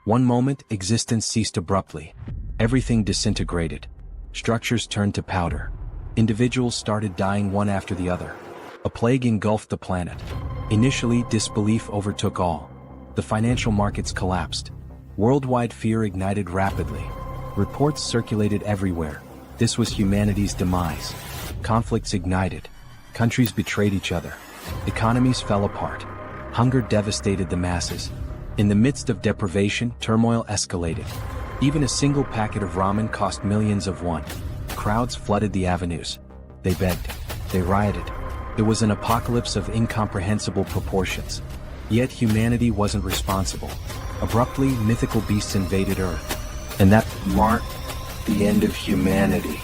One moment, existence ceased abruptly. Everything disintegrated. Structures turned to powder. Individuals started dying one after the other. A plague engulfed the planet. Initially, disbelief overtook all. The financial markets collapsed. Worldwide fear ignited rapidly. Reports circulated everywhere. This was humanity's demise. Conflicts ignited. Countries betrayed each other. Economies fell apart. Hunger devastated the masses. In the midst of deprivation, turmoil escalated. Even a single packet of ramen cost millions of won. Crowds flooded the avenues. They begged. They rioted. It was an apocalypse of incomprehensible proportions. Yet humanity wasn't responsible. Abruptly, mythical beasts invaded Earth. And that marked the end of humanity.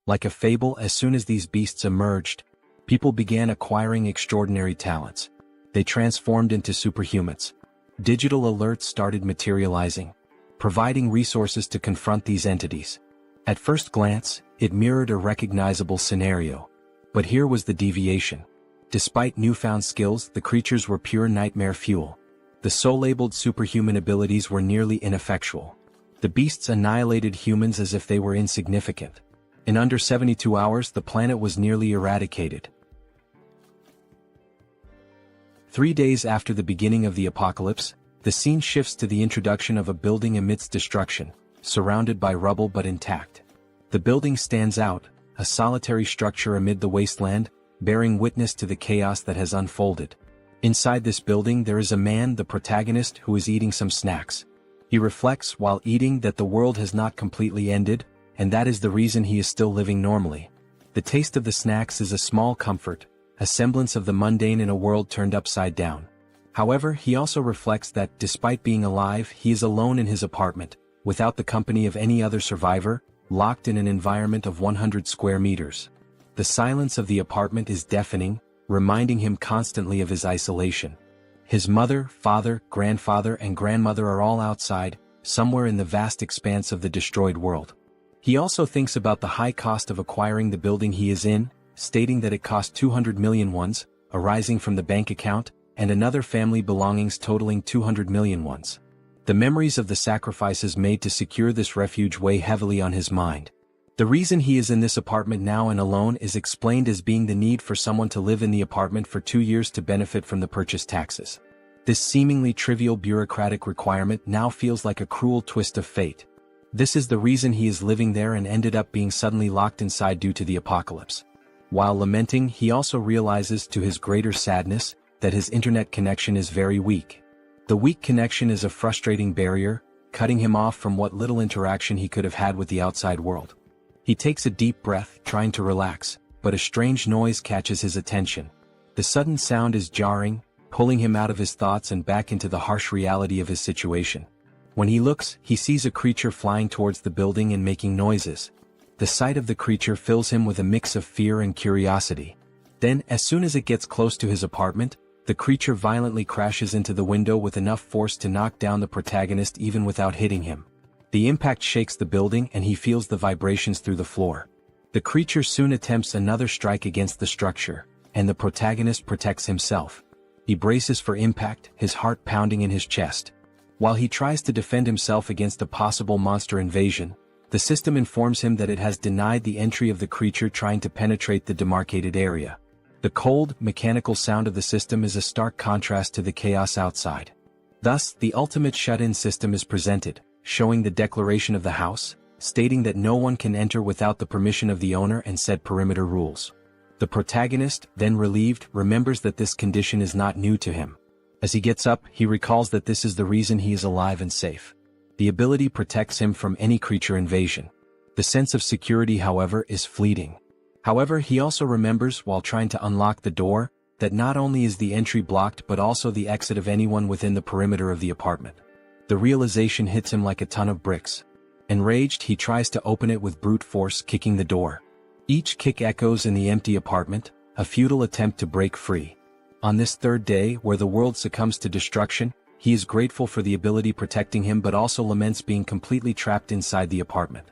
Like a fable, as soon as these beasts emerged, people began acquiring extraordinary talents. They transformed into superhumans. Digital alerts started materializing, providing resources to confront these entities. At first glance, it mirrored a recognizable scenario. But here was the deviation. Despite newfound skills, the creatures were pure nightmare fuel. The so-labeled superhuman abilities were nearly ineffectual. The beasts annihilated humans as if they were insignificant. In under 72 hours, the planet was nearly eradicated. 3 days after the beginning of the apocalypse, the scene shifts to the introduction of a building amidst destruction, surrounded by rubble but intact. The building stands out, a solitary structure amid the wasteland, bearing witness to the chaos that has unfolded. Inside this building there is a man, the protagonist, who is eating some snacks. He reflects while eating that the world has not completely ended, and that is the reason he is still living normally. The taste of the snacks is a small comfort, a semblance of the mundane in a world turned upside down. However, he also reflects that, despite being alive, he is alone in his apartment, without the company of any other survivor, locked in an environment of 100 square meters. The silence of the apartment is deafening, reminding him constantly of his isolation. His mother, father, grandfather, and grandmother are all outside, somewhere in the vast expanse of the destroyed world. He also thinks about the high cost of acquiring the building he is in, stating that it cost 200 million wons, arising from the bank account, and another family belongings totaling 200 million wons. The memories of the sacrifices made to secure this refuge weigh heavily on his mind. The reason he is in this apartment now and alone is explained as being the need for someone to live in the apartment for 2 years to benefit from the purchase taxes. This seemingly trivial bureaucratic requirement now feels like a cruel twist of fate. This is the reason he is living there and ended up being suddenly locked inside due to the apocalypse. While lamenting, he also realizes, to his greater sadness, that his internet connection is very weak. The weak connection is a frustrating barrier, cutting him off from what little interaction he could have had with the outside world. He takes a deep breath, trying to relax, but a strange noise catches his attention. The sudden sound is jarring, pulling him out of his thoughts and back into the harsh reality of his situation. When he looks, he sees a creature flying towards the building and making noises. The sight of the creature fills him with a mix of fear and curiosity. Then, as soon as it gets close to his apartment, the creature violently crashes into the window with enough force to knock down the protagonist even without hitting him. The impact shakes the building and he feels the vibrations through the floor. The creature soon attempts another strike against the structure, and the protagonist protects himself. He braces for impact, his heart pounding in his chest. While he tries to defend himself against a possible monster invasion, the system informs him that it has denied the entry of the creature trying to penetrate the demarcated area. The cold, mechanical sound of the system is a stark contrast to the chaos outside. Thus, the ultimate shut-in system is presented, showing the declaration of the house, stating that no one can enter without the permission of the owner and said perimeter rules. The protagonist, then relieved, remembers that this condition is not new to him. As he gets up, he recalls that this is the reason he is alive and safe. The ability protects him from any creature invasion. The sense of security, however, is fleeting. However, he also remembers, while trying to unlock the door, that not only is the entry blocked but also the exit of anyone within the perimeter of the apartment. The realization hits him like a ton of bricks. Enraged, he tries to open it with brute force, kicking the door. Each kick echoes in the empty apartment, a futile attempt to break free. On this third day, where the world succumbs to destruction, he is grateful for the ability protecting him but also laments being completely trapped inside the apartment.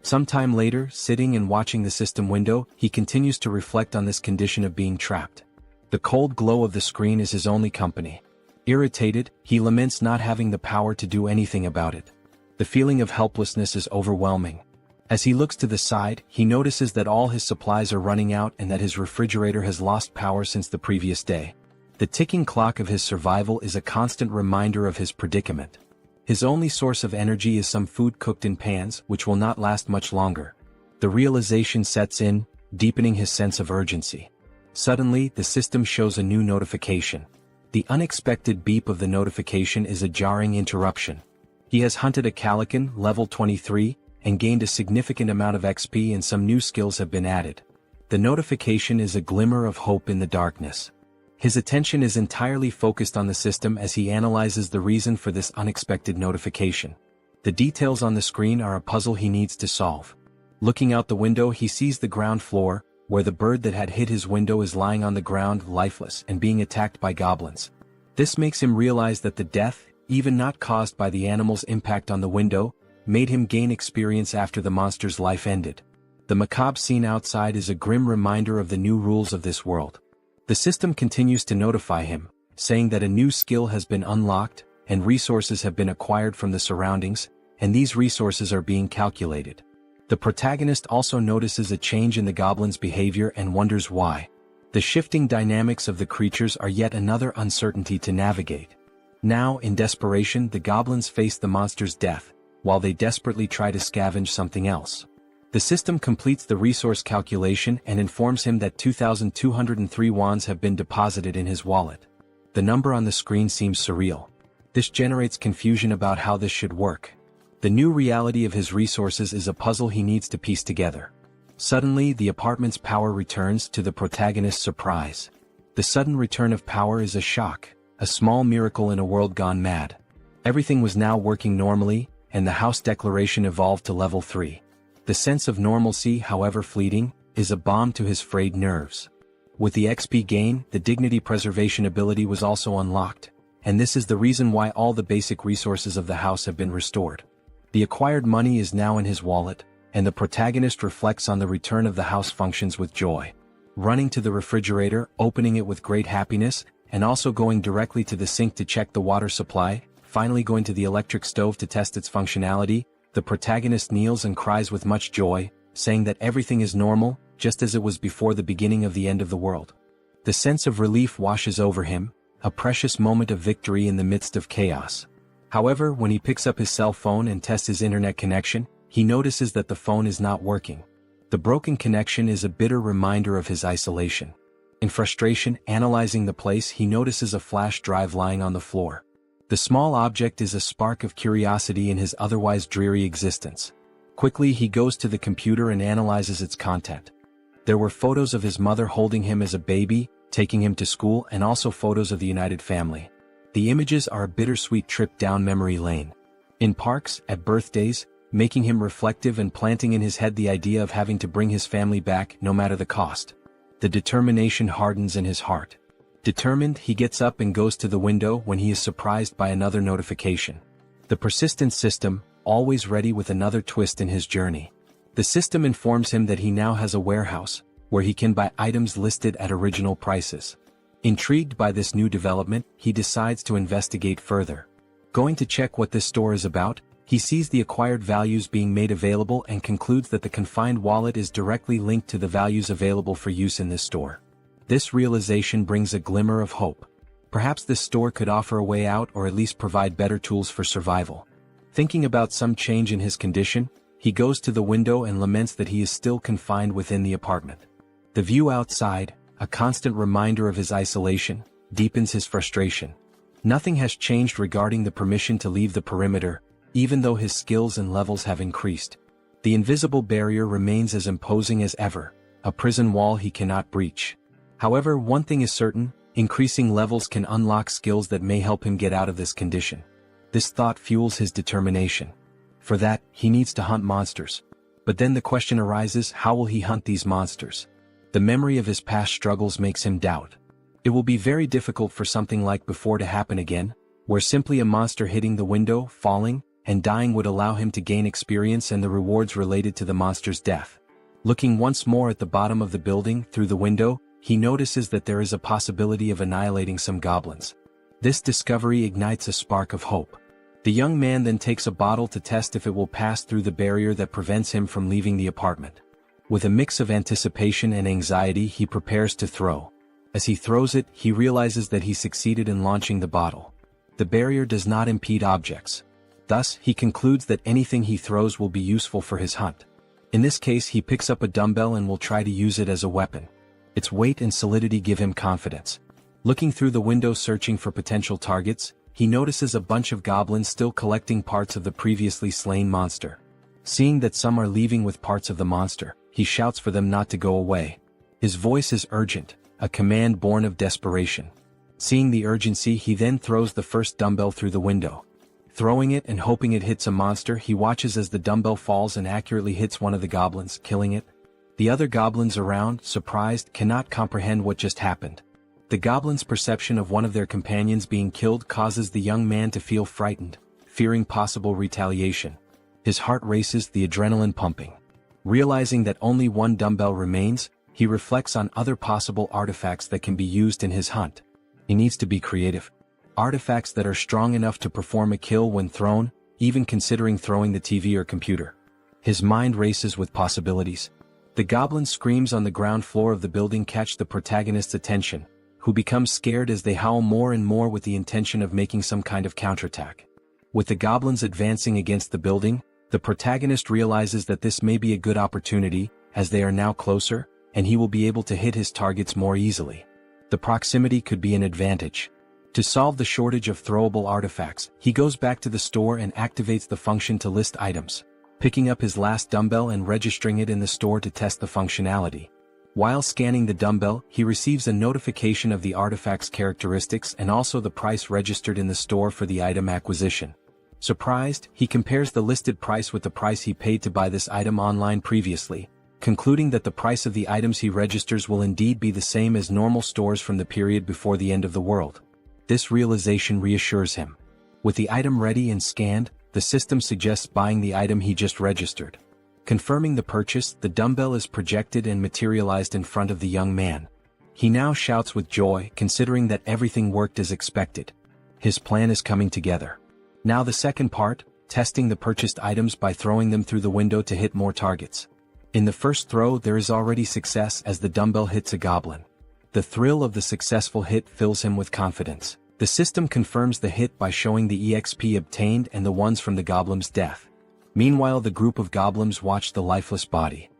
Sometime later, sitting and watching the system window, he continues to reflect on this condition of being trapped. The cold glow of the screen is his only company. Irritated, he laments not having the power to do anything about it. The feeling of helplessness is overwhelming. As he looks to the side, he notices that all his supplies are running out and that his refrigerator has lost power since the previous day. The ticking clock of his survival is a constant reminder of his predicament. His only source of energy is some food cooked in pans, which will not last much longer. The realization sets in, deepening his sense of urgency. Suddenly, the system shows a new notification. The unexpected beep of the notification is a jarring interruption. He has hunted a Calican, level 23, and gained a significant amount of XP and some new skills have been added. The notification is a glimmer of hope in the darkness. His attention is entirely focused on the system as he analyzes the reason for this unexpected notification. The details on the screen are a puzzle he needs to solve. Looking out the window, he sees the ground floor, where the bird that had hit his window is lying on the ground lifeless and being attacked by goblins. This makes him realize that the death, even not caused by the animal's impact on the window, made him gain experience after the monster's life ended. The macabre scene outside is a grim reminder of the new rules of this world. The system continues to notify him, saying that a new skill has been unlocked, and resources have been acquired from the surroundings, and these resources are being calculated. The protagonist also notices a change in the goblin's behavior and wonders why. The shifting dynamics of the creatures are yet another uncertainty to navigate. Now, in desperation, the goblins face the monster's death, while they desperately try to scavenge something else. The system completes the resource calculation and informs him that 2,203 wands have been deposited in his wallet. The number on the screen seems surreal. This generates confusion about how this should work. The new reality of his resources is a puzzle he needs to piece together. Suddenly, the apartment's power returns, to the protagonist's surprise. The sudden return of power is a shock, a small miracle in a world gone mad. Everything was now working normally, and the house declaration evolved to level 3. The sense of normalcy, however fleeting, is a balm to his frayed nerves. With the XP gain, the dignity preservation ability was also unlocked, and this is the reason why all the basic resources of the house have been restored. The acquired money is now in his wallet, and the protagonist reflects on the return of the house functions with joy. Running to the refrigerator, opening it with great happiness, and also going directly to the sink to check the water supply, finally going to the electric stove to test its functionality, the protagonist kneels and cries with much joy, saying that everything is normal, just as it was before the beginning of the end of the world. The sense of relief washes over him, a precious moment of victory in the midst of chaos. However, when he picks up his cell phone and tests his internet connection, he notices that the phone is not working. The broken connection is a bitter reminder of his isolation. In frustration, analyzing the place, he notices a flash drive lying on the floor. The small object is a spark of curiosity in his otherwise dreary existence. Quickly, he goes to the computer and analyzes its content. There were photos of his mother holding him as a baby, taking him to school, and also photos of the united family. The images are a bittersweet trip down memory lane. In parks, at birthdays, making him reflective and planting in his head the idea of having to bring his family back, no matter the cost. The determination hardens in his heart. Determined, he gets up and goes to the window when he is surprised by another notification. The persistent system, always ready with another twist in his journey. The system informs him that he now has a warehouse, where he can buy items listed at original prices. Intrigued by this new development, he decides to investigate further. Going to check what this store is about, he sees the acquired values being made available and concludes that the confined wallet is directly linked to the values available for use in this store. This realization brings a glimmer of hope. Perhaps this store could offer a way out or at least provide better tools for survival. Thinking about some change in his condition, he goes to the window and laments that he is still confined within the apartment. The view outside, a constant reminder of his isolation, deepens his frustration. Nothing has changed regarding the permission to leave the perimeter, even though his skills and levels have increased. The invisible barrier remains as imposing as ever, a prison wall he cannot breach. However, one thing is certain, increasing levels can unlock skills that may help him get out of this condition. This thought fuels his determination. For that, he needs to hunt monsters. But then the question arises, how will he hunt these monsters? The memory of his past struggles makes him doubt. It will be very difficult for something like before to happen again, where simply a monster hitting the window, falling, and dying would allow him to gain experience and the rewards related to the monster's death. Looking once more at the bottom of the building through the window, he notices that there is a possibility of annihilating some goblins. This discovery ignites a spark of hope. The young man then takes a bottle to test if it will pass through the barrier that prevents him from leaving the apartment. With a mix of anticipation and anxiety, he prepares to throw. As he throws it, he realizes that he succeeded in launching the bottle. The barrier does not impede objects. Thus, he concludes that anything he throws will be useful for his hunt. In this case, he picks up a dumbbell and will try to use it as a weapon. Its weight and solidity give him confidence. Looking through the window searching for potential targets, he notices a bunch of goblins still collecting parts of the previously slain monster. Seeing that some are leaving with parts of the monster, he shouts for them not to go away. His voice is urgent, a command born of desperation. Seeing the urgency, he then throws the first dumbbell through the window. Throwing it and hoping it hits a monster, he watches as the dumbbell falls and accurately hits one of the goblins, killing it. The other goblins around, surprised, cannot comprehend what just happened. The goblins' perception of one of their companions being killed causes the young man to feel frightened, fearing possible retaliation. His heart races, the adrenaline pumping. Realizing that only one dumbbell remains, he reflects on other possible artifacts that can be used in his hunt. He needs to be creative. Artifacts that are strong enough to perform a kill when thrown, even considering throwing the TV or computer. His mind races with possibilities. The goblin screams on the ground floor of the building catch the protagonist's attention, who becomes scared as they howl more and more with the intention of making some kind of counterattack. With the goblins advancing against the building, the protagonist realizes that this may be a good opportunity, as they are now closer, and he will be able to hit his targets more easily. The proximity could be an advantage. To solve the shortage of throwable artifacts, he goes back to the store and activates the function to list items, picking up his last dumbbell and registering it in the store to test the functionality. While scanning the dumbbell, he receives a notification of the artifact's characteristics and also the price registered in the store for the item acquisition. Surprised, he compares the listed price with the price he paid to buy this item online previously, concluding that the price of the items he registers will indeed be the same as normal stores from the period before the end of the world. This realization reassures him. With the item ready and scanned, the system suggests buying the item he just registered. Confirming the purchase, the dumbbell is projected and materialized in front of the young man. He now shouts with joy, considering that everything worked as expected. His plan is coming together. Now the second part, testing the purchased items by throwing them through the window to hit more targets. In the first throw, there is already success as the dumbbell hits a goblin. The thrill of the successful hit fills him with confidence. The system confirms the hit by showing the EXP obtained and the ones from the goblin's death. Meanwhile, the group of goblins watch the lifeless body.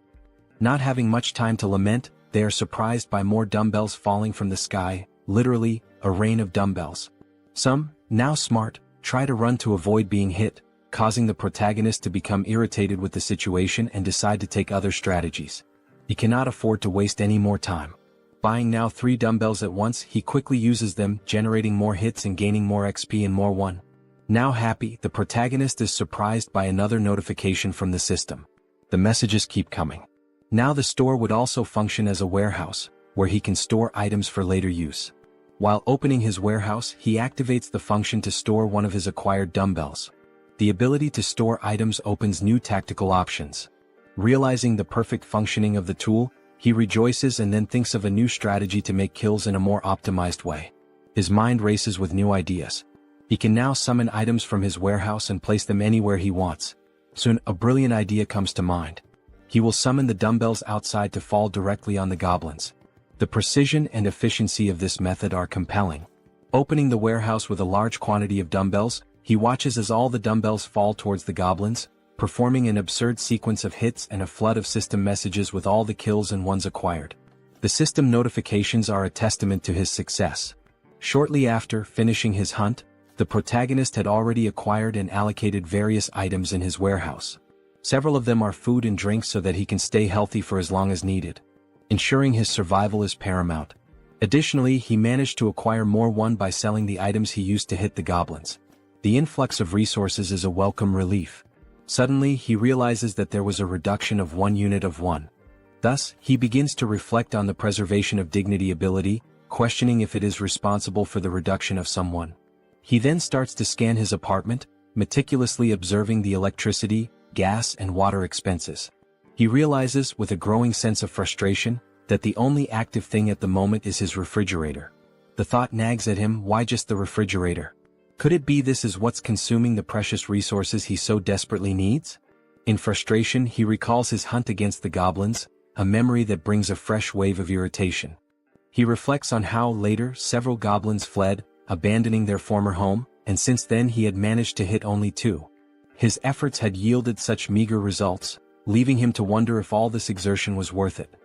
Not having much time to lament, they are surprised by more dumbbells falling from the sky, literally, a rain of dumbbells. Some, now smart, try to run to avoid being hit, causing the protagonist to become irritated with the situation and decide to take other strategies. He cannot afford to waste any more time. Buying now 3 dumbbells at once, he quickly uses them, generating more hits and gaining more XP and more one. Now happy, the protagonist is surprised by another notification from the system. The messages keep coming. Now the store would also function as a warehouse, where he can store items for later use. While opening his warehouse, he activates the function to store one of his acquired dumbbells. The ability to store items opens new tactical options. Realizing the perfect functioning of the tool, he rejoices and then thinks of a new strategy to make kills in a more optimized way. His mind races with new ideas. He can now summon items from his warehouse and place them anywhere he wants. Soon, a brilliant idea comes to mind. He will summon the dumbbells outside to fall directly on the goblins. The precision and efficiency of this method are compelling. Opening the warehouse with a large quantity of dumbbells, he watches as all the dumbbells fall towards the goblins, performing an absurd sequence of hits and a flood of system messages with all the kills and ones acquired. The system notifications are a testament to his success. Shortly after finishing his hunt, the protagonist had already acquired and allocated various items in his warehouse. Several of them are food and drinks so that he can stay healthy for as long as needed. Ensuring his survival is paramount. Additionally, he managed to acquire more one by selling the items he used to hit the goblins. The influx of resources is a welcome relief. Suddenly, he realizes that there was a reduction of 1 unit of one. Thus, he begins to reflect on the preservation of dignity ability, questioning if it is responsible for the reduction of someone. He then starts to scan his apartment, meticulously observing the electricity, gas and water expenses. He realizes, with a growing sense of frustration, that the only active thing at the moment is his refrigerator. The thought nags at him, why just the refrigerator? Could it be this is what's consuming the precious resources he so desperately needs? In frustration, he recalls his hunt against the goblins, a memory that brings a fresh wave of irritation. He reflects on how, later, several goblins fled, abandoning their former home, and since then he had managed to hit only 2. His efforts had yielded such meager results, leaving him to wonder if all this exertion was worth it.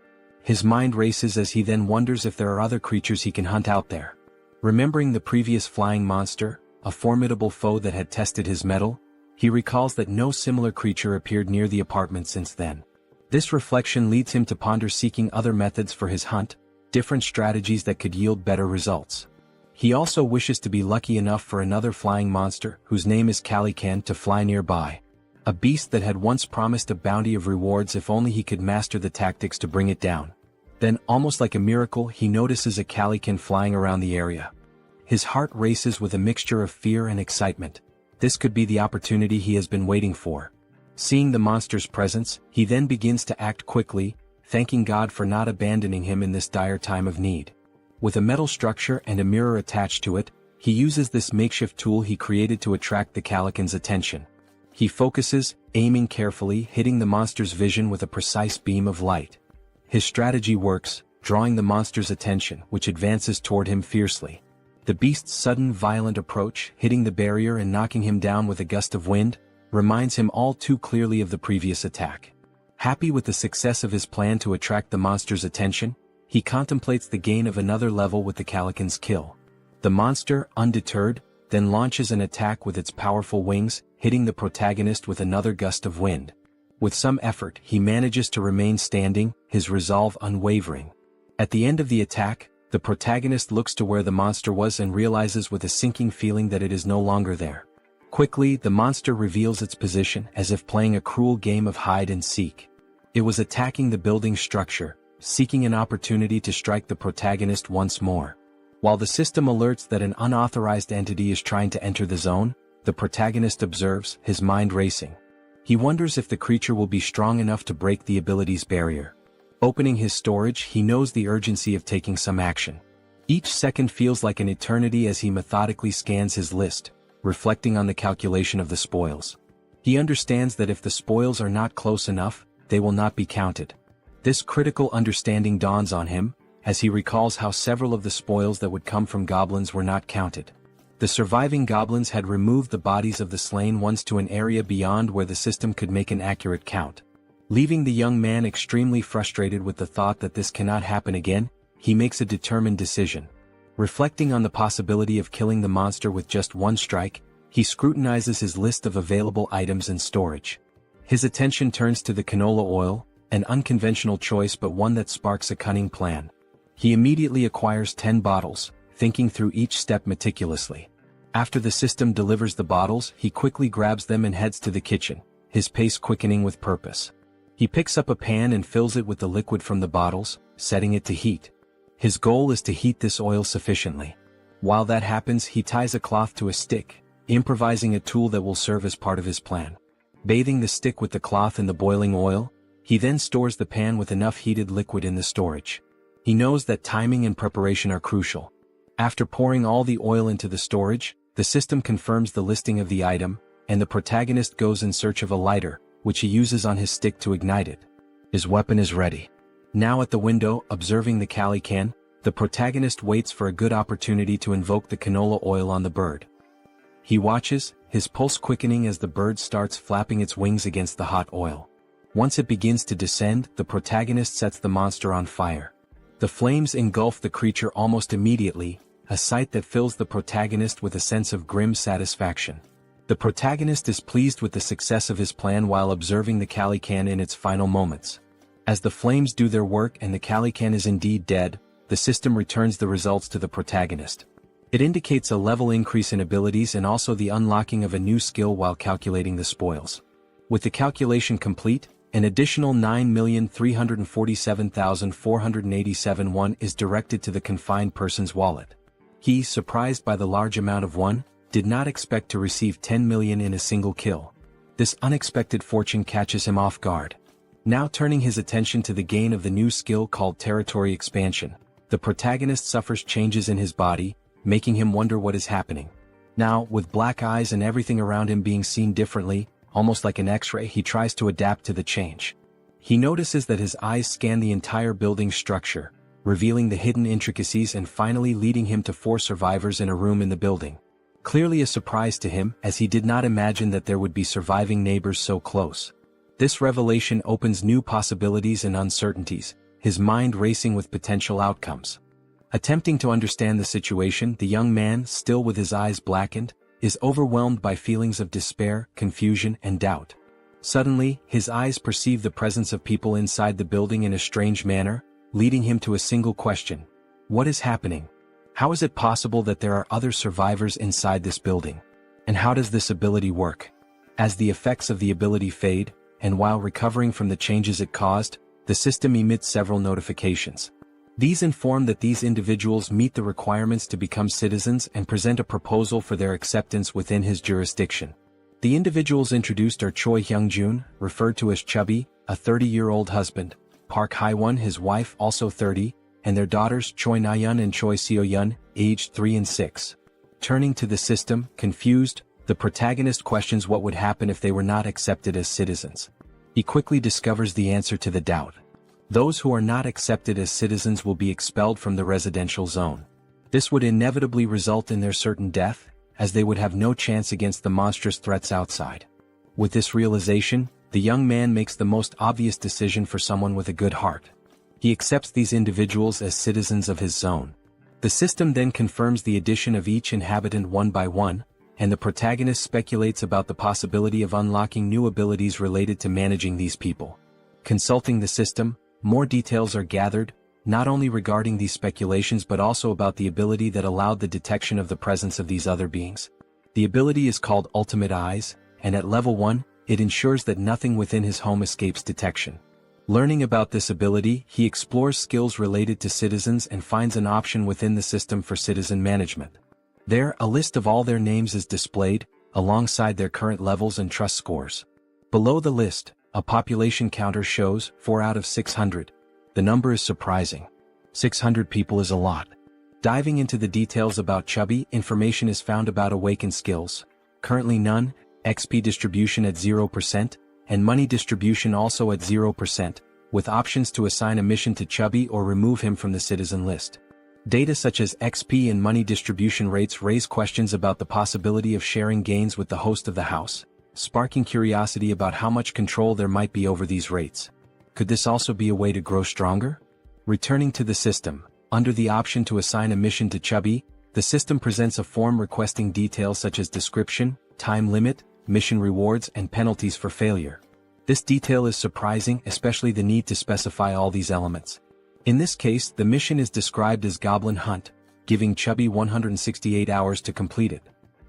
His mind races as he then wonders if there are other creatures he can hunt out there. Remembering the previous flying monster, a formidable foe that had tested his mettle, he recalls that no similar creature appeared near the apartment since then. This reflection leads him to ponder seeking other methods for his hunt, different strategies that could yield better results. He also wishes to be lucky enough for another flying monster, whose name is Calican, to fly nearby. A beast that had once promised a bounty of rewards if only he could master the tactics to bring it down. Then, almost like a miracle, he notices a Calican flying around the area. His heart races with a mixture of fear and excitement. This could be the opportunity he has been waiting for. Seeing the monster's presence, he then begins to act quickly, thanking God for not abandoning him in this dire time of need. With a metal structure and a mirror attached to it, he uses this makeshift tool he created to attract the Calican's attention. He focuses, aiming carefully, hitting the monster's vision with a precise beam of light. His strategy works, drawing the monster's attention, which advances toward him fiercely. The beast's sudden violent approach, hitting the barrier and knocking him down with a gust of wind, reminds him all too clearly of the previous attack. Happy with the success of his plan to attract the monster's attention, he contemplates the gain of another level with the Calican's kill. The monster, undeterred, then launches an attack with its powerful wings, hitting the protagonist with another gust of wind. With some effort, he manages to remain standing, his resolve unwavering. At the end of the attack, the protagonist looks to where the monster was and realizes with a sinking feeling that it is no longer there. Quickly, the monster reveals its position, as if playing a cruel game of hide and seek. It was attacking the building structure, seeking an opportunity to strike the protagonist once more. While the system alerts that an unauthorized entity is trying to enter the zone, the protagonist observes, his mind racing. He wonders if the creature will be strong enough to break the ability's barrier. Opening his storage, he knows the urgency of taking some action. Each second feels like an eternity as he methodically scans his list, reflecting on the calculation of the spoils. He understands that if the spoils are not close enough, they will not be counted. This critical understanding dawns on him, as he recalls how several of the spoils that would come from goblins were not counted. The surviving goblins had removed the bodies of the slain ones to an area beyond where the system could make an accurate count. Leaving the young man extremely frustrated with the thought that this cannot happen again, he makes a determined decision. Reflecting on the possibility of killing the monster with just one strike, he scrutinizes his list of available items in storage. His attention turns to the canola oil, an unconventional choice but one that sparks a cunning plan. He immediately acquires 10 bottles, thinking through each step meticulously. After the system delivers the bottles, he quickly grabs them and heads to the kitchen, his pace quickening with purpose. He picks up a pan and fills it with the liquid from the bottles, setting it to heat. His goal is to heat this oil sufficiently. While that happens, he ties a cloth to a stick, improvising a tool that will serve as part of his plan. Bathing the stick with the cloth in the boiling oil, he then stores the pan with enough heated liquid in the storage. He knows that timing and preparation are crucial. After pouring all the oil into the storage, the system confirms the listing of the item, and the protagonist goes in search of a lighter, which he uses on his stick to ignite it. His weapon is ready. Now at the window, observing the Calican, the protagonist waits for a good opportunity to invoke the canola oil on the bird. He watches, his pulse quickening as the bird starts flapping its wings against the hot oil. Once it begins to descend, the protagonist sets the monster on fire. The flames engulf the creature almost immediately, a sight that fills the protagonist with a sense of grim satisfaction. The protagonist is pleased with the success of his plan while observing the Calican in its final moments. As the flames do their work and the Calican is indeed dead, the system returns the results to the protagonist. It indicates a level increase in abilities and also the unlocking of a new skill while calculating the spoils. With the calculation complete, an additional 9,347,487 won is directed to the confined person's wallet. He, surprised by the large amount of won, did not expect to receive 10 million in a single kill. This unexpected fortune catches him off guard. Now turning his attention to the gain of the new skill called territory expansion, the protagonist suffers changes in his body, making him wonder what is happening. Now, with black eyes and everything around him being seen differently, almost like an X-ray, he tries to adapt to the change. He notices that his eyes scan the entire building structure, revealing the hidden intricacies and finally leading him to 4 survivors in a room in the building. Clearly a surprise to him, as he did not imagine that there would be surviving neighbors so close. This revelation opens new possibilities and uncertainties, his mind racing with potential outcomes. Attempting to understand the situation, the young man, still with his eyes blackened, is overwhelmed by feelings of despair, confusion, and doubt. Suddenly, his eyes perceive the presence of people inside the building in a strange manner, leading him to a single question. What is happening? How is it possible that there are other survivors inside this building? And how does this ability work? As the effects of the ability fade, and while recovering from the changes it caused, the system emits several notifications. These inform that these individuals meet the requirements to become citizens and present a proposal for their acceptance within his jurisdiction. The individuals introduced are Choi Hyung-jun, referred to as Chubby, a 30-year-old husband, Park Hae-won, his wife, also 30, and their daughters Choi Na-yeon and Choi Seo-yeon, aged 3 and 6. Turning to the system, confused, the protagonist questions what would happen if they were not accepted as citizens. He quickly discovers the answer to the doubt. Those who are not accepted as citizens will be expelled from the residential zone. This would inevitably result in their certain death, as they would have no chance against the monstrous threats outside. With this realization, the young man makes the most obvious decision for someone with a good heart. He accepts these individuals as citizens of his zone. The system then confirms the addition of each inhabitant one by one, and the protagonist speculates about the possibility of unlocking new abilities related to managing these people. Consulting the system, more details are gathered, not only regarding these speculations but also about the ability that allowed the detection of the presence of these other beings. The ability is called Ultimate Eyes, and at level 1, it ensures that nothing within his home escapes detection. Learning about this ability, he explores skills related to citizens and finds an option within the system for citizen management. There, a list of all their names is displayed, alongside their current levels and trust scores. Below the list, a population counter shows 4 out of 600. The number is surprising. 600 people is a lot. Diving into the details about Chubby, information is found about awakened skills. Currently none, XP distribution at 0%, and money distribution also at 0%, with options to assign a mission to Chubby or remove him from the citizen list. Data such as XP and money distribution rates raise questions about the possibility of sharing gains with the host of the house, sparking curiosity about how much control there might be over these rates. Could this also be a way to grow stronger? Returning to the system, under the option to assign a mission to Chubby, the system presents a form requesting details such as description, time limit, mission rewards, and penalties for failure. This detail is surprising, especially the need to specify all these elements. In this case, the mission is described as Goblin Hunt, giving Chubby 168 hours to complete it.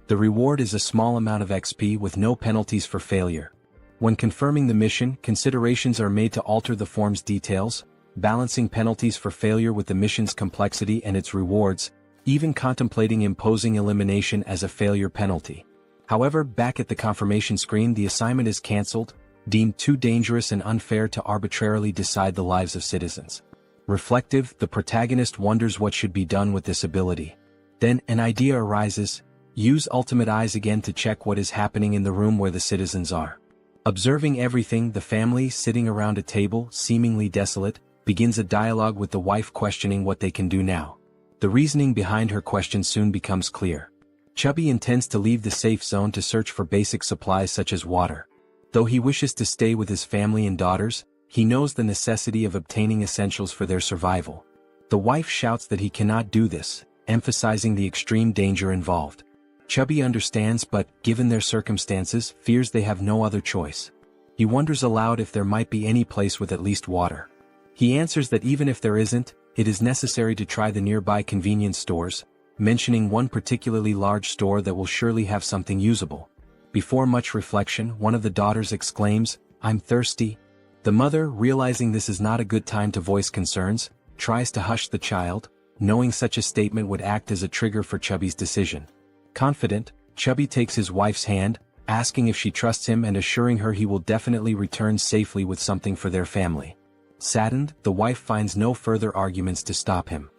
The reward is a small amount of XP with no penalties for failure. When confirming the mission, considerations are made to alter the form's details, balancing penalties for failure with the mission's complexity and its rewards, even contemplating imposing elimination as a failure penalty. However, back at the confirmation screen, the assignment is cancelled, deemed too dangerous and unfair to arbitrarily decide the lives of citizens. Reflective, the protagonist wonders what should be done with this ability. Then, an idea arises: use Ultimate Eyes again to check what is happening in the room where the citizens are. Observing everything, the family, sitting around a table, seemingly desolate, begins a dialogue with the wife questioning what they can do now. The reasoning behind her question soon becomes clear. Chubby intends to leave the safe zone to search for basic supplies such as water. Though he wishes to stay with his family and daughters, he knows the necessity of obtaining essentials for their survival. The wife shouts that he cannot do this, emphasizing the extreme danger involved. Chubby understands but, given their circumstances, fears they have no other choice. He wonders aloud if there might be any place with at least water. He answers that even if there isn't, it is necessary to try the nearby convenience stores, mentioning one particularly large store that will surely have something usable. Before much reflection, one of the daughters exclaims, "I'm thirsty." The mother, realizing this is not a good time to voice concerns, tries to hush the child, knowing such a statement would act as a trigger for Chubby's decision. Confident, Chubby takes his wife's hand, asking if she trusts him and assuring her he will definitely return safely with something for their family. Saddened, the wife finds no further arguments to stop him.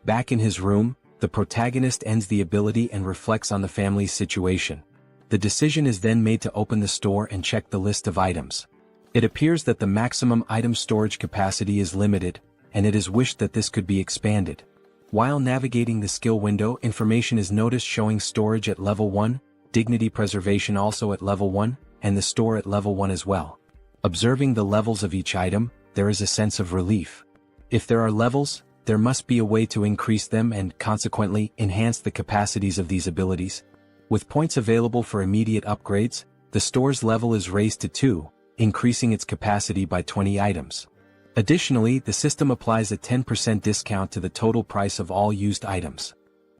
Back in his room, the protagonist ends the ability and reflects on the family's situation. The decision is then made to open the store and check the list of items. It appears that the maximum item storage capacity is limited, and it is wished that this could be expanded. While navigating the skill window, information is noticed showing storage at level 1, dignity preservation also at level 1, and the store at level 1 as well. Observing the levels of each item, there is a sense of relief. If there are levels, there must be a way to increase them and, consequently, enhance the capacities of these abilities. With points available for immediate upgrades, the store's level is raised to 2, increasing its capacity by 20 items. Additionally, the system applies a 10% discount to the total price of all used items.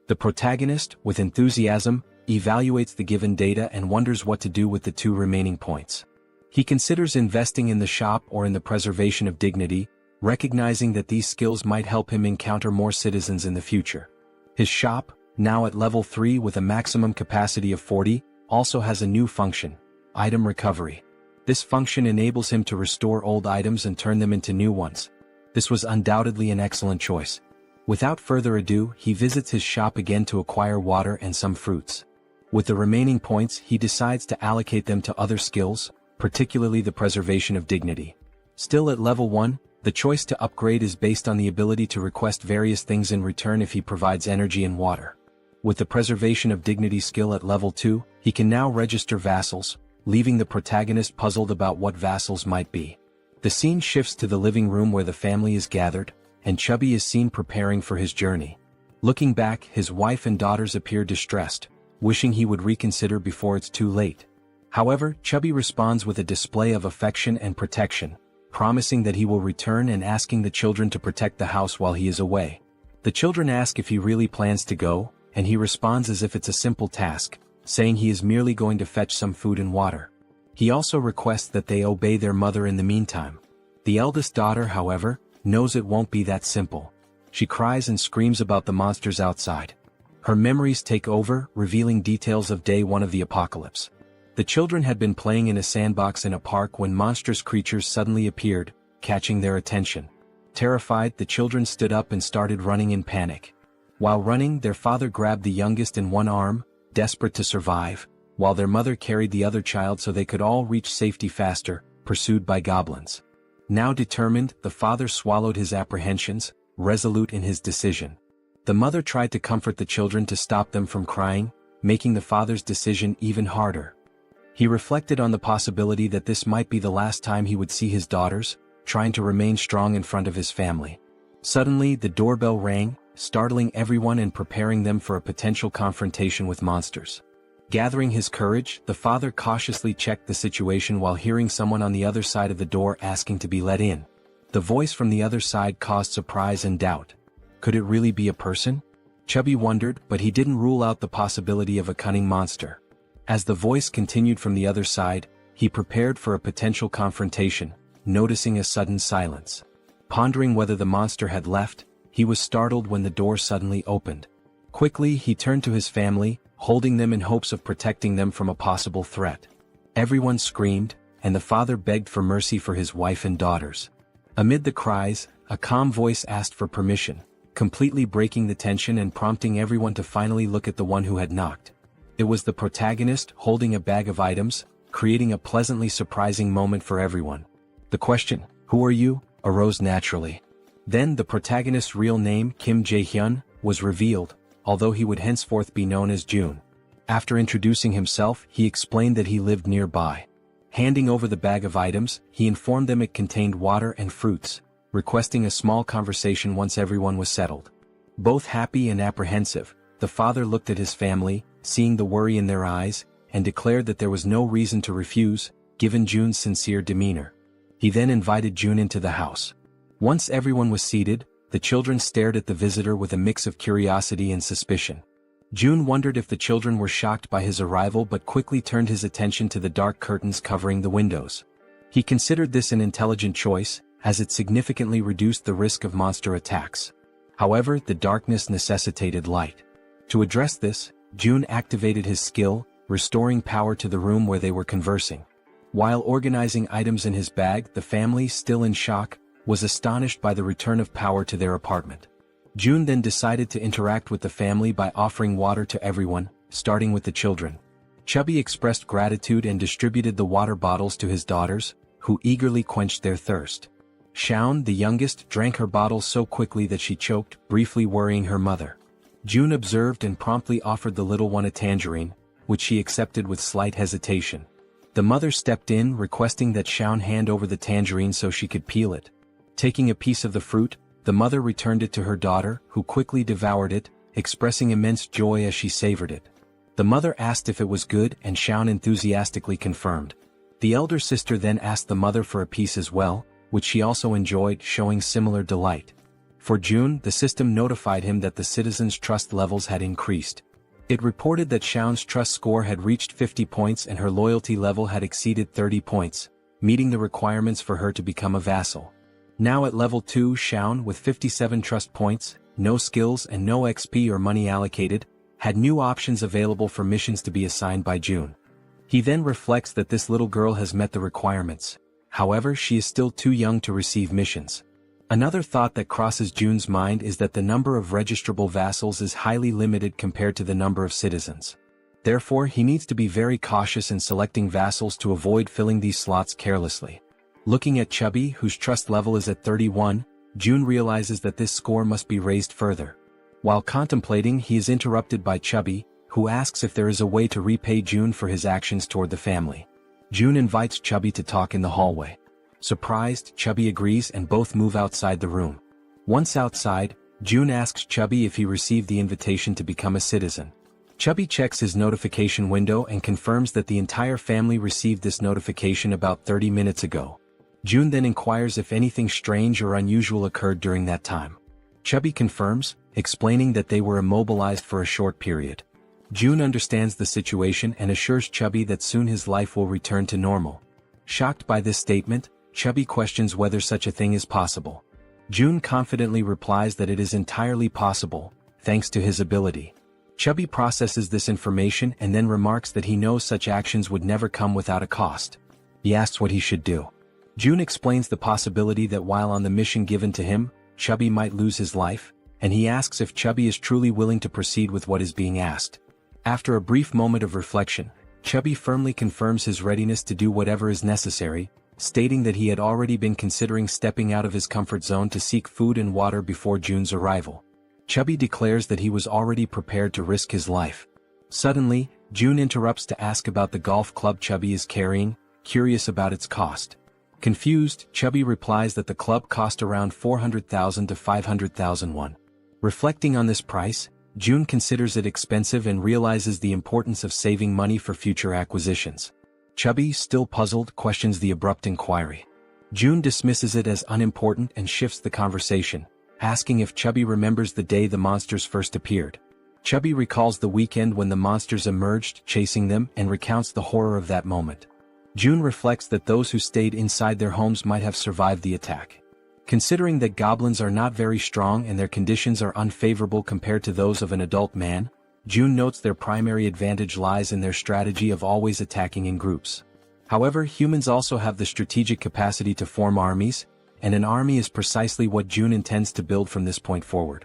The protagonist, with enthusiasm, evaluates the given data and wonders what to do with the 2 remaining points. He considers investing in the shop or in the preservation of dignity, recognizing that these skills might help him encounter more citizens in the future. His shop, now at level 3 with a maximum capacity of 40, also has a new function: item recovery. This function enables him to restore old items and turn them into new ones. This was undoubtedly an excellent choice. Without further ado, he visits his shop again to acquire water and some fruits. With the remaining points, he decides to allocate them to other skills, particularly the preservation of dignity. Still at level 1, the choice to upgrade is based on the ability to request various things in return if he provides energy and water. With the preservation of dignity skill at level 2, he can now register vassals, leaving the protagonist puzzled about what vassals might be. The scene shifts to the living room where the family is gathered, and Chubby is seen preparing for his journey. Looking back, his wife and daughters appear distressed, wishing he would reconsider before it's too late. However, Chubby responds with a display of affection and protection, promising that he will return and asking the children to protect the house while he is away. The children ask if he really plans to go, and he responds as if it's a simple task, saying he is merely going to fetch some food and water. He also requests that they obey their mother in the meantime. The eldest daughter, however, knows it won't be that simple. She cries and screams about the monsters outside. Her memories take over, revealing details of day 1 of the apocalypse. The children had been playing in a sandbox in a park when monstrous creatures suddenly appeared, catching their attention. Terrified, the children stood up and started running in panic. While running, their father grabbed the youngest in one arm, desperate to survive, while their mother carried the other child so they could all reach safety faster, pursued by goblins. Now determined, the father swallowed his apprehensions, resolute in his decision. The mother tried to comfort the children to stop them from crying, making the father's decision even harder. He reflected on the possibility that this might be the last time he would see his daughters, trying to remain strong in front of his family. Suddenly, the doorbell rang, startling everyone and preparing them for a potential confrontation with monsters. Gathering his courage, the father cautiously checked the situation while hearing someone on the other side of the door asking to be let in. The voice from the other side caused surprise and doubt. Could it really be a person? Chubby wondered, but he didn't rule out the possibility of a cunning monster. As the voice continued from the other side, he prepared for a potential confrontation, noticing a sudden silence. Pondering whether the monster had left, he was startled when the door suddenly opened. Quickly, he turned to his family, holding them in hopes of protecting them from a possible threat. Everyone screamed, and the father begged for mercy for his wife and daughters. Amid the cries, a calm voice asked for permission, completely breaking the tension and prompting everyone to finally look at the one who had knocked. It was the protagonist, holding a bag of items, creating a pleasantly surprising moment for everyone. The question, "Who are you?" arose naturally. Then the protagonist's real name, Kim Jaehyeon, was revealed, although he would henceforth be known as June. After introducing himself, he explained that he lived nearby. Handing over the bag of items, he informed them it contained water and fruits, requesting a small conversation once everyone was settled. Both happy and apprehensive, the father looked at his family, seeing the worry in their eyes, and declared that there was no reason to refuse, given June's sincere demeanor. He then invited June into the house. Once everyone was seated, the children stared at the visitor with a mix of curiosity and suspicion. June wondered if the children were shocked by his arrival but quickly turned his attention to the dark curtains covering the windows. He considered this an intelligent choice, as it significantly reduced the risk of monster attacks. However, the darkness necessitated light. To address this, June activated his skill, restoring power to the room where they were conversing. While organizing items in his bag, the family, still in shock, was astonished by the return of power to their apartment. June then decided to interact with the family by offering water to everyone, starting with the children. Chubby expressed gratitude and distributed the water bottles to his daughters, who eagerly quenched their thirst. Shaun, the youngest, drank her bottle so quickly that she choked, briefly worrying her mother. June observed and promptly offered the little one a tangerine, which she accepted with slight hesitation. The mother stepped in, requesting that Shaun hand over the tangerine so she could peel it. Taking a piece of the fruit, the mother returned it to her daughter, who quickly devoured it, expressing immense joy as she savored it. The mother asked if it was good, and Shaun enthusiastically confirmed. The elder sister then asked the mother for a piece as well, which she also enjoyed, showing similar delight. For June, the system notified him that the citizens' trust levels had increased. It reported that Shaun's trust score had reached 50 points and her loyalty level had exceeded 30 points, meeting the requirements for her to become a vassal. Now at level 2, Shaun, with 57 trust points, no skills and no XP or money allocated, had new options available for missions to be assigned by June. He then reflects that this little girl has met the requirements. However, she is still too young to receive missions. Another thought that crosses June's mind is that the number of registrable vassals is highly limited compared to the number of citizens. Therefore, he needs to be very cautious in selecting vassals to avoid filling these slots carelessly. Looking at Chubby, whose trust level is at 31, June realizes that this score must be raised further. While contemplating, he is interrupted by Chubby, who asks if there is a way to repay June for his actions toward the family. June invites Chubby to talk in the hallway. Surprised, Chubby agrees and both move outside the room. Once outside, June asks Chubby if he received the invitation to become a citizen. Chubby checks his notification window and confirms that the entire family received this notification about 30 minutes ago. June then inquires if anything strange or unusual occurred during that time. Chubby confirms, explaining that they were immobilized for a short period. June understands the situation and assures Chubby that soon his life will return to normal. Shocked by this statement, Chubby questions whether such a thing is possible. June confidently replies that it is entirely possible, thanks to his ability. Chubby processes this information and then remarks that he knows such actions would never come without a cost. He asks what he should do. June explains the possibility that while on the mission given to him, Chubby might lose his life, and he asks if Chubby is truly willing to proceed with what is being asked. After a brief moment of reflection, Chubby firmly confirms his readiness to do whatever is necessary, stating that he had already been considering stepping out of his comfort zone to seek food and water before June's arrival. Chubby declares that he was already prepared to risk his life. Suddenly, June interrupts to ask about the golf club Chubby is carrying, curious about its cost. Confused, Chubby replies that the club cost around 400,000 to 500,000 won. Reflecting on this price, June considers it expensive and realizes the importance of saving money for future acquisitions. Chubby, still puzzled, questions the abrupt inquiry. June dismisses it as unimportant and shifts the conversation, asking if Chubby remembers the day the monsters first appeared. Chubby recalls the weekend when the monsters emerged, chasing them, and recounts the horror of that moment. June reflects that those who stayed inside their homes might have survived the attack. Considering that goblins are not very strong and their conditions are unfavorable compared to those of an adult man, June notes their primary advantage lies in their strategy of always attacking in groups. However, humans also have the strategic capacity to form armies, and an army is precisely what June intends to build from this point forward.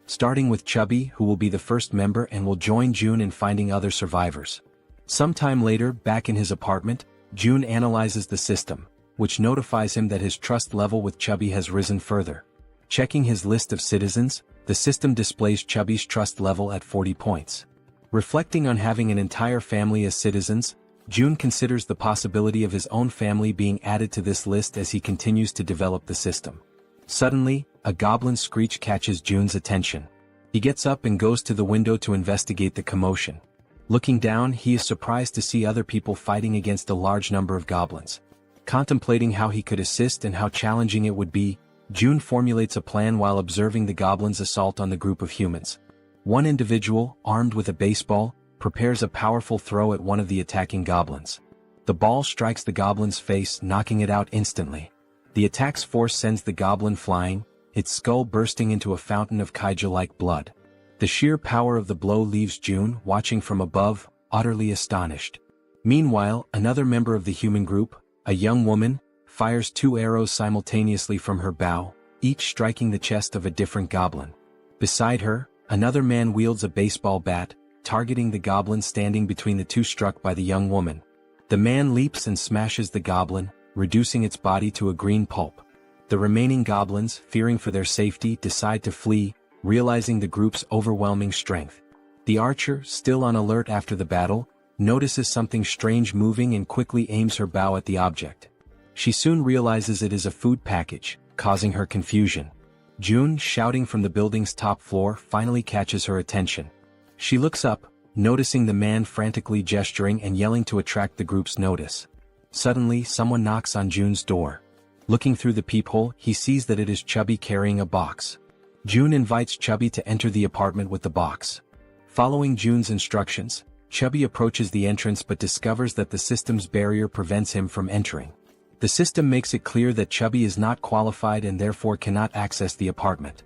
Starting with Chubby, who will be the first member and will join June in finding other survivors. Sometime later, back in his apartment, June analyzes the system, which notifies him that his trust level with Chubby has risen further. Checking his list of citizens, the system displays Chubby's trust level at 40 points. Reflecting on having an entire family as citizens, June considers the possibility of his own family being added to this list as he continues to develop the system. Suddenly, a goblin screech catches June's attention. He gets up and goes to the window to investigate the commotion. Looking down, he is surprised to see other people fighting against a large number of goblins. Contemplating how he could assist and how challenging it would be, June formulates a plan while observing the goblins' assault on the group of humans. One individual, armed with a baseball, prepares a powerful throw at one of the attacking goblins. The ball strikes the goblin's face, knocking it out instantly. The attack's force sends the goblin flying, its skull bursting into a fountain of kaiju-like blood. The sheer power of the blow leaves June, watching from above, utterly astonished. Meanwhile, another member of the human group, a young woman, fires 2 arrows simultaneously from her bow, each striking the chest of a different goblin. Beside her, another man wields a baseball bat, targeting the goblin standing between the 2 struck by the young woman. The man leaps and smashes the goblin, reducing its body to a green pulp. The remaining goblins, fearing for their safety, decide to flee, realizing the group's overwhelming strength. The archer, still on alert after the battle, notices something strange moving and quickly aims her bow at the object. She soon realizes it is a food package, causing her confusion. June, shouting from the building's top floor, finally catches her attention. She looks up, noticing the man frantically gesturing and yelling to attract the group's notice. Suddenly, someone knocks on June's door. Looking through the peephole, he sees that it is Chubby carrying a box. June invites Chubby to enter the apartment with the box. Following June's instructions, Chubby approaches the entrance but discovers that the system's barrier prevents him from entering. The system makes it clear that Chubby is not qualified and therefore cannot access the apartment.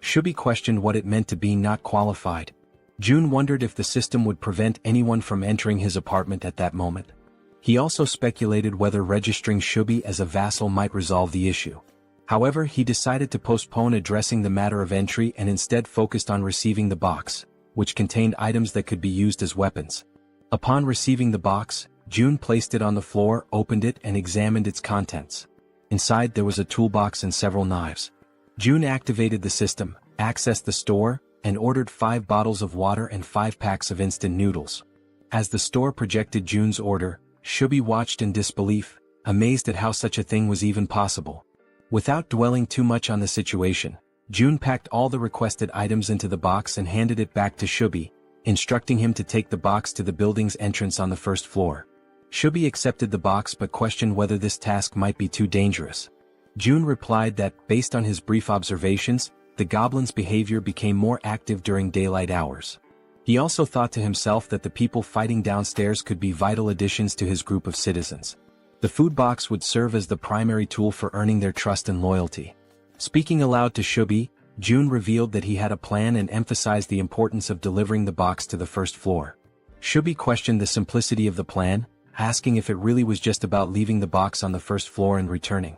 Chubby questioned what it meant to be not qualified. June wondered if the system would prevent anyone from entering his apartment at that moment. He also speculated whether registering Chubby as a vassal might resolve the issue. However, he decided to postpone addressing the matter of entry and instead focused on receiving the box, which contained items that could be used as weapons. Upon receiving the box, June placed it on the floor, opened it and examined its contents. Inside there was a toolbox and several knives. June activated the system, accessed the store, and ordered 5 bottles of water and 5 packs of instant noodles. As the store projected June's order, Chubby watched in disbelief, amazed at how such a thing was even possible. Without dwelling too much on the situation, June packed all the requested items into the box and handed it back to Chubby, instructing him to take the box to the building's entrance on the 1st floor. Chubby accepted the box but questioned whether this task might be too dangerous. June replied that, based on his brief observations, the goblin's behavior became more active during daylight hours. He also thought to himself that the people fighting downstairs could be vital additions to his group of citizens. The food box would serve as the primary tool for earning their trust and loyalty. Speaking aloud to Chubby, June revealed that he had a plan and emphasized the importance of delivering the box to the 1st floor. Chubby questioned the simplicity of the plan, asking if it really was just about leaving the box on the 1st floor and returning.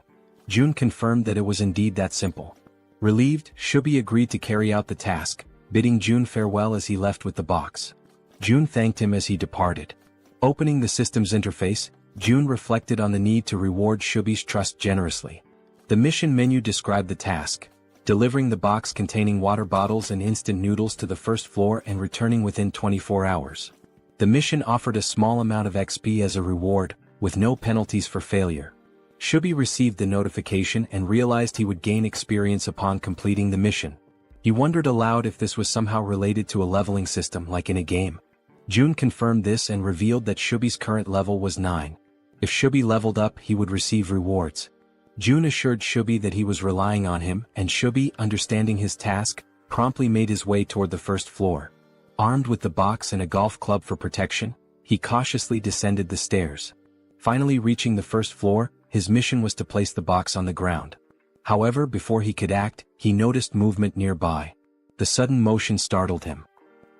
June confirmed that it was indeed that simple. Relieved, Chubby agreed to carry out the task, bidding June farewell as he left with the box. June thanked him as he departed. Opening the system's interface, June reflected on the need to reward Chubby's trust generously. The mission menu described the task: delivering the box containing water bottles and instant noodles to the 1st floor and returning within 24 hours. The mission offered a small amount of XP as a reward, with no penalties for failure. Chubby received the notification and realized he would gain experience upon completing the mission. He wondered aloud if this was somehow related to a leveling system like in a game. June confirmed this and revealed that Chubby's current level was 9. If Chubby leveled up, he would receive rewards. June assured Chubby that he was relying on him, and Chubby, understanding his task, promptly made his way toward the 1st floor. Armed with the box and a golf club for protection, he cautiously descended the stairs. Finally reaching the 1st floor, his mission was to place the box on the ground. However, before he could act, he noticed movement nearby. The sudden motion startled him.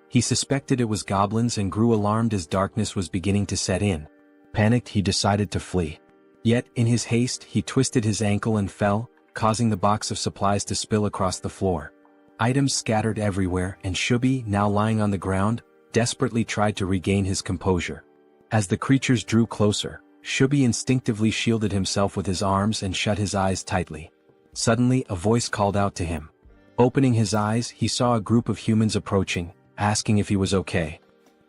He suspected it was goblins and grew alarmed as darkness was beginning to set in. Panicked, he decided to flee. Yet, in his haste, he twisted his ankle and fell, causing the box of supplies to spill across the floor. Items scattered everywhere, and Chubby, now lying on the ground, desperately tried to regain his composure. As the creatures drew closer, Chubby instinctively shielded himself with his arms and shut his eyes tightly. Suddenly, a voice called out to him. Opening his eyes, he saw a group of humans approaching, asking if he was okay.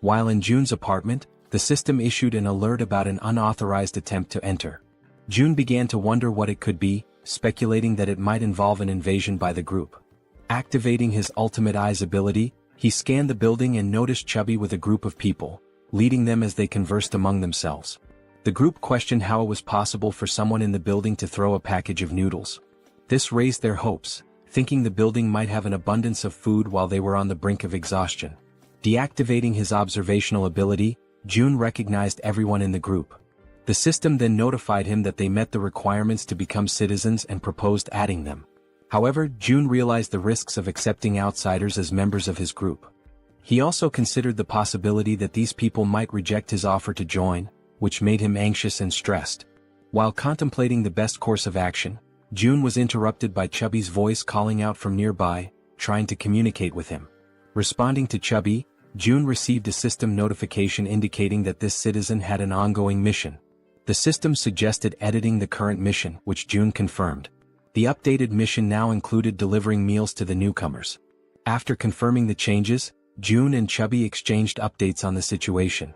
While in June's apartment, the system issued an alert about an unauthorized attempt to enter. June began to wonder what it could be, speculating that it might involve an invasion by the group. Activating his ultimate eyes ability, he scanned the building and noticed Chubby with a group of people, leading them as they conversed among themselves. The group questioned how it was possible for someone in the building to throw a package of noodles. This raised their hopes, thinking the building might have an abundance of food while they were on the brink of exhaustion. Deactivating his observational ability, June recognized everyone in the group. The system then notified him that they met the requirements to become citizens and proposed adding them. However, June realized the risks of accepting outsiders as members of his group. He also considered the possibility that these people might reject his offer to join, which made him anxious and stressed. While contemplating the best course of action, June was interrupted by Chubby's voice calling out from nearby, trying to communicate with him. Responding to Chubby, June received a system notification indicating that this citizen had an ongoing mission. The system suggested editing the current mission, which June confirmed. The updated mission now included delivering meals to the newcomers. After confirming the changes, June and Chubby exchanged updates on the situation.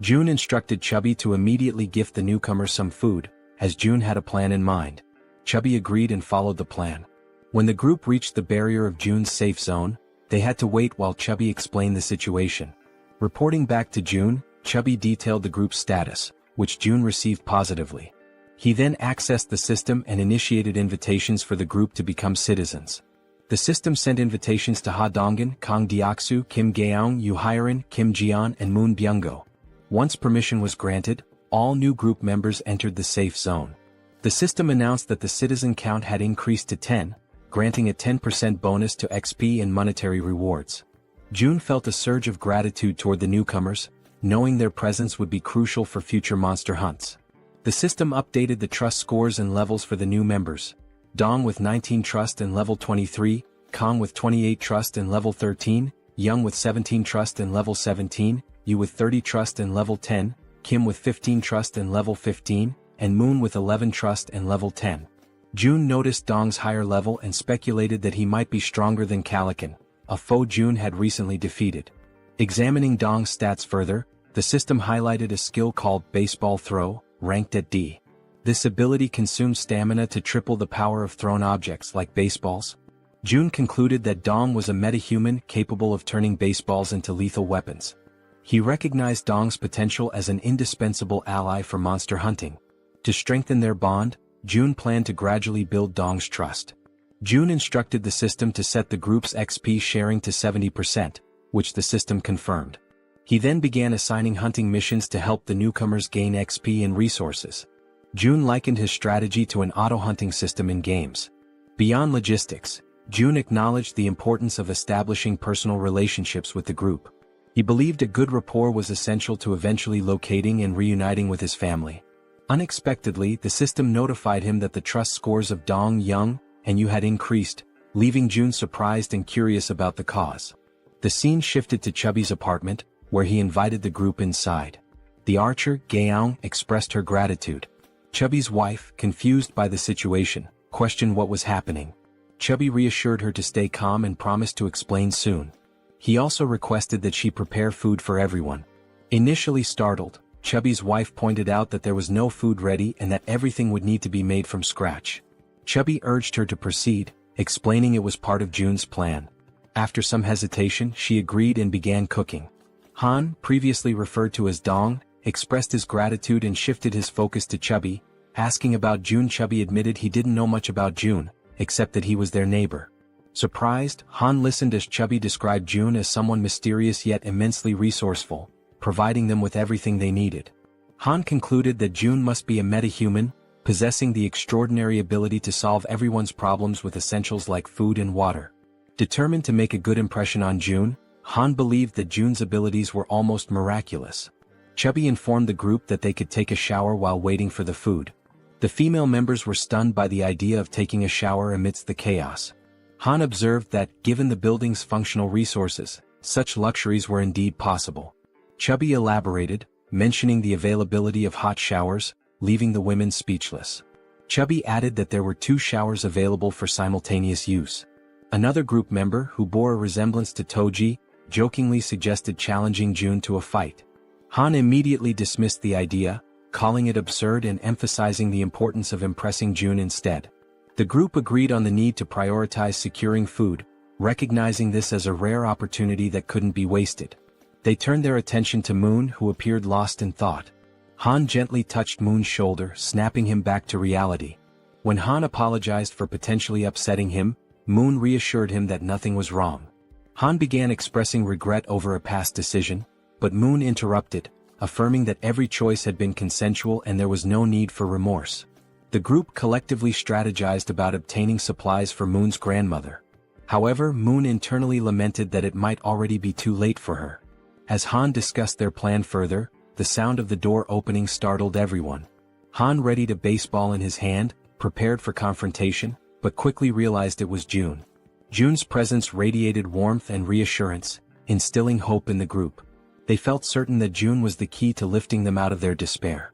June instructed Chubby to immediately gift the newcomers some food, as June had a plan in mind. Chubby agreed and followed the plan. When the group reached the barrier of June's safe zone, they had to wait while Chubby explained the situation. Reporting back to June, Chubby detailed the group's status, which June received positively. He then accessed the system and initiated invitations for the group to become citizens. The system sent invitations to Ha Donggan, Kang Deoksu, Kim Gaeong, Yu Hyeon, Kim Jeon, and Moon Byung-go. Once permission was granted, all new group members entered the safe zone. The system announced that the citizen count had increased to 10, granting a 10% bonus to XP and monetary rewards. June felt a surge of gratitude toward the newcomers, knowing their presence would be crucial for future monster hunts. The system updated the trust scores and levels for the new members. Dong with 19 trust and level 23, Kang with 28 trust and level 13, Young with 17 trust and level 17, Yu with 30 trust and level 10, Kim with 15 trust and level 15, and Moon with 11 trust and level 10. June noticed Dong's higher level and speculated that he might be stronger than Calican, a foe June had recently defeated. Examining Dong's stats further, the system highlighted a skill called Baseball Throw, ranked at D. This ability consumes stamina to triple the power of thrown objects like baseballs. June concluded that Dong was a metahuman capable of turning baseballs into lethal weapons. He recognized Dong's potential as an indispensable ally for monster hunting. To strengthen their bond, June planned to gradually build Dong's trust. June instructed the system to set the group's XP sharing to 70%, which the system confirmed. He then began assigning hunting missions to help the newcomers gain XP and resources. June likened his strategy to an auto-hunting system in games. Beyond logistics, June acknowledged the importance of establishing personal relationships with the group. He believed a good rapport was essential to eventually locating and reuniting with his family. Unexpectedly, the system notified him that the trust scores of Dong, Young, and Yu had increased, leaving June surprised and curious about the cause. The scene shifted to Chubby's apartment, where he invited the group inside. The archer, Gaeong, expressed her gratitude. Chubby's wife, confused by the situation, questioned what was happening. Chubby reassured her to stay calm and promised to explain soon. He also requested that she prepare food for everyone. Initially startled, Chubby's wife pointed out that there was no food ready and that everything would need to be made from scratch. Chubby urged her to proceed, explaining it was part of June's plan. After some hesitation, she agreed and began cooking. Han, previously referred to as Dong, expressed his gratitude and shifted his focus to Chubby, asking about June. Chubby admitted he didn't know much about June, except that he was their neighbor. Surprised, Han listened as Chubby described June as someone mysterious yet immensely resourceful, providing them with everything they needed. Han concluded that June must be a metahuman, possessing the extraordinary ability to solve everyone's problems with essentials like food and water. Determined to make a good impression on June, Han believed that June's abilities were almost miraculous. Chubby informed the group that they could take a shower while waiting for the food. The female members were stunned by the idea of taking a shower amidst the chaos. Han observed that, given the building's functional resources, such luxuries were indeed possible. Chubby elaborated, mentioning the availability of hot showers, leaving the women speechless. Chubby added that there were 2 showers available for simultaneous use. Another group member, who bore a resemblance to Toji, jokingly suggested challenging June to a fight. Han immediately dismissed the idea, calling it absurd and emphasizing the importance of impressing June instead. The group agreed on the need to prioritize securing food, recognizing this as a rare opportunity that couldn't be wasted. They turned their attention to Moon, who appeared lost in thought. Han gently touched Moon's shoulder, snapping him back to reality. When Han apologized for potentially upsetting him, Moon reassured him that nothing was wrong. Han began expressing regret over a past decision, but Moon interrupted, affirming that every choice had been consensual and there was no need for remorse. The group collectively strategized about obtaining supplies for Moon's grandmother. However, Moon internally lamented that it might already be too late for her. As Han discussed their plan further, the sound of the door opening startled everyone. Han readied a baseball in his hand, prepared for confrontation, but quickly realized it was June. June's presence radiated warmth and reassurance, instilling hope in the group. They felt certain that June was the key to lifting them out of their despair.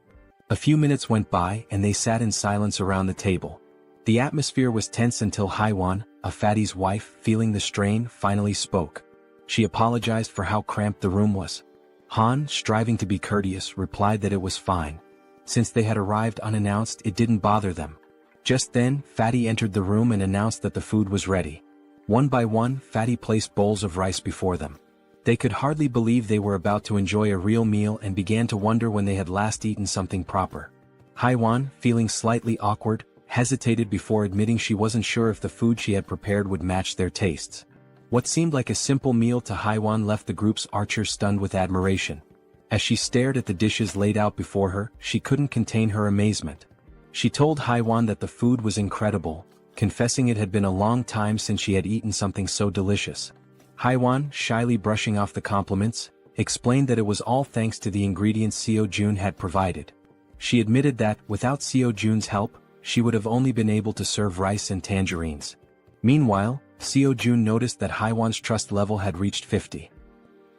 A few minutes went by and they sat in silence around the table. The atmosphere was tense until Haiwan, a fatty's wife, feeling the strain, finally spoke. She apologized for how cramped the room was. Han, striving to be courteous, replied that it was fine. Since they had arrived unannounced, it didn't bother them. Just then, Fatty entered the room and announced that the food was ready. One by one, Fatty placed bowls of rice before them. They could hardly believe they were about to enjoy a real meal and began to wonder when they had last eaten something proper. Haiwan, feeling slightly awkward, hesitated before admitting she wasn't sure if the food she had prepared would match their tastes. What seemed like a simple meal to Haiwan left the group's archer stunned with admiration. As she stared at the dishes laid out before her, she couldn't contain her amazement. She told Haiwan that the food was incredible, confessing it had been a long time since she had eaten something so delicious. Haiwan, shyly brushing off the compliments, explained that it was all thanks to the ingredients Seo Jun had provided. She admitted that, without Seo Jun's help, she would have only been able to serve rice and tangerines. Meanwhile, Seo Jun noticed that Haiwan's trust level had reached 50.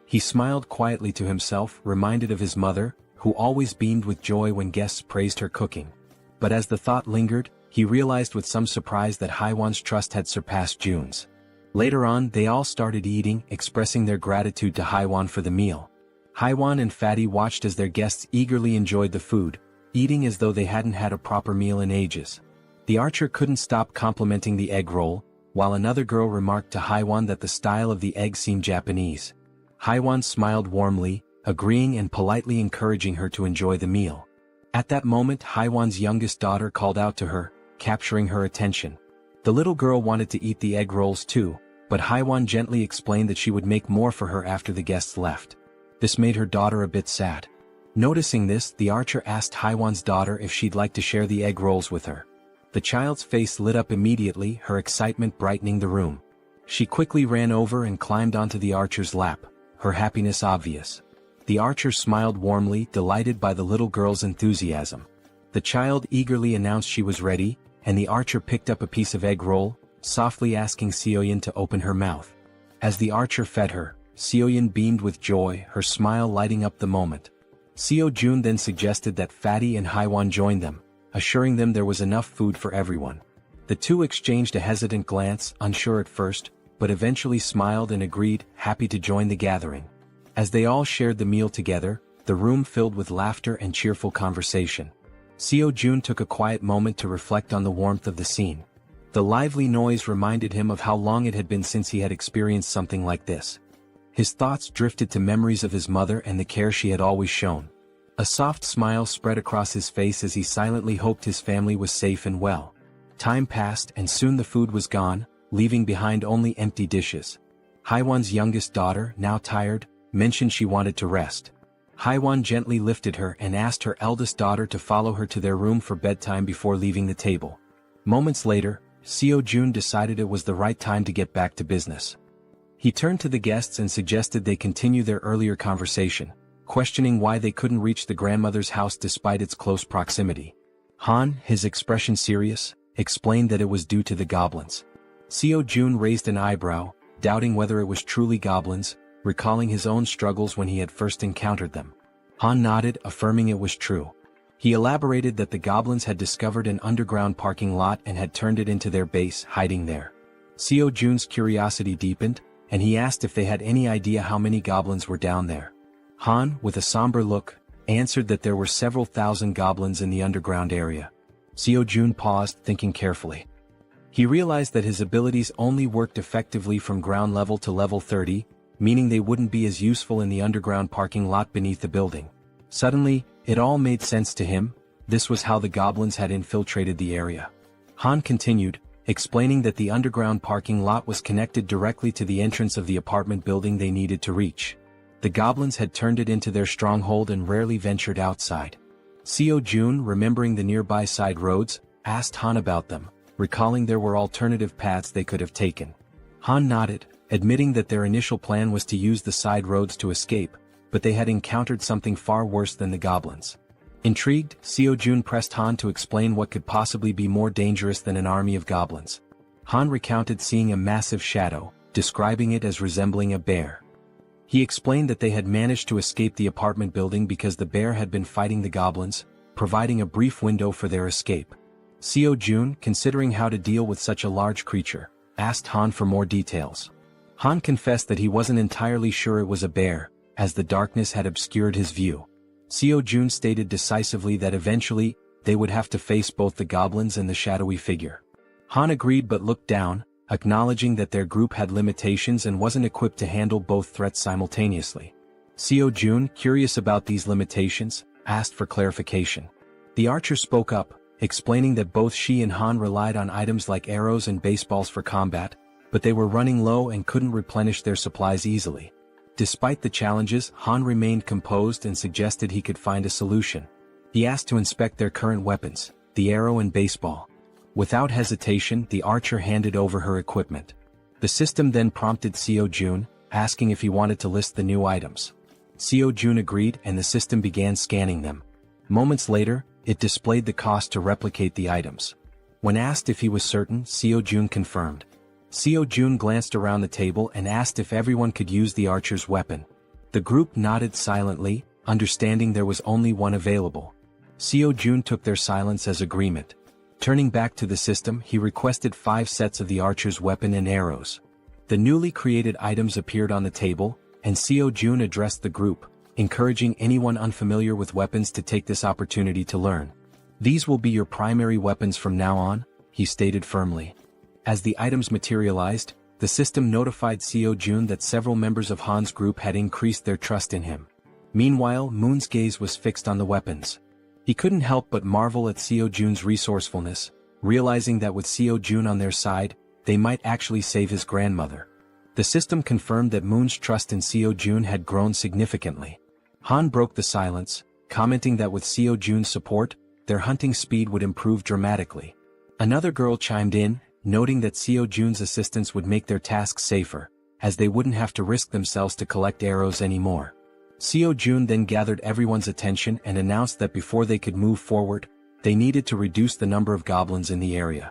He smiled quietly to himself, reminded of his mother, who always beamed with joy when guests praised her cooking. But as the thought lingered, he realized with some surprise that Haiwan's trust had surpassed Jun's. Later on, they all started eating, expressing their gratitude to Haiwan for the meal. Haiwan and Fatty watched as their guests eagerly enjoyed the food, eating as though they hadn't had a proper meal in ages. The archer couldn't stop complimenting the egg roll, while another girl remarked to Haiwan that the style of the egg seemed Japanese. Haiwan smiled warmly, agreeing and politely encouraging her to enjoy the meal. At that moment, Haiwan's youngest daughter called out to her, capturing her attention. The little girl wanted to eat the egg rolls too, but Haiwan gently explained that she would make more for her after the guests left. This made her daughter a bit sad. Noticing this, the archer asked Haiwan's daughter if she'd like to share the egg rolls with her. The child's face lit up immediately, her excitement brightening the room. She quickly ran over and climbed onto the archer's lap, her happiness obvious. The archer smiled warmly, delighted by the little girl's enthusiasm. The child eagerly announced she was ready, and the archer picked up a piece of egg roll, softly asking Seoyin to open her mouth. As the archer fed her, Seoyin beamed with joy, her smile lighting up the moment. Seo Jun then suggested that Fatty and Haiwan join them, assuring them there was enough food for everyone. The two exchanged a hesitant glance, unsure at first, but eventually smiled and agreed, happy to join the gathering. As they all shared the meal together, the room filled with laughter and cheerful conversation. Seo Jun took a quiet moment to reflect on the warmth of the scene. The lively noise reminded him of how long it had been since he had experienced something like this. His thoughts drifted to memories of his mother and the care she had always shown. A soft smile spread across his face as he silently hoped his family was safe and well. Time passed and soon the food was gone, leaving behind only empty dishes. Haiwan's youngest daughter, now tired, mentioned she wanted to rest. Haiwan gently lifted her and asked her eldest daughter to follow her to their room for bedtime before leaving the table. Moments later, Seo Jun decided it was the right time to get back to business. He turned to the guests and suggested they continue their earlier conversation, questioning why they couldn't reach the grandmother's house despite its close proximity. Han, his expression serious, explained that it was due to the goblins. Seo Jun raised an eyebrow, doubting whether it was truly goblins, recalling his own struggles when he had first encountered them. Han nodded, affirming it was true. He elaborated that the goblins had discovered an underground parking lot and had turned it into their base, hiding there. Seo Jun's curiosity deepened, and he asked if they had any idea how many goblins were down there. Han, with a somber look, answered that there were several thousand goblins in the underground area. Seo Jun paused, thinking carefully. He realized that his abilities only worked effectively from ground level to level 30, meaning they wouldn't be as useful in the underground parking lot beneath the building. Suddenly, it all made sense to him. This was how the goblins had infiltrated the area. Han continued, explaining that the underground parking lot was connected directly to the entrance of the apartment building they needed to reach. The goblins had turned it into their stronghold and rarely ventured outside. Seo Jun, remembering the nearby side roads, asked Han about them, recalling there were alternative paths they could have taken. Han nodded, admitting that their initial plan was to use the side roads to escape, but they had encountered something far worse than the goblins. Intrigued, Seo-jun pressed Han to explain what could possibly be more dangerous than an army of goblins. Han recounted seeing a massive shadow, describing it as resembling a bear. He explained that they had managed to escape the apartment building because the bear had been fighting the goblins, providing a brief window for their escape. Seo-jun, considering how to deal with such a large creature, asked Han for more details. Han confessed that he wasn't entirely sure it was a bear, as the darkness had obscured his view. Seo-jun stated decisively that eventually, they would have to face both the goblins and the shadowy figure. Han agreed but looked down, acknowledging that their group had limitations and wasn't equipped to handle both threats simultaneously. Seo-jun, curious about these limitations, asked for clarification. The archer spoke up, explaining that both she and Han relied on items like arrows and baseballs for combat, but they were running low and couldn't replenish their supplies easily. Despite the challenges, Han remained composed and suggested he could find a solution. He asked to inspect their current weapons, the arrow and baseball. Without hesitation, the archer handed over her equipment. The system then prompted Seo-jun, asking if he wanted to list the new items. Seo-jun agreed and the system began scanning them. Moments later, it displayed the cost to replicate the items. When asked if he was certain, Seo-jun confirmed. Seo-jun glanced around the table and asked if everyone could use the archer's weapon. The group nodded silently, understanding there was only one available. Seo-jun took their silence as agreement. Turning back to the system, he requested 5 sets of the archer's weapon and arrows. The newly created items appeared on the table, and Seo-jun addressed the group, encouraging anyone unfamiliar with weapons to take this opportunity to learn. "These will be your primary weapons from now on," he stated firmly. As the items materialized, the system notified Seo-jun that several members of Han's group had increased their trust in him. Meanwhile, Moon's gaze was fixed on the weapons. He couldn't help but marvel at Seo-jun's resourcefulness, realizing that with Seo-jun on their side, they might actually save his grandmother. The system confirmed that Moon's trust in Seo-jun had grown significantly. Han broke the silence, commenting that with Seo-jun's support, their hunting speed would improve dramatically. Another girl chimed in, noting that Seo-jun's assistance would make their tasks safer, as they wouldn't have to risk themselves to collect arrows anymore. Seo-jun then gathered everyone's attention and announced that before they could move forward, they needed to reduce the number of goblins in the area.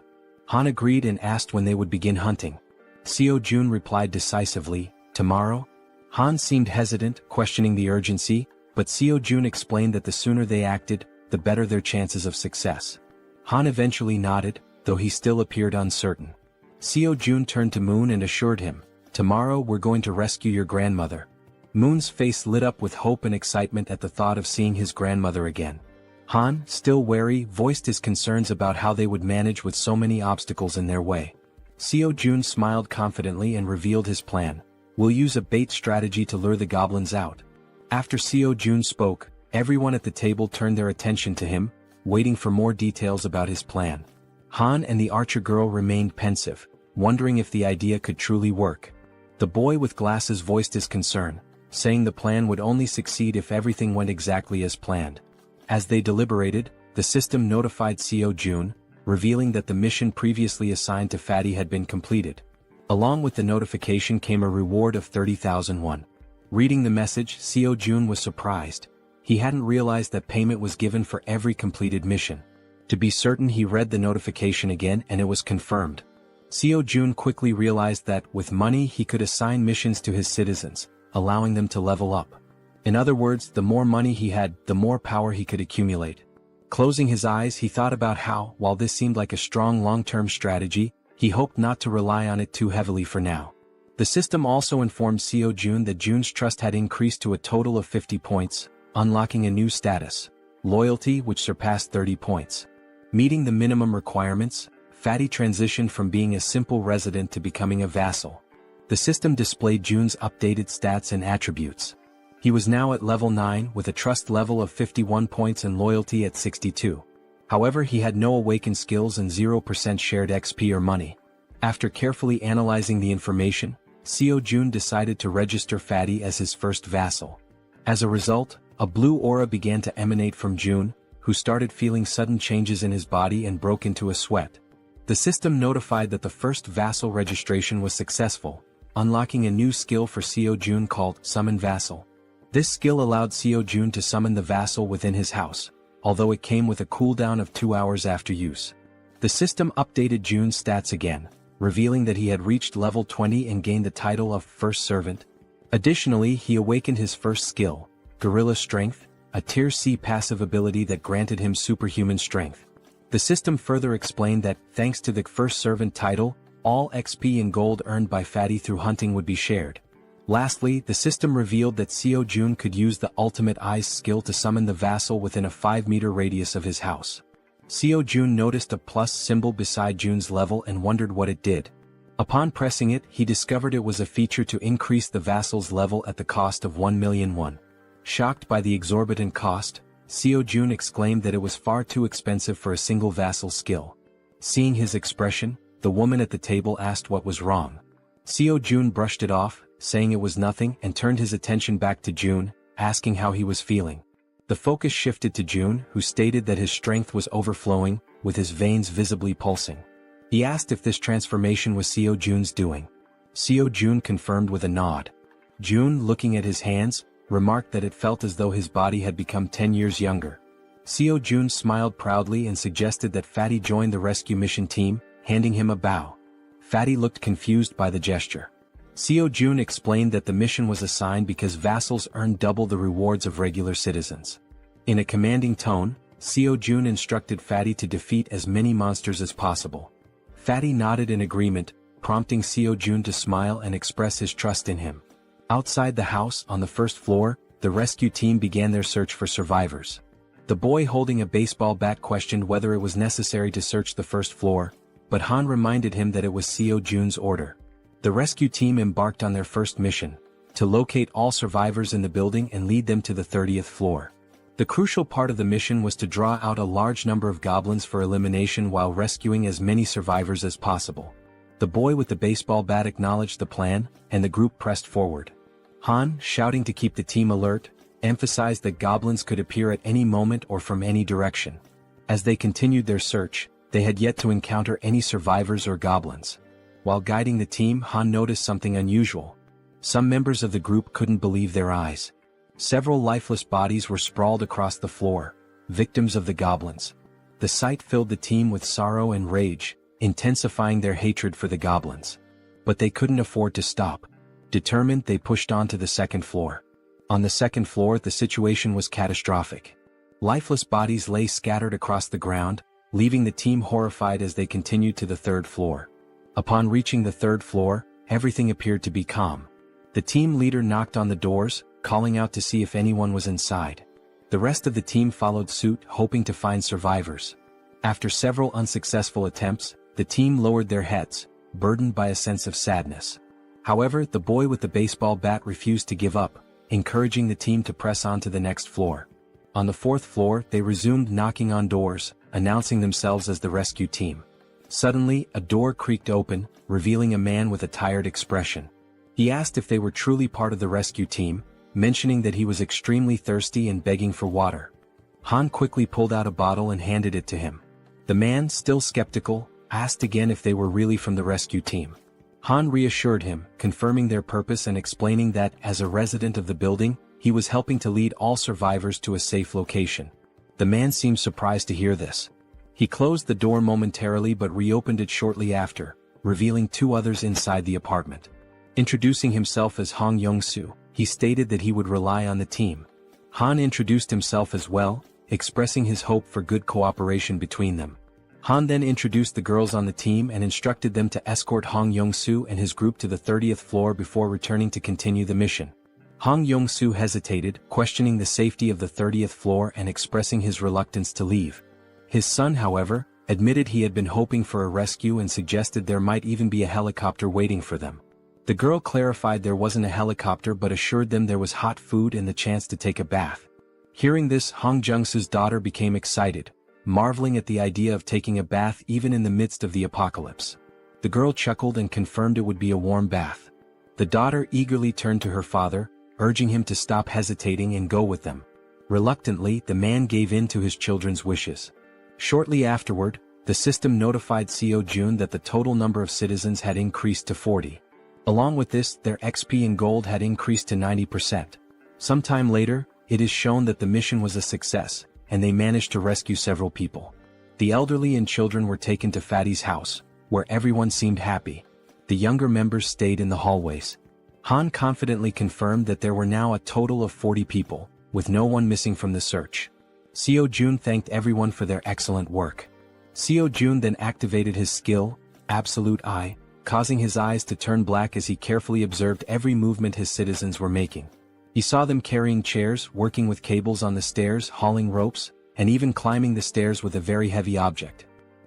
Han agreed and asked when they would begin hunting. Seo-jun replied decisively, "Tomorrow?" Han seemed hesitant, questioning the urgency, but Seo-jun explained that the sooner they acted, the better their chances of success. Han eventually nodded, though he still appeared uncertain. Seo-jun turned to Moon and assured him, "Tomorrow we're going to rescue your grandmother." Moon's face lit up with hope and excitement at the thought of seeing his grandmother again. Han, still wary, voiced his concerns about how they would manage with so many obstacles in their way. Seo-jun smiled confidently and revealed his plan. "We'll use a bait strategy to lure the goblins out." After Seo-jun spoke, everyone at the table turned their attention to him, waiting for more details about his plan. Han and the archer girl remained pensive, wondering if the idea could truly work. The boy with glasses voiced his concern, saying the plan would only succeed if everything went exactly as planned. As they deliberated, the system notified Seo-jun, revealing that the mission previously assigned to Fatty had been completed. Along with the notification came a reward of 30,000 won. Reading the message, Seo-jun was surprised. He hadn't realized that payment was given for every completed mission. To be certain, he read the notification again and it was confirmed. Seo-jun quickly realized that, with money, he could assign missions to his citizens, allowing them to level up. In other words, the more money he had, the more power he could accumulate. Closing his eyes, he thought about how, while this seemed like a strong long-term strategy, he hoped not to rely on it too heavily for now. The system also informed Seo-jun that Jun's trust had increased to a total of 50 points, unlocking a new status, loyalty, which surpassed 30 points. Meeting the minimum requirements, Fatty transitioned from being a simple resident to becoming a vassal. The system displayed Jun's updated stats and attributes. He was now at level 9 with a trust level of 51 points and loyalty at 62. However, he had no awakened skills and 0% shared XP or money. After carefully analyzing the information, Seo-jun decided to register Fatty as his first vassal. As a result, a blue aura began to emanate from Jun, who started feeling sudden changes in his body and broke into a sweat. The system notified that the first vassal registration was successful, unlocking a new skill for Seo-jun called Summon Vassal. This skill allowed Seo-jun to summon the vassal within his house, although it came with a cooldown of 2 hours after use. The system updated Jun's stats again, revealing that he had reached level 20 and gained the title of First Servant. Additionally, he awakened his first skill, Gorilla Strength, a Tier C passive ability that granted him superhuman strength. The system further explained that, thanks to the First Servant title, all XP and gold earned by Fatty through hunting would be shared. Lastly, the system revealed that Seo-jun could use the Ultimate Eyes skill to summon the vassal within a 5-meter radius of his house. Seo-jun noticed a plus symbol beside Jun's level and wondered what it did. Upon pressing it, he discovered it was a feature to increase the vassal's level at the cost of 1 million won. Shocked by the exorbitant cost, Seo-jun exclaimed that it was far too expensive for a single vassal skill. Seeing his expression, the woman at the table asked what was wrong. Seo-jun brushed it off, saying it was nothing, and turned his attention back to Jun, asking how he was feeling. The focus shifted to Jun, who stated that his strength was overflowing, with his veins visibly pulsing. He asked if this transformation was Seo-jun's doing. Seo-jun confirmed with a nod. Jun, looking at his hands, remarked that it felt as though his body had become 10 years younger. Seo-jun smiled proudly and suggested that Fatty join the rescue mission team, handing him a bow. Fatty looked confused by the gesture. Seo-jun explained that the mission was assigned because vassals earned double the rewards of regular citizens. In a commanding tone, Seo-jun instructed Fatty to defeat as many monsters as possible. Fatty nodded in agreement, prompting Seo-jun to smile and express his trust in him. Outside the house, on the first floor, the rescue team began their search for survivors. The boy holding a baseball bat questioned whether it was necessary to search the first floor, but Han reminded him that it was Seo-jun's order. The rescue team embarked on their first mission, to locate all survivors in the building and lead them to the 30th floor. The crucial part of the mission was to draw out a large number of goblins for elimination while rescuing as many survivors as possible. The boy with the baseball bat acknowledged the plan, and the group pressed forward. Han, shouting to keep the team alert, emphasized that goblins could appear at any moment or from any direction. As they continued their search, they had yet to encounter any survivors or goblins. While guiding the team, Han noticed something unusual. Some members of the group couldn't believe their eyes. Several lifeless bodies were sprawled across the floor, victims of the goblins. The sight filled the team with sorrow and rage, intensifying their hatred for the goblins. But they couldn't afford to stop. Determined, they pushed on to the second floor. On the second floor, the situation was catastrophic. Lifeless bodies lay scattered across the ground, leaving the team horrified as they continued to the third floor. Upon reaching the third floor, everything appeared to be calm. The team leader knocked on the doors, calling out to see if anyone was inside. The rest of the team followed suit, hoping to find survivors. After several unsuccessful attempts, the team lowered their heads, burdened by a sense of sadness. However, the boy with the baseball bat refused to give up, encouraging the team to press on to the next floor. On the fourth floor, they resumed knocking on doors, announcing themselves as the rescue team. Suddenly, a door creaked open, revealing a man with a tired expression. He asked if they were truly part of the rescue team, mentioning that he was extremely thirsty and begging for water. Han quickly pulled out a bottle and handed it to him. The man, still skeptical, asked again if they were really from the rescue team. Han reassured him, confirming their purpose and explaining that, as a resident of the building, he was helping to lead all survivors to a safe location. The man seemed surprised to hear this. He closed the door momentarily but reopened it shortly after, revealing 2 others inside the apartment. Introducing himself as Hong Young-soo, he stated that he would rely on the team. Han introduced himself as well, expressing his hope for good cooperation between them. Han then introduced the girls on the team and instructed them to escort Hong Young-soo and his group to the 30th floor before returning to continue the mission. Hong Young-soo hesitated, questioning the safety of the 30th floor and expressing his reluctance to leave. His son, however, admitted he had been hoping for a rescue and suggested there might even be a helicopter waiting for them. The girl clarified there wasn't a helicopter but assured them there was hot food and the chance to take a bath. Hearing this, Hong Jung-soo's daughter became excited, marveling at the idea of taking a bath even in the midst of the apocalypse. The girl chuckled and confirmed it would be a warm bath. The daughter eagerly turned to her father, urging him to stop hesitating and go with them. Reluctantly, the man gave in to his children's wishes. Shortly afterward, The system notified Jaehyeon that the total number of citizens had increased to 40. Along with this, their XP in gold had increased to 90%. Sometime later, it is shown that the mission was a success, and they managed to rescue several people. The elderly and children were taken to Fatty's house, where everyone seemed happy. The younger members stayed in the hallways. Han confidently confirmed that there were now a total of 40 people, with no one missing from the search. Jaehyeon thanked everyone for their excellent work. Jaehyeon then activated his skill, Absolute Eye, causing his eyes to turn black as he carefully observed every movement his citizens were making. He saw them carrying chairs, working with cables on the stairs, hauling ropes, and even climbing the stairs with a very heavy object.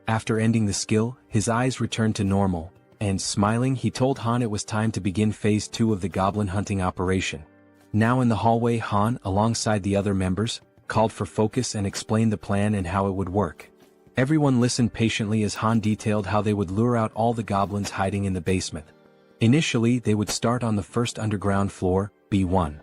After ending the skill, his eyes returned to normal, and smiling he told Han it was time to begin phase 2 of the goblin hunting operation. Now in the hallway, Han, alongside the other members, called for focus and explained the plan and how it would work. Everyone listened patiently as Han detailed how they would lure out all the goblins hiding in the basement. Initially, they would start on the first underground floor, B1.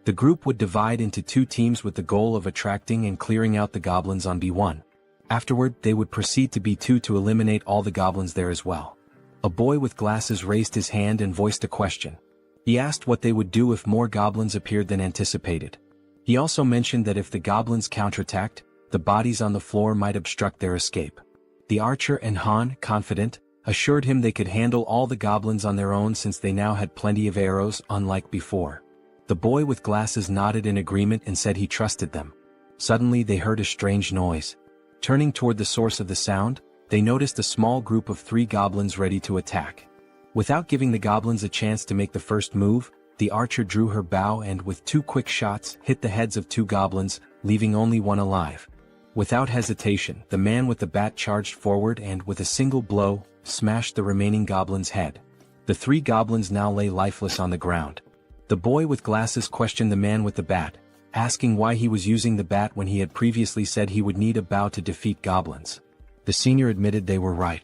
The group would divide into 2 teams with the goal of attracting and clearing out the goblins on B1. Afterward, they would proceed to B2 to eliminate all the goblins there as well. A boy with glasses raised his hand and voiced a question. He asked what they would do if more goblins appeared than anticipated. He also mentioned that if the goblins counterattacked, the bodies on the floor might obstruct their escape. The archer and Han, confident, assured him they could handle all the goblins on their own since they now had plenty of arrows, unlike before. The boy with glasses nodded in agreement and said he trusted them. Suddenly they heard a strange noise. Turning toward the source of the sound, they noticed a small group of 3 goblins ready to attack. Without giving the goblins a chance to make the first move, the archer drew her bow and with 2 quick shots hit the heads of 2 goblins, leaving only one alive. Without hesitation, the man with the bat charged forward and with a single blow, smashed the remaining goblin's head. The 3 goblins now lay lifeless on the ground. The boy with glasses questioned the man with the bat, asking why he was using the bat when he had previously said he would need a bow to defeat goblins. The senior admitted they were right.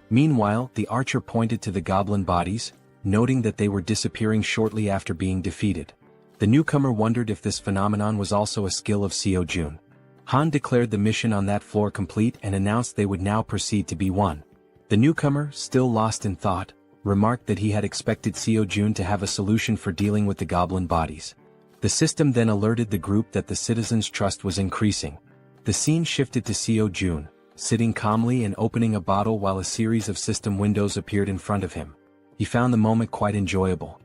Meanwhile, the archer pointed to the goblin bodies, noting that they were disappearing shortly after being defeated. The newcomer wondered if this phenomenon was also a skill of Jaehyeon. Han declared the mission on that floor complete and announced they would now proceed to B1. The newcomer, still lost in thought, remarked that he had expected Jaehyeon to have a solution for dealing with the goblin bodies. The system then alerted the group that the citizens' trust was increasing. The scene shifted to Jaehyeon, sitting calmly and opening a bottle while a series of system windows appeared in front of him. He found the moment quite enjoyable.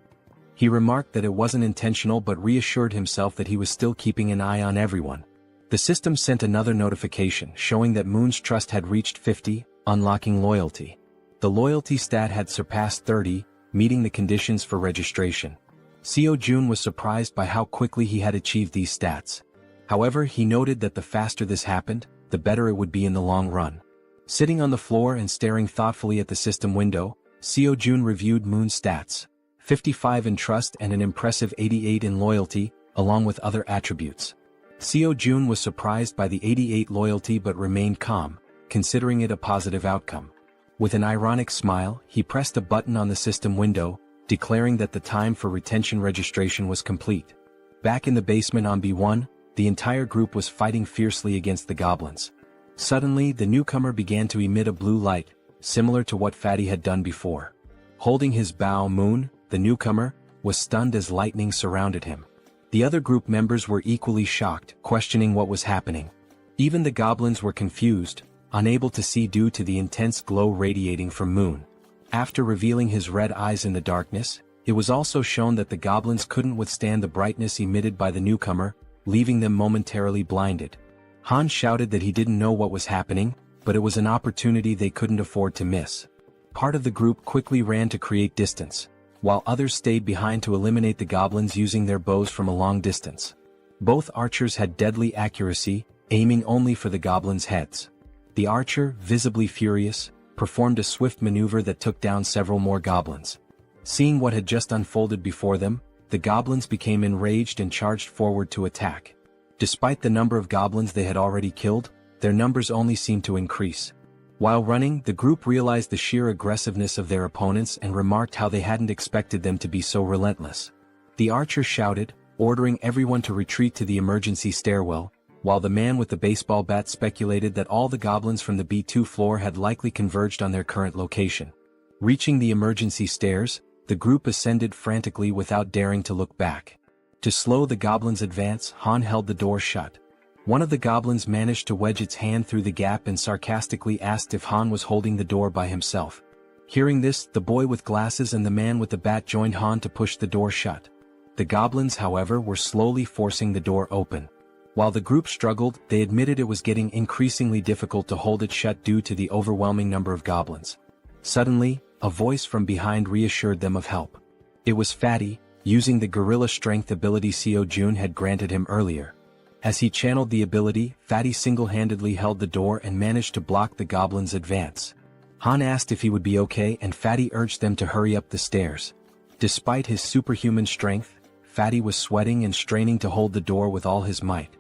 He remarked that it wasn't intentional but reassured himself that he was still keeping an eye on everyone. The system sent another notification showing that Moon's trust had reached 50, unlocking loyalty. The loyalty stat had surpassed 30, meeting the conditions for registration. Jaehyeon was surprised by how quickly he had achieved these stats. However, he noted that the faster this happened, the better it would be in the long run. Sitting on the floor and staring thoughtfully at the system window, Jaehyeon reviewed Moon's stats: 55 in trust and an impressive 88 in loyalty, along with other attributes. Jaehyeon was surprised by the 88 loyalty but remained calm, considering it a positive outcome. With an ironic smile, he pressed a button on the system window, declaring that the time for retention registration was complete. Back in the basement on B1, the entire group was fighting fiercely against the goblins. Suddenly, the newcomer began to emit a blue light, similar to what Fatty had done before. Holding his bow, Moon, the newcomer, was stunned as lightning surrounded him. The other group members were equally shocked, questioning what was happening. Even the goblins were confused, unable to see due to the intense glow radiating from Moon. After revealing his red eyes in the darkness, it was also shown that the goblins couldn't withstand the brightness emitted by the newcomer, leaving them momentarily blinded. Han shouted that he didn't know what was happening, but it was an opportunity they couldn't afford to miss. Part of the group quickly ran to create distance, while others stayed behind to eliminate the goblins using their bows from a long distance. Both archers had deadly accuracy, aiming only for the goblins' heads. The archer, visibly furious, performed a swift maneuver that took down several more goblins. Seeing what had just unfolded before them, the goblins became enraged and charged forward to attack. Despite the number of goblins they had already killed, their numbers only seemed to increase. While running, the group realized the sheer aggressiveness of their opponents and remarked how they hadn't expected them to be so relentless. The archer shouted, ordering everyone to retreat to the emergency stairwell, while the man with the baseball bat speculated that all the goblins from the B2 floor had likely converged on their current location. Reaching the emergency stairs, the group ascended frantically without daring to look back. To slow the goblins' advance, Han held the door shut. One of the goblins managed to wedge its hand through the gap and sarcastically asked if Han was holding the door by himself. Hearing this, the boy with glasses and the man with the bat joined Han to push the door shut. The goblins, however, were slowly forcing the door open. While the group struggled, they admitted it was getting increasingly difficult to hold it shut due to the overwhelming number of goblins. Suddenly, a voice from behind reassured them of help. It was Fatty, using the gorilla strength ability Jaehyeon had granted him earlier. As he channeled the ability, Fatty single-handedly held the door and managed to block the goblins' advance. Han asked if he would be okay and Fatty urged them to hurry up the stairs. Despite his superhuman strength, Fatty was sweating and straining to hold the door with all his might.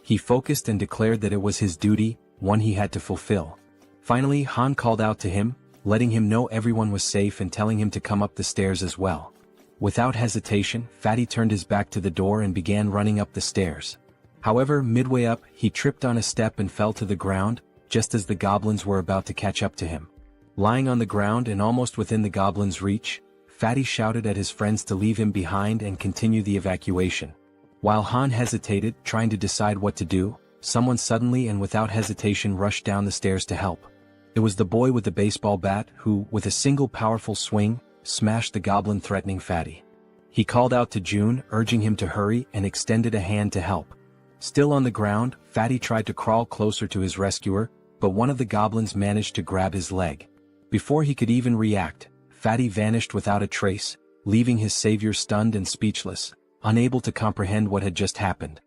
He focused and declared that it was his duty, one he had to fulfill. Finally, Han called out to him, letting him know everyone was safe and telling him to come up the stairs as well. Without hesitation, Fatty turned his back to the door and began running up the stairs. However, midway up, he tripped on a step and fell to the ground, just as the goblins were about to catch up to him. Lying on the ground and almost within the goblins' reach, Fatty shouted at his friends to leave him behind and continue the evacuation. While Han hesitated, trying to decide what to do, someone suddenly and without hesitation rushed down the stairs to help. It was the boy with the baseball bat who, with a single powerful swing, smashed the goblin threatening Fatty. He called out to June, urging him to hurry, and extended a hand to help. Still on the ground, Fatty tried to crawl closer to his rescuer, but one of the goblins managed to grab his leg. Before he could even react, Fatty vanished without a trace, leaving his savior stunned and speechless, unable to comprehend what had just happened.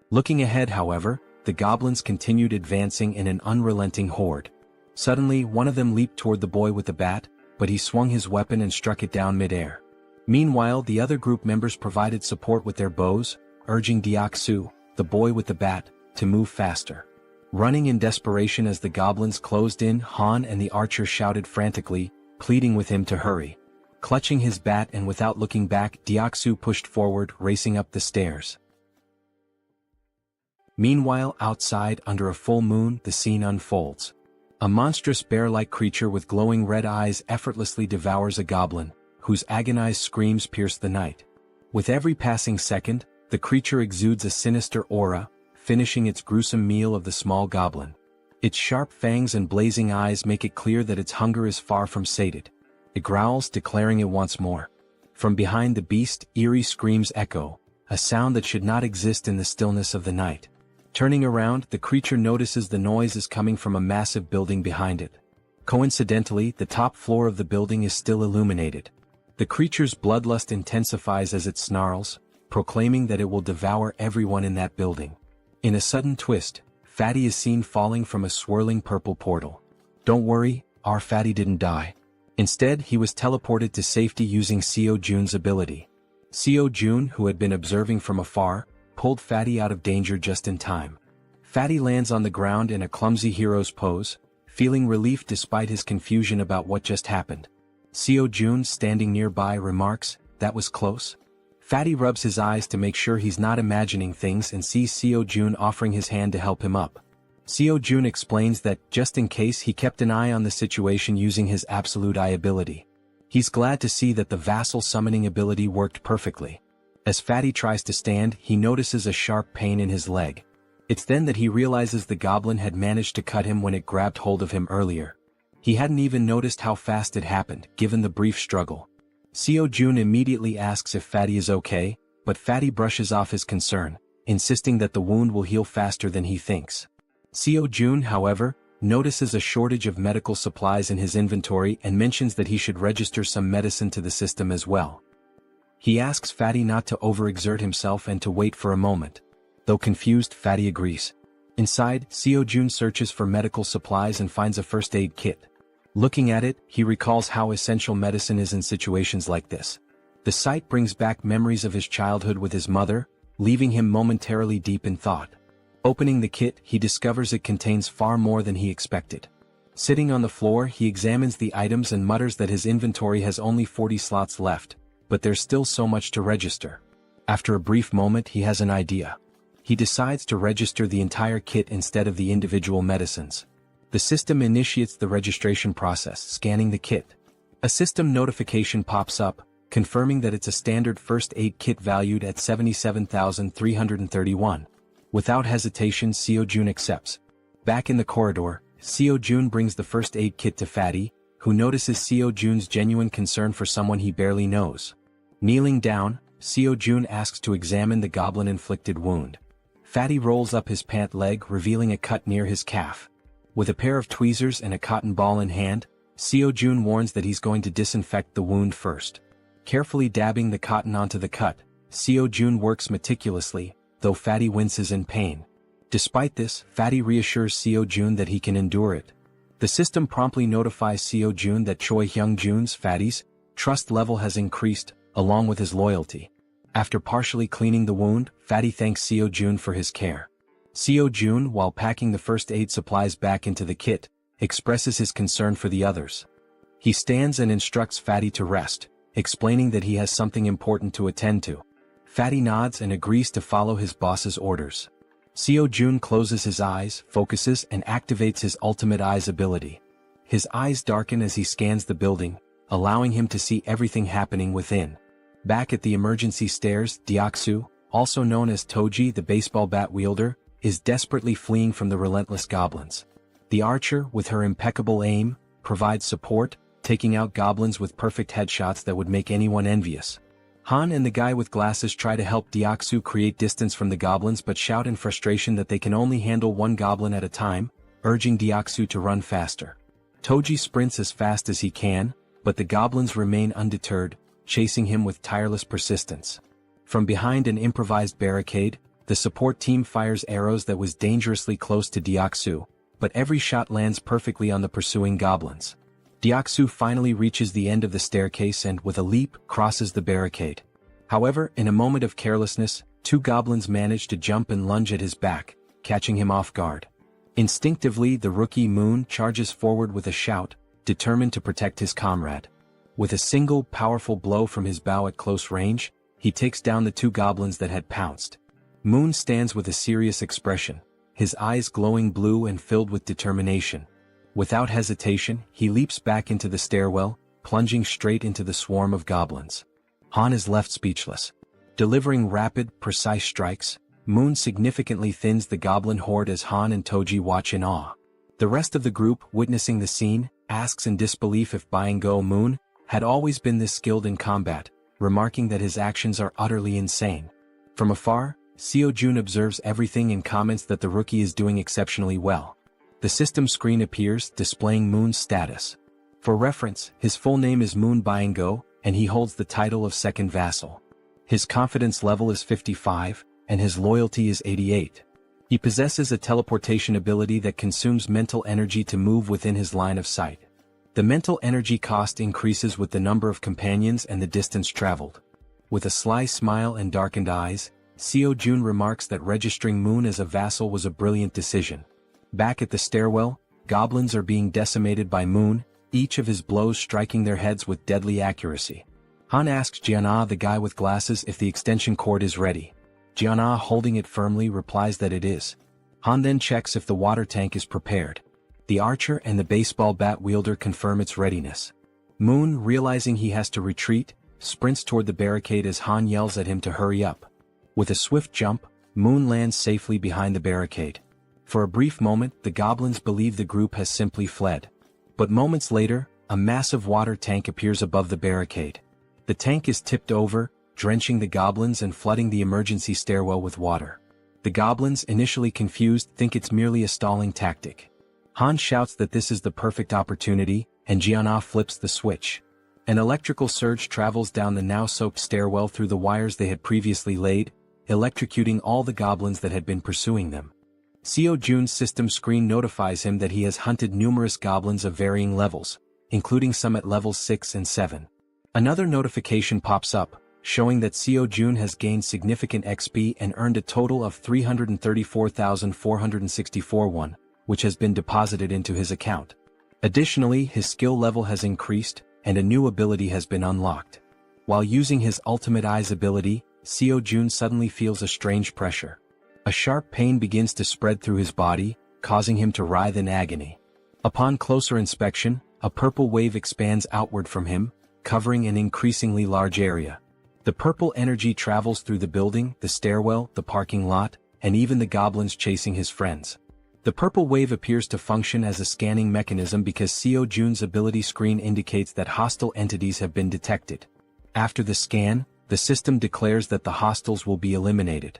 Looking ahead, however, the goblins continued advancing in an unrelenting horde. Suddenly, one of them leaped toward the boy with the bat, but he swung his weapon and struck it down mid-air. Meanwhile, the other group members provided support with their bows, urging Deok-su, the boy with the bat, to move faster. Running in desperation as the goblins closed in, Han and the archer shouted frantically, pleading with him to hurry. Clutching his bat and without looking back, Deok-su pushed forward, racing up the stairs. Meanwhile, outside, under a full moon, the scene unfolds. A monstrous bear-like creature with glowing red eyes effortlessly devours a goblin, whose agonized screams pierce the night. With every passing second, the creature exudes a sinister aura, finishing its gruesome meal of the small goblin. Its sharp fangs and blazing eyes make it clear that its hunger is far from sated. It growls, declaring it wants more. From behind the beast, eerie screams echo, a sound that should not exist in the stillness of the night. Turning around, the creature notices the noise is coming from a massive building behind it. Coincidentally, the top floor of the building is still illuminated. The creature's bloodlust intensifies as it snarls, proclaiming that it will devour everyone in that building. In a sudden twist, Fatty is seen falling from a swirling purple portal. Don't worry, our Fatty didn't die. Instead, he was teleported to safety using Jaehyeon's ability. Jaehyeon, who had been observing from afar, pulled Fatty out of danger just in time. Fatty lands on the ground in a clumsy hero's pose, feeling relief despite his confusion about what just happened. Jaehyeon, standing nearby, remarks, "That was close." Fatty rubs his eyes to make sure he's not imagining things and sees Jaehyeon offering his hand to help him up. Jaehyeon explains that, just in case, he kept an eye on the situation using his absolute eye ability. He's glad to see that the vassal summoning ability worked perfectly. As Fatty tries to stand, he notices a sharp pain in his leg. It's then that he realizes the goblin had managed to cut him when it grabbed hold of him earlier. He hadn't even noticed how fast it happened, given the brief struggle. Jaehyeon immediately asks if Fatty is okay, but Fatty brushes off his concern, insisting that the wound will heal faster than he thinks. Jaehyeon, however, notices a shortage of medical supplies in his inventory and mentions that he should register some medicine to the system as well. He asks Fatty not to overexert himself and to wait for a moment. Though confused, Fatty agrees. Inside, Jaehyeon searches for medical supplies and finds a first aid kit. Looking at it, he recalls how essential medicine is in situations like this. The sight brings back memories of his childhood with his mother, leaving him momentarily deep in thought. Opening the kit, he discovers it contains far more than he expected. Sitting on the floor, he examines the items and mutters that his inventory has only 40 slots left, but there's still so much to register. After a brief moment, he has an idea. He decides to register the entire kit instead of the individual medicines. The system initiates the registration process, scanning the kit. A system notification pops up, confirming that it's a standard first aid kit valued at 77,331. Without hesitation, Seo-jun accepts. Back in the corridor, Seo-jun brings the first aid kit to Fatty, who notices Seo-jun's genuine concern for someone he barely knows. Kneeling down, Seo-jun asks to examine the goblin-inflicted wound. Fatty rolls up his pant leg, revealing a cut near his calf. With a pair of tweezers and a cotton ball in hand, Seo-jun warns that he's going to disinfect the wound first. Carefully dabbing the cotton onto the cut, Seo-jun works meticulously, though Fatty winces in pain. Despite this, Fatty reassures Seo-jun that he can endure it. The system promptly notifies Seo-jun that Choi Hyung-jun's, Fatty's, trust level has increased, along with his loyalty. After partially cleaning the wound, Fatty thanks Seo-jun for his care. Seo-jun, while packing the first aid supplies back into the kit, expresses his concern for the others. He stands and instructs Fatty to rest, explaining that he has something important to attend to. Fatty nods and agrees to follow his boss's orders. Seo-jun closes his eyes, focuses, and activates his ultimate eyes ability. His eyes darken as he scans the building, allowing him to see everything happening within. Back at the emergency stairs, Deoksu, also known as Toji the baseball bat wielder, is desperately fleeing from the relentless goblins. The archer, with her impeccable aim, provides support, taking out goblins with perfect headshots that would make anyone envious. Han and the guy with glasses try to help Deoksu create distance from the goblins but shout in frustration that they can only handle one goblin at a time, urging Deoksu to run faster. Toji sprints as fast as he can, but the goblins remain undeterred, chasing him with tireless persistence. From behind an improvised barricade, the support team fires arrows that was dangerously close to Deoksu, but every shot lands perfectly on the pursuing goblins. Deoksu finally reaches the end of the staircase and, with a leap, crosses the barricade. However, in a moment of carelessness, two goblins manage to jump and lunge at his back, catching him off guard. Instinctively, the rookie Moon charges forward with a shout, determined to protect his comrade. With a single powerful blow from his bow at close range, he takes down the two goblins that had pounced. Moon stands with a serious expression, his eyes glowing blue and filled with determination. Without hesitation, he leaps back into the stairwell, plunging straight into the swarm of goblins. Han is left speechless. Delivering rapid, precise strikes, Moon significantly thins the goblin horde as Han and Toji watch in awe. The rest of the group, witnessing the scene, asks in disbelief if Byung-go Moon had always been this skilled in combat, remarking that his actions are utterly insane. From afar, Seo-jun observes everything and comments that the rookie is doing exceptionally well. The system screen appears, displaying Moon's status. For reference, his full name is Moon Byung-go, and he holds the title of second vassal. His confidence level is 55, and his loyalty is 88. He possesses a teleportation ability that consumes mental energy to move within his line of sight. The mental energy cost increases with the number of companions and the distance traveled. With a sly smile and darkened eyes, Seo-jun remarks that registering Moon as a vassal was a brilliant decision. Back at the stairwell, goblins are being decimated by Moon, each of his blows striking their heads with deadly accuracy. Han asks Jiana, the guy with glasses, if the extension cord is ready. Jiana, holding it firmly, replies that it is. Han then checks if the water tank is prepared. The archer and the baseball bat wielder confirm its readiness. Moon, realizing he has to retreat, sprints toward the barricade as Han yells at him to hurry up. With a swift jump, Moon lands safely behind the barricade. For a brief moment, the goblins believe the group has simply fled. But moments later, a massive water tank appears above the barricade. The tank is tipped over, drenching the goblins and flooding the emergency stairwell with water. The goblins, initially confused, think it's merely a stalling tactic. Han shouts that this is the perfect opportunity, and Jiana flips the switch. An electrical surge travels down the now-soaked stairwell through the wires they had previously laid, electrocuting all the goblins that had been pursuing them. Seo-jun's system screen notifies him that he has hunted numerous goblins of varying levels, including some at levels 6 and 7. Another notification pops up, showing that Seo-jun has gained significant XP and earned a total of 334,464 won, which has been deposited into his account. Additionally, his skill level has increased, and a new ability has been unlocked. While using his ultimate eyes ability, Seo-jun suddenly feels a strange pressure. A sharp pain begins to spread through his body, causing him to writhe in agony. Upon closer inspection, a purple wave expands outward from him, covering an increasingly large area. The purple energy travels through the building, the stairwell, the parking lot, and even the goblins chasing his friends. The purple wave appears to function as a scanning mechanism because Seo Jun's ability screen indicates that hostile entities have been detected. After the scan, the system declares that the hostiles will be eliminated.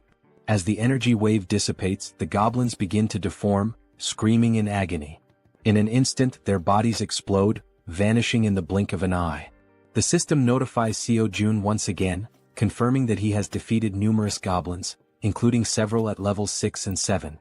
As the energy wave dissipates, the goblins begin to deform, screaming in agony. In an instant, their bodies explode, vanishing in the blink of an eye. The system notifies Seo Jun once again, confirming that he has defeated numerous goblins, including several at levels 6 and 7.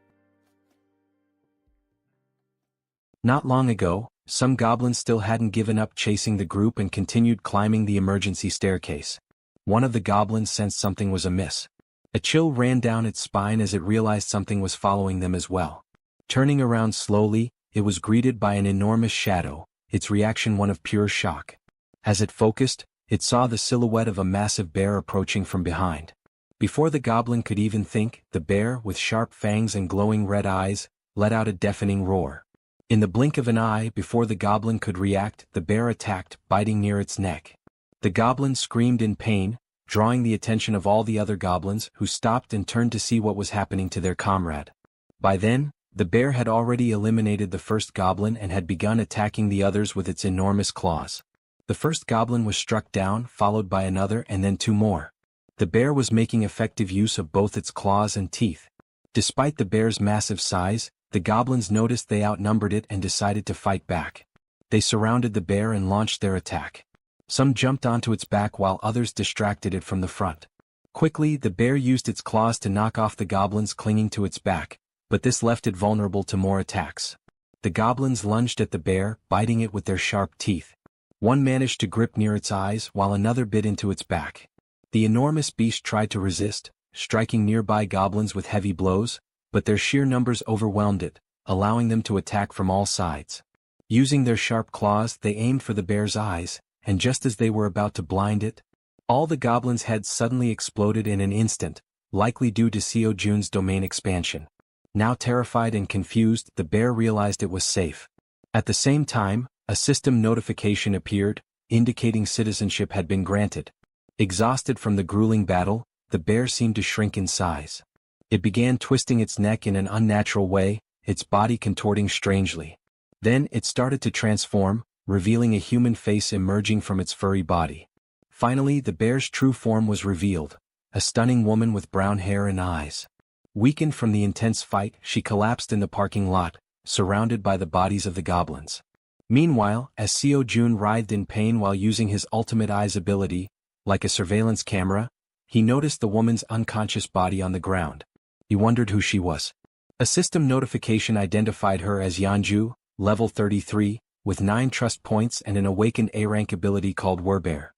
Not long ago, some goblins still hadn't given up chasing the group and continued climbing the emergency staircase. One of the goblins sensed something was amiss. A chill ran down its spine as it realized something was following them as well. Turning around slowly, it was greeted by an enormous shadow, its reaction one of pure shock. As it focused, it saw the silhouette of a massive bear approaching from behind. Before the goblin could even think, the bear, with sharp fangs and glowing red eyes, let out a deafening roar. In the blink of an eye, before the goblin could react, the bear attacked, biting near its neck. The goblin screamed in pain, drawing the attention of all the other goblins, who stopped and turned to see what was happening to their comrade. By then, the bear had already eliminated the first goblin and had begun attacking the others with its enormous claws. The first goblin was struck down, followed by another and then 2 more. The bear was making effective use of both its claws and teeth. Despite the bear's massive size, the goblins noticed they outnumbered it and decided to fight back. They surrounded the bear and launched their attack. Some jumped onto its back while others distracted it from the front. Quickly, the bear used its claws to knock off the goblins clinging to its back, but this left it vulnerable to more attacks. The goblins lunged at the bear, biting it with their sharp teeth. One managed to grip near its eyes while another bit into its back. The enormous beast tried to resist, striking nearby goblins with heavy blows, but their sheer numbers overwhelmed it, allowing them to attack from all sides. Using their sharp claws, they aimed for the bear's eyes, and just as they were about to blind it, all the goblins' heads suddenly exploded in an instant, likely due to Seo Jun's domain expansion. Now terrified and confused, the bear realized it was safe. At the same time, a system notification appeared, indicating citizenship had been granted. Exhausted from the grueling battle, the bear seemed to shrink in size. It began twisting its neck in an unnatural way, its body contorting strangely. Then it started to transform, revealing a human face emerging from its furry body. Finally, the bear's true form was revealed, a stunning woman with brown hair and eyes. Weakened from the intense fight, she collapsed in the parking lot, surrounded by the bodies of the goblins. Meanwhile, as Seo Jun writhed in pain while using his ultimate eyes ability, like a surveillance camera, he noticed the woman's unconscious body on the ground. He wondered who she was. A system notification identified her as Yeonju, level 33, with 9 trust points and an awakened A-rank ability called Werbear.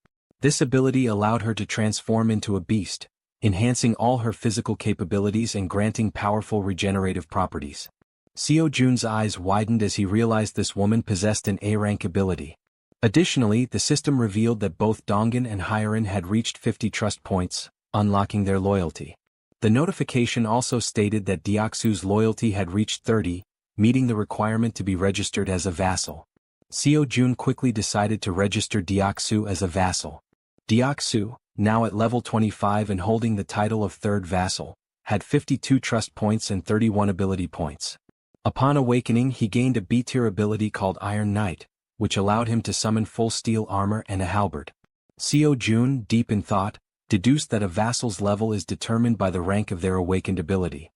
This ability allowed her to transform into a beast, enhancing all her physical capabilities and granting powerful regenerative properties. Seo Jun's eyes widened as he realized this woman possessed an A-rank ability. Additionally, the system revealed that both Dongin and Hyerin had reached 50 trust points, unlocking their loyalty. The notification also stated that Deoksu's loyalty had reached 30, meeting the requirement to be registered as a vassal. Seo Jun quickly decided to register Deoksu as a vassal. Deoksu, now at level 25 and holding the title of third vassal, had 52 trust points and 31 ability points. Upon awakening, he gained a B-tier ability called Iron Knight, which allowed him to summon full steel armor and a halberd. Seo Jun, deep in thought, deduced that a vassal's level is determined by the rank of their awakened ability.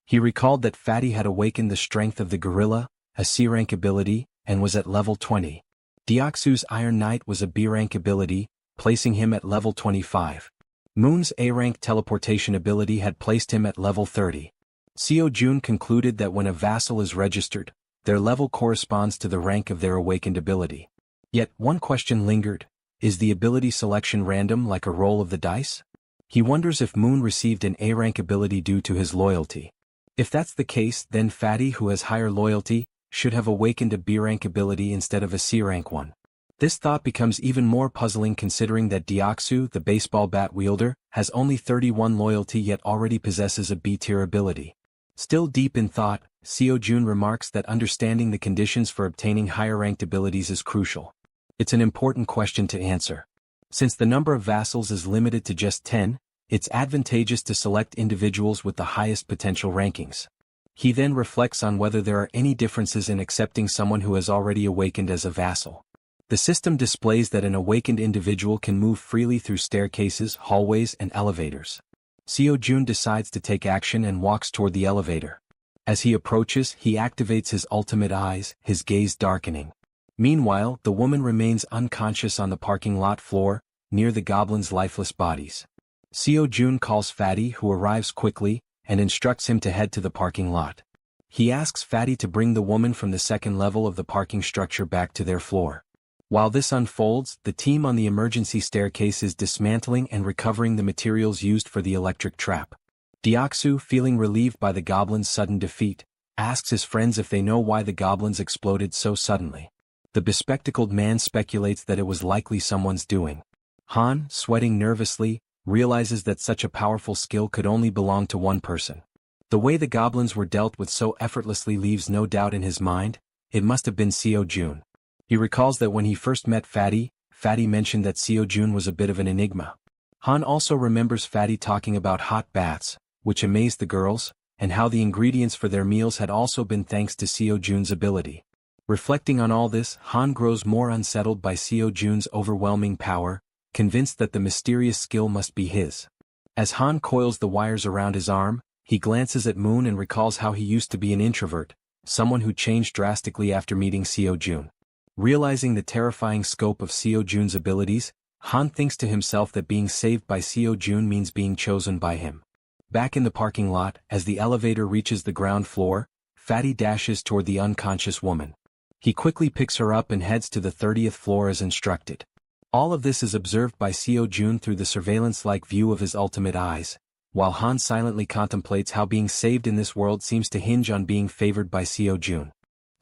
He recalled that Fatty had awakened the strength of the gorilla, a C-rank ability, and was at level 20. Deoksu's Iron Knight was a B-rank ability, placing him at level 25. Moon's A-rank teleportation ability had placed him at level 30. Seo Jun concluded that when a vassal is registered, their level corresponds to the rank of their awakened ability. Yet, one question lingered: is the ability selection random like a roll of the dice? He wonders if Moon received an A-rank ability due to his loyalty. If that's the case, then Fatty, who has higher loyalty, should have awakened a B-rank ability instead of a C-rank one. This thought becomes even more puzzling considering that Deoksu, the baseball bat wielder, has only 31 loyalty yet already possesses a B-tier ability. Still deep in thought, Seo-jun remarks that understanding the conditions for obtaining higher-ranked abilities is crucial. It's an important question to answer. Since the number of vassals is limited to just 10, it's advantageous to select individuals with the highest potential rankings. He then reflects on whether there are any differences in accepting someone who has already awakened as a vassal. The system displays that an awakened individual can move freely through staircases, hallways, and elevators. Seo-jun decides to take action and walks toward the elevator. As he approaches, he activates his ultimate eyes, his gaze darkening. Meanwhile, the woman remains unconscious on the parking lot floor, near the goblins' lifeless bodies. Seo-jun calls Fatty, who arrives quickly, and instructs him to head to the parking lot. He asks Fatty to bring the woman from the second level of the parking structure back to their floor. While this unfolds, the team on the emergency staircase is dismantling and recovering the materials used for the electric trap. Deoksu, feeling relieved by the goblins' sudden defeat, asks his friends if they know why the goblins exploded so suddenly. The bespectacled man speculates that it was likely someone's doing. Han, sweating nervously, realizes that such a powerful skill could only belong to one person. The way the goblins were dealt with so effortlessly leaves no doubt in his mind. It must have been Seo-jun. He recalls that when he first met Fatty, Fatty mentioned that Seo-jun was a bit of an enigma. Han also remembers Fatty talking about hot baths, which amazed the girls, and how the ingredients for their meals had also been thanks to Seo-jun's ability. Reflecting on all this, Han grows more unsettled by Seo-jun's overwhelming power, convinced that the mysterious skill must be his. As Han coils the wires around his arm, he glances at Moon and recalls how he used to be an introvert, someone who changed drastically after meeting Seo-jun. Realizing the terrifying scope of Seo-jun's abilities, Han thinks to himself that being saved by Seo-jun means being chosen by him. Back in the parking lot, as the elevator reaches the ground floor, Fatty dashes toward the unconscious woman. He quickly picks her up and heads to the 30th floor as instructed. All of this is observed by Seo-jun through the surveillance-like view of his ultimate eyes, while Han silently contemplates how being saved in this world seems to hinge on being favored by Seo-jun.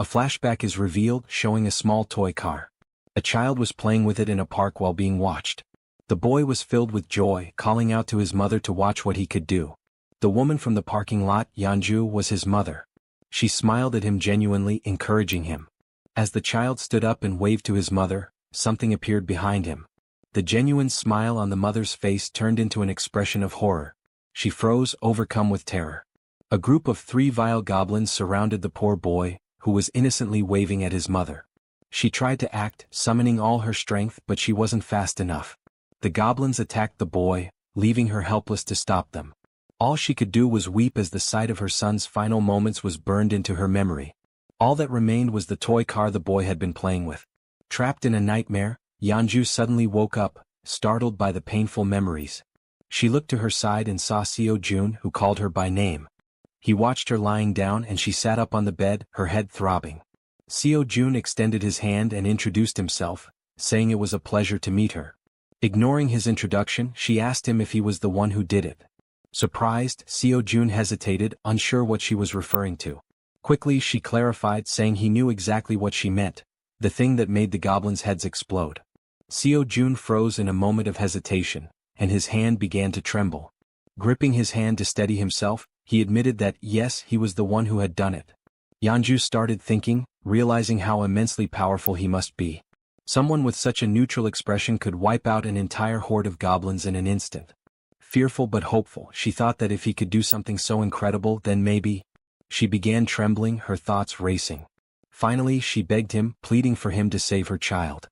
A flashback is revealed, showing a small toy car. A child was playing with it in a park while being watched. The boy was filled with joy, calling out to his mother to watch what he could do. The woman from the parking lot, Yeonju, was his mother. She smiled at him genuinely, encouraging him. As the child stood up and waved to his mother, something appeared behind him. The genuine smile on the mother's face turned into an expression of horror. She froze, overcome with terror. A group of 3 vile goblins surrounded the poor boy, who was innocently waving at his mother. She tried to act, summoning all her strength, but she wasn't fast enough. The goblins attacked the boy, leaving her helpless to stop them. All she could do was weep as the sight of her son's final moments was burned into her memory. All that remained was the toy car the boy had been playing with. Trapped in a nightmare, Yeonju suddenly woke up, startled by the painful memories. She looked to her side and saw Seo-jun, who called her by name. He watched her lying down and she sat up on the bed, her head throbbing. Seo-jun extended his hand and introduced himself, saying it was a pleasure to meet her. Ignoring his introduction, she asked him if he was the one who did it. Surprised, Seo-jun hesitated, unsure what she was referring to. Quickly she clarified, saying he knew exactly what she meant, the thing that made the goblins' heads explode. Seo-jun froze in a moment of hesitation, and his hand began to tremble. Gripping his hand to steady himself, he admitted that, yes, he was the one who had done it. Yeonju started thinking, realizing how immensely powerful he must be. Someone with such a neutral expression could wipe out an entire horde of goblins in an instant. Fearful but hopeful, she thought that if he could do something so incredible, then maybe. She began trembling, her thoughts racing. Finally, she begged him, pleading for him to save her child.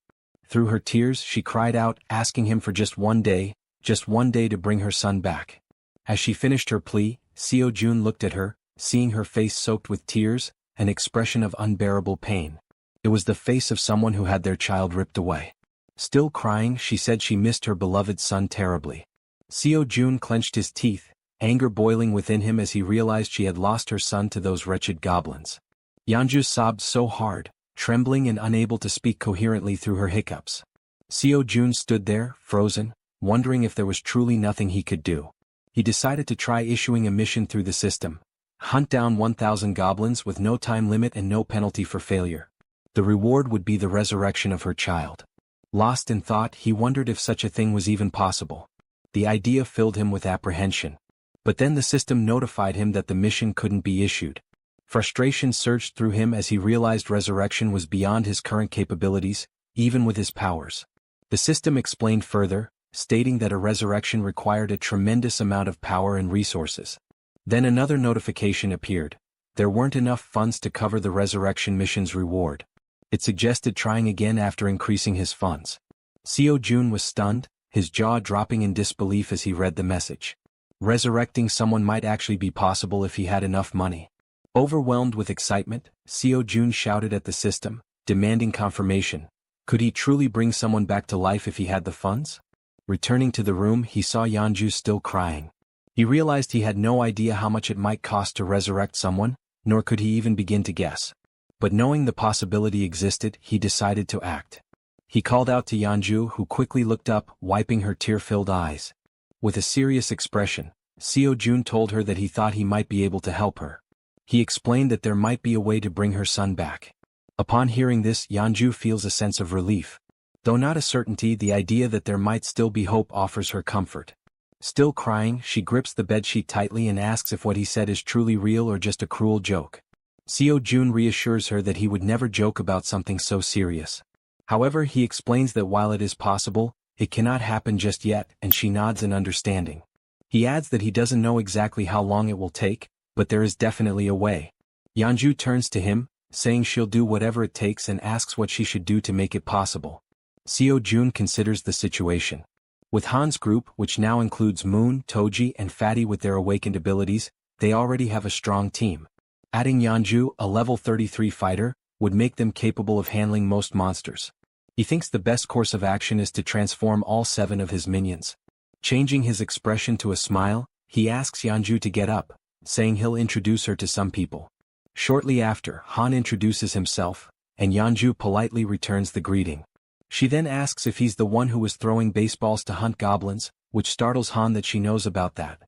Through her tears, she cried out, asking him for just one day to bring her son back. As she finished her plea, Seo-jun looked at her, seeing her face soaked with tears, an expression of unbearable pain. It was the face of someone who had their child ripped away. Still crying, she said she missed her beloved son terribly. Seo-jun clenched his teeth, anger boiling within him as he realized she had lost her son to those wretched goblins. Yeonju sobbed so hard, trembling and unable to speak coherently through her hiccups. Seo-jun stood there, frozen, wondering if there was truly nothing he could do. He decided to try issuing a mission through the system. Hunt down 1,000 goblins with no time limit and no penalty for failure. The reward would be the resurrection of her child. Lost in thought, he wondered if such a thing was even possible. The idea filled him with apprehension. But then the system notified him that the mission couldn't be issued. Frustration surged through him as he realized resurrection was beyond his current capabilities, even with his powers. The system explained further, stating that a resurrection required a tremendous amount of power and resources. Then another notification appeared. There weren't enough funds to cover the resurrection mission's reward. It suggested trying again after increasing his funds. Seo Jun was stunned, his jaw dropping in disbelief as he read the message. Resurrecting someone might actually be possible if he had enough money. Overwhelmed with excitement, Seo Jun shouted at the system, demanding confirmation. Could he truly bring someone back to life if he had the funds? Returning to the room, he saw Yeonju still crying. He realized he had no idea how much it might cost to resurrect someone, nor could he even begin to guess. But knowing the possibility existed, he decided to act. He called out to Yeonju, who quickly looked up, wiping her tear-filled eyes. With a serious expression, Seo Jun told her that he thought he might be able to help her. He explained that there might be a way to bring her son back. Upon hearing this, Yeonju feels a sense of relief. Though not a certainty, the idea that there might still be hope offers her comfort. Still crying, she grips the bedsheet tightly and asks if what he said is truly real or just a cruel joke. Seo Jun reassures her that he would never joke about something so serious. However, he explains that while it is possible, it cannot happen just yet, and she nods in understanding. He adds that he doesn't know exactly how long it will take, but there is definitely a way. Yeonju turns to him, saying she'll do whatever it takes and asks what she should do to make it possible. Seo Jun considers the situation. With Han's group, which now includes Moon, Toji and Fatty with their awakened abilities, they already have a strong team. Adding Yeonju, a level 33 fighter, would make them capable of handling most monsters. He thinks the best course of action is to transform all 7 of his minions. Changing his expression to a smile, he asks Yeonju to get up, saying he'll introduce her to some people. Shortly after, Han introduces himself, and Yeonju politely returns the greeting. She then asks if he's the one who was throwing baseballs to hunt goblins, which startles Han that she knows about that.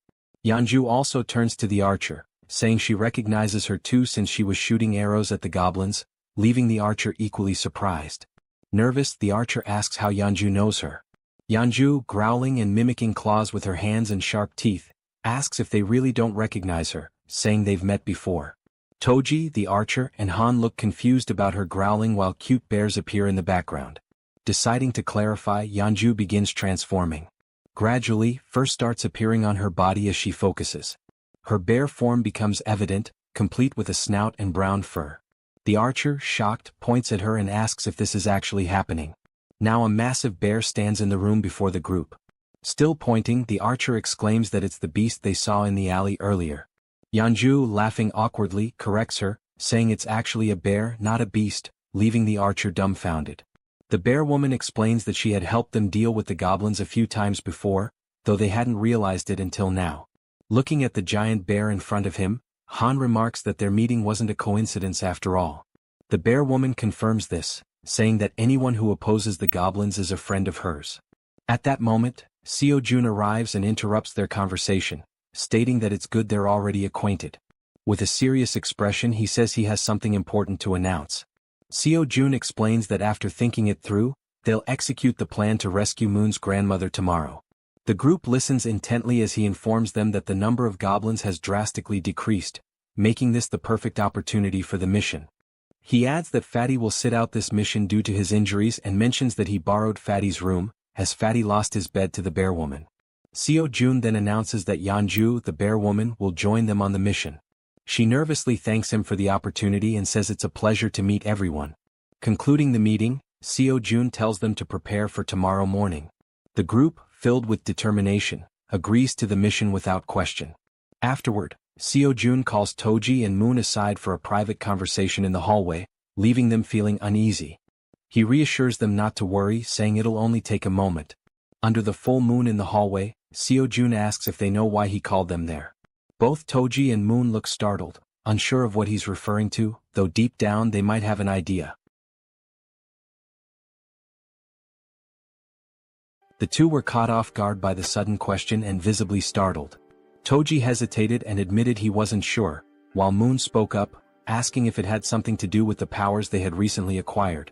Yeonju also turns to the archer, saying she recognizes her too since she was shooting arrows at the goblins, leaving the archer equally surprised. Nervous, the archer asks how Yeonju knows her. Yeonju, growling and mimicking claws with her hands and sharp teeth, asks if they really don't recognize her, saying they've met before. Toji, the archer, and Han look confused about her growling while cute bears appear in the background. Deciding to clarify, Yeonju begins transforming. Gradually, fur starts appearing on her body as she focuses. Her bear form becomes evident, complete with a snout and brown fur. The archer, shocked, points at her and asks if this is actually happening. Now a massive bear stands in the room before the group. Still pointing, the archer exclaims that it's the beast they saw in the alley earlier. Yeonju, laughing awkwardly, corrects her, saying it's actually a bear, not a beast, leaving the archer dumbfounded. The bear woman explains that she had helped them deal with the goblins a few times before, though they hadn't realized it until now. Looking at the giant bear in front of him, Han remarks that their meeting wasn't a coincidence after all. The bear woman confirms this, saying that anyone who opposes the goblins is a friend of hers. At that moment, Seo Jun arrives and interrupts their conversation, stating that it's good they're already acquainted. With a serious expression, he says he has something important to announce. Seo Jun explains that after thinking it through, they'll execute the plan to rescue Moon's grandmother tomorrow. The group listens intently as he informs them that the number of goblins has drastically decreased, making this the perfect opportunity for the mission. He adds that Fatty will sit out this mission due to his injuries and mentions that he borrowed Fatty's room, as Fatty lost his bed to the bear woman. Seo Jun then announces that Yeonju, the bear woman, will join them on the mission. She nervously thanks him for the opportunity and says it's a pleasure to meet everyone. Concluding the meeting, Seo Jun tells them to prepare for tomorrow morning. The group, filled with determination, agrees to the mission without question. Afterward, Seo Jun calls Toji and Moon aside for a private conversation in the hallway, leaving them feeling uneasy. He reassures them not to worry, saying it'll only take a moment. Under the full moon in the hallway, Seo Jun asks if they know why he called them there. Both Toji and Moon look startled, unsure of what he's referring to, though deep down they might have an idea. The two were caught off guard by the sudden question and visibly startled. Toji hesitated and admitted he wasn't sure, while Moon spoke up, asking if it had something to do with the powers they had recently acquired.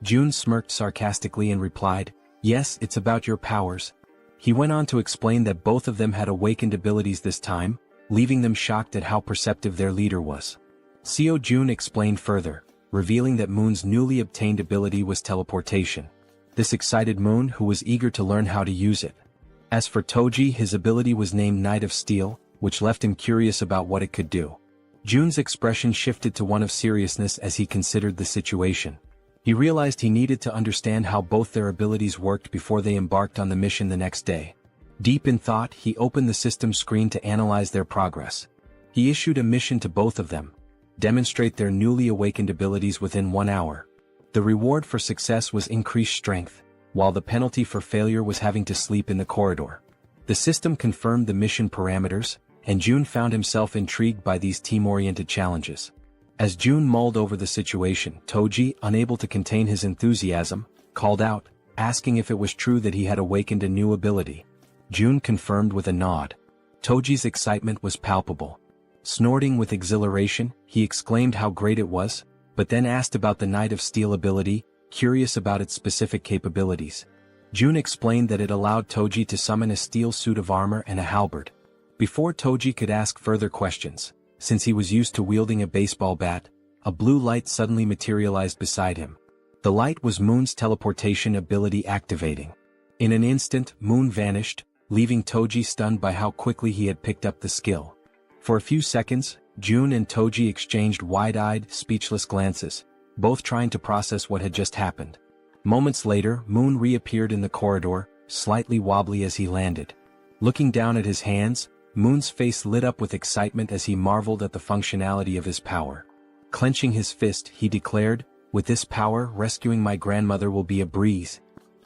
June smirked sarcastically and replied, "Yes, it's about your powers." He went on to explain that both of them had awakened abilities this time, leaving them shocked at how perceptive their leader was. Seo Jun explained further, revealing that Moon's newly obtained ability was teleportation. This excited Moon, who was eager to learn how to use it. As for Toji, his ability was named Knight of Steel, which left him curious about what it could do. Jun's expression shifted to one of seriousness as he considered the situation. He realized he needed to understand how both their abilities worked before they embarked on the mission the next day. Deep in thought, he opened the system screen to analyze their progress. He issued a mission to both of them: demonstrate their newly awakened abilities within 1 hour. The reward for success was increased strength, while the penalty for failure was having to sleep in the corridor. The system confirmed the mission parameters, and Jun found himself intrigued by these team-oriented challenges. As Jun mulled over the situation, Toji, unable to contain his enthusiasm, called out, asking if it was true that he had awakened a new ability. Jun confirmed with a nod. Toji's excitement was palpable. Snorting with exhilaration, he exclaimed how great it was, but then asked about the Knight of Steel ability, curious about its specific capabilities. Jun explained that it allowed Toji to summon a steel suit of armor and a halberd. Before Toji could ask further questions, since he was used to wielding a baseball bat, a blue light suddenly materialized beside him. The light was Moon's teleportation ability activating. In an instant, Moon vanished, leaving Toji stunned by how quickly he had picked up the skill. For a few seconds, Jun and Toji exchanged wide-eyed, speechless glances, both trying to process what had just happened. Moments later, Moon reappeared in the corridor, slightly wobbly as he landed. Looking down at his hands, Moon's face lit up with excitement as he marveled at the functionality of his power. Clenching his fist, he declared, "With this power, rescuing my grandmother will be a breeze."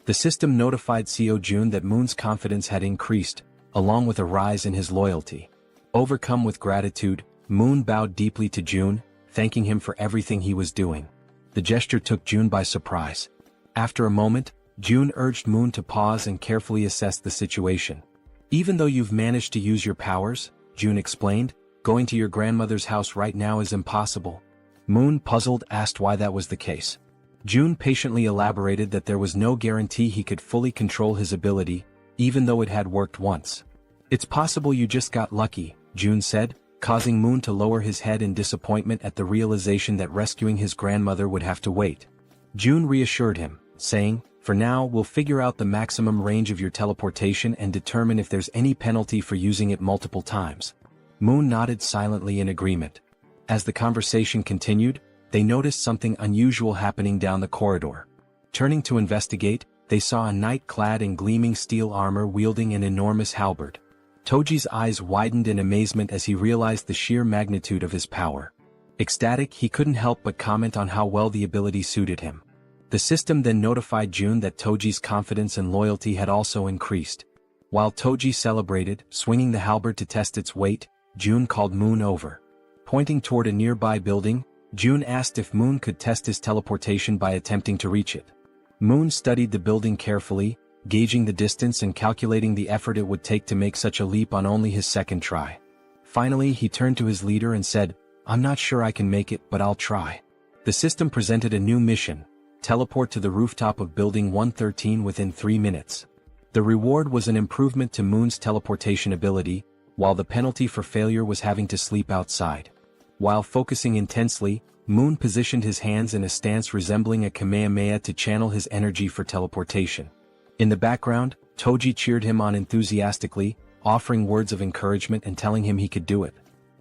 The system notified Seo Jun that Moon's confidence had increased, along with a rise in his loyalty. Overcome with gratitude, Moon bowed deeply to Jun, thanking him for everything he was doing. The gesture took Jun by surprise. After a moment, Jun urged Moon to pause and carefully assess the situation. "Even though you've managed to use your powers," Jun explained, "going to your grandmother's house right now is impossible." Moon, puzzled, asked why that was the case. Jun patiently elaborated that there was no guarantee he could fully control his ability, even though it had worked once. "It's possible you just got lucky," Jun said, causing Moon to lower his head in disappointment at the realization that rescuing his grandmother would have to wait. Jun reassured him, saying, "For now, we'll figure out the maximum range of your teleportation and determine if there's any penalty for using it multiple times." Moon nodded silently in agreement. As the conversation continued, they noticed something unusual happening down the corridor. Turning to investigate, they saw a knight clad in gleaming steel armor wielding an enormous halberd. Toji's eyes widened in amazement as he realized the sheer magnitude of his power. Ecstatic, he couldn't help but comment on how well the ability suited him. The system then notified Jun that Toji's confidence and loyalty had also increased. While Toji celebrated, swinging the halberd to test its weight, Jun called Moon over. Pointing toward a nearby building, Jun asked if Moon could test his teleportation by attempting to reach it. Moon studied the building carefully, gauging the distance and calculating the effort it would take to make such a leap on only his second try. Finally, he turned to his leader and said, "I'm not sure I can make it, but I'll try." The system presented a new mission: teleport to the rooftop of Building 113 within 3 minutes. The reward was an improvement to Moon's teleportation ability, while the penalty for failure was having to sleep outside. While focusing intensely, Moon positioned his hands in a stance resembling a Kamehameha to channel his energy for teleportation. In the background, Toji cheered him on enthusiastically, offering words of encouragement and telling him he could do it.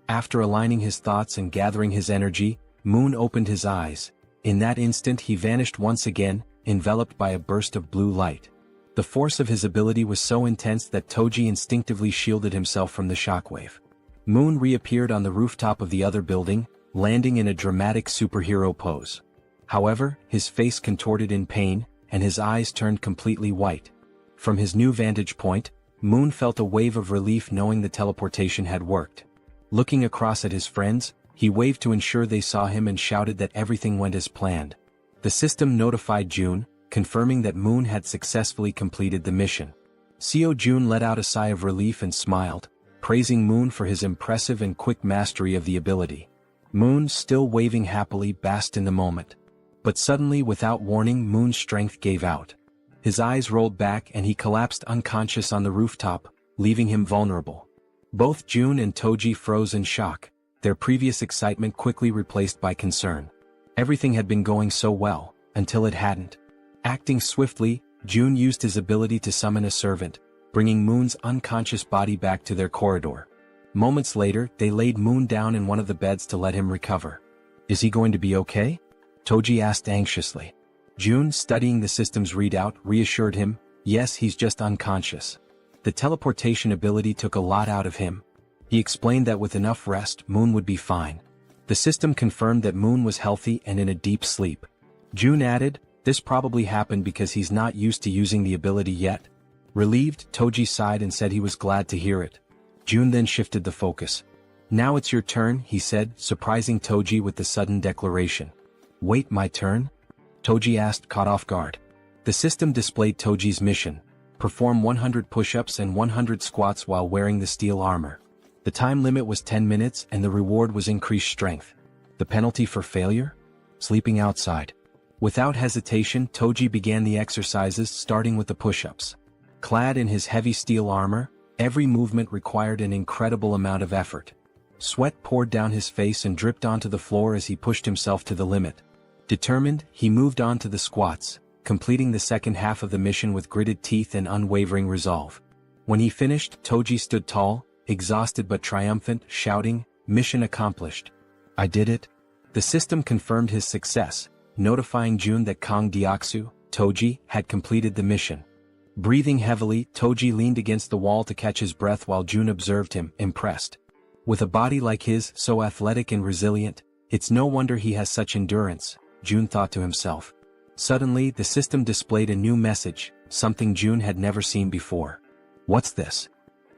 After aligning his thoughts and gathering his energy, Moon opened his eyes. In that instant he vanished once again, enveloped by a burst of blue light. The force of his ability was so intense that Toji instinctively shielded himself from the shockwave. Moon reappeared on the rooftop of the other building, landing in a dramatic superhero pose. However, his face contorted in pain, and his eyes turned completely white. From his new vantage point, Moon felt a wave of relief knowing the teleportation had worked. Looking across at his friends, he waved to ensure they saw him and shouted that everything went as planned. The system notified Jun, confirming that Moon had successfully completed the mission. Seo Jun let out a sigh of relief and smiled, praising Moon for his impressive and quick mastery of the ability. Moon, still waving happily, basked in the moment. But suddenly, without warning, Moon's strength gave out. His eyes rolled back and he collapsed unconscious on the rooftop, leaving him vulnerable. Both June and Toji froze in shock, their previous excitement quickly replaced by concern. Everything had been going so well, until it hadn't. Acting swiftly, June used his ability to summon a servant, bringing Moon's unconscious body back to their corridor. Moments later, they laid Moon down in one of the beds to let him recover. "Is he going to be okay?" Toji asked anxiously. June, studying the system's readout, reassured him, "Yes, he's just unconscious. The teleportation ability took a lot out of him." He explained that with enough rest, Moon would be fine. The system confirmed that Moon was healthy and in a deep sleep. June added, "This probably happened because he's not used to using the ability yet." Relieved, Toji sighed and said he was glad to hear it. June then shifted the focus. "Now it's your turn," he said, surprising Toji with the sudden declaration. "Wait, my turn?" Toji asked, caught off guard. The system displayed Toji's mission: perform 100 push-ups and 100 squats while wearing the steel armor. The time limit was 10 minutes and the reward was increased strength. The penalty for failure? Sleeping outside. Without hesitation, Toji began the exercises, starting with the push-ups. Clad in his heavy steel armor, every movement required an incredible amount of effort. Sweat poured down his face and dripped onto the floor as he pushed himself to the limit. Determined, he moved on to the squats, completing the second half of the mission with gritted teeth and unwavering resolve. When he finished, Toji stood tall, exhausted but triumphant, shouting, "Mission accomplished. I did it." The system confirmed his success, notifying June that Kang Deoksu, Toji, had completed the mission. Breathing heavily, Toji leaned against the wall to catch his breath while June observed him, impressed. With a body like his, so athletic and resilient, it's no wonder he has such endurance, June thought to himself. Suddenly, the system displayed a new message, something June had never seen before. "What's this?"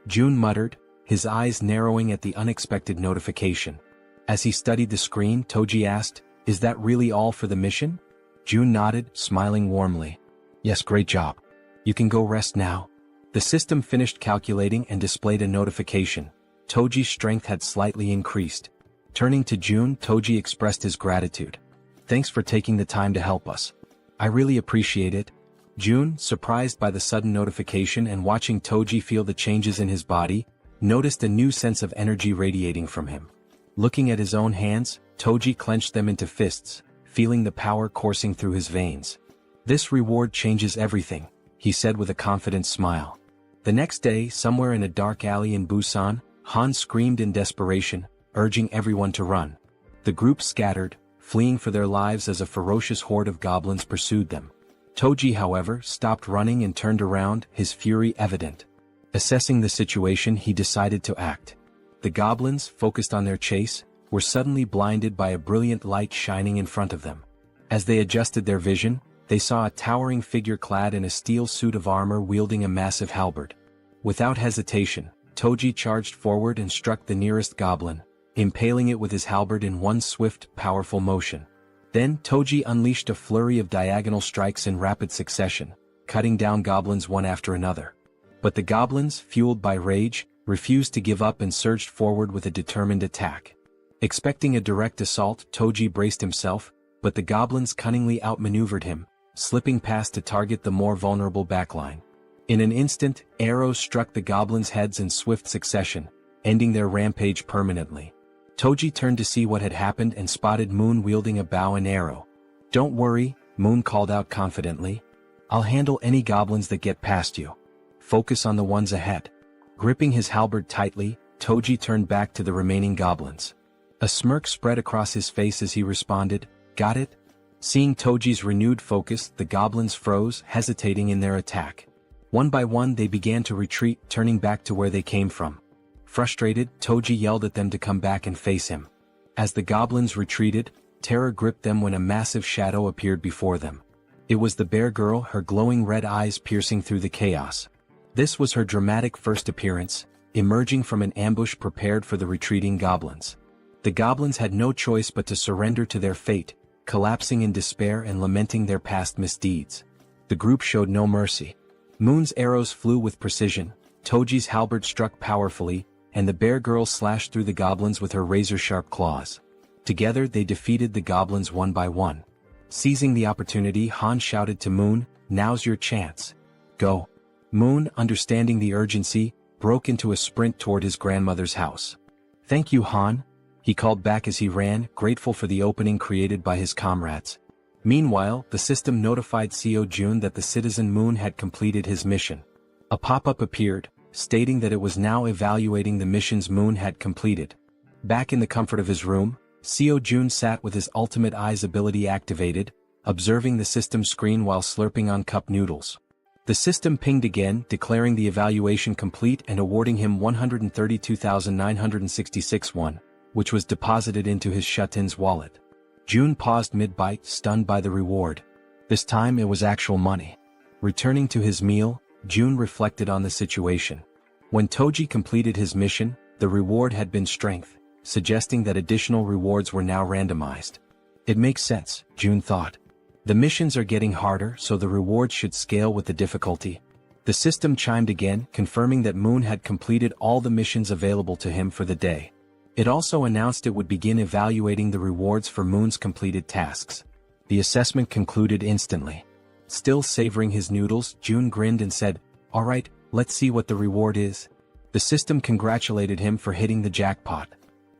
June muttered, his eyes narrowing at the unexpected notification. As he studied the screen, Toji asked, "Is that really all for the mission?" June nodded, smiling warmly. "Yes, great job. You can go rest now." The system finished calculating and displayed a notification. Toji's strength had slightly increased. Turning to June, Toji expressed his gratitude. "Thanks for taking the time to help us. I really appreciate it." June, surprised by the sudden notification and watching Toji feel the changes in his body, noticed a new sense of energy radiating from him. Looking at his own hands, Toji clenched them into fists, feeling the power coursing through his veins. "This reward changes everything," he said with a confident smile. The next day, somewhere in a dark alley in Busan, Han screamed in desperation, urging everyone to run. The group scattered, fleeing for their lives as a ferocious horde of goblins pursued them. Toji, however, stopped running and turned around, his fury evident. Assessing the situation, he decided to act. The goblins, focused on their chase, were suddenly blinded by a brilliant light shining in front of them. As they adjusted their vision, they saw a towering figure clad in a steel suit of armor wielding a massive halberd. Without hesitation, Toji charged forward and struck the nearest goblin, impaling it with his halberd in one swift, powerful motion. Then Toji unleashed a flurry of diagonal strikes in rapid succession, cutting down goblins one after another. But the goblins, fueled by rage, refused to give up and surged forward with a determined attack. Expecting a direct assault, Toji braced himself, but the goblins cunningly outmaneuvered him, slipping past to target the more vulnerable backline. In an instant, arrows struck the goblins' heads in swift succession, ending their rampage permanently. Toji turned to see what had happened and spotted Moon wielding a bow and arrow. "Don't worry," Moon called out confidently. "I'll handle any goblins that get past you. Focus on the ones ahead." Gripping his halberd tightly, Toji turned back to the remaining goblins. A smirk spread across his face as he responded, "Got it?" Seeing Toji's renewed focus, the goblins froze, hesitating in their attack. One by one they began to retreat, turning back to where they came from. Frustrated, Toji yelled at them to come back and face him. As the goblins retreated, terror gripped them when a massive shadow appeared before them. It was the bear girl, her glowing red eyes piercing through the chaos. This was her dramatic first appearance, emerging from an ambush prepared for the retreating goblins. The goblins had no choice but to surrender to their fate, collapsing in despair and lamenting their past misdeeds. The group showed no mercy. Moon's arrows flew with precision, Toji's halberd struck powerfully, and the bear girl slashed through the goblins with her razor-sharp claws. Together they defeated the goblins one by one. Seizing the opportunity, Han shouted to Moon, "Now's your chance. Go." Moon, understanding the urgency, broke into a sprint toward his grandmother's house. "Thank you, Han," he called back as he ran, grateful for the opening created by his comrades. Meanwhile, the system notified Jaehyeon that the citizen Moon had completed his mission. A pop-up appeared, stating that it was now evaluating the missions Moon had completed. Back in the comfort of his room, Jaehyeon sat with his ultimate eyes ability activated, observing the system screen while slurping on cup noodles. The system pinged again, declaring the evaluation complete and awarding him 132,966 won, which was deposited into his Shutin's wallet. June paused mid-bite, stunned by the reward. This time it was actual money. Returning to his meal, June reflected on the situation. When Toji completed his mission, the reward had been strength, suggesting that additional rewards were now randomized. It makes sense, June thought. The missions are getting harder, so the rewards should scale with the difficulty. The system chimed again, confirming that Moon had completed all the missions available to him for the day. It also announced it would begin evaluating the rewards for Moon's completed tasks. The assessment concluded instantly. Still savoring his noodles, June grinned and said, "All right, let's see what the reward is." The system congratulated him for hitting the jackpot.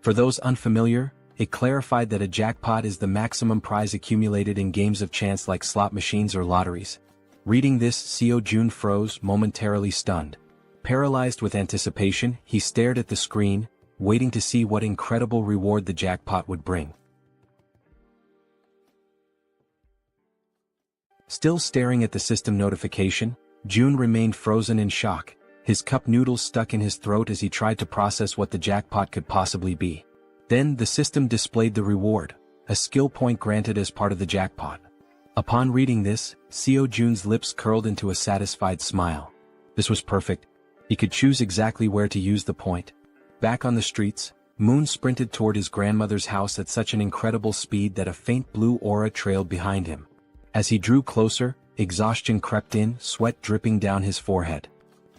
For those unfamiliar, it clarified that a jackpot is the maximum prize accumulated in games of chance like slot machines or lotteries. Reading this, Jaehyeon froze, momentarily stunned. Paralyzed with anticipation, he stared at the screen, waiting to see what incredible reward the jackpot would bring. Still staring at the system notification, June remained frozen in shock, his cup noodles stuck in his throat as he tried to process what the jackpot could possibly be. Then the system displayed the reward, a skill point granted as part of the jackpot. Upon reading this, Jaehyeon's lips curled into a satisfied smile. This was perfect. He could choose exactly where to use the point. Back on the streets, Moon sprinted toward his grandmother's house at such an incredible speed that a faint blue aura trailed behind him. As he drew closer, exhaustion crept in, sweat dripping down his forehead.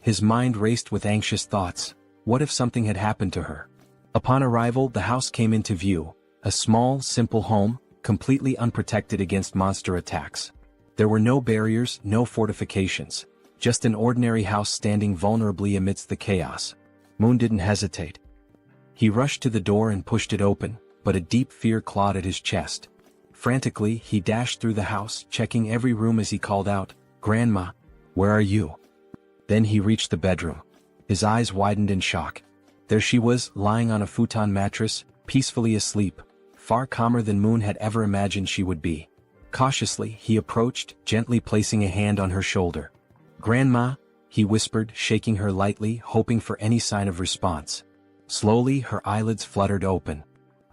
His mind raced with anxious thoughts. What if something had happened to her? Upon arrival, the house came into view, a small, simple home, completely unprotected against monster attacks. There were no barriers, no fortifications, just an ordinary house standing vulnerably amidst the chaos. Moon didn't hesitate. He rushed to the door and pushed it open, but a deep fear clawed at his chest. Frantically, he dashed through the house, checking every room as he called out, "Grandma, where are you?" Then he reached the bedroom. His eyes widened in shock. There she was, lying on a futon mattress, peacefully asleep, far calmer than Moon had ever imagined she would be. Cautiously, he approached, gently placing a hand on her shoulder. "Grandma," he whispered, shaking her lightly, hoping for any sign of response. Slowly, her eyelids fluttered open.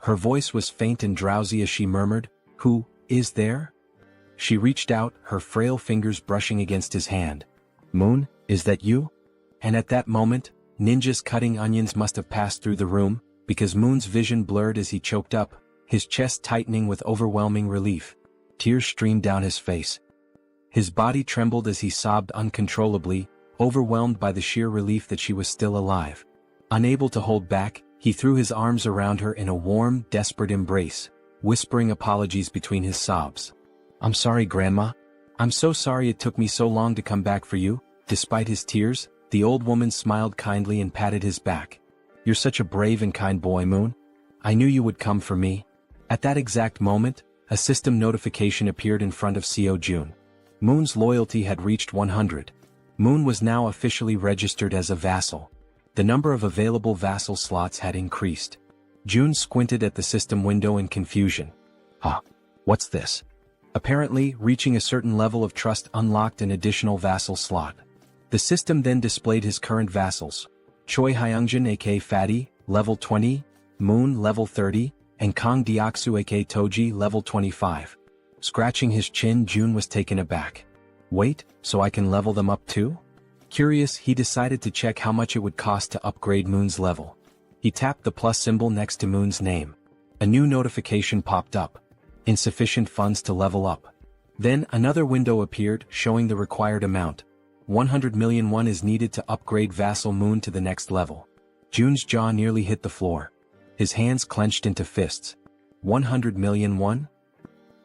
Her voice was faint and drowsy as she murmured, "Who is there?" She reached out, her frail fingers brushing against his hand. "Moon, is that you?" And at that moment, ninjas cutting onions must have passed through the room, because Moon's vision blurred as he choked up, his chest tightening with overwhelming relief. Tears streamed down his face. His body trembled as he sobbed uncontrollably, overwhelmed by the sheer relief that she was still alive. Unable to hold back, he threw his arms around her in a warm, desperate embrace, whispering apologies between his sobs. "I'm sorry, Grandma. I'm so sorry it took me so long to come back for you." Despite his tears, the old woman smiled kindly and patted his back. "You're such a brave and kind boy, Moon. I knew you would come for me." At that exact moment, a system notification appeared in front of Jaehyeon. Moon's loyalty had reached 100. Moon was now officially registered as a vassal. The number of available vassal slots had increased. June squinted at the system window in confusion. "Huh? What's this?" Apparently, reaching a certain level of trust unlocked an additional vassal slot. The system then displayed his current vassals. Choi Hyungjin aka Fatty, level 20, Moon level 30, and Kang Deoksu aka Toji level 25. Scratching his chin, June was taken aback. "Wait, so I can level them up too?" Curious, he decided to check how much it would cost to upgrade Moon's level. He tapped the plus symbol next to Moon's name. A new notification popped up. Insufficient funds to level up. Then another window appeared, showing the required amount. 100 million won is needed to upgrade Vassal Moon to the next level. June's jaw nearly hit the floor. His hands clenched into fists. 100 million won?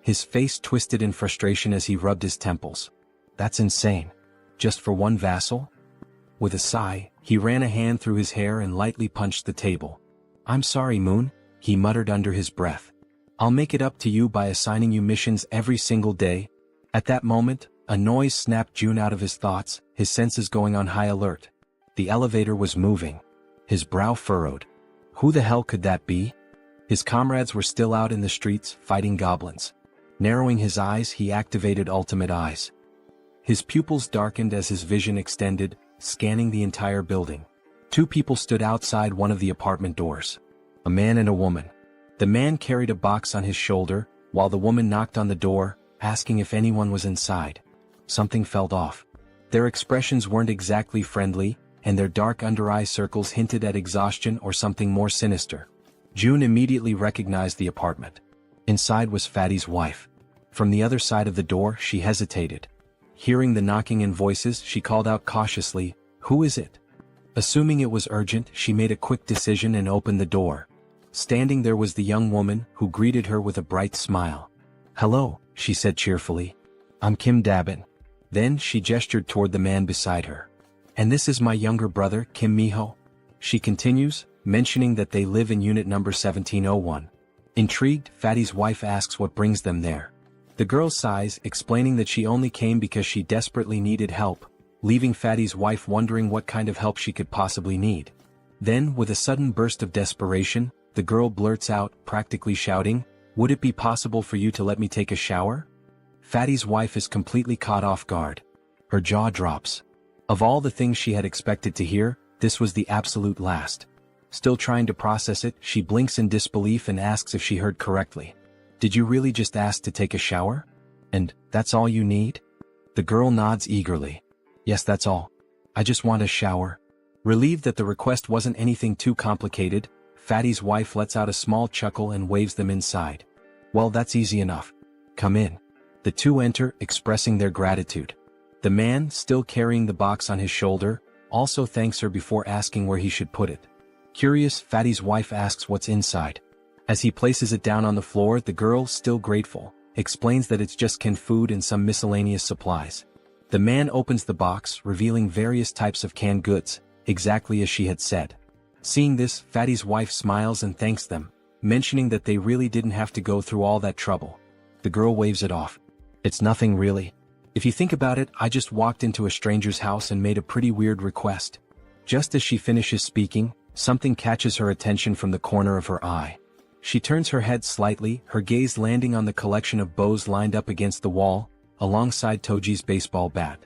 His face twisted in frustration as he rubbed his temples. That's insane. Just for one vassal? With a sigh, he ran a hand through his hair and lightly punched the table. I'm sorry, Moon, he muttered under his breath. I'll make it up to you by assigning you missions every single day. At that moment, a noise snapped June out of his thoughts, his senses going on high alert. The elevator was moving. His brow furrowed. Who the hell could that be? His comrades were still out in the streets, fighting goblins. Narrowing his eyes, he activated Ultimate Eyes. His pupils darkened as his vision extended, scanning the entire building. Two people stood outside one of the apartment doors. A man and a woman. The man carried a box on his shoulder, while the woman knocked on the door, asking if anyone was inside. Something felt off. Their expressions weren't exactly friendly, and their dark under-eye circles hinted at exhaustion or something more sinister. June immediately recognized the apartment. Inside was Fatty's wife. From the other side of the door, she hesitated. Hearing the knocking and voices, she called out cautiously, "Who is it?" Assuming it was urgent, she made a quick decision and opened the door. Standing there was the young woman, who greeted her with a bright smile. "Hello," she said cheerfully. "I'm Kim Dabin." Then she gestured toward the man beside her. "And this is my younger brother, Kim Miho." She continues, mentioning that they live in unit number 1701. Intrigued, Fatty's wife asks what brings them there. The girl sighs, explaining that she only came because she desperately needed help, leaving Fatty's wife wondering what kind of help she could possibly need. Then, with a sudden burst of desperation, the girl blurts out, practically shouting, "Would it be possible for you to let me take a shower?" Fatty's wife is completely caught off guard. Her jaw drops. Of all the things she had expected to hear, this was the absolute last. Still trying to process it, she blinks in disbelief and asks if she heard correctly. "Did you really just ask to take a shower? And that's all you need?" The girl nods eagerly. "Yes, that's all. I just want a shower." Relieved that the request wasn't anything too complicated, Fatty's wife lets out a small chuckle and waves them inside. "Well, that's easy enough. Come in." The two enter, expressing their gratitude. The man, still carrying the box on his shoulder, also thanks her before asking where he should put it. Curious, Fatty's wife asks what's inside. As he places it down on the floor, the girl, still grateful, explains that it's just canned food and some miscellaneous supplies. The man opens the box, revealing various types of canned goods, exactly as she had said. Seeing this, Fatty's wife smiles and thanks them, mentioning that they really didn't have to go through all that trouble. The girl waves it off. "It's nothing really. If you think about it, I just walked into a stranger's house and made a pretty weird request." Just as she finishes speaking, something catches her attention from the corner of her eye. She turns her head slightly, her gaze landing on the collection of bows lined up against the wall, alongside Toji's baseball bat.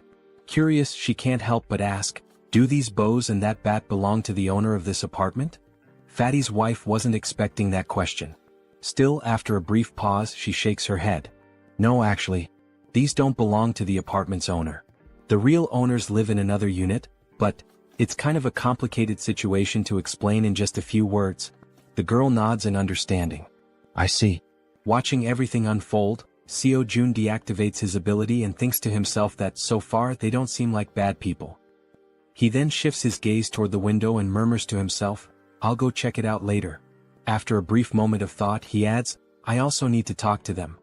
Curious, she can't help but ask, "Do these bows and that bat belong to the owner of this apartment?" Fatty's wife wasn't expecting that question. Still, after a brief pause, she shakes her head. "No, actually. These don't belong to the apartment's owner. The real owners live in another unit, but it's kind of a complicated situation to explain in just a few words." The girl nods in understanding. "I see." Watching everything unfold, Seo Jun deactivates his ability and thinks to himself that so far they don't seem like bad people. He then shifts his gaze toward the window and murmurs to himself, "I'll go check it out later." After a brief moment of thought, he adds, "I also need to talk to them.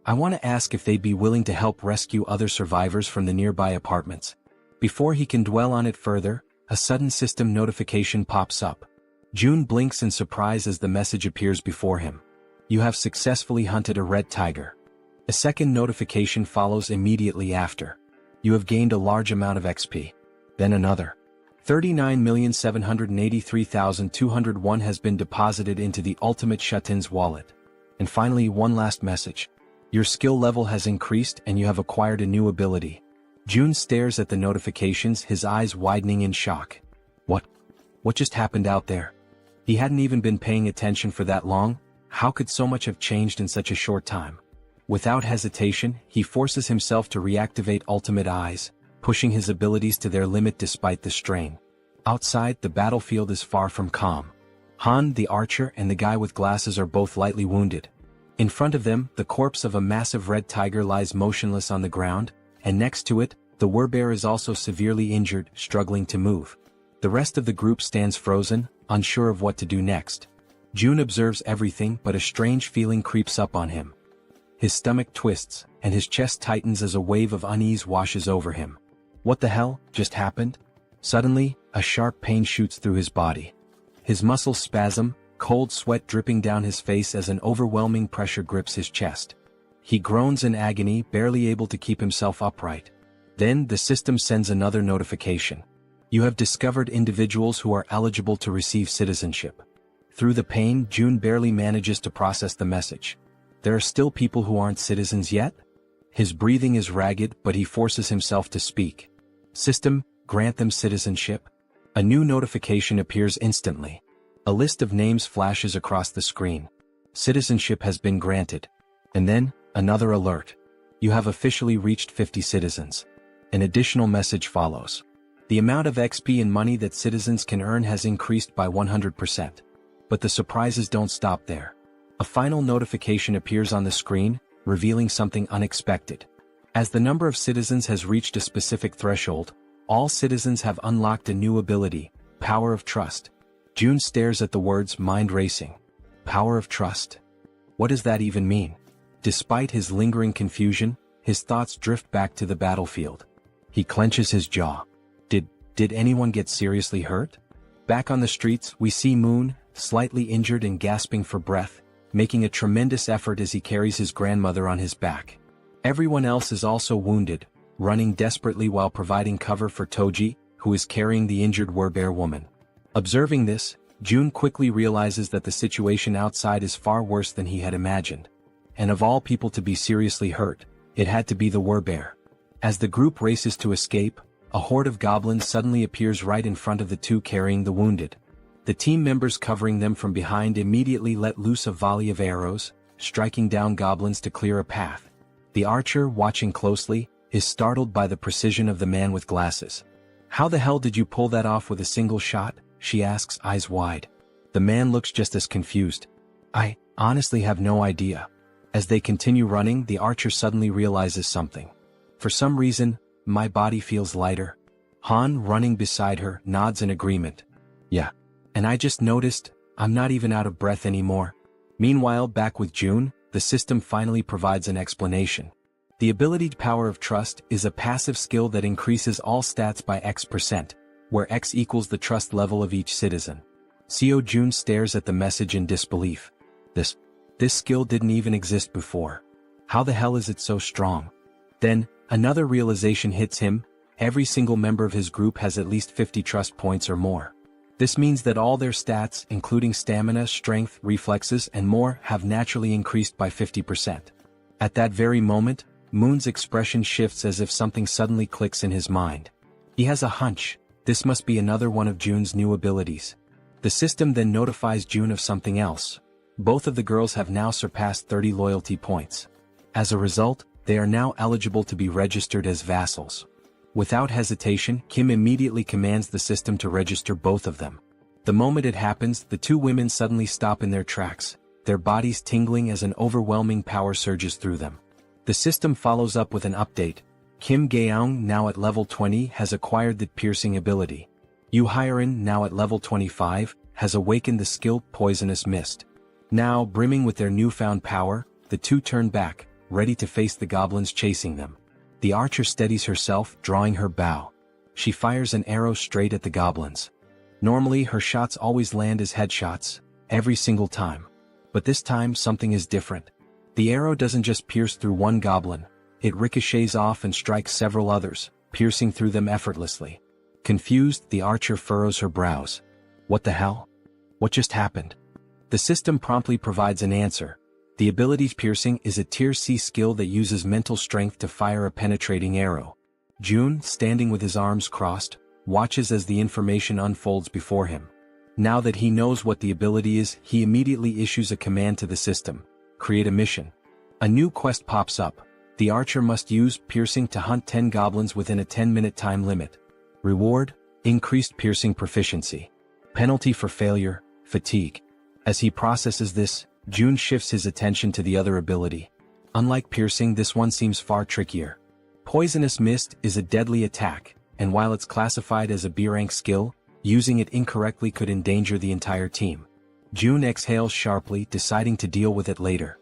I want to ask if they'd be willing to help rescue other survivors from the nearby apartments." Before he can dwell on it further, a sudden system notification pops up. June blinks in surprise as the message appears before him. "You have successfully hunted a red tiger." A second notification follows immediately after. "You have gained a large amount of XP." Then another. 39,783,201 has been deposited into the Ultimate Shut-in's wallet. And finally, one last message. "Your skill level has increased and you have acquired a new ability." June stares at the notifications, his eyes widening in shock. What just happened out there? He hadn't even been paying attention for that long. How could so much have changed in such a short time? Without hesitation, he forces himself to reactivate Ultimate Eyes, pushing his abilities to their limit despite the strain. Outside, the battlefield is far from calm. Han, the archer, and the guy with glasses are both lightly wounded. In front of them, the corpse of a massive red tiger lies motionless on the ground, and next to it, the werbear is also severely injured, struggling to move. The rest of the group stands frozen, unsure of what to do next. June observes everything, but a strange feeling creeps up on him. His stomach twists, and his chest tightens as a wave of unease washes over him. What the hell just happened? Suddenly, a sharp pain shoots through his body. His muscles spasm, cold sweat dripping down his face as an overwhelming pressure grips his chest. He groans in agony, barely able to keep himself upright. Then the system sends another notification. You have discovered individuals who are eligible to receive citizenship. Through the pain, June barely manages to process the message. There are still people who aren't citizens yet? His breathing is ragged, but he forces himself to speak. System, grant them citizenship. A new notification appears instantly. A list of names flashes across the screen. Citizenship has been granted. And then, another alert. You have officially reached 50 citizens. An additional message follows. The amount of XP and money that citizens can earn has increased by 100%. But the surprises don't stop there. A final notification appears on the screen, revealing something unexpected. As the number of citizens has reached a specific threshold, all citizens have unlocked a new ability, Power of Trust. June stares at the words mind racing. Power of Trust. What does that even mean? Despite his lingering confusion, his thoughts drift back to the battlefield. He clenches his jaw. Did anyone get seriously hurt? Back on the streets, we see Moon, slightly injured and gasping for breath, making a tremendous effort as he carries his grandmother on his back. Everyone else is also wounded, running desperately while providing cover for Toji, who is carrying the injured Werbear woman. Observing this, June quickly realizes that the situation outside is far worse than he had imagined. And of all people to be seriously hurt, it had to be the Werbear. As the group races to escape, a horde of goblins suddenly appears right in front of the two carrying the wounded. The team members covering them from behind immediately let loose a volley of arrows, striking down goblins to clear a path. The archer, watching closely, is startled by the precision of the man with glasses. How the hell did you pull that off with a single shot? She asks, eyes wide. The man looks just as confused. I honestly have no idea. As they continue running, the archer suddenly realizes something. For some reason, my body feels lighter. Han, running beside her, nods in agreement. Yeah. And I just noticed, I'm not even out of breath anymore. Meanwhile, back with June, the system finally provides an explanation. The ability Power of Trust is a passive skill that increases all stats by X%, where X equals the trust level of each citizen. Seo June stares at the message in disbelief. This skill didn't even exist before. How the hell is it so strong? Then, another realization hits him. Every single member of his group has at least 50 trust points or more. This means that all their stats, including stamina, strength, reflexes, and more, have naturally increased by 50%. At that very moment, Moon's expression shifts as if something suddenly clicks in his mind. He has a hunch. This must be another one of June's new abilities. The system then notifies June of something else. Both of the girls have now surpassed 30 loyalty points. As a result, they are now eligible to be registered as vassals. Without hesitation, Kim immediately commands the system to register both of them. The moment it happens, the two women suddenly stop in their tracks, their bodies tingling as an overwhelming power surges through them. The system follows up with an update. Kim Gaeong, now at level 20, has acquired the piercing ability. Yu Hyerin, now at level 25, has awakened the skill Poisonous Mist. Now, brimming with their newfound power, the two turn back, ready to face the goblins chasing them. The archer steadies herself, drawing her bow. She fires an arrow straight at the goblins. Normally, her shots always land as headshots, every single time. But this time, something is different. The arrow doesn't just pierce through one goblin, it ricochets off and strikes several others, piercing through them effortlessly. Confused, the archer furrows her brows. What the hell? What just happened? The system promptly provides an answer. The ability Piercing is a Tier C skill that uses mental strength to fire a penetrating arrow. June, standing with his arms crossed, watches as the information unfolds before him. Now that he knows what the ability is, he immediately issues a command to the system. Create a mission. A new quest pops up. The archer must use Piercing to hunt 10 goblins within a 10-minute time limit. Reward, increased Piercing proficiency. Penalty for failure, fatigue. As he processes this, June shifts his attention to the other ability. Unlike Piercing, this one seems far trickier. Poisonous Mist is a deadly attack, and while it's classified as a B-rank skill, using it incorrectly could endanger the entire team. June exhales sharply, deciding to deal with it later.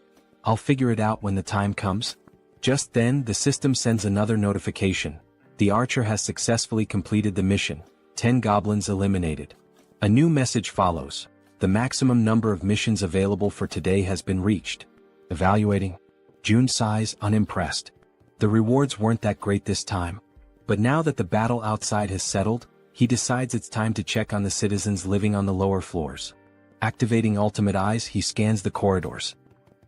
I'll figure it out when the time comes. Just then, the system sends another notification. The archer has successfully completed the mission. 10 goblins eliminated. A new message follows. The maximum number of missions available for today has been reached. Evaluating. June sighs, unimpressed. The rewards weren't that great this time. But now that the battle outside has settled, he decides it's time to check on the citizens living on the lower floors. Activating ultimate eyes, he scans the corridors.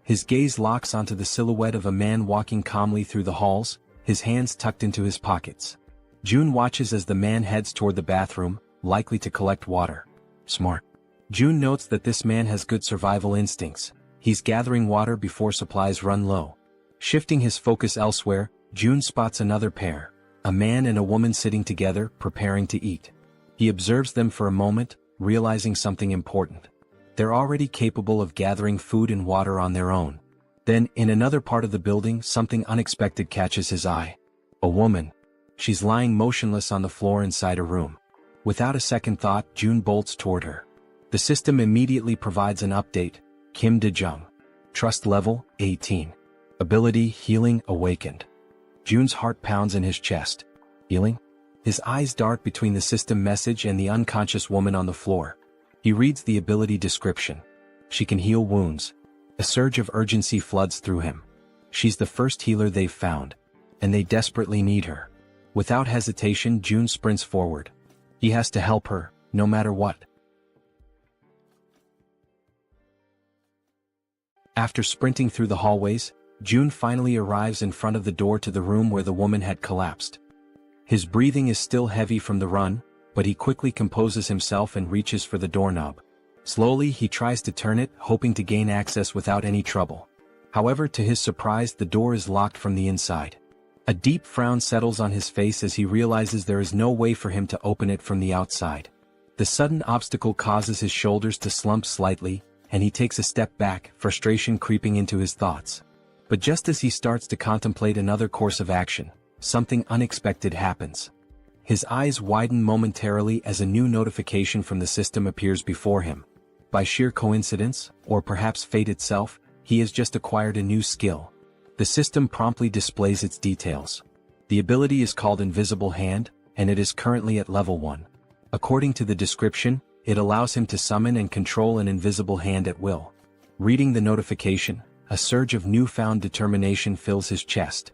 His gaze locks onto the silhouette of a man walking calmly through the halls, his hands tucked into his pockets. June watches as the man heads toward the bathroom, likely to collect water. Smart. June notes that this man has good survival instincts. He's gathering water before supplies run low. Shifting his focus elsewhere, June spots another pair, a man and a woman sitting together, preparing to eat. He observes them for a moment, realizing something important. They're already capable of gathering food and water on their own. Then, in another part of the building, something unexpected catches his eye. A woman. She's lying motionless on the floor inside a room. Without a second thought, June bolts toward her. The system immediately provides an update. Kim De-jung. Trust level, 18. Ability, healing, awakened. June's heart pounds in his chest. Healing? His eyes dart between the system message and the unconscious woman on the floor. He reads the ability description. She can heal wounds. A surge of urgency floods through him. She's the first healer they've found, and they desperately need her. Without hesitation, June sprints forward. He has to help her, no matter what. After sprinting through the hallways, June finally arrives in front of the door to the room where the woman had collapsed. His breathing is still heavy from the run, but he quickly composes himself and reaches for the doorknob. Slowly, he tries to turn it, hoping to gain access without any trouble. However, to his surprise, the door is locked from the inside. A deep frown settles on his face as he realizes there is no way for him to open it from the outside. The sudden obstacle causes his shoulders to slump slightly, and he takes a step back, frustration creeping into his thoughts. But just as he starts to contemplate another course of action, something unexpected happens. His eyes widen momentarily as a new notification from the system appears before him. By sheer coincidence, or perhaps fate itself, he has just acquired a new skill. The system promptly displays its details. The ability is called Invisible Hand, and it is currently at level 1. According to the description, it allows him to summon and control an invisible hand at will. Reading the notification, a surge of newfound determination fills his chest.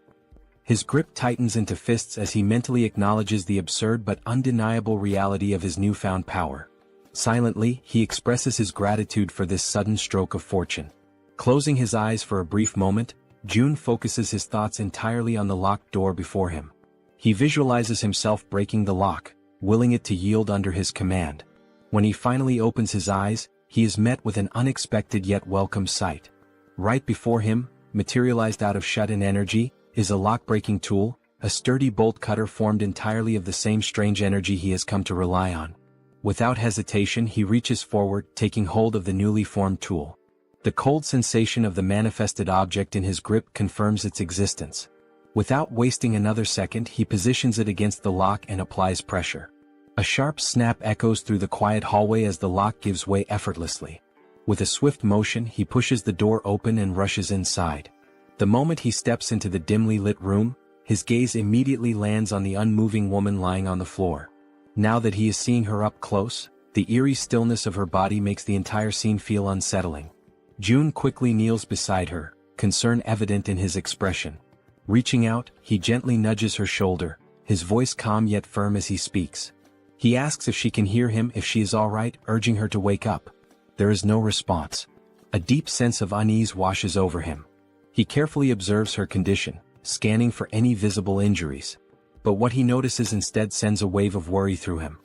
His grip tightens into fists as he mentally acknowledges the absurd but undeniable reality of his newfound power. Silently, he expresses his gratitude for this sudden stroke of fortune. Closing his eyes for a brief moment, June focuses his thoughts entirely on the locked door before him. He visualizes himself breaking the lock, willing it to yield under his command. When he finally opens his eyes, he is met with an unexpected yet welcome sight. Right before him, materialized out of shut-in energy, is a lock-breaking tool, a sturdy bolt cutter formed entirely of the same strange energy he has come to rely on. Without hesitation, he reaches forward, taking hold of the newly formed tool. The cold sensation of the manifested object in his grip confirms its existence. Without wasting another second, he positions it against the lock and applies pressure. A sharp snap echoes through the quiet hallway as the lock gives way effortlessly. With a swift motion, he pushes the door open and rushes inside. The moment he steps into the dimly lit room, his gaze immediately lands on the unmoving woman lying on the floor. Now that he is seeing her up close, the eerie stillness of her body makes the entire scene feel unsettling. June quickly kneels beside her, concern evident in his expression. Reaching out, he gently nudges her shoulder, his voice calm yet firm as he speaks. He asks if she can hear him, if she is all right, urging her to wake up. There is no response. A deep sense of unease washes over him. He carefully observes her condition, scanning for any visible injuries. But what he notices instead sends a wave of worry through him.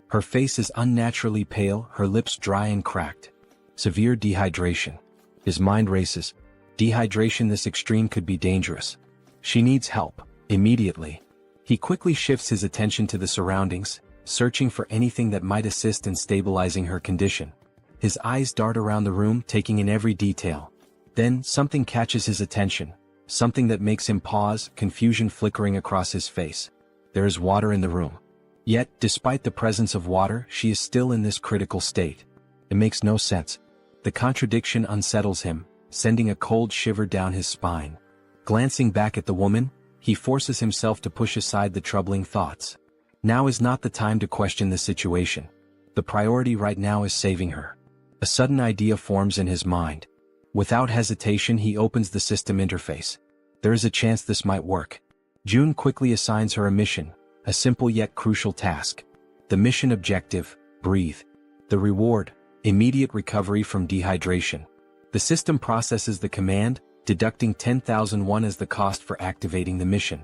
Her face is unnaturally pale, her lips dry and cracked. Severe dehydration. His mind races. Dehydration this extreme could be dangerous. She needs help, immediately. He quickly shifts his attention to the surroundings, searching for anything that might assist in stabilizing her condition. His eyes dart around the room, taking in every detail. Then, something catches his attention, something that makes him pause, confusion flickering across his face. There is water in the room. Yet, despite the presence of water, she is still in this critical state. It makes no sense. The contradiction unsettles him, sending a cold shiver down his spine. Glancing back at the woman, he forces himself to push aside the troubling thoughts. Now is not the time to question the situation. The priority right now is saving her. A sudden idea forms in his mind. Without hesitation, he opens the system interface. There is a chance this might work. June quickly assigns her a mission, a simple yet crucial task. The mission objective: breathe. The reward: immediate recovery from dehydration. The system processes the command, deducting 10,000 won as the cost for activating the mission.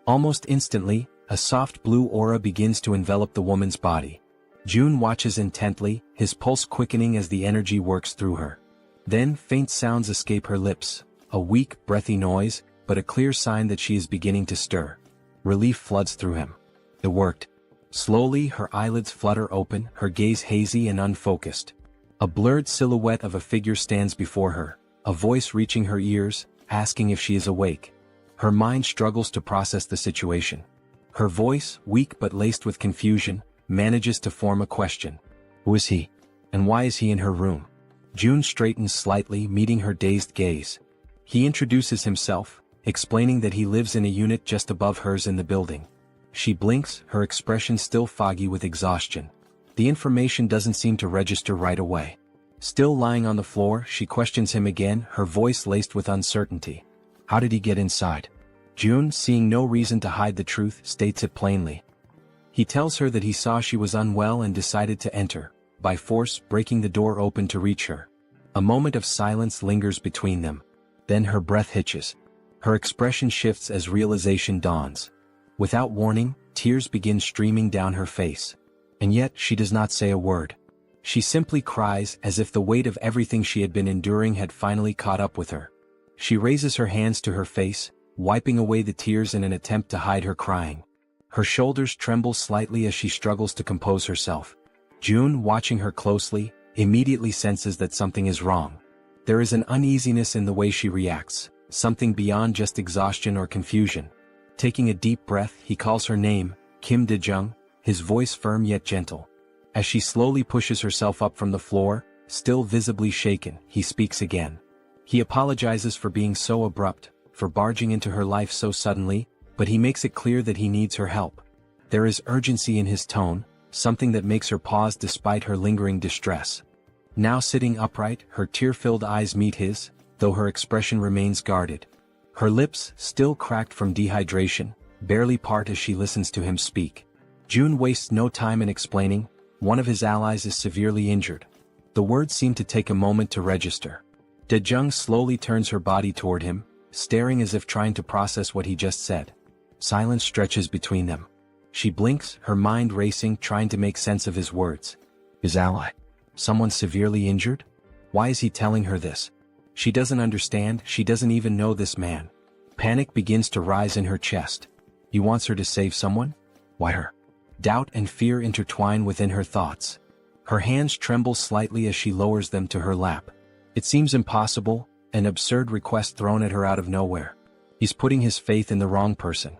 Almost instantly, a soft blue aura begins to envelop the woman's body. June watches intently, his pulse quickening as the energy works through her. Then faint sounds escape her lips, a weak, breathy noise, but a clear sign that she is beginning to stir. Relief floods through him. It worked. Slowly, her eyelids flutter open, her gaze hazy and unfocused. A blurred silhouette of a figure stands before her, a voice reaching her ears, asking if she is awake. Her mind struggles to process the situation. Her voice, weak but laced with confusion, manages to form a question. Who is he? And why is he in her room? June straightens slightly, meeting her dazed gaze. He introduces himself, explaining that he lives in a unit just above hers in the building. She blinks, her expression still foggy with exhaustion. The information doesn't seem to register right away. Still lying on the floor, she questions him again, her voice laced with uncertainty. How did he get inside? June, seeing no reason to hide the truth, states it plainly. He tells her that he saw she was unwell and decided to enter, by force breaking the door open to reach her. A moment of silence lingers between them. Then her breath hitches. Her expression shifts as realization dawns. Without warning, tears begin streaming down her face. And yet she does not say a word. She simply cries as if the weight of everything she had been enduring had finally caught up with her. She raises her hands to her face, wiping away the tears in an attempt to hide her crying. Her shoulders tremble slightly as she struggles to compose herself. June, watching her closely, immediately senses that something is wrong. There is an uneasiness in the way she reacts, something beyond just exhaustion or confusion. Taking a deep breath, he calls her name, Kim Dae-jung, his voice firm yet gentle. As she slowly pushes herself up from the floor, still visibly shaken, he speaks again. He apologizes for being so abrupt, for barging into her life so suddenly, but he makes it clear that he needs her help. There is urgency in his tone, something that makes her pause despite her lingering distress. Now sitting upright, her tear-filled eyes meet his, though her expression remains guarded. Her lips, still cracked from dehydration, barely part as she listens to him speak. June wastes no time in explaining, one of his allies is severely injured. The words seem to take a moment to register. Dae-jung slowly turns her body toward him, staring as if trying to process what he just said. Silence stretches between them. She blinks, her mind racing, trying to make sense of his words. His ally? Someone severely injured? Why is he telling her this? She doesn't understand, she doesn't even know this man. Panic begins to rise in her chest. He wants her to save someone? Why her? Doubt and fear intertwine within her thoughts. Her hands tremble slightly as she lowers them to her lap. It seems impossible, an absurd request thrown at her out of nowhere. He's putting his faith in the wrong person.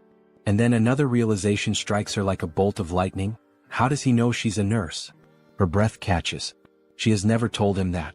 And then another realization strikes her like a bolt of lightning. How does he know she's a nurse? Her breath catches. She has never told him that.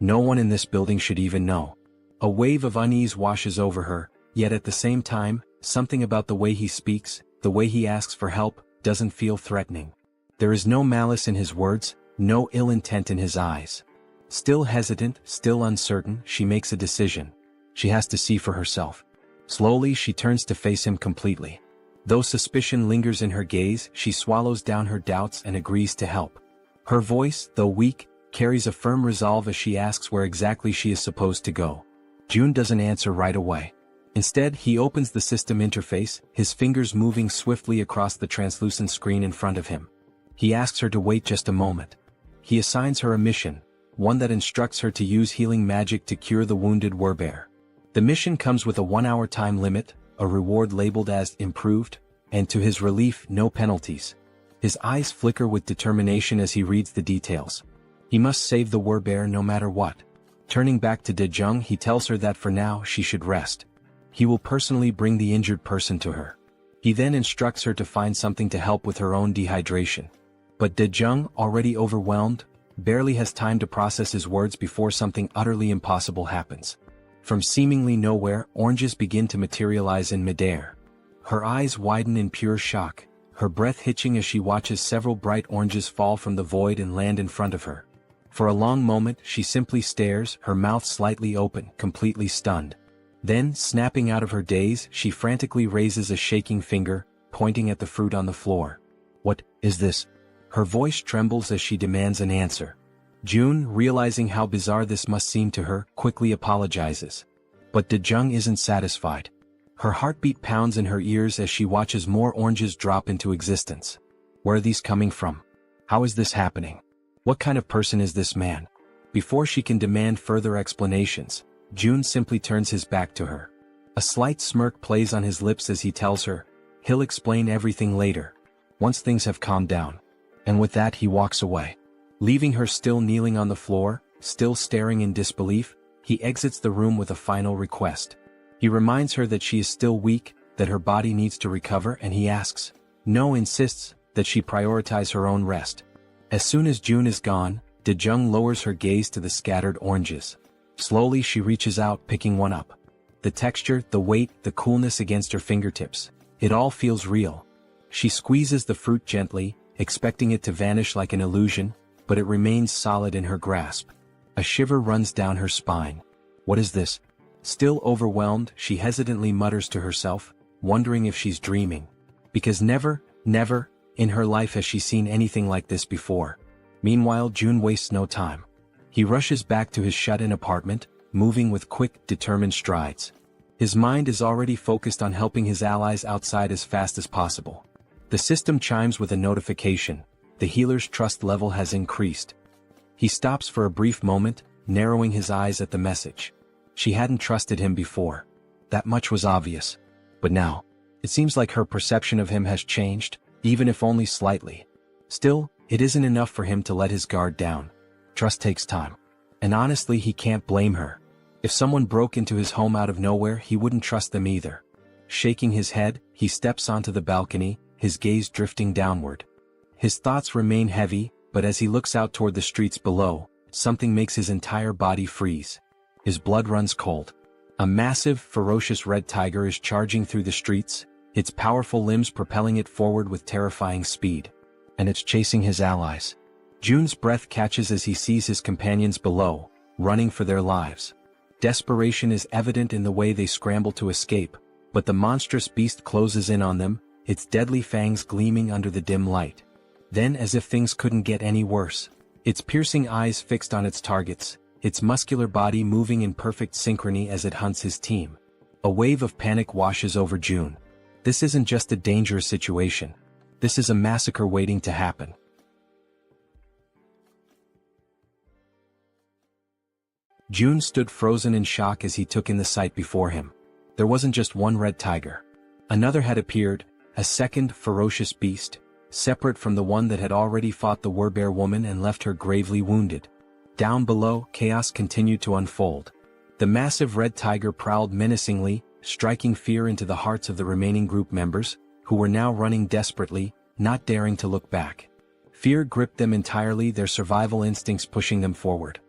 No one in this building should even know. A wave of unease washes over her, yet at the same time, something about the way he speaks, the way he asks for help, doesn't feel threatening. There is no malice in his words, no ill intent in his eyes. Still hesitant, still uncertain, she makes a decision. She has to see for herself. Slowly she turns to face him completely. Though suspicion lingers in her gaze, she swallows down her doubts and agrees to help. Her voice, though weak, carries a firm resolve as she asks where exactly she is supposed to go. June doesn't answer right away. Instead, he opens the system interface, his fingers moving swiftly across the translucent screen in front of him. He asks her to wait just a moment. He assigns her a mission, one that instructs her to use healing magic to cure the wounded warbear. The mission comes with a 1-hour time limit, a reward labeled as improved, and to his relief, no penalties. His eyes flicker with determination as he reads the details. He must save the warbear no matter what. Turning back to Dae-jung, he tells her that for now she should rest. He will personally bring the injured person to her. He then instructs her to find something to help with her own dehydration. But Dae-jung, already overwhelmed, barely has time to process his words before something utterly impossible happens. From seemingly nowhere, oranges begin to materialize in midair. Her eyes widen in pure shock, her breath hitching as she watches several bright oranges fall from the void and land in front of her. For a long moment she simply stares, her mouth slightly open, completely stunned. Then, snapping out of her daze, she frantically raises a shaking finger, pointing at the fruit on the floor. "What is this?" Her voice trembles as she demands an answer. June, realizing how bizarre this must seem to her, quickly apologizes. But Daejung isn't satisfied. Her heartbeat pounds in her ears as she watches more oranges drop into existence. Where are these coming from? How is this happening? What kind of person is this man? Before she can demand further explanations, June simply turns his back to her. A slight smirk plays on his lips as he tells her, he'll explain everything later, once things have calmed down. And with that he walks away. Leaving her still kneeling on the floor, still staring in disbelief, he exits the room with a final request. He reminds her that she is still weak, that her body needs to recover, and he asks, no, insists, that she prioritize her own rest. As soon as June is gone, Daejung lowers her gaze to the scattered oranges. Slowly she reaches out, picking one up. The texture, the weight, the coolness against her fingertips. It all feels real. She squeezes the fruit gently, expecting it to vanish like an illusion, but it remains solid in her grasp. A shiver runs down her spine. What is this? Still overwhelmed, she hesitantly mutters to herself, wondering if she's dreaming. Because never, in her life has she seen anything like this before. Meanwhile, June wastes no time. He rushes back to his shut-in apartment, moving with quick, determined strides. His mind is already focused on helping his allies outside as fast as possible. The system chimes with a notification. The healer's trust level has increased. He stops for a brief moment, narrowing his eyes at the message. She hadn't trusted him before. That much was obvious. But now, it seems like her perception of him has changed, even if only slightly. Still, it isn't enough for him to let his guard down. Trust takes time. And honestly, he can't blame her. If someone broke into his home out of nowhere, he wouldn't trust them either. Shaking his head, he steps onto the balcony, his gaze drifting downward. His thoughts remain heavy, but as he looks out toward the streets below, something makes his entire body freeze. His blood runs cold. A massive, ferocious red tiger is charging through the streets, its powerful limbs propelling it forward with terrifying speed. And it's chasing his allies. June's breath catches as he sees his companions below, running for their lives. Desperation is evident in the way they scramble to escape, but the monstrous beast closes in on them, its deadly fangs gleaming under the dim light. Then, as if things couldn't get any worse, its piercing eyes fixed on its targets, its muscular body moving in perfect synchrony as it hunts his team. A wave of panic washes over June. This isn't just a dangerous situation. This is a massacre waiting to happen. June stood frozen in shock as he took in the sight before him. There wasn't just one red tiger. Another had appeared, a second ferocious beast, separate from the one that had already fought the Werbear woman and left her gravely wounded. Down below, chaos continued to unfold. The massive red tiger prowled menacingly, striking fear into the hearts of the remaining group members, who were now running desperately, not daring to look back. Fear gripped them entirely, their survival instincts pushing them forward.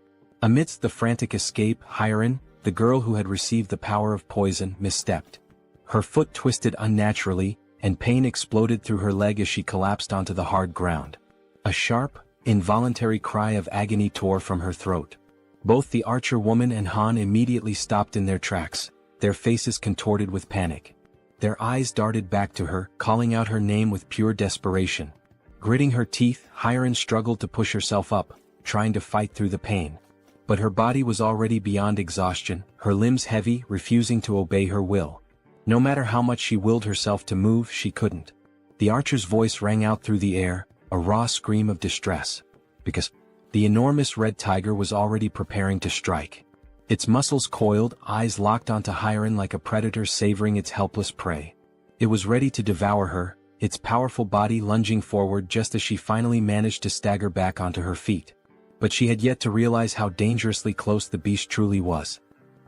Amidst the frantic escape, Hyerin, the girl who had received the power of poison, misstepped. Her foot twisted unnaturally, and pain exploded through her leg as she collapsed onto the hard ground. A sharp, involuntary cry of agony tore from her throat. Both the archer woman and Han immediately stopped in their tracks, their faces contorted with panic. Their eyes darted back to her, calling out her name with pure desperation. Gritting her teeth, Hyerin struggled to push herself up, trying to fight through the pain. But her body was already beyond exhaustion, her limbs heavy, refusing to obey her will. No matter how much she willed herself to move, she couldn't. The archer's voice rang out through the air, a raw scream of distress. Because the enormous red tiger was already preparing to strike. Its muscles coiled, eyes locked onto Hyerin like a predator savoring its helpless prey. It was ready to devour her, its powerful body lunging forward just as she finally managed to stagger back onto her feet. But she had yet to realize how dangerously close the beast truly was.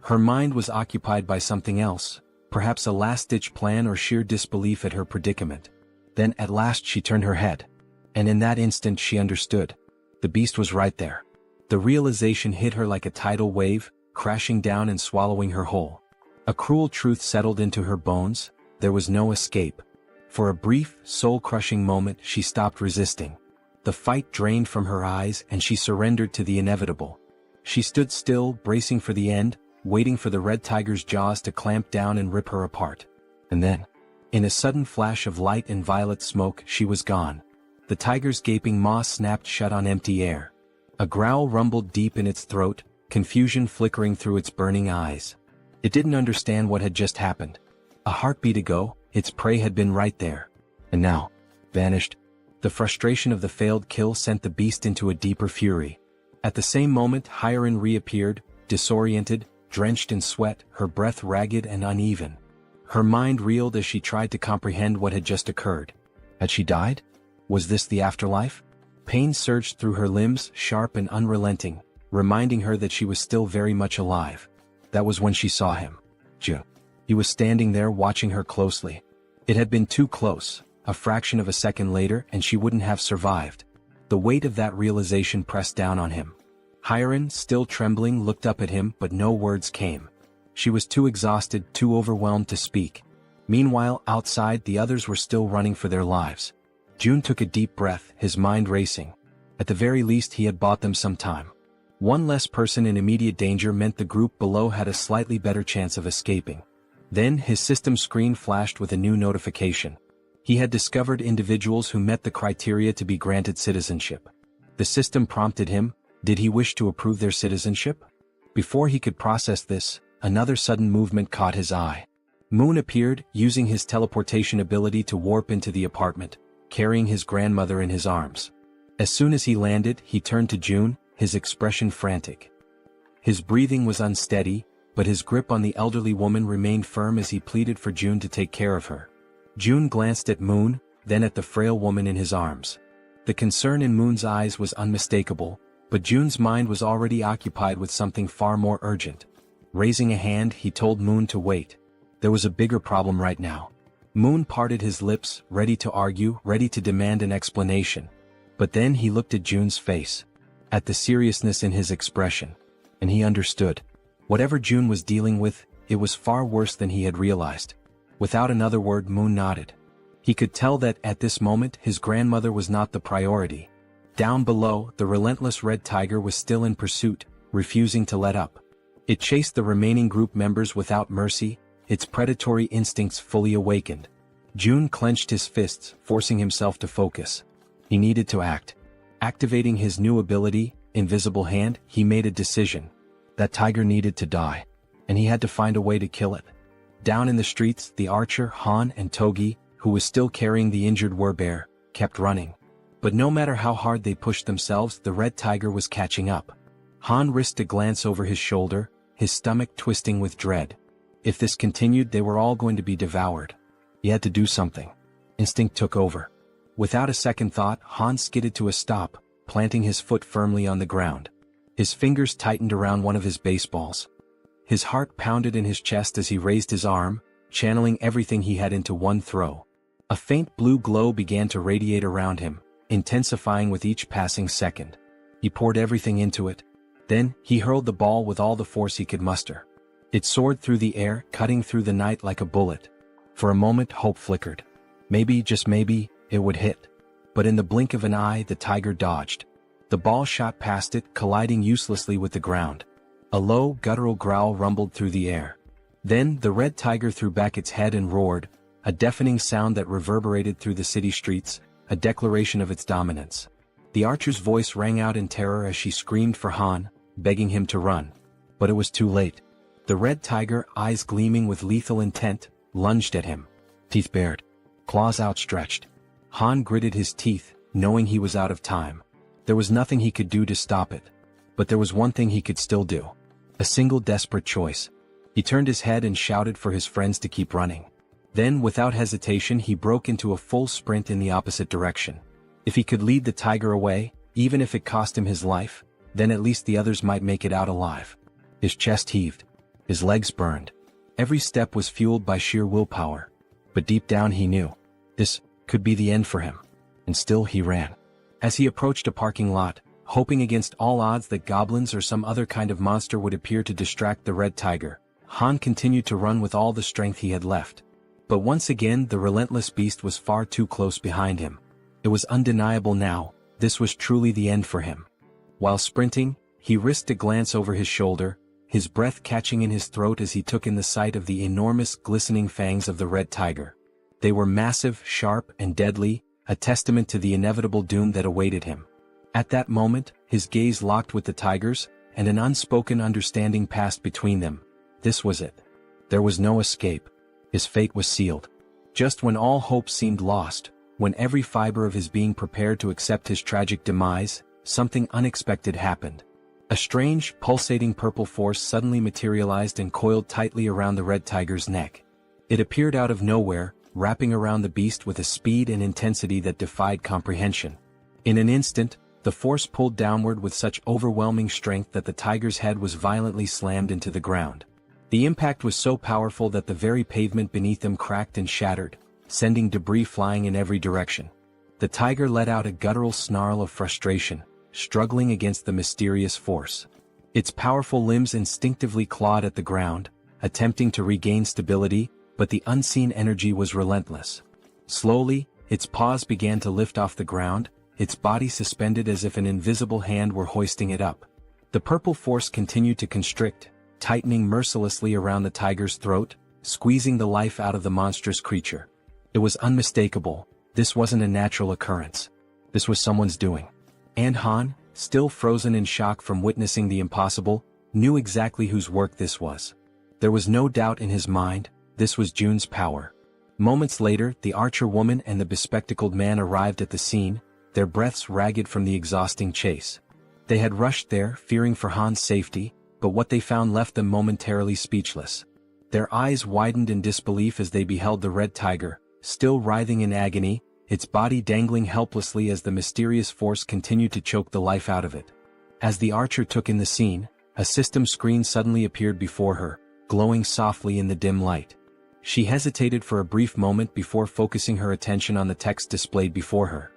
Her mind was occupied by something else, perhaps a last-ditch plan or sheer disbelief at her predicament. Then at last she turned her head. And in that instant she understood. The beast was right there. The realization hit her like a tidal wave, crashing down and swallowing her whole. A cruel truth settled into her bones: there was no escape. For a brief, soul-crushing moment she stopped resisting. The fight drained from her eyes and she surrendered to the inevitable. She stood still, bracing for the end, waiting for the red tiger's jaws to clamp down and rip her apart. And then, in a sudden flash of light and violet smoke, she was gone. The tiger's gaping maw snapped shut on empty air. A growl rumbled deep in its throat, confusion flickering through its burning eyes. It didn't understand what had just happened. A heartbeat ago, its prey had been right there. And now, vanished. The frustration of the failed kill sent the beast into a deeper fury. At the same moment, Jaehyeon reappeared, disoriented, drenched in sweat, her breath ragged and uneven. Her mind reeled as she tried to comprehend what had just occurred. Had she died? Was this the afterlife? Pain surged through her limbs, sharp and unrelenting, reminding her that she was still very much alive. That was when she saw him. Jaehyeon. He was standing there watching her closely. It had been too close. A fraction of a second later and she wouldn't have survived. The weight of that realization pressed down on him. Jaehyeon, still trembling, looked up at him, but no words came. She was too exhausted, too overwhelmed to speak. Meanwhile, outside, the others were still running for their lives. Jaehyeon took a deep breath, his mind racing. At the very least, he had bought them some time. One less person in immediate danger meant the group below had a slightly better chance of escaping. Then his system screen flashed with a new notification. He had discovered individuals who met the criteria to be granted citizenship. The system prompted him: did he wish to approve their citizenship? Before he could process this, another sudden movement caught his eye. Moon appeared, using his teleportation ability to warp into the apartment, carrying his grandmother in his arms. As soon as he landed, he turned to Jaehyeon, his expression frantic. His breathing was unsteady, but his grip on the elderly woman remained firm as he pleaded for Jaehyeon to take care of her. Jaehyeon glanced at Moon, then at the frail woman in his arms. The concern in Moon's eyes was unmistakable, but Jaehyeon's mind was already occupied with something far more urgent. Raising a hand, he told Moon to wait. There was a bigger problem right now. Moon parted his lips, ready to argue, ready to demand an explanation. But then he looked at Jaehyeon's face, at the seriousness in his expression, and he understood. Whatever Jaehyeon was dealing with, it was far worse than he had realized. Without another word, Moon nodded. He could tell that, at this moment, his grandmother was not the priority. Down below, the relentless red tiger was still in pursuit, refusing to let up. It chased the remaining group members without mercy, its predatory instincts fully awakened. Jaehyeon clenched his fists, forcing himself to focus. He needed to act. Activating his new ability, Invisible Hand, he made a decision. That tiger needed to die, and he had to find a way to kill it. Down in the streets, the archer, Han, and Togi, who was still carrying the injured werbear, kept running. But no matter how hard they pushed themselves, the red tiger was catching up. Han risked a glance over his shoulder, his stomach twisting with dread. If this continued, they were all going to be devoured. He had to do something. Instinct took over. Without a second thought, Han skidded to a stop, planting his foot firmly on the ground. His fingers tightened around one of his baseballs. His heart pounded in his chest as he raised his arm, channeling everything he had into one throw. A faint blue glow began to radiate around him, intensifying with each passing second. He poured everything into it. Then, he hurled the ball with all the force he could muster. It soared through the air, cutting through the night like a bullet. For a moment, hope flickered. Maybe, just maybe, it would hit. But in the blink of an eye, the tiger dodged. The ball shot past it, colliding uselessly with the ground. A low, guttural growl rumbled through the air. Then, the red tiger threw back its head and roared, a deafening sound that reverberated through the city streets, a declaration of its dominance. The archer's voice rang out in terror as she screamed for Han, begging him to run. But it was too late. The red tiger, eyes gleaming with lethal intent, lunged at him. Teeth bared, claws outstretched. Han gritted his teeth, knowing he was out of time. There was nothing he could do to stop it. But there was one thing he could still do. A single desperate choice. He turned his head and shouted for his friends to keep running. Then, without hesitation, he broke into a full sprint in the opposite direction. If he could lead the tiger away, even if it cost him his life, then at least the others might make it out alive. His chest heaved. His legs burned. Every step was fueled by sheer willpower. But deep down he knew. This could be the end for him. And still he ran. As he approached a parking lot, hoping against all odds that goblins or some other kind of monster would appear to distract the red tiger. Han continued to run with all the strength he had left. But once again the relentless beast was far too close behind him. It was undeniable now, this was truly the end for him. While sprinting, he risked a glance over his shoulder, his breath catching in his throat as he took in the sight of the enormous glistening fangs of the red tiger. They were massive, sharp, and deadly, a testament to the inevitable doom that awaited him. At that moment, his gaze locked with the tiger's, and an unspoken understanding passed between them. This was it. There was no escape. His fate was sealed. Just when all hope seemed lost, when every fiber of his being prepared to accept his tragic demise, something unexpected happened. A strange, pulsating purple force suddenly materialized and coiled tightly around the red tiger's neck. It appeared out of nowhere, wrapping around the beast with a speed and intensity that defied comprehension. In an instant, the force pulled downward with such overwhelming strength that the tiger's head was violently slammed into the ground. The impact was so powerful that the very pavement beneath them cracked and shattered, sending debris flying in every direction. The tiger let out a guttural snarl of frustration, struggling against the mysterious force. Its powerful limbs instinctively clawed at the ground, attempting to regain stability, but the unseen energy was relentless. Slowly, its paws began to lift off the ground, its body suspended as if an invisible hand were hoisting it up. The purple force continued to constrict, tightening mercilessly around the tiger's throat, squeezing the life out of the monstrous creature. It was unmistakable. This wasn't a natural occurrence. This was someone's doing. And Han, still frozen in shock from witnessing the impossible, knew exactly whose work this was. There was no doubt in his mind, this was Jun's power. Moments later, the archer woman and the bespectacled man arrived at the scene, their breaths ragged from the exhausting chase. They had rushed there, fearing for Han's safety, but what they found left them momentarily speechless. Their eyes widened in disbelief as they beheld the red tiger, still writhing in agony, its body dangling helplessly as the mysterious force continued to choke the life out of it. As the archer took in the scene, a system screen suddenly appeared before her, glowing softly in the dim light. She hesitated for a brief moment before focusing her attention on the text displayed before her.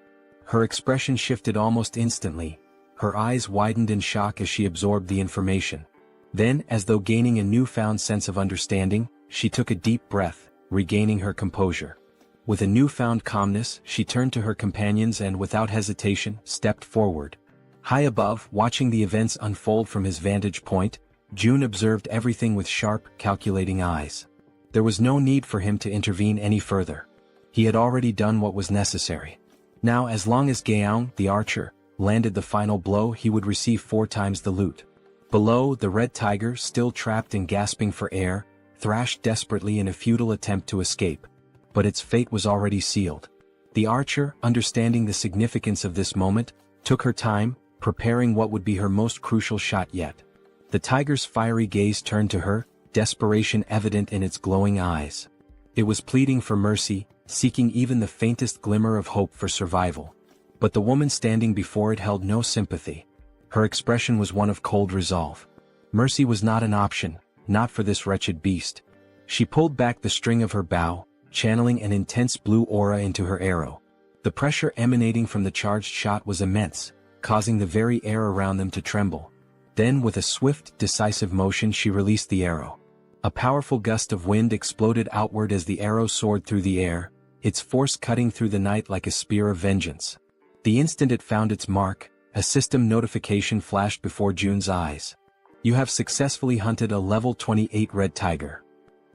Her expression shifted almost instantly. Her eyes widened in shock as she absorbed the information. Then, as though gaining a newfound sense of understanding, she took a deep breath, regaining her composure. With a newfound calmness, she turned to her companions and, without hesitation, stepped forward. High above, watching the events unfold from his vantage point, Jun observed everything with sharp, calculating eyes. There was no need for him to intervene any further. He had already done what was necessary. Now, as long as Jaehyeon, the archer, landed the final blow, he would receive 4 times the loot. Below, the red tiger, still trapped and gasping for air, thrashed desperately in a futile attempt to escape. But its fate was already sealed. The archer, understanding the significance of this moment, took her time, preparing what would be her most crucial shot yet. The tiger's fiery gaze turned to her, desperation evident in its glowing eyes. It was pleading for mercy, seeking even the faintest glimmer of hope for survival. But the woman standing before it held no sympathy. Her expression was one of cold resolve. Mercy was not an option, not for this wretched beast. She pulled back the string of her bow, channeling an intense blue aura into her arrow. The pressure emanating from the charged shot was immense, causing the very air around them to tremble. Then, with a swift, decisive motion, she released the arrow. A powerful gust of wind exploded outward as the arrow soared through the air, its force cutting through the night like a spear of vengeance. The instant it found its mark, a system notification flashed before Jun's eyes. You have successfully hunted a level 28 red tiger.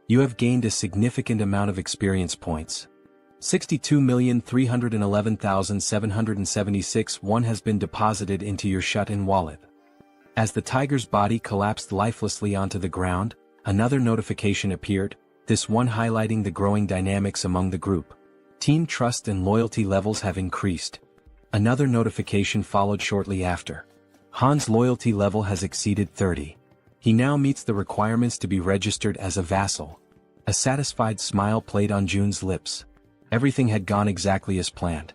You have gained a significant amount of experience points. 62,311,776 one has been deposited into your shut-in wallet. As the tiger's body collapsed lifelessly onto the ground, another notification appeared, this one highlighting the growing dynamics among the group. Team trust and loyalty levels have increased. Another notification followed shortly after. Han's loyalty level has exceeded 30. He now meets the requirements to be registered as a vassal. A satisfied smile played on Jun's lips. Everything had gone exactly as planned.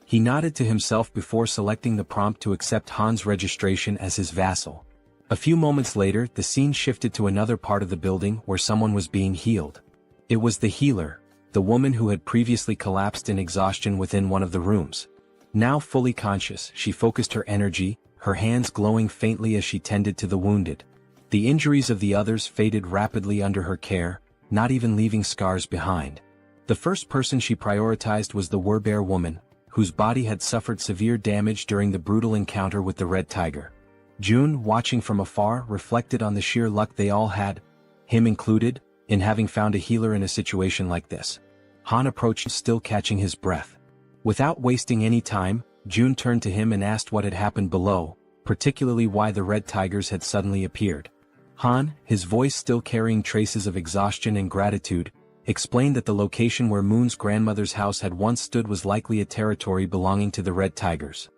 He nodded to himself before selecting the prompt to accept Han's registration as his vassal. A few moments later, the scene shifted to another part of the building where someone was being healed. It was the healer, the woman who had previously collapsed in exhaustion within one of the rooms. Now fully conscious, she focused her energy, her hands glowing faintly as she tended to the wounded. The injuries of the others faded rapidly under her care, not even leaving scars behind. The first person she prioritized was the Werbear woman, whose body had suffered severe damage during the brutal encounter with the red tiger. June, watching from afar, reflected on the sheer luck they all had, him included, in having found a healer in a situation like this. Han approached, still catching his breath. Without wasting any time, June turned to him and asked what had happened below, particularly why the red tigers had suddenly appeared. Han, his voice still carrying traces of exhaustion and gratitude, explained that the location where Moon's grandmother's house had once stood was likely a territory belonging to the red tigers.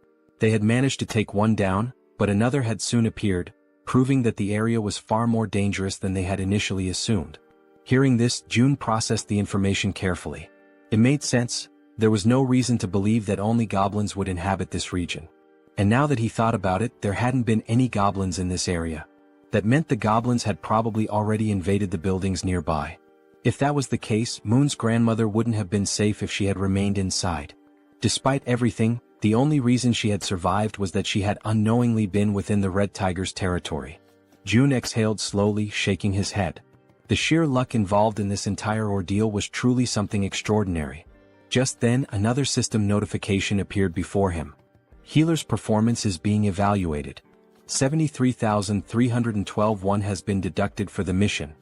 They had managed to take one down, but another had soon appeared, proving that the area was far more dangerous than they had initially assumed. Hearing this, June processed the information carefully. It made sense. There was no reason to believe that only goblins would inhabit this region. And now that he thought about it, there hadn't been any goblins in this area. That meant the goblins had probably already invaded the buildings nearby. If that was the case, Moon's grandmother wouldn't have been safe if she had remained inside. Despite everything, the only reason she had survived was that she had unknowingly been within the red tiger's territory. June exhaled slowly, shaking his head. The sheer luck involved in this entire ordeal was truly something extraordinary. Just then, another system notification appeared before him. Healer's performance is being evaluated. 73,312 has been deducted for the mission.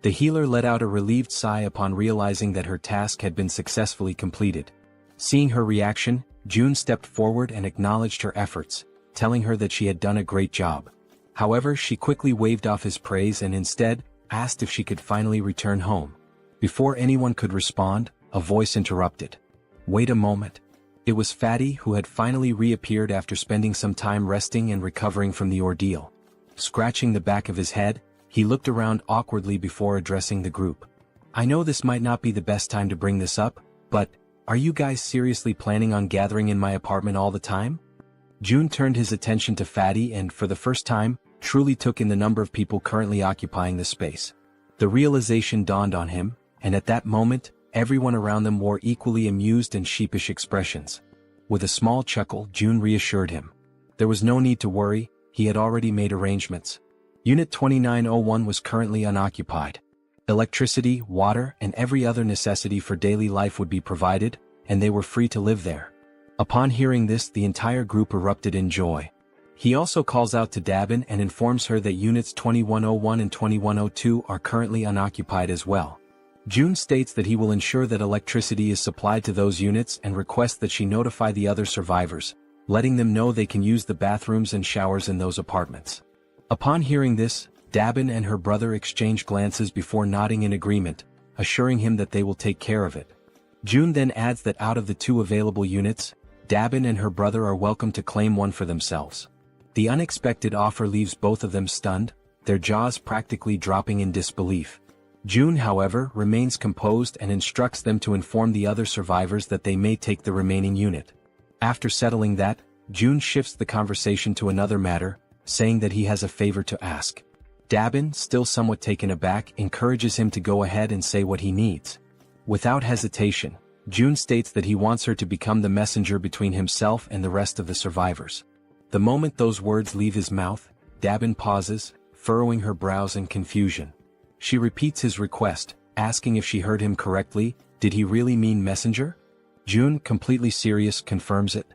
The healer let out a relieved sigh upon realizing that her task had been successfully completed. Seeing her reaction, June stepped forward and acknowledged her efforts, telling her that she had done a great job. However, she quickly waved off his praise and instead asked if she could finally return home. Before anyone could respond, a voice interrupted. Wait a moment. It was Fatty, who had finally reappeared after spending some time resting and recovering from the ordeal. Scratching the back of his head, he looked around awkwardly before addressing the group. I know this might not be the best time to bring this up, but are you guys seriously planning on gathering in my apartment all the time? June turned his attention to Fatty and, for the first time, truly took in the number of people currently occupying the space. The realization dawned on him, and at that moment, everyone around them wore equally amused and sheepish expressions. With a small chuckle, June reassured him. There was no need to worry, he had already made arrangements. Unit 2901 was currently unoccupied. Electricity, water, and every other necessity for daily life would be provided, and they were free to live there. Upon hearing this, the entire group erupted in joy. He also calls out to Dabin and informs her that Units 2101 and 2102 are currently unoccupied as well. June states that he will ensure that electricity is supplied to those units and requests that she notify the other survivors, letting them know they can use the bathrooms and showers in those apartments. Upon hearing this, Dabin and her brother exchange glances before nodding in agreement, assuring him that they will take care of it. June then adds that out of the two available units, Dabin and her brother are welcome to claim one for themselves. The unexpected offer leaves both of them stunned, their jaws practically dropping in disbelief. June, however, remains composed and instructs them to inform the other survivors that they may take the remaining unit. After settling that, June shifts the conversation to another matter, saying that he has a favor to ask. Dabin, still somewhat taken aback, encourages him to go ahead and say what he needs. Without hesitation, June states that he wants her to become the messenger between himself and the rest of the survivors. The moment those words leave his mouth, Dabin pauses, furrowing her brows in confusion. She repeats his request, asking if she heard him correctly. Did he really mean messenger? June, completely serious, confirms it.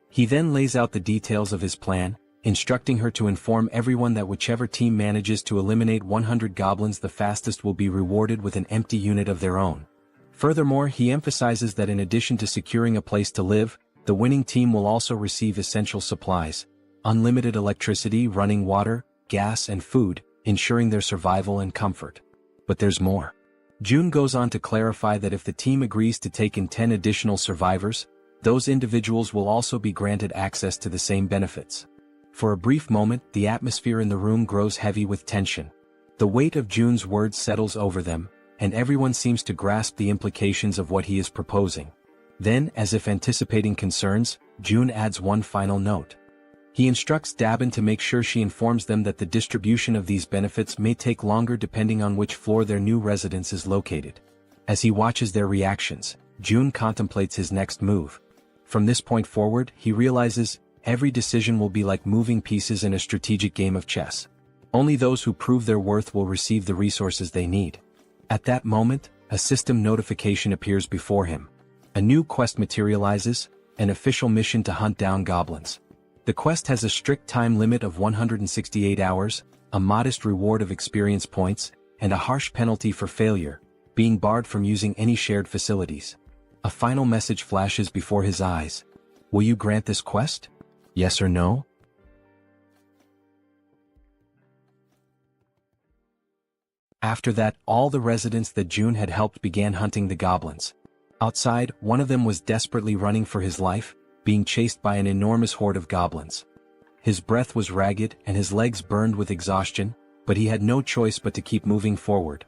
He then lays out the details of his plan, instructing her to inform everyone that whichever team manages to eliminate 100 goblins the fastest will be rewarded with an empty unit of their own. Furthermore, he emphasizes that in addition to securing a place to live, the winning team will also receive essential supplies, unlimited electricity, running water, gas, and food, ensuring their survival and comfort. But there's more. June goes on to clarify that if the team agrees to take in 10 additional survivors, those individuals will also be granted access to the same benefits. For a brief moment, the atmosphere in the room grows heavy with tension. The weight of June's words settles over them, and everyone seems to grasp the implications of what he is proposing. Then, as if anticipating concerns, June adds one final note. He instructs Dabin to make sure she informs them that the distribution of these benefits may take longer depending on which floor their new residence is located. As he watches their reactions, June contemplates his next move. From this point forward, he realizes, every decision will be like moving pieces in a strategic game of chess. Only those who prove their worth will receive the resources they need. At that moment, a system notification appears before him. A new quest materializes, an official mission to hunt down goblins. The quest has a strict time limit of 168 hours, a modest reward of experience points, and a harsh penalty for failure, being barred from using any shared facilities. A final message flashes before his eyes. Will you grant this quest? Yes or no? After that, all the residents that June had helped began hunting the goblins. Outside, one of them was desperately running for his life, being chased by an enormous horde of goblins. His breath was ragged and his legs burned with exhaustion, but he had no choice but to keep moving forward.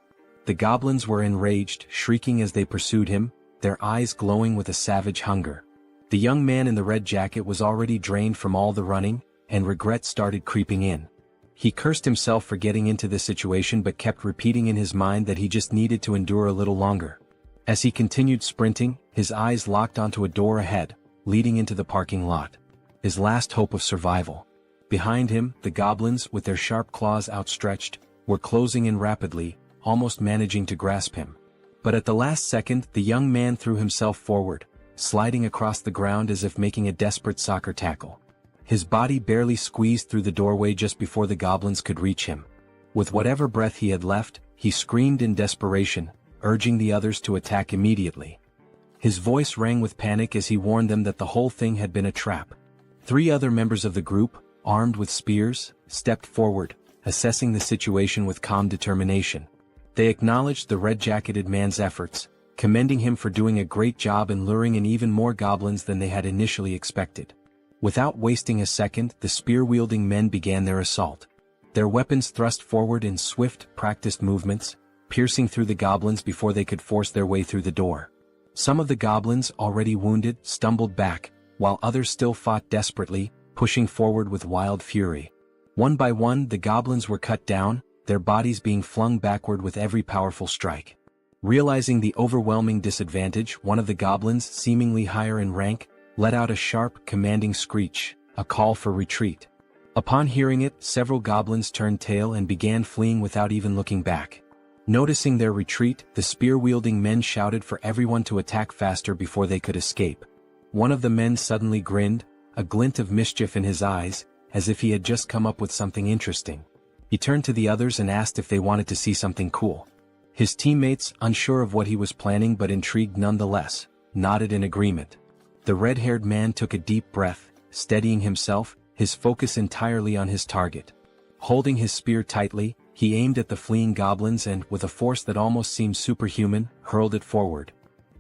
The goblins were enraged, shrieking as they pursued him, their eyes glowing with a savage hunger. The young man in the red jacket was already drained from all the running, and regret started creeping in. He cursed himself for getting into this situation but kept repeating in his mind that he just needed to endure a little longer. As he continued sprinting, his eyes locked onto a door ahead, leading into the parking lot. His last hope of survival. Behind him, the goblins, with their sharp claws outstretched, were closing in rapidly, almost managing to grasp him. But at the last second, the young man threw himself forward, sliding across the ground as if making a desperate soccer tackle. His body barely squeezed through the doorway just before the goblins could reach him. With whatever breath he had left, he screamed in desperation, urging the others to attack immediately. His voice rang with panic as he warned them that the whole thing had been a trap. 3 other members of the group, armed with spears, stepped forward, assessing the situation with calm determination. They acknowledged the red-jacketed man's efforts, commending him for doing a great job in luring in even more goblins than they had initially expected. Without wasting a second, the spear-wielding men began their assault. Their weapons thrust forward in swift, practiced movements, piercing through the goblins before they could force their way through the door. Some of the goblins, already wounded, stumbled back, while others still fought desperately, pushing forward with wild fury. One by one, the goblins were cut down, their bodies being flung backward with every powerful strike. Realizing the overwhelming disadvantage, one of the goblins, seemingly higher in rank, let out a sharp, commanding screech, a call for retreat. Upon hearing it, several goblins turned tail and began fleeing without even looking back. Noticing their retreat, the spear-wielding men shouted for everyone to attack faster before they could escape. One of the men suddenly grinned, a glint of mischief in his eyes, as if he had just come up with something interesting. He turned to the others and asked if they wanted to see something cool. His teammates, unsure of what he was planning but intrigued nonetheless, nodded in agreement. The red-haired man took a deep breath, steadying himself, his focus entirely on his target. Holding his spear tightly, he aimed at the fleeing goblins and, with a force that almost seemed superhuman, hurled it forward.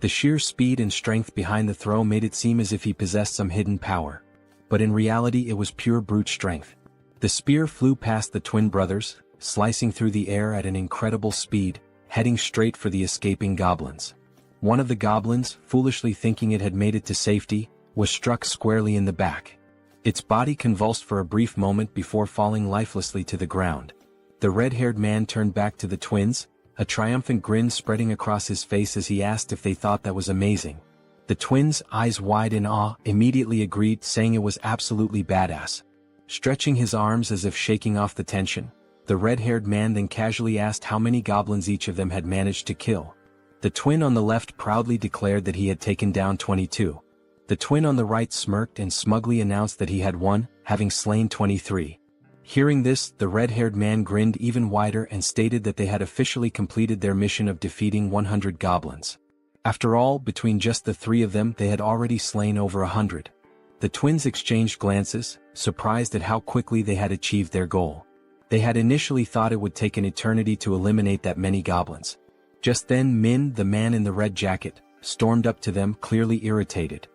The sheer speed and strength behind the throw made it seem as if he possessed some hidden power. But in reality it was pure brute strength. The spear flew past the twin brothers, slicing through the air at an incredible speed, heading straight for the escaping goblins. One of the goblins, foolishly thinking it had made it to safety, was struck squarely in the back. Its body convulsed for a brief moment before falling lifelessly to the ground. The red-haired man turned back to the twins, a triumphant grin spreading across his face as he asked if they thought that was amazing. The twins, eyes wide in awe, immediately agreed, saying it was absolutely badass. Stretching his arms as if shaking off the tension, the red-haired man then casually asked how many goblins each of them had managed to kill. The twin on the left proudly declared that he had taken down 22. The twin on the right smirked and smugly announced that he had won, having slain 23. Hearing this, the red-haired man grinned even wider and stated that they had officially completed their mission of defeating 100 goblins. After all, between just the 3 of them they had already slain over 100. The twins exchanged glances, surprised at how quickly they had achieved their goal. They had initially thought it would take an eternity to eliminate that many goblins. Just then Min, the man in the red jacket, stormed up to them, clearly irritated.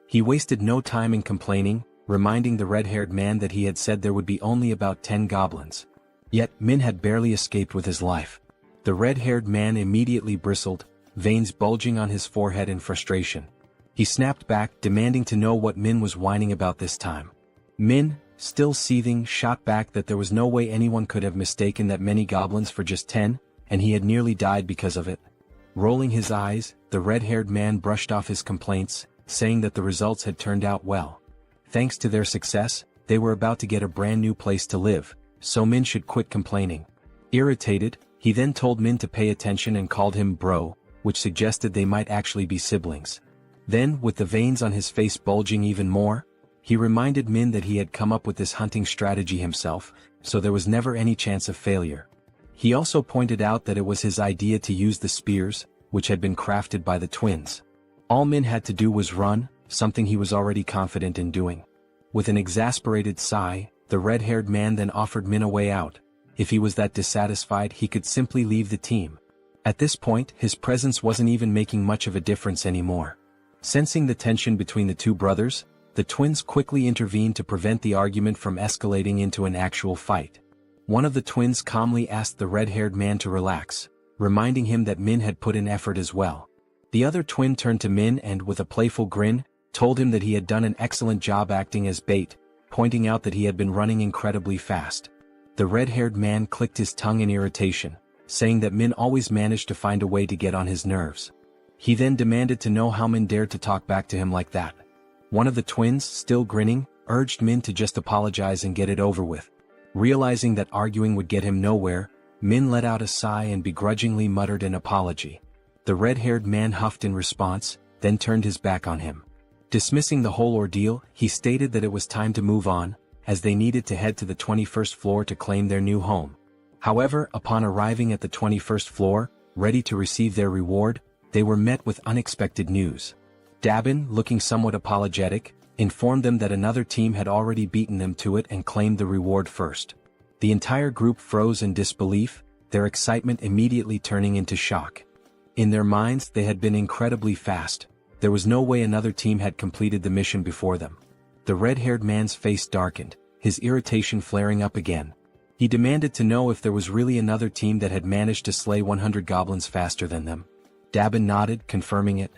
He wasted no time in complaining, reminding the red-haired man that he had said there would be only about 10 goblins. Yet Min had barely escaped with his life. The red-haired man immediately bristled, veins bulging on his forehead in frustration. He snapped back, demanding to know what Min was whining about this time. Min, still seething, shot back that there was no way anyone could have mistaken that many goblins for just 10, and he had nearly died because of it. Rolling his eyes, the red-haired man brushed off his complaints, saying that the results had turned out well. thanks to their success, they were about to get a brand new place to live, so Min should quit complaining. Irritated, he then told Min to pay attention and called him bro, which suggested they might actually be siblings. Then, with the veins on his face bulging even more, he reminded Min that he had come up with this hunting strategy himself, so there was never any chance of failure. He also pointed out that it was his idea to use the spears, which had been crafted by the twins. All Min had to do was run, something he was already confident in doing. With an exasperated sigh, the red-haired man then offered Min a way out. If he was that dissatisfied, he could simply leave the team. At this point, his presence wasn't even making much of a difference anymore. Sensing the tension between the two brothers, the twins quickly intervened to prevent the argument from escalating into an actual fight. One of the twins calmly asked the red-haired man to relax, reminding him that Min had put in effort as well. The other twin turned to Min and, with a playful grin, told him that he had done an excellent job acting as bait, pointing out that he had been running incredibly fast. The red-haired man clicked his tongue in irritation, saying that Min always managed to find a way to get on his nerves. He then demanded to know how Min dared to talk back to him like that. One of the twins, still grinning, urged Min to just apologize and get it over with. Realizing that arguing would get him nowhere, Min let out a sigh and begrudgingly muttered an apology. The red-haired man huffed in response, then turned his back on him. Dismissing the whole ordeal, he stated that it was time to move on, as they needed to head to the 21st floor to claim their new home. However, upon arriving at the 21st floor, ready to receive their reward, they were met with unexpected news. Dabin, looking somewhat apologetic, informed them that another team had already beaten them to it and claimed the reward first. The entire group froze in disbelief, their excitement immediately turning into shock. In their minds, they had been incredibly fast. There was no way another team had completed the mission before them. The red-haired man's face darkened, his irritation flaring up again. He demanded to know if there was really another team that had managed to slay 100 goblins faster than them. Dabin nodded, confirming it.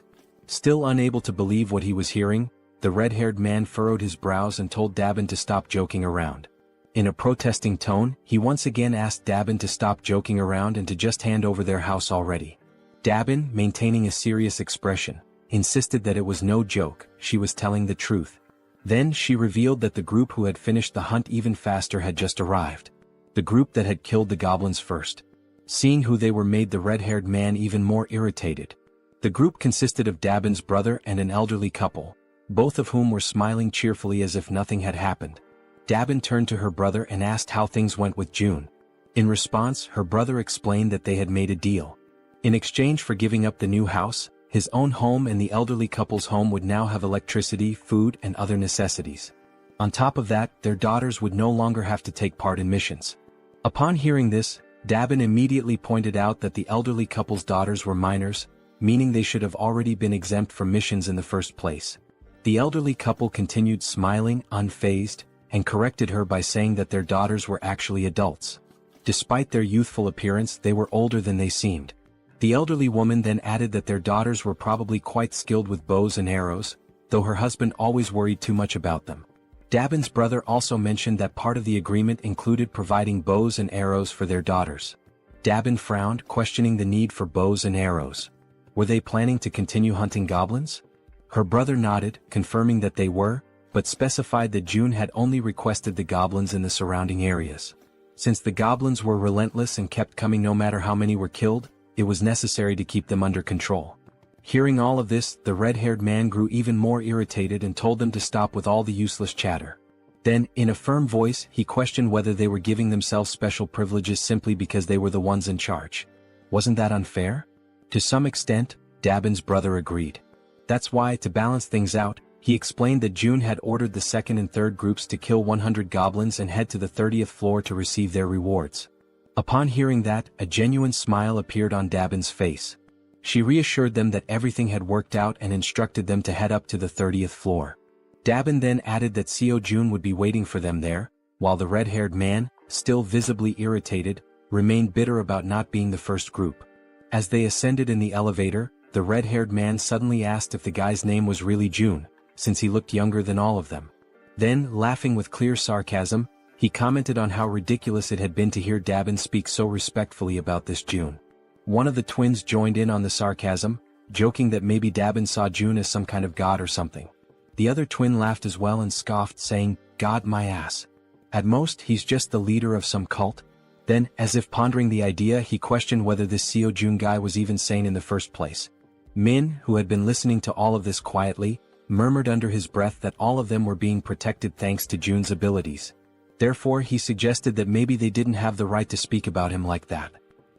Still unable to believe what he was hearing, the red-haired man furrowed his brows and told Dabin to stop joking around. In a protesting tone, he once again asked Dabin to stop joking around and to just hand over their house already. Dabin, maintaining a serious expression, insisted that it was no joke, she was telling the truth. Then she revealed that the group who had finished the hunt even faster had just arrived. The group that had killed the goblins first. Seeing who they were made the red-haired man even more irritated. The group consisted of Dabin's brother and an elderly couple, both of whom were smiling cheerfully as if nothing had happened. Dabin turned to her brother and asked how things went with June. In response, her brother explained that they had made a deal. In exchange for giving up the new house, his own home and the elderly couple's home would now have electricity, food, and other necessities. On top of that, their daughters would no longer have to take part in missions. Upon hearing this, Dabin immediately pointed out that the elderly couple's daughters were minors, meaning they should have already been exempt from missions in the first place. The elderly couple continued smiling, unfazed, and corrected her by saying that their daughters were actually adults. Despite their youthful appearance, they were older than they seemed. The elderly woman then added that their daughters were probably quite skilled with bows and arrows, though her husband always worried too much about them. Dabin's brother also mentioned that part of the agreement included providing bows and arrows for their daughters. Dabin frowned, questioning the need for bows and arrows. Were they planning to continue hunting goblins? Her brother nodded, confirming that they were, but specified that June had only requested the goblins in the surrounding areas. Since the goblins were relentless and kept coming no matter how many were killed, it was necessary to keep them under control. Hearing all of this, the red-haired man grew even more irritated and told them to stop with all the useless chatter. Then, in a firm voice, he questioned whether they were giving themselves special privileges simply because they were the ones in charge. Wasn't that unfair? To some extent, Dabin's brother agreed. That's why, to balance things out, he explained that June had ordered the second and third groups to kill 100 goblins and head to the 30th floor to receive their rewards. Upon hearing that, a genuine smile appeared on Dabin's face. She reassured them that everything had worked out and instructed them to head up to the 30th floor. Dabin then added that Seo Jun would be waiting for them there, while the red-haired man, still visibly irritated, remained bitter about not being the first group. As they ascended in the elevator, the red-haired man suddenly asked if the guy's name was really Jun, since he looked younger than all of them. Then, laughing with clear sarcasm, he commented on how ridiculous it had been to hear Dabin speak so respectfully about this June. One of the twins joined in on the sarcasm, joking that maybe Dabin saw June as some kind of god or something. The other twin laughed as well and scoffed, saying, "God my ass. At most he's just the leader of some cult." Then, as if pondering the idea, he questioned whether this Seo Jun guy was even sane in the first place. Min, who had been listening to all of this quietly, murmured under his breath that all of them were being protected thanks to Jun's abilities. Therefore he suggested that maybe they didn't have the right to speak about him like that.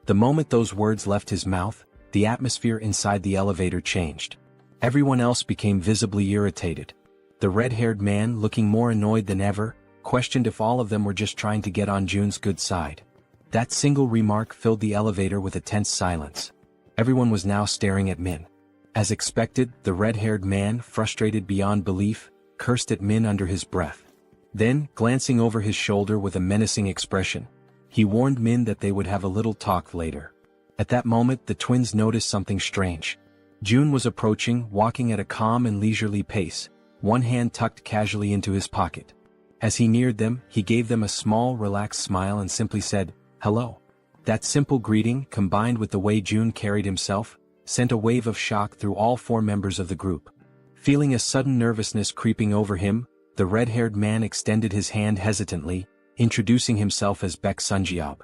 The moment those words left his mouth, the atmosphere inside the elevator changed. Everyone else became visibly irritated. The red-haired man, looking more annoyed than ever, questioned if all of them were just trying to get on Jun's good side. That single remark filled the elevator with a tense silence. Everyone was now staring at Min. As expected, the red-haired man, frustrated beyond belief, cursed at Min under his breath. Then, glancing over his shoulder with a menacing expression, he warned Min that they would have a little talk later. At that moment the twins noticed something strange. Jun was approaching, walking at a calm and leisurely pace, one hand tucked casually into his pocket. As he neared them, he gave them a small, relaxed smile and simply said, "Hello." That simple greeting, combined with the way Jun carried himself, sent a wave of shock through all four members of the group. Feeling a sudden nervousness creeping over him, the red-haired man extended his hand hesitantly, introducing himself as Baek Sunjeob.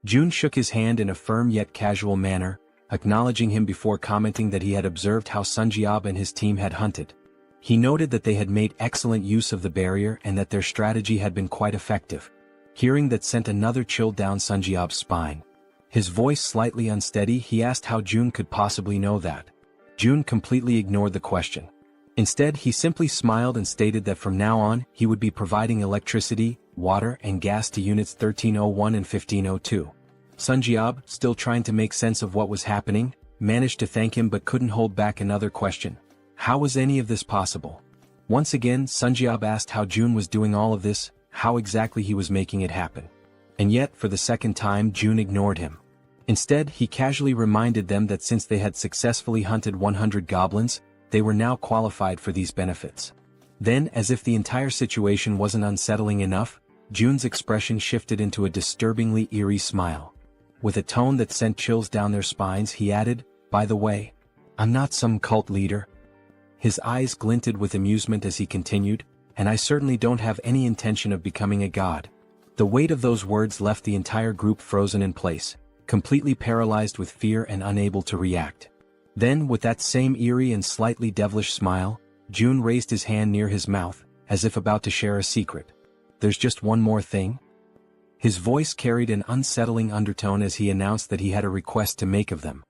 Jun shook his hand in a firm yet casual manner, acknowledging him before commenting that he had observed how Sunjeob and his team had hunted. He noted that they had made excellent use of the barrier and that their strategy had been quite effective. Hearing that sent another chill down Sunjeob's spine. His voice slightly unsteady, he asked how Jun could possibly know that. Jun completely ignored the question. Instead, he simply smiled and stated that from now on, he would be providing electricity, water and gas to units 1301 and 1502. Sunjeob, still trying to make sense of what was happening, managed to thank him but couldn't hold back another question. How was any of this possible? Once again, Sunjeob asked how Jun was doing all of this, how exactly he was making it happen. And yet, for the second time, Jun ignored him. Instead, he casually reminded them that since they had successfully hunted 100 goblins, they were now qualified for these benefits. Then, as if the entire situation wasn't unsettling enough, Jun's expression shifted into a disturbingly eerie smile. With a tone that sent chills down their spines, he added, "By the way, I'm not some cult leader." His eyes glinted with amusement as he continued, "And I certainly don't have any intention of becoming a god." The weight of those words left the entire group frozen in place, completely paralyzed with fear and unable to react. Then, with that same eerie and slightly devilish smile, Jun raised his hand near his mouth, as if about to share a secret. "There's just one more thing." His voice carried an unsettling undertone as he announced that he had a request to make of them.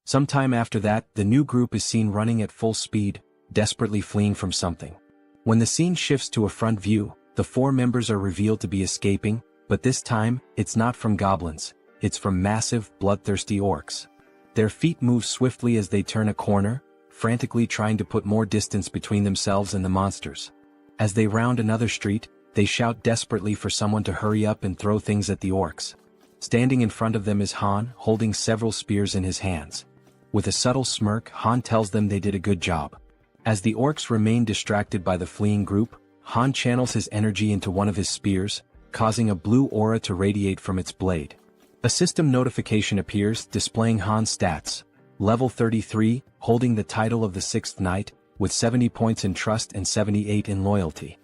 Sometime after that, the new group is seen running at full speed, desperately fleeing from something. When the scene shifts to a front view, the four members are revealed to be escaping, but this time, it's not from goblins, it's from massive, bloodthirsty orcs. Their feet move swiftly as they turn a corner, frantically trying to put more distance between themselves and the monsters. As they round another street, they shout desperately for someone to hurry up and throw things at the orcs. Standing in front of them is Han, holding several spears in his hands. With a subtle smirk, Han tells them they did a good job. As the orcs remain distracted by the fleeing group, Han channels his energy into one of his spears, causing a blue aura to radiate from its blade. A system notification appears, displaying Han's stats. Level 33, holding the title of the 6th Knight, with 70 points in trust and 78 in loyalty.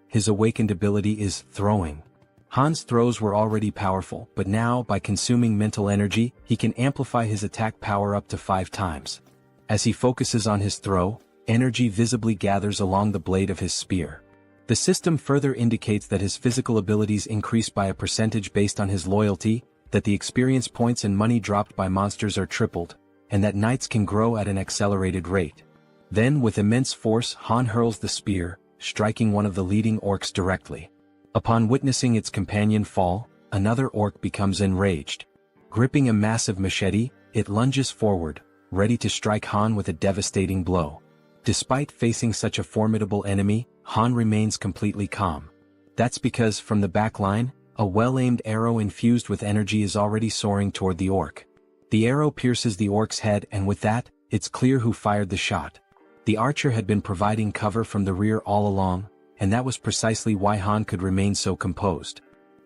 His awakened ability is throwing. Han's throws were already powerful, but now, by consuming mental energy, he can amplify his attack power up to 5 times. As he focuses on his throw, energy visibly gathers along the blade of his spear. The system further indicates that his physical abilities increase by a percentage based on his loyalty, that the experience points and money dropped by monsters are tripled, and that knights can grow at an accelerated rate. Then, with immense force, Han hurls the spear, striking one of the leading orcs directly. Upon witnessing its companion fall, another orc becomes enraged. Gripping a massive machete, it lunges forward, ready to strike Han with a devastating blow. Despite facing such a formidable enemy, Han remains completely calm. That's because, from the back line, a well-aimed arrow infused with energy is already soaring toward the orc. The arrow pierces the orc's head, and with that, it's clear who fired the shot. The archer had been providing cover from the rear all along, and that was precisely why Han could remain so composed.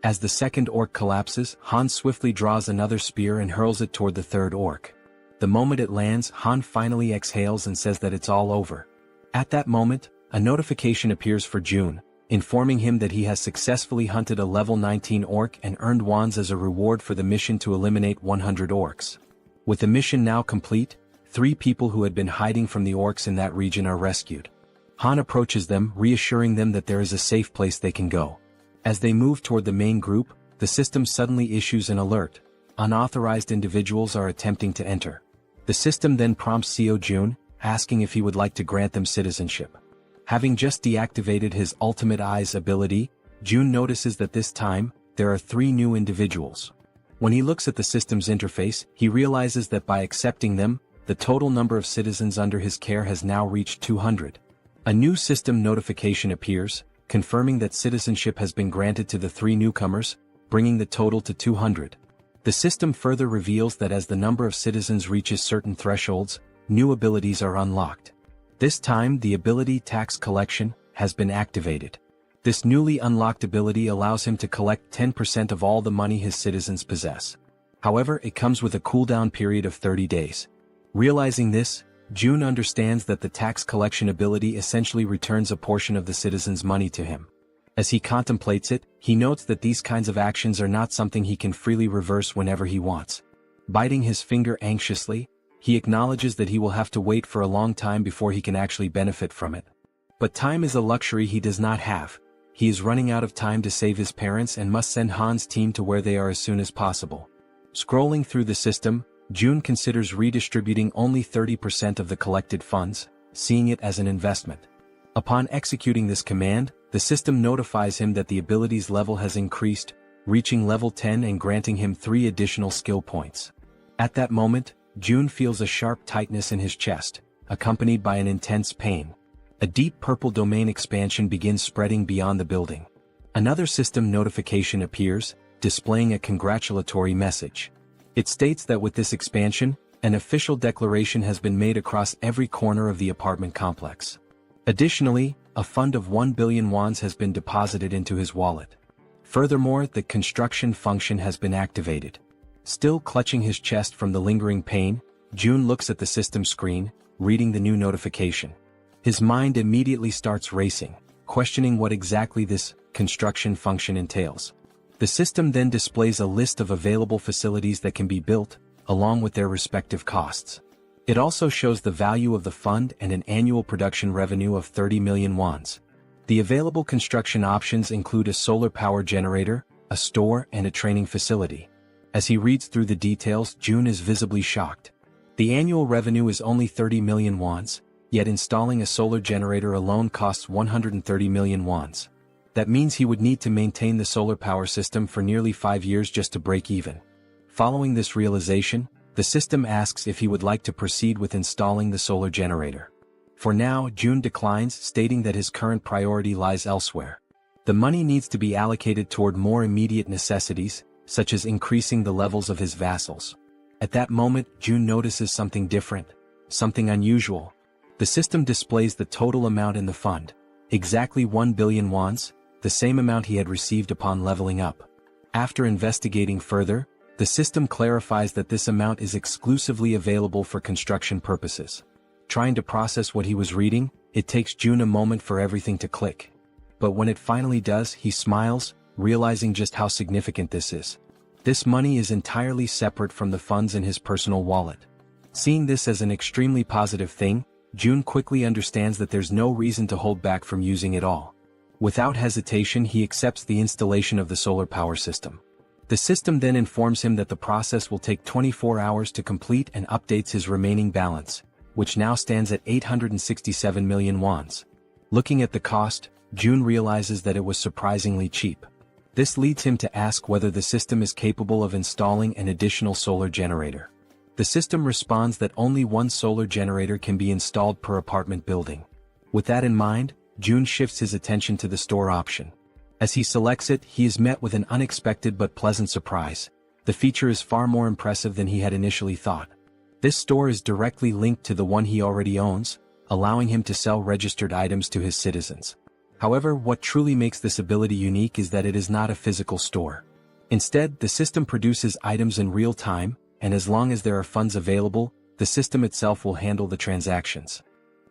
As the second orc collapses, Han swiftly draws another spear and hurls it toward the third orc. The moment it lands, Han finally exhales and says that it's all over. At that moment, a notification appears for June, informing him that he has successfully hunted a level 19 orc and earned wands as a reward for the mission to eliminate 100 orcs. With the mission now complete, 3 people who had been hiding from the orcs in that region are rescued. Han approaches them, reassuring them that there is a safe place they can go. As they move toward the main group, the system suddenly issues an alert. Unauthorized individuals are attempting to enter. The system then prompts Seo Jun, asking if he would like to grant them citizenship. Having just deactivated his Ultimate Eyes ability, Jun notices that this time, there are 3 new individuals. When he looks at the system's interface, he realizes that by accepting them, the total number of citizens under his care has now reached 200. A new system notification appears, confirming that citizenship has been granted to the 3 newcomers, bringing the total to 200. The system further reveals that as the number of citizens reaches certain thresholds, new abilities are unlocked. This time the ability Tax Collection has been activated. This newly unlocked ability allows him to collect 10% of all the money his citizens possess. However, it comes with a cooldown period of 30 days. Realizing this, Jun understands that the tax collection ability essentially returns a portion of the citizens' money to him. As he contemplates it, he notes that these kinds of actions are not something he can freely reverse whenever he wants. Biting his finger anxiously, he acknowledges that he will have to wait for a long time before he can actually benefit from it. But time is a luxury he does not have. He is running out of time to save his parents and must send Han's team to where they are as soon as possible. Scrolling through the system, Jun considers redistributing only 30% of the collected funds, seeing it as an investment. Upon executing this command, the system notifies him that the ability's level has increased, reaching level 10 and granting him 3 additional skill points. At that moment, Jun feels a sharp tightness in his chest, accompanied by an intense pain. A deep purple domain expansion begins spreading beyond the building. Another system notification appears, displaying a congratulatory message. It states that with this expansion, an official declaration has been made across every corner of the apartment complex. Additionally, a fund of 1 billion wands has been deposited into his wallet. Furthermore, the construction function has been activated. Still clutching his chest from the lingering pain, Jun looks at the system screen, reading the new notification. His mind immediately starts racing, questioning what exactly this construction function entails. The system then displays a list of available facilities that can be built, along with their respective costs. It also shows the value of the fund and an annual production revenue of 30 million wands. The available construction options include a solar power generator, a store, and a training facility. As he reads through the details, Jun is visibly shocked. The annual revenue is only 30 million wands, yet installing a solar generator alone costs 130 million wands. That means he would need to maintain the solar power system for nearly 5 years just to break even. Following this realization, the system asks if he would like to proceed with installing the solar generator. For now, Jun declines, stating that his current priority lies elsewhere. The money needs to be allocated toward more immediate necessities, such as increasing the levels of his vassals. At that moment, Jun notices something different, something unusual. The system displays the total amount in the fund, exactly 1 billion wands, the same amount he had received upon leveling up. After investigating further, the system clarifies that this amount is exclusively available for construction purposes. Trying to process what he was reading, it takes Jun a moment for everything to click. But when it finally does, he smiles, realizing just how significant this is. This money is entirely separate from the funds in his personal wallet. Seeing this as an extremely positive thing, Jun quickly understands that there's no reason to hold back from using it all. Without hesitation, he accepts the installation of the solar power system. The system then informs him that the process will take 24 hours to complete and updates his remaining balance, which now stands at 867 million wands. Looking at the cost, Jun realizes that it was surprisingly cheap. This leads him to ask whether the system is capable of installing an additional solar generator. The system responds that only 1 solar generator can be installed per apartment building. With that in mind, Jun shifts his attention to the store option. As he selects it, he is met with an unexpected but pleasant surprise. The feature is far more impressive than he had initially thought. This store is directly linked to the one he already owns, allowing him to sell registered items to his citizens. However, what truly makes this ability unique is that it is not a physical store. Instead, the system produces items in real time, and as long as there are funds available, the system itself will handle the transactions.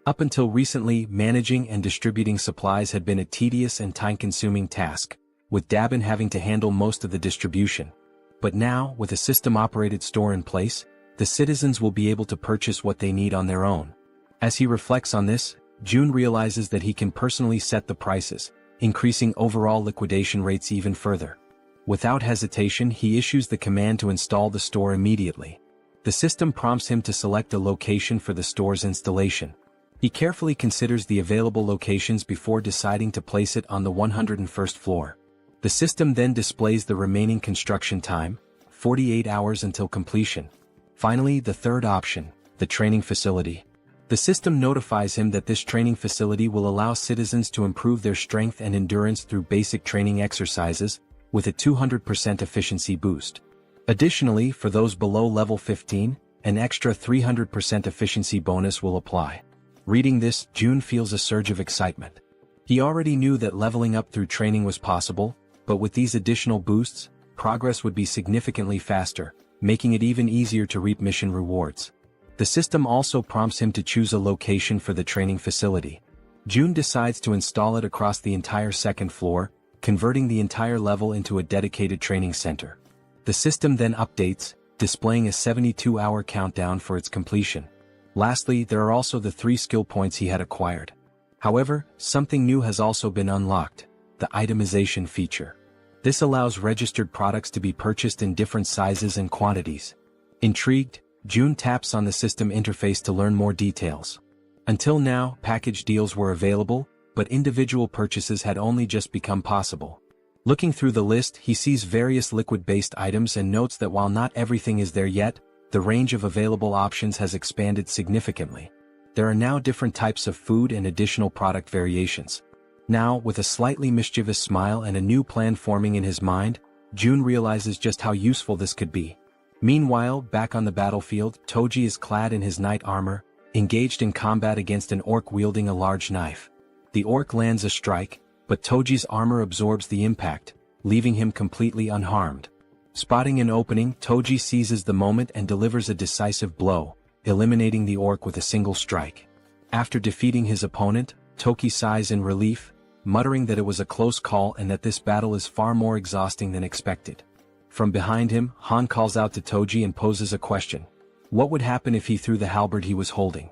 Up until recently, managing and distributing supplies had been a tedious and time-consuming task, with Dabin having to handle most of the distribution. But now, with a system-operated store in place, the citizens will be able to purchase what they need on their own. As he reflects on this, Jun realizes that he can personally set the prices, increasing overall liquidation rates even further. Without hesitation, he issues the command to install the store immediately. The system prompts him to select a location for the store's installation. He carefully considers the available locations before deciding to place it on the 101st floor. The system then displays the remaining construction time, 48 hours until completion. Finally, the third option, the training facility. The system notifies him that this training facility will allow citizens to improve their strength and endurance through basic training exercises, with a 200% efficiency boost. Additionally, for those below level 15, an extra 300% efficiency bonus will apply. Reading this, Jun feels a surge of excitement. He already knew that leveling up through training was possible, but with these additional boosts, progress would be significantly faster, making it even easier to reap mission rewards. The system also prompts him to choose a location for the training facility. Jun decides to install it across the entire second floor, converting the entire level into a dedicated training center. The system then updates, displaying a 72-hour countdown for its completion. Lastly, there are also the 3 skill points he had acquired. However, something new has also been unlocked, the itemization feature. This allows registered products to be purchased in different sizes and quantities. Intrigued, Jun taps on the system interface to learn more details. Until now, package deals were available, but individual purchases had only just become possible. Looking through the list, he sees various liquid-based items and notes that while not everything is there yet, the range of available options has expanded significantly. There are now different types of food and additional product variations. Now, with a slightly mischievous smile and a new plan forming in his mind, Jun realizes just how useful this could be. Meanwhile, back on the battlefield, Toji is clad in his knight armor, engaged in combat against an orc wielding a large knife. The orc lands a strike, but Toji's armor absorbs the impact, leaving him completely unharmed. Spotting an opening, Toji seizes the moment and delivers a decisive blow, eliminating the orc with a single strike. After defeating his opponent, Toki sighs in relief, muttering that it was a close call and that this battle is far more exhausting than expected. From behind him, Han calls out to Toji and poses a question. What would happen if he threw the halberd he was holding?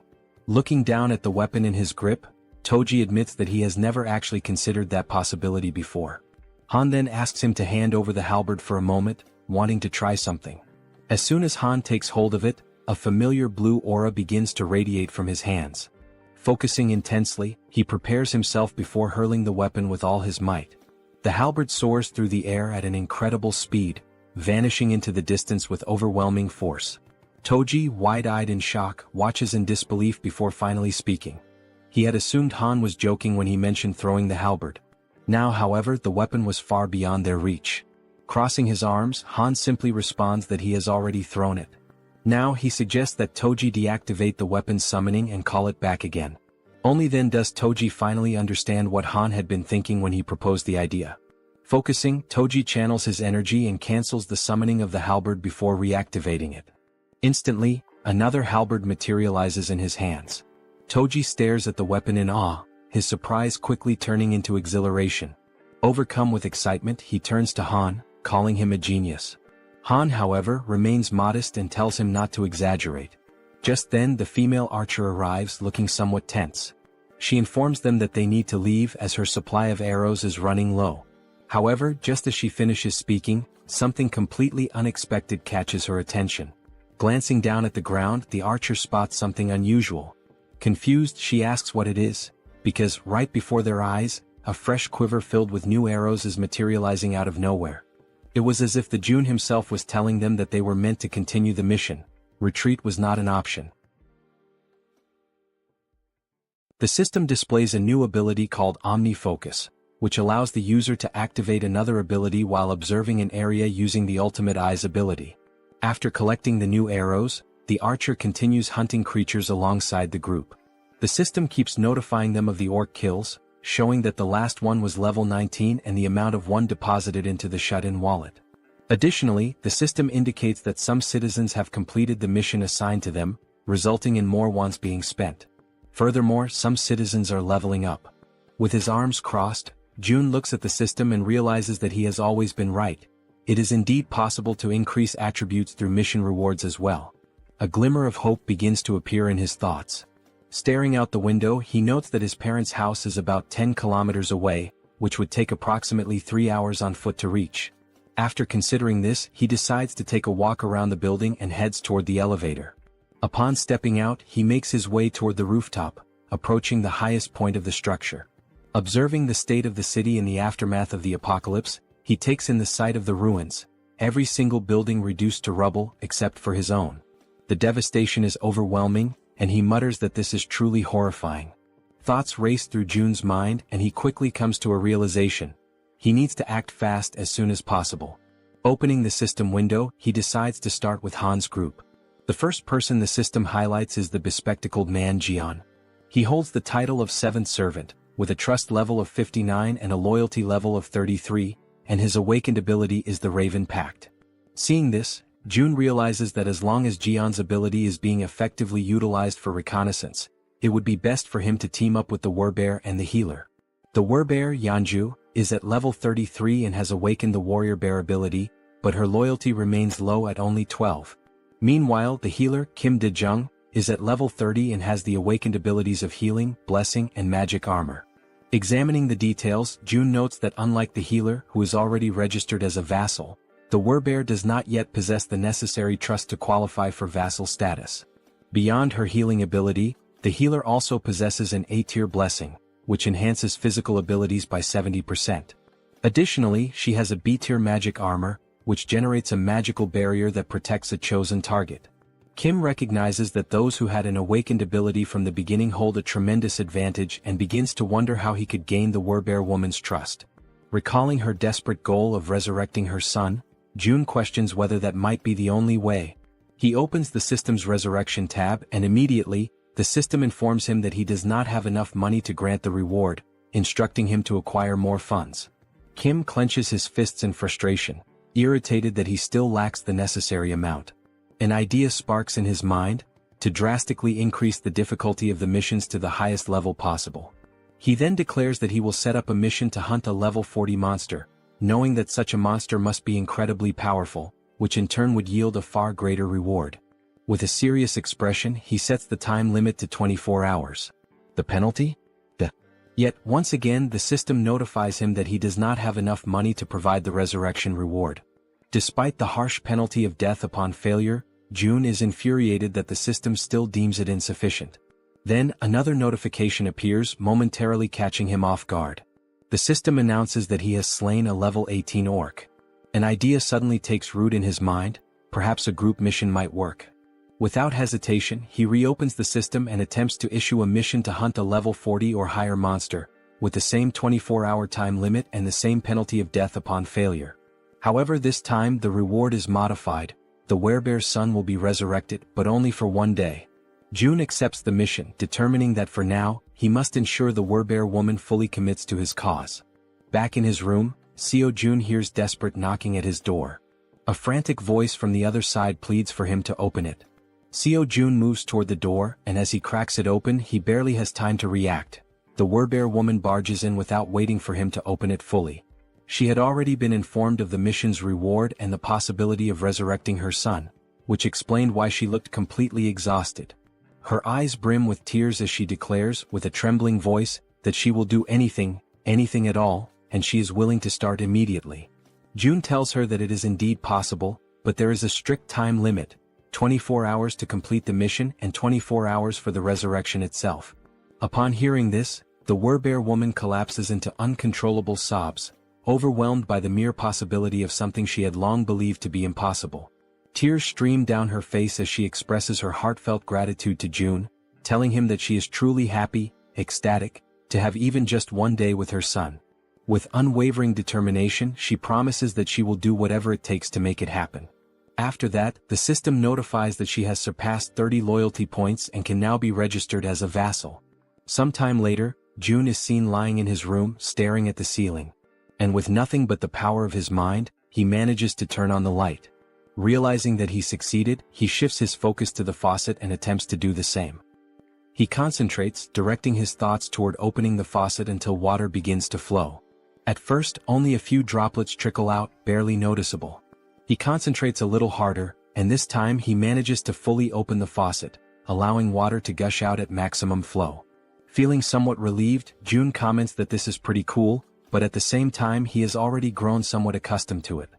Looking down at the weapon in his grip, Toji admits that he has never actually considered that possibility before. Han then asks him to hand over the halberd for a moment, wanting to try something. As soon as Han takes hold of it, a familiar blue aura begins to radiate from his hands. Focusing intensely, he prepares himself before hurling the weapon with all his might. The halberd soars through the air at an incredible speed, vanishing into the distance with overwhelming force. Toji, wide-eyed in shock, watches in disbelief before finally speaking. He had assumed Han was joking when he mentioned throwing the halberd. Now, however, the weapon was far beyond their reach. Crossing his arms, Han simply responds that he has already thrown it. Now he suggests that Toji deactivate the weapon's summoning and call it back again. Only then does Toji finally understand what Han had been thinking when he proposed the idea. Focusing, Toji channels his energy and cancels the summoning of the halberd before reactivating it. Instantly, another halberd materializes in his hands. Toji stares at the weapon in awe, his surprise quickly turning into exhilaration. Overcome with excitement, he turns to Han, calling him a genius. Han, however, remains modest and tells him not to exaggerate. Just then, the female archer arrives, looking somewhat tense. She informs them that they need to leave as her supply of arrows is running low. However, just as she finishes speaking, something completely unexpected catches her attention. Glancing down at the ground, the archer spots something unusual. Confused, she asks what it is, because right before their eyes, a fresh quiver filled with new arrows is materializing out of nowhere. It was as if the Jun himself was telling them that they were meant to continue the mission. Retreat was not an option. The system displays a new ability called Omni-Focus, which allows the user to activate another ability while observing an area using the Ultimate Eyes ability. After collecting the new arrows, the archer continues hunting creatures alongside the group. The system keeps notifying them of the orc kills, showing that the last one was level 19 and the amount of one deposited into the shut-in wallet. Additionally, the system indicates that some citizens have completed the mission assigned to them, resulting in more ones being spent. Furthermore, some citizens are leveling up. With his arms crossed, Jun looks at the system and realizes that he has always been right. It is indeed possible to increase attributes through mission rewards as well. A glimmer of hope begins to appear in his thoughts. Staring out the window, he notes that his parents' house is about 10 kilometers away, which would take approximately 3 hours on foot to reach. After considering this, he decides to take a walk around the building and heads toward the elevator. Upon stepping out, he makes his way toward the rooftop, approaching the highest point of the structure. Observing the state of the city in the aftermath of the apocalypse, he takes in the sight of the ruins, every single building reduced to rubble except for his own. The devastation is overwhelming, and he mutters that this is truly horrifying. Thoughts race through Jun's mind and he quickly comes to a realization. He needs to act fast as soon as possible. Opening the system window, he decides to start with Han's group. The first person the system highlights is the bespectacled man Jaehyeon. He holds the title of 7th servant, with a trust level of 59 and a loyalty level of 33, and his awakened ability is the Raven Pact. Seeing this, Jun realizes that as long as Jaehyeon's ability is being effectively utilized for reconnaissance, it would be best for him to team up with the Warbear and the healer. The Warbear, Yeonju, is at level 33 and has awakened the Warrior Bear ability, but her loyalty remains low at only 12. Meanwhile, the healer, Kim Dae-jung, is at level 30 and has the awakened abilities of healing, blessing, and magic armor. Examining the details, Jun notes that unlike the healer, who is already registered as a vassal, the Warbear does not yet possess the necessary trust to qualify for vassal status. Beyond her healing ability, the healer also possesses an A-tier blessing, which enhances physical abilities by 70%. Additionally, she has a B-tier magic armor, which generates a magical barrier that protects a chosen target. Kim recognizes that those who had an awakened ability from the beginning hold a tremendous advantage and begins to wonder how he could gain the Warbear woman's trust. Recalling her desperate goal of resurrecting her son, Jun questions whether that might be the only way. He opens the system's resurrection tab and immediately, the system informs him that he does not have enough money to grant the reward, instructing him to acquire more funds. Kim clenches his fists in frustration, irritated that he still lacks the necessary amount. An idea sparks in his mind, to drastically increase the difficulty of the missions to the highest level possible. He then declares that he will set up a mission to hunt a level 40 monster, knowing that such a monster must be incredibly powerful, which in turn would yield a far greater reward. With a serious expression, he sets the time limit to 24 hours. The penalty? Yet, once again the system notifies him that he does not have enough money to provide the resurrection reward. Despite the harsh penalty of death upon failure, Jun is infuriated that the system still deems it insufficient. Then, another notification appears, momentarily catching him off guard. The system announces that he has slain a level 18 orc. An idea suddenly takes root in his mind, perhaps a group mission might work. Without hesitation, he reopens the system and attempts to issue a mission to hunt a level 40 or higher monster, with the same 24-hour time limit and the same penalty of death upon failure. However, this time the reward is modified. The Werebear's son will be resurrected, but only for 1 day. Jun accepts the mission, determining that for now, he must ensure the Werebear woman fully commits to his cause. Back in his room, Seo Jun hears desperate knocking at his door. A frantic voice from the other side pleads for him to open it. Seo Jun moves toward the door, and as he cracks it open, he barely has time to react. The Werebear woman barges in without waiting for him to open it fully. She had already been informed of the mission's reward and the possibility of resurrecting her son, which explained why she looked completely exhausted. Her eyes brim with tears as she declares, with a trembling voice, that she will do anything, anything at all, and she is willing to start immediately. Jun tells her that it is indeed possible, but there is a strict time limit, 24 hours to complete the mission and 24 hours for the resurrection itself. Upon hearing this, the Werebear woman collapses into uncontrollable sobs, overwhelmed by the mere possibility of something she had long believed to be impossible. Tears stream down her face as she expresses her heartfelt gratitude to Jun, telling him that she is truly happy, ecstatic, to have even just 1 day with her son. With unwavering determination, she promises that she will do whatever it takes to make it happen. After that, the system notifies that she has surpassed 30 loyalty points and can now be registered as a vassal. Sometime later, Jun is seen lying in his room, staring at the ceiling. And with nothing but the power of his mind, he manages to turn on the light. Realizing that he succeeded, he shifts his focus to the faucet and attempts to do the same. He concentrates, directing his thoughts toward opening the faucet until water begins to flow. At first, only a few droplets trickle out, barely noticeable. He concentrates a little harder, and this time he manages to fully open the faucet, allowing water to gush out at maximum flow. Feeling somewhat relieved, June comments that this is pretty cool, but at the same time he has already grown somewhat accustomed to it.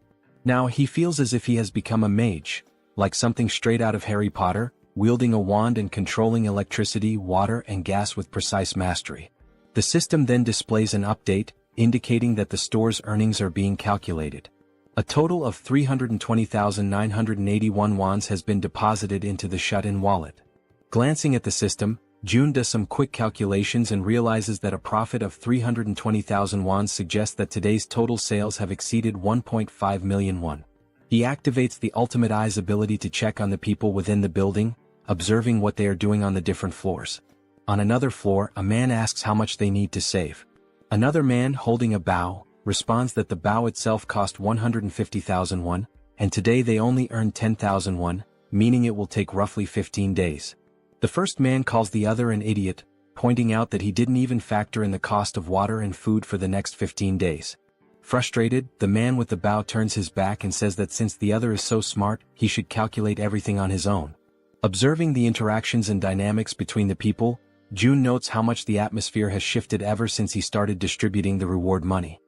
Now he feels as if he has become a mage, like something straight out of Harry Potter, wielding a wand and controlling electricity, water and gas with precise mastery. The system then displays an update, indicating that the store's earnings are being calculated. A total of 320,981 wons has been deposited into the shut-in wallet. Glancing at the system, June does some quick calculations and realizes that a profit of 320,000 wons suggests that today's total sales have exceeded 1.5 million won. He activates the ultimate eye's ability to check on the people within the building, observing what they are doing on the different floors. On another floor, a man asks how much they need to save. Another man, holding a bow, responds that the bow itself cost 150,000 won, and today they only earn 10,000 won, meaning it will take roughly 15 days. The first man calls the other an idiot, pointing out that he didn't even factor in the cost of water and food for the next 15 days. Frustrated, the man with the bow turns his back and says that since the other is so smart, he should calculate everything on his own. Observing the interactions and dynamics between the people, June notes how much the atmosphere has shifted ever since he started distributing the reward money.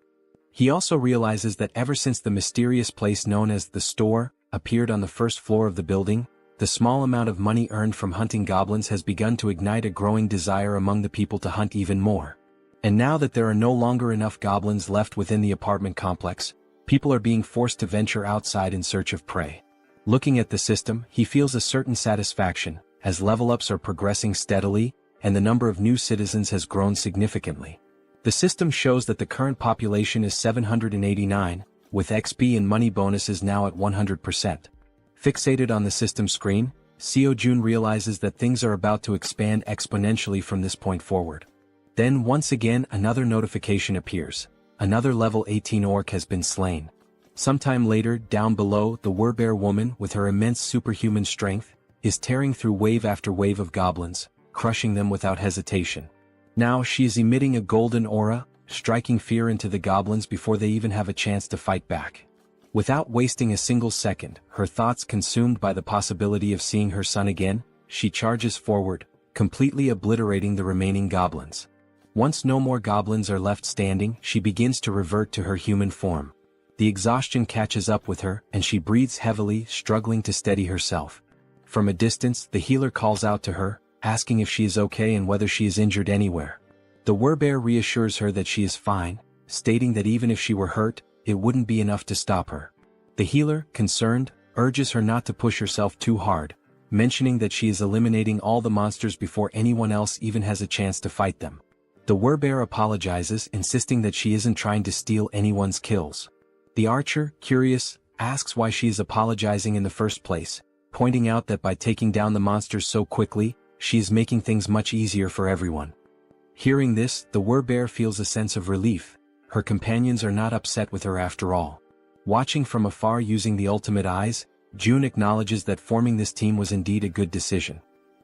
He also realizes that ever since the mysterious place known as the store appeared on the first floor of the building, the small amount of money earned from hunting goblins has begun to ignite a growing desire among the people to hunt even more. And now that there are no longer enough goblins left within the apartment complex, people are being forced to venture outside in search of prey. Looking at the system, he feels a certain satisfaction, as level-ups are progressing steadily, and the number of new citizens has grown significantly. The system shows that the current population is 789, with XP and money bonuses now at 100%. Fixated on the system screen, Seo Jun realizes that things are about to expand exponentially from this point forward. Then once again another notification appears. Another level 18 orc has been slain. Sometime later, down below, the Werbear woman, with her immense superhuman strength, is tearing through wave after wave of goblins, crushing them without hesitation. Now she is emitting a golden aura, striking fear into the goblins before they even have a chance to fight back. Without wasting a single second, her thoughts consumed by the possibility of seeing her son again, she charges forward, completely obliterating the remaining goblins. Once no more goblins are left standing, she begins to revert to her human form. The exhaustion catches up with her, and she breathes heavily, struggling to steady herself. From a distance, the healer calls out to her, asking if she is okay and whether she is injured anywhere. The Werbear reassures her that she is fine, stating that even if she were hurt, it wouldn't be enough to stop her. The healer, concerned, urges her not to push herself too hard, mentioning that she is eliminating all the monsters before anyone else even has a chance to fight them. The Werbear apologizes, insisting that she isn't trying to steal anyone's kills. The archer, curious, asks why she is apologizing in the first place, pointing out that by taking down the monsters so quickly, she is making things much easier for everyone. Hearing this, the Werbear feels a sense of relief. Her companions are not upset with her after all. Watching from afar using the ultimate eyes, June acknowledges that forming this team was indeed a good decision.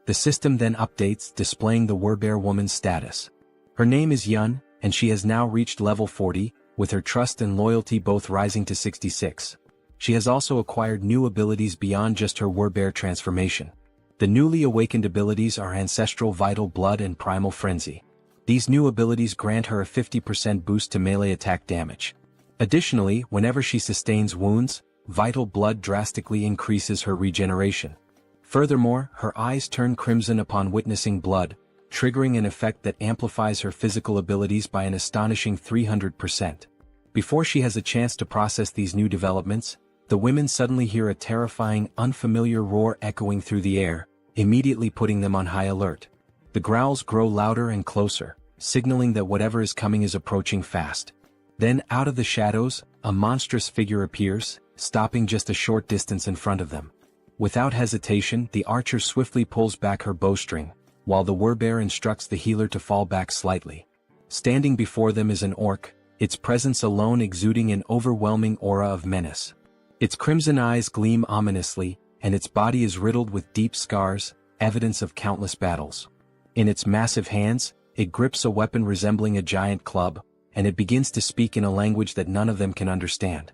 The system then updates, displaying the Werbear woman's status. Her name is Yun, and she has now reached level 40, with her trust and loyalty both rising to 66. She has also acquired new abilities beyond just her Werbear transformation. The newly awakened abilities are Ancestral Vital Blood and Primal Frenzy. These new abilities grant her a 50% boost to melee attack damage. Additionally, whenever she sustains wounds, Vital Blood drastically increases her regeneration. Furthermore, her eyes turn crimson upon witnessing blood, triggering an effect that amplifies her physical abilities by an astonishing 300%. Before she has a chance to process these new developments, the women suddenly hear a terrifying, unfamiliar roar echoing through the air, immediately putting them on high alert. The growls grow louder and closer, signaling that whatever is coming is approaching fast. Then, out of the shadows, a monstrous figure appears, stopping just a short distance in front of them. Without hesitation, the archer swiftly pulls back her bowstring, while the Werbear instructs the healer to fall back slightly. Standing before them is an orc, its presence alone exuding an overwhelming aura of menace. Its crimson eyes gleam ominously, and its body is riddled with deep scars, evidence of countless battles. In its massive hands, it grips a weapon resembling a giant club, and it begins to speak in a language that none of them can understand.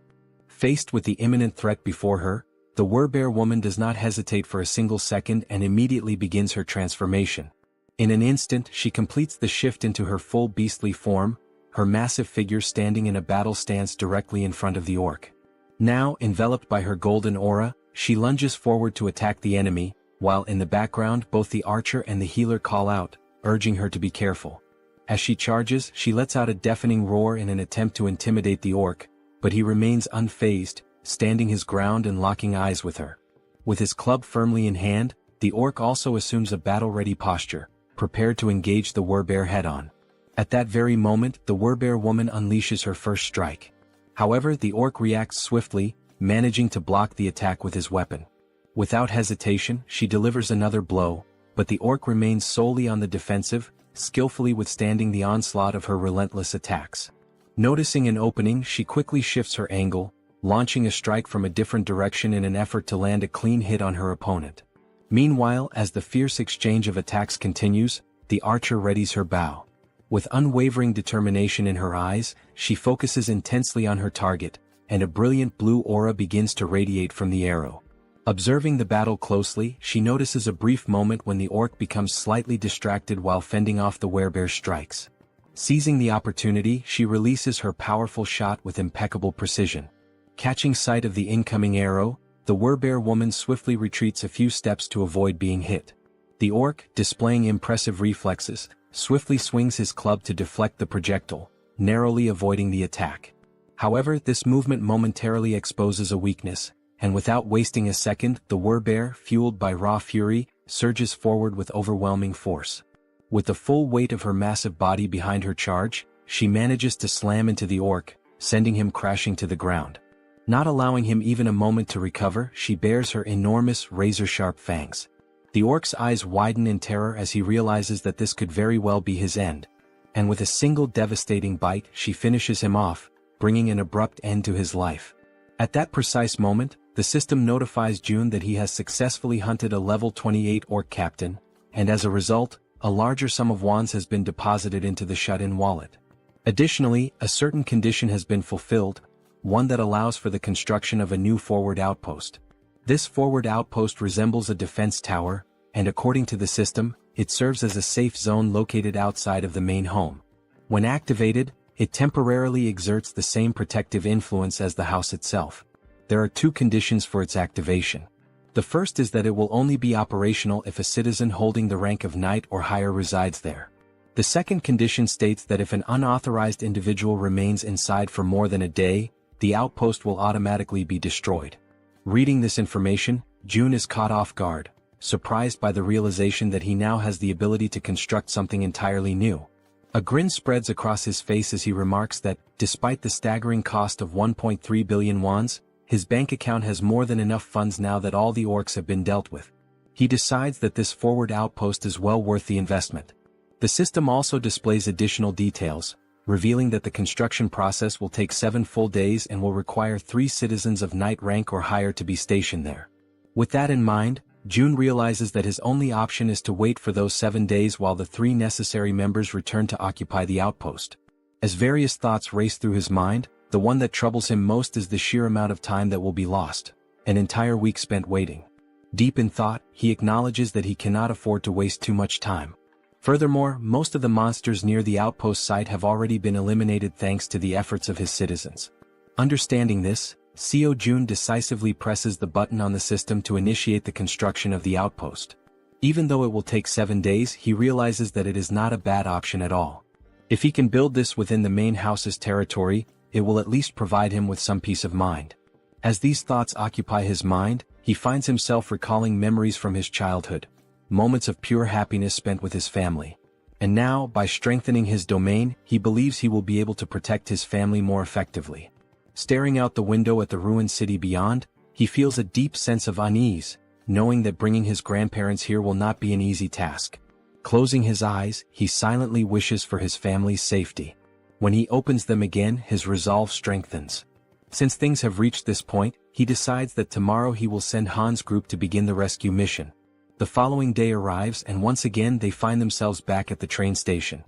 Faced with the imminent threat before her, the Werbear woman does not hesitate for a single second and immediately begins her transformation. In an instant she completes the shift into her full beastly form, her massive figure standing in a battle stance directly in front of the orc. Now, enveloped by her golden aura, she lunges forward to attack the enemy, while in the background both the archer and the healer call out, urging her to be careful. As she charges, she lets out a deafening roar in an attempt to intimidate the orc, but he remains unfazed, standing his ground and locking eyes with her. With his club firmly in hand, the orc also assumes a battle-ready posture, prepared to engage the Werbear head-on. At that very moment, the Werbear woman unleashes her first strike. However, the orc reacts swiftly, managing to block the attack with his weapon. Without hesitation, she delivers another blow, but the orc remains solely on the defensive, skillfully withstanding the onslaught of her relentless attacks. Noticing an opening, she quickly shifts her angle, launching a strike from a different direction in an effort to land a clean hit on her opponent. Meanwhile, as the fierce exchange of attacks continues, the archer readies her bow. With unwavering determination in her eyes, she focuses intensely on her target, and a brilliant blue aura begins to radiate from the arrow. Observing the battle closely, she notices a brief moment when the orc becomes slightly distracted while fending off the Werbear's strikes. Seizing the opportunity, she releases her powerful shot with impeccable precision. Catching sight of the incoming arrow, the Werbear woman swiftly retreats a few steps to avoid being hit. The orc, displaying impressive reflexes, swiftly swings his club to deflect the projectile, narrowly avoiding the attack. However, this movement momentarily exposes a weakness, and without wasting a second, the Werbear, fueled by raw fury, surges forward with overwhelming force. With the full weight of her massive body behind her charge, she manages to slam into the orc, sending him crashing to the ground. Not allowing him even a moment to recover, she bares her enormous, razor-sharp fangs. The orc's eyes widen in terror as he realizes that this could very well be his end, and with a single devastating bite, she finishes him off, bringing an abrupt end to his life. At that precise moment, the system notifies June that he has successfully hunted a level 28 orc captain, and as a result, a larger sum of wands has been deposited into the shut-in wallet. Additionally, a certain condition has been fulfilled, one that allows for the construction of a new forward outpost. This forward outpost resembles a defense tower, and according to the system, it serves as a safe zone located outside of the main home. When activated, it temporarily exerts the same protective influence as the house itself. There are two conditions for its activation. The first is that it will only be operational if a citizen holding the rank of knight or higher resides there. The second condition states that if an unauthorized individual remains inside for more than a day, the outpost will automatically be destroyed. Reading this information, June is caught off guard, surprised by the realization that he now has the ability to construct something entirely new. A grin spreads across his face as he remarks that, despite the staggering cost of 1.3 billion wands, his bank account has more than enough funds now that all the orcs have been dealt with. He decides that this forward outpost is well worth the investment. The system also displays additional details, revealing that the construction process will take 7 full days and will require 3 citizens of knight rank or higher to be stationed there. With that in mind, June realizes that his only option is to wait for those 7 days while the 3 necessary members return to occupy the outpost. As various thoughts race through his mind, the one that troubles him most is the sheer amount of time that will be lost, an entire week spent waiting. Deep in thought, he acknowledges that he cannot afford to waste too much time. Furthermore, most of the monsters near the outpost site have already been eliminated thanks to the efforts of his citizens. Understanding this, Seo Jun decisively presses the button on the system to initiate the construction of the outpost. Even though it will take 7 days, he realizes that it is not a bad option at all. If he can build this within the main house's territory, it will at least provide him with some peace of mind. As these thoughts occupy his mind, he finds himself recalling memories from his childhood, moments of pure happiness spent with his family. And now, by strengthening his domain, he believes he will be able to protect his family more effectively. Staring out the window at the ruined city beyond, he feels a deep sense of unease, knowing that bringing his grandparents here will not be an easy task. Closing his eyes, he silently wishes for his family's safety. When he opens them again, his resolve strengthens. Since things have reached this point, he decides that tomorrow he will send Han's group to begin the rescue mission. The following day arrives and once again they find themselves back at the train station.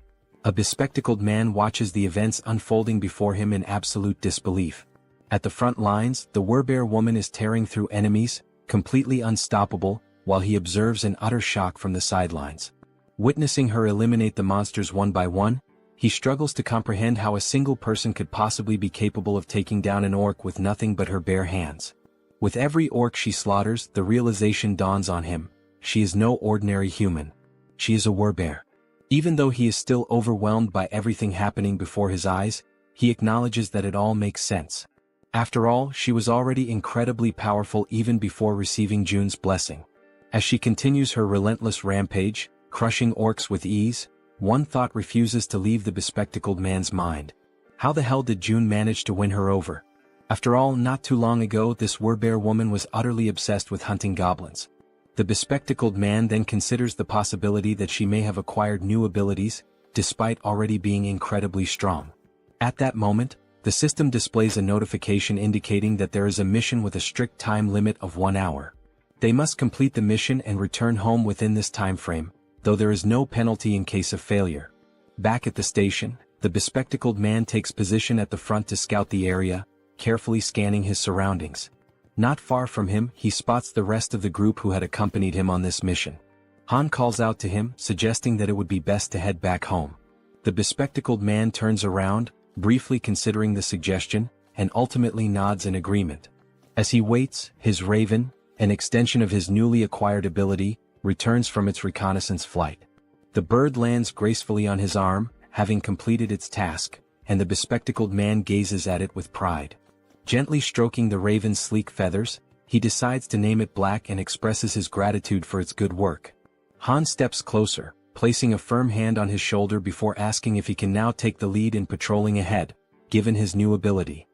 A bespectacled man watches the events unfolding before him in absolute disbelief. At the front lines, the Werbear woman is tearing through enemies, completely unstoppable, while he observes in utter shock from the sidelines. Witnessing her eliminate the monsters one by one, he struggles to comprehend how a single person could possibly be capable of taking down an orc with nothing but her bare hands. With every orc she slaughters, the realization dawns on him: she is no ordinary human. She is a Werbear. Even though he is still overwhelmed by everything happening before his eyes, he acknowledges that it all makes sense. After all, she was already incredibly powerful even before receiving Jun's blessing. As she continues her relentless rampage, crushing orcs with ease, one thought refuses to leave the bespectacled man's mind. How the hell did Jun manage to win her over? After all, not too long ago this Werbear woman was utterly obsessed with hunting goblins. The bespectacled man then considers the possibility that she may have acquired new abilities, despite already being incredibly strong. At that moment, the system displays a notification indicating that there is a mission with a strict time limit of 1 hour. They must complete the mission and return home within this time frame, though there is no penalty in case of failure. Back at the station, the bespectacled man takes position at the front to scout the area, carefully scanning his surroundings. Not far from him, he spots the rest of the group who had accompanied him on this mission. Han calls out to him, suggesting that it would be best to head back home. The bespectacled man turns around, briefly considering the suggestion, and ultimately nods in agreement. As he waits, his raven, an extension of his newly acquired ability, returns from its reconnaissance flight. The bird lands gracefully on his arm, having completed its task, and the bespectacled man gazes at it with pride. Gently stroking the raven's sleek feathers, he decides to name it Black and expresses his gratitude for its good work. Han steps closer, placing a firm hand on his shoulder before asking if he can now take the lead in patrolling ahead, given his new ability.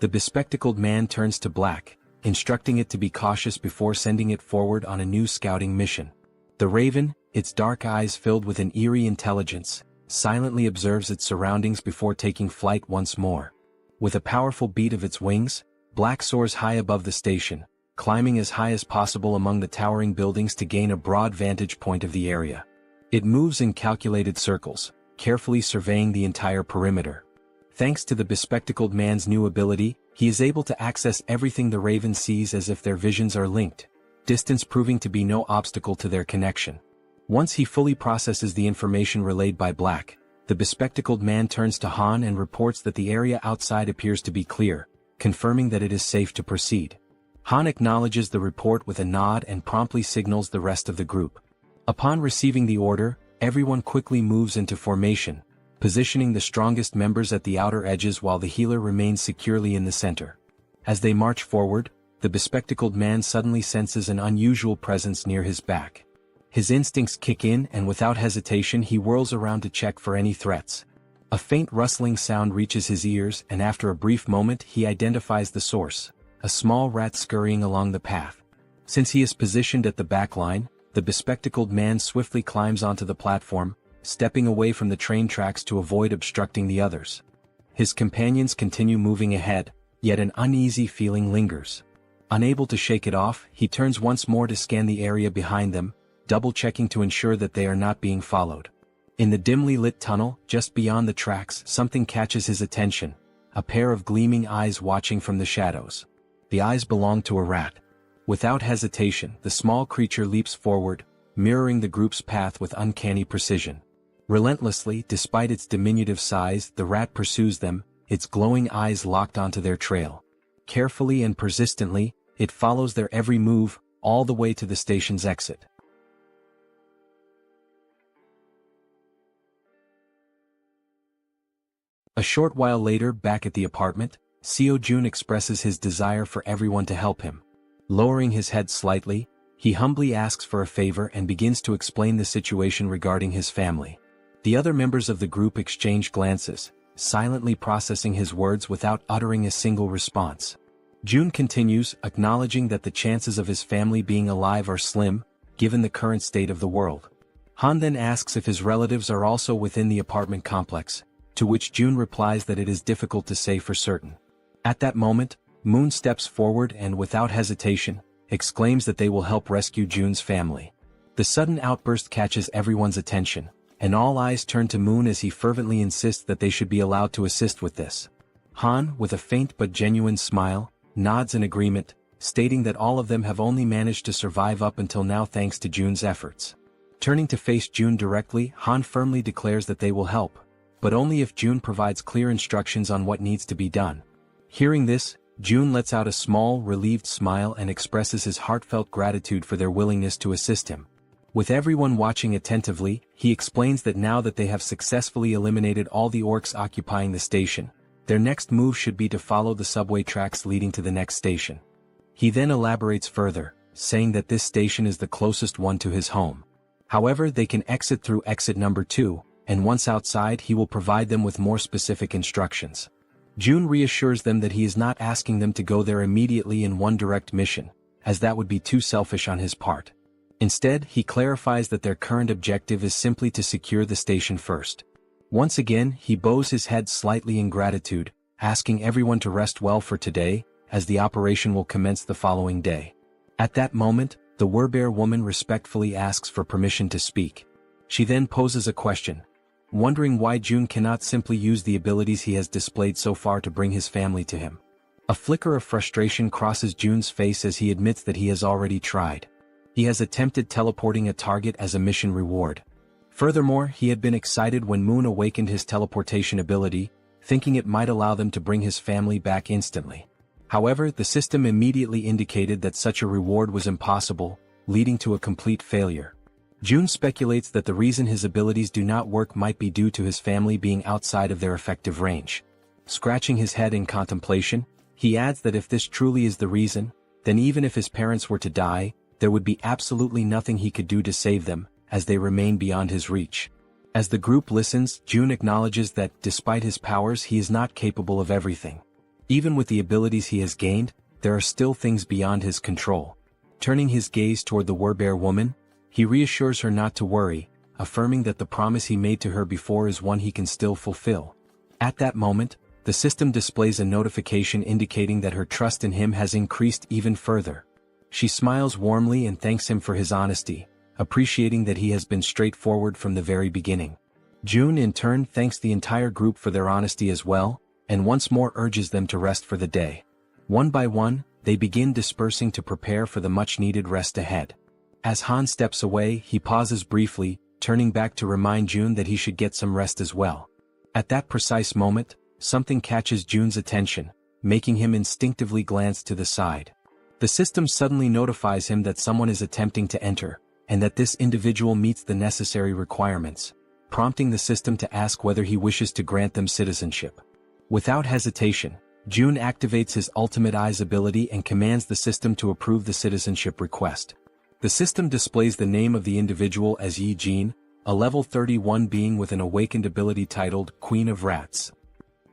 The bespectacled man turns to Black, instructing it to be cautious before sending it forward on a new scouting mission. The raven, its dark eyes filled with an eerie intelligence, silently observes its surroundings before taking flight once more. With a powerful beat of its wings, Black soars high above the station, climbing as high as possible among the towering buildings to gain a broad vantage point of the area. It moves in calculated circles, carefully surveying the entire perimeter. Thanks to the bespectacled man's new ability, he is able to access everything the raven sees as if their visions are linked, distance proving to be no obstacle to their connection. Once he fully processes the information relayed by Black, the bespectacled man turns to Han and reports that the area outside appears to be clear, confirming that it is safe to proceed. Han acknowledges the report with a nod and promptly signals the rest of the group. Upon receiving the order, everyone quickly moves into formation, positioning the strongest members at the outer edges while the healer remains securely in the center. As they march forward, the bespectacled man suddenly senses an unusual presence near his back. His instincts kick in and without hesitation he whirls around to check for any threats. A faint rustling sound reaches his ears and after a brief moment he identifies the source, a small rat scurrying along the path. Since he is positioned at the back line, the bespectacled man swiftly climbs onto the platform, stepping away from the train tracks to avoid obstructing the others. His companions continue moving ahead, yet an uneasy feeling lingers. Unable to shake it off, he turns once more to scan the area behind them, double-checking to ensure that they are not being followed. In the dimly lit tunnel, just beyond the tracks, something catches his attention, a pair of gleaming eyes watching from the shadows. The eyes belong to a rat. Without hesitation, the small creature leaps forward, mirroring the group's path with uncanny precision. Relentlessly, despite its diminutive size, the rat pursues them, its glowing eyes locked onto their trail. Carefully and persistently, it follows their every move, all the way to the station's exit. A short while later, back at the apartment, Seo Jun expresses his desire for everyone to help him. Lowering his head slightly, he humbly asks for a favor and begins to explain the situation regarding his family. The other members of the group exchange glances, silently processing his words without uttering a single response. Jun continues, acknowledging that the chances of his family being alive are slim, given the current state of the world. Han then asks if his relatives are also within the apartment complex, to which Jun replies that it is difficult to say for certain. At that moment, Moon steps forward and without hesitation, exclaims that they will help rescue Jun's family. The sudden outburst catches everyone's attention, and all eyes turn to Moon as he fervently insists that they should be allowed to assist with this. Han, with a faint but genuine smile, nods in agreement, stating that all of them have only managed to survive up until now thanks to Jun's efforts. Turning to face Jun directly, Han firmly declares that they will help, but only if Jun provides clear instructions on what needs to be done. Hearing this, Jun lets out a small, relieved smile and expresses his heartfelt gratitude for their willingness to assist him. With everyone watching attentively, he explains that now that they have successfully eliminated all the orcs occupying the station, their next move should be to follow the subway tracks leading to the next station. He then elaborates further, saying that this station is the closest one to his home. However, they can exit through exit number 2, and once outside he will provide them with more specific instructions. Jun reassures them that he is not asking them to go there immediately in one direct mission, as that would be too selfish on his part. Instead, he clarifies that their current objective is simply to secure the station first. Once again, he bows his head slightly in gratitude, asking everyone to rest well for today, as the operation will commence the following day. At that moment, the Werbear woman respectfully asks for permission to speak. She then poses a question, wondering why Jun cannot simply use the abilities he has displayed so far to bring his family to him. A flicker of frustration crosses Jun's face as he admits that he has already tried. He has attempted teleporting a target as a mission reward. Furthermore, he had been excited when Moon awakened his teleportation ability, thinking it might allow them to bring his family back instantly. However, the system immediately indicated that such a reward was impossible, leading to a complete failure. Jun speculates that the reason his abilities do not work might be due to his family being outside of their effective range. Scratching his head in contemplation, he adds that if this truly is the reason, then even if his parents were to die, there would be absolutely nothing he could do to save them, as they remain beyond his reach. As the group listens, Jun acknowledges that, despite his powers, he is not capable of everything. Even with the abilities he has gained, there are still things beyond his control. Turning his gaze toward the Werbear woman, he reassures her not to worry, affirming that the promise he made to her before is one he can still fulfill. At that moment, the system displays a notification indicating that her trust in him has increased even further. She smiles warmly and thanks him for his honesty, appreciating that he has been straightforward from the very beginning. Jun in turn thanks the entire group for their honesty as well, and once more urges them to rest for the day. One by one, they begin dispersing to prepare for the much-needed rest ahead. As Han steps away, he pauses briefly, turning back to remind Jun that he should get some rest as well. At that precise moment, something catches Jun's attention, making him instinctively glance to the side. The system suddenly notifies him that someone is attempting to enter, and that this individual meets the necessary requirements, prompting the system to ask whether he wishes to grant them citizenship. Without hesitation, Jun activates his Ultimate Eyes ability and commands the system to approve the citizenship request. The system displays the name of the individual as Yi Jin, a level 31 being with an awakened ability titled Queen of Rats.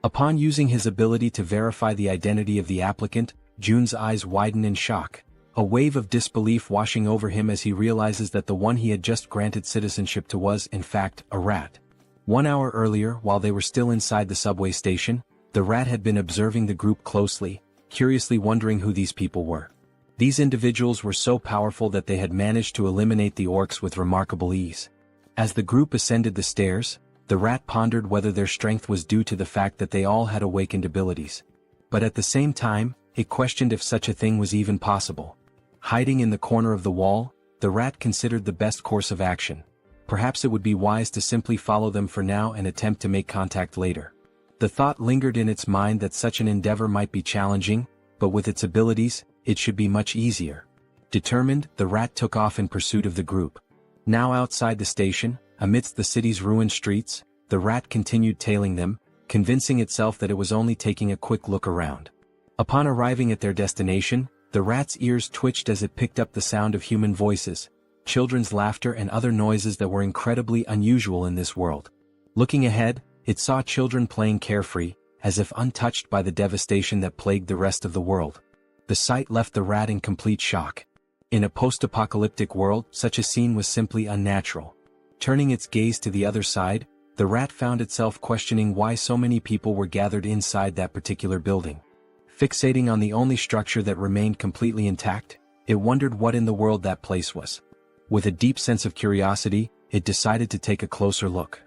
Upon using his ability to verify the identity of the applicant, Jun's eyes widen in shock, a wave of disbelief washing over him as he realizes that the one he had just granted citizenship to was, in fact, a rat. 1 hour earlier, while they were still inside the subway station, the rat had been observing the group closely, curiously wondering who these people were. These individuals were so powerful that they had managed to eliminate the orcs with remarkable ease. As the group ascended the stairs, the rat pondered whether their strength was due to the fact that they all had awakened abilities. But at the same time, it questioned if such a thing was even possible. Hiding in the corner of the wall, the rat considered the best course of action. Perhaps it would be wise to simply follow them for now and attempt to make contact later. The thought lingered in its mind that such an endeavor might be challenging, but with its abilities, it should be much easier. Determined, the rat took off in pursuit of the group. Now outside the station, amidst the city's ruined streets, the rat continued tailing them, convincing itself that it was only taking a quick look around. Upon arriving at their destination, the rat's ears twitched as it picked up the sound of human voices, children's laughter and other noises that were incredibly unusual in this world. Looking ahead, it saw children playing carefree, as if untouched by the devastation that plagued the rest of the world. The sight left the rat in complete shock. In a post-apocalyptic world, such a scene was simply unnatural. Turning its gaze to the other side, the rat found itself questioning why so many people were gathered inside that particular building. Fixating on the only structure that remained completely intact, it wondered what in the world that place was. With a deep sense of curiosity, it decided to take a closer look.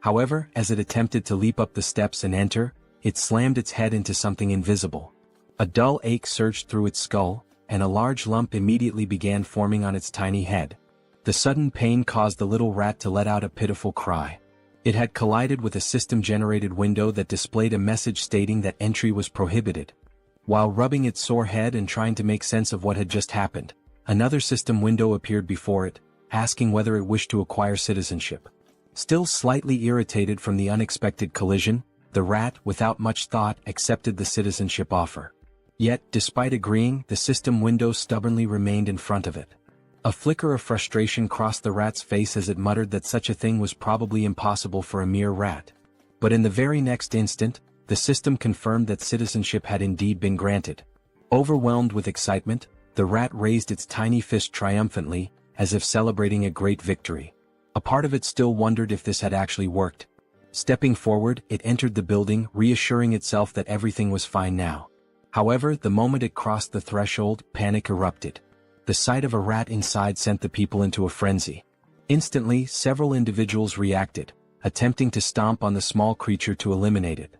However, as it attempted to leap up the steps and enter, it slammed its head into something invisible. A dull ache surged through its skull, and a large lump immediately began forming on its tiny head. The sudden pain caused the little rat to let out a pitiful cry. It had collided with a system-generated window that displayed a message stating that entry was prohibited. While rubbing its sore head and trying to make sense of what had just happened, another system window appeared before it, asking whether it wished to acquire citizenship. Still slightly irritated from the unexpected collision, the rat, without much thought, accepted the citizenship offer. Yet, despite agreeing, the system window stubbornly remained in front of it. A flicker of frustration crossed the rat's face as it muttered that such a thing was probably impossible for a mere rat. But in the very next instant, the system confirmed that citizenship had indeed been granted. Overwhelmed with excitement, the rat raised its tiny fist triumphantly, as if celebrating a great victory. A part of it still wondered if this had actually worked. Stepping forward, it entered the building, reassuring itself that everything was fine now. However, the moment it crossed the threshold, panic erupted. The sight of a rat inside sent the people into a frenzy. Instantly, several individuals reacted, attempting to stomp on the small creature to eliminate it.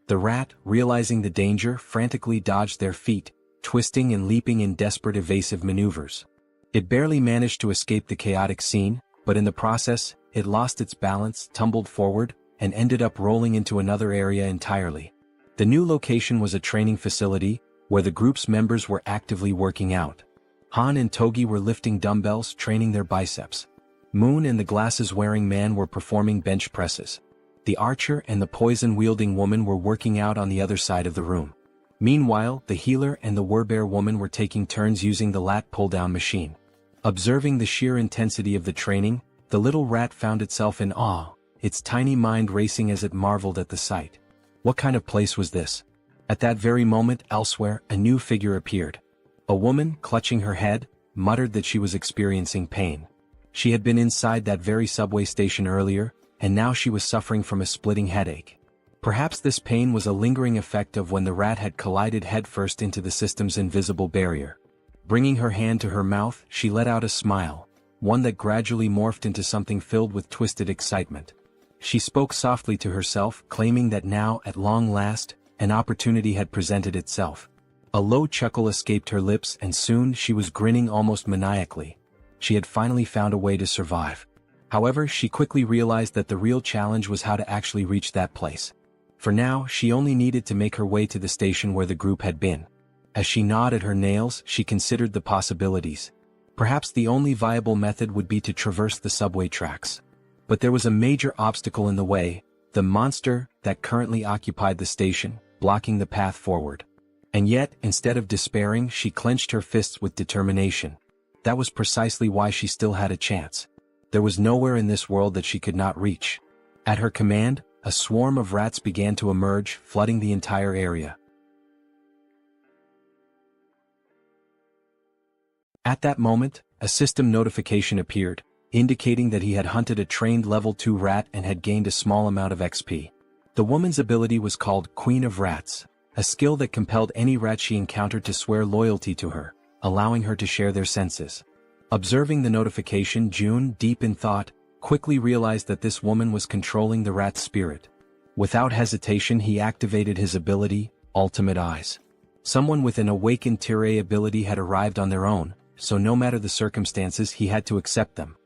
The rat, realizing the danger, frantically dodged their feet, twisting and leaping in desperate evasive maneuvers. It barely managed to escape the chaotic scene, but in the process, it lost its balance, tumbled forward, and ended up rolling into another area entirely. The new location was a training facility, where the group's members were actively working out. Han and Togi were lifting dumbbells, training their biceps. Moon and the glasses-wearing man were performing bench presses. The archer and the poison-wielding woman were working out on the other side of the room. Meanwhile, the healer and the werbear woman were taking turns using the lat pull-down machine. Observing the sheer intensity of the training, the little rat found itself in awe, its tiny mind racing as it marveled at the sight. What kind of place was this? At that very moment, elsewhere, a new figure appeared. A woman, clutching her head, muttered that she was experiencing pain. She had been inside that very subway station earlier, and now she was suffering from a splitting headache. Perhaps this pain was a lingering effect of when the rat had collided headfirst into the system's invisible barrier. Bringing her hand to her mouth, she let out a smile, one that gradually morphed into something filled with twisted excitement. She spoke softly to herself, claiming that now, at long last, an opportunity had presented itself. A low chuckle escaped her lips and soon she was grinning almost maniacally. She had finally found a way to survive. However, she quickly realized that the real challenge was how to actually reach that place. For now, she only needed to make her way to the station where the group had been. As she gnawed at her nails, she considered the possibilities. Perhaps the only viable method would be to traverse the subway tracks. But there was a major obstacle in the way, the monster that currently occupied the station, blocking the path forward. And yet, instead of despairing, she clenched her fists with determination. That was precisely why she still had a chance. There was nowhere in this world that she could not reach. At her command, a swarm of rats began to emerge, flooding the entire area. At that moment, a system notification appeared, indicating that he had hunted a trained level 2 rat and had gained a small amount of XP. The woman's ability was called Queen of Rats, a skill that compelled any rat she encountered to swear loyalty to her, allowing her to share their senses. Observing the notification, June, deep in thought, quickly realized that this woman was controlling the rat's spirit. Without hesitation, he activated his ability, Ultimate Eyes. Someone with an awakened Tirei ability had arrived on their own, so no matter the circumstances, he had to accept them.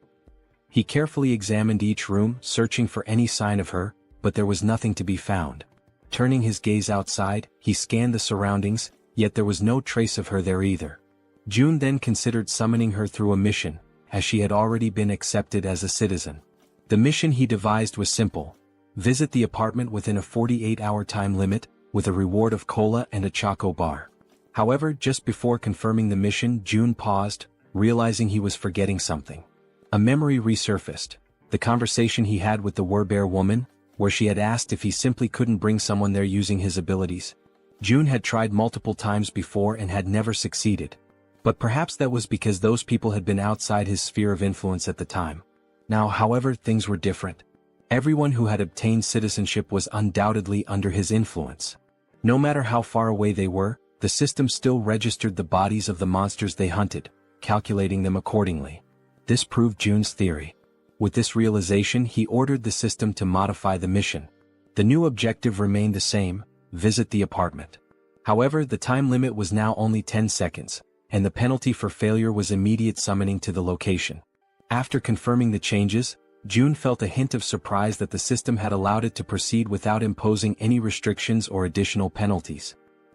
He carefully examined each room, searching for any sign of her, but there was nothing to be found. Turning his gaze outside, he scanned the surroundings, yet there was no trace of her there either. June then considered summoning her through a mission, as she had already been accepted as a citizen. The mission he devised was simple: visit the apartment within a 48-hour time limit, with a reward of cola and a choco bar. However, just before confirming the mission, June paused, realizing he was forgetting something. A memory resurfaced, the conversation he had with the werbear woman, where she had asked if he simply couldn't bring someone there using his abilities. June had tried multiple times before and had never succeeded. But perhaps that was because those people had been outside his sphere of influence at the time. Now, however, things were different. Everyone who had obtained citizenship was undoubtedly under his influence. No matter how far away they were, the system still registered the bodies of the monsters they hunted, calculating them accordingly. This proved Jun's theory. With this realization, he ordered the system to modify the mission. The new objective remained the same: visit the apartment. However, the time limit was now only 10 seconds, and the penalty for failure was immediate summoning to the location. After confirming the changes, Jun felt a hint of surprise that the system had allowed it to proceed without imposing any restrictions or additional penalties.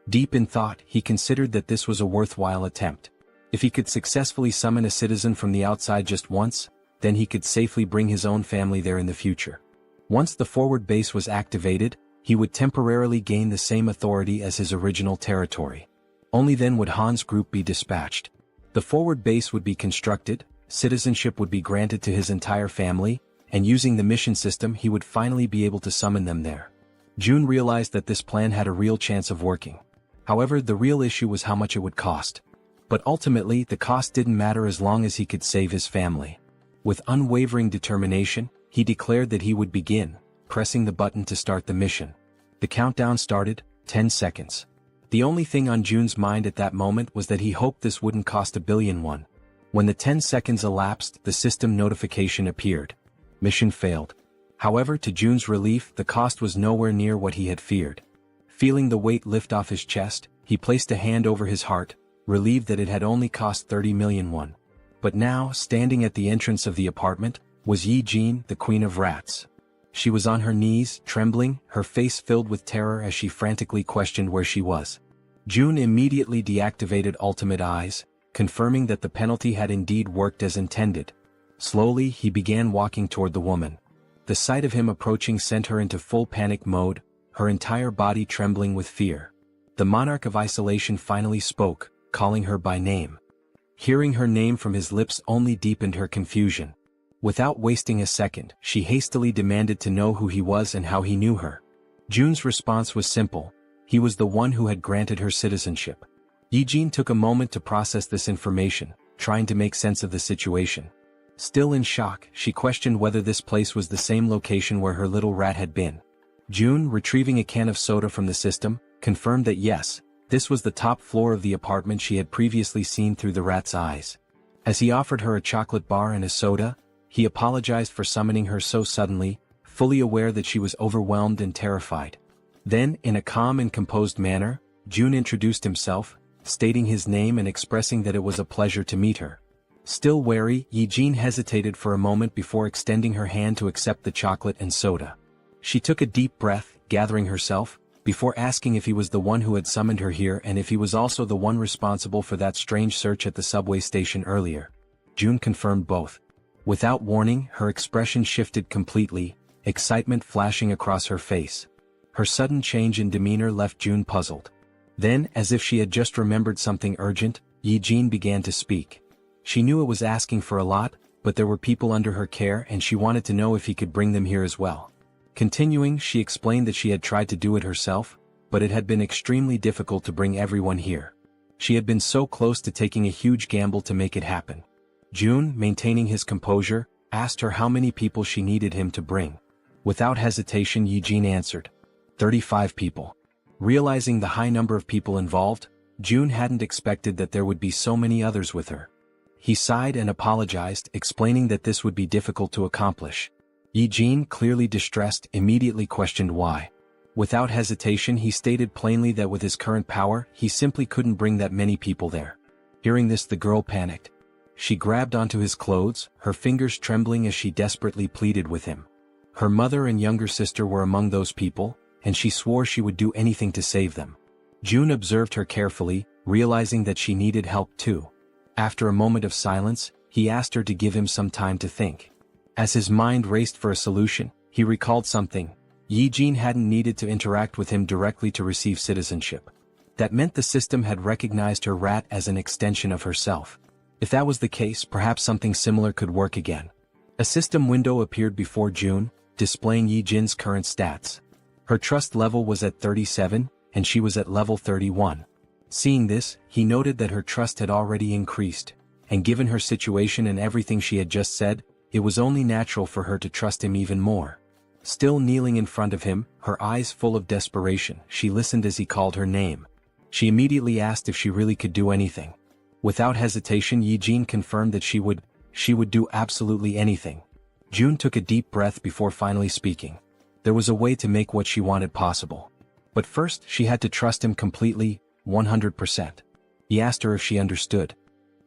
Deep in thought, he considered that this was a worthwhile attempt. If he could successfully summon a citizen from the outside just once, then he could safely bring his own family there in the future. Once the forward base was activated, he would temporarily gain the same authority as his original territory. Only then would Han's group be dispatched. The forward base would be constructed, citizenship would be granted to his entire family, and using the mission system he would finally be able to summon them there. Jun realized that this plan had a real chance of working. However, the real issue was how much it would cost. But ultimately, the cost didn't matter as long as he could save his family. With unwavering determination, he declared that he would begin, pressing the button to start the mission. The countdown started, 10 seconds. The only thing on Jun's mind at that moment was that he hoped this wouldn't cost $1 billion. When the 10 seconds elapsed, the system notification appeared. Mission failed. However, to Jun's relief, the cost was nowhere near what he had feared. Feeling the weight lift off his chest, he placed a hand over his heart, relieved that it had only cost 30 million won. But now, standing at the entrance of the apartment, was Jaehyeon, the Queen of Rats. She was on her knees, trembling, her face filled with terror as she frantically questioned where she was. Jun immediately deactivated Ultimate Eyes, confirming that the penalty had indeed worked as intended. Slowly, he began walking toward the woman. The sight of him approaching sent her into full panic mode, her entire body trembling with fear. The monarch of isolation finally spoke, calling her by name. Hearing her name from his lips only deepened her confusion. Without wasting a second, she hastily demanded to know who he was and how he knew her. Jun's response was simple: he was the one who had granted her citizenship. Jaehyeon took a moment to process this information, trying to make sense of the situation. Still in shock, she questioned whether this place was the same location where her little rat had been. Jun, retrieving a can of soda from the system, confirmed that yes, this was the top floor of the apartment she had previously seen through the rat's eyes. As he offered her a chocolate bar and a soda, he apologized for summoning her so suddenly, fully aware that she was overwhelmed and terrified. Then, in a calm and composed manner, Jun introduced himself, stating his name and expressing that it was a pleasure to meet her. Still wary, Jaehyeon hesitated for a moment before extending her hand to accept the chocolate and soda. She took a deep breath, gathering herself, before asking if he was the one who had summoned her here and if he was also the one responsible for that strange search at the subway station earlier. Jun confirmed both. Without warning, her expression shifted completely, excitement flashing across her face. Her sudden change in demeanor left Jun puzzled. Then, as if she had just remembered something urgent, Jaehyeon began to speak. She knew it was asking for a lot, but there were people under her care and she wanted to know if he could bring them here as well. Continuing, she explained that she had tried to do it herself, but it had been extremely difficult to bring everyone here. She had been so close to taking a huge gamble to make it happen. Jun, maintaining his composure, asked her how many people she needed him to bring. Without hesitation, Jaehyeon answered, 35 people. Realizing the high number of people involved, Jun hadn't expected that there would be so many others with her. He sighed and apologized, explaining that this would be difficult to accomplish. Jaehyeon, clearly distressed, immediately questioned why. Without hesitation, he stated plainly that with his current power, he simply couldn't bring that many people there. Hearing this, the girl panicked. She grabbed onto his clothes, her fingers trembling as she desperately pleaded with him. Her mother and younger sister were among those people, and she swore she would do anything to save them. Jun observed her carefully, realizing that she needed help too. After a moment of silence, he asked her to give him some time to think. As his mind raced for a solution, he recalled something. Jaehyeon hadn't needed to interact with him directly to receive citizenship. That meant the system had recognized her rat as an extension of herself. If that was the case, perhaps something similar could work again. A system window appeared before Jun, displaying Jaehyeon's current stats. Her trust level was at 37, and she was at level 31. Seeing this, he noted that her trust had already increased, and given her situation and everything she had just said, it was only natural for her to trust him even more. Still kneeling in front of him, her eyes full of desperation, she listened as he called her name. She immediately asked if she really could do anything. Without hesitation, Jaehyeon confirmed that she would. she would do absolutely anything. June took a deep breath before finally speaking. There was a way to make what she wanted possible. But first she had to trust him completely, 100%. He asked her if she understood.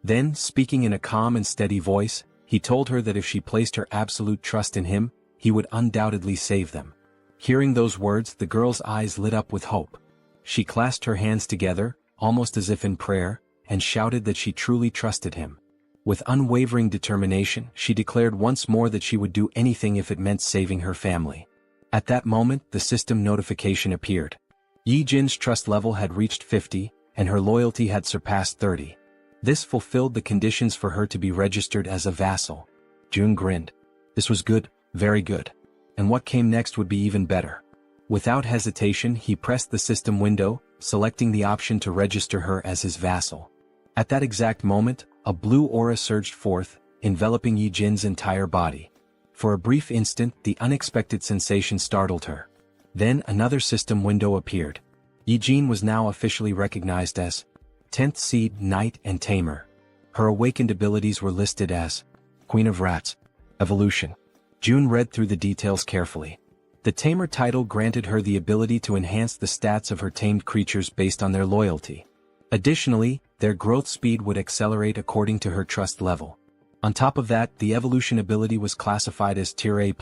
Then, speaking in a calm and steady voice, he told her that if she placed her absolute trust in him, he would undoubtedly save them. Hearing those words, the girl's eyes lit up with hope. She clasped her hands together, almost as if in prayer, and shouted that she truly trusted him. With unwavering determination, she declared once more that she would do anything if it meant saving her family. At that moment, the system notification appeared. Yi-jin's trust level had reached 50, and her loyalty had surpassed 30. This fulfilled the conditions for her to be registered as a vassal. June grinned. This was good, very good. And what came next would be even better. Without hesitation, he pressed the system window, selecting the option to register her as his vassal. At that exact moment, a blue aura surged forth, enveloping Yi-jin's entire body. For a brief instant, the unexpected sensation startled her. Then another system window appeared. Yi-jin was now officially recognized as 10th Seed, Knight and Tamer. Her awakened abilities were listed as Queen of Rats, Evolution. June read through the details carefully. The Tamer title granted her the ability to enhance the stats of her tamed creatures based on their loyalty. Additionally, their growth speed would accelerate according to her trust level. On top of that, the evolution ability was classified as Tier A+.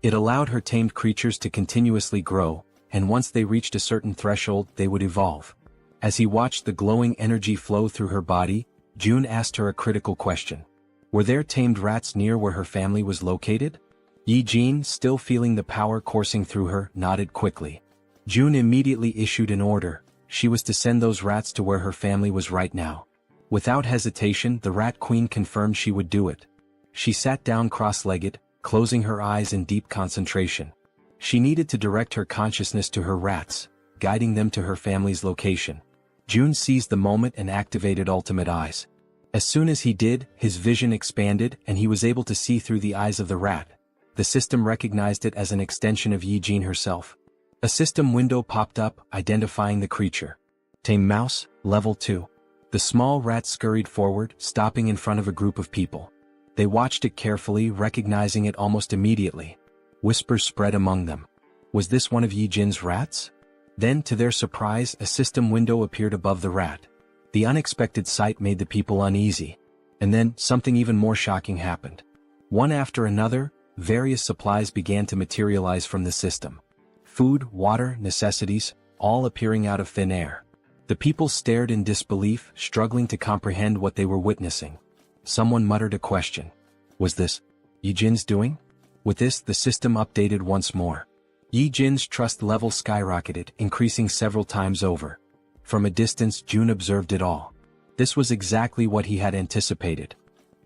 It allowed her tamed creatures to continuously grow, and once they reached a certain threshold, they would evolve. As he watched the glowing energy flow through her body, June asked her a critical question. Were there tamed rats near where her family was located? Yi-jin, still feeling the power coursing through her, nodded quickly. June immediately issued an order. She was to send those rats to where her family was right now. Without hesitation, the Rat Queen confirmed she would do it. She sat down cross-legged, closing her eyes in deep concentration. She needed to direct her consciousness to her rats, guiding them to her family's location. June seized the moment and activated Ultimate Eyes. As soon as he did, his vision expanded and he was able to see through the eyes of the rat. The system recognized it as an extension of Yi-jin herself. A system window popped up, identifying the creature. Tame Mouse, Level 2. The small rat scurried forward, stopping in front of a group of people. They watched it carefully, recognizing it almost immediately. Whispers spread among them. Was this one of Yi-jin's rats? Then, to their surprise, a system window appeared above the rat. The unexpected sight made the people uneasy. And then, something even more shocking happened. One after another, various supplies began to materialize from the system. Food, water, necessities, all appearing out of thin air. The people stared in disbelief, struggling to comprehend what they were witnessing. Someone muttered a question. Was this Yi-jin's doing? With this, the system updated once more. Yi-jin's trust level skyrocketed, increasing several times over. From a distance, June observed it all. This was exactly what he had anticipated.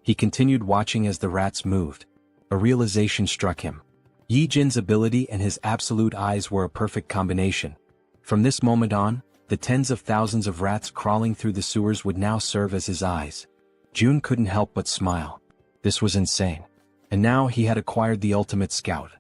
He continued watching as the rats moved. A realization struck him. Yi-jin's ability and his absolute eyes were a perfect combination. From this moment on, the tens of thousands of rats crawling through the sewers would now serve as his eyes. June couldn't help but smile. This was insane. And now he had acquired the ultimate scout.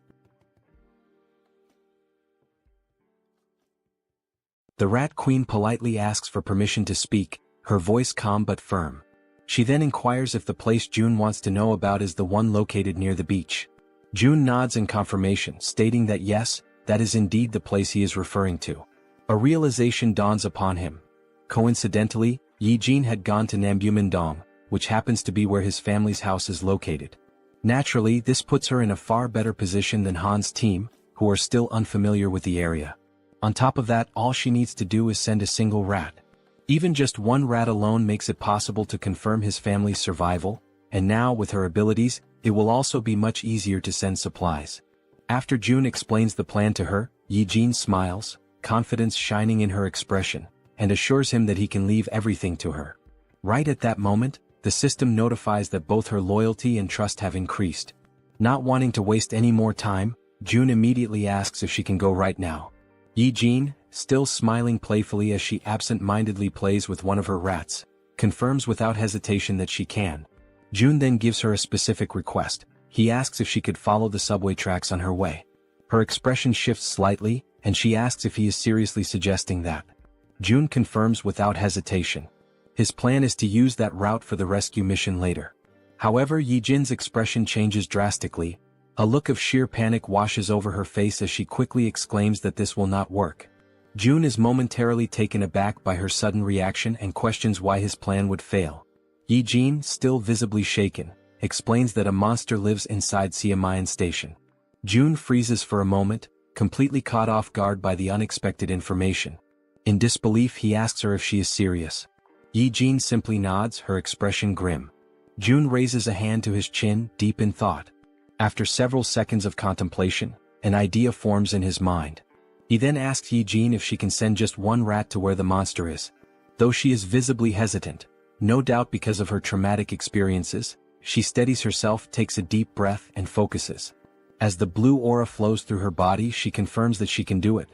The Rat Queen politely asks for permission to speak, her voice calm but firm. She then inquires if the place June wants to know about is the one located near the beach. June nods in confirmation, stating that yes, that is indeed the place he is referring to. A realization dawns upon him. Coincidentally, Yi-jin had gone to Nambu-Mindong, which happens to be where his family's house is located. Naturally, this puts her in a far better position than Han's team, who are still unfamiliar with the area. On top of that, all she needs to do is send a single rat. Even just one rat alone makes it possible to confirm his family's survival, and now with her abilities, it will also be much easier to send supplies. After June explains the plan to her, Yi-jin smiles, confidence shining in her expression, and assures him that he can leave everything to her. Right at that moment, the system notifies that both her loyalty and trust have increased. Not wanting to waste any more time, June immediately asks if she can go right now. Yi-jin, still smiling playfully as she absent-mindedly plays with one of her rats, confirms without hesitation that she can. June then gives her a specific request. He asks if she could follow the subway tracks on her way. Her expression shifts slightly, and she asks if he is seriously suggesting that. June confirms without hesitation. His plan is to use that route for the rescue mission later. However, Yijin's expression changes drastically. A look of sheer panic washes over her face as she quickly exclaims that this will not work. June is momentarily taken aback by her sudden reaction and questions why his plan would fail. Yijin, still visibly shaken, explains that a monster lives inside Siamayan Station. June freezes for a moment, completely caught off guard by the unexpected information. In disbelief, he asks her if she is serious. Yijin simply nods, her expression grim. June raises a hand to his chin, deep in thought. After several seconds of contemplation, an idea forms in his mind. He then asks Yijin if she can send just one rat to where the monster is. Though she is visibly hesitant, no doubt because of her traumatic experiences, she steadies herself, takes a deep breath, and focuses. As the blue aura flows through her body, she confirms that she can do it.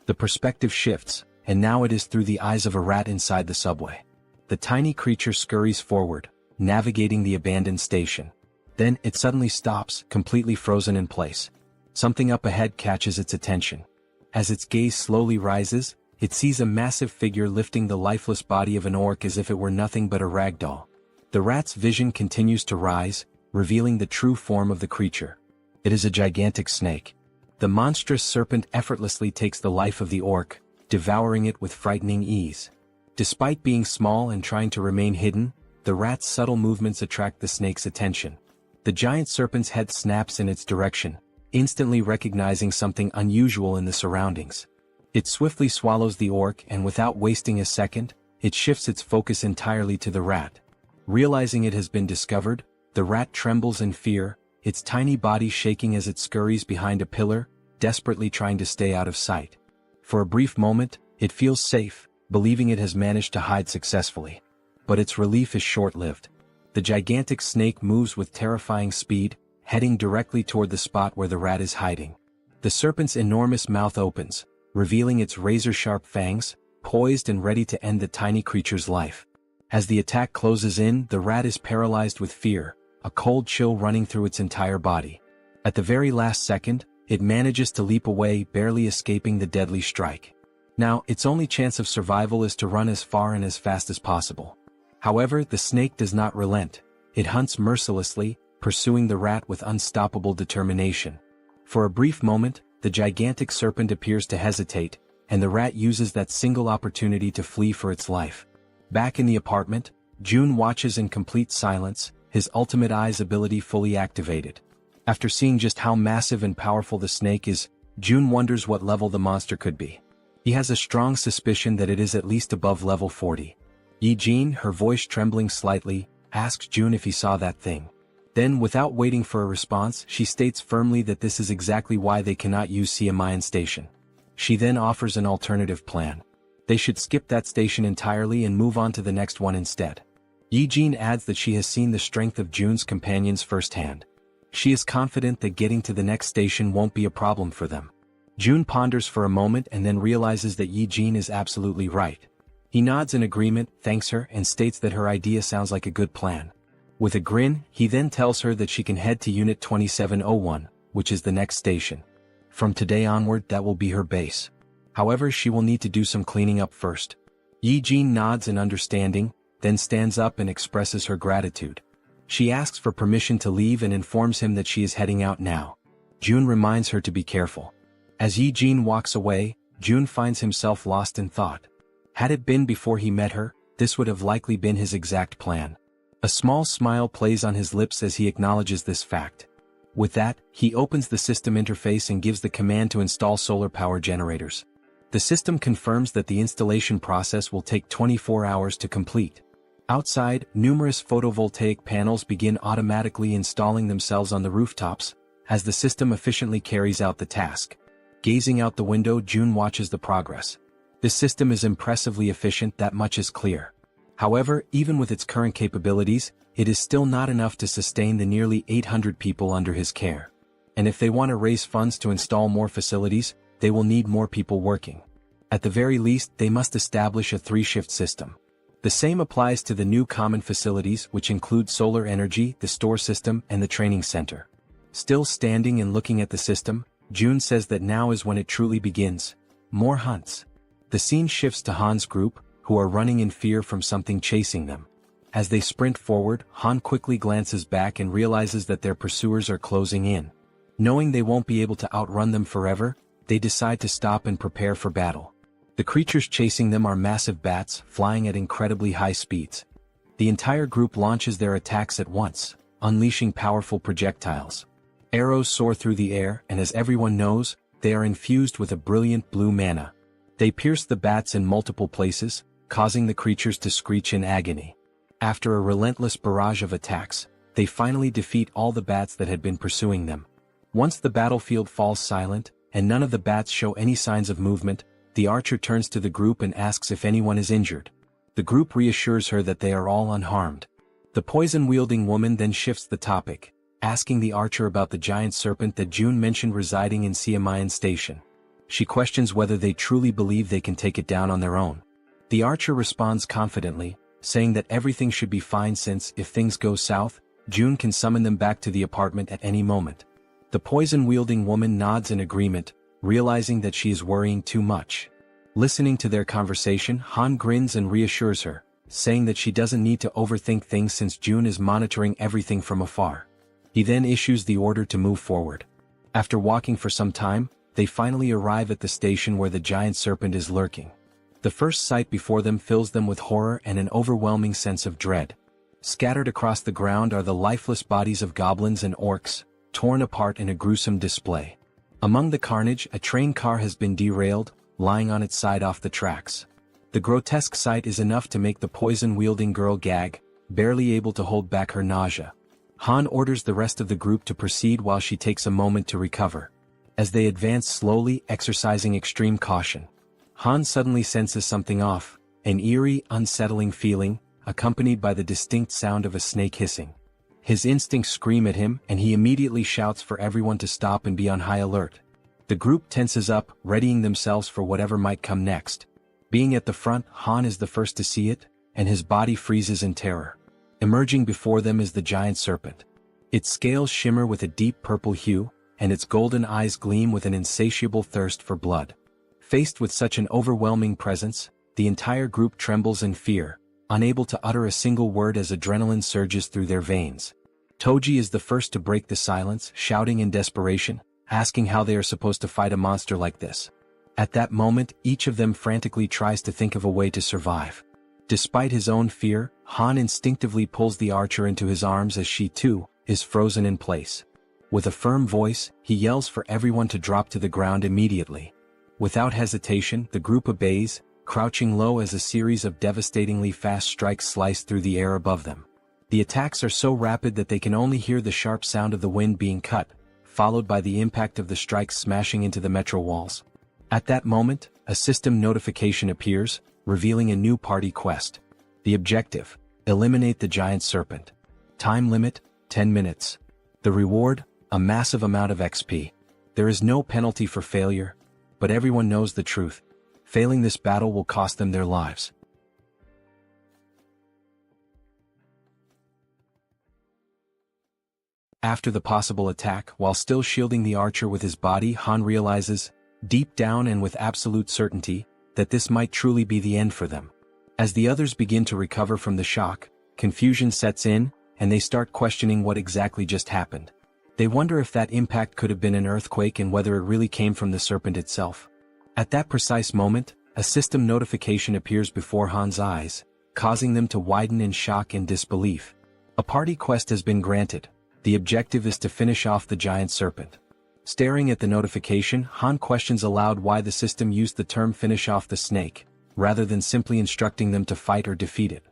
The perspective shifts, and now it is through the eyes of a rat inside the subway. The tiny creature scurries forward, navigating the abandoned station. Then, it suddenly stops, completely frozen in place. Something up ahead catches its attention. As its gaze slowly rises, it sees a massive figure lifting the lifeless body of an orc as if it were nothing but a rag doll. The rat's vision continues to rise, revealing the true form of the creature. It is a gigantic snake. The monstrous serpent effortlessly takes the life of the orc, devouring it with frightening ease. Despite being small and trying to remain hidden, the rat's subtle movements attract the snake's attention. The giant serpent's head snaps in its direction, instantly recognizing something unusual in the surroundings. It swiftly swallows the orc, and without wasting a second, it shifts its focus entirely to the rat. Realizing it has been discovered, the rat trembles in fear, its tiny body shaking as it scurries behind a pillar, desperately trying to stay out of sight. For a brief moment, it feels safe, believing it has managed to hide successfully. But its relief is short-lived. The gigantic snake moves with terrifying speed, heading directly toward the spot where the rat is hiding. The serpent's enormous mouth opens, revealing its razor-sharp fangs, poised and ready to end the tiny creature's life. As the attack closes in, the rat is paralyzed with fear, a cold chill running through its entire body. At the very last second, it manages to leap away, barely escaping the deadly strike. Now, its only chance of survival is to run as far and as fast as possible. However, the snake does not relent. It hunts mercilessly, pursuing the rat with unstoppable determination. For a brief moment, the gigantic serpent appears to hesitate, and the rat uses that single opportunity to flee for its life. Back in the apartment, June watches in complete silence, his ultimate eyes ability fully activated. After seeing just how massive and powerful the snake is, June wonders what level the monster could be. He has a strong suspicion that it is at least above level 40. Yijin, her voice trembling slightly, asks June if he saw that thing. Then, without waiting for a response, she states firmly that this is exactly why they cannot use Siamayan Station. She then offers an alternative plan. They should skip that station entirely and move on to the next one instead. Yijin adds that she has seen the strength of June's companions firsthand. She is confident that getting to the next station won't be a problem for them. June ponders for a moment and then realizes that Yijin is absolutely right. He nods in agreement, thanks her, and states that her idea sounds like a good plan. With a grin, he then tells her that she can head to Unit 2701, which is the next station. From today onward, that will be her base. However, she will need to do some cleaning up first. Yijin nods in understanding, then stands up and expresses her gratitude. She asks for permission to leave and informs him that she is heading out now. June reminds her to be careful. As Yijin walks away, June finds himself lost in thought. Had it been before he met her, this would have likely been his exact plan. A small smile plays on his lips as he acknowledges this fact. With that, he opens the system interface and gives the command to install solar power generators. The system confirms that the installation process will take 24 hours to complete. Outside, numerous photovoltaic panels begin automatically installing themselves on the rooftops, as the system efficiently carries out the task. Gazing out the window, June watches the progress. This system is impressively efficient, that much is clear. However, even with its current capabilities, it is still not enough to sustain the nearly 800 people under his care. And if they want to raise funds to install more facilities, they will need more people working. At the very least, they must establish a 3-shift system. The same applies to the new common facilities, which include solar energy, the store system, and the training center. Still standing and looking at the system, June says that now is when it truly begins. More hunts. The scene shifts to Han's group, who are running in fear from something chasing them. As they sprint forward, Han quickly glances back and realizes that their pursuers are closing in. Knowing they won't be able to outrun them forever, they decide to stop and prepare for battle. The creatures chasing them are massive bats, flying at incredibly high speeds. The entire group launches their attacks at once, unleashing powerful projectiles. Arrows soar through the air, and as everyone knows, they are infused with a brilliant blue mana. They pierce the bats in multiple places, causing the creatures to screech in agony. After a relentless barrage of attacks, they finally defeat all the bats that had been pursuing them. Once the battlefield falls silent, and none of the bats show any signs of movement, the archer turns to the group and asks if anyone is injured. The group reassures her that they are all unharmed. The poison-wielding woman then shifts the topic, asking the archer about the giant serpent that June mentioned residing in Siamayan Station. She questions whether they truly believe they can take it down on their own. The archer responds confidently, saying that everything should be fine since, if things go south, June can summon them back to the apartment at any moment. The poison-wielding woman nods in agreement, realizing that she is worrying too much. Listening to their conversation, Han grins and reassures her, saying that she doesn't need to overthink things since June is monitoring everything from afar. He then issues the order to move forward. After walking for some time, they finally arrive at the station where the giant serpent is lurking. The first sight before them fills them with horror and an overwhelming sense of dread. Scattered across the ground are the lifeless bodies of goblins and orcs, torn apart in a gruesome display. Among the carnage, a train car has been derailed, lying on its side off the tracks. The grotesque sight is enough to make the poison-wielding girl gag, barely able to hold back her nausea. Han orders the rest of the group to proceed while she takes a moment to recover. As they advance slowly, exercising extreme caution, Han suddenly senses something off, an eerie, unsettling feeling, accompanied by the distinct sound of a snake hissing. His instincts scream at him, and he immediately shouts for everyone to stop and be on high alert. The group tenses up, readying themselves for whatever might come next. Being at the front, Han is the first to see it, and his body freezes in terror. Emerging before them is the giant serpent. Its scales shimmer with a deep purple hue, and its golden eyes gleam with an insatiable thirst for blood. Faced with such an overwhelming presence, the entire group trembles in fear, unable to utter a single word as adrenaline surges through their veins. Toji is the first to break the silence, shouting in desperation, asking how they are supposed to fight a monster like this. At that moment, each of them frantically tries to think of a way to survive. Despite his own fear, Han instinctively pulls the archer into his arms as she, too, is frozen in place. With a firm voice, he yells for everyone to drop to the ground immediately. Without hesitation, the group obeys, crouching low as a series of devastatingly fast strikes slice through the air above them. The attacks are so rapid that they can only hear the sharp sound of the wind being cut, followed by the impact of the strikes smashing into the metro walls. At that moment, a system notification appears, revealing a new party quest. The objective: eliminate the giant serpent. Time limit: 10 minutes. The reward: a massive amount of XP. There is no penalty for failure, but everyone knows the truth. Failing this battle will cost them their lives. After the possible attack, while still shielding the archer with his body, Han realizes, deep down and with absolute certainty, that this might truly be the end for them. As the others begin to recover from the shock, confusion sets in, and they start questioning what exactly just happened. They wonder if that impact could have been an earthquake and whether it really came from the serpent itself. At that precise moment, a system notification appears before Han's eyes, causing them to widen in shock and disbelief. A party quest has been granted. The objective is to finish off the giant serpent. Staring at the notification, Han questions aloud why the system used the term "finish off the snake," rather than simply instructing them to fight or defeat it.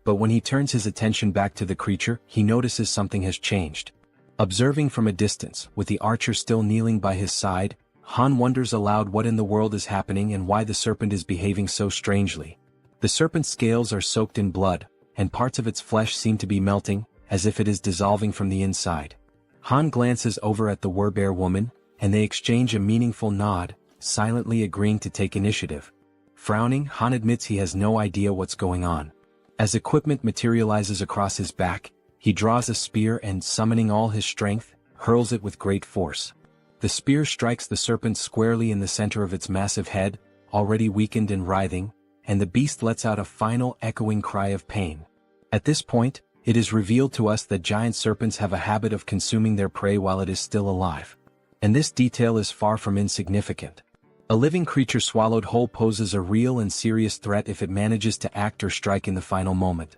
But when he turns his attention back to the creature, he notices something has changed. Observing from a distance, with the archer still kneeling by his side, Han wonders aloud what in the world is happening and why the serpent is behaving so strangely. The serpent's scales are soaked in blood, and parts of its flesh seem to be melting, as if it is dissolving from the inside. Han glances over at the Werbear woman, and they exchange a meaningful nod, silently agreeing to take initiative. Frowning, Han admits he has no idea what's going on. As equipment materializes across his back, he draws a spear and, summoning all his strength, hurls it with great force. The spear strikes the serpent squarely in the center of its massive head, already weakened and writhing, and the beast lets out a final echoing cry of pain. At this point, it is revealed to us that giant serpents have a habit of consuming their prey while it is still alive. And this detail is far from insignificant. A living creature swallowed whole poses a real and serious threat if it manages to act or strike in the final moment.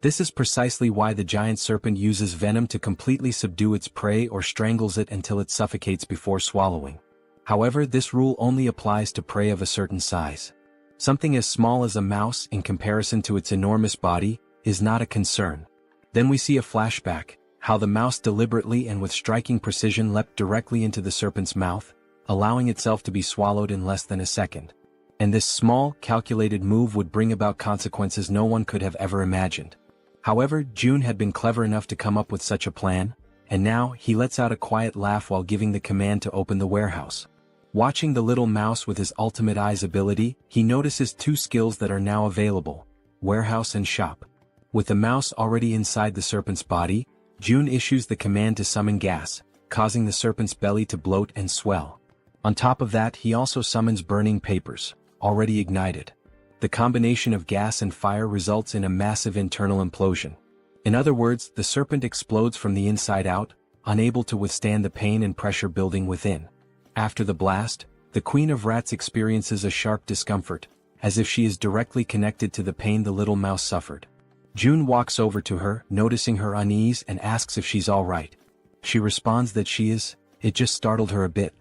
This is precisely why the giant serpent uses venom to completely subdue its prey or strangles it until it suffocates before swallowing. However, this rule only applies to prey of a certain size. Something as small as a mouse, in comparison to its enormous body, is not a concern. Then we see a flashback, how the mouse deliberately and with striking precision leapt directly into the serpent's mouth, allowing itself to be swallowed in less than a second. And this small, calculated move would bring about consequences no one could have ever imagined. However, June had been clever enough to come up with such a plan, and now he lets out a quiet laugh while giving the command to open the warehouse. Watching the little mouse with his ultimate eyes ability, he notices two skills that are now available: warehouse and shop. With the mouse already inside the serpent's body, June issues the command to summon gas, causing the serpent's belly to bloat and swell. On top of that, he also summons burning papers, already ignited. The combination of gas and fire results in a massive internal implosion. In other words, the serpent explodes from the inside out, unable to withstand the pain and pressure building within. After the blast, the Queen of Rats experiences a sharp discomfort, as if she is directly connected to the pain the little mouse suffered. June walks over to her, noticing her unease, and asks if she's all right. She responds that she is. It just startled her a bit.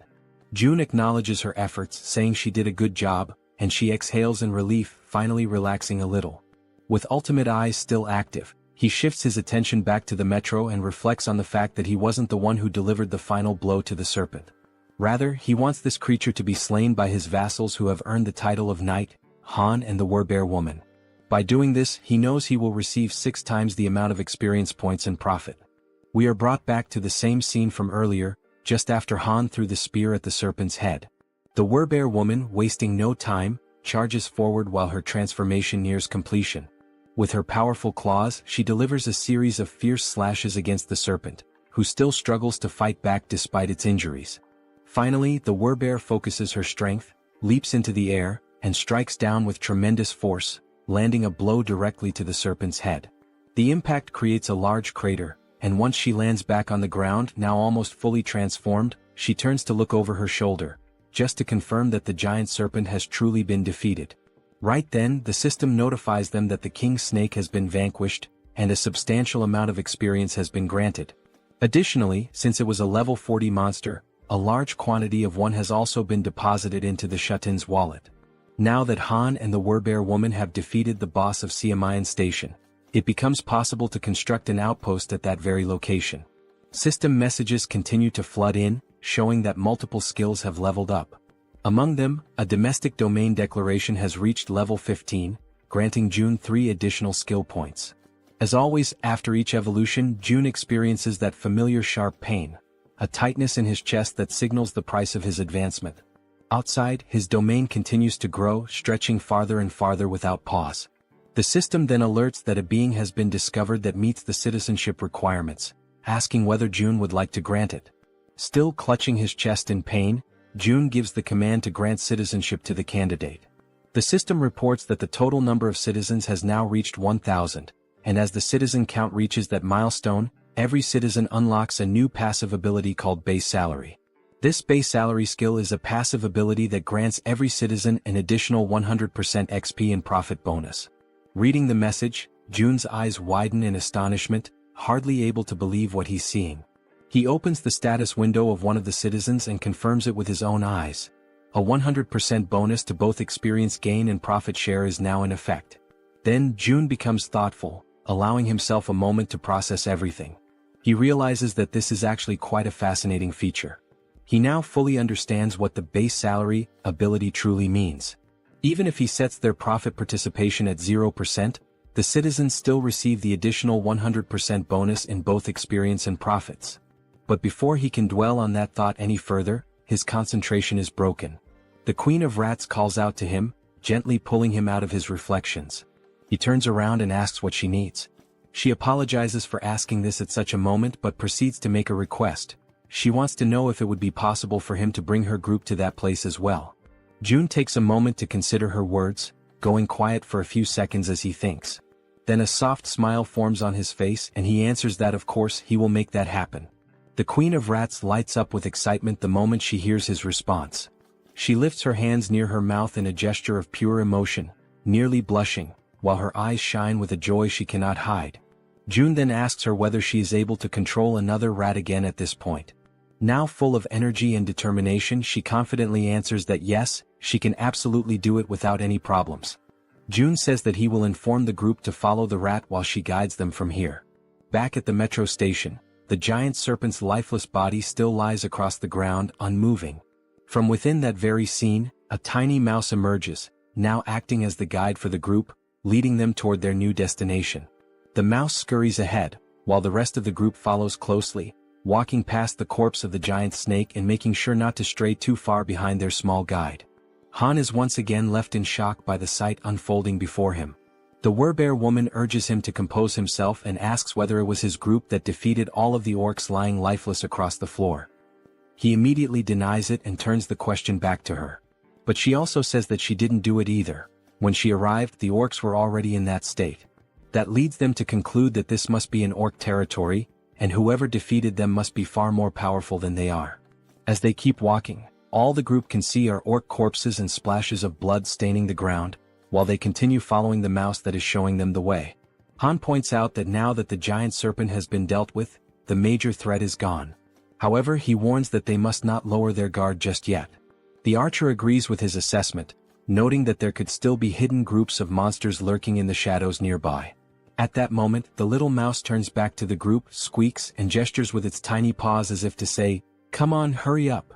June acknowledges her efforts, saying she did a good job, and she exhales in relief, finally relaxing a little. With ultimate eyes still active, he shifts his attention back to the metro and reflects on the fact that he wasn't the one who delivered the final blow to the serpent. Rather, he wants this creature to be slain by his vassals who have earned the title of Knight, Han and the Werbear Woman. By doing this, he knows he will receive 6 times the amount of experience points and profit. We are brought back to the same scene from earlier, just after Han threw the spear at the serpent's head. The Werbear Woman, wasting no time, charges forward while her transformation nears completion. With her powerful claws, she delivers a series of fierce slashes against the serpent, who still struggles to fight back despite its injuries. Finally, the Werbear focuses her strength, leaps into the air, and strikes down with tremendous force, landing a blow directly to the serpent's head. The impact creates a large crater, and once she lands back on the ground, now almost fully transformed, she turns to look over her shoulder, just to confirm that the giant serpent has truly been defeated. Right then, the system notifies them that the king snake has been vanquished, and a substantial amount of experience has been granted. Additionally, since it was a level 40 monster, a large quantity of one has also been deposited into the Shutin's wallet. Now that Han and the Werbear Woman have defeated the boss of Siamayan Station, it becomes possible to construct an outpost at that very location. System messages continue to flood in, showing that multiple skills have leveled up. Among them, a domestic domain declaration has reached level 15, granting June 3 additional skill points. As always, after each evolution, June experiences that familiar sharp pain, a tightness in his chest that signals the price of his advancement. Outside, his domain continues to grow, stretching farther and farther without pause. The system then alerts that a being has been discovered that meets the citizenship requirements, asking whether June would like to grant it. Still clutching his chest in pain, June gives the command to grant citizenship to the candidate. The system reports that the total number of citizens has now reached 1,000, and as the citizen count reaches that milestone, every citizen unlocks a new passive ability called Base Salary. This Base Salary skill is a passive ability that grants every citizen an additional 100% XP and profit bonus. Reading the message, June's eyes widen in astonishment, hardly able to believe what he's seeing. He opens the status window of one of the citizens and confirms it with his own eyes. A 100% bonus to both experience gain and profit share is now in effect. Then June becomes thoughtful, allowing himself a moment to process everything. He realizes that this is actually quite a fascinating feature. He now fully understands what the Base Salary ability truly means. Even if he sets their profit participation at 0%, the citizens still receive the additional 100% bonus in both experience and profits. But before he can dwell on that thought any further, his concentration is broken. The Queen of Rats calls out to him, gently pulling him out of his reflections. He turns around and asks what she needs. She apologizes for asking this at such a moment but proceeds to make a request. She wants to know if it would be possible for him to bring her group to that place as well. June takes a moment to consider her words, going quiet for a few seconds as he thinks. Then a soft smile forms on his face and he answers that of course he will make that happen. The Queen of Rats lights up with excitement the moment she hears his response. She lifts her hands near her mouth in a gesture of pure emotion, nearly blushing, while her eyes shine with a joy she cannot hide. June then asks her whether she is able to control another rat again at this point. Now full of energy and determination, she confidently answers that yes, she can absolutely do it without any problems. June says that he will inform the group to follow the rat while she guides them from here. Back at the metro station, the giant serpent's lifeless body still lies across the ground, unmoving. From within that very scene, a tiny mouse emerges, now acting as the guide for the group, leading them toward their new destination. The mouse scurries ahead, while the rest of the group follows closely, walking past the corpse of the giant snake and making sure not to stray too far behind their small guide. Han is once again left in shock by the sight unfolding before him. The Werbear woman urges him to compose himself and asks whether it was his group that defeated all of the orcs lying lifeless across the floor. He immediately denies it and turns the question back to her. But she also says that she didn't do it either. When she arrived, the orcs were already in that state. That leads them to conclude that this must be an orc territory, and whoever defeated them must be far more powerful than they are. As they keep walking, all the group can see are orc corpses and splashes of blood staining the ground, while they continue following the mouse that is showing them the way. Han points out that now that the giant serpent has been dealt with, the major threat is gone. However, he warns that they must not lower their guard just yet. The archer agrees with his assessment, noting that there could still be hidden groups of monsters lurking in the shadows nearby. At that moment, the little mouse turns back to the group, squeaks, and gestures with its tiny paws as if to say, "Come on, hurry up."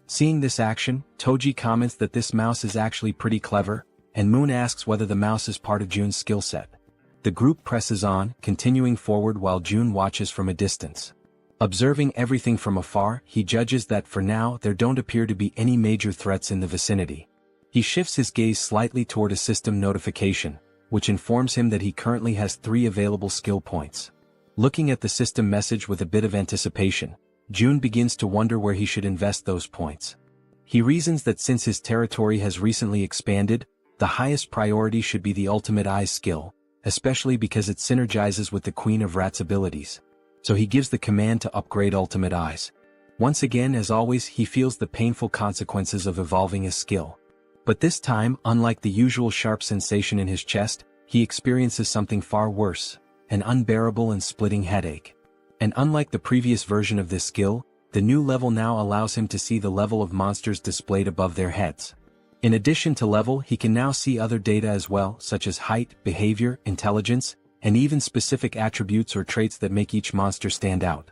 Seeing this action, Toji comments that this mouse is actually pretty clever, and Moon asks whether the mouse is part of June's skill set. The group presses on, continuing forward while June watches from a distance. Observing everything from afar, he judges that for now there don't appear to be any major threats in the vicinity. He shifts his gaze slightly toward a system notification, which informs him that he currently has 3 available skill points. Looking at the system message with a bit of anticipation, June begins to wonder where he should invest those points. He reasons that since his territory has recently expanded, the highest priority should be the Ultimate Eyes skill, especially because it synergizes with the Queen of Rats' abilities. So he gives the command to upgrade Ultimate Eyes. Once again, as always, he feels the painful consequences of evolving his skill. But this time, unlike the usual sharp sensation in his chest, he experiences something far worse, an unbearable and splitting headache. And unlike the previous version of this skill, the new level now allows him to see the level of monsters displayed above their heads. In addition to level, he can now see other data as well, such as height, behavior, intelligence, and even specific attributes or traits that make each monster stand out.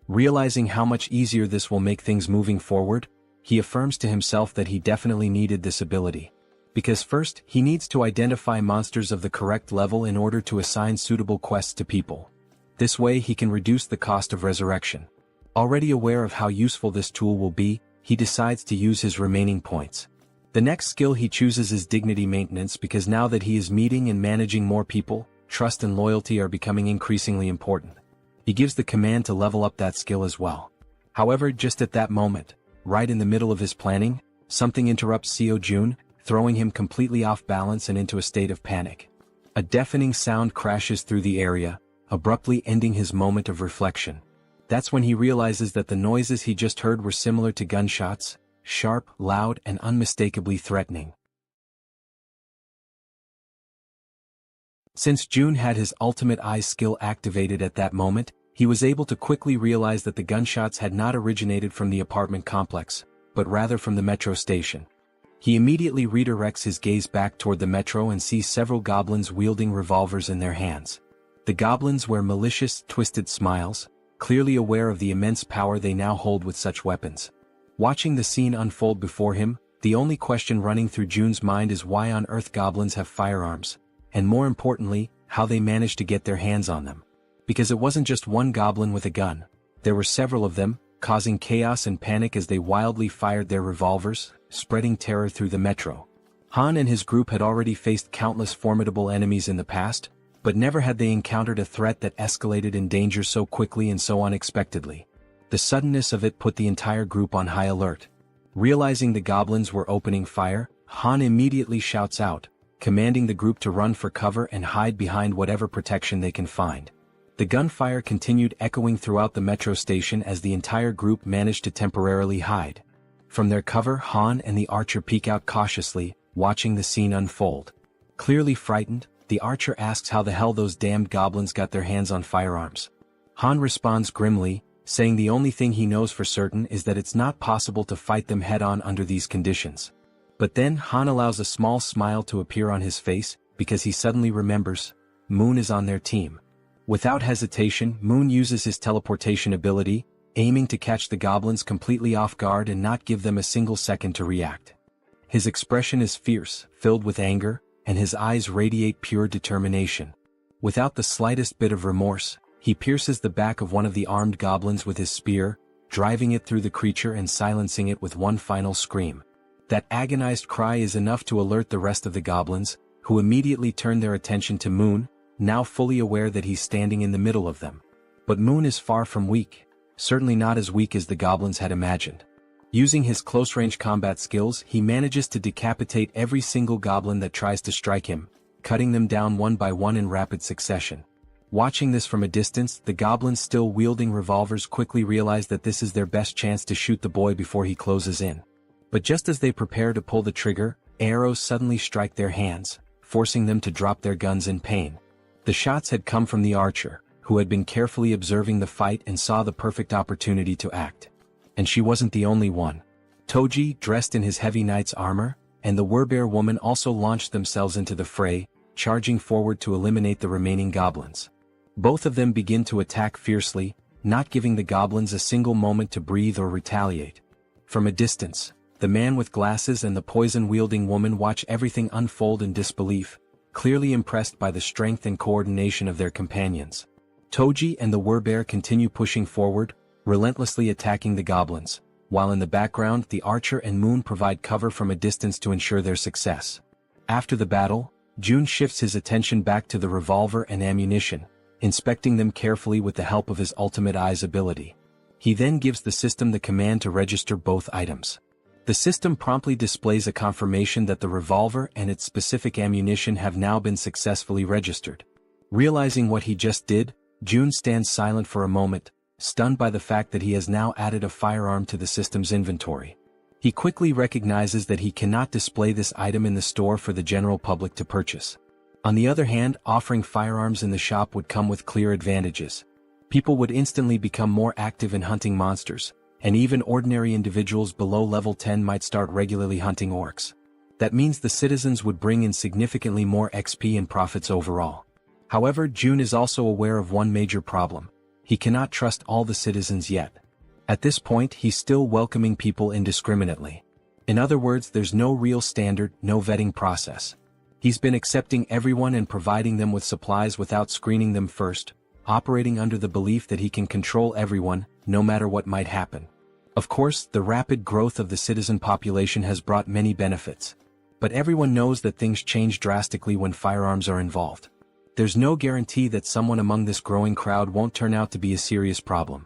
Realizing how much easier this will make things moving forward, he affirms to himself that he definitely needed this ability. Because first, he needs to identify monsters of the correct level in order to assign suitable quests to people. This way he can reduce the cost of resurrection. Already aware of how useful this tool will be, he decides to use his remaining points. The next skill he chooses is dignity maintenance because now that he is meeting and managing more people, trust and loyalty are becoming increasingly important. He gives the command to level up that skill as well. However, just at that moment, right in the middle of his planning, something interrupts Seo Jun, throwing him completely off balance and into a state of panic. A deafening sound crashes through the area, abruptly ending his moment of reflection. That's when he realizes that the noises he just heard were similar to gunshots, sharp, loud, and unmistakably threatening. Since June had his Ultimate Eyes skill activated at that moment, he was able to quickly realize that the gunshots had not originated from the apartment complex, but rather from the metro station. He immediately redirects his gaze back toward the metro and sees several goblins wielding revolvers in their hands. The goblins wear malicious, twisted smiles, clearly aware of the immense power they now hold with such weapons. Watching the scene unfold before him, the only question running through June's mind is why on earth goblins have firearms, and more importantly, how they managed to get their hands on them. Because it wasn't just one goblin with a gun, there were several of them, causing chaos and panic as they wildly fired their revolvers, spreading terror through the metro. Han and his group had already faced countless formidable enemies in the past, but never had they encountered a threat that escalated in danger so quickly and so unexpectedly. The suddenness of it put the entire group on high alert. Realizing the goblins were opening fire, Han immediately shouts out, commanding the group to run for cover and hide behind whatever protection they can find. The gunfire continued echoing throughout the metro station as the entire group managed to temporarily hide. From their cover, Han and the archer peek out cautiously, watching the scene unfold. Clearly frightened, the archer asks how the hell those damned goblins got their hands on firearms. Han responds grimly, saying the only thing he knows for certain is that it's not possible to fight them head-on under these conditions. But then Han allows a small smile to appear on his face, because he suddenly remembers, Moon is on their team. Without hesitation, Moon uses his teleportation ability, aiming to catch the goblins completely off guard and not give them a single second to react. His expression is fierce, filled with anger, and his eyes radiate pure determination. Without the slightest bit of remorse, he pierces the back of one of the armed goblins with his spear, driving it through the creature and silencing it with one final scream. That agonized cry is enough to alert the rest of the goblins, who immediately turn their attention to Moon, now fully aware that he's standing in the middle of them. But Moon is far from weak, certainly not as weak as the goblins had imagined. Using his close-range combat skills, he manages to decapitate every single goblin that tries to strike him, cutting them down one by one in rapid succession. Watching this from a distance, the goblins still wielding revolvers quickly realize that this is their best chance to shoot the boy before he closes in. But just as they prepare to pull the trigger, arrows suddenly strike their hands, forcing them to drop their guns in pain. The shots had come from the archer, who had been carefully observing the fight and saw the perfect opportunity to act. And she wasn't the only one. Toji, dressed in his heavy knight's armor, and the Werbear woman also launched themselves into the fray, charging forward to eliminate the remaining goblins. Both of them begin to attack fiercely, not giving the goblins a single moment to breathe or retaliate. From a distance, the man with glasses and the poison-wielding woman watch everything unfold in disbelief, clearly impressed by the strength and coordination of their companions. Toji and the Werbear continue pushing forward, relentlessly attacking the goblins, while in the background the archer and Moon provide cover from a distance to ensure their success. After the battle, Jun shifts his attention back to the revolver and ammunition, inspecting them carefully with the help of his ultimate eyes ability. He then gives the system the command to register both items. The system promptly displays a confirmation that the revolver and its specific ammunition have now been successfully registered. Realizing what he just did, Jun stands silent for a moment, stunned by the fact that he has now added a firearm to the system's inventory. He quickly recognizes that he cannot display this item in the store for the general public to purchase. On the other hand, offering firearms in the shop would come with clear advantages. People would instantly become more active in hunting monsters, and even ordinary individuals below level 10 might start regularly hunting orcs. That means the citizens would bring in significantly more XP and profits overall. However, Jun is also aware of one major problem. He cannot trust all the citizens yet. At this point, he's still welcoming people indiscriminately. In other words, there's no real standard, no vetting process. He's been accepting everyone and providing them with supplies without screening them first, operating under the belief that he can control everyone, no matter what might happen. Of course, the rapid growth of the citizen population has brought many benefits. But everyone knows that things change drastically when firearms are involved. There's no guarantee that someone among this growing crowd won't turn out to be a serious problem.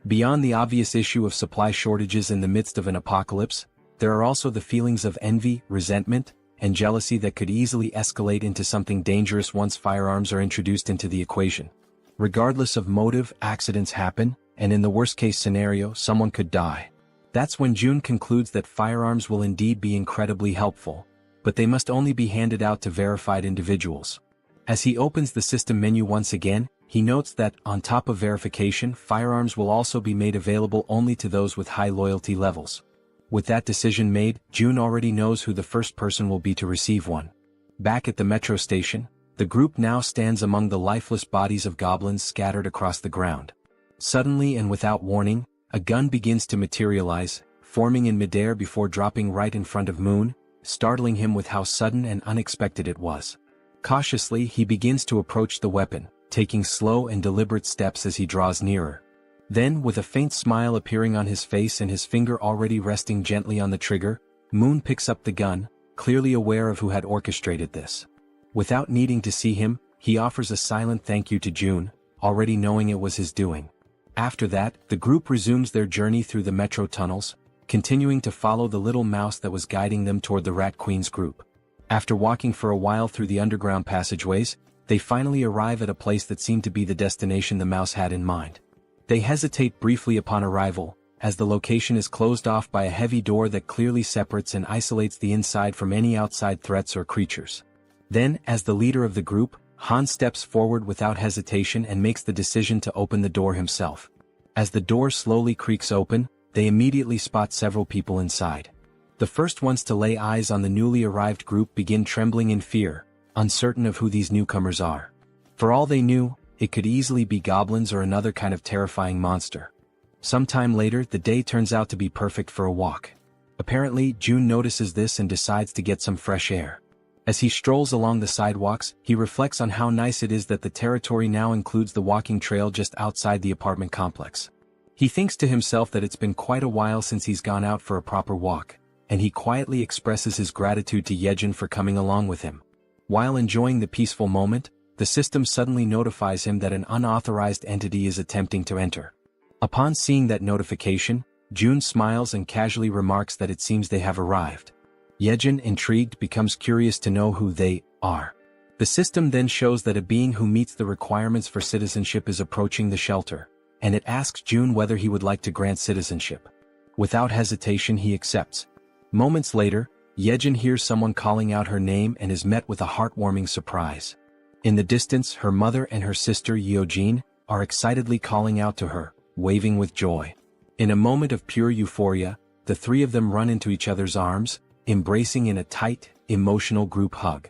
Beyond the obvious issue of supply shortages in the midst of an apocalypse, there are also the feelings of envy, resentment, and jealousy that could easily escalate into something dangerous once firearms are introduced into the equation. Regardless of motive, accidents happen, and in the worst-case scenario, someone could die. That's when Jun concludes that firearms will indeed be incredibly helpful, but they must only be handed out to verified individuals. As he opens the system menu once again, he notes that, on top of verification, firearms will also be made available only to those with high loyalty levels. With that decision made, Jun already knows who the first person will be to receive one. Back at the metro station, the group now stands among the lifeless bodies of goblins scattered across the ground. Suddenly and without warning, a gun begins to materialize, forming in midair before dropping right in front of Moon, startling him with how sudden and unexpected it was. Cautiously, he begins to approach the weapon, taking slow and deliberate steps as he draws nearer. Then, with a faint smile appearing on his face and his finger already resting gently on the trigger, Moon picks up the gun, clearly aware of who had orchestrated this. Without needing to see him, he offers a silent thank you to Jun, already knowing it was his doing. After that, the group resumes their journey through the metro tunnels, continuing to follow the little mouse that was guiding them toward the Rat Queen's group. After walking for a while through the underground passageways, they finally arrive at a place that seemed to be the destination the mouse had in mind. They hesitate briefly upon arrival, as the location is closed off by a heavy door that clearly separates and isolates the inside from any outside threats or creatures. Then, as the leader of the group, Han steps forward without hesitation and makes the decision to open the door himself. As the door slowly creaks open, they immediately spot several people inside. The first ones to lay eyes on the newly arrived group begin trembling in fear, uncertain of who these newcomers are. For all they knew, it could easily be goblins or another kind of terrifying monster. Sometime later, the day turns out to be perfect for a walk. Apparently, June notices this and decides to get some fresh air. As he strolls along the sidewalks, he reflects on how nice it is that the territory now includes the walking trail just outside the apartment complex. He thinks to himself that it's been quite a while since he's gone out for a proper walk, and he quietly expresses his gratitude to Jaehyeon for coming along with him. While enjoying the peaceful moment, the system suddenly notifies him that an unauthorized entity is attempting to enter. Upon seeing that notification, June smiles and casually remarks that it seems they have arrived. Jaehyeon, intrigued, becomes curious to know who they are. The system then shows that a being who meets the requirements for citizenship is approaching the shelter, and it asks June whether he would like to grant citizenship. Without hesitation, he accepts. Moments later, Jaehyeon hears someone calling out her name and is met with a heartwarming surprise. In the distance, her mother and her sister Yeojin are excitedly calling out to her, waving with joy. In a moment of pure euphoria, the three of them run into each other's arms, embracing in a tight, emotional group hug.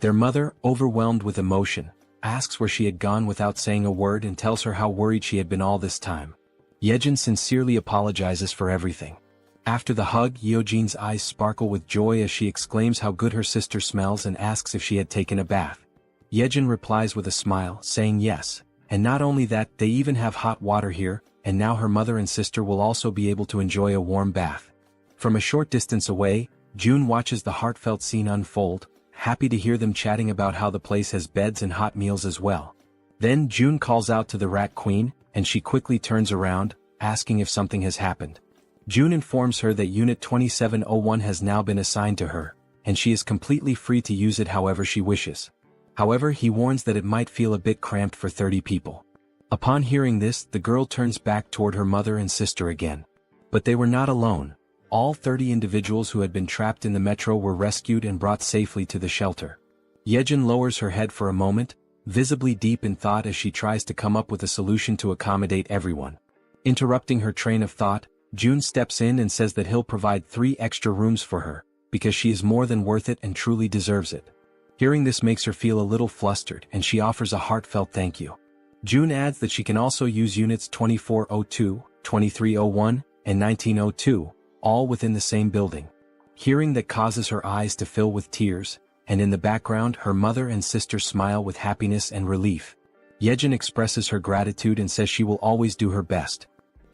Their mother, overwhelmed with emotion, asks where she had gone without saying a word and tells her how worried she had been all this time. Jaehyeon sincerely apologizes for everything. After the hug, Yeojin's eyes sparkle with joy as she exclaims how good her sister smells and asks if she had taken a bath. Jaehyeon replies with a smile, saying yes, and not only that, they even have hot water here, and now her mother and sister will also be able to enjoy a warm bath. From a short distance away, June watches the heartfelt scene unfold, happy to hear them chatting about how the place has beds and hot meals as well. Then June calls out to the Rat Queen, and she quickly turns around, asking if something has happened. June informs her that Unit 2701 has now been assigned to her, and she is completely free to use it however she wishes. However, he warns that it might feel a bit cramped for 30 people. Upon hearing this, the girl turns back toward her mother and sister again. But they were not alone. All 30 individuals who had been trapped in the metro were rescued and brought safely to the shelter. Jaehyeon lowers her head for a moment, visibly deep in thought as she tries to come up with a solution to accommodate everyone. Interrupting her train of thought, June steps in and says that he'll provide 3 extra rooms for her, because she is more than worth it and truly deserves it. Hearing this makes her feel a little flustered and she offers a heartfelt thank you. June adds that she can also use units 2402, 2301, and 1902, all within the same building. Hearing that causes her eyes to fill with tears, and in the background her mother and sister smile with happiness and relief. Jaehyeon expresses her gratitude and says she will always do her best.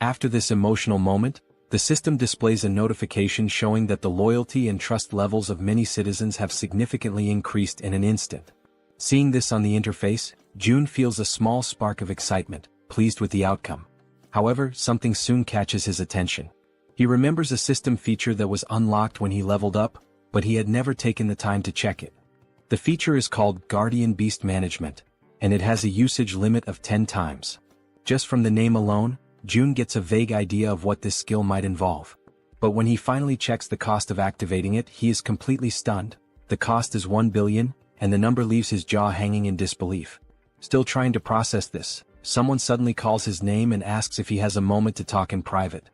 After this emotional moment, the system displays a notification showing that the loyalty and trust levels of many citizens have significantly increased in an instant. Seeing this on the interface, June feels a small spark of excitement, pleased with the outcome. However, something soon catches his attention. He remembers a system feature that was unlocked when he leveled up, but he had never taken the time to check it. The feature is called Guardian Beast Management, and it has a usage limit of 10 times. Just from the name alone, June gets a vague idea of what this skill might involve. But when he finally checks the cost of activating it, he is completely stunned. The cost is 1 billion, and the number leaves his jaw hanging in disbelief. Still trying to process this, someone suddenly calls his name and asks if he has a moment to talk in private.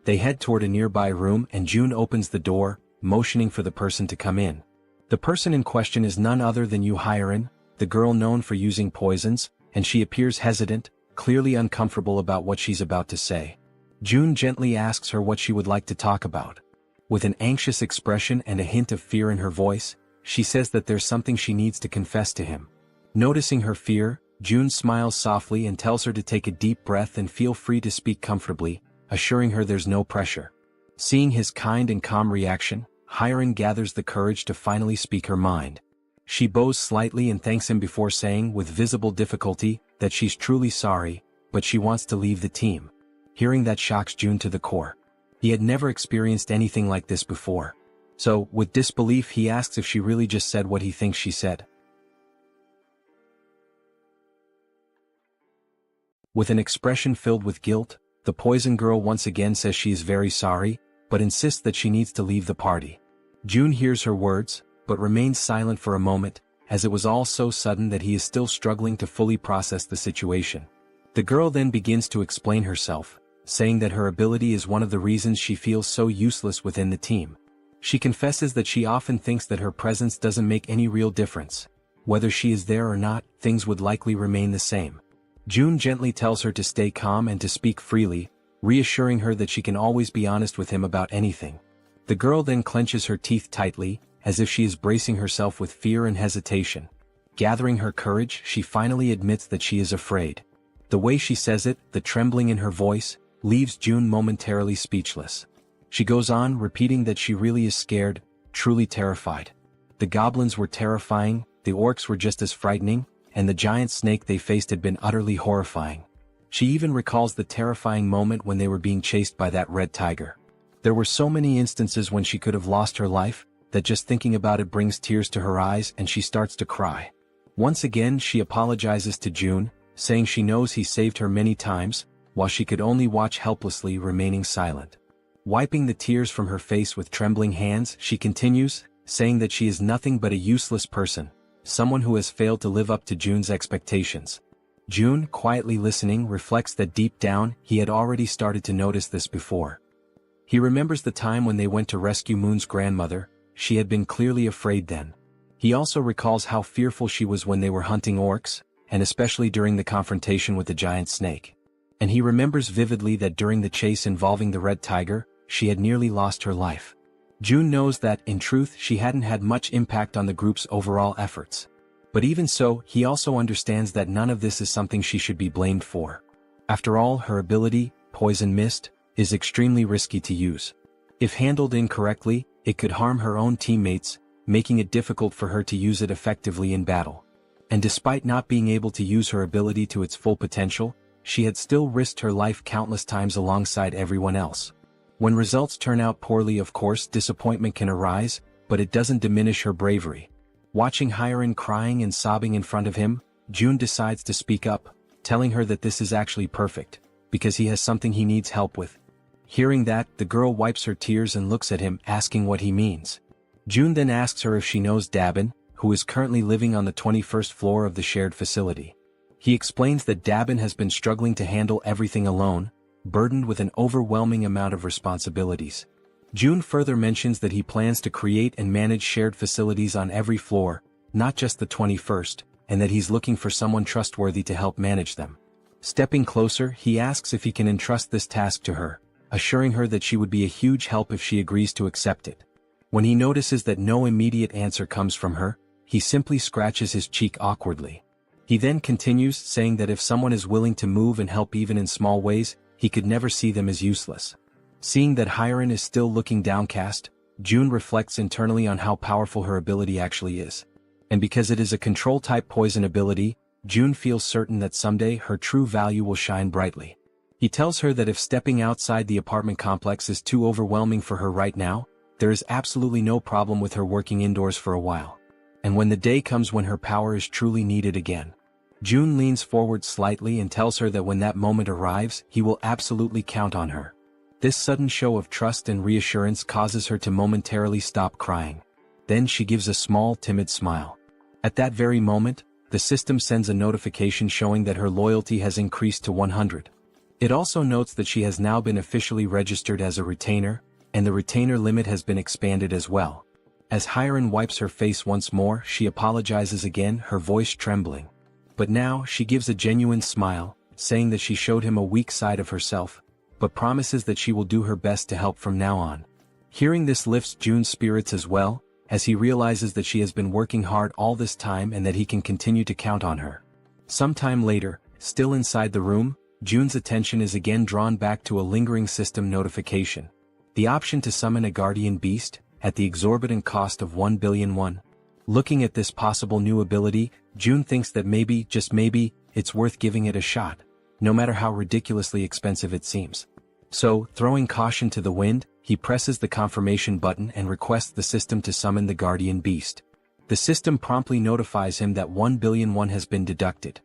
They head toward a nearby room and June opens the door, motioning for the person to come in. The person in question is none other than Jaehyeon, the girl known for using poisons, and she appears hesitant, clearly uncomfortable about what she's about to say. June gently asks her what she would like to talk about. With an anxious expression and a hint of fear in her voice, she says that there's something she needs to confess to him. Noticing her fear, June smiles softly and tells her to take a deep breath and feel free to speak comfortably, assuring her there's no pressure. Seeing his kind and calm reaction, Jaehyeon gathers the courage to finally speak her mind. She bows slightly and thanks him before saying, with visible difficulty, that she's truly sorry, but she wants to leave the team. Hearing that shocks June to the core. He had never experienced anything like this before. So, with disbelief he asks if she really just said what he thinks she said. With an expression filled with guilt, the poison girl once again says she is very sorry, but insists that she needs to leave the party. June hears her words, but remains silent for a moment, as it was all so sudden that he is still struggling to fully process the situation. The girl then begins to explain herself, saying that her ability is one of the reasons she feels so useless within the team. She confesses that she often thinks that her presence doesn't make any real difference. Whether she is there or not, things would likely remain the same. June gently tells her to stay calm and to speak freely, reassuring her that she can always be honest with him about anything. The girl then clenches her teeth tightly, as if she is bracing herself with fear and hesitation. Gathering her courage, she finally admits that she is afraid. The way she says it, the trembling in her voice, leaves June momentarily speechless. She goes on, repeating that she really is scared, truly terrified. The goblins were terrifying, the orcs were just as frightening, and the giant snake they faced had been utterly horrifying. She even recalls the terrifying moment when they were being chased by that red tiger. There were so many instances when she could have lost her life, that just thinking about it brings tears to her eyes and she starts to cry. Once again she apologizes to June, saying she knows he saved her many times, while she could only watch helplessly, remaining silent. Wiping the tears from her face with trembling hands, she continues, saying that she is nothing but a useless person, someone who has failed to live up to June's expectations. June, quietly listening, reflects that deep down, he had already started to notice this before. He remembers the time when they went to rescue Moon's grandmother. She had been clearly afraid then. He also recalls how fearful she was when they were hunting orcs, and especially during the confrontation with the giant snake. And he remembers vividly that during the chase involving the red tiger, she had nearly lost her life. June knows that, in truth, she hadn't had much impact on the group's overall efforts. But even so, he also understands that none of this is something she should be blamed for. After all, her ability, Poison Mist, is extremely risky to use. If handled incorrectly, it could harm her own teammates, making it difficult for her to use it effectively in battle. And despite not being able to use her ability to its full potential, she had still risked her life countless times alongside everyone else. When results turn out poorly, of course, disappointment can arise, but it doesn't diminish her bravery. Watching Hyeon crying and sobbing in front of him, June decides to speak up, telling her that this is actually perfect, because he has something he needs help with. Hearing that, the girl wipes her tears and looks at him, asking what he means. June then asks her if she knows Dabin, who is currently living on the 21st floor of the shared facility. He explains that Dabin has been struggling to handle everything alone, burdened with an overwhelming amount of responsibilities. June further mentions that he plans to create and manage shared facilities on every floor, not just the 21st, and that he's looking for someone trustworthy to help manage them. Stepping closer, he asks if he can entrust this task to her, assuring her that she would be a huge help if she agrees to accept it. When he notices that no immediate answer comes from her, he simply scratches his cheek awkwardly. He then continues, saying that if someone is willing to move and help even in small ways, he could never see them as useless. Seeing that Hyeon is still looking downcast, June reflects internally on how powerful her ability actually is. And because it is a control-type poison ability, June feels certain that someday her true value will shine brightly. He tells her that if stepping outside the apartment complex is too overwhelming for her right now, there is absolutely no problem with her working indoors for a while. And when the day comes when her power is truly needed again. June leans forward slightly and tells her that when that moment arrives, he will absolutely count on her. This sudden show of trust and reassurance causes her to momentarily stop crying. Then she gives a small, timid smile. At that very moment, the system sends a notification showing that her loyalty has increased to 100. It also notes that she has now been officially registered as a retainer, and the retainer limit has been expanded as well. As Hyeon wipes her face once more, she apologizes again, her voice trembling. But now, she gives a genuine smile, saying that she showed him a weak side of herself, but promises that she will do her best to help from now on. Hearing this lifts June's spirits as well, as he realizes that she has been working hard all this time and that he can continue to count on her. Sometime later, still inside the room, June's attention is again drawn back to a lingering system notification. The option to summon a guardian beast, at the exorbitant cost of 1 billion won. Looking at this possible new ability, June thinks that maybe, just maybe, it's worth giving it a shot, no matter how ridiculously expensive it seems. So, throwing caution to the wind, he presses the confirmation button and requests the system to summon the guardian beast. The system promptly notifies him that 1 billion won has been deducted.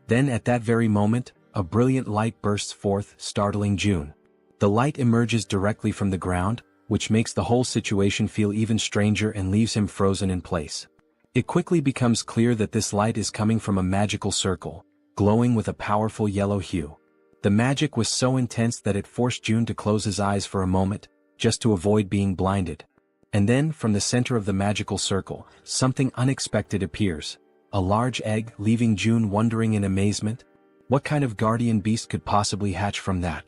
Then at that very moment, a brilliant light bursts forth, startling June. The light emerges directly from the ground, which makes the whole situation feel even stranger and leaves him frozen in place. It quickly becomes clear that this light is coming from a magical circle, glowing with a powerful yellow hue. The magic was so intense that it forced June to close his eyes for a moment, just to avoid being blinded. And then, from the center of the magical circle, something unexpected appears. A large egg, leaving June wondering in amazement. What kind of guardian beast could possibly hatch from that?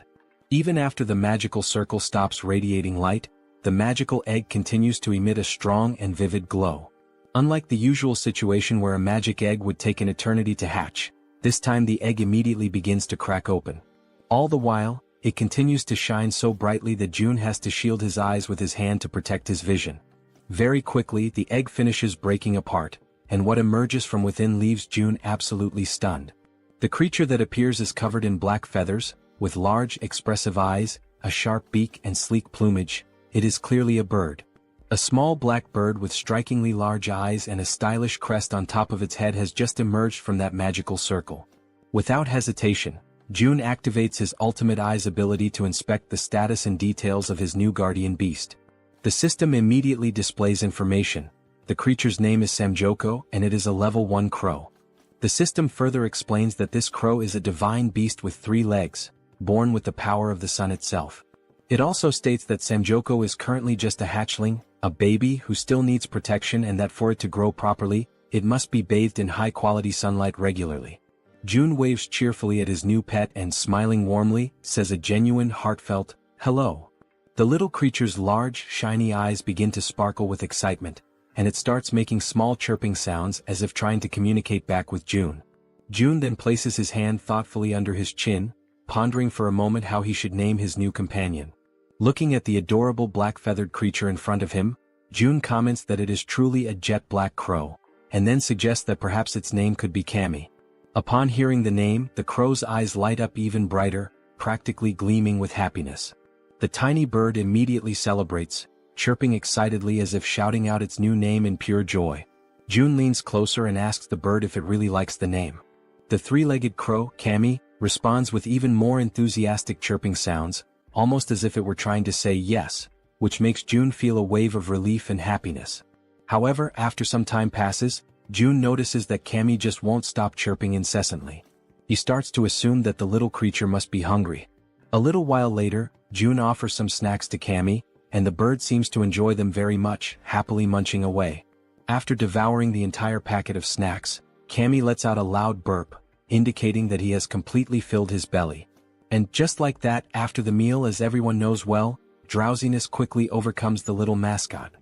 Even after the magical circle stops radiating light, the magical egg continues to emit a strong and vivid glow. Unlike the usual situation where a magic egg would take an eternity to hatch, this time the egg immediately begins to crack open. All the while, it continues to shine so brightly that June has to shield his eyes with his hand to protect his vision. Very quickly, the egg finishes breaking apart, and what emerges from within leaves June absolutely stunned. The creature that appears is covered in black feathers, with large, expressive eyes, a sharp beak and sleek plumage. It is clearly a bird. A small black bird with strikingly large eyes and a stylish crest on top of its head has just emerged from that magical circle. Without hesitation, June activates his ultimate eyes ability to inspect the status and details of his new guardian beast. The system immediately displays information. The creature's name is Samjoko and it is a level 1 crow. The system further explains that this crow is a divine beast with 3 legs, born with the power of the sun itself. It also states that Samjoko is currently just a hatchling, a baby who still needs protection, and that for it to grow properly, it must be bathed in high-quality sunlight regularly. June waves cheerfully at his new pet and, smiling warmly, says a genuine, heartfelt, "Hello." The little creature's large, shiny eyes begin to sparkle with excitement, and it starts making small chirping sounds as if trying to communicate back with June. June then places his hand thoughtfully under his chin, pondering for a moment how he should name his new companion. Looking at the adorable black-feathered creature in front of him, June comments that it is truly a jet-black crow, and then suggests that perhaps its name could be Cami. Upon hearing the name, the crow's eyes light up even brighter, practically gleaming with happiness. The tiny bird immediately celebrates, chirping excitedly as if shouting out its new name in pure joy. June leans closer and asks the bird if it really likes the name. The 3-legged crow, Cami, responds with even more enthusiastic chirping sounds, almost as if it were trying to say yes, which makes June feel a wave of relief and happiness. However, after some time passes, June notices that Cami just won't stop chirping incessantly. He starts to assume that the little creature must be hungry. A little while later, June offers some snacks to Cami, and the bird seems to enjoy them very much, happily munching away. After devouring the entire packet of snacks, Cami lets out a loud burp, indicating that he has completely filled his belly. And just like that, after the meal, as everyone knows well, drowsiness quickly overcomes the little mascot.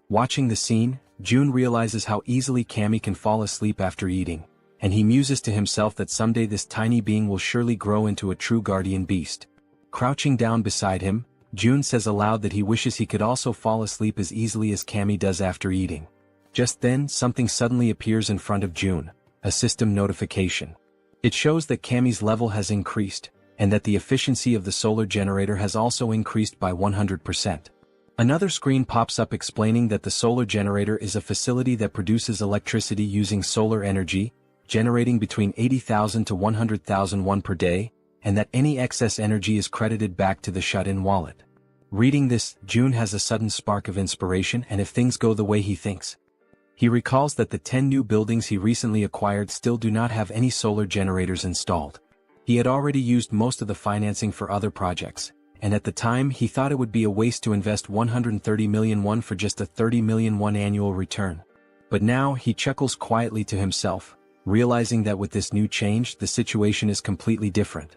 Watching the scene, June realizes how easily Cami can fall asleep after eating, and he muses to himself that someday this tiny being will surely grow into a true guardian beast. Crouching down beside him, June says aloud that he wishes he could also fall asleep as easily as Cami does after eating. Just then, something suddenly appears in front of June, a system notification. It shows that Cami's level has increased, and that the efficiency of the solar generator has also increased by 100%. Another screen pops up explaining that the solar generator is a facility that produces electricity using solar energy, generating between 80,000 to 100,000 won per day, and that any excess energy is credited back to the shut-in wallet. Reading this, June has a sudden spark of inspiration, and if things go the way he thinks. He recalls that the 10 new buildings he recently acquired still do not have any solar generators installed. He had already used most of the financing for other projects, and at the time he thought it would be a waste to invest 130 million won for just a 30 million won annual return. But now he chuckles quietly to himself, realizing that with this new change the situation is completely different.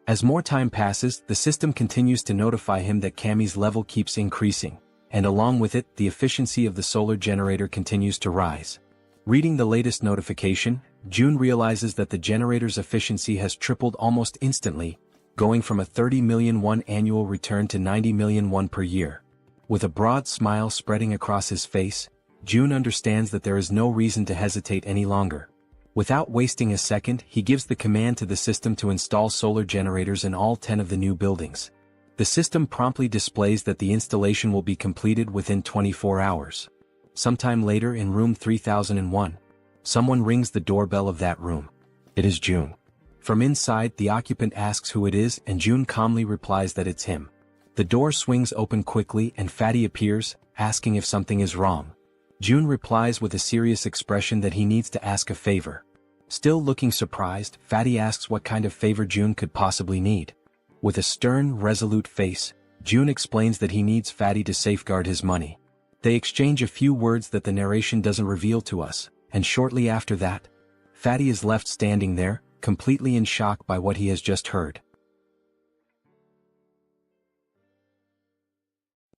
As more time passes, the system continues to notify him that Cami's level keeps increasing, and along with it, the efficiency of the solar generator continues to rise. Reading the latest notification, June realizes that the generator's efficiency has tripled almost instantly, going from a 30 million won annual return to 90 million won per year. With a broad smile spreading across his face, June understands that there is no reason to hesitate any longer. Without wasting a second, he gives the command to the system to install solar generators in all 10 of the new buildings. The system promptly displays that the installation will be completed within 24 hours. Sometime later in room 3001, someone rings the doorbell of that room. It is June. From inside, the occupant asks who it is, and June calmly replies that it's him. The door swings open quickly and Fatty appears, asking if something is wrong. June replies with a serious expression that he needs to ask a favor. Still looking surprised, Fatty asks what kind of favor June could possibly need. With a stern, resolute face, June explains that he needs Fatty to safeguard his money. They exchange a few words that the narration doesn't reveal to us, and shortly after that, Fatty is left standing there, completely in shock by what he has just heard.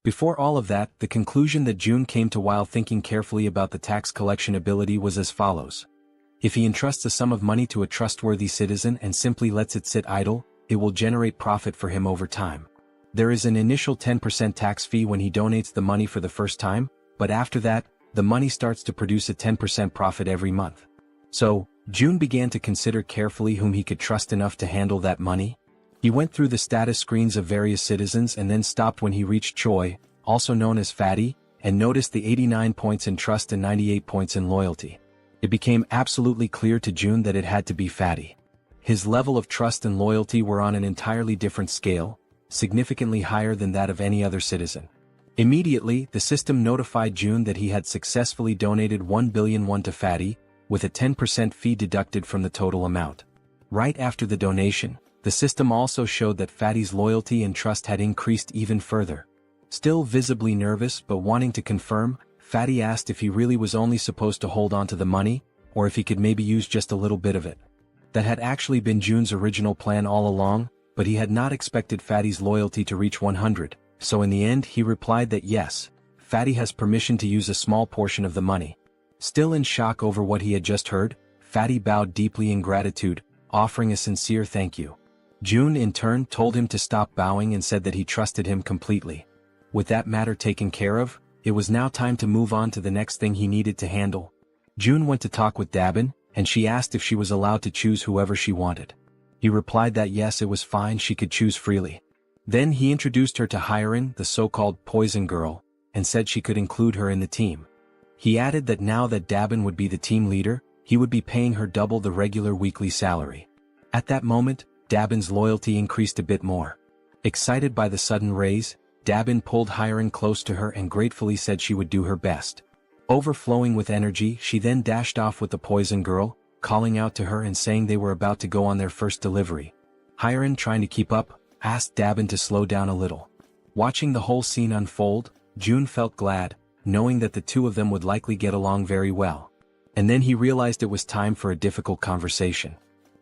Before all of that, the conclusion that June came to while thinking carefully about the tax collection ability was as follows. If he entrusts a sum of money to a trustworthy citizen and simply lets it sit idle, it will generate profit for him over time. There is an initial 10% tax fee when he donates the money for the first time, but after that, the money starts to produce a 10% profit every month. So, June began to consider carefully whom he could trust enough to handle that money. He went through the status screens of various citizens and then stopped when he reached Choi, also known as Fatty, and noticed the 89 points in trust and 98 points in loyalty. It became absolutely clear to June that it had to be Fatty. His level of trust and loyalty were on an entirely different scale, significantly higher than that of any other citizen. Immediately, the system notified June that he had successfully donated 1 billion won to Fatty, with a 10% fee deducted from the total amount. Right after the donation, the system also showed that Fatty's loyalty and trust had increased even further. Still visibly nervous but wanting to confirm, Fatty asked if he really was only supposed to hold on to the money, or if he could maybe use just a little bit of it. That had actually been June's original plan all along, but he had not expected Fatty's loyalty to reach 100, so in the end he replied that yes, Fatty has permission to use a small portion of the money. Still in shock over what he had just heard, Fatty bowed deeply in gratitude, offering a sincere thank you. June in turn told him to stop bowing and said that he trusted him completely. With that matter taken care of, it was now time to move on to the next thing he needed to handle. June went to talk with Dabin, and she asked if she was allowed to choose whoever she wanted. He replied that yes, it was fine, she could choose freely. Then he introduced her to Hyerin, the so-called poison girl, and said she could include her in the team. He added that now that Dabin would be the team leader, he would be paying her double the regular weekly salary. At that moment, Dabin's loyalty increased a bit more. Excited by the sudden raise, Dabin pulled Hyerin close to her and gratefully said she would do her best. Overflowing with energy, she then dashed off with the poison girl, calling out to her and saying they were about to go on their first delivery. Hyerin, trying to keep up, asked Dabin to slow down a little. Watching the whole scene unfold, June felt glad, knowing that the two of them would likely get along very well. And then he realized it was time for a difficult conversation.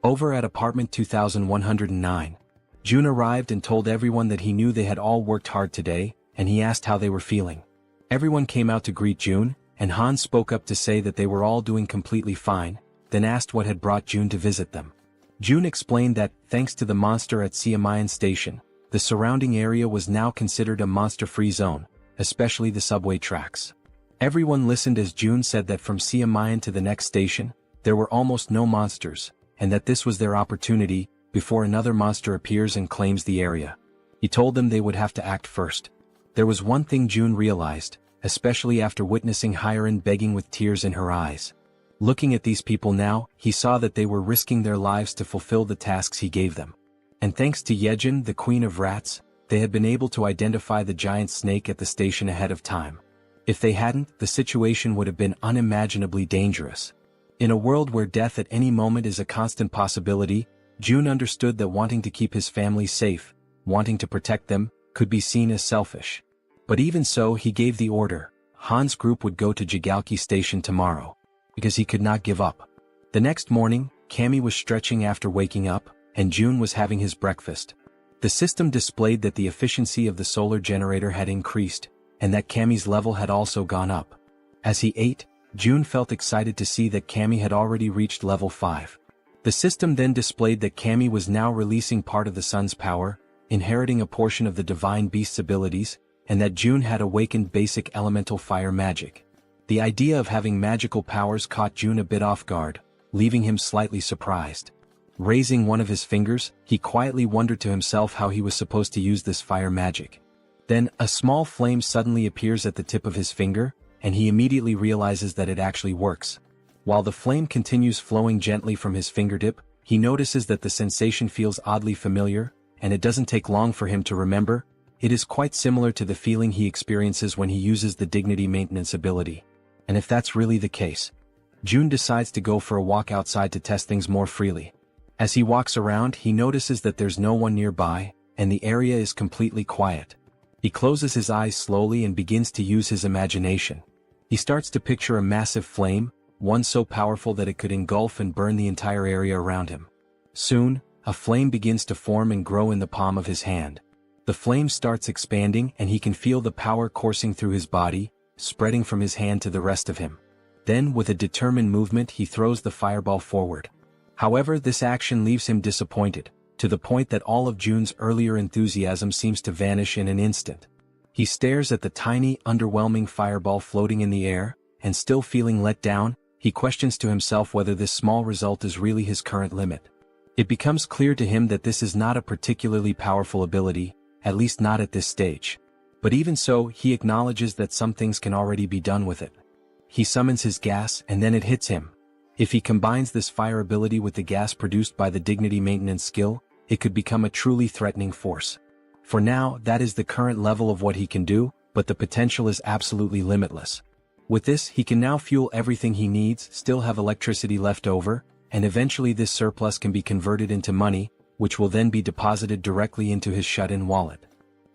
Over at apartment 2109, June arrived and told everyone that he knew they had all worked hard today, and he asked how they were feeling. Everyone came out to greet June, and Han spoke up to say that they were all doing completely fine, then asked what had brought June to visit them. June explained that, thanks to the monster at Siamayan Station, the surrounding area was now considered a monster-free zone, especially the subway tracks. Everyone listened as June said that from Siamayan to the next station, there were almost no monsters, and that this was their opportunity, before another monster appears and claims the area. He told them they would have to act first. There was one thing June realized, especially after witnessing Hyerin begging with tears in her eyes. Looking at these people now, he saw that they were risking their lives to fulfill the tasks he gave them. And thanks to Jaehyeon, the queen of rats, they had been able to identify the giant snake at the station ahead of time. If they hadn't, the situation would have been unimaginably dangerous. In a world where death at any moment is a constant possibility, June understood that wanting to keep his family safe, wanting to protect them, could be seen as selfish. But even so, he gave the order. Han's group would go to Jigalki station tomorrow, because he could not give up. The next morning, Cammy was stretching after waking up, and June was having his breakfast. The system displayed that the efficiency of the solar generator had increased, and that Cammy's level had also gone up. As he ate, June felt excited to see that Cammy had already reached level 5. The system then displayed that Cammy was now releasing part of the sun's power, inheriting a portion of the divine beast's abilities, and that June had awakened basic elemental fire magic. The idea of having magical powers caught June a bit off guard, leaving him slightly surprised. Raising one of his fingers, he quietly wondered to himself how he was supposed to use this fire magic. Then, a small flame suddenly appears at the tip of his finger, and he immediately realizes that it actually works. While the flame continues flowing gently from his fingertip, he notices that the sensation feels oddly familiar, and it doesn't take long for him to remember. It is quite similar to the feeling he experiences when he uses the dignity maintenance ability. And if that's really the case, Jun decides to go for a walk outside to test things more freely. As he walks around, he notices that there's no one nearby, and the area is completely quiet. He closes his eyes slowly and begins to use his imagination. He starts to picture a massive flame, one so powerful that it could engulf and burn the entire area around him. Soon, a flame begins to form and grow in the palm of his hand. The flame starts expanding and he can feel the power coursing through his body, spreading from his hand to the rest of him. Then, with a determined movement, he throws the fireball forward. However, this action leaves him disappointed, to the point that all of Jun's earlier enthusiasm seems to vanish in an instant. He stares at the tiny, underwhelming fireball floating in the air, and still feeling let down, he questions to himself whether this small result is really his current limit. It becomes clear to him that this is not a particularly powerful ability, at least not at this stage. But even so, he acknowledges that some things can already be done with it. He summons his gas and then it hits him. If he combines this fire ability with the gas produced by the dignity maintenance skill, it could become a truly threatening force. For now, that is the current level of what he can do, but the potential is absolutely limitless. With this, he can now fuel everything he needs, still have electricity left over, and eventually this surplus can be converted into money, which will then be deposited directly into his shut-in wallet.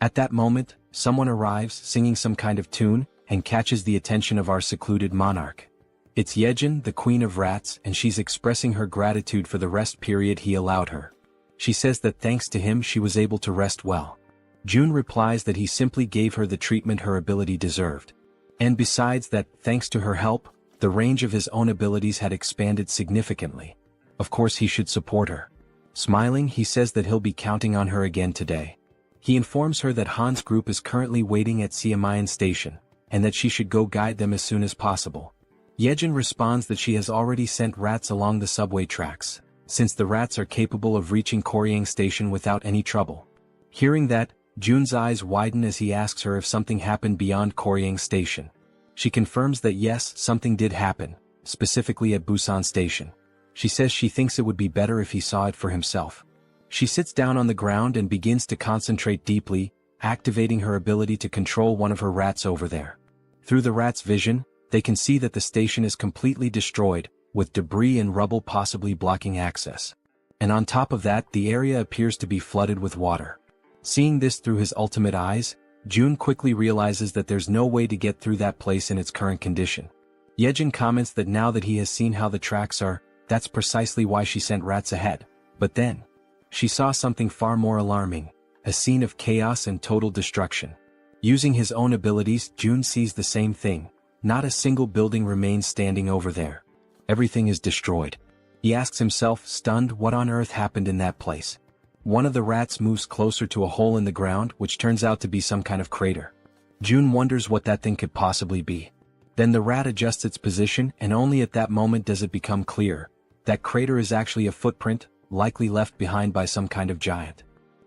At that moment, someone arrives singing some kind of tune, and catches the attention of our secluded monarch. It's Jaehyeon, the Queen of Rats, and she's expressing her gratitude for the rest period he allowed her. She says that thanks to him she was able to rest well. Jun replies that he simply gave her the treatment her ability deserved. And besides that, thanks to her help, the range of his own abilities had expanded significantly. Of course he should support her. Smiling, he says that he'll be counting on her again today. He informs her that Han's group is currently waiting at Siamayan Station, and that she should go guide them as soon as possible. Jaehyeon responds that she has already sent rats along the subway tracks, since the rats are capable of reaching Koryang Station without any trouble. Hearing that, Jun's eyes widen as he asks her if something happened beyond Koryang Station. She confirms that yes, something did happen, specifically at Busan Station. She says she thinks it would be better if he saw it for himself. She sits down on the ground and begins to concentrate deeply, activating her ability to control one of her rats over there. Through the rat's vision, they can see that the station is completely destroyed, with debris and rubble possibly blocking access. And on top of that, the area appears to be flooded with water. Seeing this through his ultimate eyes, Jun quickly realizes that there's no way to get through that place in its current condition. Jaehyeon comments that now that he has seen how the tracks are, that's precisely why she sent rats ahead. But then, she saw something far more alarming, a scene of chaos and total destruction. Using his own abilities, Jun sees the same thing. Not a single building remains standing over there. Everything is destroyed. He asks himself, stunned, what on earth happened in that place. One of the rats moves closer to a hole in the ground, which turns out to be some kind of crater. Jun wonders what that thing could possibly be. Then the rat adjusts its position, and only at that moment does it become clear. That crater is actually a footprint, likely left behind by some kind of giant.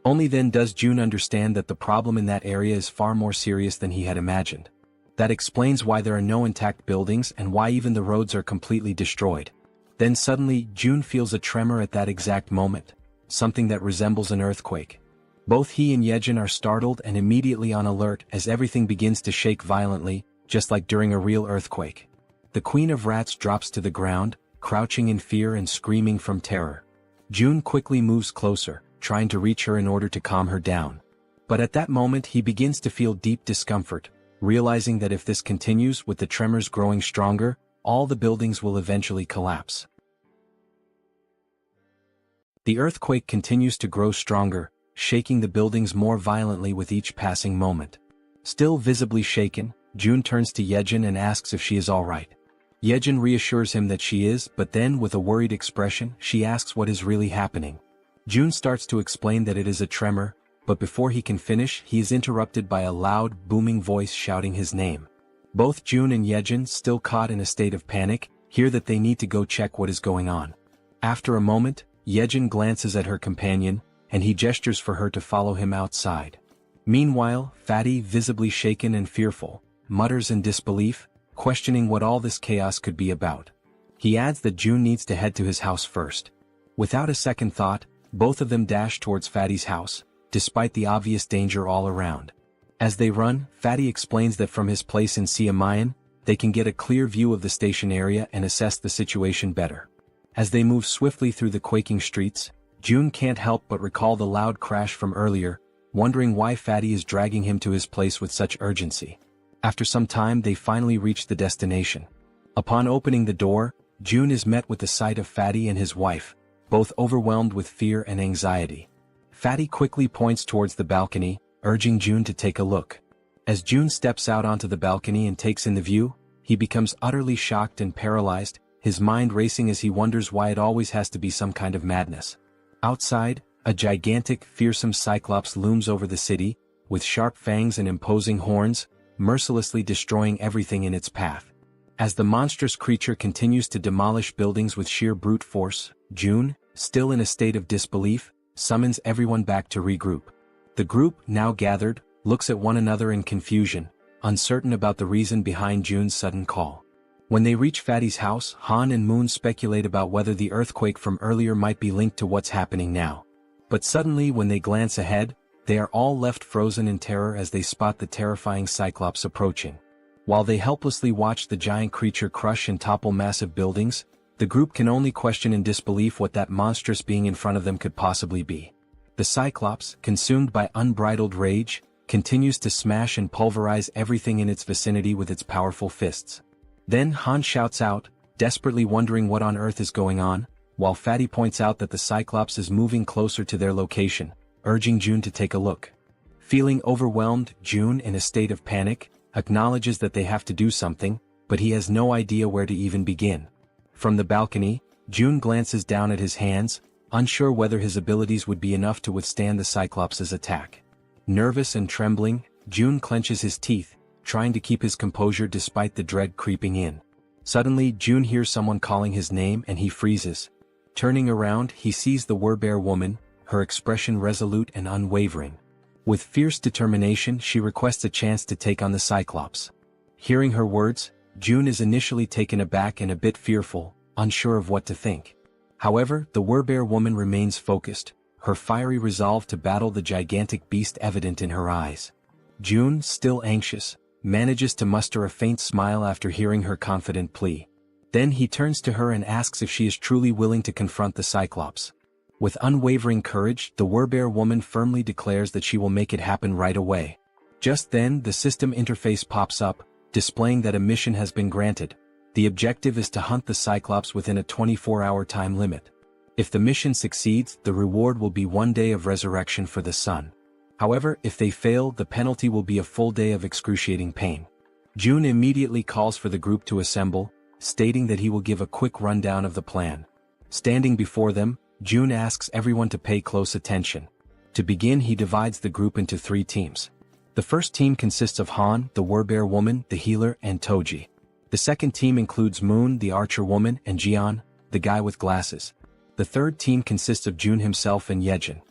Only then does Jun understand that the problem in that area is far more serious than he had imagined. That explains why there are no intact buildings and why even the roads are completely destroyed. Then suddenly, Jun feels a tremor at that exact moment, something that resembles an earthquake. Both he and Jaehyeon are startled and immediately on alert as everything begins to shake violently, just like during a real earthquake. The Queen of Rats drops to the ground, crouching in fear and screaming from terror. Jun quickly moves closer, trying to reach her in order to calm her down. But at that moment he begins to feel deep discomfort, realizing that if this continues with the tremors growing stronger, all the buildings will eventually collapse. The earthquake continues to grow stronger, shaking the buildings more violently with each passing moment. Still visibly shaken, Jun turns to Jaehyeon and asks if she is all right. Jaehyeon reassures him that she is, but then with a worried expression, she asks what is really happening. Jun starts to explain that it is a tremor, but before he can finish, he is interrupted by a loud, booming voice shouting his name. Both Jun and Jaehyeon, still caught in a state of panic, hear that they need to go check what is going on. After a moment, Jaehyeon glances at her companion, and he gestures for her to follow him outside. Meanwhile, Fatty, visibly shaken and fearful, mutters in disbelief, questioning what all this chaos could be about. He adds that June needs to head to his house first. Without a second thought, both of them dash towards Fatty's house, despite the obvious danger all around. As they run, Fatty explains that from his place in Siamayan, they can get a clear view of the station area and assess the situation better. As they move swiftly through the quaking streets, June can't help but recall the loud crash from earlier, wondering why Fatty is dragging him to his place with such urgency. After some time they finally reach the destination. Upon opening the door, June is met with the sight of Fatty and his wife, both overwhelmed with fear and anxiety. Fatty quickly points towards the balcony, urging June to take a look. As June steps out onto the balcony and takes in the view, he becomes utterly shocked and paralyzed, his mind racing as he wonders why it always has to be some kind of madness. Outside, a gigantic, fearsome cyclops looms over the city, with sharp fangs and imposing horns, mercilessly destroying everything in its path. As the monstrous creature continues to demolish buildings with sheer brute force, June, still in a state of disbelief, summons everyone back to regroup. The group, now gathered, looks at one another in confusion, uncertain about the reason behind June's sudden call. When they reach Fatty's house, Han and Moon speculate about whether the earthquake from earlier might be linked to what's happening now. But suddenly when they glance ahead, they are all left frozen in terror as they spot the terrifying Cyclops approaching. While they helplessly watch the giant creature crush and topple massive buildings, the group can only question in disbelief what that monstrous being in front of them could possibly be. The Cyclops, consumed by unbridled rage, continues to smash and pulverize everything in its vicinity with its powerful fists. Then Han shouts out, desperately wondering what on earth is going on, while Fatty points out that the Cyclops is moving closer to their location, urging June to take a look. Feeling overwhelmed, June, in a state of panic, acknowledges that they have to do something, but he has no idea where to even begin. From the balcony, June glances down at his hands, unsure whether his abilities would be enough to withstand the Cyclops' attack. Nervous and trembling, June clenches his teeth, trying to keep his composure despite the dread creeping in. Suddenly, June hears someone calling his name and he freezes. Turning around, he sees the Werbear woman, her expression resolute and unwavering. With fierce determination, she requests a chance to take on the Cyclops. Hearing her words, June is initially taken aback and a bit fearful, unsure of what to think. However, the Werbear woman remains focused, her fiery resolve to battle the gigantic beast evident in her eyes. June, still anxious, manages to muster a faint smile after hearing her confident plea. Then he turns to her and asks if she is truly willing to confront the Cyclops. With unwavering courage, the Werbear woman firmly declares that she will make it happen right away. Just then, the system interface pops up, displaying that a mission has been granted. The objective is to hunt the Cyclops within a 24-hour time limit. If the mission succeeds, the reward will be 1 day of resurrection for the sun. However, if they fail, the penalty will be a full day of excruciating pain. June immediately calls for the group to assemble, stating that he will give a quick rundown of the plan. Standing before them, June asks everyone to pay close attention. To begin, he divides the group into 3 teams. The first team consists of Han, the Werbear woman, the healer, and Toji. The second team includes Moon, the archer woman, and Jaehyeon, the guy with glasses. The third team consists of June himself and Jaehyeon.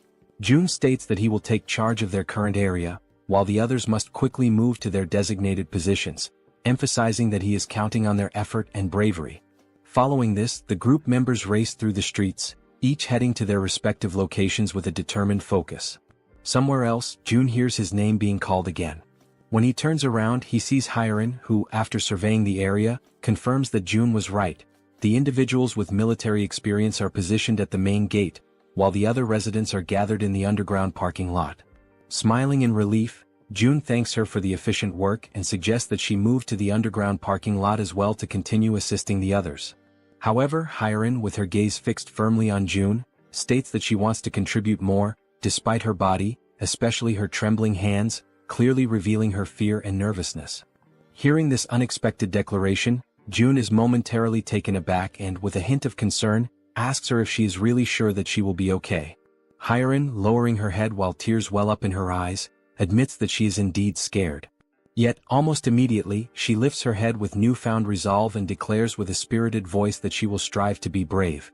June states that he will take charge of their current area, while the others must quickly move to their designated positions, emphasizing that he is counting on their effort and bravery. Following this, the group members race through the streets, each heading to their respective locations with a determined focus. Somewhere else, June hears his name being called again. When he turns around, he sees Jaehyeon, who, after surveying the area, confirms that June was right. The individuals with military experience are positioned at the main gate, while the other residents are gathered in the underground parking lot. Smiling in relief, June thanks her for the efficient work and suggests that she move to the underground parking lot as well to continue assisting the others. However, Jaehyeon, with her gaze fixed firmly on June, states that she wants to contribute more, despite her body, especially her trembling hands, clearly revealing her fear and nervousness. Hearing this unexpected declaration, June is momentarily taken aback and, with a hint of concern, asks her if she is really sure that she will be okay. Jaehyeon, lowering her head while tears well up in her eyes, admits that she is indeed scared. Yet, almost immediately, she lifts her head with newfound resolve and declares with a spirited voice that she will strive to be brave.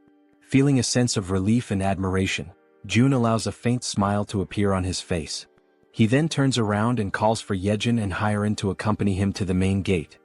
Feeling a sense of relief and admiration, June allows a faint smile to appear on his face. He then turns around and calls for Jaehyeon and Hyerin to accompany him to the main gate.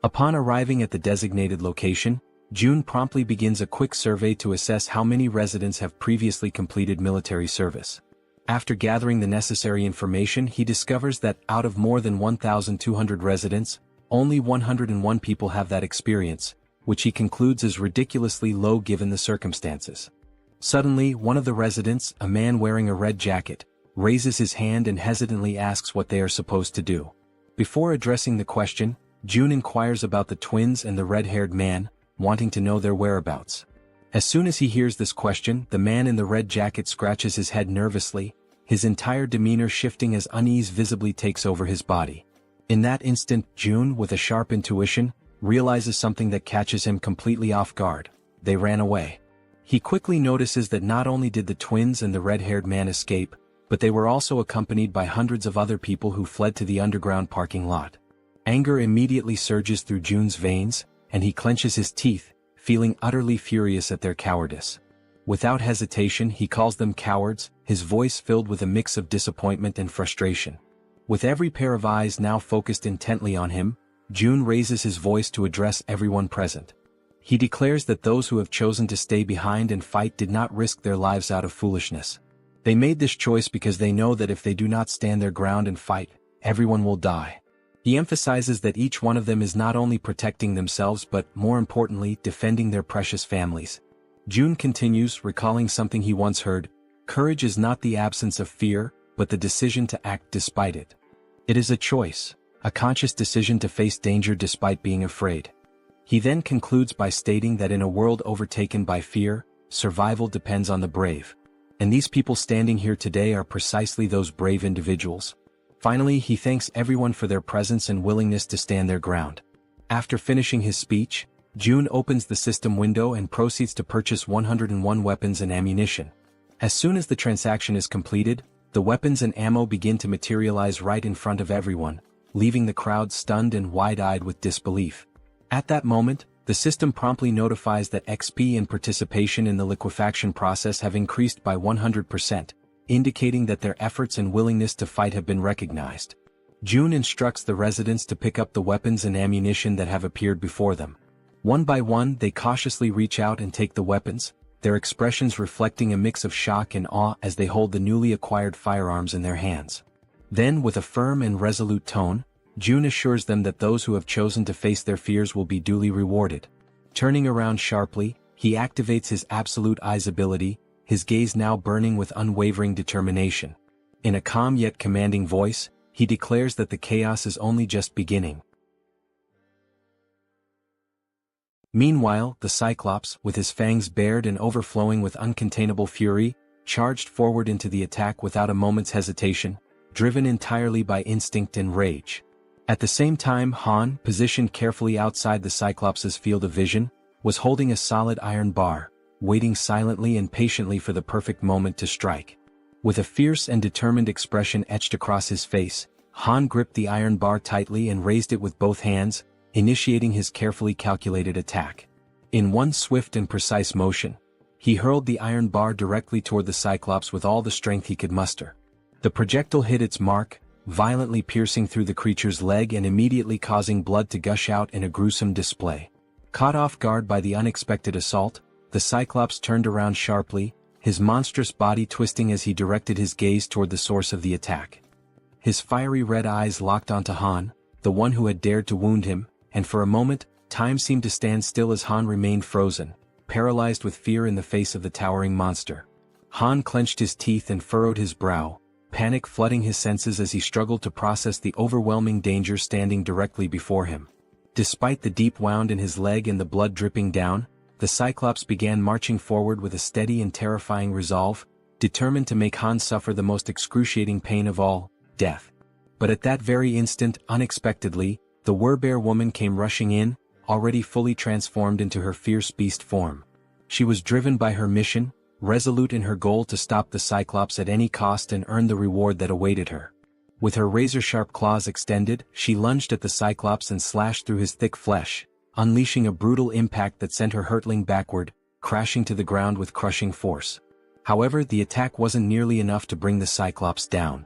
Upon arriving at the designated location, June promptly begins a quick survey to assess how many residents have previously completed military service. After gathering the necessary information, he discovers that out of more than 1,200 residents, only 101 people have that experience, which he concludes is ridiculously low given the circumstances. Suddenly, one of the residents, a man wearing a red jacket, raises his hand and hesitantly asks what they are supposed to do. Before addressing the question, June inquires about the twins and the red-haired man, wanting to know their whereabouts. As soon as he hears this question, the man in the red jacket scratches his head nervously, his entire demeanor shifting as unease visibly takes over his body. In that instant, June, with a sharp intuition, realizes something that catches him completely off guard. They ran away. He quickly notices that not only did the twins and the red-haired man escape, but they were also accompanied by hundreds of other people who fled to the underground parking lot. Anger immediately surges through June's veins, and he clenches his teeth, feeling utterly furious at their cowardice. Without hesitation, he calls them cowards, his voice filled with a mix of disappointment and frustration. With every pair of eyes now focused intently on him, June raises his voice to address everyone present. He declares that those who have chosen to stay behind and fight did not risk their lives out of foolishness. They made this choice because they know that if they do not stand their ground and fight, everyone will die. He emphasizes that each one of them is not only protecting themselves but, more importantly, defending their precious families. June continues, recalling something he once heard: courage is not the absence of fear, but the decision to act despite it. It is a choice, a conscious decision to face danger despite being afraid. He then concludes by stating that in a world overtaken by fear, survival depends on the brave. And these people standing here today are precisely those brave individuals. Finally, he thanks everyone for their presence and willingness to stand their ground. After finishing his speech, June opens the system window and proceeds to purchase 101 weapons and ammunition. As soon as the transaction is completed, the weapons and ammo begin to materialize right in front of everyone, leaving the crowd stunned and wide-eyed with disbelief. At that moment, the system promptly notifies that XP and participation in the liquefaction process have increased by 100%, indicating that their efforts and willingness to fight have been recognized. June instructs the residents to pick up the weapons and ammunition that have appeared before them. One by one, they cautiously reach out and take the weapons, their expressions reflecting a mix of shock and awe as they hold the newly acquired firearms in their hands. Then, with a firm and resolute tone, June assures them that those who have chosen to face their fears will be duly rewarded. Turning around sharply, he activates his absolute eyes ability, his gaze now burning with unwavering determination. In a calm yet commanding voice, he declares that the chaos is only just beginning. Meanwhile, the Cyclops, with his fangs bared and overflowing with uncontainable fury, charged forward into the attack without a moment's hesitation, driven entirely by instinct and rage. At the same time, Han, positioned carefully outside the Cyclops' field of vision, was holding a solid iron bar, waiting silently and patiently for the perfect moment to strike. With a fierce and determined expression etched across his face, Han gripped the iron bar tightly and raised it with both hands, initiating his carefully calculated attack. In one swift and precise motion, he hurled the iron bar directly toward the Cyclops with all the strength he could muster. The projectile hit its mark, violently piercing through the creature's leg and immediately causing blood to gush out in a gruesome display. Caught off guard by the unexpected assault, the Cyclops turned around sharply, his monstrous body twisting as he directed his gaze toward the source of the attack. His fiery red eyes locked onto Han, the one who had dared to wound him, and for a moment, time seemed to stand still as Han remained frozen, paralyzed with fear in the face of the towering monster. Han clenched his teeth and furrowed his brow, panic flooding his senses as he struggled to process the overwhelming danger standing directly before him. Despite the deep wound in his leg and the blood dripping down, the Cyclops began marching forward with a steady and terrifying resolve, determined to make Han suffer the most excruciating pain of all, death. But at that very instant, unexpectedly, the Werbear woman came rushing in, already fully transformed into her fierce beast form. She was driven by her mission, resolute in her goal to stop the Cyclops at any cost and earn the reward that awaited her. With her razor-sharp claws extended, she lunged at the Cyclops and slashed through his thick flesh, unleashing a brutal impact that sent her hurtling backward, crashing to the ground with crushing force. However, the attack wasn't nearly enough to bring the Cyclops down.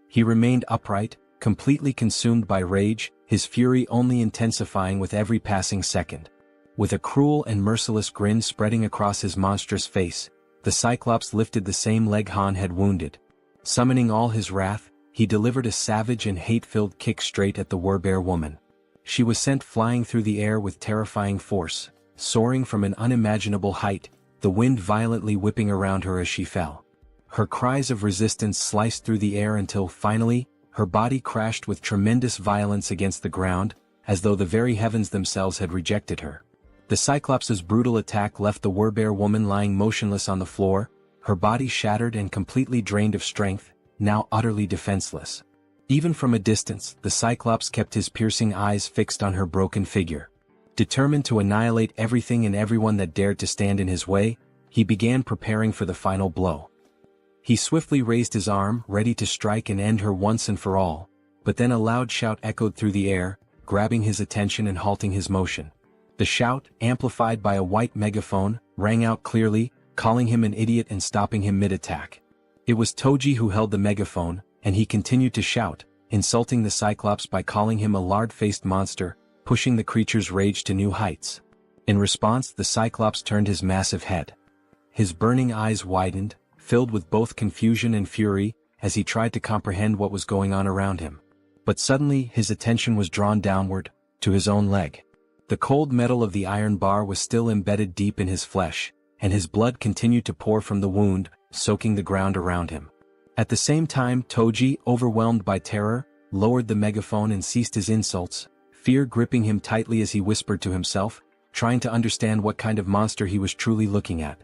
He remained upright, completely consumed by rage, his fury only intensifying with every passing second. With a cruel and merciless grin spreading across his monstrous face, the Cyclops lifted the same leg Han had wounded. Summoning all his wrath, he delivered a savage and hate-filled kick straight at the Werbear woman. She was sent flying through the air with terrifying force, soaring from an unimaginable height, the wind violently whipping around her as she fell. Her cries of resistance sliced through the air until finally, her body crashed with tremendous violence against the ground, as though the very heavens themselves had rejected her. The Cyclops' brutal attack left the Werbear woman lying motionless on the floor, her body shattered and completely drained of strength, now utterly defenseless. Even from a distance, the Cyclops kept his piercing eyes fixed on her broken figure. Determined to annihilate everything and everyone that dared to stand in his way, he began preparing for the final blow. He swiftly raised his arm, ready to strike and end her once and for all, but then a loud shout echoed through the air, grabbing his attention and halting his motion. The shout, amplified by a white megaphone, rang out clearly, calling him an idiot and stopping him mid-attack. It was Toji who held the megaphone, and he continued to shout, insulting the Cyclops by calling him a lard-faced monster, pushing the creature's rage to new heights. In response, the Cyclops turned his massive head. His burning eyes widened, filled with both confusion and fury, as he tried to comprehend what was going on around him. But suddenly his attention was drawn downward, to his own leg. The cold metal of the iron bar was still embedded deep in his flesh, and his blood continued to pour from the wound, soaking the ground around him. At the same time, Toji, overwhelmed by terror, lowered the megaphone and ceased his insults, fear gripping him tightly as he whispered to himself, trying to understand what kind of monster he was truly looking at.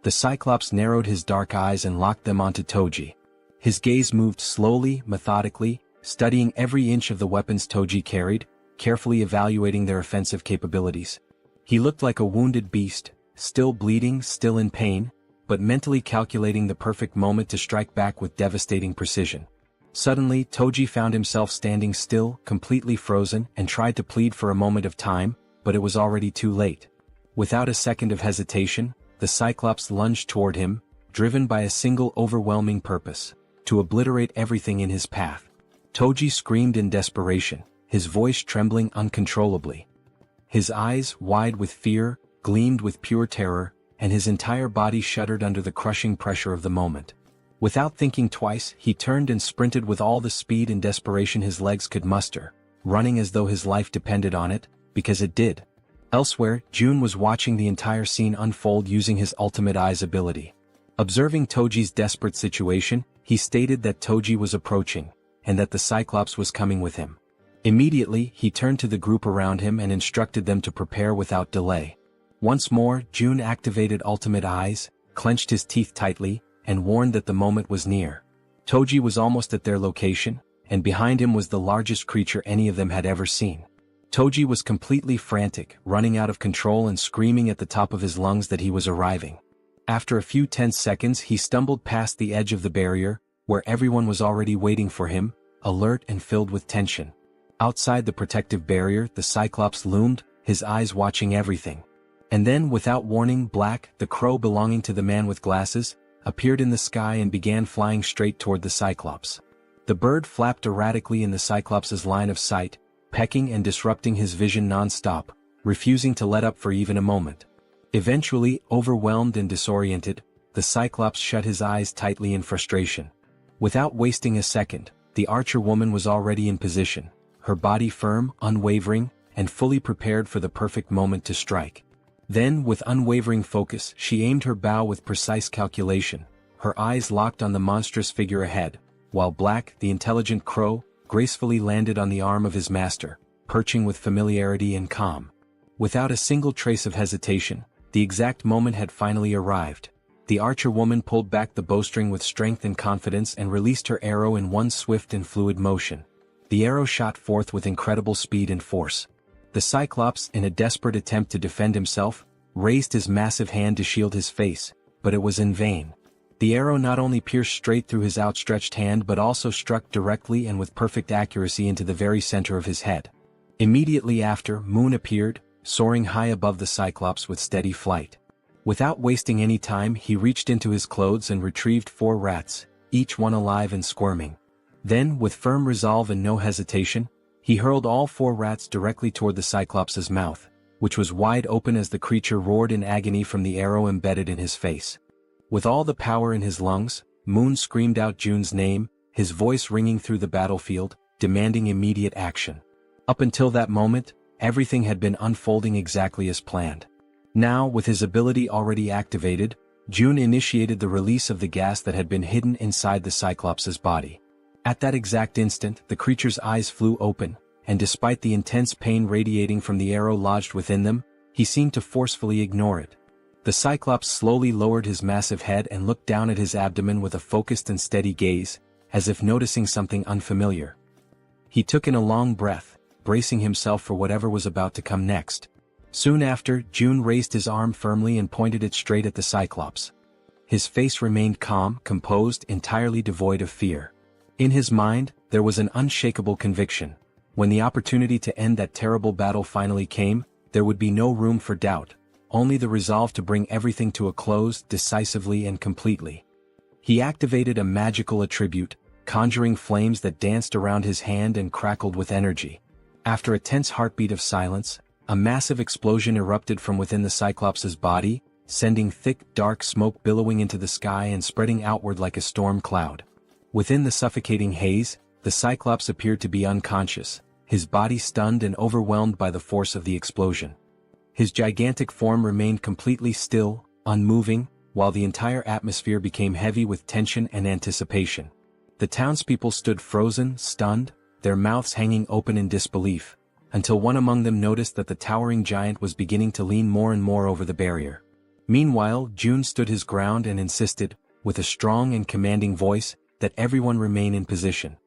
The Cyclops narrowed his dark eyes and locked them onto Toji. His gaze moved slowly, methodically, studying every inch of the weapons Toji carried, carefully evaluating their offensive capabilities. He looked like a wounded beast, still bleeding, still in pain, but mentally calculating the perfect moment to strike back with devastating precision. Suddenly, Toji found himself standing still, completely frozen, and tried to plead for a moment of time, but it was already too late. Without a second of hesitation, the Cyclops lunged toward him, driven by a single overwhelming purpose: to obliterate everything in his path. Toji screamed in desperation, his voice trembling uncontrollably. His eyes, wide with fear, gleamed with pure terror, and his entire body shuddered under the crushing pressure of the moment. Without thinking twice, he turned and sprinted with all the speed and desperation his legs could muster, running as though his life depended on it, because it did. Elsewhere, Jun was watching the entire scene unfold using his ultimate eyes ability. Observing Toji's desperate situation, he stated that Toji was approaching, and that the Cyclops was coming with him. Immediately, he turned to the group around him and instructed them to prepare without delay. Once more, Jun activated ultimate eyes, clenched his teeth tightly, and warned that the moment was near. Toji was almost at their location, and behind him was the largest creature any of them had ever seen. Toji was completely frantic, running out of control and screaming at the top of his lungs that he was arriving. After a few tense seconds, he stumbled past the edge of the barrier, where everyone was already waiting for him, alert and filled with tension. Outside the protective barrier, the Cyclops loomed, his eyes watching everything. And then, without warning, Black, the crow belonging to the man with glasses, appeared in the sky and began flying straight toward the Cyclops. The bird flapped erratically in the Cyclops' line of sight, pecking and disrupting his vision non-stop, refusing to let up for even a moment. Eventually, overwhelmed and disoriented, the Cyclops shut his eyes tightly in frustration. Without wasting a second, the archer woman was already in position, her body firm, unwavering, and fully prepared for the perfect moment to strike. Then, with unwavering focus, she aimed her bow with precise calculation, her eyes locked on the monstrous figure ahead, while Black, the intelligent crow, gracefully landed on the arm of his master, perching with familiarity and calm. Without a single trace of hesitation, the exact moment had finally arrived. The archer woman pulled back the bowstring with strength and confidence and released her arrow in one swift and fluid motion. The arrow shot forth with incredible speed and force. The Cyclops, in a desperate attempt to defend himself, raised his massive hand to shield his face, but it was in vain. The arrow not only pierced straight through his outstretched hand but also struck directly and with perfect accuracy into the very center of his head. Immediately after, Moon appeared, soaring high above the Cyclops with steady flight. Without wasting any time, he reached into his clothes and retrieved 4 rats, each one alive and squirming. Then, with firm resolve and no hesitation, he hurled all 4 rats directly toward the Cyclops' mouth, which was wide open as the creature roared in agony from the arrow embedded in his face. With all the power in his lungs, Moon screamed out Jun's name, his voice ringing through the battlefield, demanding immediate action. Up until that moment, everything had been unfolding exactly as planned. Now, with his ability already activated, Jun initiated the release of the gas that had been hidden inside the Cyclops' body. At that exact instant, the creature's eyes flew open, and despite the intense pain radiating from the arrow lodged within them, he seemed to forcefully ignore it. The Cyclops slowly lowered his massive head and looked down at his abdomen with a focused and steady gaze, as if noticing something unfamiliar. He took in a long breath, bracing himself for whatever was about to come next. Soon after, Jun raised his arm firmly and pointed it straight at the Cyclops. His face remained calm, composed, entirely devoid of fear. In his mind, there was an unshakable conviction. When the opportunity to end that terrible battle finally came, there would be no room for doubt, only the resolve to bring everything to a close decisively and completely. He activated a magical attribute, conjuring flames that danced around his hand and crackled with energy. After a tense heartbeat of silence, a massive explosion erupted from within the Cyclops' body, sending thick, dark smoke billowing into the sky and spreading outward like a storm cloud. Within the suffocating haze, the Cyclops appeared to be unconscious, his body stunned and overwhelmed by the force of the explosion. His gigantic form remained completely still, unmoving, while the entire atmosphere became heavy with tension and anticipation. The townspeople stood frozen, stunned, their mouths hanging open in disbelief, until one among them noticed that the towering giant was beginning to lean more and more over the barrier. Meanwhile, Jun stood his ground and insisted, with a strong and commanding voice, that everyone remain in position.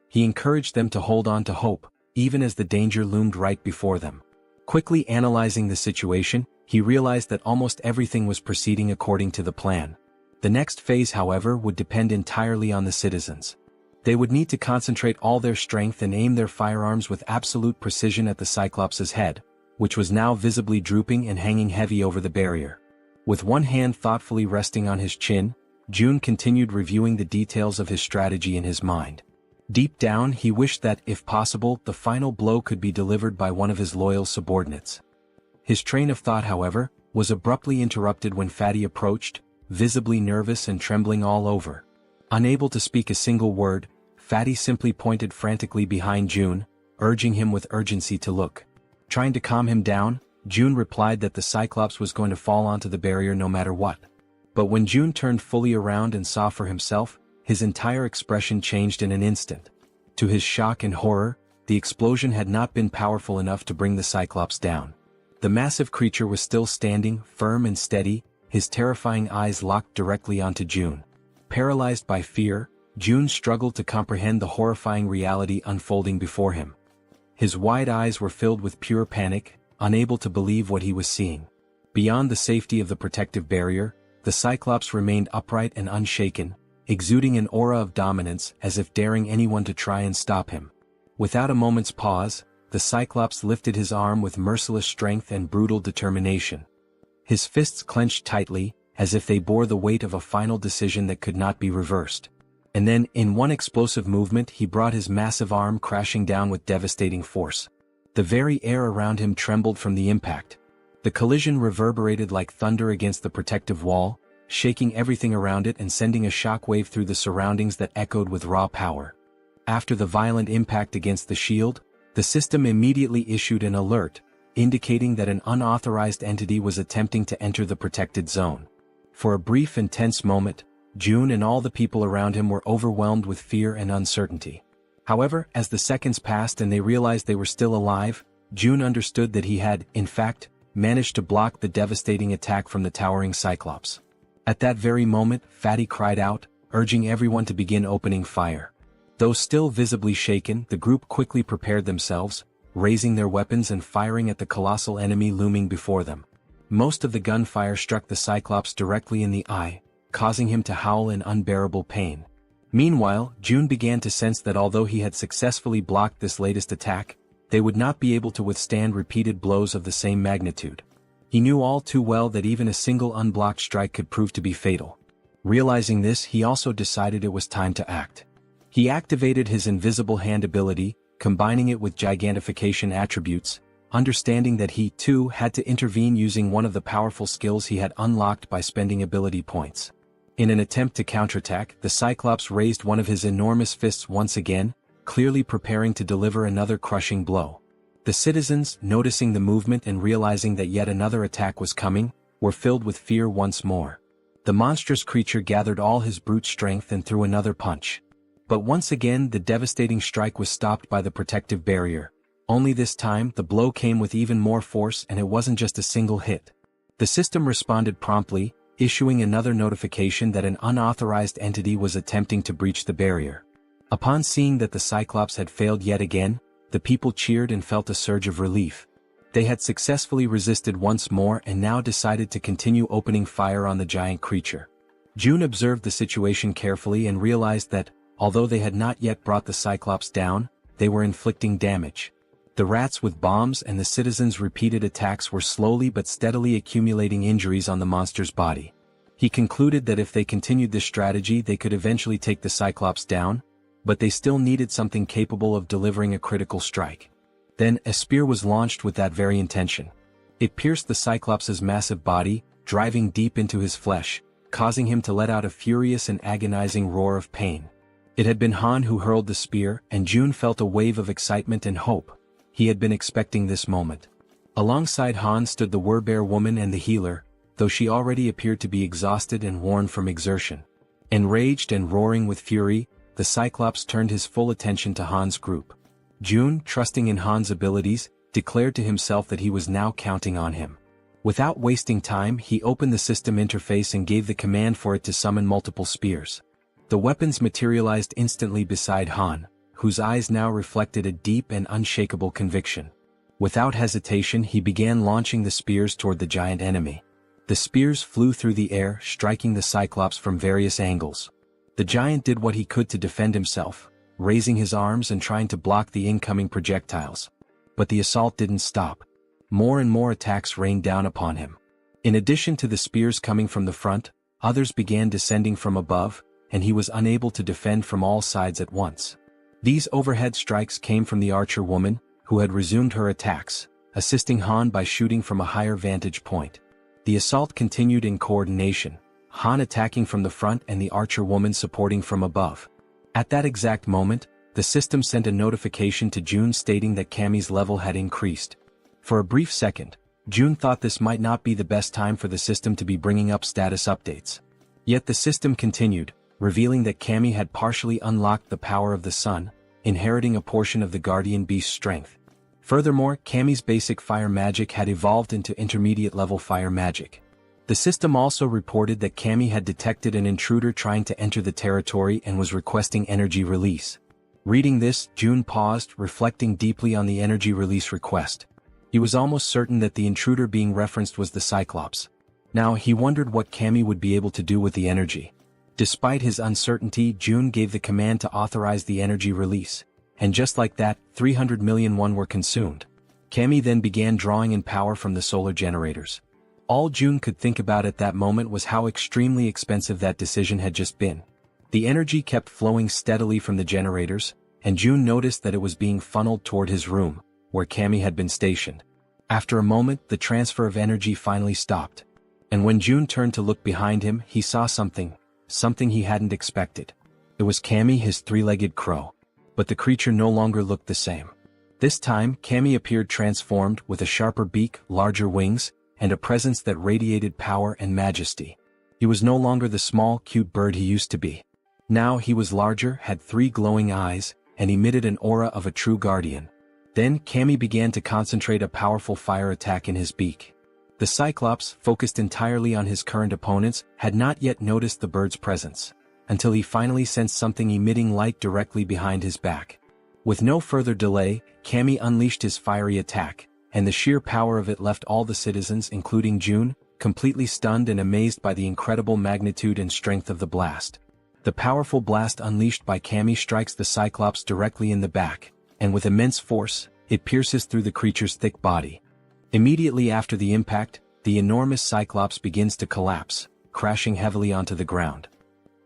He encouraged them to hold on to hope, even as the danger loomed right before them. Quickly analyzing the situation, he realized that almost everything was proceeding according to the plan. The next phase, however, would depend entirely on the citizens. They would need to concentrate all their strength and aim their firearms with absolute precision at the Cyclops' head, which was now visibly drooping and hanging heavy over the barrier. With one hand thoughtfully resting on his chin, Jun continued reviewing the details of his strategy in his mind. Deep down, he wished that, if possible, the final blow could be delivered by one of his loyal subordinates. His train of thought, however, was abruptly interrupted when Fatty approached, visibly nervous and trembling all over. Unable to speak a single word, Fatty simply pointed frantically behind Jun, urging him with urgency to look. Trying to calm him down, Jun replied that the Cyclops was going to fall onto the barrier no matter what. But when Jun turned fully around and saw for himself, his entire expression changed in an instant. To his shock and horror, the explosion had not been powerful enough to bring the Cyclops down. The massive creature was still standing, firm and steady, his terrifying eyes locked directly onto Jun. Paralyzed by fear, Jun struggled to comprehend the horrifying reality unfolding before him. His wide eyes were filled with pure panic, unable to believe what he was seeing. Beyond the safety of the protective barrier, the Cyclops remained upright and unshaken, exuding an aura of dominance as if daring anyone to try and stop him. Without a moment's pause, the Cyclops lifted his arm with merciless strength and brutal determination. His fists clenched tightly, as if they bore the weight of a final decision that could not be reversed. And then, in one explosive movement, he brought his massive arm crashing down with devastating force. The very air around him trembled from the impact. The collision reverberated like thunder against the protective wall, shaking everything around it and sending a shockwave through the surroundings that echoed with raw power. After the violent impact against the shield, the system immediately issued an alert, indicating that an unauthorized entity was attempting to enter the protected zone. For a brief and tense moment, Jun and all the people around him were overwhelmed with fear and uncertainty. However, as the seconds passed and they realized they were still alive, Jun understood that he had, in fact, managed to block the devastating attack from the towering Cyclops. At that very moment, Fatty cried out, urging everyone to begin opening fire. Though still visibly shaken, the group quickly prepared themselves, raising their weapons and firing at the colossal enemy looming before them. Most of the gunfire struck the Cyclops directly in the eye, causing him to howl in unbearable pain. Meanwhile, Jun began to sense that although he had successfully blocked this latest attack, they would not be able to withstand repeated blows of the same magnitude. He knew all too well that even a single unblocked strike could prove to be fatal. Realizing this, he also decided it was time to act. He activated his invisible hand ability, combining it with gigantification attributes, understanding that he, too, had to intervene using one of the powerful skills he had unlocked by spending ability points. In an attempt to counterattack, the Cyclops raised one of his enormous fists once again, clearly preparing to deliver another crushing blow. The citizens, noticing the movement and realizing that yet another attack was coming, were filled with fear once more. The monstrous creature gathered all his brute strength and threw another punch. But once again the devastating strike was stopped by the protective barrier. Only this time the blow came with even more force, and it wasn't just a single hit. The system responded promptly, issuing another notification that an unauthorized entity was attempting to breach the barrier. Upon seeing that the Cyclops had failed yet again, the people cheered and felt a surge of relief. They had successfully resisted once more and now decided to continue opening fire on the giant creature. June observed the situation carefully and realized that, although they had not yet brought the Cyclops down, they were inflicting damage. The rats with bombs and the citizens' repeated attacks were slowly but steadily accumulating injuries on the monster's body. He concluded that if they continued this strategy they could eventually take the Cyclops down, but they still needed something capable of delivering a critical strike. Then, a spear was launched with that very intention. It pierced the Cyclops' massive body, driving deep into his flesh, causing him to let out a furious and agonizing roar of pain. It had been Han who hurled the spear, and June felt a wave of excitement and hope. He had been expecting this moment. Alongside Han stood the Werbear woman and the healer, though she already appeared to be exhausted and worn from exertion. Enraged and roaring with fury, the Cyclops turned his full attention to Han's group. June, trusting in Han's abilities, declared to himself that he was now counting on him. Without wasting time, he opened the system interface and gave the command for it to summon multiple spears. The weapons materialized instantly beside Han, whose eyes now reflected a deep and unshakable conviction. Without hesitation, he began launching the spears toward the giant enemy. The spears flew through the air, striking the Cyclops from various angles. The giant did what he could to defend himself, raising his arms and trying to block the incoming projectiles. But the assault didn't stop. More and more attacks rained down upon him. In addition to the spears coming from the front, others began descending from above, and he was unable to defend from all sides at once. These overhead strikes came from the archer woman, who had resumed her attacks, assisting Han by shooting from a higher vantage point. The assault continued in coordination, Han attacking from the front and the archer woman supporting from above. At that exact moment, the system sent a notification to June stating that Cammy's level had increased. For a brief second, June thought this might not be the best time for the system to be bringing up status updates. Yet the system continued, revealing that Cammy had partially unlocked the power of the sun, inheriting a portion of the guardian beast's strength. Furthermore, Cammy's basic fire magic had evolved into intermediate level fire magic. The system also reported that Cammy had detected an intruder trying to enter the territory and was requesting energy release. Reading this, June paused, reflecting deeply on the energy release request. He was almost certain that the intruder being referenced was the Cyclops. Now he wondered what Cammy would be able to do with the energy. Despite his uncertainty, June gave the command to authorize the energy release, and just like that, 300 million won were consumed. Cammy then began drawing in power from the solar generators. All June could think about at that moment was how extremely expensive that decision had just been. The energy kept flowing steadily from the generators, and June noticed that it was being funneled toward his room, where Cammy had been stationed. After a moment, the transfer of energy finally stopped. And when June turned to look behind him, he saw something he hadn't expected. It was Cammy, his three-legged crow. But the creature no longer looked the same. This time, Cammy appeared transformed, with a sharper beak, larger wings, and a presence that radiated power and majesty. He was no longer the small, cute bird he used to be. Now he was larger, had 3 glowing eyes, and emitted an aura of a true guardian. Then Cammy began to concentrate a powerful fire attack in his beak. The Cyclops, focused entirely on his current opponents, had not yet noticed the bird's presence, until he finally sensed something emitting light directly behind his back. With no further delay, Cammy unleashed his fiery attack, and the sheer power of it left all the citizens, including June, completely stunned and amazed by the incredible magnitude and strength of the blast. The powerful blast unleashed by Cammy strikes the Cyclops directly in the back, and with immense force, it pierces through the creature's thick body. Immediately after the impact, the enormous Cyclops begins to collapse, crashing heavily onto the ground.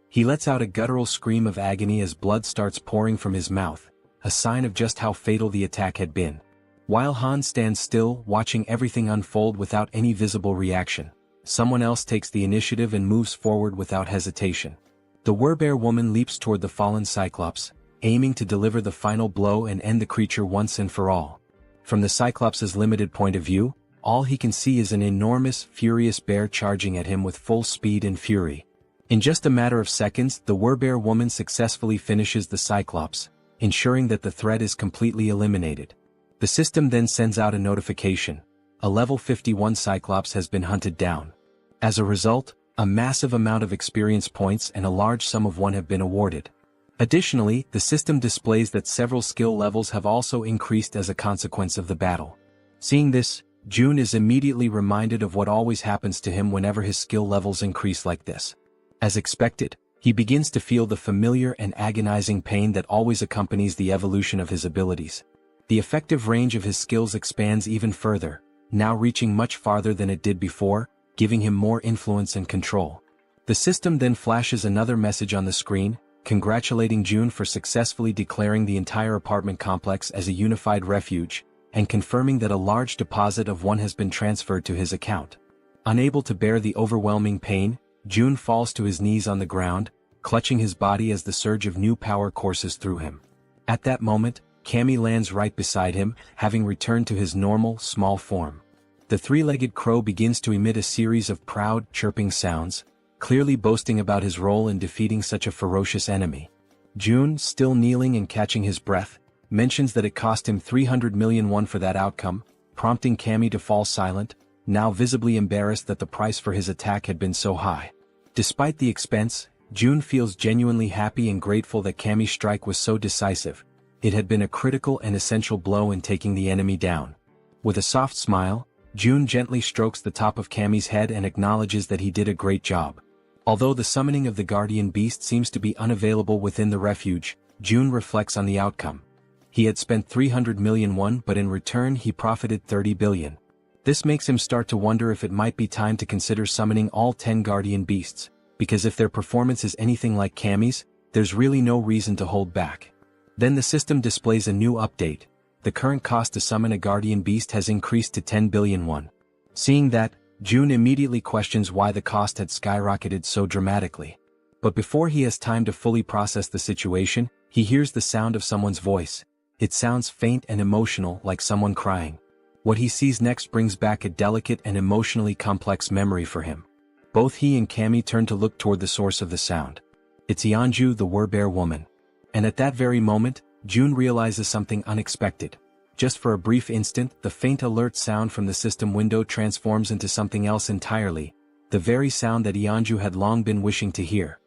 He lets out a guttural scream of agony as blood starts pouring from his mouth, a sign of just how fatal the attack had been. While Han stands still, watching everything unfold without any visible reaction, someone else takes the initiative and moves forward without hesitation. The Werbear woman leaps toward the fallen Cyclops, aiming to deliver the final blow and end the creature once and for all. From the Cyclops' limited point of view, all he can see is an enormous, furious bear charging at him with full speed and fury. In just a matter of seconds, the Werbear woman successfully finishes the Cyclops, ensuring that the threat is completely eliminated. The system then sends out a notification: a level 51 Cyclops has been hunted down. As a result, a massive amount of experience points and a large sum of one have been awarded. Additionally, the system displays that several skill levels have also increased as a consequence of the battle. Seeing this, Jun is immediately reminded of what always happens to him whenever his skill levels increase like this. As expected, he begins to feel the familiar and agonizing pain that always accompanies the evolution of his abilities. The effective range of his skills expands even further, now reaching much farther than it did before, giving him more influence and control. The system then flashes another message on the screen, congratulating Jun for successfully declaring the entire apartment complex as a unified refuge, and confirming that a large deposit of one has been transferred to his account. Unable to bear the overwhelming pain, Jun falls to his knees on the ground, clutching his body as the surge of new power courses through him. At that moment, Cammy lands right beside him, having returned to his normal, small form. The three-legged crow begins to emit a series of proud, chirping sounds, clearly boasting about his role in defeating such a ferocious enemy. Jun, still kneeling and catching his breath, mentions that it cost him 300 million won for that outcome, prompting Cammy to fall silent, now visibly embarrassed that the price for his attack had been so high. Despite the expense, Jun feels genuinely happy and grateful that Cammy's strike was so decisive. It had been a critical and essential blow in taking the enemy down. With a soft smile, Jun gently strokes the top of Cammy's head and acknowledges that he did a great job. Although the summoning of the guardian beast seems to be unavailable within the refuge, Jun reflects on the outcome. He had spent 300 million won, but in return he profited 30 billion. This makes him start to wonder if it might be time to consider summoning all 10 guardian beasts, because if their performance is anything like Cammy's, there's really no reason to hold back. Then the system displays a new update. The current cost to summon a guardian beast has increased to 10 billion won. Seeing that, Jun immediately questions why the cost had skyrocketed so dramatically. But before he has time to fully process the situation, he hears the sound of someone's voice. It sounds faint and emotional, like someone crying. What he sees next brings back a delicate and emotionally complex memory for him. Both he and Cammy turn to look toward the source of the sound. It's Yeonju, the Werbear woman. And at that very moment, Jun realizes something unexpected. Just for a brief instant, the faint alert sound from the system window transforms into something else entirely, the very sound that Yeonju had long been wishing to hear.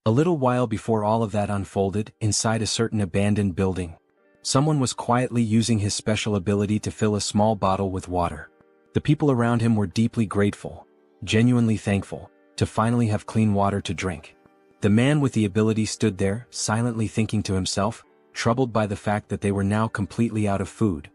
A little while before all of that unfolded, inside a certain abandoned building, someone was quietly using his special ability to fill a small bottle with water. The people around him were deeply grateful, genuinely thankful, to finally have clean water to drink. The man with the ability stood there, silently thinking to himself, troubled by the fact that they were now completely out of food.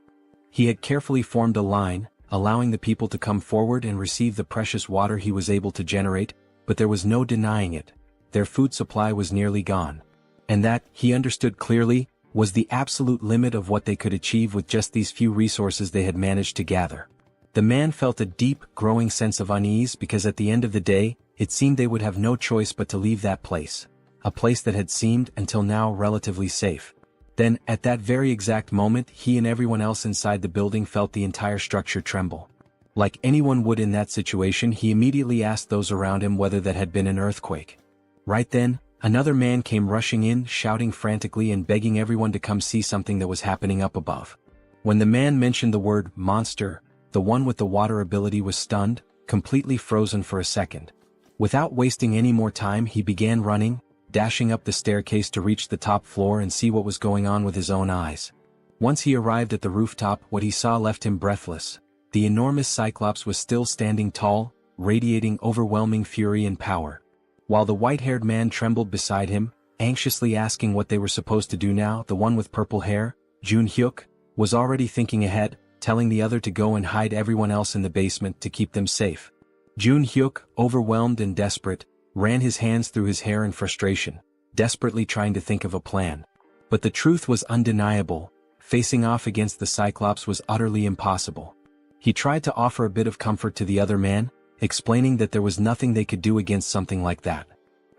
He had carefully formed a line, allowing the people to come forward and receive the precious water he was able to generate, but there was no denying it. Their food supply was nearly gone. And that, he understood clearly, was the absolute limit of what they could achieve with just these few resources they had managed to gather. The man felt a deep, growing sense of unease because at the end of the day, it seemed they would have no choice but to leave that place. A place that had seemed, until now, relatively safe. Then, at that very exact moment, he and everyone else inside the building felt the entire structure tremble. Like anyone would in that situation, he immediately asked those around him whether that had been an earthquake. Right then, another man came rushing in, shouting frantically and begging everyone to come see something that was happening up above. When the man mentioned the word monster, the one with the water ability was stunned, completely frozen for a second. Without wasting any more time, he began running, dashing up the staircase to reach the top floor and see what was going on with his own eyes. Once he arrived at the rooftop, what he saw left him breathless. The enormous Cyclops was still standing tall, radiating overwhelming fury and power. While the white-haired man trembled beside him, anxiously asking what they were supposed to do now, the one with purple hair, Jun Hyuk, was already thinking ahead, telling the other to go and hide everyone else in the basement to keep them safe. Jun-hyuk, overwhelmed and desperate, ran his hands through his hair in frustration, desperately trying to think of a plan. But the truth was undeniable: facing off against the Cyclops was utterly impossible. He tried to offer a bit of comfort to the other man, explaining that there was nothing they could do against something like that.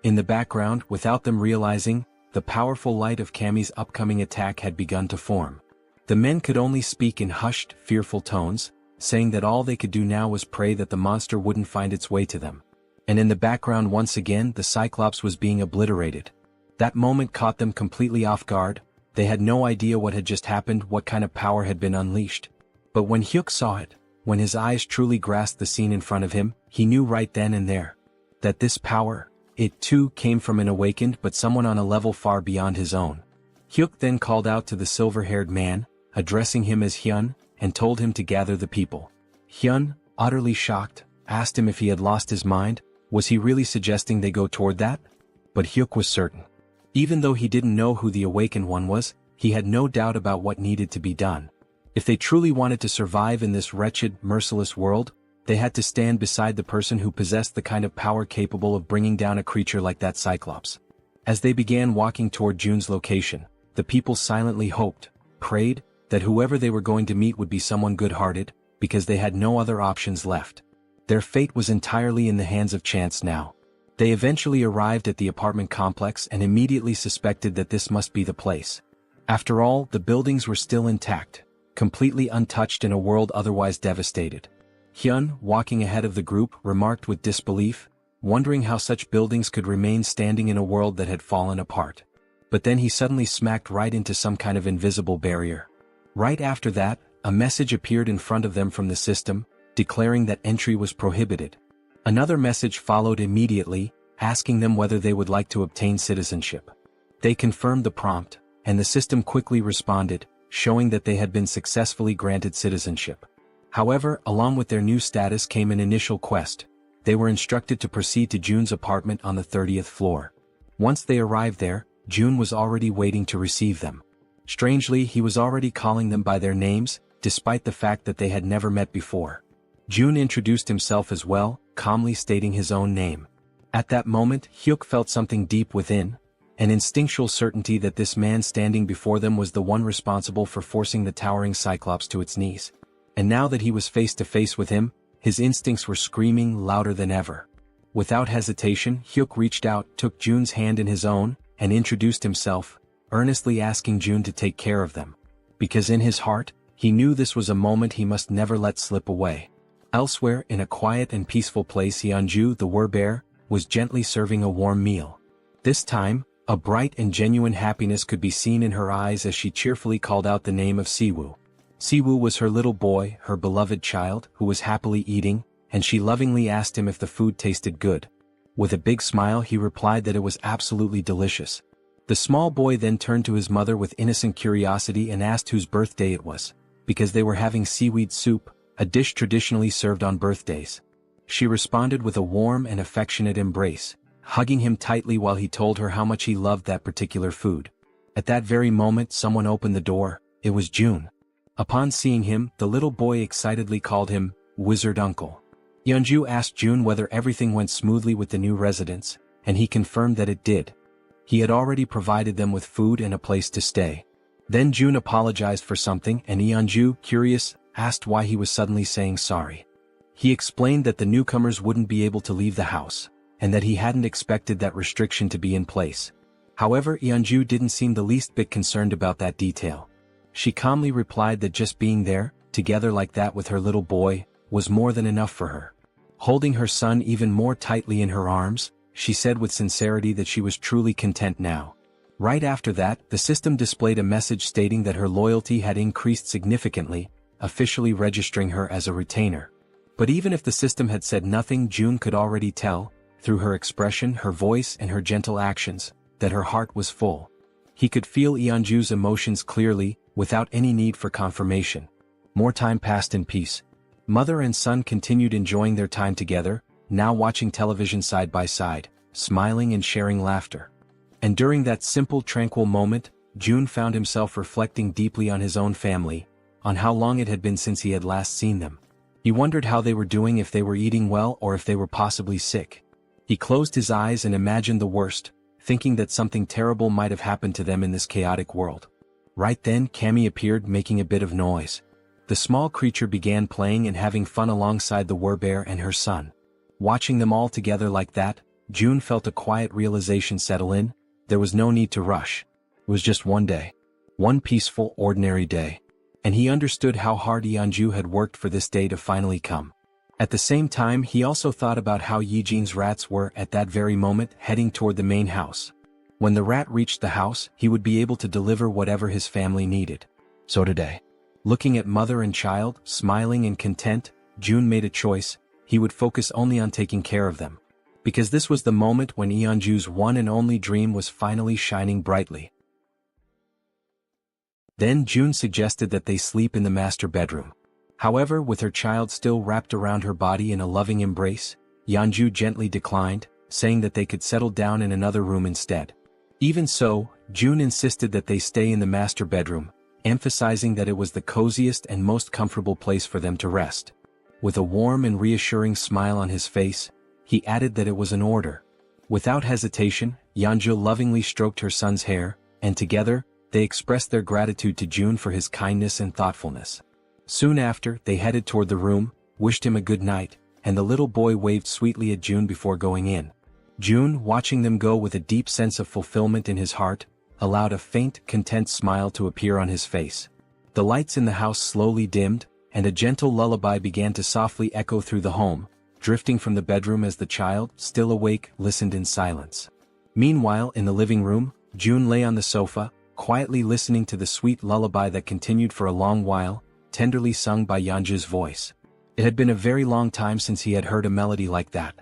In the background, without them realizing, the powerful light of Cammy's upcoming attack had begun to form. The men could only speak in hushed, fearful tones, saying that all they could do now was pray that the monster wouldn't find its way to them. And in the background once again the Cyclops was being obliterated. That moment caught them completely off guard. They had no idea what had just happened, what kind of power had been unleashed. But when Hyuk saw it, when his eyes truly grasped the scene in front of him, he knew right then and there that this power, it too came from an awakened but someone on a level far beyond his own. Hyuk then called out to the silver-haired man, addressing him as Hyun, and told him to gather the people. Hyun, utterly shocked, asked him if he had lost his mind. Was he really suggesting they go toward that? But Hyuk was certain. Even though he didn't know who the awakened one was, he had no doubt about what needed to be done. If they truly wanted to survive in this wretched, merciless world, they had to stand beside the person who possessed the kind of power capable of bringing down a creature like that Cyclops. As they began walking toward Jun's location, the people silently hoped, prayed, that whoever they were going to meet would be someone good-hearted, because they had no other options left. Their fate was entirely in the hands of chance now. They eventually arrived at the apartment complex and immediately suspected that this must be the place. After all, the buildings were still intact, completely untouched in a world otherwise devastated. Hyun, walking ahead of the group, remarked with disbelief, wondering how such buildings could remain standing in a world that had fallen apart. But then he suddenly smacked right into some kind of invisible barrier. Right after that, a message appeared in front of them from the system, declaring that entry was prohibited. Another message followed immediately, asking them whether they would like to obtain citizenship. They confirmed the prompt, and the system quickly responded, showing that they had been successfully granted citizenship. However, along with their new status came an initial quest. They were instructed to proceed to Jun's apartment on the 30th floor. Once they arrived there, Jun was already waiting to receive them. Strangely, he was already calling them by their names, despite the fact that they had never met before. Jun introduced himself as well, calmly stating his own name. At that moment, Hyuk felt something deep within, an instinctual certainty that this man standing before them was the one responsible for forcing the towering Cyclops to its knees. And now that he was face to face with him, his instincts were screaming louder than ever. Without hesitation, Hyuk reached out, took Jun's hand in his own, and introduced himself, earnestly asking Jun to take care of them. Because in his heart, he knew this was a moment he must never let slip away. Elsewhere, in a quiet and peaceful place, Yeonju, the were-bear, was gently serving a warm meal. This time, a bright and genuine happiness could be seen in her eyes as she cheerfully called out the name of Siwoo. Siwoo was her little boy, her beloved child, who was happily eating, and she lovingly asked him if the food tasted good. With a big smile he replied that it was absolutely delicious. The small boy then turned to his mother with innocent curiosity and asked whose birthday it was, because they were having seaweed soup, a dish traditionally served on birthdays. She responded with a warm and affectionate embrace, hugging him tightly while he told her how much he loved that particular food. At that very moment someone opened the door. It was Jun. Upon seeing him, the little boy excitedly called him Wizard Uncle. Yeonju asked Jun whether everything went smoothly with the new residents, and he confirmed that it did. He had already provided them with food and a place to stay. Then Jun apologized for something and Yeonju, curious, asked why he was suddenly saying sorry. He explained that the newcomers wouldn't be able to leave the house, and that he hadn't expected that restriction to be in place. However, Yeonju didn't seem the least bit concerned about that detail. She calmly replied that just being there, together like that with her little boy, was more than enough for her. Holding her son even more tightly in her arms, she said with sincerity that she was truly content now. Right after that, the system displayed a message stating that her loyalty had increased significantly, officially registering her as a retainer. But even if the system had said nothing, Jun could already tell, through her expression, her voice and her gentle actions, that her heart was full. He could feel Yeonju's emotions clearly, without any need for confirmation. More time passed in peace. Mother and son continued enjoying their time together, now watching television side by side, smiling and sharing laughter. And during that simple, tranquil moment, Jun found himself reflecting deeply on his own family, on how long it had been since he had last seen them. He wondered how they were doing, if they were eating well or if they were possibly sick. He closed his eyes and imagined the worst, thinking that something terrible might have happened to them in this chaotic world. Right then Cammy appeared, making a bit of noise. The small creature began playing and having fun alongside the werbear and her son. Watching them all together like that, June felt a quiet realization settle in. There was no need to rush. It was just one day. One peaceful, ordinary day. And he understood how hard Yeonju had worked for this day to finally come. At the same time, he also thought about how Yijin's rats were, at that very moment, heading toward the main house. When the rat reached the house, he would be able to deliver whatever his family needed. So today, looking at mother and child, smiling and content, June made a choice. He would focus only on taking care of them. Because this was the moment when Yeonju's one and only dream was finally shining brightly. Then June suggested that they sleep in the master bedroom. However, with her child still wrapped around her body in a loving embrace, Yeonju gently declined, saying that they could settle down in another room instead. Even so, June insisted that they stay in the master bedroom, emphasizing that it was the coziest and most comfortable place for them to rest. With a warm and reassuring smile on his face, he added that it was an order. Without hesitation, Yeonju lovingly stroked her son's hair, and together, they expressed their gratitude to June for his kindness and thoughtfulness. Soon after, they headed toward the room, wished him a good night, and the little boy waved sweetly at June before going in. June, watching them go with a deep sense of fulfillment in his heart, allowed a faint, content smile to appear on his face. The lights in the house slowly dimmed, and a gentle lullaby began to softly echo through the home, drifting from the bedroom as the child, still awake, listened in silence. Meanwhile, in the living room, June lay on the sofa, quietly listening to the sweet lullaby that continued for a long while, tenderly sung by Yeonju's voice. It had been a very long time since he had heard a melody like that.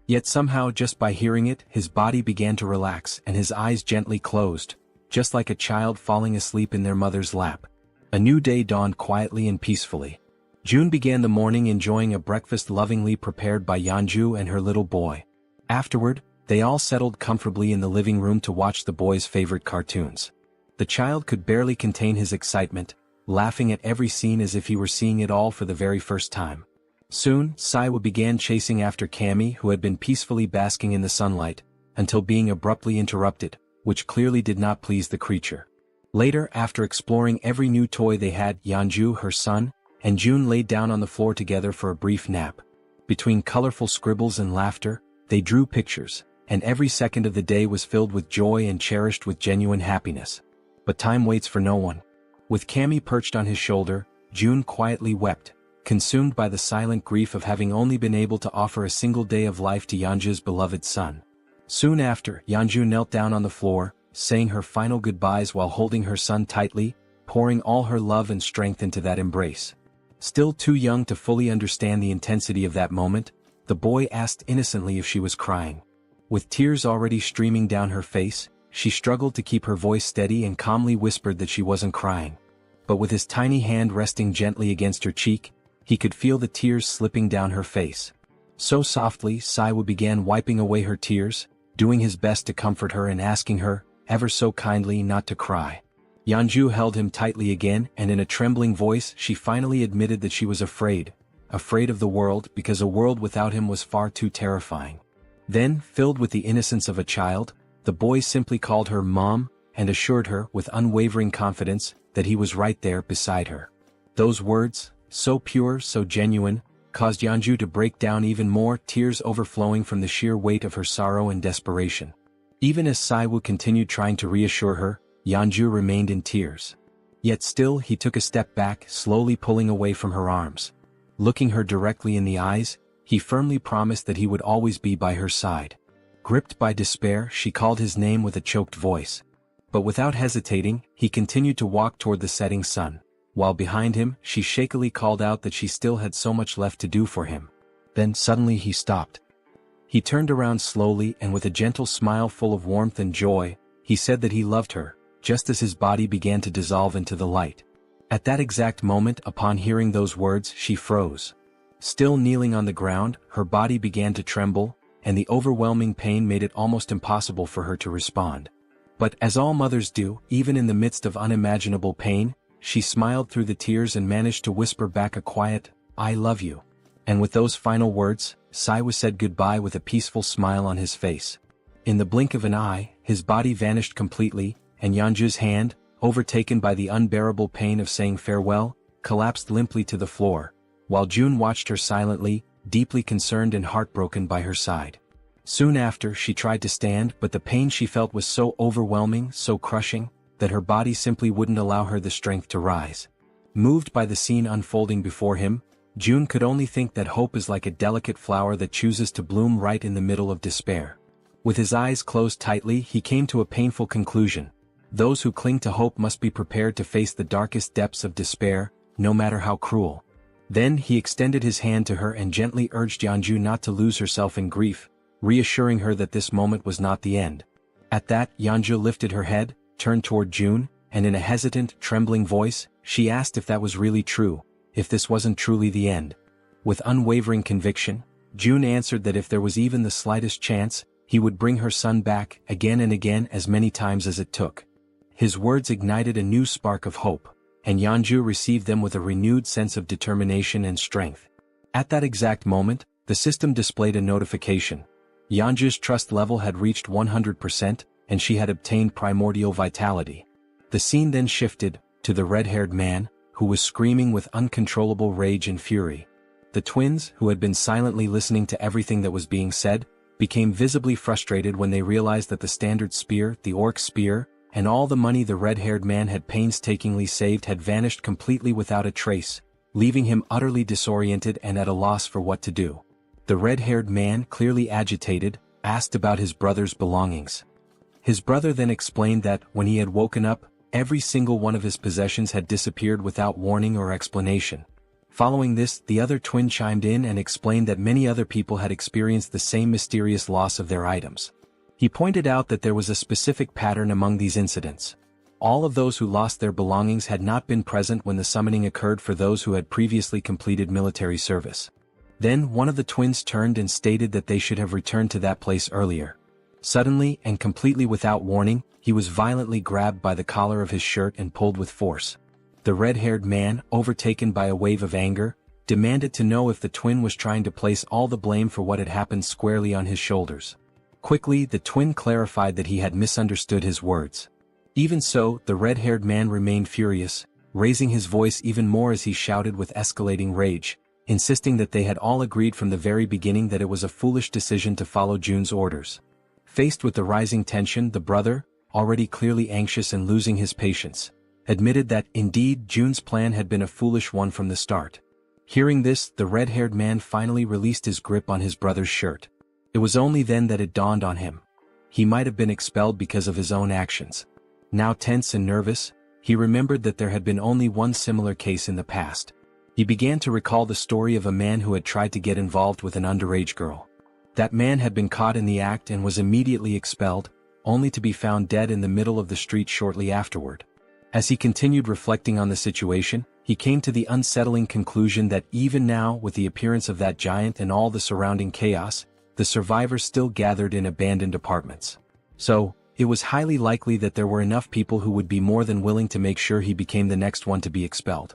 Yet somehow, just by hearing it, his body began to relax and his eyes gently closed, just like a child falling asleep in their mother's lap. A new day dawned quietly and peacefully. June began the morning enjoying a breakfast lovingly prepared by Yeonju and her little boy. Afterward, they all settled comfortably in the living room to watch the boy's favorite cartoons. The child could barely contain his excitement, laughing at every scene as if he were seeing it all for the very first time. Soon, Saiwa began chasing after Cammy, who had been peacefully basking in the sunlight, until being abruptly interrupted, which clearly did not please the creature. Later, after exploring every new toy they had, Yeonju, her son, and June laid down on the floor together for a brief nap. Between colorful scribbles and laughter, they drew pictures, and every second of the day was filled with joy and cherished with genuine happiness. But time waits for no one. With Cammy perched on his shoulder, June quietly wept, consumed by the silent grief of having only been able to offer a single day of life to Yeonju's beloved son. Soon after, Yeonju knelt down on the floor, saying her final goodbyes while holding her son tightly, pouring all her love and strength into that embrace. Still too young to fully understand the intensity of that moment, the boy asked innocently if she was crying. With tears already streaming down her face, she struggled to keep her voice steady and calmly whispered that she wasn't crying. But with his tiny hand resting gently against her cheek, he could feel the tears slipping down her face. So softly, Saiwa began wiping away her tears, doing his best to comfort her and asking her, ever so kindly, not to cry. Yeonju held him tightly again, and in a trembling voice she finally admitted that she was afraid of the world, because a world without him was far too terrifying. Then, filled with the innocence of a child, the boy simply called her Mom, and assured her, with unwavering confidence, that he was right there beside her. Those words, so pure, so genuine, caused Yeonju to break down even more, tears overflowing from the sheer weight of her sorrow and desperation. Even as Saiwoo continued trying to reassure her, Yeonju remained in tears. Yet still he took a step back, slowly pulling away from her arms. Looking her directly in the eyes, he firmly promised that he would always be by her side. Gripped by despair, she called his name with a choked voice. But without hesitating, he continued to walk toward the setting sun, while behind him, she shakily called out that she still had so much left to do for him. Then suddenly he stopped. He turned around slowly, and with a gentle smile full of warmth and joy, he said that he loved her, just as his body began to dissolve into the light. At that exact moment, upon hearing those words, she froze. Still kneeling on the ground, her body began to tremble, and the overwhelming pain made it almost impossible for her to respond. But as all mothers do, even in the midst of unimaginable pain, she smiled through the tears and managed to whisper back a quiet, "I love you." And with those final words, Saiwa said goodbye with a peaceful smile on his face. In the blink of an eye, his body vanished completely, and Yeonju's hand, overtaken by the unbearable pain of saying farewell, collapsed limply to the floor, while June watched her silently, deeply concerned and heartbroken by her side. Soon after, she tried to stand, but the pain she felt was so overwhelming, so crushing, that her body simply wouldn't allow her the strength to rise. Moved by the scene unfolding before him, June could only think that hope is like a delicate flower that chooses to bloom right in the middle of despair. With his eyes closed tightly, he came to a painful conclusion. Those who cling to hope must be prepared to face the darkest depths of despair, no matter how cruel. Then he extended his hand to her and gently urged Yeonju not to lose herself in grief, reassuring her that this moment was not the end. At that, Yeonju lifted her head, turned toward June, and in a hesitant, trembling voice, she asked if that was really true, if this wasn't truly the end. With unwavering conviction, June answered that if there was even the slightest chance, he would bring her son back, again and again, as many times as it took. His words ignited a new spark of hope, and Yeonju received them with a renewed sense of determination and strength. At that exact moment, the system displayed a notification. Yeonju's trust level had reached 100%, and she had obtained primordial vitality. The scene then shifted to the red-haired man, who was screaming with uncontrollable rage and fury. The twins, who had been silently listening to everything that was being said, became visibly frustrated when they realized that the standard spear, the orc spear, and all the money the red-haired man had painstakingly saved had vanished completely without a trace, leaving him utterly disoriented and at a loss for what to do. The red-haired man, clearly agitated, asked about his brother's belongings. His brother then explained that, when he had woken up, every single one of his possessions had disappeared without warning or explanation. Following this, the other twin chimed in and explained that many other people had experienced the same mysterious loss of their items. He pointed out that there was a specific pattern among these incidents. All of those who lost their belongings had not been present when the summoning occurred for those who had previously completed military service. Then one of the twins turned and stated that they should have returned to that place earlier. Suddenly, and completely without warning, he was violently grabbed by the collar of his shirt and pulled with force. The red-haired man, overtaken by a wave of anger, demanded to know if the twin was trying to place all the blame for what had happened squarely on his shoulders. Quickly, the twin clarified that he had misunderstood his words. Even so, the red-haired man remained furious, raising his voice even more as he shouted with escalating rage, insisting that they had all agreed from the very beginning that it was a foolish decision to follow June's orders. Faced with the rising tension, the brother, already clearly anxious and losing his patience, admitted that, indeed, June's plan had been a foolish one from the start. Hearing this, the red-haired man finally released his grip on his brother's shirt. It was only then that it dawned on him. He might have been expelled because of his own actions. Now tense and nervous, he remembered that there had been only one similar case in the past. He began to recall the story of a man who had tried to get involved with an underage girl. That man had been caught in the act and was immediately expelled, only to be found dead in the middle of the street shortly afterward. As he continued reflecting on the situation, he came to the unsettling conclusion that even now, with the appearance of that giant and all the surrounding chaos, the survivors still gathered in abandoned apartments. So, it was highly likely that there were enough people who would be more than willing to make sure he became the next one to be expelled.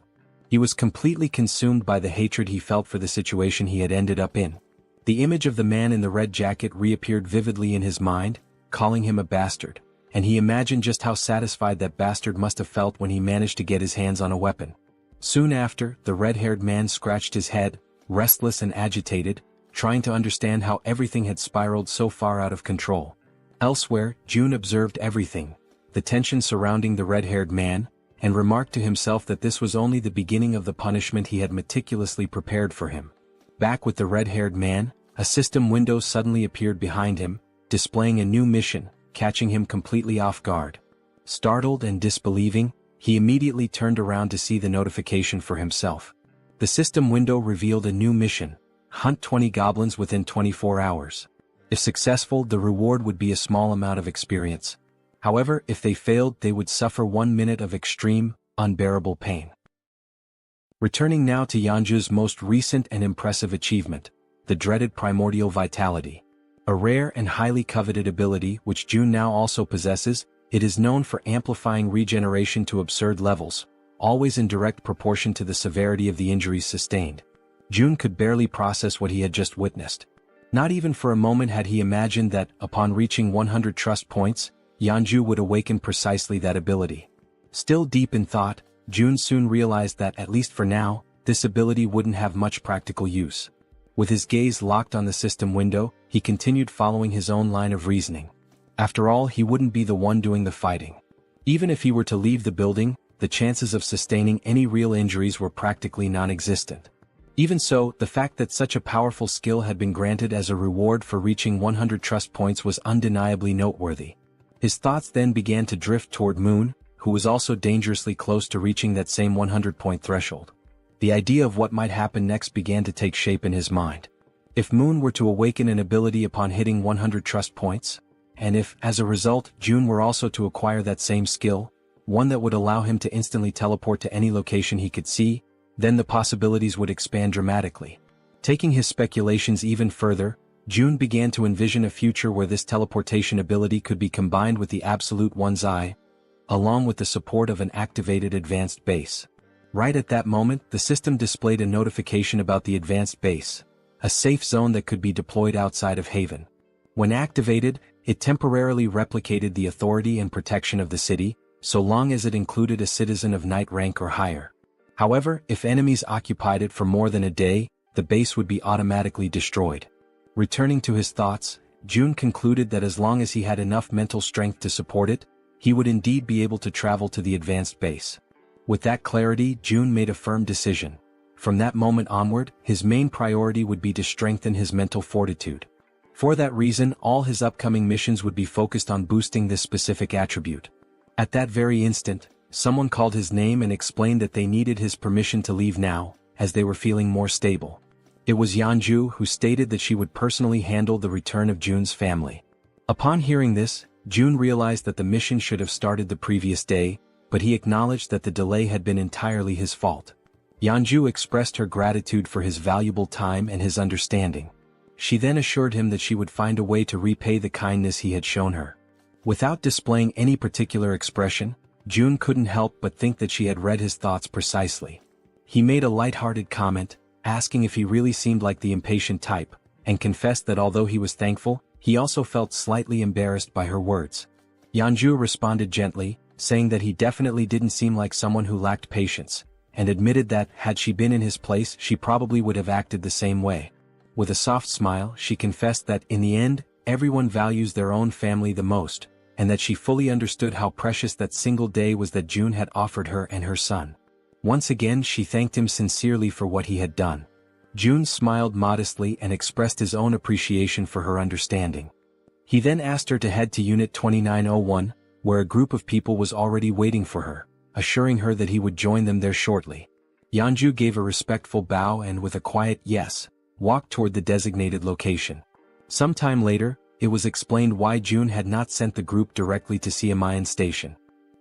He was completely consumed by the hatred he felt for the situation he had ended up in. The image of the man in the red jacket reappeared vividly in his mind, calling him a bastard, and he imagined just how satisfied that bastard must have felt when he managed to get his hands on a weapon. Soon after, the red-haired man scratched his head, restless and agitated, trying to understand how everything had spiraled so far out of control. Elsewhere, June observed everything, the tension surrounding the red-haired man, and remarked to himself that this was only the beginning of the punishment he had meticulously prepared for him. Back with the red-haired man, a system window suddenly appeared behind him, displaying a new mission, catching him completely off guard. Startled and disbelieving, he immediately turned around to see the notification for himself. The system window revealed a new mission: hunt 20 goblins within 24 hours. If successful, the reward would be a small amount of experience. However, if they failed, they would suffer 1 minute of extreme, unbearable pain. Returning now to Yeonju's most recent and impressive achievement, the dreaded primordial vitality. A rare and highly coveted ability which June now also possesses, it is known for amplifying regeneration to absurd levels, always in direct proportion to the severity of the injuries sustained. June could barely process what he had just witnessed. Not even for a moment had he imagined that, upon reaching 100 trust points, Yeonju would awaken precisely that ability. Still deep in thought, June soon realized that, at least for now, this ability wouldn't have much practical use. With his gaze locked on the system window, he continued following his own line of reasoning. After all, he wouldn't be the one doing the fighting. Even if he were to leave the building, the chances of sustaining any real injuries were practically non-existent. Even so, the fact that such a powerful skill had been granted as a reward for reaching 100 trust points was undeniably noteworthy. His thoughts then began to drift toward Moon, who was also dangerously close to reaching that same 100-point threshold. The idea of what might happen next began to take shape in his mind. If Moon were to awaken an ability upon hitting 100 trust points, and if, as a result, June were also to acquire that same skill, one that would allow him to instantly teleport to any location he could see, then the possibilities would expand dramatically. Taking his speculations even further, June began to envision a future where this teleportation ability could be combined with the absolute one's eye, along with the support of an activated advanced base. Right at that moment, the system displayed a notification about the advanced base, a safe zone that could be deployed outside of Haven. When activated, it temporarily replicated the authority and protection of the city, so long as it included a citizen of knight rank or higher. However, if enemies occupied it for more than a day, the base would be automatically destroyed. Returning to his thoughts, June concluded that as long as he had enough mental strength to support it, he would indeed be able to travel to the advanced base. With that clarity, June made a firm decision. From that moment onward, his main priority would be to strengthen his mental fortitude. For that reason, all his upcoming missions would be focused on boosting this specific attribute. At that very instant, someone called his name and explained that they needed his permission to leave now, as they were feeling more stable. It was Yeonju, who stated that she would personally handle the return of June's family. Upon hearing this, June realized that the mission should have started the previous day, but he acknowledged that the delay had been entirely his fault. Yeonju expressed her gratitude for his valuable time and his understanding. She then assured him that she would find a way to repay the kindness he had shown her. Without displaying any particular expression, June couldn't help but think that she had read his thoughts precisely. He made a light-hearted comment, asking if he really seemed like the impatient type, and confessed that although he was thankful, he also felt slightly embarrassed by her words. Yeonju responded gently, saying that he definitely didn't seem like someone who lacked patience, and admitted that, had she been in his place, she probably would have acted the same way. With a soft smile, she confessed that, in the end, everyone values their own family the most, and that she fully understood how precious that single day was that June had offered her and her son. Once again, she thanked him sincerely for what he had done. June smiled modestly and expressed his own appreciation for her understanding. He then asked her to head to Unit 2901, where a group of people was already waiting for her, assuring her that he would join them there shortly. Yeonju gave a respectful bow and, with a quiet yes, walked toward the designated location. Sometime later, it was explained why June had not sent the group directly to Siamayan Station.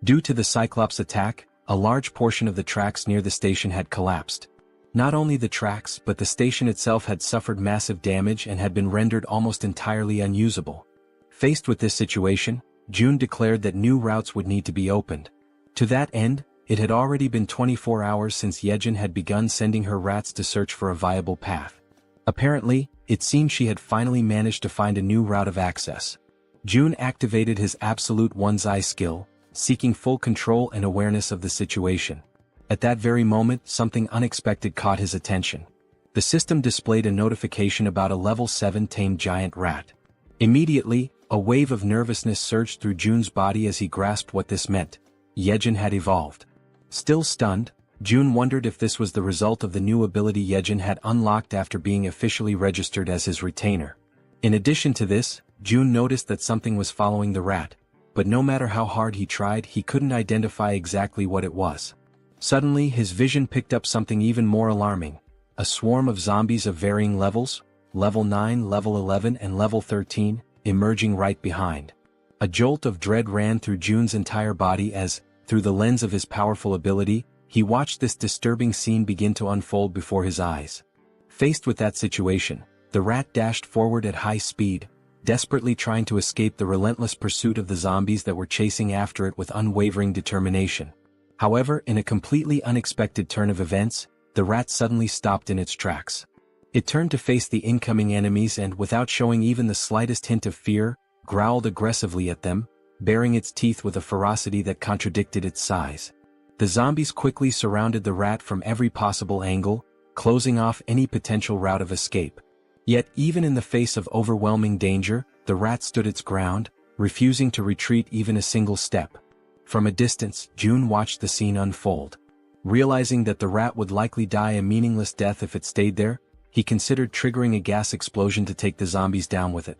Due to the Cyclops attack, a large portion of the tracks near the station had collapsed. Not only the tracks, but the station itself had suffered massive damage and had been rendered almost entirely unusable. Faced with this situation, June declared that new routes would need to be opened. To that end, it had already been 24 hours since Jaehyeon had begun sending her rats to search for a viable path. Apparently, it seemed she had finally managed to find a new route of access. June activated his absolute one's eye skill, seeking full control and awareness of the situation. At that very moment, something unexpected caught his attention. The system displayed a notification about a level 7 tamed giant rat. Immediately, a wave of nervousness surged through June's body as he grasped what this meant. Jaehyeon had evolved. Still stunned, June wondered if this was the result of the new ability Jaehyeon had unlocked after being officially registered as his retainer. In addition to this, June noticed that something was following the rat, but no matter how hard he tried, he couldn't identify exactly what it was. Suddenly, his vision picked up something even more alarming: a swarm of zombies of varying levels, level 9, level 11, and level 13, emerging right behind. A jolt of dread ran through June's entire body as, through the lens of his powerful ability, he watched this disturbing scene begin to unfold before his eyes. Faced with that situation, the rat dashed forward at high speed, desperately trying to escape the relentless pursuit of the zombies that were chasing after it with unwavering determination. However, in a completely unexpected turn of events, the rat suddenly stopped in its tracks. It turned to face the incoming enemies and, without showing even the slightest hint of fear, growled aggressively at them, baring its teeth with a ferocity that contradicted its size. The zombies quickly surrounded the rat from every possible angle, closing off any potential route of escape. Yet, even in the face of overwhelming danger, the rat stood its ground, refusing to retreat even a single step. From a distance, June watched the scene unfold. Realizing that the rat would likely die a meaningless death if it stayed there, he considered triggering a gas explosion to take the zombies down with it.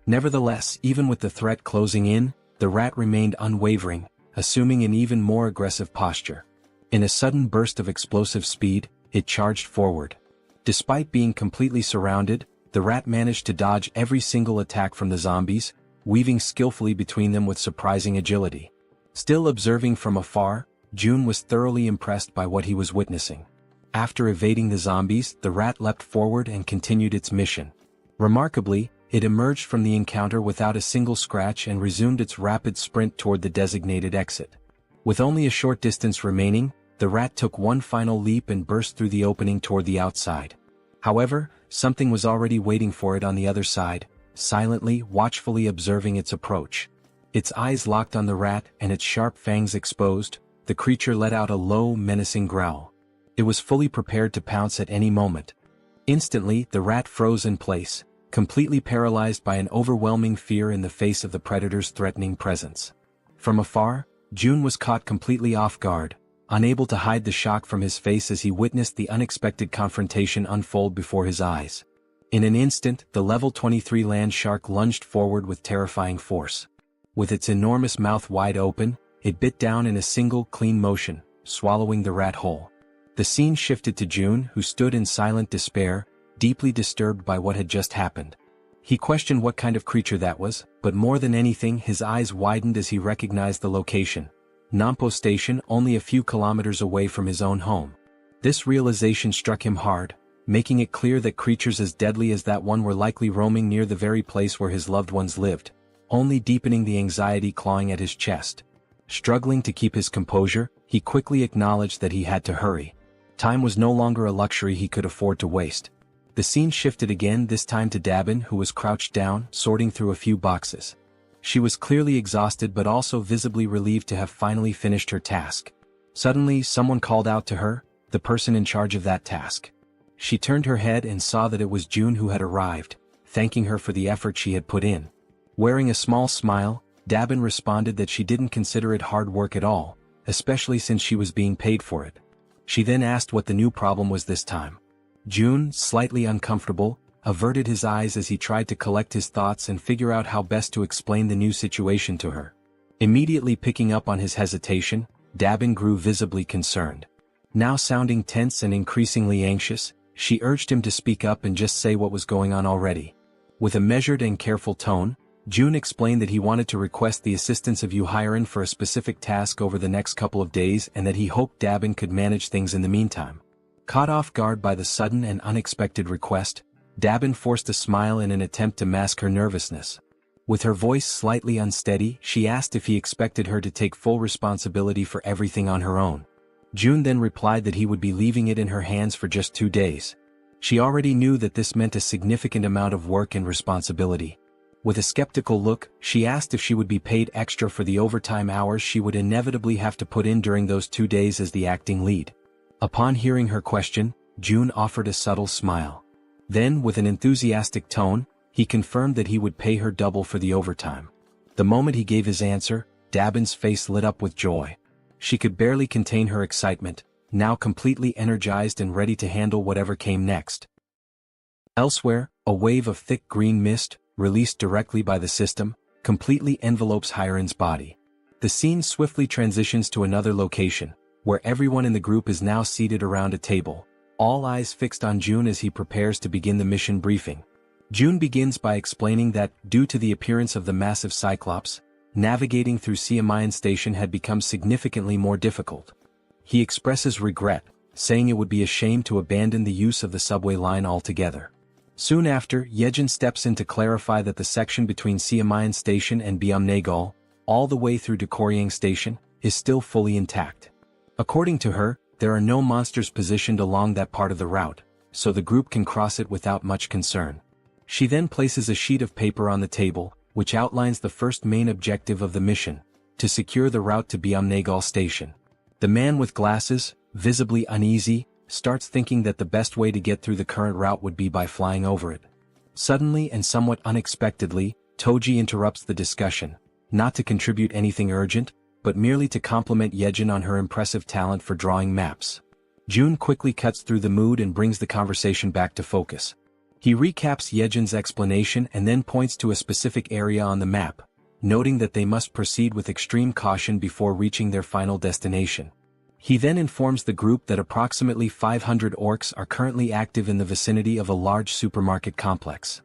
Nevertheless, even with the threat closing in, the rat remained unwavering, assuming an even more aggressive posture. In a sudden burst of explosive speed, it charged forward. Despite being completely surrounded, the rat managed to dodge every single attack from the zombies, weaving skillfully between them with surprising agility. Still observing from afar, June was thoroughly impressed by what he was witnessing. After evading the zombies, the rat leapt forward and continued its mission. Remarkably, it emerged from the encounter without a single scratch and resumed its rapid sprint toward the designated exit. With only a short distance remaining, the rat took one final leap and burst through the opening toward the outside. However, something was already waiting for it on the other side, silently, watchfully observing its approach. Its eyes locked on the rat and its sharp fangs exposed, the creature let out a low, menacing growl. It was fully prepared to pounce at any moment. Instantly, the rat froze in place, completely paralyzed by an overwhelming fear in the face of the predator's threatening presence. From afar, June was caught completely off guard, unable to hide the shock from his face as he witnessed the unexpected confrontation unfold before his eyes. In an instant, the level 23 land shark lunged forward with terrifying force. With its enormous mouth wide open, it bit down in a single, clean motion, swallowing the rat whole. The scene shifted to June, who stood in silent despair, deeply disturbed by what had just happened. He questioned what kind of creature that was, but more than anything his eyes widened as he recognized the location. Nampo Station, only a few kilometers away from his own home. This realization struck him hard, making it clear that creatures as deadly as that one were likely roaming near the very place where his loved ones lived, only deepening the anxiety clawing at his chest. Struggling to keep his composure, he quickly acknowledged that he had to hurry. Time was no longer a luxury he could afford to waste. The scene shifted again, this time to Dabin, who was crouched down, sorting through a few boxes. She was clearly exhausted but also visibly relieved to have finally finished her task. Suddenly, someone called out to her, the person in charge of that task. She turned her head and saw that it was June who had arrived, thanking her for the effort she had put in. Wearing a small smile, Dabin responded that she didn't consider it hard work at all, especially since she was being paid for it. She then asked what the new problem was this time. June, slightly uncomfortable, averted his eyes as he tried to collect his thoughts and figure out how best to explain the new situation to her. Immediately picking up on his hesitation, Dabin grew visibly concerned. Now sounding tense and increasingly anxious, she urged him to speak up and just say what was going on already. With a measured and careful tone, June explained that he wanted to request the assistance of Jaehyeon for a specific task over the next couple of days and that he hoped Dabin could manage things in the meantime. Caught off guard by the sudden and unexpected request, Dabin forced a smile in an attempt to mask her nervousness. With her voice slightly unsteady, she asked if he expected her to take full responsibility for everything on her own. June then replied that he would be leaving it in her hands for just 2 days. She already knew that this meant a significant amount of work and responsibility. With a skeptical look, she asked if she would be paid extra for the overtime hours she would inevitably have to put in during those 2 days as the acting lead. Upon hearing her question, June offered a subtle smile. Then, with an enthusiastic tone, he confirmed that he would pay her double for the overtime. The moment he gave his answer, Dabin's face lit up with joy. She could barely contain her excitement, now completely energized and ready to handle whatever came next. Elsewhere, a wave of thick green mist, released directly by the system, completely envelopes Hyren's body. The scene swiftly transitions to another location, where everyone in the group is now seated around a table, all eyes fixed on June as he prepares to begin the mission briefing. June begins by explaining that, due to the appearance of the massive Cyclops, navigating through Jaehyeon Station had become significantly more difficult. He expresses regret, saying it would be a shame to abandon the use of the subway line altogether. Soon after, Jaehyeon steps in to clarify that the section between Jaehyeon Station and Byumnaegol, all the way through to Koryang Station, is still fully intact. According to her, there are no monsters positioned along that part of the route, so the group can cross it without much concern. She then places a sheet of paper on the table, which outlines the first main objective of the mission: to secure the route to Byumnagal Station. The man with glasses, visibly uneasy, starts thinking that the best way to get through the current route would be by flying over it. Suddenly and somewhat unexpectedly, Toji interrupts the discussion, not to contribute anything urgent, but merely to compliment Jaehyeon on her impressive talent for drawing maps. June quickly cuts through the mood and brings the conversation back to focus. He recaps Yeon's explanation and then points to a specific area on the map, noting that they must proceed with extreme caution before reaching their final destination. He then informs the group that approximately 500 orcs are currently active in the vicinity of a large supermarket complex.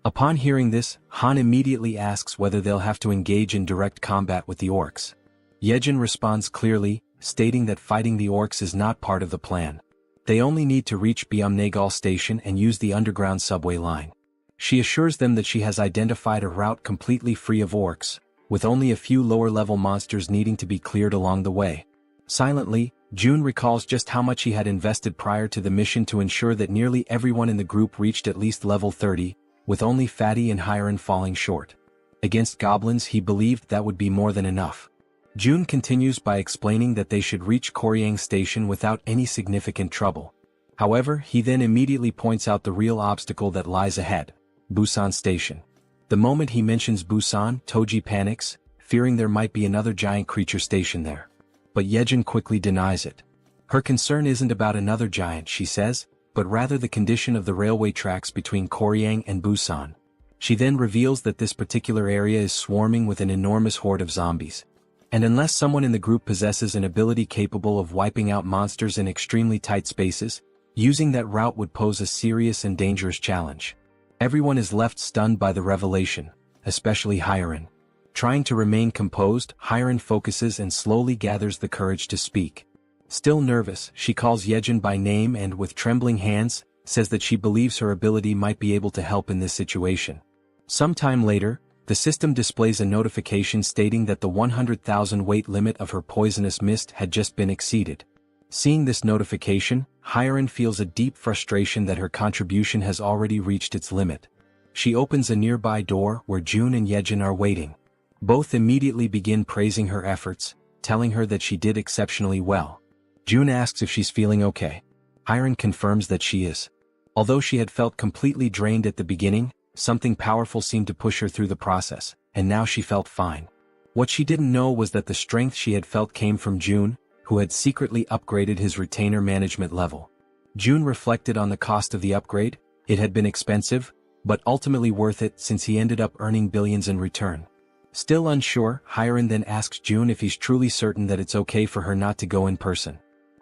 Upon hearing this, Han immediately asks whether they'll have to engage in direct combat with the orcs. Jaehyeon responds clearly, stating that fighting the orcs is not part of the plan. They only need to reach Byumnagal Station and use the underground subway line. She assures them that she has identified a route completely free of orcs, with only a few lower-level monsters needing to be cleared along the way. Silently, June recalls just how much he had invested prior to the mission to ensure that nearly everyone in the group reached at least level 30, with only Fatty and Hiren falling short. Against goblins, he believed that would be more than enough. June continues by explaining that they should reach Koryang Station without any significant trouble. However, he then immediately points out the real obstacle that lies ahead: Busan Station. The moment he mentions Busan, Toji panics, fearing there might be another giant creature stationed there. But Jaehyeon quickly denies it. Her concern isn't about another giant, she says, but rather the condition of the railway tracks between Koryang and Busan. She then reveals that this particular area is swarming with an enormous horde of zombies. And unless someone in the group possesses an ability capable of wiping out monsters in extremely tight spaces, using that route would pose a serious and dangerous challenge. Everyone is left stunned by the revelation, especially Hiren. Trying to remain composed, Hiren focuses and slowly gathers the courage to speak. Still nervous, she calls Jaehyeon by name and, with trembling hands, says that she believes her ability might be able to help in this situation. Sometime later, the system displays a notification stating that the 100,000 weight limit of her poisonous mist had just been exceeded. Seeing this notification, Hiren feels a deep frustration that her contribution has already reached its limit. She opens a nearby door where June and Jaehyeon are waiting. Both immediately begin praising her efforts, telling her that she did exceptionally well. June asks if she's feeling okay. Hiren confirms that she is. Although she had felt completely drained at the beginning, something powerful seemed to push her through the process, and now she felt fine. What she didn't know was that the strength she had felt came from June, who had secretly upgraded his retainer management level. June reflected on the cost of the upgrade. It had been expensive, but ultimately worth it since he ended up earning billions in return. Still unsure, Hiren then asks June if he's truly certain that it's okay for her not to go in person.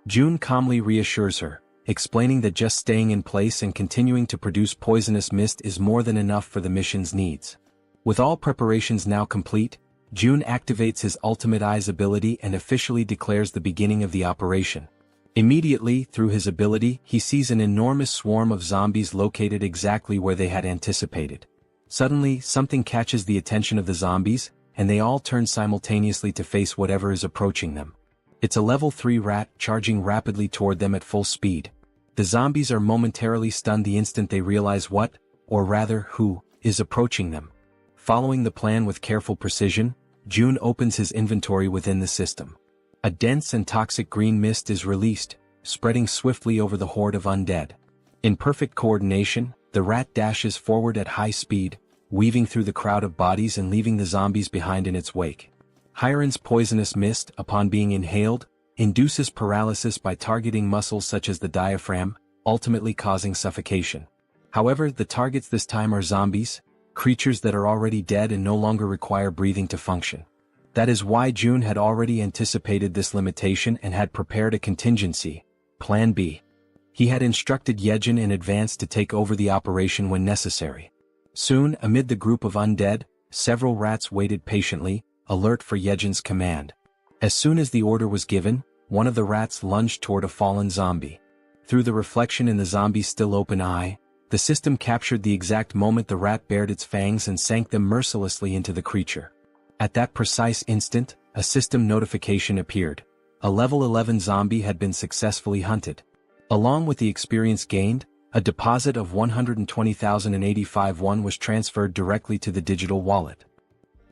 June calmly reassures her, explaining that just staying in place and continuing to produce poisonous mist is more than enough for the mission's needs. With all preparations now complete, June activates his Ultimate Eyes ability and officially declares the beginning of the operation. Immediately, through his ability, he sees an enormous swarm of zombies located exactly where they had anticipated. Suddenly, something catches the attention of the zombies, and they all turn simultaneously to face whatever is approaching them. It's a level 3 rat charging rapidly toward them at full speed. The zombies are momentarily stunned the instant they realize what, or rather who, is approaching them. Following the plan with careful precision, June opens his inventory within the system. A dense and toxic green mist is released, spreading swiftly over the horde of undead. In perfect coordination, the rat dashes forward at high speed, weaving through the crowd of bodies and leaving the zombies behind in its wake. Hiren's poisonous mist, upon being inhaled, induces paralysis by targeting muscles such as the diaphragm, ultimately causing suffocation. However, the targets this time are zombies, creatures that are already dead and no longer require breathing to function. That is why June had already anticipated this limitation and had prepared a contingency, Plan B. He had instructed Jaehyeon in advance to take over the operation when necessary. Soon, amid the group of undead, several rats waited patiently, alert for Jaehyeon's command. As soon as the order was given, one of the rats lunged toward a fallen zombie. Through the reflection in the zombie's still open eye, the system captured the exact moment the rat bared its fangs and sank them mercilessly into the creature. At that precise instant, a system notification appeared. A level 11 zombie had been successfully hunted. Along with the experience gained, a deposit of 120,085 won was transferred directly to the digital wallet.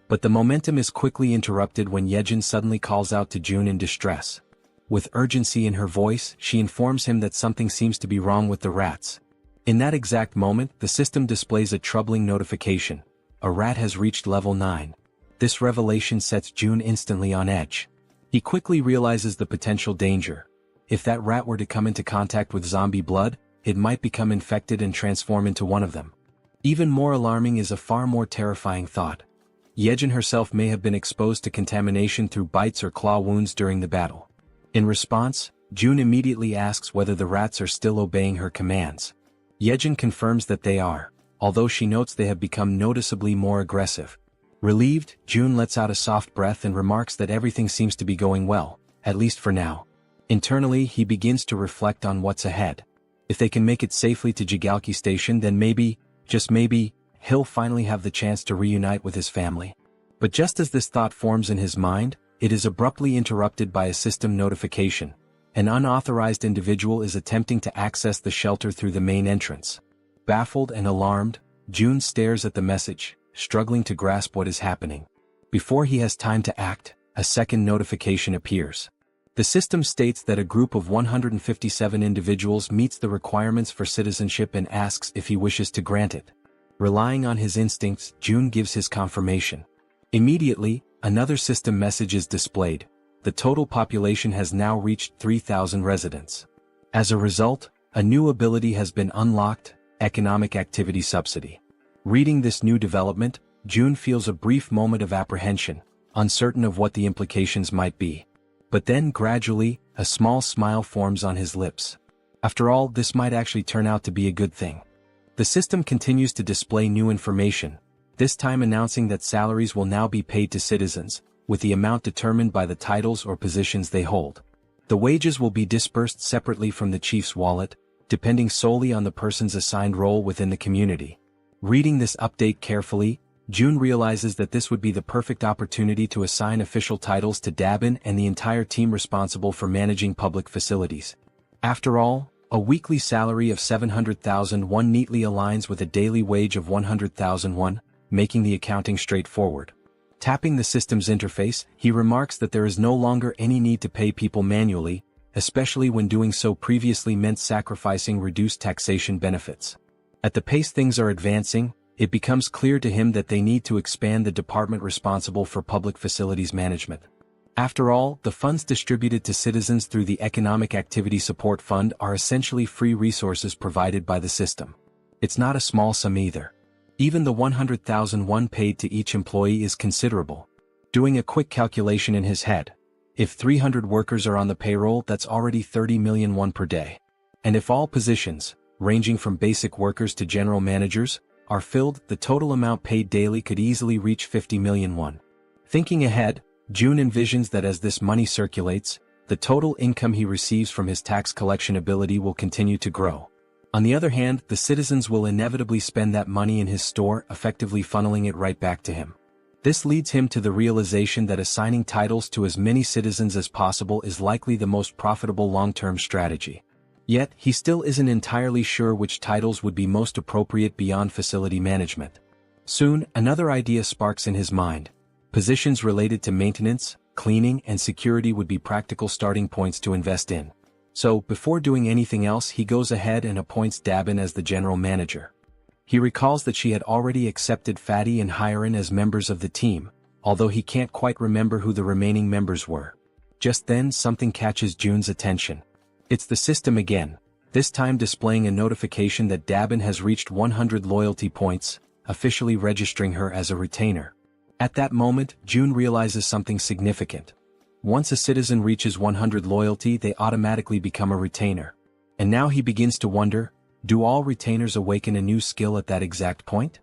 But the momentum is quickly interrupted when Jaehyeon suddenly calls out to June in distress. With urgency in her voice, she informs him that something seems to be wrong with the rats. In that exact moment, the system displays a troubling notification. A rat has reached level 9. This revelation sets June instantly on edge. He quickly realizes the potential danger. If that rat were to come into contact with zombie blood, it might become infected and transform into one of them. Even more alarming is a far more terrifying thought. Jaehyeon herself may have been exposed to contamination through bites or claw wounds during the battle. In response, June immediately asks whether the rats are still obeying her commands. Jaehyeon confirms that they are, although she notes they have become noticeably more aggressive. Relieved, June lets out a soft breath and remarks that everything seems to be going well, at least for now. Internally, he begins to reflect on what's ahead. If they can make it safely to Jaehyeon Station, then maybe, just maybe, he'll finally have the chance to reunite with his family. But just as this thought forms in his mind, it is abruptly interrupted by a system notification. An unauthorized individual is attempting to access the shelter through the main entrance. Baffled and alarmed, June stares at the message, struggling to grasp what is happening. Before he has time to act, a second notification appears. The system states that a group of 157 individuals meets the requirements for citizenship and asks if he wishes to grant it. Relying on his instincts, June gives his confirmation. Immediately, another system message is displayed. The total population has now reached 3,000 residents. As a result, a new ability has been unlocked, Economic Activity Subsidy. Reading this new development, June feels a brief moment of apprehension, uncertain of what the implications might be. But then gradually, a small smile forms on his lips. After all, this might actually turn out to be a good thing. The system continues to display new information, this time announcing that salaries will now be paid to citizens, with the amount determined by the titles or positions they hold. The wages will be disbursed separately from the chief's wallet, depending solely on the person's assigned role within the community. Reading this update carefully, June realizes that this would be the perfect opportunity to assign official titles to Dabin and the entire team responsible for managing public facilities. After all, a weekly salary of 700,000 won neatly aligns with a daily wage of 100,000 won, making the accounting straightforward. Tapping the system's interface, he remarks that there is no longer any need to pay people manually, especially when doing so previously meant sacrificing reduced taxation benefits. At the pace things are advancing, it becomes clear to him that they need to expand the department responsible for public facilities management. After all, the funds distributed to citizens through the Economic Activity Support Fund are essentially free resources provided by the system. It's not a small sum either. Even the 100,000 won paid to each employee is considerable. Doing a quick calculation in his head, if 300 workers are on the payroll, that's already 30 million won per day. And if all positions, ranging from basic workers to general managers, are filled, the total amount paid daily could easily reach 50 million won. Thinking ahead, June envisions that as this money circulates, the total income he receives from his tax collection ability will continue to grow. On the other hand, the citizens will inevitably spend that money in his store, effectively funneling it right back to him. This leads him to the realization that assigning titles to as many citizens as possible is likely the most profitable long-term strategy. Yet, he still isn't entirely sure which titles would be most appropriate beyond facility management. Soon, another idea sparks in his mind. Positions related to maintenance, cleaning, and security would be practical starting points to invest in. So, before doing anything else, he goes ahead and appoints Dabin as the general manager. He recalls that she had already accepted Fatty and Hyren as members of the team, although he can't quite remember who the remaining members were. Just then, something catches June's attention. It's the system again, this time displaying a notification that Dabin has reached 100 loyalty points, officially registering her as a retainer. At that moment, June realizes something significant. Once a citizen reaches 100 loyalty, they automatically become a retainer. And now he begins to wonder, do all retainers awaken a new skill at that exact point?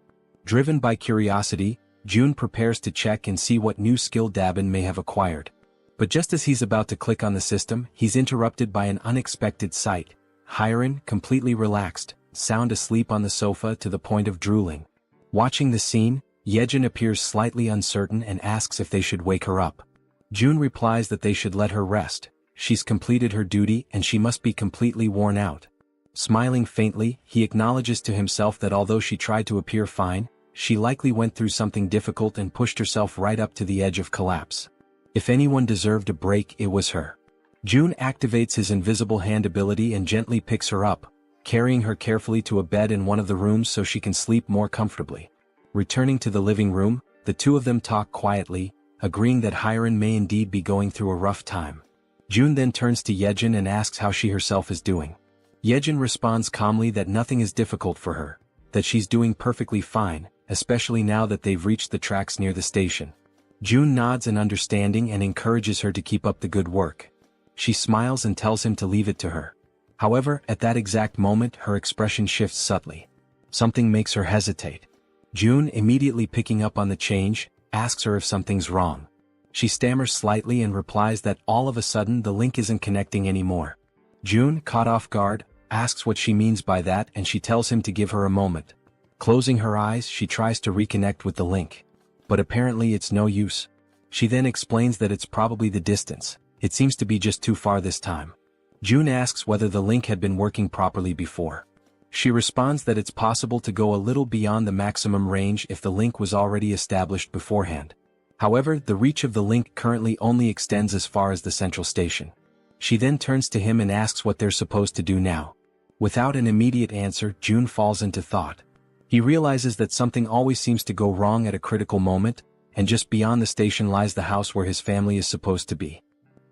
Driven by curiosity, June prepares to check and see what new skill Dabin may have acquired. But just as he's about to click on the system, he's interrupted by an unexpected sight. Hyren, completely relaxed, sound asleep on the sofa to the point of drooling. Watching the scene, Jaehyeon appears slightly uncertain and asks if they should wake her up. June replies that they should let her rest, she's completed her duty and she must be completely worn out. Smiling faintly, he acknowledges to himself that although she tried to appear fine, she likely went through something difficult and pushed herself right up to the edge of collapse. If anyone deserved a break, it was her. June activates his invisible hand ability and gently picks her up, carrying her carefully to a bed in one of the rooms so she can sleep more comfortably. Returning to the living room, the two of them talk quietly, agreeing that Hyran may indeed be going through a rough time. June then turns to Jaehyeon and asks how she herself is doing. Jaehyeon responds calmly that nothing is difficult for her, that she's doing perfectly fine, especially now that they've reached the tracks near the station. June nods in understanding and encourages her to keep up the good work. She smiles and tells him to leave it to her. However, at that exact moment her expression shifts subtly. Something makes her hesitate. June, immediately picking up on the change, asks her if something's wrong. She stammers slightly and replies that all of a sudden the link isn't connecting anymore. June, caught off guard, asks what she means by that and she tells him to give her a moment. Closing her eyes, she tries to reconnect with the link. But apparently it's no use. She then explains that it's probably the distance. It seems to be just too far this time. June asks whether the link had been working properly before. She responds that it's possible to go a little beyond the maximum range if the link was already established beforehand. However, the reach of the link currently only extends as far as the central station. She then turns to him and asks what they're supposed to do now. Without an immediate answer, June falls into thought. He realizes that something always seems to go wrong at a critical moment, and just beyond the station lies the house where his family is supposed to be.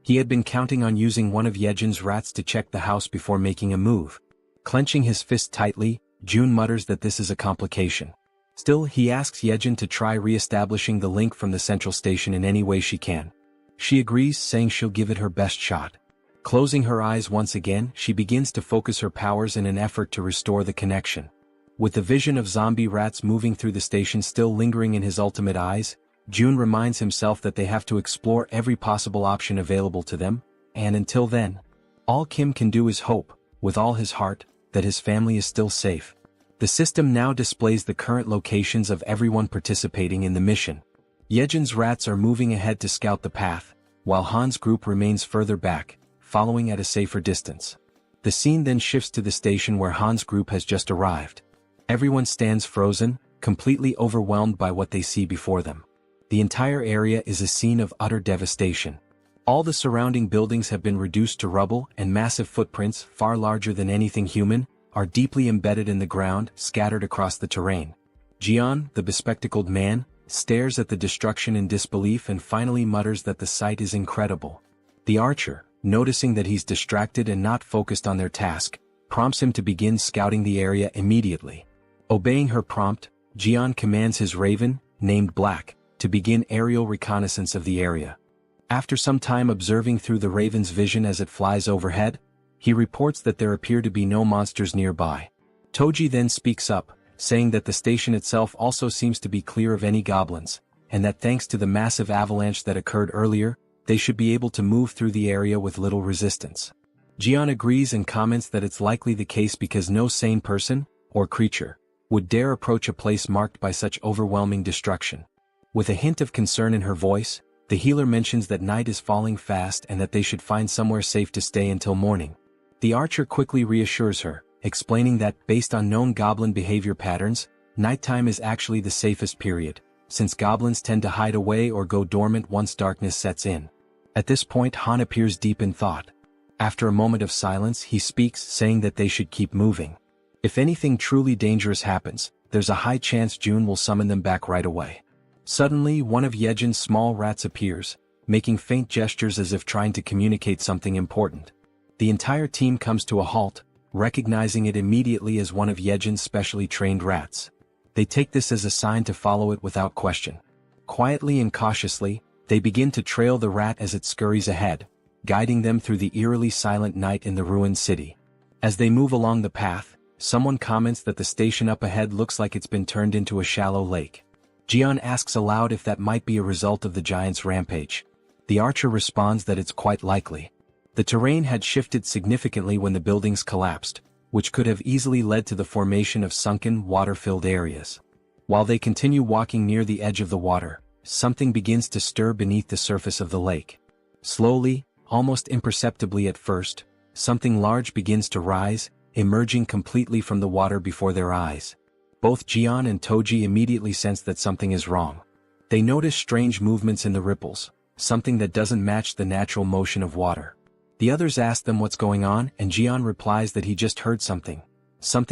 He had been counting on using one of Jaehyeon's rats to check the house before making a move. Clenching his fist tightly, June mutters that this is a complication. Still, he asks Jaehyeon to try re-establishing the link from the central station in any way she can. She agrees, saying she'll give it her best shot. Closing her eyes once again, she begins to focus her powers in an effort to restore the connection. With the vision of zombie rats moving through the station still lingering in his ultimate eyes, June reminds himself that they have to explore every possible option available to them, and until then, all Kim can do is hope, with all his heart, that his family is still safe. The system now displays the current locations of everyone participating in the mission. Jaehyeon's rats are moving ahead to scout the path, while Han's group remains further back, following at a safer distance. The scene then shifts to the station where Han's group has just arrived. Everyone stands frozen, completely overwhelmed by what they see before them. The entire area is a scene of utter devastation. All the surrounding buildings have been reduced to rubble, and massive footprints, far larger than anything human, are deeply embedded in the ground, scattered across the terrain. Jaehyeon, the bespectacled man, stares at the destruction in disbelief and finally mutters that the sight is incredible. The archer, noticing that he's distracted and not focused on their task, prompts him to begin scouting the area immediately. Obeying her prompt, Jaehyeon commands his raven, named Black, to begin aerial reconnaissance of the area. After some time observing through the raven's vision as it flies overhead, he reports that there appear to be no monsters nearby. Toji then speaks up, saying that the station itself also seems to be clear of any goblins, and that thanks to the massive avalanche that occurred earlier, they should be able to move through the area with little resistance. Jaehyeon agrees and comments that it's likely the case because no sane person, or creature, would dare approach a place marked by such overwhelming destruction. With a hint of concern in her voice, the healer mentions that night is falling fast and that they should find somewhere safe to stay until morning. The archer quickly reassures her, explaining that, based on known goblin behavior patterns, nighttime is actually the safest period, since goblins tend to hide away or go dormant once darkness sets in. At this point, Han appears deep in thought. After a moment of silence, he speaks, saying that they should keep moving. If anything truly dangerous happens, there's a high chance June will summon them back right away. Suddenly, one of Jaehyeon's small rats appears, making faint gestures as if trying to communicate something important. The entire team comes to a halt, recognizing it immediately as one of Jaehyeon's specially trained rats. They take this as a sign to follow it without question. Quietly and cautiously, they begin to trail the rat as it scurries ahead, guiding them through the eerily silent night in the ruined city. As they move along the path, someone comments that the station up ahead looks like it's been turned into a shallow lake. Jaehyeon asks aloud if that might be a result of the giant's rampage. The archer responds that it's quite likely. The terrain had shifted significantly when the buildings collapsed, which could have easily led to the formation of sunken, water-filled areas. While they continue walking near the edge of the water, something begins to stir beneath the surface of the lake. Slowly, almost imperceptibly at first, something large begins to rise, emerging completely from the water before their eyes. Both Jaehyeon and Toji immediately sense that something is wrong. They notice strange movements in the ripples, something that doesn't match the natural motion of water. The others ask them what's going on, and Jaehyeon replies that he just heard something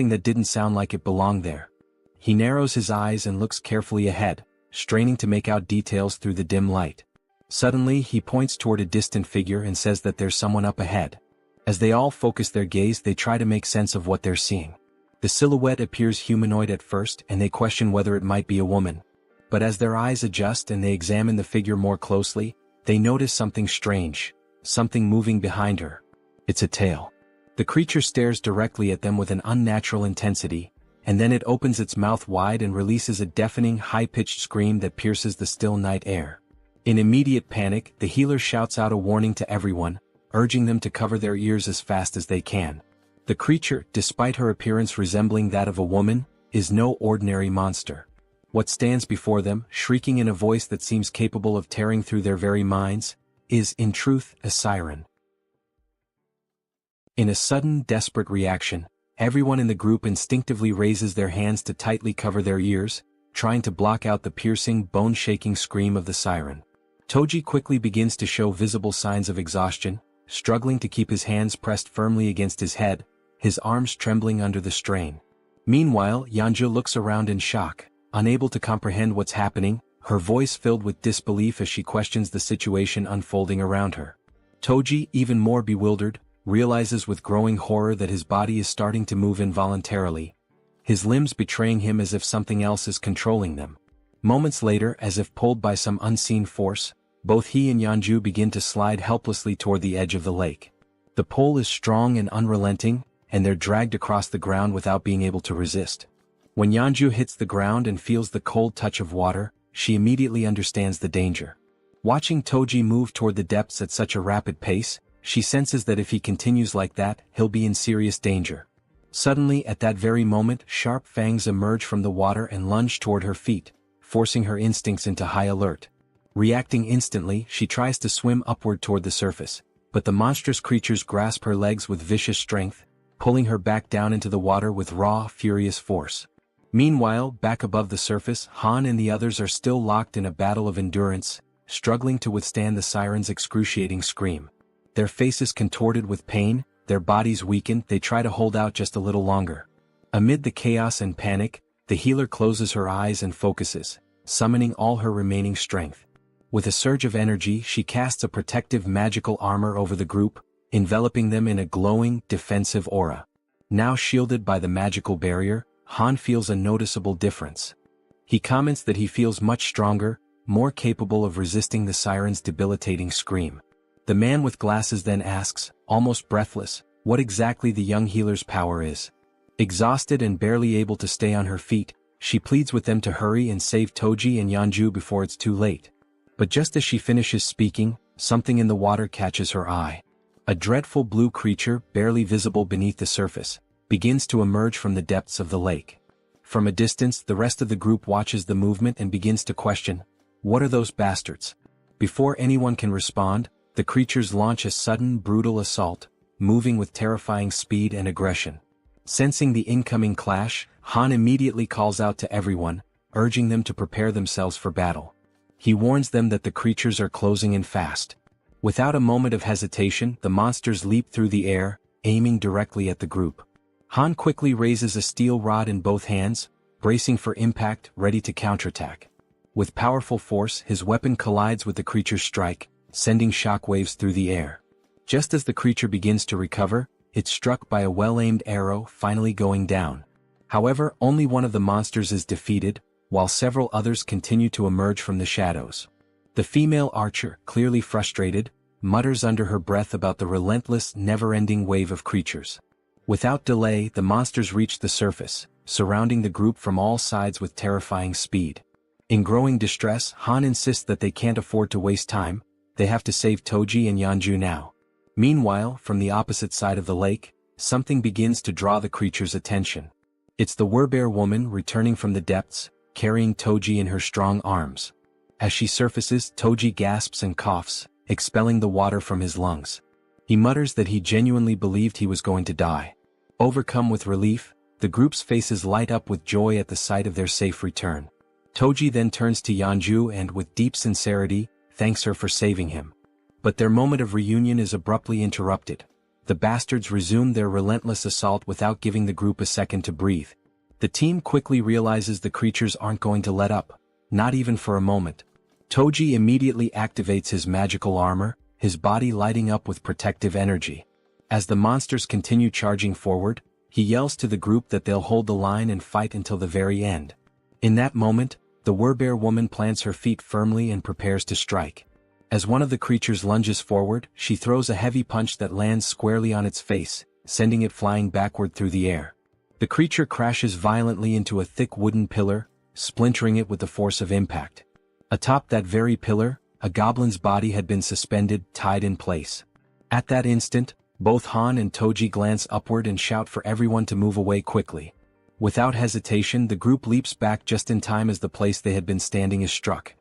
that didn't sound like it belonged there. He narrows his eyes and looks carefully ahead, straining to make out details through the dim light. Suddenly he points toward a distant figure and says that there's someone up ahead. As they all focus their gaze, they try to make sense of what they're seeing. The silhouette appears humanoid at first, and they question whether it might be a woman. But as their eyes adjust and they examine the figure more closely, they notice something strange, something moving behind her. It's a tail. The creature stares directly at them with an unnatural intensity, and then it opens its mouth wide and releases a deafening, high-pitched scream that pierces the still night air. In immediate panic, the healer shouts out a warning to everyone, urging them to cover their ears as fast as they can. The creature, despite her appearance resembling that of a woman, is no ordinary monster. What stands before them, shrieking in a voice that seems capable of tearing through their very minds, is, in truth, a siren. In a sudden, desperate reaction, everyone in the group instinctively raises their hands to tightly cover their ears, trying to block out the piercing, bone-shaking scream of the siren. Toji quickly begins to show visible signs of exhaustion, struggling to keep his hands pressed firmly against his head, his arms trembling under the strain. Meanwhile, Yeonju looks around in shock, unable to comprehend what's happening, her voice filled with disbelief as she questions the situation unfolding around her. Toji, even more bewildered, realizes with growing horror that his body is starting to move involuntarily, his limbs betraying him as if something else is controlling them. Moments later, as if pulled by some unseen force, both he and Yeonju begin to slide helplessly toward the edge of the lake. The pull is strong and unrelenting, and they're dragged across the ground without being able to resist. When Yeonju hits the ground and feels the cold touch of water, she immediately understands the danger. Watching Toji move toward the depths at such a rapid pace, she senses that if he continues like that, he'll be in serious danger. Suddenly, at that very moment, sharp fangs emerge from the water and lunge toward her feet, forcing her instincts into high alert. Reacting instantly, she tries to swim upward toward the surface, but the monstrous creatures grasp her legs with vicious strength, pulling her back down into the water with raw, furious force. Meanwhile, back above the surface, Han and the others are still locked in a battle of endurance, struggling to withstand the siren's excruciating scream. Their faces contorted with pain, their bodies weakened, they try to hold out just a little longer. Amid the chaos and panic, the healer closes her eyes and focuses, summoning all her remaining strength. With a surge of energy, she casts a protective magical armor over the group, enveloping them in a glowing, defensive aura. Now shielded by the magical barrier, Han feels a noticeable difference. He comments that he feels much stronger, more capable of resisting the siren's debilitating scream. The man with glasses then asks, almost breathless, what exactly the young healer's power is. Exhausted and barely able to stay on her feet, she pleads with them to hurry and save Toji and Yeonju before it's too late. But just as she finishes speaking, something in the water catches her eye. A dreadful blue creature, barely visible beneath the surface, begins to emerge from the depths of the lake. From a distance, the rest of the group watches the movement and begins to question, what are those bastards? Before anyone can respond, the creatures launch a sudden, brutal assault, moving with terrifying speed and aggression. Sensing the incoming clash, Han immediately calls out to everyone, urging them to prepare themselves for battle. He warns them that the creatures are closing in fast. Without a moment of hesitation, the monsters leap through the air, aiming directly at the group. Han quickly raises a steel rod in both hands, bracing for impact, ready to counterattack. With powerful force, his weapon collides with the creature's strike, sending shockwaves through the air. Just as the creature begins to recover, it's struck by a well-aimed arrow, finally going down. However, only one of the monsters is defeated, while several others continue to emerge from the shadows. The female archer, clearly frustrated, mutters under her breath about the relentless, never-ending wave of creatures. Without delay, the monsters reach the surface, surrounding the group from all sides with terrifying speed. In growing distress, Han insists that they can't afford to waste time, they have to save Toji and Yeonju now. Meanwhile, from the opposite side of the lake, something begins to draw the creature's attention. It's the werbear woman returning from the depths, carrying Toji in her strong arms. As she surfaces, Toji gasps and coughs, expelling the water from his lungs. He mutters that he genuinely believed he was going to die. Overcome with relief, the group's faces light up with joy at the sight of their safe return. Toji then turns to Yeonju and, with deep sincerity, thanks her for saving him. But their moment of reunion is abruptly interrupted. The bastards resume their relentless assault without giving the group a second to breathe. The team quickly realizes the creatures aren't going to let up, not even for a moment. Toji immediately activates his magical armor, his body lighting up with protective energy. As the monsters continue charging forward, he yells to the group that they'll hold the line and fight until the very end. In that moment, the Werbear woman plants her feet firmly and prepares to strike. As one of the creatures lunges forward, she throws a heavy punch that lands squarely on its face, sending it flying backward through the air. The creature crashes violently into a thick wooden pillar, splintering it with the force of impact. Atop that very pillar, a goblin's body had been suspended, tied in place. At that instant, both Han and Toji glance upward and shout for everyone to move away quickly. Without hesitation, the group leaps back just in time as the place they had been standing is struck.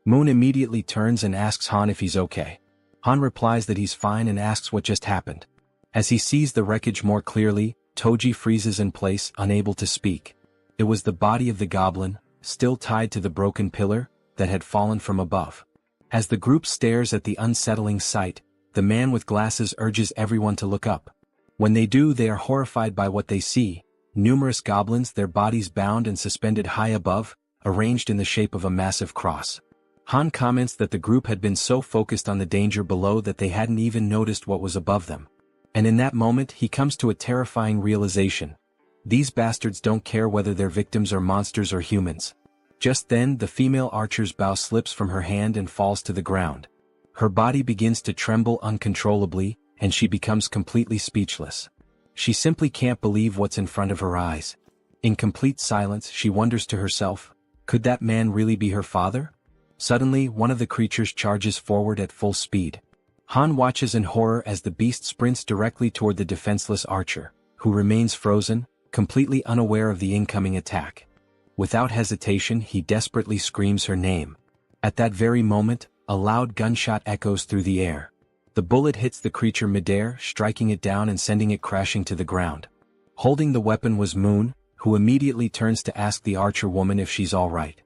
Moon immediately turns and asks Han if he's okay. Han replies that he's fine and asks what just happened. As he sees the wreckage more clearly, Toji freezes in place, unable to speak. It was the body of the goblin, still tied to the broken pillar, that had fallen from above. As the group stares at the unsettling sight, the man with glasses urges everyone to look up. When they do, they are horrified by what they see: numerous goblins, their bodies bound and suspended high above, arranged in the shape of a massive cross. Han comments that the group had been so focused on the danger below that they hadn't even noticed what was above them. And in that moment he comes to a terrifying realization. These bastards don't care whether their victims are monsters or humans. Just then the female archer's bow slips from her hand and falls to the ground. Her body begins to tremble uncontrollably, and she becomes completely speechless. She simply can't believe what's in front of her eyes. In complete silence she wonders to herself, could that man really be her father? Suddenly, one of the creatures charges forward at full speed. Han watches in horror as the beast sprints directly toward the defenseless archer, who remains frozen, completely unaware of the incoming attack. Without hesitation, he desperately screams her name. At that very moment, a loud gunshot echoes through the air. The bullet hits the creature midair, striking it down and sending it crashing to the ground. Holding the weapon was Moon, who immediately turns to ask the archer woman if she's all right.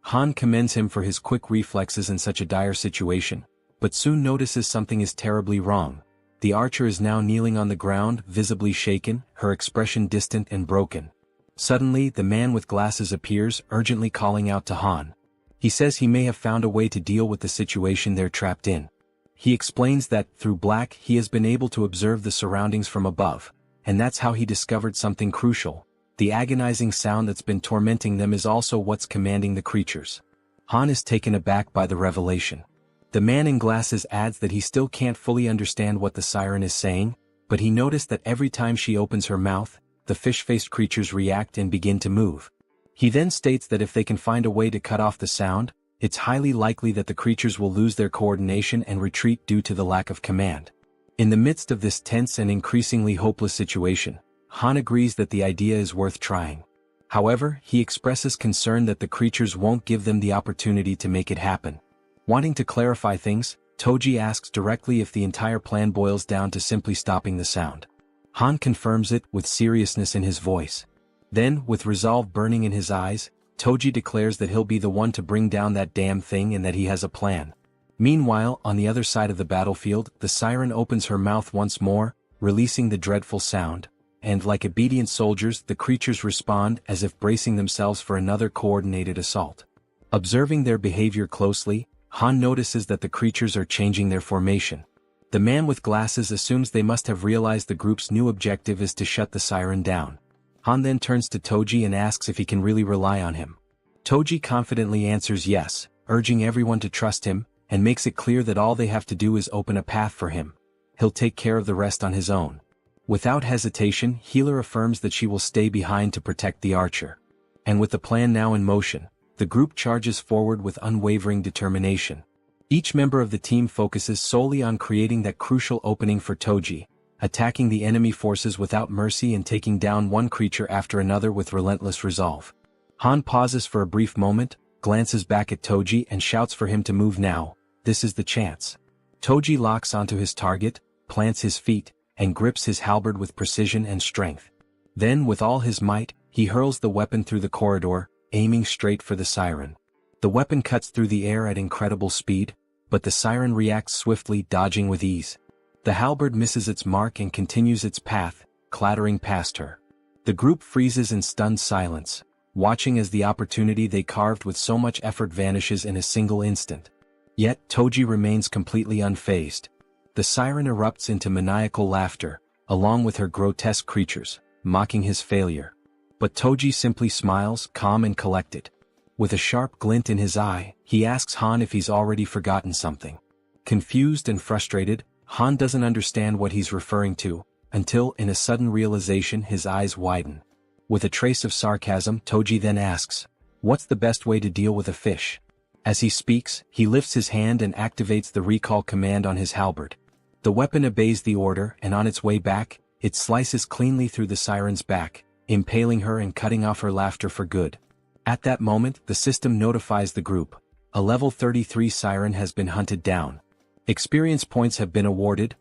Han commends him for his quick reflexes in such a dire situation, but soon notices something is terribly wrong. The archer is now kneeling on the ground, visibly shaken, her expression distant and broken. Suddenly, the man with glasses appears, urgently calling out to Han. He says he may have found a way to deal with the situation they're trapped in. He explains that, through black, he has been able to observe the surroundings from above, and that's how he discovered something crucial. The agonizing sound that's been tormenting them is also what's commanding the creatures. Han is taken aback by the revelation. The man in glasses adds that he still can't fully understand what the siren is saying, but he noticed that every time she opens her mouth, the fish-faced creatures react and begin to move. He then states that if they can find a way to cut off the sound, it's highly likely that the creatures will lose their coordination and retreat due to the lack of command. In the midst of this tense and increasingly hopeless situation, Han agrees that the idea is worth trying. However, he expresses concern that the creatures won't give them the opportunity to make it happen. Wanting to clarify things, Toji asks directly if the entire plan boils down to simply stopping the sound. Han confirms it, with seriousness in his voice. Then, with resolve burning in his eyes, Toji declares that he'll be the one to bring down that damn thing and that he has a plan. Meanwhile, on the other side of the battlefield, the siren opens her mouth once more, releasing the dreadful sound. And like obedient soldiers, the creatures respond as if bracing themselves for another coordinated assault. Observing their behavior closely, Han notices that the creatures are changing their formation. The man with glasses assumes they must have realized the group's new objective is to shut the siren down. Han then turns to Toji and asks if he can really rely on him. Toji confidently answers yes, urging everyone to trust him, and makes it clear that all they have to do is open a path for him. He'll take care of the rest on his own. Without hesitation, Healer affirms that she will stay behind to protect the archer. And with the plan now in motion, the group charges forward with unwavering determination. Each member of the team focuses solely on creating that crucial opening for Toji, attacking the enemy forces without mercy and taking down one creature after another with relentless resolve. Han pauses for a brief moment, glances back at Toji and shouts for him to move now. This is the chance. Toji locks onto his target, plants his feet, and grips his halberd with precision and strength. Then with all his might, he hurls the weapon through the corridor, aiming straight for the siren. The weapon cuts through the air at incredible speed, but the siren reacts swiftly, dodging with ease. The halberd misses its mark and continues its path, clattering past her. The group freezes in stunned silence, watching as the opportunity they carved with so much effort vanishes in a single instant. Yet Toji remains completely unfazed. The siren erupts into maniacal laughter, along with her grotesque creatures, mocking his failure. But Toji simply smiles, calm and collected. With a sharp glint in his eye, he asks Han if he's already forgotten something. Confused and frustrated, Han doesn't understand what he's referring to, until in a sudden realization his eyes widen. With a trace of sarcasm, Toji then asks, "What's the best way to deal with a fish?" As he speaks, he lifts his hand and activates the recall command on his halberd. The weapon obeys the order, and on its way back, it slices cleanly through the siren's back, impaling her and cutting off her laughter for good. At that moment, the system notifies the group. A level 33 siren has been hunted down. Experience points have been awarded.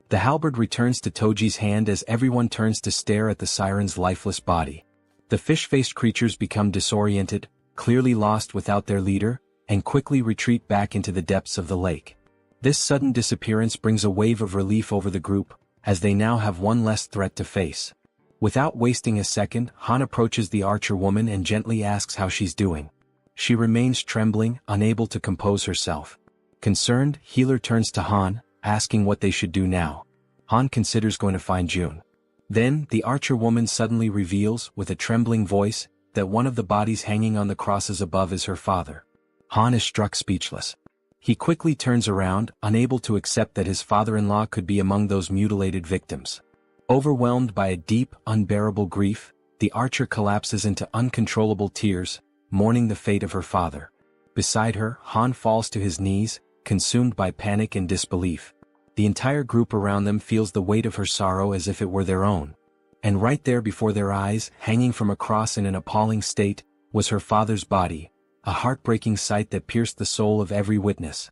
The halberd returns to Toji's hand as everyone turns to stare at the siren's lifeless body. The fish-faced creatures become disoriented, clearly lost without their leader, and quickly retreat back into the depths of the lake. This sudden disappearance brings a wave of relief over the group, as they now have one less threat to face. Without wasting a second, Han approaches the archer woman and gently asks how she's doing. She remains trembling, unable to compose herself. Concerned, Healer turns to Han, asking what they should do now. Han considers going to find June. Then, the archer woman suddenly reveals, with a trembling voice, that one of the bodies hanging on the crosses above is her father. Han is struck speechless. He quickly turns around, unable to accept that his father-in-law could be among those mutilated victims. Overwhelmed by a deep, unbearable grief, the archer collapses into uncontrollable tears, mourning the fate of her father. Beside her, Han falls to his knees, consumed by panic and disbelief. The entire group around them feels the weight of her sorrow as if it were their own. And right there before their eyes, hanging from a cross in an appalling state, was her father's body, a heartbreaking sight that pierced the soul of every witness.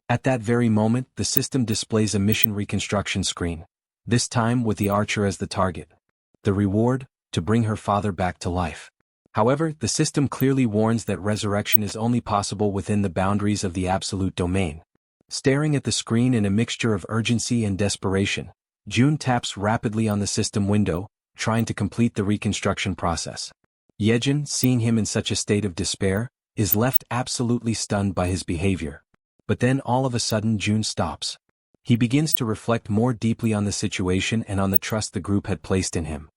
At that very moment, the system displays a mission reconstruction screen, this time with the archer as the target. The reward, to bring her father back to life. However, the system clearly warns that resurrection is only possible within the boundaries of the absolute domain. Staring at the screen in a mixture of urgency and desperation, June taps rapidly on the system window, trying to complete the reconstruction process. Jaehyeon, seeing him in such a state of despair, is left absolutely stunned by his behavior. But then all of a sudden June stops. He begins to reflect more deeply on the situation and on the trust the group had placed in him.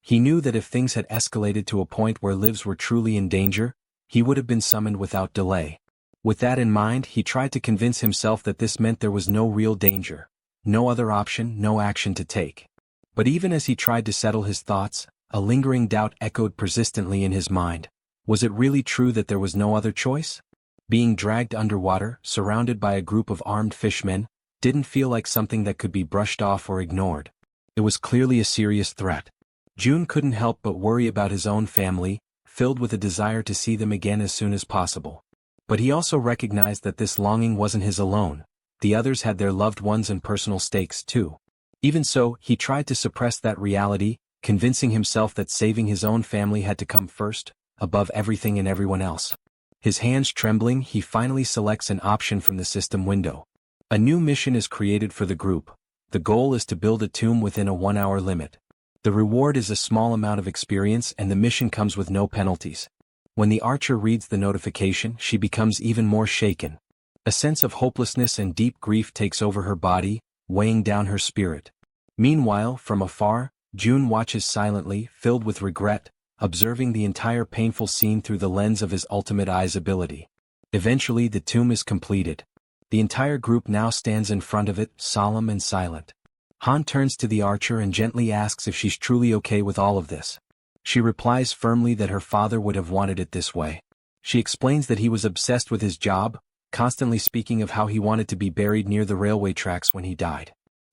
He knew that if things had escalated to a point where lives were truly in danger, he would have been summoned without delay. With that in mind, he tried to convince himself that this meant there was no real danger, no other option, no action to take. But even as he tried to settle his thoughts, a lingering doubt echoed persistently in his mind. Was it really true that there was no other choice? Being dragged underwater, surrounded by a group of armed fishmen, didn't feel like something that could be brushed off or ignored. It was clearly a serious threat. June couldn't help but worry about his own family, filled with a desire to see them again as soon as possible. But he also recognized that this longing wasn't his alone. The others had their loved ones and personal stakes too. Even so, he tried to suppress that reality, convincing himself that saving his own family had to come first, above everything and everyone else. His hands trembling, he finally selects an option from the system window. A new mission is created for the group. The goal is to build a tomb within a 1-hour limit. The reward is a small amount of experience and the mission comes with no penalties. When the archer reads the notification, she becomes even more shaken. A sense of hopelessness and deep grief takes over her body, weighing down her spirit. Meanwhile, from afar, June watches silently, filled with regret, observing the entire painful scene through the lens of his ultimate eyes ability. Eventually the tomb is completed. The entire group now stands in front of it, solemn and silent. Han turns to the archer and gently asks if she's truly okay with all of this. She replies firmly that her father would have wanted it this way. She explains that he was obsessed with his job, constantly speaking of how he wanted to be buried near the railway tracks when he died.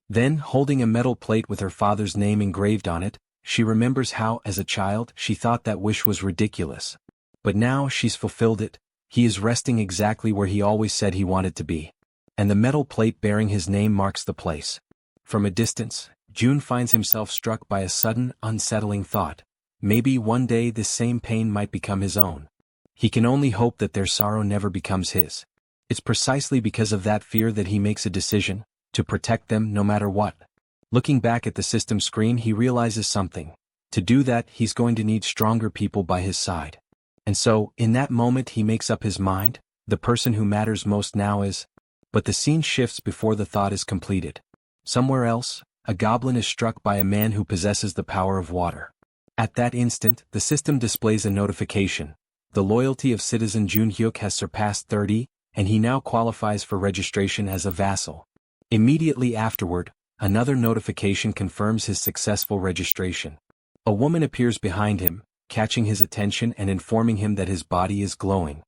Then, holding a metal plate with her father's name engraved on it, she remembers how, as a child, she thought that wish was ridiculous. But now she's fulfilled it, He is resting exactly where he always said he wanted to be. And the metal plate bearing his name marks the place. From a distance, June finds himself struck by a sudden, unsettling thought. Maybe one day this same pain might become his own. He can only hope that their sorrow never becomes his. It's precisely because of that fear that he makes a decision, to protect them no matter what. Looking back at the system screen, he realizes something. To do that, he's going to need stronger people by his side. And so, in that moment he makes up his mind, the person who matters most now is... But the scene shifts before the thought is completed. Somewhere else, a goblin is struck by a man who possesses the power of water. At that instant, the system displays a notification. The loyalty of citizen Jun Hyuk has surpassed 30, and he now qualifies for registration as a vassal. Immediately afterward, another notification confirms his successful registration. A woman appears behind him, catching his attention and informing him that his body is glowing.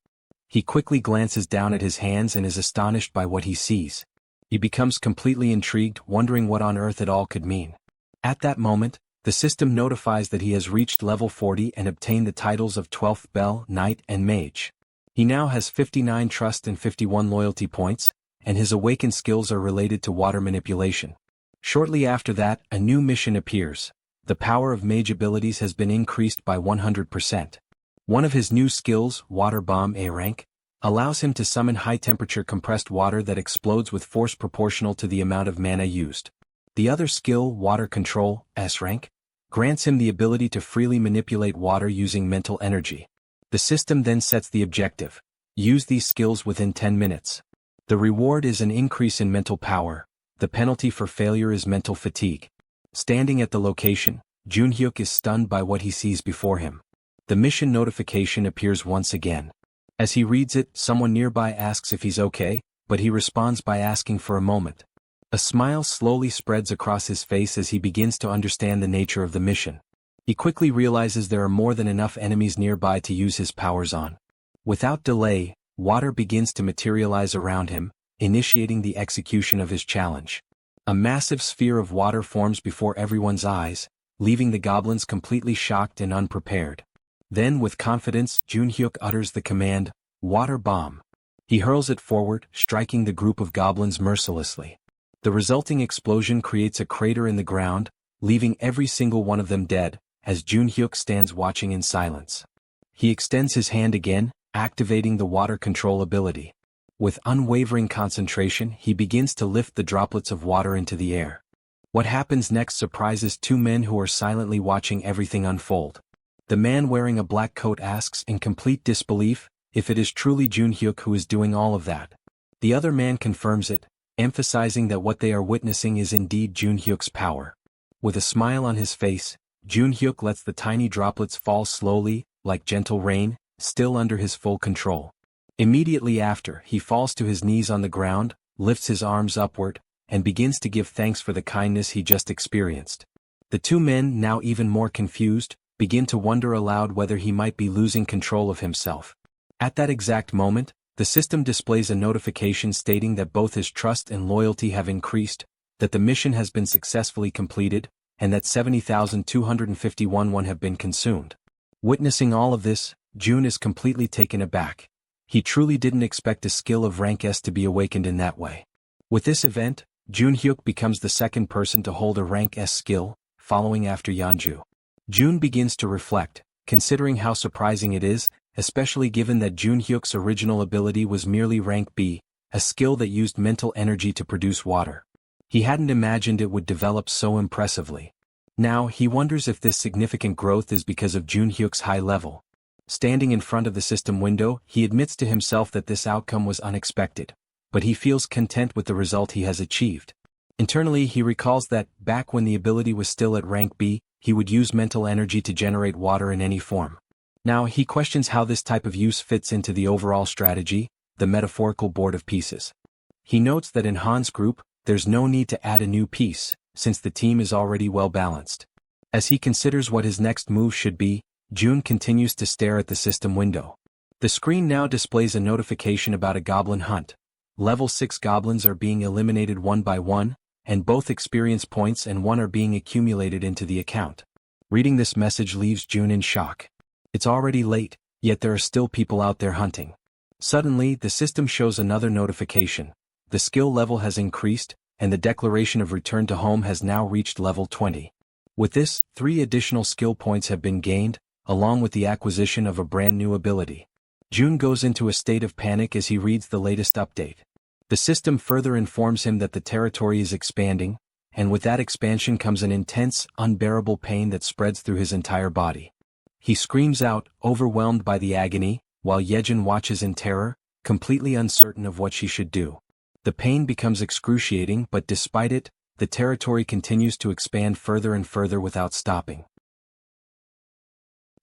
He quickly glances down at his hands and is astonished by what he sees. He becomes completely intrigued, wondering what on earth it all could mean. At that moment, the system notifies that he has reached level 40 and obtained the titles of 12th Bell, Knight and Mage. He now has 59 trust and 51 loyalty points, and his awakened skills are related to water manipulation. Shortly after that, a new mission appears. The power of mage abilities has been increased by 100%. One of his new skills, Water Bomb A rank, allows him to summon high-temperature compressed water that explodes with force proportional to the amount of mana used. The other skill, Water Control S rank, grants him the ability to freely manipulate water using mental energy. The system then sets the objective. Use these skills within 10 minutes. The reward is an increase in mental power. The penalty for failure is mental fatigue. Standing at the location, Jun Hyuk is stunned by what he sees before him. The mission notification appears once again. As he reads it, someone nearby asks if he's okay, but he responds by asking for a moment. A smile slowly spreads across his face as he begins to understand the nature of the mission. He quickly realizes there are more than enough enemies nearby to use his powers on. Without delay, water begins to materialize around him, initiating the execution of his challenge. A massive sphere of water forms before everyone's eyes, leaving the goblins completely shocked and unprepared. Then with confidence, Jun Hyuk utters the command, Water Bomb. He hurls it forward, striking the group of goblins mercilessly. The resulting explosion creates a crater in the ground, leaving every single one of them dead, as Jun Hyuk stands watching in silence. He extends his hand again, activating the water control ability. With unwavering concentration, he begins to lift the droplets of water into the air. What happens next surprises two men who are silently watching everything unfold. The man wearing a black coat asks in complete disbelief if it is truly Jun Hyuk who is doing all of that. The other man confirms it, emphasizing that what they are witnessing is indeed Jun Hyuk's power. With a smile on his face, Jun Hyuk lets the tiny droplets fall slowly, like gentle rain, still under his full control. Immediately after, he falls to his knees on the ground, lifts his arms upward, and begins to give thanks for the kindness he just experienced. The two men, now even more confused, begin to wonder aloud whether he might be losing control of himself. At that exact moment, the system displays a notification stating that both his trust and loyalty have increased, that the mission has been successfully completed, and that 70,251 won have been consumed. Witnessing all of this, Jun is completely taken aback. He truly didn't expect a skill of rank S to be awakened in that way. With this event, Jun Hyuk becomes the second person to hold a rank S skill, following after Yeonju. Jun begins to reflect, considering how surprising it is, especially given that Jun Hyuk's original ability was merely rank B, a skill that used mental energy to produce water. He hadn't imagined it would develop so impressively. Now he wonders if this significant growth is because of Jun Hyuk's high level. Standing in front of the system window, he admits to himself that this outcome was unexpected, but he feels content with the result he has achieved. Internally he recalls that, back when the ability was still at rank B, he would use mental energy to generate water in any form. Now he questions how this type of use fits into the overall strategy, the metaphorical board of pieces. He notes that in Han's group, there's no need to add a new piece, since the team is already well balanced. As he considers what his next move should be, Jun continues to stare at the system window. The screen now displays a notification about a goblin hunt. Level 6 goblins are being eliminated one by one, and both experience points and one are being accumulated into the account. Reading this message leaves Jun in shock. It's already late, yet there are still people out there hunting. Suddenly, the system shows another notification. The skill level has increased, and the declaration of return to home has now reached level 20. With this, 3 additional skill points have been gained, along with the acquisition of a brand new ability. Jun goes into a state of panic as he reads the latest update. The system further informs him that the territory is expanding, and with that expansion comes an intense, unbearable pain that spreads through his entire body. He screams out, overwhelmed by the agony, while Jaehyeon watches in terror, completely uncertain of what she should do. The pain becomes excruciating, but despite it, the territory continues to expand further and further without stopping.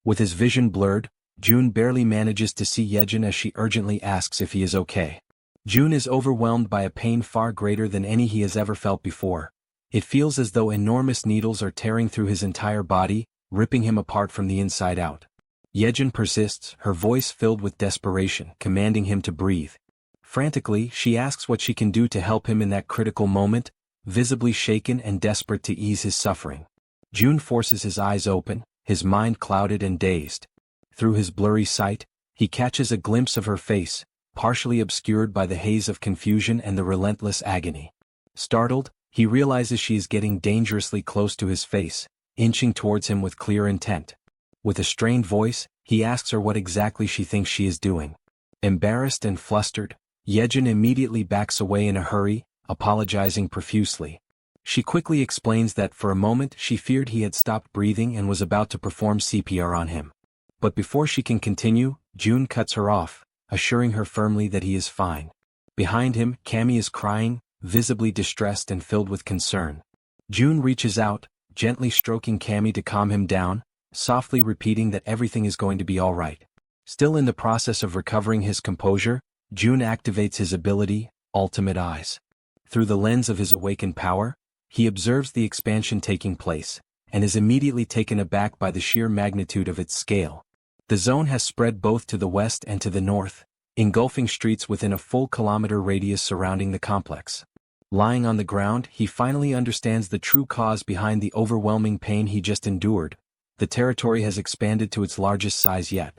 With his vision blurred, Jun barely manages to see Jaehyeon as she urgently asks if he is okay. Jun is overwhelmed by a pain far greater than any he has ever felt before. It feels as though enormous needles are tearing through his entire body, ripping him apart from the inside out. Jaehyeon persists, her voice filled with desperation, commanding him to breathe. Frantically, she asks what she can do to help him in that critical moment, visibly shaken and desperate to ease his suffering. Jun forces his eyes open, his mind clouded and dazed. Through his blurry sight, he catches a glimpse of her face, partially obscured by the haze of confusion and the relentless agony. Startled, he realizes she is getting dangerously close to his face, inching towards him with clear intent. With a strained voice, he asks her what exactly she thinks she is doing. Embarrassed and flustered, Jaehyeon immediately backs away in a hurry, apologizing profusely. She quickly explains that for a moment she feared he had stopped breathing and was about to perform CPR on him. But before she can continue, Jun cuts her off, assuring her firmly that he is fine. Behind him, Cammy is crying, visibly distressed and filled with concern. Jun reaches out, gently stroking Cammy to calm him down, softly repeating that everything is going to be all right. Still in the process of recovering his composure, Jun activates his ability, Ultimate Eyes. Through the lens of his awakened power, he observes the expansion taking place, and is immediately taken aback by the sheer magnitude of its scale. The zone has spread both to the west and to the north, engulfing streets within a full kilometer radius surrounding the complex. Lying on the ground, he finally understands the true cause behind the overwhelming pain he just endured. The territory has expanded to its largest size yet.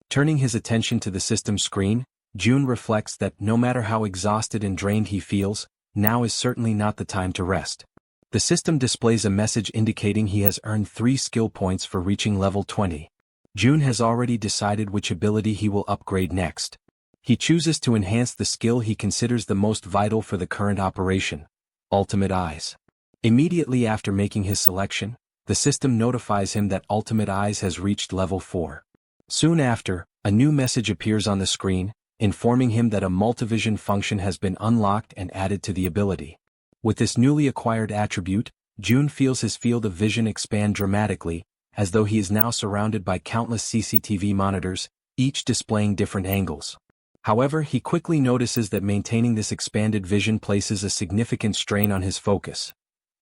Turning his attention to the system screen, Jun reflects that no matter how exhausted and drained he feels, now is certainly not the time to rest. The system displays a message indicating he has earned 3 skill points for reaching level 20. Jun has already decided which ability he will upgrade next. He chooses to enhance the skill he considers the most vital for the current operation, Ultimate Eyes. Immediately after making his selection, the system notifies him that Ultimate Eyes has reached level 4. Soon after, a new message appears on the screen, informing him that a multivision function has been unlocked and added to the ability. With this newly acquired attribute, Jun feels his field of vision expand dramatically, as though he is now surrounded by countless CCTV monitors, each displaying different angles. However, he quickly notices that maintaining this expanded vision places a significant strain on his focus.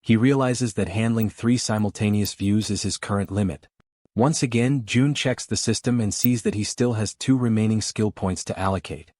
He realizes that handling 3 simultaneous views is his current limit. Once again, Jun checks the system and sees that he still has 2 remaining skill points to allocate.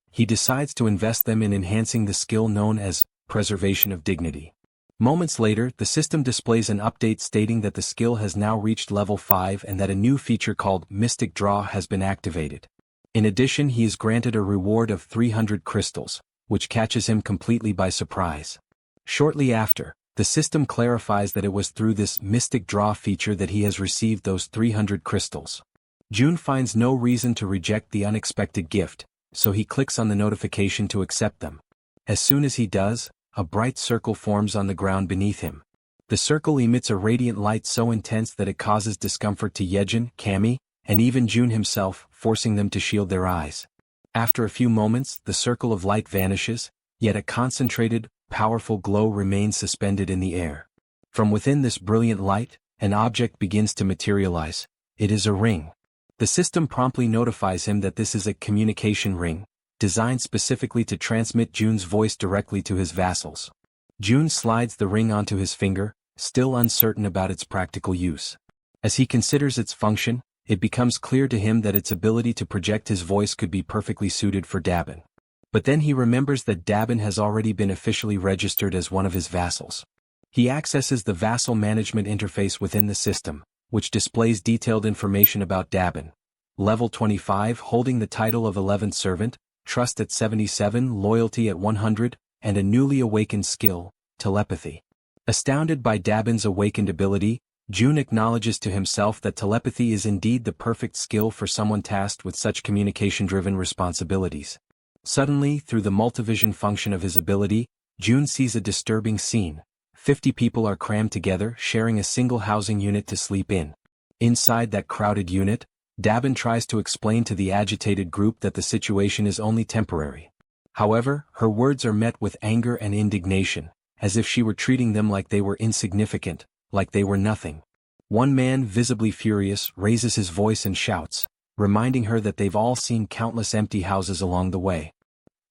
He decides to invest them in enhancing the skill known as Preservation of Dignity. Moments later, the system displays an update stating that the skill has now reached level 5 and that a new feature called Mystic Draw has been activated. In addition, he is granted a reward of 300 crystals, which catches him completely by surprise. Shortly after, the system clarifies that it was through this Mystic Draw feature that he has received those 300 crystals. Jun finds no reason to reject the unexpected gift, so he clicks on the notification to accept them. As soon as he does, a bright circle forms on the ground beneath him. The circle emits a radiant light so intense that it causes discomfort to Jaehyeon, Cammy, and even Jun himself, forcing them to shield their eyes. After a few moments, the circle of light vanishes, yet a concentrated, powerful glow remains suspended in the air. From within this brilliant light, an object begins to materialize. It is a ring. The system promptly notifies him that this is a communication ring, designed specifically to transmit Jun's voice directly to his vassals. Jun slides the ring onto his finger, still uncertain about its practical use. As he considers its function, it becomes clear to him that its ability to project his voice could be perfectly suited for Dabin. But then he remembers that Dabin has already been officially registered as one of his vassals. He accesses the vassal management interface within the system, which displays detailed information about Dabin. Level 25, holding the title of 11th servant, trust at 77, loyalty at 100, and a newly awakened skill, telepathy. Astounded by Dabin's awakened ability, June acknowledges to himself that telepathy is indeed the perfect skill for someone tasked with such communication-driven responsibilities. Suddenly, through the multivision function of his ability, June sees a disturbing scene. 50 people are crammed together, sharing a single housing unit to sleep in. Inside that crowded unit, Dabin tries to explain to the agitated group that the situation is only temporary. However, her words are met with anger and indignation, as if she were treating them like they were insignificant, like they were nothing. One man, visibly furious, raises his voice and shouts, reminding her that they've all seen countless empty houses along the way.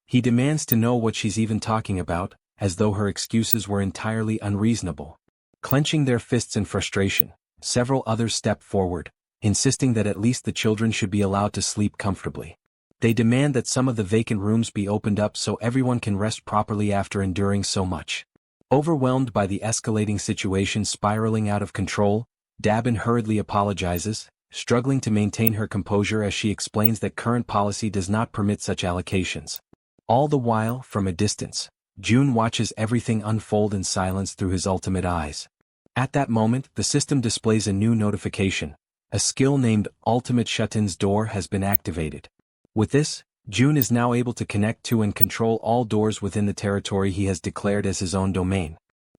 He demands to know what she's even talking about, as though her excuses were entirely unreasonable. Clenching their fists in frustration, several others step forward, insisting that at least the children should be allowed to sleep comfortably. They demand that some of the vacant rooms be opened up so everyone can rest properly after enduring so much. Overwhelmed by the escalating situation spiraling out of control, Dabin hurriedly apologizes, struggling to maintain her composure as she explains that current policy does not permit such allocations. All the while, from a distance, June watches everything unfold in silence through his ultimate eyes. At that moment, the system displays a new notification. A skill named Ultimate Shut-in's Door has been activated. With this, June is now able to connect to and control all doors within the territory he has declared as his own domain.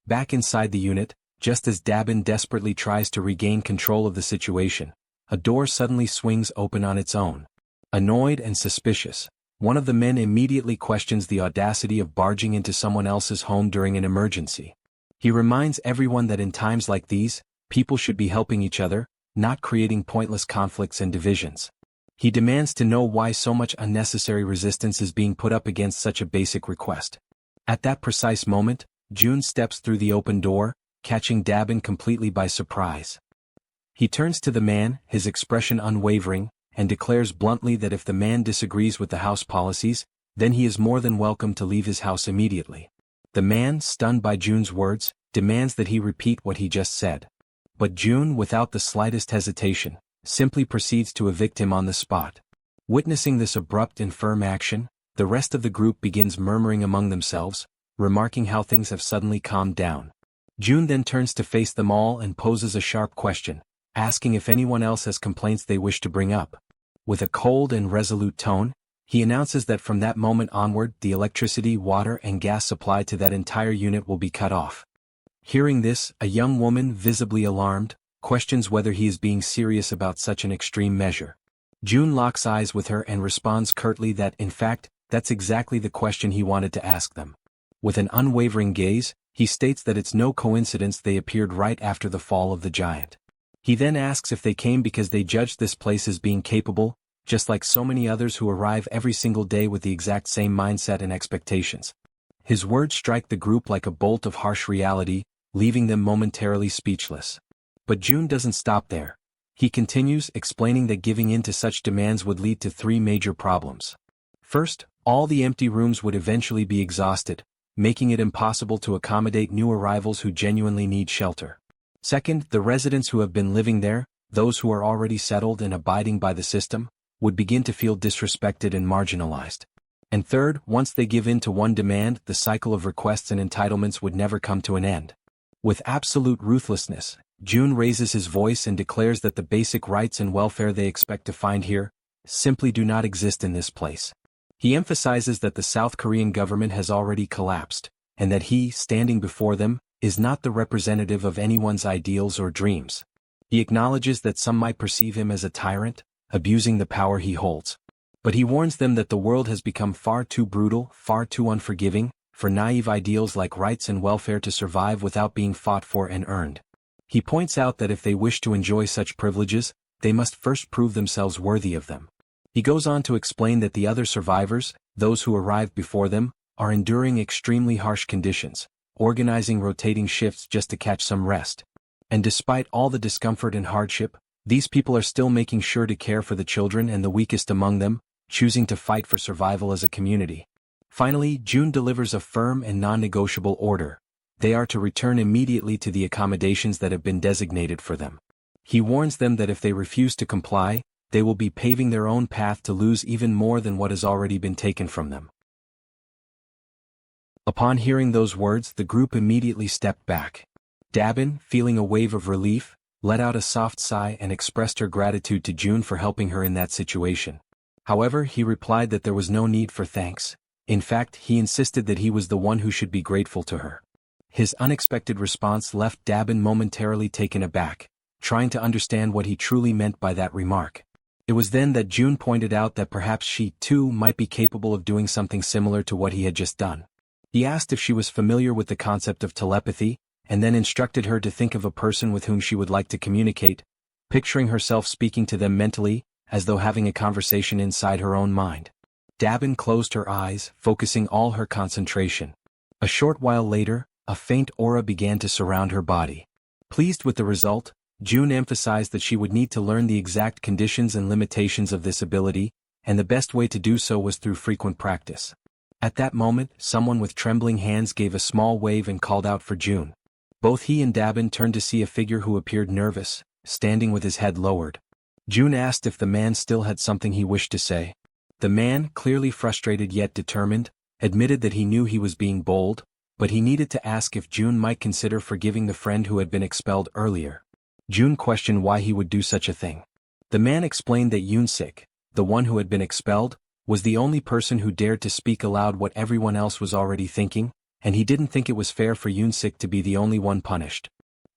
Back inside the unit, just as Dabin desperately tries to regain control of the situation, a door suddenly swings open on its own. Annoyed and suspicious, one of the men immediately questions the audacity of barging into someone else's home during an emergency. He reminds everyone that in times like these, people should be helping each other, not creating pointless conflicts and divisions. He demands to know why so much unnecessary resistance is being put up against such a basic request. At that precise moment, June steps through the open door, catching Dabin completely by surprise. He turns to the man, his expression unwavering, and declares bluntly that if the man disagrees with the house policies, then he is more than welcome to leave his house immediately. The man, stunned by June's words, demands that he repeat what he just said. But June, without the slightest hesitation, simply proceeds to evict him on the spot. Witnessing this abrupt and firm action, the rest of the group begins murmuring among themselves, remarking how things have suddenly calmed down. June then turns to face them all and poses a sharp question, asking if anyone else has complaints they wish to bring up. With a cold and resolute tone, he announces that from that moment onward the electricity, water, and gas supply to that entire unit will be cut off. Hearing this, a young woman, visibly alarmed, questions whether he is being serious about such an extreme measure. June locks eyes with her and responds curtly that, in fact, that's exactly the question he wanted to ask them. With an unwavering gaze, he states that it's no coincidence they appeared right after the fall of the giant. He then asks if they came because they judged this place as being capable, just like so many others who arrive every single day with the exact same mindset and expectations. His words strike the group like a bolt of harsh reality, leaving them momentarily speechless. But June doesn't stop there. He continues, explaining that giving in to such demands would lead to 3 major problems. First, all the empty rooms would eventually be exhausted, making it impossible to accommodate new arrivals who genuinely need shelter. Second, the residents who have been living there, those who are already settled and abiding by the system, would begin to feel disrespected and marginalized. And third, once they give in to one demand, the cycle of requests and entitlements would never come to an end. With absolute ruthlessness, June raises his voice and declares that the basic rights and welfare they expect to find here simply do not exist in this place. He emphasizes that the South Korean government has already collapsed, and that he, standing before them, is not the representative of anyone's ideals or dreams. He acknowledges that some might perceive him as a tyrant, abusing the power he holds. But he warns them that the world has become far too brutal, far too unforgiving, for naive ideals like rights and welfare to survive without being fought for and earned. He points out that if they wish to enjoy such privileges, they must first prove themselves worthy of them. He goes on to explain that the other survivors, those who arrived before them, are enduring extremely harsh conditions, organizing rotating shifts just to catch some rest. And despite all the discomfort and hardship, these people are still making sure to care for the children and the weakest among them, choosing to fight for survival as a community. Finally, June delivers a firm and non-negotiable order. They are to return immediately to the accommodations that have been designated for them. He warns them that if they refuse to comply, they will be paving their own path to lose even more than what has already been taken from them. Upon hearing those words, the group immediately stepped back. Dabin, feeling a wave of relief, let out a soft sigh and expressed her gratitude to June for helping her in that situation. However, he replied that there was no need for thanks. In fact, he insisted that he was the one who should be grateful to her. His unexpected response left Dabin momentarily taken aback, trying to understand what he truly meant by that remark. It was then that June pointed out that perhaps she, too, might be capable of doing something similar to what he had just done. He asked if she was familiar with the concept of telepathy, and then instructed her to think of a person with whom she would like to communicate, picturing herself speaking to them mentally, as though having a conversation inside her own mind. Dabin closed her eyes, focusing all her concentration. A short while later, a faint aura began to surround her body. Pleased with the result, June emphasized that she would need to learn the exact conditions and limitations of this ability, and the best way to do so was through frequent practice. At that moment, someone with trembling hands gave a small wave and called out for June. Both he and Dabin turned to see a figure who appeared nervous, standing with his head lowered. June asked if the man still had something he wished to say. The man, clearly frustrated yet determined, admitted that he knew he was being bold, but he needed to ask if June might consider forgiving the friend who had been expelled earlier. June questioned why he would do such a thing. The man explained that Yoon-sik, the one who had been expelled, was the only person who dared to speak aloud what everyone else was already thinking, and he didn't think it was fair for Yoon-sik to be the only one punished.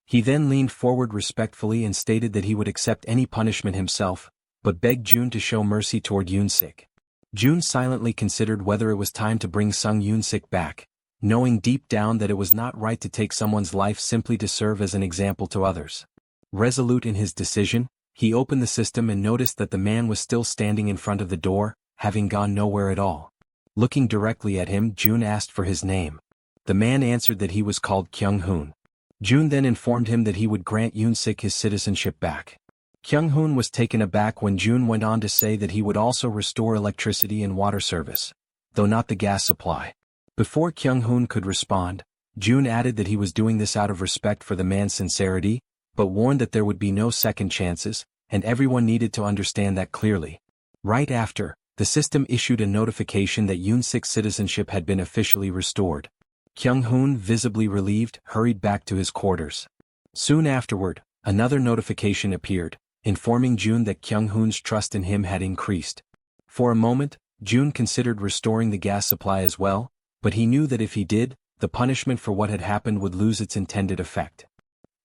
He then leaned forward respectfully and stated that he would accept any punishment himself, but begged June to show mercy toward Yoon-sik. June silently considered whether it was time to bring Sung Yoon-sik back, knowing deep down that it was not right to take someone's life simply to serve as an example to others. Resolute in his decision, he opened the system and noticed that the man was still standing in front of the door, having gone nowhere at all. Looking directly at him, June asked for his name. The man answered that he was called Kyung-hoon. June then informed him that he would grant Yoon-sik his citizenship back. Kyung-hoon was taken aback when June went on to say that he would also restore electricity and water service, though not the gas supply. Before Kyung-hoon could respond, June added that he was doing this out of respect for the man's sincerity, but warned that there would be no second chances, and everyone needed to understand that clearly. Right after, the system issued a notification that Yoon-sik's citizenship had been officially restored. Kyung-hoon, visibly relieved, hurried back to his quarters. Soon afterward, another notification appeared, informing June that Kyung-hoon's trust in him had increased. For a moment, June considered restoring the gas supply as well, but he knew that if he did, the punishment for what had happened would lose its intended effect.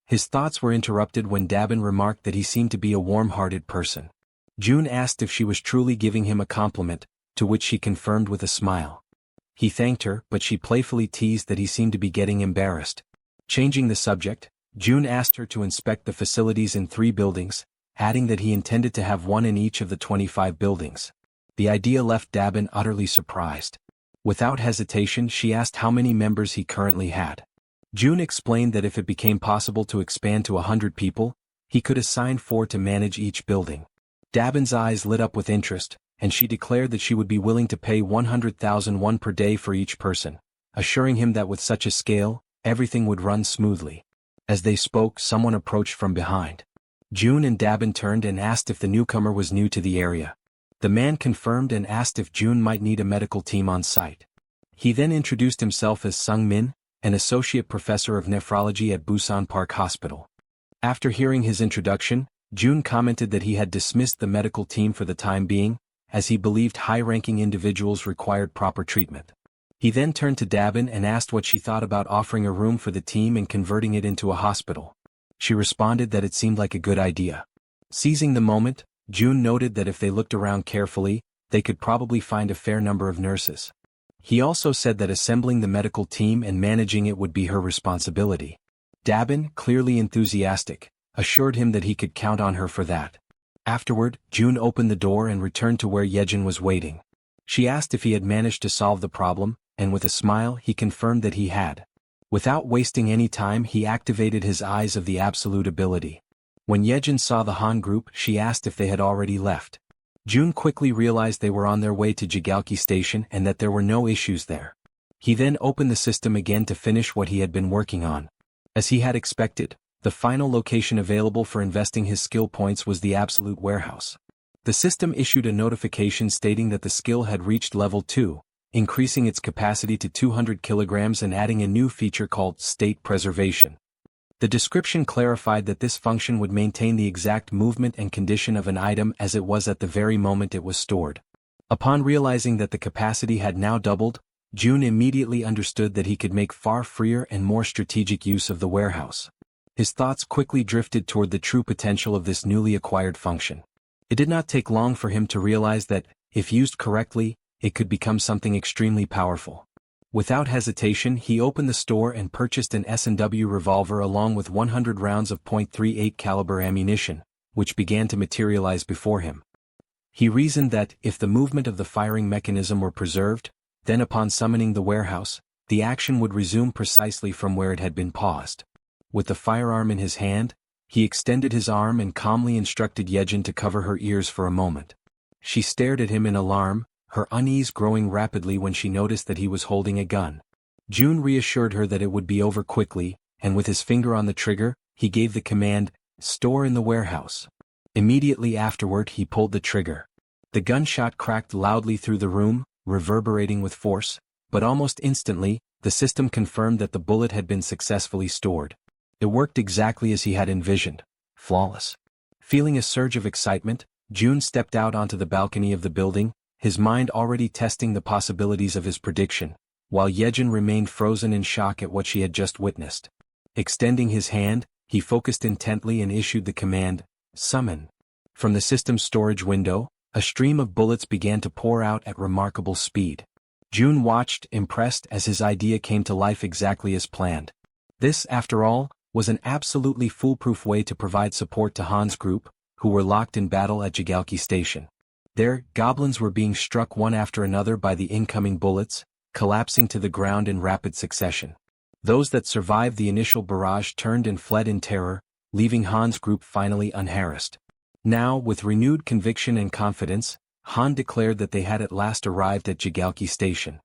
His thoughts were interrupted when Dabin remarked that he seemed to be a warm-hearted person. June asked if she was truly giving him a compliment, to which she confirmed with a smile. He thanked her, but she playfully teased that he seemed to be getting embarrassed. Changing the subject, June asked her to inspect the facilities in 3 buildings, adding that he intended to have one in each of the 25 buildings. The idea left Dabin utterly surprised. Without hesitation, she asked how many members he currently had. June explained that if it became possible to expand to 100 people, he could assign 4 to manage each building. Dabin's eyes lit up with interest, and she declared that she would be willing to pay 100,000 won per day for each person, assuring him that with such a scale, everything would run smoothly. As they spoke, someone approached from behind. June and Dabin turned and asked if the newcomer was new to the area. The man confirmed and asked if June might need a medical team on site. He then introduced himself as Sung Min, an associate professor of nephrology at Busan Park Hospital. After hearing his introduction, June commented that he had dismissed the medical team for the time being, as he believed high-ranking individuals required proper treatment. He then turned to Dabin and asked what she thought about offering a room for the team and converting it into a hospital. She responded that it seemed like a good idea. Seizing the moment, June noted that if they looked around carefully, they could probably find a fair number of nurses. He also said that assembling the medical team and managing it would be her responsibility. Dabin, clearly enthusiastic, assured him that he could count on her for that. Afterward, June opened the door and returned to where Jaehyeon was waiting. She asked if he had managed to solve the problem, and with a smile he confirmed that he had. Without wasting any time, he activated his Eyes of the Absolute ability. When Jaehyeon saw the Han group, she asked if they had already left. June quickly realized they were on their way to Jigalki Station and that there were no issues there. He then opened the system again to finish what he had been working on. As he had expected, the final location available for investing his skill points was the Absolute Warehouse. The system issued a notification stating that the skill had reached level 2, increasing its capacity to 200 kilograms and adding a new feature called state preservation. The description clarified that this function would maintain the exact movement and condition of an item as it was at the very moment it was stored. Upon realizing that the capacity had now doubled, Jun immediately understood that he could make far freer and more strategic use of the warehouse. His thoughts quickly drifted toward the true potential of this newly acquired function. It did not take long for him to realize that, if used correctly, it could become something extremely powerful. Without hesitation, he opened the store and purchased an S&W revolver along with 100 rounds of .38 caliber ammunition, which began to materialize before him. He reasoned that, if the movement of the firing mechanism were preserved, then upon summoning the warehouse, the action would resume precisely from where it had been paused. With the firearm in his hand, he extended his arm and calmly instructed Jaehyeon to cover her ears for a moment. She stared at him in alarm, her unease growing rapidly when she noticed that he was holding a gun. Jun reassured her that it would be over quickly, and with his finger on the trigger, he gave the command, "Store in the warehouse." Immediately afterward he pulled the trigger. The gunshot cracked loudly through the room, reverberating with force, but almost instantly, the system confirmed that the bullet had been successfully stored. It worked exactly as he had envisioned. Flawless. Feeling a surge of excitement, Jun stepped out onto the balcony of the building, his mind already testing the possibilities of his prediction, while Jaehyeon remained frozen in shock at what she had just witnessed. Extending his hand, he focused intently and issued the command, "Summon." From the system's storage window, a stream of bullets began to pour out at remarkable speed. Jun watched, impressed, as his idea came to life exactly as planned. This, after all, was an absolutely foolproof way to provide support to Han's group, who were locked in battle at Jaehyeon Station. There, goblins were being struck one after another by the incoming bullets, collapsing to the ground in rapid succession. Those that survived the initial barrage turned and fled in terror, leaving Han's group finally unharassed. Now, with renewed conviction and confidence, Han declared that they had at last arrived at Jaehyeon Station.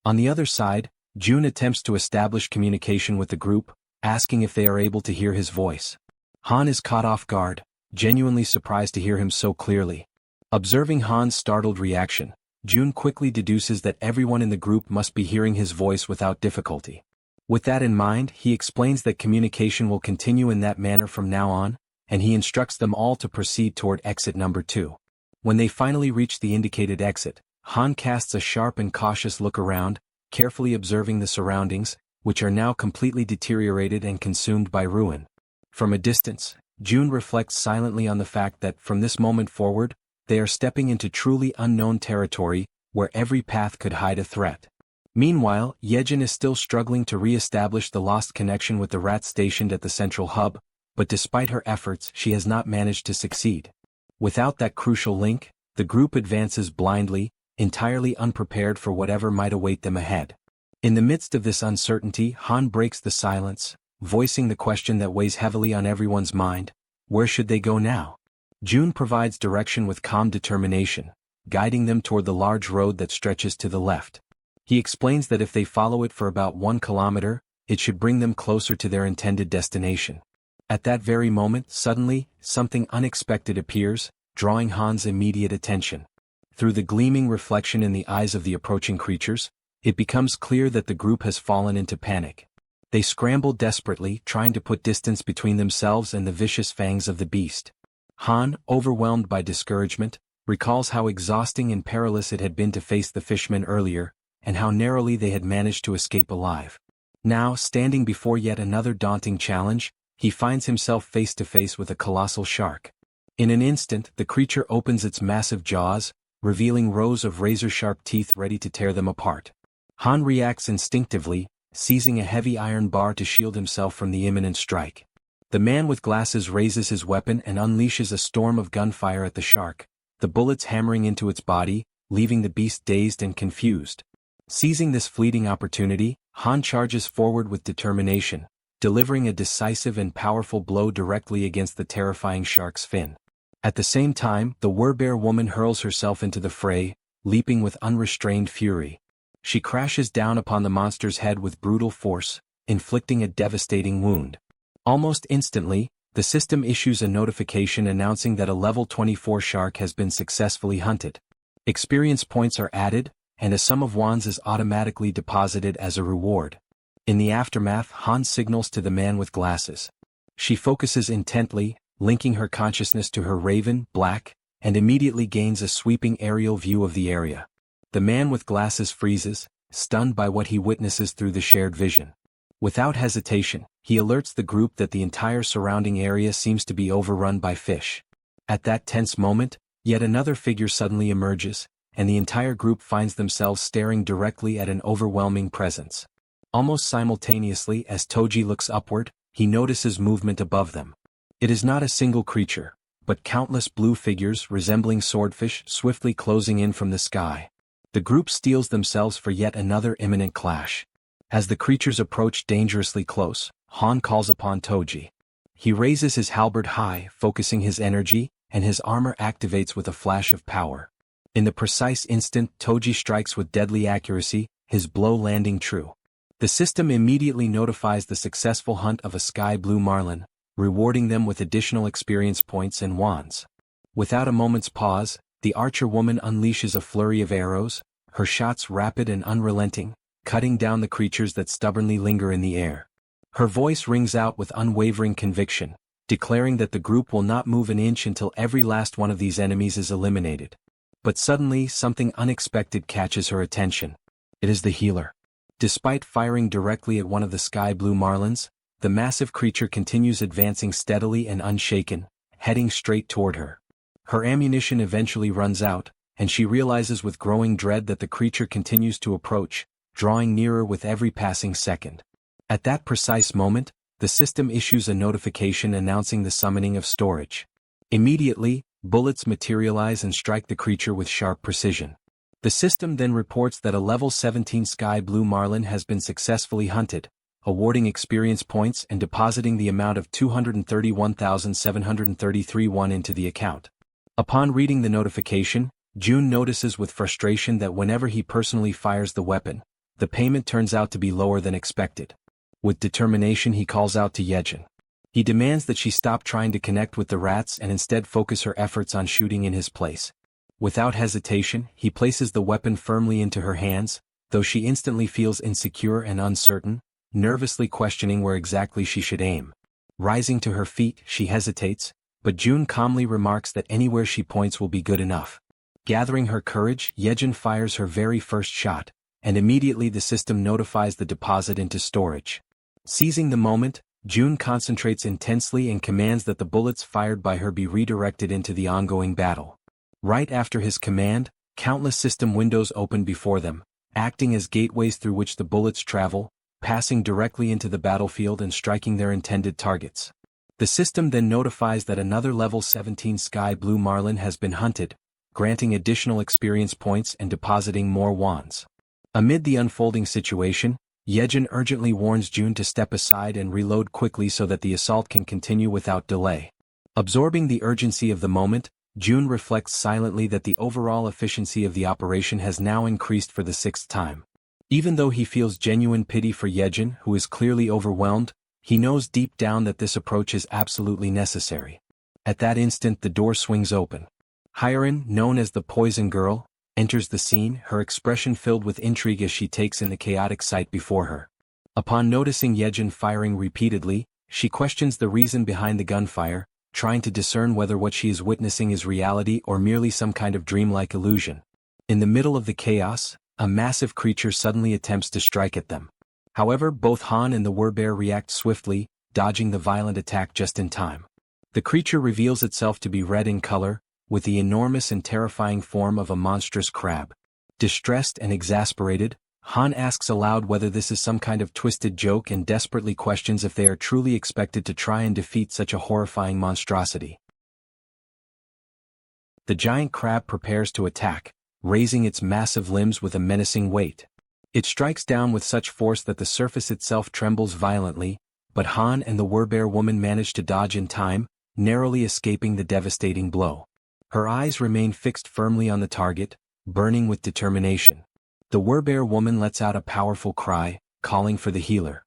On the other side, Jun attempts to establish communication with the group, asking if they are able to hear his voice. Han is caught off guard, genuinely surprised to hear him so clearly. Observing Han's startled reaction, Jun quickly deduces that everyone in the group must be hearing his voice without difficulty. With that in mind, he explains that communication will continue in that manner from now on, and he instructs them all to proceed toward exit number 2. When they finally reach the indicated exit, Han casts a sharp and cautious look around, carefully observing the surroundings, which are now completely deteriorated and consumed by ruin. From a distance, Jun reflects silently on the fact that from this moment forward, they are stepping into truly unknown territory, where every path could hide a threat. Meanwhile, Jaehyeon is still struggling to re-establish the lost connection with the rats stationed at the central hub, but despite her efforts she has not managed to succeed. Without that crucial link, the group advances blindly, entirely unprepared for whatever might await them ahead. In the midst of this uncertainty, Han breaks the silence, voicing the question that weighs heavily on everyone's mind: where should they go now? Jun provides direction with calm determination, guiding them toward the large road that stretches to the left. He explains that if they follow it for about 1 kilometer, it should bring them closer to their intended destination. At that very moment, suddenly, something unexpected appears, drawing Han's immediate attention. Through the gleaming reflection in the eyes of the approaching creatures, it becomes clear that the group has fallen into panic. They scramble desperately, trying to put distance between themselves and the vicious fangs of the beast. Han, overwhelmed by discouragement, recalls how exhausting and perilous it had been to face the fishmen earlier, and how narrowly they had managed to escape alive. Now, standing before yet another daunting challenge, he finds himself face to face with a colossal shark. In an instant, the creature opens its massive jaws, revealing rows of razor-sharp teeth ready to tear them apart. Han reacts instinctively, seizing a heavy iron bar to shield himself from the imminent strike. The man with glasses raises his weapon and unleashes a storm of gunfire at the shark, the bullets hammering into its body, leaving the beast dazed and confused. Seizing this fleeting opportunity, Han charges forward with determination, delivering a decisive and powerful blow directly against the terrifying shark's fin. At the same time, the werbear woman hurls herself into the fray, leaping with unrestrained fury. She crashes down upon the monster's head with brutal force, inflicting a devastating wound. Almost instantly, The system issues a notification announcing that a level 24 shark has been successfully hunted. Experience points are added, and a sum of wands is automatically deposited as a reward. In the aftermath, Han signals to the man with glasses. She focuses intently, linking her consciousness to her raven, Black, and immediately gains a sweeping aerial view of the area. The man with glasses freezes, stunned by what he witnesses through the shared vision. Without hesitation, he alerts the group that the entire surrounding area seems to be overrun by fish. At that tense moment, yet another figure suddenly emerges, and the entire group finds themselves staring directly at an overwhelming presence. Almost simultaneously as Toji looks upward, he notices movement above them. It is not a single creature, but countless blue figures resembling swordfish swiftly closing in from the sky. The group steels themselves for yet another imminent clash. As the creatures approach dangerously close, Han calls upon Toji. He raises his halberd high, focusing his energy, and his armor activates with a flash of power. In the precise instant Toji strikes with deadly accuracy, his blow landing true. The system immediately notifies the successful hunt of a sky blue marlin, rewarding them with additional experience points and wands. Without a moment's pause, the archer woman unleashes a flurry of arrows, her shots rapid and unrelenting, cutting down the creatures that stubbornly linger in the air. Her voice rings out with unwavering conviction, declaring that the group will not move an inch until every last one of these enemies is eliminated. But suddenly something unexpected catches her attention. It is the healer. Despite firing directly at one of the sky blue marlins, the massive creature continues advancing steadily and unshaken, heading straight toward her. Her ammunition eventually runs out, and she realizes with growing dread that the creature continues to approach, drawing nearer with every passing second. At that precise moment, the system issues a notification announcing the summoning of storage. Immediately, bullets materialize and strike the creature with sharp precision. The system then reports that a level 17 sky blue marlin has been successfully hunted, awarding experience points and depositing the amount of 231,733 won into the account. Upon reading the notification, Jun notices with frustration that whenever he personally fires the weapon, the payment turns out to be lower than expected. With determination he calls out to Jaehyeon. He demands that she stop trying to connect with the rats and instead focus her efforts on shooting in his place. Without hesitation, he places the weapon firmly into her hands, though she instantly feels insecure and uncertain, nervously questioning where exactly she should aim. Rising to her feet, she hesitates, but Jun calmly remarks that anywhere she points will be good enough. Gathering her courage, Jaehyeon fires her very first shot, and immediately the system notifies the deposit into storage. Seizing the moment, Jun concentrates intensely and commands that the bullets fired by her be redirected into the ongoing battle. Right after his command, countless system windows open before them, acting as gateways through which the bullets travel, passing directly into the battlefield and striking their intended targets. The system then notifies that another level 17 sky blue marlin has been hunted, granting additional experience points and depositing more wands. Amid the unfolding situation, Jaehyeon urgently warns Jun to step aside and reload quickly so that the assault can continue without delay. Absorbing the urgency of the moment, Jun reflects silently that the overall efficiency of the operation has now increased for the 6th time. Even though he feels genuine pity for Jaehyeon, who is clearly overwhelmed, he knows deep down that this approach is absolutely necessary. At that instant the door swings open. Hyerin, known as the Poison Girl, enters the scene, her expression filled with intrigue as she takes in the chaotic sight before her. Upon noticing Jaehyeon firing repeatedly, she questions the reason behind the gunfire, trying to discern whether what she is witnessing is reality or merely some kind of dreamlike illusion. In the middle of the chaos, a massive creature suddenly attempts to strike at them. However, both Han and the werbear react swiftly, dodging the violent attack just in time. The creature reveals itself to be red in color, with the enormous and terrifying form of a monstrous crab. Distressed and exasperated, Han asks aloud whether this is some kind of twisted joke and desperately questions if they are truly expected to try and defeat such a horrifying monstrosity. The giant crab prepares to attack, raising its massive limbs with a menacing weight. It strikes down with such force that the surface itself trembles violently, but Han and the werbear woman manage to dodge in time, narrowly escaping the devastating blow. Her eyes remain fixed firmly on the target, burning with determination. The werbear woman lets out a powerful cry, calling for the healer.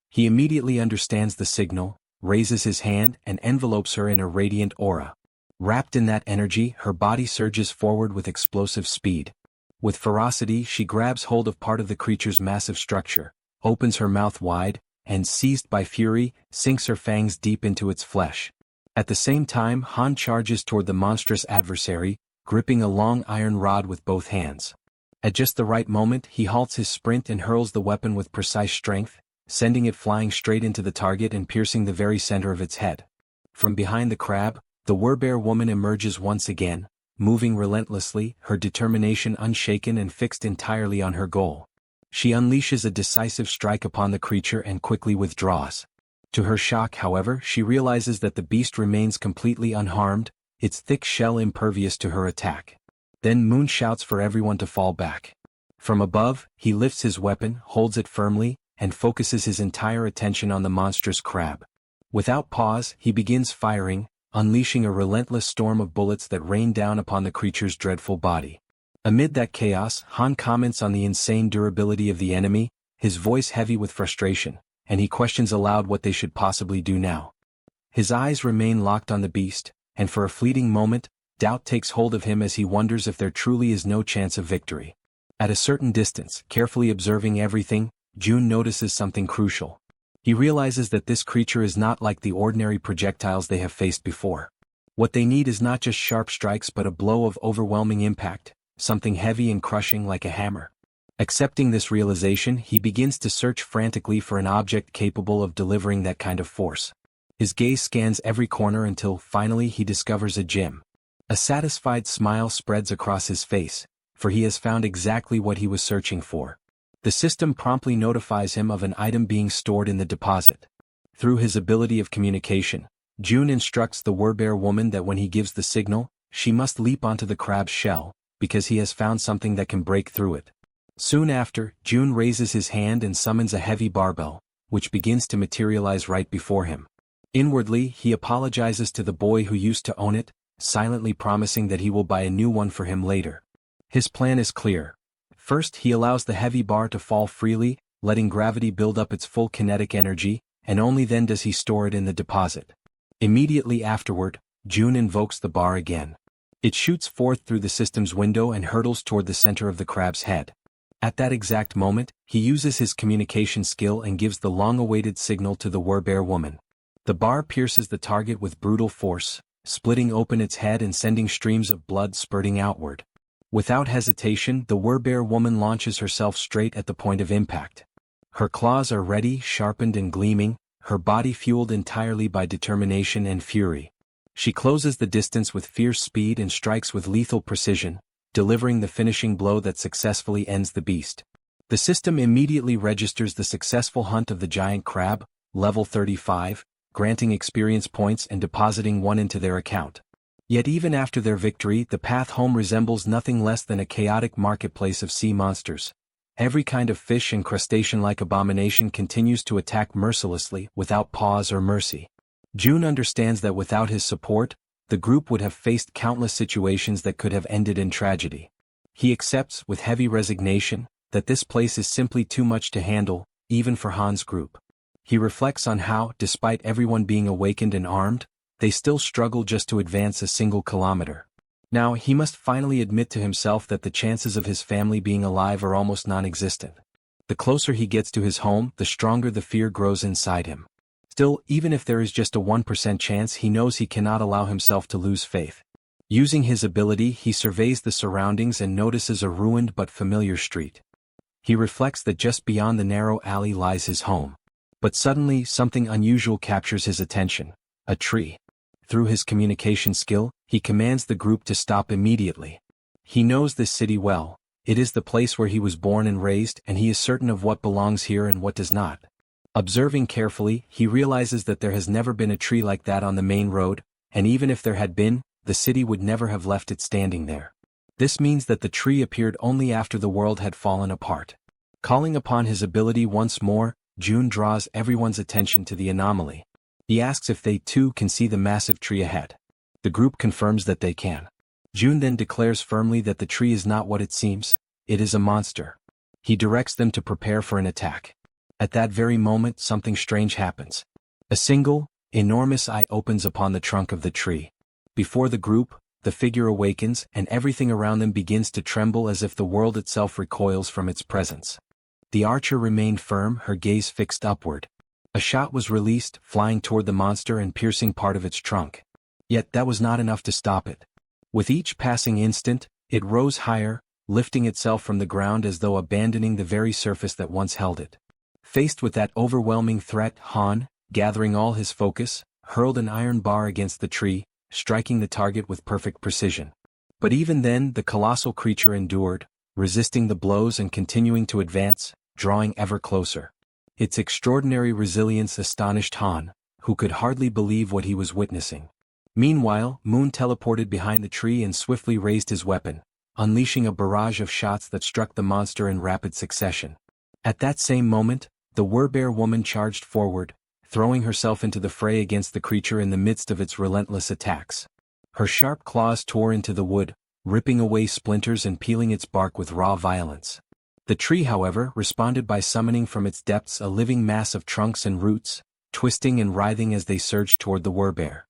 He immediately understands the signal, raises his hand and envelopes her in a radiant aura. Wrapped in that energy, her body surges forward with explosive speed. With ferocity, she grabs hold of part of the creature's massive structure, opens her mouth wide, and seized by fury, sinks her fangs deep into its flesh. At the same time, Han charges toward the monstrous adversary, gripping a long iron rod with both hands. At just the right moment, he halts his sprint and hurls the weapon with precise strength, sending it flying straight into the target and piercing the very center of its head. From behind the crab, the Werbear woman emerges once again, moving relentlessly, her determination unshaken and fixed entirely on her goal. She unleashes a decisive strike upon the creature and quickly withdraws. To her shock, however, she realizes that the beast remains completely unharmed, its thick shell impervious to her attack. Then Moon shouts for everyone to fall back. From above, he lifts his weapon, holds it firmly, and focuses his entire attention on the monstrous crab. Without pause, he begins firing, unleashing a relentless storm of bullets that rain down upon the creature's dreadful body. Amid that chaos, Han comments on the insane durability of the enemy, his voice heavy with frustration, and he questions aloud what they should possibly do now. His eyes remain locked on the beast, and for a fleeting moment, doubt takes hold of him as he wonders if there truly is no chance of victory. At a certain distance, carefully observing everything, June notices something crucial. He realizes that this creature is not like the ordinary projectiles they have faced before. What they need is not just sharp strikes but a blow of overwhelming impact, something heavy and crushing like a hammer. Accepting this realization, he begins to search frantically for an object capable of delivering that kind of force. His gaze scans every corner until, finally, he discovers a gem. A satisfied smile spreads across his face, for he has found exactly what he was searching for. The system promptly notifies him of an item being stored in the deposit. Through his ability of communication, June instructs the Werbear woman that when he gives the signal, she must leap onto the crab's shell, because he has found something that can break through it. Soon after, June raises his hand and summons a heavy barbell, which begins to materialize right before him. Inwardly, he apologizes to the boy who used to own it, silently promising that he will buy a new one for him later. His plan is clear. First, he allows the heavy bar to fall freely, letting gravity build up its full kinetic energy, and only then does he store it in the deposit. Immediately afterward, June invokes the bar again. It shoots forth through the system's window and hurtles toward the center of the crab's head. At that exact moment, he uses his communication skill and gives the long-awaited signal to the Werbear woman. The bar pierces the target with brutal force, splitting open its head and sending streams of blood spurting outward. Without hesitation, the Werbear woman launches herself straight at the point of impact. Her claws are ready, sharpened and gleaming, her body fueled entirely by determination and fury. She closes the distance with fierce speed and strikes with lethal precision, delivering the finishing blow that successfully ends the beast. The system immediately registers the successful hunt of the giant crab, level 35, granting experience points and depositing one into their account. Yet even after their victory, the path home resembles nothing less than a chaotic marketplace of sea monsters. Every kind of fish and crustacean-like abomination continues to attack mercilessly, without pause or mercy. June understands that without his support, the group would have faced countless situations that could have ended in tragedy. He accepts, with heavy resignation, that this place is simply too much to handle, even for Han's group. He reflects on how, despite everyone being awakened and armed, they still struggle just to advance a single kilometer. Now he must finally admit to himself that the chances of his family being alive are almost non-existent. The closer he gets to his home, the stronger the fear grows inside him. Still, even if there is just a 1% chance, he knows he cannot allow himself to lose faith. Using his ability, he surveys the surroundings and notices a ruined but familiar street. He reflects that just beyond the narrow alley lies his home. But suddenly, something unusual captures his attention: a tree. Through his communication skill, he commands the group to stop immediately. He knows this city well. It is the place where he was born and raised, and he is certain of what belongs here and what does not. Observing carefully, he realizes that there has never been a tree like that on the main road, and even if there had been, the city would never have left it standing there. This means that the tree appeared only after the world had fallen apart. Calling upon his ability once more, June draws everyone's attention to the anomaly. He asks if they too can see the massive tree ahead. The group confirms that they can. June then declares firmly that the tree is not what it seems, it is a monster. He directs them to prepare for an attack. At that very moment, something strange happens. A single, Enormous eye opens upon the trunk of the tree. Before the group, the figure awakens and everything around them begins to tremble as if the world itself recoils from its presence. The archer remained firm, her gaze fixed upward. A shot was released, flying toward the monster and piercing part of its trunk. Yet that was not enough to stop it. With each passing instant, it rose higher, lifting itself from the ground as though abandoning the very surface that once held it. Faced with that overwhelming threat, Han, gathering all his focus, hurled an iron bar against the tree, striking the target with perfect precision. But even then the colossal creature endured, resisting the blows and continuing to advance, drawing ever closer. Its extraordinary resilience astonished Han, who could hardly believe what he was witnessing. Meanwhile, Moon teleported behind the tree and swiftly raised his weapon, unleashing a barrage of shots that struck the monster in rapid succession. At that same moment, the Werbear woman charged forward, throwing herself into the fray against the creature in the midst of its relentless attacks. Her sharp claws tore into the wood, ripping away splinters and peeling its bark with raw violence. The tree, however, responded by summoning from its depths a living mass of trunks and roots, twisting and writhing as they surged toward the Werbear.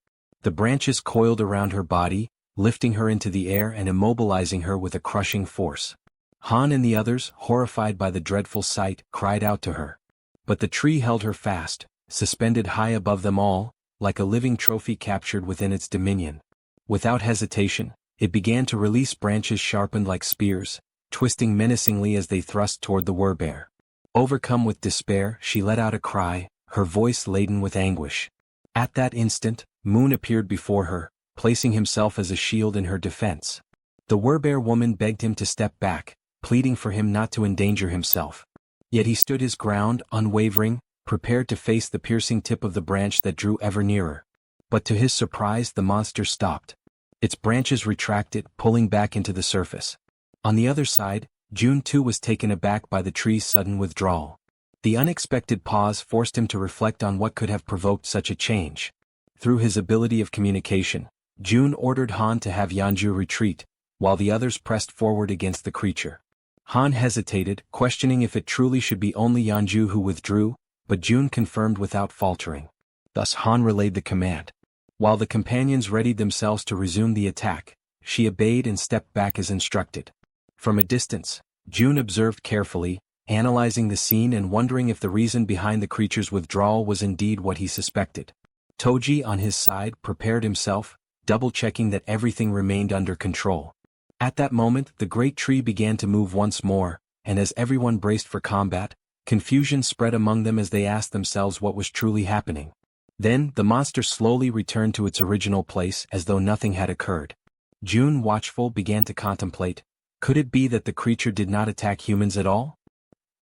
The branches coiled around her body, lifting her into the air and immobilizing her with a crushing force. Han and the others, horrified by the dreadful sight, cried out to her. But the tree held her fast, suspended high above them all, like a living trophy captured within its dominion. Without hesitation, it began to release branches sharpened like spears, twisting menacingly as they thrust toward the Werbear. Overcome with despair, she let out a cry, her voice laden with anguish. At that instant, Moon appeared before her, placing himself as a shield in her defense. The Werbear woman begged him to step back, pleading for him not to endanger himself. Yet he stood his ground, unwavering, prepared to face the piercing tip of the branch that drew ever nearer. But to his surprise the monster stopped. Its branches retracted, pulling back into the surface. On the other side, June too was taken aback by the tree's sudden withdrawal. The unexpected pause forced him to reflect on what could have provoked such a change. Through his ability of communication, June ordered Han to have Yeonju retreat, while the others pressed forward against the creature. Han hesitated, questioning if it truly should be only Yeonju who withdrew, but June confirmed without faltering. Thus Han relayed the command. While the companions readied themselves to resume the attack, she obeyed and stepped back as instructed. From a distance, June observed carefully, analyzing the scene and wondering if the reason behind the creature's withdrawal was indeed what he suspected. Toji, on his side, prepared himself, double-checking that everything remained under control. At that moment, the great tree began to move once more, and as everyone braced for combat, confusion spread among them as they asked themselves what was truly happening. Then, the monster slowly returned to its original place as though nothing had occurred. June, watchful, began to contemplate, could it be that the creature did not attack humans at all?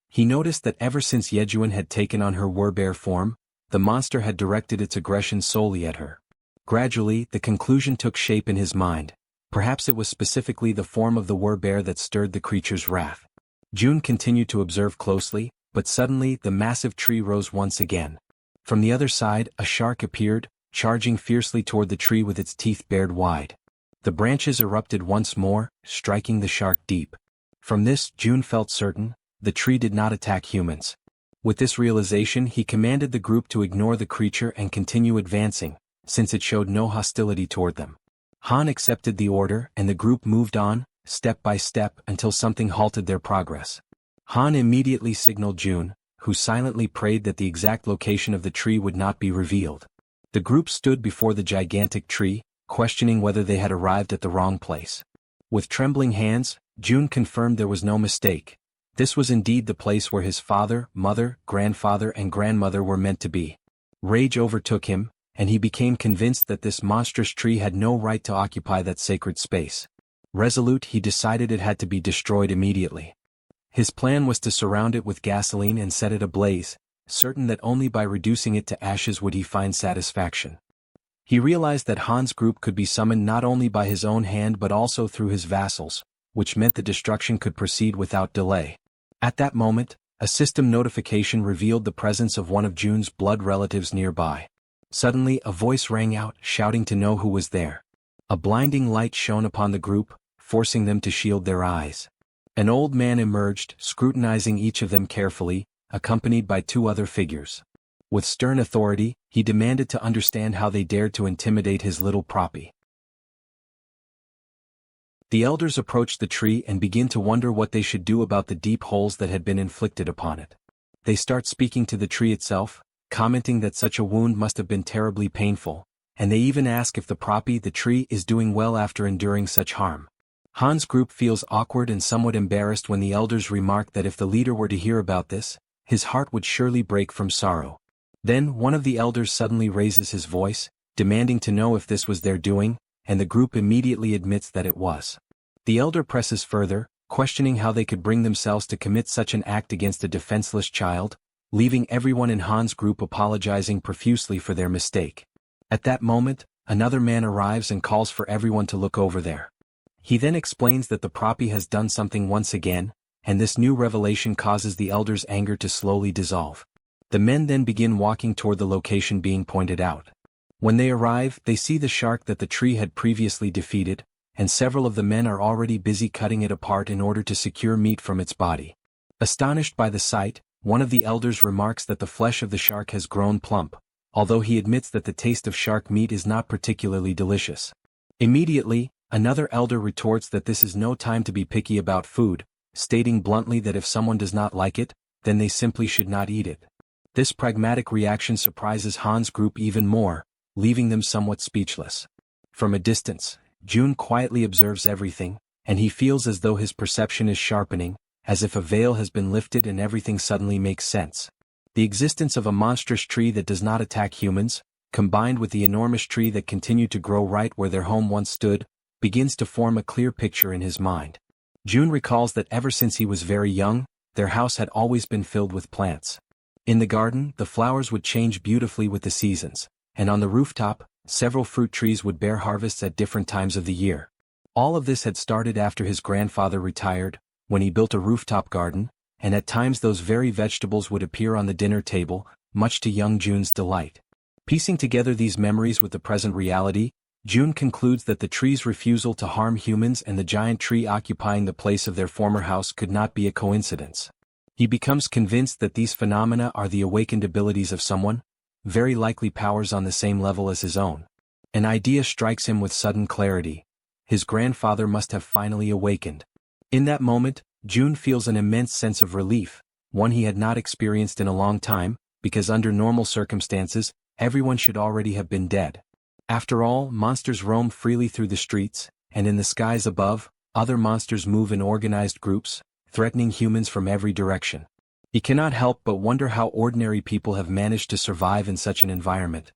He noticed that ever since Jaehyeon had taken on her Werbear form, the monster had directed its aggression solely at her. Gradually, the conclusion took shape in his mind. Perhaps it was specifically the form of the Werbear that stirred the creature's wrath. June continued to observe closely, but suddenly the massive tree rose once again. From the other side, a shark appeared, charging fiercely toward the tree with its teeth bared wide. The branches erupted once more, striking the shark deep. From this, June felt certain, the tree did not attack humans. With this realization, he commanded the group to ignore the creature and continue advancing, since it showed no hostility toward them. Han accepted the order and the group moved on, step by step, until something halted their progress. Han immediately signaled June, who silently prayed that the exact location of the tree would not be revealed. The group stood before the gigantic tree, questioning whether they had arrived at the wrong place. With trembling hands, June confirmed there was no mistake. This was indeed the place where his father, mother, grandfather and grandmother were meant to be. Rage overtook him, and he became convinced that this monstrous tree had no right to occupy that sacred space. Resolute, he decided it had to be destroyed immediately. His plan was to surround it with gasoline and set it ablaze, certain that only by reducing it to ashes would he find satisfaction. He realized that Han's group could be summoned not only by his own hand but also through his vassals, which meant the destruction could proceed without delay. At that moment, a system notification revealed the presence of one of June's blood relatives nearby. Suddenly, a voice rang out, shouting to know who was there. A blinding light shone upon the group, forcing them to shield their eyes. An old man emerged, scrutinizing each of them carefully, accompanied by two other figures. With stern authority, he demanded to understand how they dared to intimidate his little proppy. The elders approached the tree and begin to wonder what they should do about the deep holes that had been inflicted upon it. They start speaking to the tree itself, commenting that such a wound must have been terribly painful, and they even ask if the proppy, the tree, is doing well after enduring such harm. Han's group feels awkward and somewhat embarrassed when the elders remark that if the leader were to hear about this, his heart would surely break from sorrow. Then one of the elders suddenly raises his voice, demanding to know if this was their doing, and the group immediately admits that it was. The elder presses further, questioning how they could bring themselves to commit such an act against a defenseless child, leaving everyone in Han's group apologizing profusely for their mistake. At that moment, another man arrives and calls for everyone to look over there. He then explains that the proppy has done something once again, and this new revelation causes the elders' anger to slowly dissolve. The men then begin walking toward the location being pointed out. When they arrive, they see the shark that the tree had previously defeated, and several of the men are already busy cutting it apart in order to secure meat from its body. Astonished by the sight, one of the elders remarks that the flesh of the shark has grown plump, although he admits that the taste of shark meat is not particularly delicious. Immediately, another elder retorts that this is no time to be picky about food, stating bluntly that if someone does not like it, then they simply should not eat it. This pragmatic reaction surprises Han's group even more, leaving them somewhat speechless. From a distance, June quietly observes everything, and he feels as though his perception is sharpening, as if a veil has been lifted and everything suddenly makes sense. The existence of a monstrous tree that does not attack humans, combined with the enormous tree that continued to grow right where their home once stood, begins to form a clear picture in his mind. June recalls that ever since he was very young, their house had always been filled with plants. In the garden, the flowers would change beautifully with the seasons, and on the rooftop, several fruit trees would bear harvests at different times of the year. All of this had started after his grandfather retired, when he built a rooftop garden, and at times those very vegetables would appear on the dinner table, much to young June's delight. Piecing together these memories with the present reality, June concludes that the tree's refusal to harm humans and the giant tree occupying the place of their former house could not be a coincidence. He becomes convinced that these phenomena are the awakened abilities of someone, very likely powers on the same level as his own. An idea strikes him with sudden clarity. His grandfather must have finally awakened. In that moment, June feels an immense sense of relief, one he had not experienced in a long time, because under normal circumstances, everyone should already have been dead. After all, monsters roam freely through the streets, and in the skies above, other monsters move in organized groups, threatening humans from every direction. He cannot help but wonder how ordinary people have managed to survive in such an environment.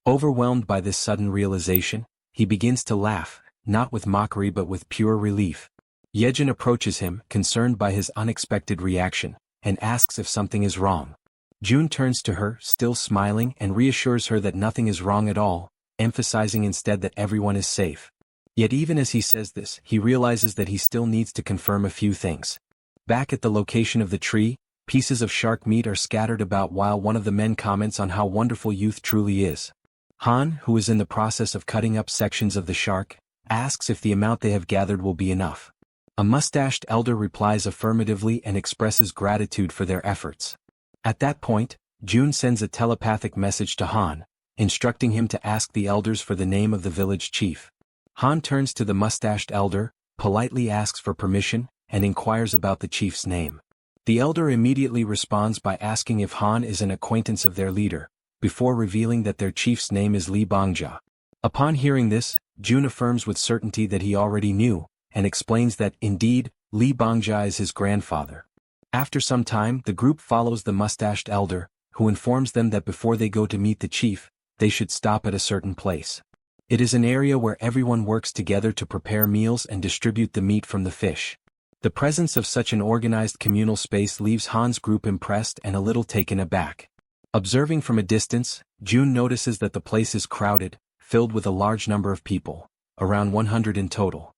Overwhelmed by this sudden realization, he begins to laugh, not with mockery but with pure relief. Jaehyeon approaches him, concerned by his unexpected reaction, and asks if something is wrong. June turns to her, still smiling, and reassures her that nothing is wrong at all, emphasizing instead that everyone is safe. Yet even as he says this, he realizes that he still needs to confirm a few things. Back at the location of the tree, pieces of shark meat are scattered about while one of the men comments on how wonderful youth truly is. Han, who is in the process of cutting up sections of the shark, asks if the amount they have gathered will be enough. A mustached elder replies affirmatively and expresses gratitude for their efforts. At that point, June sends a telepathic message to Han, instructing him to ask the elders for the name of the village chief. Han turns to the mustached elder, politely asks for permission, and inquires about the chief's name. The elder immediately responds by asking if Han is an acquaintance of their leader, before revealing that their chief's name is Lee Bangja. Upon hearing this, June affirms with certainty that he already knew, and explains that, indeed, Lee Bangja is his grandfather. After some time, the group follows the mustached elder, who informs them that before they go to meet the chief, they should stop at a certain place. It is an area where everyone works together to prepare meals and distribute the meat from the fish. The presence of such an organized communal space leaves Han's group impressed and a little taken aback. Observing from a distance, June notices that the place is crowded, filled with a large number of people, around 100 in total.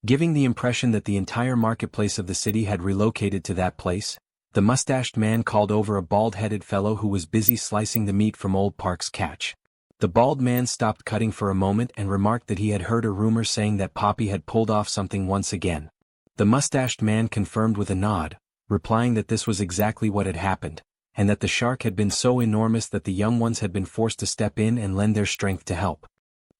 Giving the impression that the entire marketplace of the city had relocated to that place, the mustached man called over a bald-headed fellow who was busy slicing the meat from Old Park's catch. The bald man stopped cutting for a moment and remarked that he had heard a rumor saying that Poppy had pulled off something once again. The mustached man confirmed with a nod, replying that this was exactly what had happened, and that the shark had been so enormous that the young ones had been forced to step in and lend their strength to help.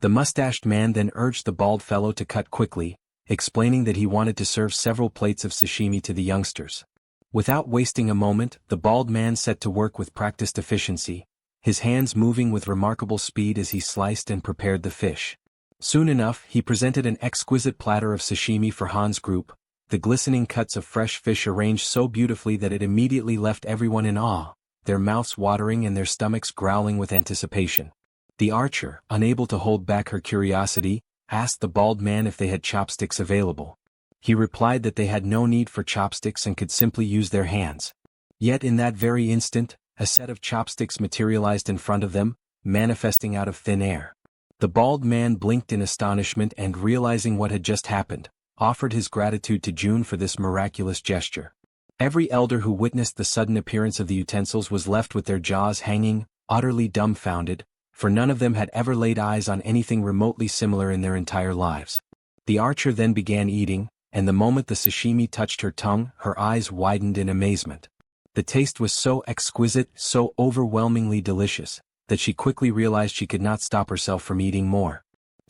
The mustached man then urged the bald fellow to cut quickly, explaining that he wanted to serve several plates of sashimi to the youngsters. Without wasting a moment, the bald man set to work with practiced efficiency, his hands moving with remarkable speed as he sliced and prepared the fish. Soon enough, he presented an exquisite platter of sashimi for Han's group, the glistening cuts of fresh fish arranged so beautifully that it immediately left everyone in awe, their mouths watering and their stomachs growling with anticipation. The archer, unable to hold back her curiosity, asked the bald man if they had chopsticks available. He replied that they had no need for chopsticks and could simply use their hands. Yet in that very instant, a set of chopsticks materialized in front of them, manifesting out of thin air. The bald man blinked in astonishment and, realizing what had just happened, offered his gratitude to June for this miraculous gesture. Every elder who witnessed the sudden appearance of the utensils was left with their jaws hanging, utterly dumbfounded, for none of them had ever laid eyes on anything remotely similar in their entire lives. The archer then began eating, and the moment the sashimi touched her tongue, her eyes widened in amazement. The taste was so exquisite, so overwhelmingly delicious, that she quickly realized she could not stop herself from eating more.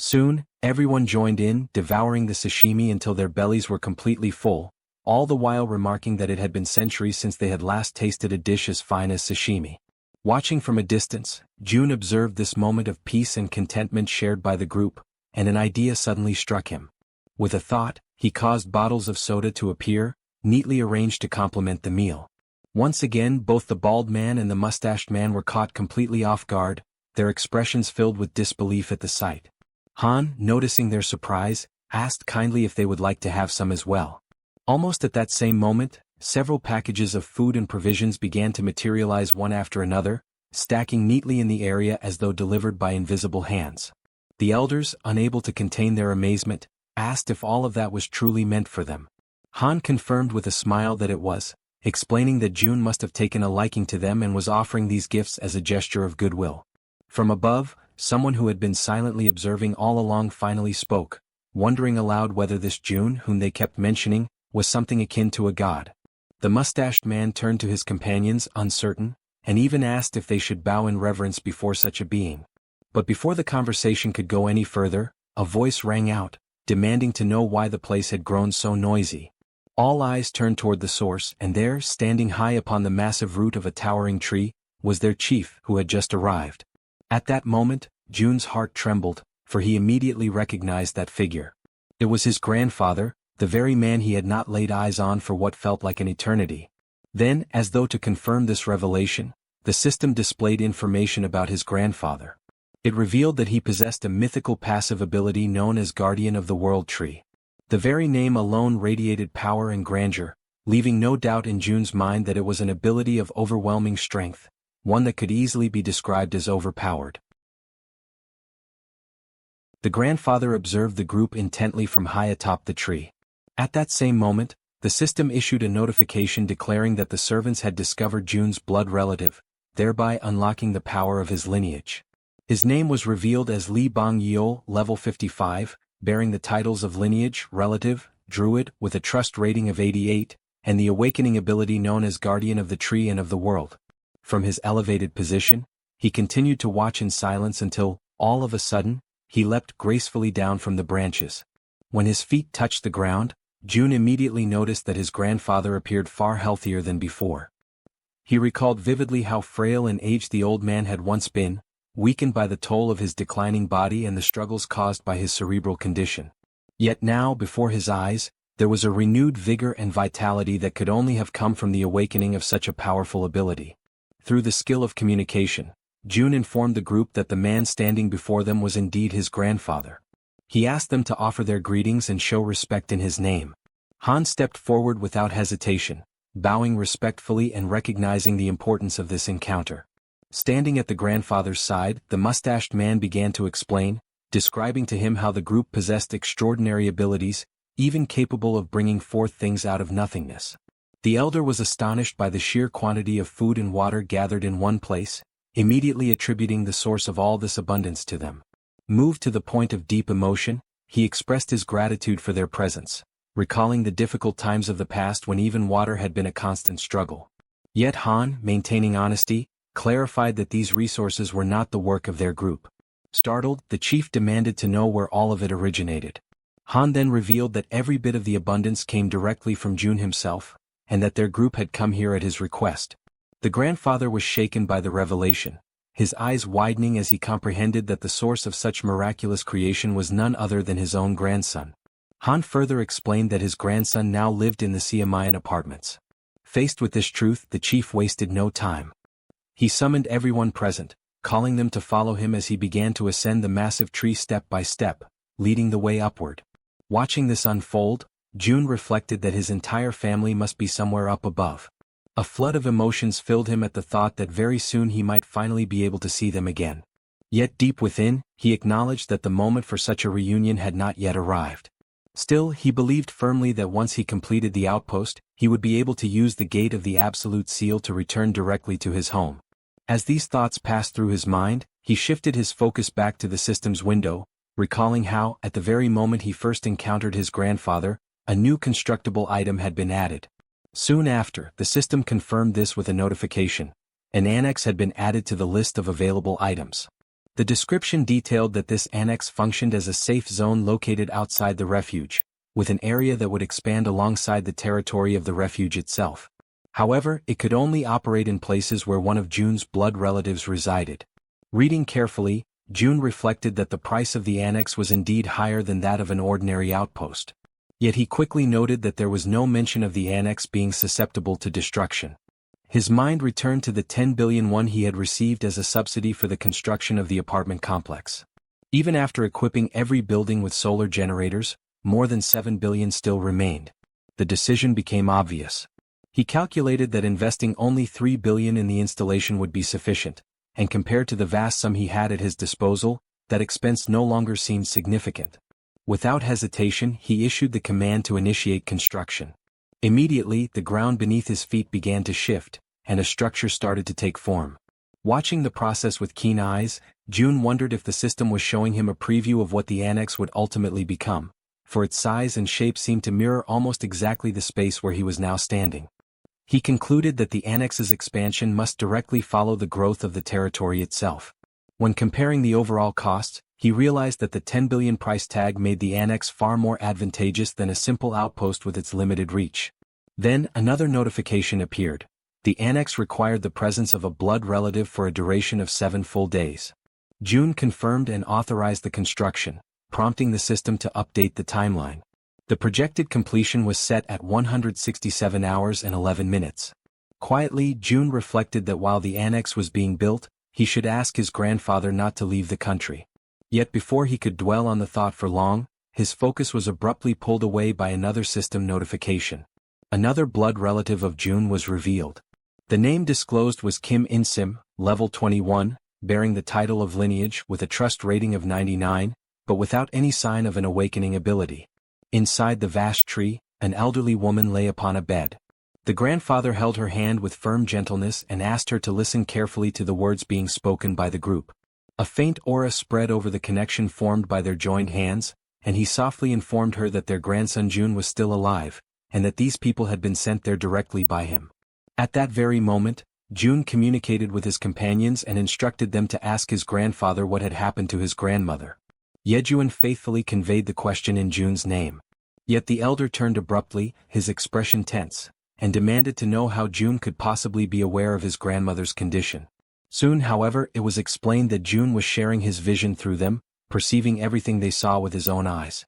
Soon, everyone joined in, devouring the sashimi until their bellies were completely full, all the while remarking that it had been centuries since they had last tasted a dish as fine as sashimi. Watching from a distance, June observed this moment of peace and contentment shared by the group, and an idea suddenly struck him. With a thought, he caused bottles of soda to appear, neatly arranged to complement the meal. Once again, both the bald man and the mustached man were caught completely off guard, their expressions filled with disbelief at the sight. Han, noticing their surprise, asked kindly if they would like to have some as well. Almost at that same moment, several packages of food and provisions began to materialize one after another, stacking neatly in the area as though delivered by invisible hands. The elders, unable to contain their amazement, asked if all of that was truly meant for them. Han confirmed with a smile that it was, explaining that June must have taken a liking to them and was offering these gifts as a gesture of goodwill. From above, someone who had been silently observing all along finally spoke, wondering aloud whether this June, whom they kept mentioning, was something akin to a god. The mustached man turned to his companions, uncertain, and even asked if they should bow in reverence before such a being. But before the conversation could go any further, a voice rang out, demanding to know why the place had grown so noisy. All eyes turned toward the source, and there, standing high upon the massive root of a towering tree, was their chief, who had just arrived. At that moment, June's heart trembled, for he immediately recognized that figure. It was his grandfather, the very man he had not laid eyes on for what felt like an eternity. Then, as though to confirm this revelation, the system displayed information about his grandfather. It revealed that he possessed a mythical passive ability known as Guardian of the World Tree. The very name alone radiated power and grandeur, leaving no doubt in June's mind that it was an ability of overwhelming strength, one that could easily be described as overpowered. The grandfather observed the group intently from high atop the tree. At that same moment, the system issued a notification declaring that the servants had discovered June's blood relative, thereby unlocking the power of his lineage. His name was revealed as Li Bang Yeol, level 55, bearing the titles of lineage, relative, druid, with a trust rating of 88, and the awakening ability known as Guardian of the Tree and of the World. From his elevated position, he continued to watch in silence until, all of a sudden, he leapt gracefully down from the branches. When his feet touched the ground, June immediately noticed that his grandfather appeared far healthier than before. He recalled vividly how frail and aged the old man had once been, weakened by the toll of his declining body and the struggles caused by his cerebral condition. Yet now, before his eyes, there was a renewed vigor and vitality that could only have come from the awakening of such a powerful ability. Through the skill of communication, June informed the group that the man standing before them was indeed his grandfather. He asked them to offer their greetings and show respect in his name. Han stepped forward without hesitation, bowing respectfully and recognizing the importance of this encounter. Standing at the grandfather's side, the mustached man began to explain, describing to him how the group possessed extraordinary abilities, even capable of bringing forth things out of nothingness. The elder was astonished by the sheer quantity of food and water gathered in one place, immediately attributing the source of all this abundance to them. Moved to the point of deep emotion, he expressed his gratitude for their presence, recalling the difficult times of the past when even water had been a constant struggle. Yet Han, maintaining honesty, clarified that these resources were not the work of their group. Startled, the chief demanded to know where all of it originated. Han then revealed that every bit of the abundance came directly from Jun himself, and that their group had come here at his request. The grandfather was shaken by the revelation, his eyes widening as he comprehended that the source of such miraculous creation was none other than his own grandson. Han further explained that his grandson now lived in the Siamayan apartments. Faced with this truth, the chief wasted no time. He summoned everyone present, calling them to follow him as he began to ascend the massive tree step by step, leading the way upward. Watching this unfold, Jun reflected that his entire family must be somewhere up above. A flood of emotions filled him at the thought that very soon he might finally be able to see them again. Yet deep within, he acknowledged that the moment for such a reunion had not yet arrived. Still, he believed firmly that once he completed the outpost, he would be able to use the gate of the Absolute Seal to return directly to his home. As these thoughts passed through his mind, he shifted his focus back to the system's window, recalling how, at the very moment he first encountered his grandfather, a new constructible item had been added. Soon after, the system confirmed this with a notification. An annex had been added to the list of available items. The description detailed that this annex functioned as a safe zone located outside the refuge, with an area that would expand alongside the territory of the refuge itself. However, it could only operate in places where one of Jun's blood relatives resided. Reading carefully, Jun reflected that the price of the annex was indeed higher than that of an ordinary outpost. Yet he quickly noted that there was no mention of the annex being susceptible to destruction. His mind returned to the 10 billion won he had received as a subsidy for the construction of the apartment complex. Even after equipping every building with solar generators, more than 7 billion still remained. The decision became obvious. He calculated that investing only 3 billion in the installation would be sufficient, and compared to the vast sum he had at his disposal, that expense no longer seemed significant. Without hesitation, he issued the command to initiate construction. Immediately, the ground beneath his feet began to shift, and a structure started to take form. Watching the process with keen eyes, Jun wondered if the system was showing him a preview of what the annex would ultimately become, for its size and shape seemed to mirror almost exactly the space where he was now standing. He concluded that the annex's expansion must directly follow the growth of the territory itself. When comparing the overall cost, he realized that the 10 billion price tag made the annex far more advantageous than a simple outpost with its limited reach. Then, another notification appeared. The annex required the presence of a blood relative for a duration of 7 full days. Jun confirmed and authorized the construction, prompting the system to update the timeline. The projected completion was set at 167 hours and 11 minutes. Quietly, Jun reflected that while the annex was being built, he should ask his grandfather not to leave the country. Yet before he could dwell on the thought for long, his focus was abruptly pulled away by another system notification. Another blood relative of Jun was revealed. The name disclosed was Kim In-sim, level 21, bearing the title of lineage with a trust rating of 99, but without any sign of an awakening ability. Inside the vast tree, an elderly woman lay upon a bed. The grandfather held her hand with firm gentleness and asked her to listen carefully to the words being spoken by the group. A faint aura spread over the connection formed by their joined hands, and he softly informed her that their grandson Jun was still alive, and that these people had been sent there directly by him. At that very moment, Jun communicated with his companions and instructed them to ask his grandfather what had happened to his grandmother. Yejuan faithfully conveyed the question in Jun's name. Yet the elder turned abruptly, his expression tense, and demanded to know how Jun could possibly be aware of his grandmother's condition. Soon, however, it was explained that Jun was sharing his vision through them, perceiving everything they saw with his own eyes.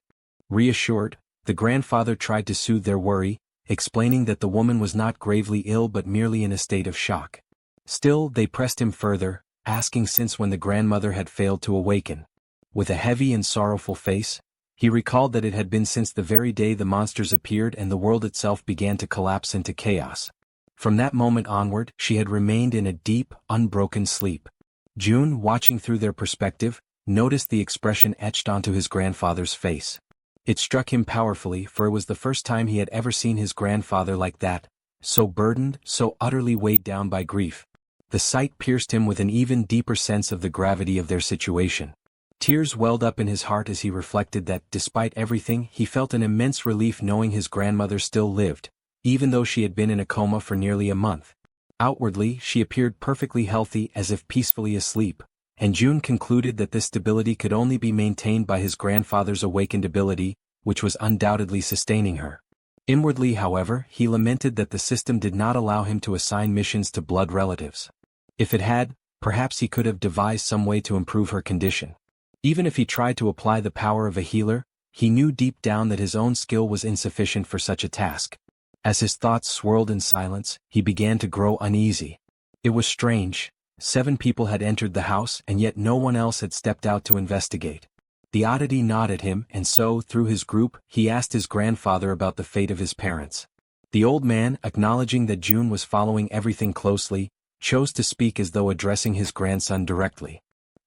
Reassured, the grandfather tried to soothe their worry, explaining that the woman was not gravely ill but merely in a state of shock. Still, they pressed him further, asking since when the grandmother had failed to awaken. With a heavy and sorrowful face, he recalled that it had been since the very day the monsters appeared and the world itself began to collapse into chaos. From that moment onward, she had remained in a deep, unbroken sleep. Jun, watching through their perspective, noticed the expression etched onto his grandfather's face. It struck him powerfully, for it was the first time he had ever seen his grandfather like that, so burdened, so utterly weighed down by grief. The sight pierced him with an even deeper sense of the gravity of their situation. Tears welled up in his heart as he reflected that, despite everything, he felt an immense relief knowing his grandmother still lived, even though she had been in a coma for nearly a month. Outwardly, she appeared perfectly healthy as if peacefully asleep, and June concluded that this stability could only be maintained by his grandfather's awakened ability, which was undoubtedly sustaining her. Inwardly, however, he lamented that the system did not allow him to assign missions to blood relatives. If it had, perhaps he could have devised some way to improve her condition. Even if he tried to apply the power of a healer, he knew deep down that his own skill was insufficient for such a task. As his thoughts swirled in silence, he began to grow uneasy. It was strange. 7 people had entered the house and yet no one else had stepped out to investigate. The oddity gnawed at him, and so, through his group, he asked his grandfather about the fate of his parents. The old man, acknowledging that June was following everything closely, chose to speak as though addressing his grandson directly.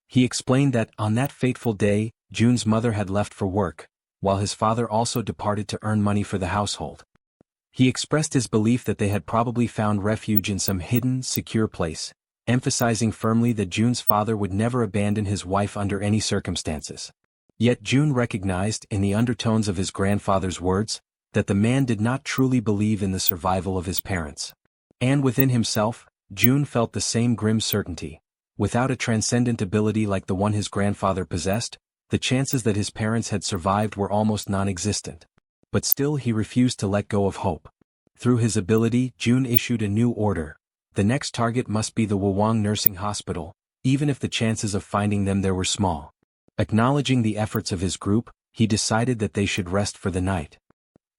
He explained that, on that fateful day, June's mother had left for work, while his father also departed to earn money for the household. He expressed his belief that they had probably found refuge in some hidden, secure place, emphasizing firmly that June's father would never abandon his wife under any circumstances. Yet June recognized, in the undertones of his grandfather's words, that the man did not truly believe in the survival of his parents. And within himself, June felt the same grim certainty. Without a transcendent ability like the one his grandfather possessed, the chances that his parents had survived were almost non-existent. But still he refused to let go of hope. Through his ability, June issued a new order. The next target must be the Wawang Nursing Hospital, even if the chances of finding them there were small. Acknowledging the efforts of his group, he decided that they should rest for the night.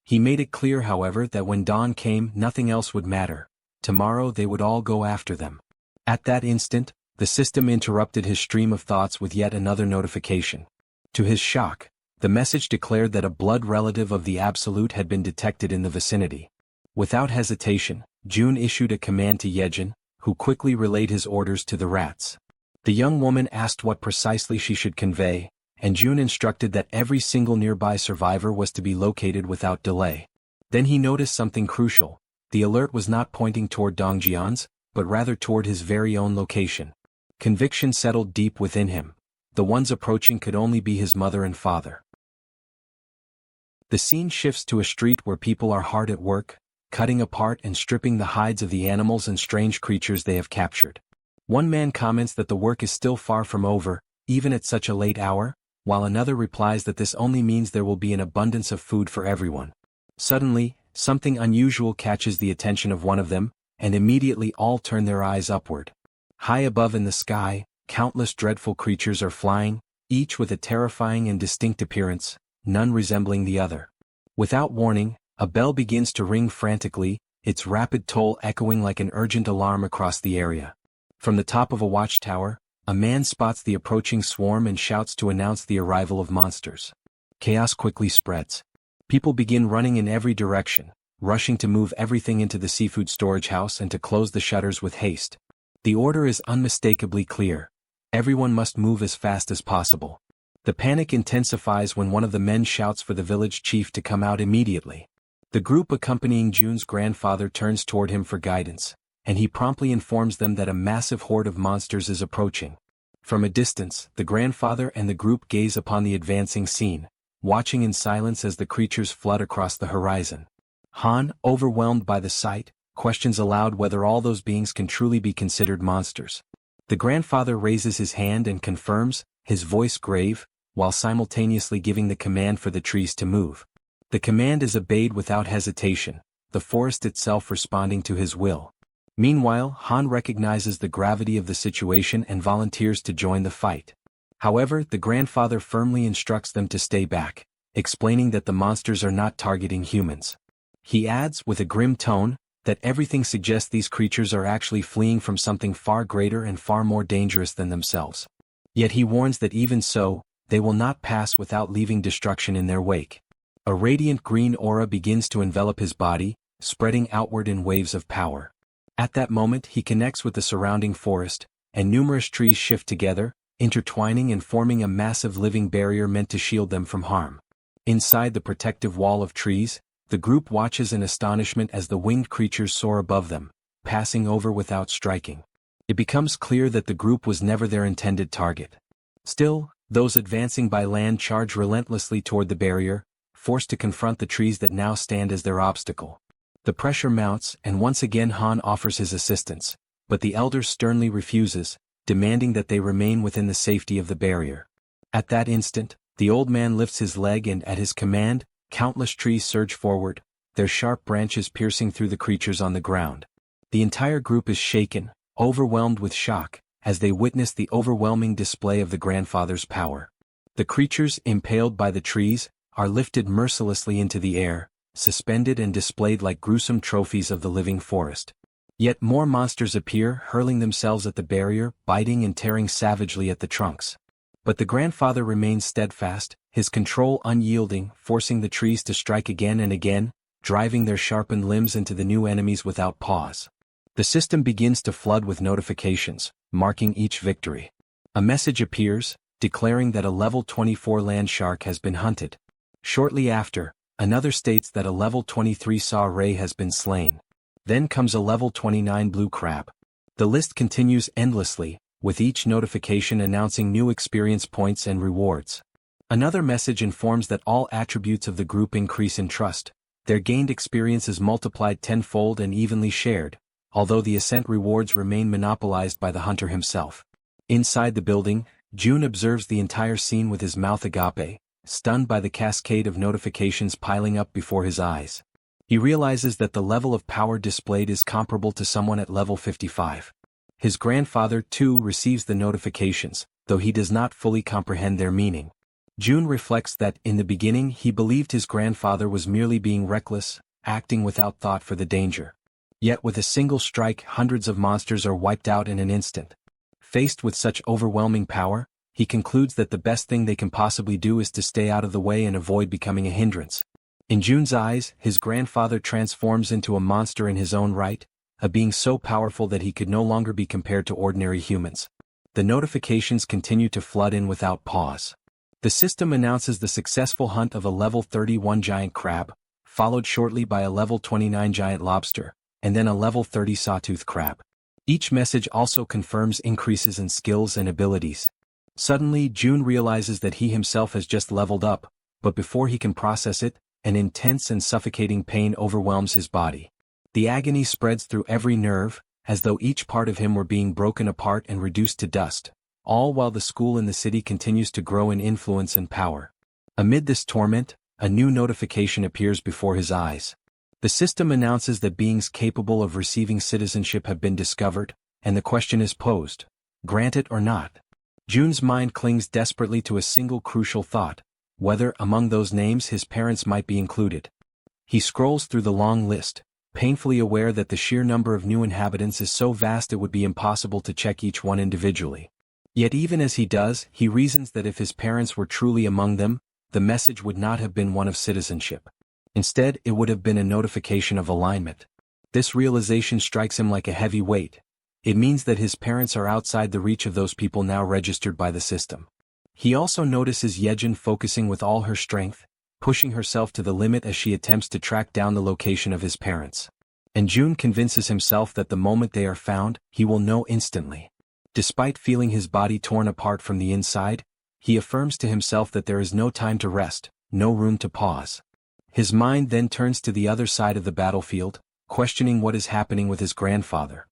He made it clear, however, that when dawn came, nothing else would matter. Tomorrow they would all go after them. At that instant, the system interrupted his stream of thoughts with yet another notification. To his shock, the message declared that a blood relative of the Absolute had been detected in the vicinity. Without hesitation, June issued a command to Jaehyeon, who quickly relayed his orders to the rats. The young woman asked what precisely she should convey, and June instructed that every single nearby survivor was to be located without delay. Then he noticed something crucial. The alert was not pointing toward Dongjian's, but rather toward his very own location. Conviction settled deep within him. The ones approaching could only be his mother and father. The scene shifts to a street where people are hard at work, cutting apart and stripping the hides of the animals and strange creatures they have captured. One man comments that the work is still far from over, even at such a late hour, while another replies that this only means there will be an abundance of food for everyone. Suddenly, something unusual catches the attention of one of them, and immediately all turn their eyes upward. High above in the sky, countless dreadful creatures are flying, each with a terrifying and distinct appearance, none resembling the other. Without warning, a bell begins to ring frantically, its rapid toll echoing like an urgent alarm across the area. From the top of a watchtower, a man spots the approaching swarm and shouts to announce the arrival of monsters. Chaos quickly spreads. People begin running in every direction, rushing to move everything into the seafood storage house and to close the shutters with haste. The order is unmistakably clear. Everyone must move as fast as possible. The panic intensifies when one of the men shouts for the village chief to come out immediately. The group accompanying June's grandfather turns toward him for guidance, and he promptly informs them that a massive horde of monsters is approaching. From a distance, the grandfather and the group gaze upon the advancing scene, watching in silence as the creatures flood across the horizon. Han, overwhelmed by the sight, questions aloud whether all those beings can truly be considered monsters. The grandfather raises his hand and confirms, his voice grave, while simultaneously giving the command for the trees to move. The command is obeyed without hesitation, the forest itself responding to his will. Meanwhile, Han recognizes the gravity of the situation and volunteers to join the fight. However, the grandfather firmly instructs them to stay back, explaining that the monsters are not targeting humans. He adds, with a grim tone, that everything suggests these creatures are actually fleeing from something far greater and far more dangerous than themselves. Yet he warns that even so, they will not pass without leaving destruction in their wake. A radiant green aura begins to envelop his body, spreading outward in waves of power. At that moment he connects with the surrounding forest, and numerous trees shift together, intertwining and forming a massive living barrier meant to shield them from harm. Inside the protective wall of trees, the group watches in astonishment as the winged creatures soar above them, passing over without striking. It becomes clear that the group was never their intended target. Still, those advancing by land charge relentlessly toward the barrier, forced to confront the trees that now stand as their obstacle. The pressure mounts, and once again Han offers his assistance, but the elder sternly refuses, demanding that they remain within the safety of the barrier. At that instant, the old man lifts his leg and at his command, countless trees surge forward, their sharp branches piercing through the creatures on the ground. The entire group is shaken, overwhelmed with shock, as they witness the overwhelming display of the grandfather's power. The creatures, impaled by the trees, are lifted mercilessly into the air, suspended and displayed like gruesome trophies of the living forest. Yet more monsters appear, hurling themselves at the barrier, biting and tearing savagely at the trunks. But the grandfather remains steadfast, his control unyielding, forcing the trees to strike again and again, driving their sharpened limbs into the new enemies without pause. The system begins to flood with notifications, marking each victory. A message appears, declaring that a level 24 land shark has been hunted. Shortly after, another states that a level 23 saw ray has been slain. Then comes a level 29 blue crab. The list continues endlessly, with each notification announcing new experience points and rewards. Another message informs that all attributes of the group increase in trust. Their gained experience is multiplied tenfold and evenly shared, although the ascent rewards remain monopolized by the hunter himself. Inside the building, June observes the entire scene with his mouth agape, stunned by the cascade of notifications piling up before his eyes. He realizes that the level of power displayed is comparable to someone at level 55. His grandfather, too, receives the notifications, though he does not fully comprehend their meaning. June reflects that, in the beginning, he believed his grandfather was merely being reckless, acting without thought for the danger. Yet with a single strike, hundreds of monsters are wiped out in an instant. Faced with such overwhelming power, he concludes that the best thing they can possibly do is to stay out of the way and avoid becoming a hindrance. In June's eyes, his grandfather transforms into a monster in his own right, a being so powerful that he could no longer be compared to ordinary humans. The notifications continue to flood in without pause. The system announces the successful hunt of a level 31 giant crab, followed shortly by a level 29 giant lobster, and then a level 30 sawtooth crab. Each message also confirms increases in skills and abilities. Suddenly, June realizes that he himself has just leveled up, but before he can process it, an intense and suffocating pain overwhelms his body. The agony spreads through every nerve, as though each part of him were being broken apart and reduced to dust, all while the school in the city continues to grow in influence and power. Amid this torment, a new notification appears before his eyes. The system announces that beings capable of receiving citizenship have been discovered, and the question is posed: grant it or not? June's mind clings desperately to a single crucial thought: whether among those names his parents might be included. He scrolls through the long list, painfully aware that the sheer number of new inhabitants is so vast it would be impossible to check each one individually. Yet even as he does, he reasons that if his parents were truly among them, the message would not have been one of citizenship. Instead, it would have been a notification of alignment. This realization strikes him like a heavy weight. It means that his parents are outside the reach of those people now registered by the system. He also notices Jaehyeon focusing with all her strength, pushing herself to the limit as she attempts to track down the location of his parents. And June convinces himself that the moment they are found, he will know instantly. Despite feeling his body torn apart from the inside, he affirms to himself that there is no time to rest, no room to pause. His mind then turns to the other side of the battlefield, questioning what is happening with his grandfather.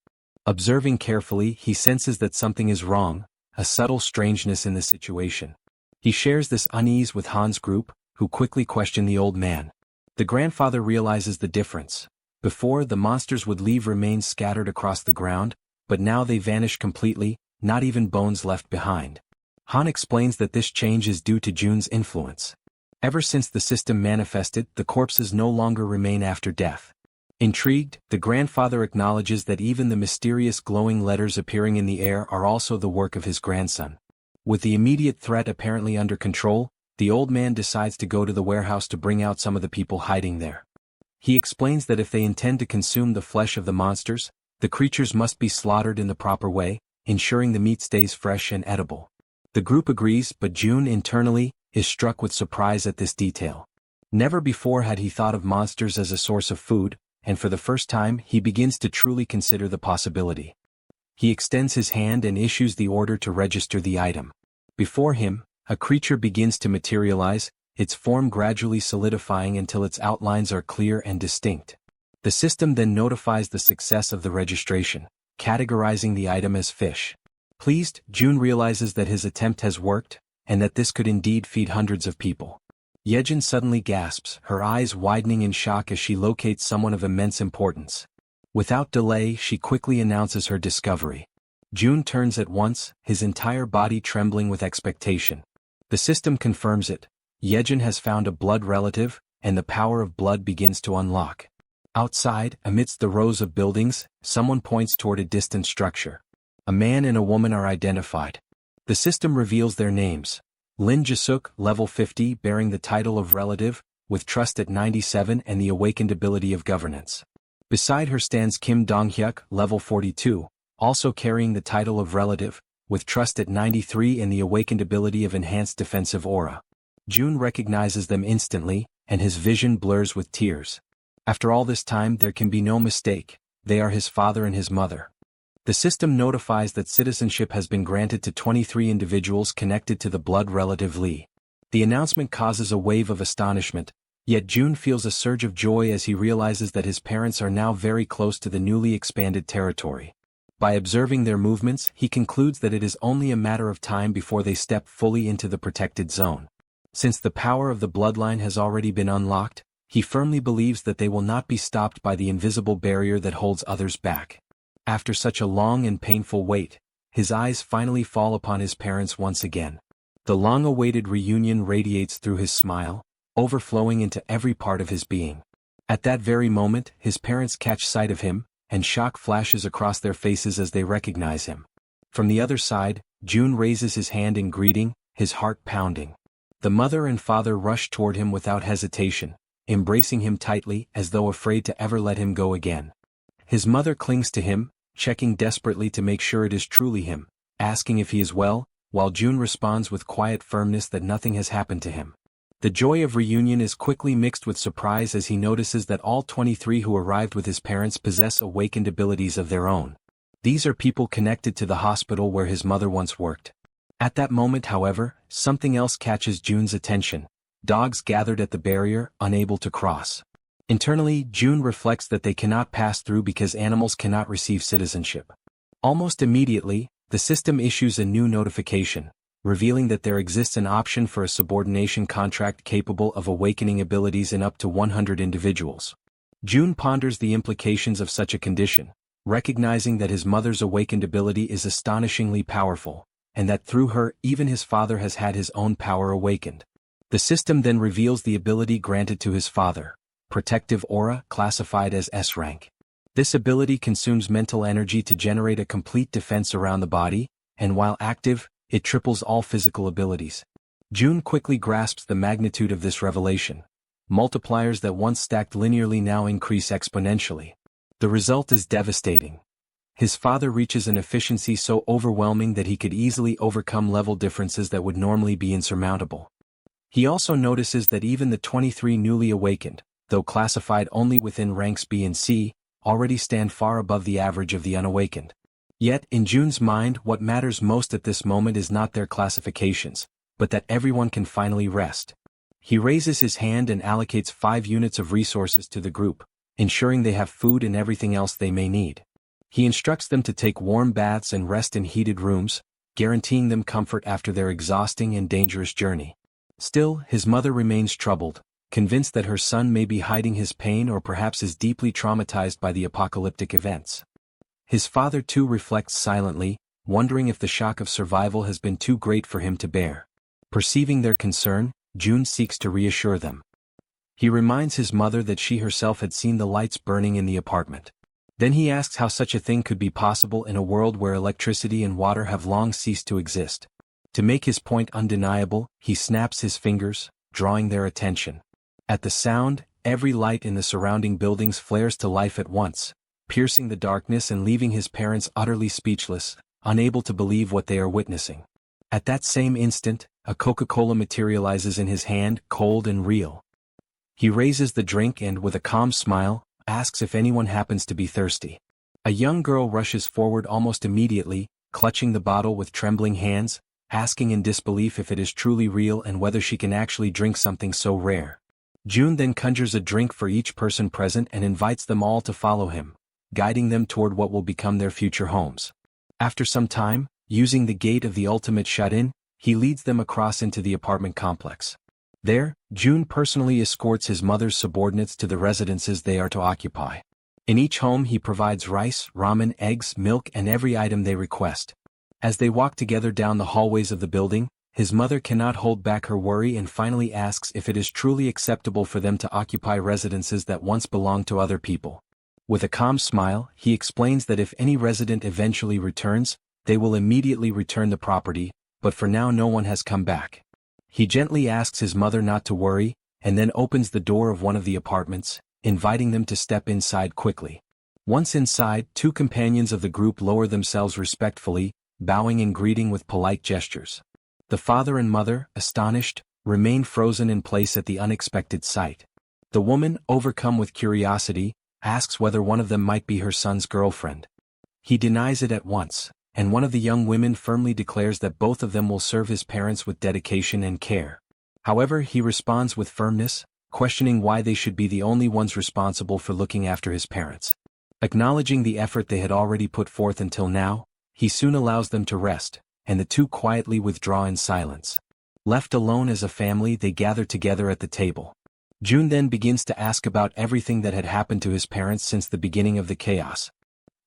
Observing carefully, he senses that something is wrong, a subtle strangeness in the situation. He shares this unease with Han's group, who quickly question the old man. The grandfather realizes the difference. Before, the monsters would leave remains scattered across the ground, but now they vanish completely, not even bones left behind. Han explains that this change is due to June's influence. Ever since the system manifested, the corpses no longer remain after death. Intrigued, the grandfather acknowledges that even the mysterious glowing letters appearing in the air are also the work of his grandson. With the immediate threat apparently under control, the old man decides to go to the warehouse to bring out some of the people hiding there. He explains that if they intend to consume the flesh of the monsters, the creatures must be slaughtered in the proper way, ensuring the meat stays fresh and edible. The group agrees, but June internally is struck with surprise at this detail. Never before had he thought of monsters as a source of food, and for the first time he begins to truly consider the possibility. He extends his hand and issues the order to register the item. Before him, a creature begins to materialize, its form gradually solidifying until its outlines are clear and distinct. The system then notifies the success of the registration, categorizing the item as fish. Pleased, June realizes that his attempt has worked, and that this could indeed feed hundreds of people. Jaehyeon suddenly gasps, her eyes widening in shock as she locates someone of immense importance. Without delay, she quickly announces her discovery. June turns at once, his entire body trembling with expectation. The system confirms it. Jaehyeon has found a blood relative, and the power of blood begins to unlock. Outside, amidst the rows of buildings, someone points toward a distant structure. A man and a woman are identified. The system reveals their names. Lin Jisuk, level 50, bearing the title of relative, with trust at 97 and the awakened ability of governance. Beside her stands Kim Donghyuk, level 42, also carrying the title of relative, with trust at 93 and the awakened ability of enhanced defensive aura. June recognizes them instantly, and his vision blurs with tears. After all this time, there can be no mistake, they are his father and his mother. The system notifies that citizenship has been granted to 23 individuals connected to the blood relative Lee. The announcement causes a wave of astonishment, yet June feels a surge of joy as he realizes that his parents are now very close to the newly expanded territory. By observing their movements, he concludes that it is only a matter of time before they step fully into the protected zone. Since the power of the bloodline has already been unlocked, he firmly believes that they will not be stopped by the invisible barrier that holds others back. After such a long and painful wait, his eyes finally fall upon his parents once again. The long-awaited reunion radiates through his smile, overflowing into every part of his being. At that very moment, his parents catch sight of him, and shock flashes across their faces as they recognize him. From the other side, June raises his hand in greeting, his heart pounding. The mother and father rush toward him without hesitation, embracing him tightly as though afraid to ever let him go again. His mother clings to him, checking desperately to make sure it is truly him, asking if he is well, while June responds with quiet firmness that nothing has happened to him. The joy of reunion is quickly mixed with surprise as he notices that all 23 who arrived with his parents possess awakened abilities of their own. These are people connected to the hospital where his mother once worked. At that moment, however, something else catches June's attention. Dogs gathered at the barrier, unable to cross. Internally, June reflects that they cannot pass through because animals cannot receive citizenship. Almost immediately, the system issues a new notification, revealing that there exists an option for a subordination contract capable of awakening abilities in up to 100 individuals. June ponders the implications of such a condition, recognizing that his mother's awakened ability is astonishingly powerful, and that through her, even his father has had his own power awakened. The system then reveals the ability granted to his father. Protective aura, classified as S rank. This ability consumes mental energy to generate a complete defense around the body, and while active, it triples all physical abilities. June quickly grasps the magnitude of this revelation. Multipliers that once stacked linearly now increase exponentially. The result is devastating. His father reaches an efficiency so overwhelming that he could easily overcome level differences that would normally be insurmountable. He also notices that even the 23 newly awakened, though classified only within ranks B and C, already stand far above the average of the unawakened. Yet, in June's mind, what matters most at this moment is not their classifications, but that everyone can finally rest. He raises his hand and allocates 5 units of resources to the group, ensuring they have food and everything else they may need. He instructs them to take warm baths and rest in heated rooms, guaranteeing them comfort after their exhausting and dangerous journey. Still, his mother remains troubled, convinced that her son may be hiding his pain or perhaps is deeply traumatized by the apocalyptic events. His father too reflects silently, wondering if the shock of survival has been too great for him to bear. Perceiving their concern, June seeks to reassure them. He reminds his mother that she herself had seen the lights burning in the apartment. Then he asks how such a thing could be possible in a world where electricity and water have long ceased to exist. To make his point undeniable, he snaps his fingers, drawing their attention. At the sound, every light in the surrounding buildings flares to life at once, piercing the darkness and leaving his parents utterly speechless, unable to believe what they are witnessing. At that same instant, a Coca-Cola materializes in his hand, cold and real. He raises the drink and, with a calm smile, asks if anyone happens to be thirsty. A young girl rushes forward almost immediately, clutching the bottle with trembling hands, asking in disbelief if it is truly real and whether she can actually drink something so rare. June then conjures a drink for each person present and invites them all to follow him, guiding them toward what will become their future homes. After some time, using the gate of the ultimate shut-in, he leads them across into the apartment complex. There, June personally escorts his mother's subordinates to the residences they are to occupy. In each home he provides rice, ramen, eggs, milk and every item they request. As they walk together down the hallways of the building, his mother cannot hold back her worry and finally asks if it is truly acceptable for them to occupy residences that once belonged to other people. With a calm smile, he explains that if any resident eventually returns, they will immediately return the property, but for now no one has come back. He gently asks his mother not to worry, and then opens the door of one of the apartments, inviting them to step inside quickly. Once inside, two companions of the group lower themselves respectfully, bowing and greeting with polite gestures. The father and mother, astonished, remain frozen in place at the unexpected sight. The woman, overcome with curiosity, asks whether one of them might be her son's girlfriend. He denies it at once, and one of the young women firmly declares that both of them will serve his parents with dedication and care. However, he responds with firmness, questioning why they should be the only ones responsible for looking after his parents. Acknowledging the effort they had already put forth until now, he soon allows them to rest, and the two quietly withdraw in silence. Left alone as a family, they gather together at the table. June then begins to ask about everything that had happened to his parents since the beginning of the chaos.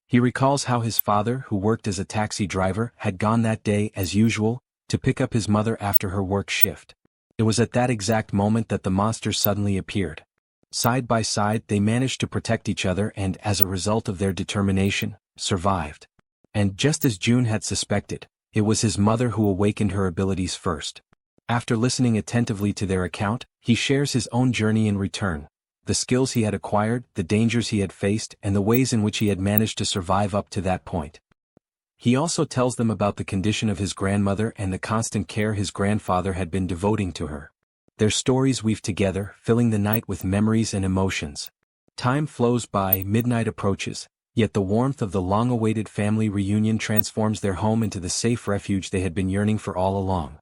He recalls how his father, who worked as a taxi driver, had gone that day, as usual, to pick up his mother after her work shift. It was at that exact moment that the monsters suddenly appeared. Side by side, they managed to protect each other and, as a result of their determination, survived. And just as June had suspected, it was his mother who awakened her abilities first. After listening attentively to their account, he shares his own journey in return, the skills he had acquired, the dangers he had faced, and the ways in which he had managed to survive up to that point. He also tells them about the condition of his grandmother and the constant care his grandfather had been devoting to her. Their stories weave together, filling the night with memories and emotions. Time flows by, midnight approaches, yet the warmth of the long-awaited family reunion transforms their home into the safe refuge they had been yearning for all along.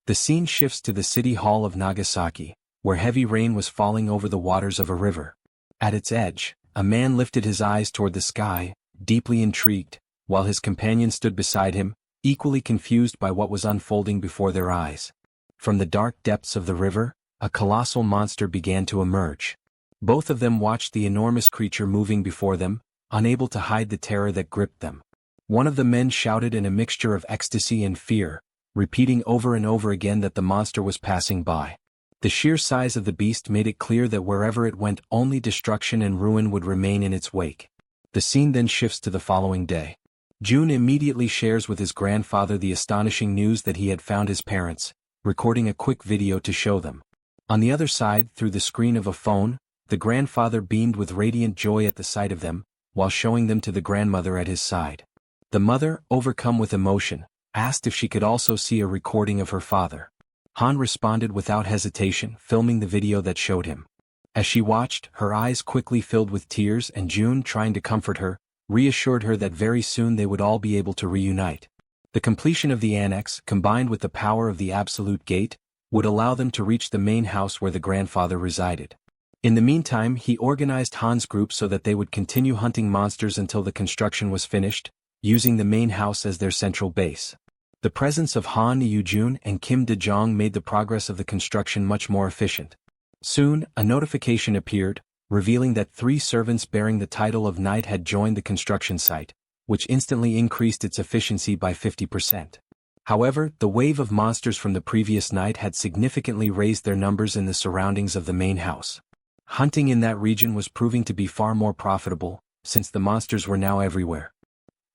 The scene shifts to the city hall of Nagasaki, where heavy rain was falling over the waters of a river. At its edge, a man lifted his eyes toward the sky, deeply intrigued, while his companion stood beside him, equally confused by what was unfolding before their eyes. From the dark depths of the river, a colossal monster began to emerge. Both of them watched the enormous creature moving before them, unable to hide the terror that gripped them. One of the men shouted in a mixture of ecstasy and fear, repeating over and over again that the monster was passing by. The sheer size of the beast made it clear that wherever it went, only destruction and ruin would remain in its wake. The scene then shifts to the following day. June immediately shares with his grandfather the astonishing news that he had found his parents, recording a quick video to show them. On the other side, through the screen of a phone, the grandfather beamed with radiant joy at the sight of them, while showing them to the grandmother at his side. The mother, overcome with emotion, asked if she could also see a recording of her father. Han responded without hesitation, filming the video that showed him. As she watched, her eyes quickly filled with tears, and June, trying to comfort her, reassured her that very soon they would all be able to reunite. The completion of the annex, combined with the power of the absolute gate, would allow them to reach the main house where the grandfather resided. In the meantime, he organized Han's group so that they would continue hunting monsters until the construction was finished, using the main house as their central base. The presence of Han Yoo-jun and Kim De-jong made the progress of the construction much more efficient. Soon, a notification appeared, revealing that 3 servants bearing the title of knight had joined the construction site, which instantly increased its efficiency by 50%. However, the wave of monsters from the previous night had significantly raised their numbers in the surroundings of the main house. Hunting in that region was proving to be far more profitable, since the monsters were now everywhere.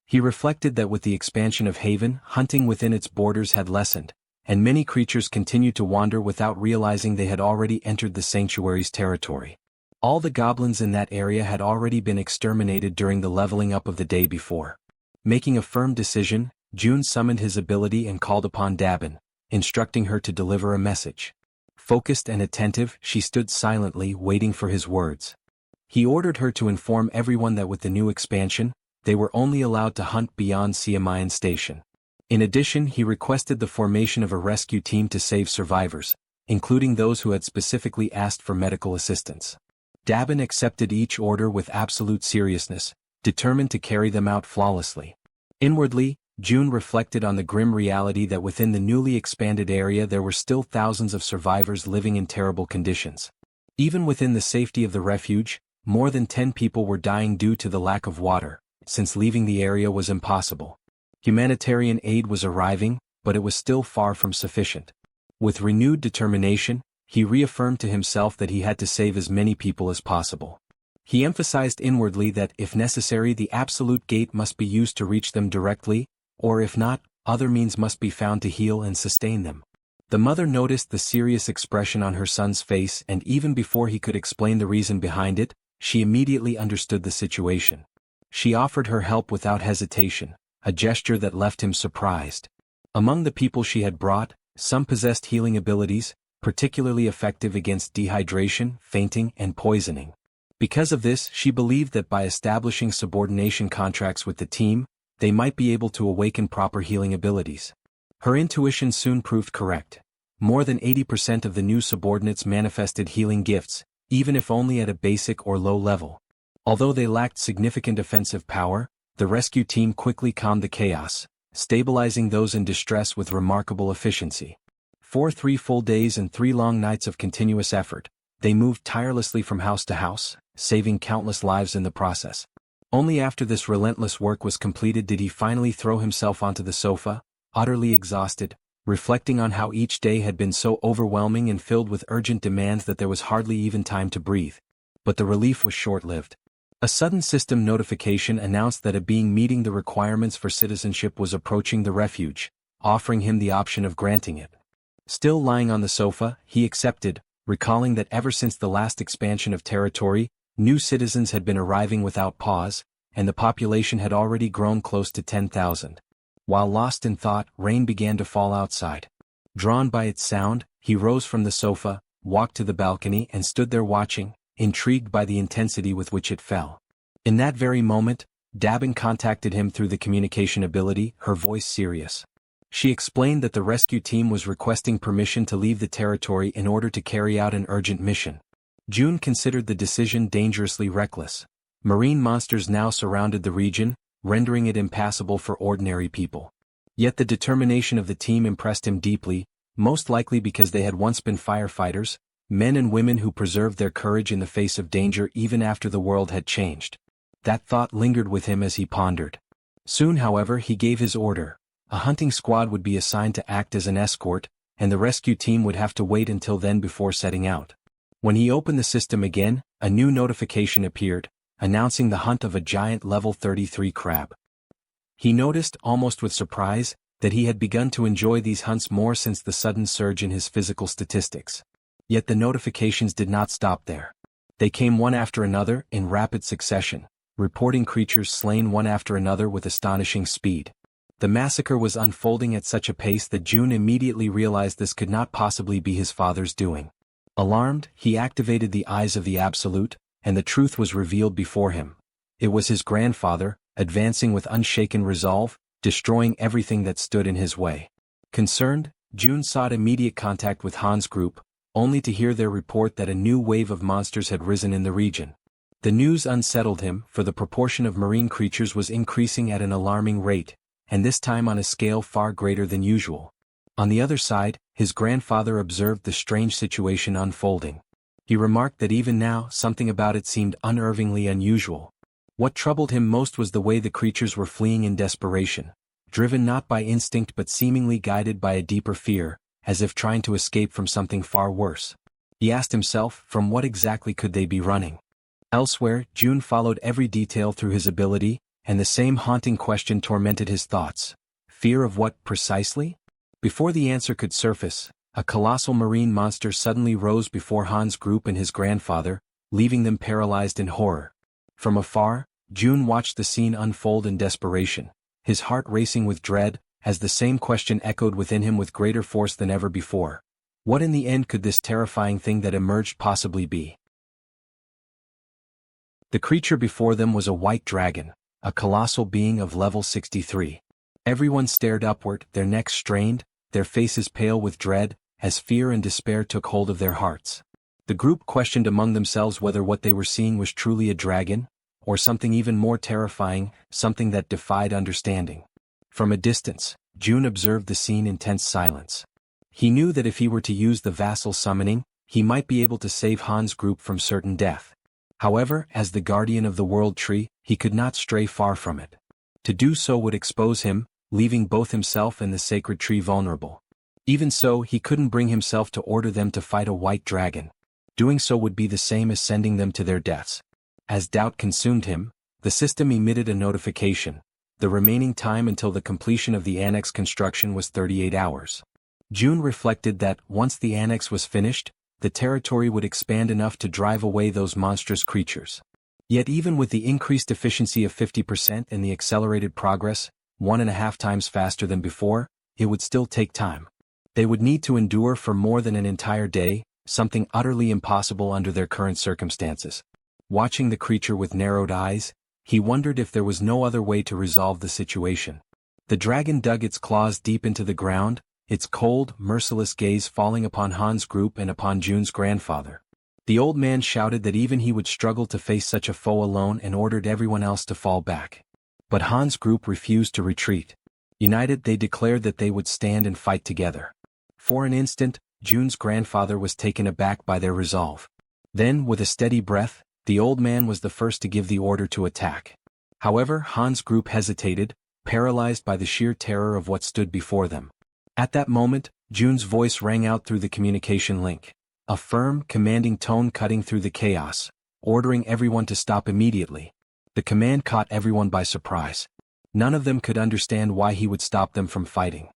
He reflected that with the expansion of Haven, hunting within its borders had lessened, and many creatures continued to wander without realizing they had already entered the sanctuary's territory. All the goblins in that area had already been exterminated during the leveling up of the day before. Making a firm decision, June summoned his ability and called upon Dabin, instructing her to deliver a message. Focused and attentive, she stood silently, waiting for his words. He ordered her to inform everyone that with the new expansion, they were only allowed to hunt beyond Siamayan Station. In addition, he requested the formation of a rescue team to save survivors, including those who had specifically asked for medical assistance. Dabin accepted each order with absolute seriousness, determined to carry them out flawlessly. Inwardly, June reflected on the grim reality that within the newly expanded area there were still thousands of survivors living in terrible conditions. Even within the safety of the refuge, more than 10 people were dying due to the lack of water, since leaving the area was impossible. Humanitarian aid was arriving, but it was still far from sufficient. With renewed determination, he reaffirmed to himself that he had to save as many people as possible. He emphasized inwardly that if necessary the absolute gate must be used to reach them directly, or if not, other means must be found to heal and sustain them. The mother noticed the serious expression on her son's face, and even before he could explain the reason behind it, she immediately understood the situation. She offered her help without hesitation, a gesture that left him surprised. Among the people she had brought, some possessed healing abilities, particularly effective against dehydration, fainting, and poisoning. Because of this, she believed that by establishing subordination contracts with the team, they might be able to awaken proper healing abilities. Her intuition soon proved correct. More than 80% of the new subordinates manifested healing gifts, even if only at a basic or low level. Although they lacked significant offensive power, the rescue team quickly calmed the chaos, stabilizing those in distress with remarkable efficiency. For 3 full days and 3 long nights of continuous effort, they moved tirelessly from house to house, saving countless lives in the process. Only after this relentless work was completed did he finally throw himself onto the sofa, utterly exhausted, reflecting on how each day had been so overwhelming and filled with urgent demands that there was hardly even time to breathe. But the relief was short-lived. A sudden system notification announced that a being meeting the requirements for citizenship was approaching the refuge, offering him the option of granting it. Still lying on the sofa, he accepted, recalling that ever since the last expansion of territory, new citizens had been arriving without pause, and the population had already grown close to 10,000. While lost in thought, rain began to fall outside. Drawn by its sound, he rose from the sofa, walked to the balcony and stood there watching, intrigued by the intensity with which it fell. In that very moment, Dabin contacted him through the communication ability, her voice serious. She explained that the rescue team was requesting permission to leave the territory in order to carry out an urgent mission. June considered the decision dangerously reckless. Marine monsters now surrounded the region, rendering it impassable for ordinary people. Yet the determination of the team impressed him deeply, most likely because they had once been firefighters, men and women who preserved their courage in the face of danger even after the world had changed. That thought lingered with him as he pondered. Soon, however, he gave his order. A hunting squad would be assigned to act as an escort, and the rescue team would have to wait until then before setting out. When he opened the system again, a new notification appeared, announcing the hunt of a giant level 33 crab. He noticed, almost with surprise, that he had begun to enjoy these hunts more since the sudden surge in his physical statistics. Yet the notifications did not stop there. They came one after another, in rapid succession, reporting creatures slain one after another with astonishing speed. The massacre was unfolding at such a pace that June immediately realized this could not possibly be his father's doing. Alarmed, he activated the eyes of the Absolute, and the truth was revealed before him. It was his grandfather, advancing with unshaken resolve, destroying everything that stood in his way. Concerned, June sought immediate contact with Han's group, only to hear their report that a new wave of monsters had risen in the region. The news unsettled him, for the proportion of marine creatures was increasing at an alarming rate, and this time on a scale far greater than usual. On the other side, his grandfather observed the strange situation unfolding. He remarked that even now, something about it seemed unnervingly unusual. What troubled him most was the way the creatures were fleeing in desperation, driven not by instinct but seemingly guided by a deeper fear, as if trying to escape from something far worse. He asked himself, from what exactly could they be running? Elsewhere, June followed every detail through his ability, and the same haunting question tormented his thoughts. Fear of what, precisely? Before the answer could surface, a colossal marine monster suddenly rose before Han's group and his grandfather, leaving them paralyzed in horror. From afar, June watched the scene unfold in desperation, his heart racing with dread, as the same question echoed within him with greater force than ever before. What in the end could this terrifying thing that emerged possibly be? The creature before them was a white dragon, a colossal being of level 63. Everyone stared upward, their necks strained, their faces pale with dread, as fear and despair took hold of their hearts. The group questioned among themselves whether what they were seeing was truly a dragon, or something even more terrifying, something that defied understanding. From a distance, June observed the scene in tense silence. He knew that if he were to use the vassal summoning, he might be able to save Han's group from certain death. However, as the guardian of the world tree, he could not stray far from it. To do so would expose him, leaving both himself and the sacred tree vulnerable. Even so, he couldn't bring himself to order them to fight a white dragon. Doing so would be the same as sending them to their deaths. As doubt consumed him, the system emitted a notification. The remaining time until the completion of the annex construction was 38 hours. June reflected that, once the annex was finished, the territory would expand enough to drive away those monstrous creatures. Yet even with the increased efficiency of 50% and the accelerated progress, 1.5 times faster than before, it would still take time. They would need to endure for more than an entire day, something utterly impossible under their current circumstances. Watching the creature with narrowed eyes, he wondered if there was no other way to resolve the situation. The dragon dug its claws deep into the ground, its cold, merciless gaze falling upon Han's group and upon June's grandfather. The old man shouted that even he would struggle to face such a foe alone and ordered everyone else to fall back. But Han's group refused to retreat. United, they declared that they would stand and fight together. For an instant, June's grandfather was taken aback by their resolve. Then, with a steady breath, the old man was the first to give the order to attack. However, Han's group hesitated, paralyzed by the sheer terror of what stood before them. At that moment, June's voice rang out through the communication link. A firm, commanding tone cutting through the chaos, ordering everyone to stop immediately. The command caught everyone by surprise. None of them could understand why he would stop them from fighting.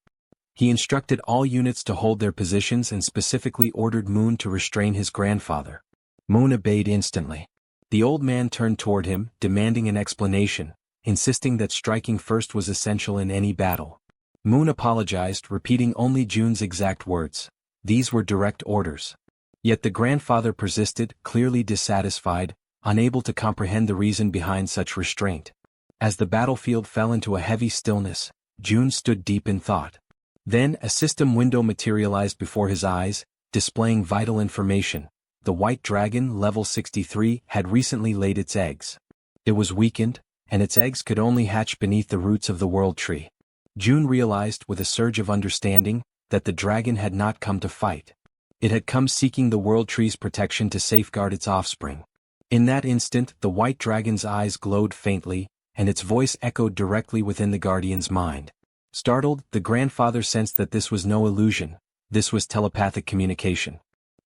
He instructed all units to hold their positions and specifically ordered Moon to restrain his grandfather. Moon obeyed instantly. The old man turned toward him, demanding an explanation, insisting that striking first was essential in any battle. Moon apologized, repeating only June's exact words. These were direct orders. Yet the grandfather persisted, clearly dissatisfied, unable to comprehend the reason behind such restraint. As the battlefield fell into a heavy stillness, June stood deep in thought. Then a system window materialized before his eyes, displaying vital information. The white dragon, level 63, had recently laid its eggs. It was weakened, and its eggs could only hatch beneath the roots of the world tree. June realized, with a surge of understanding, that the dragon had not come to fight. It had come seeking the world tree's protection to safeguard its offspring. In that instant, the white dragon's eyes glowed faintly, and its voice echoed directly within the guardian's mind. Startled, the grandfather sensed that this was no illusion. This was telepathic communication.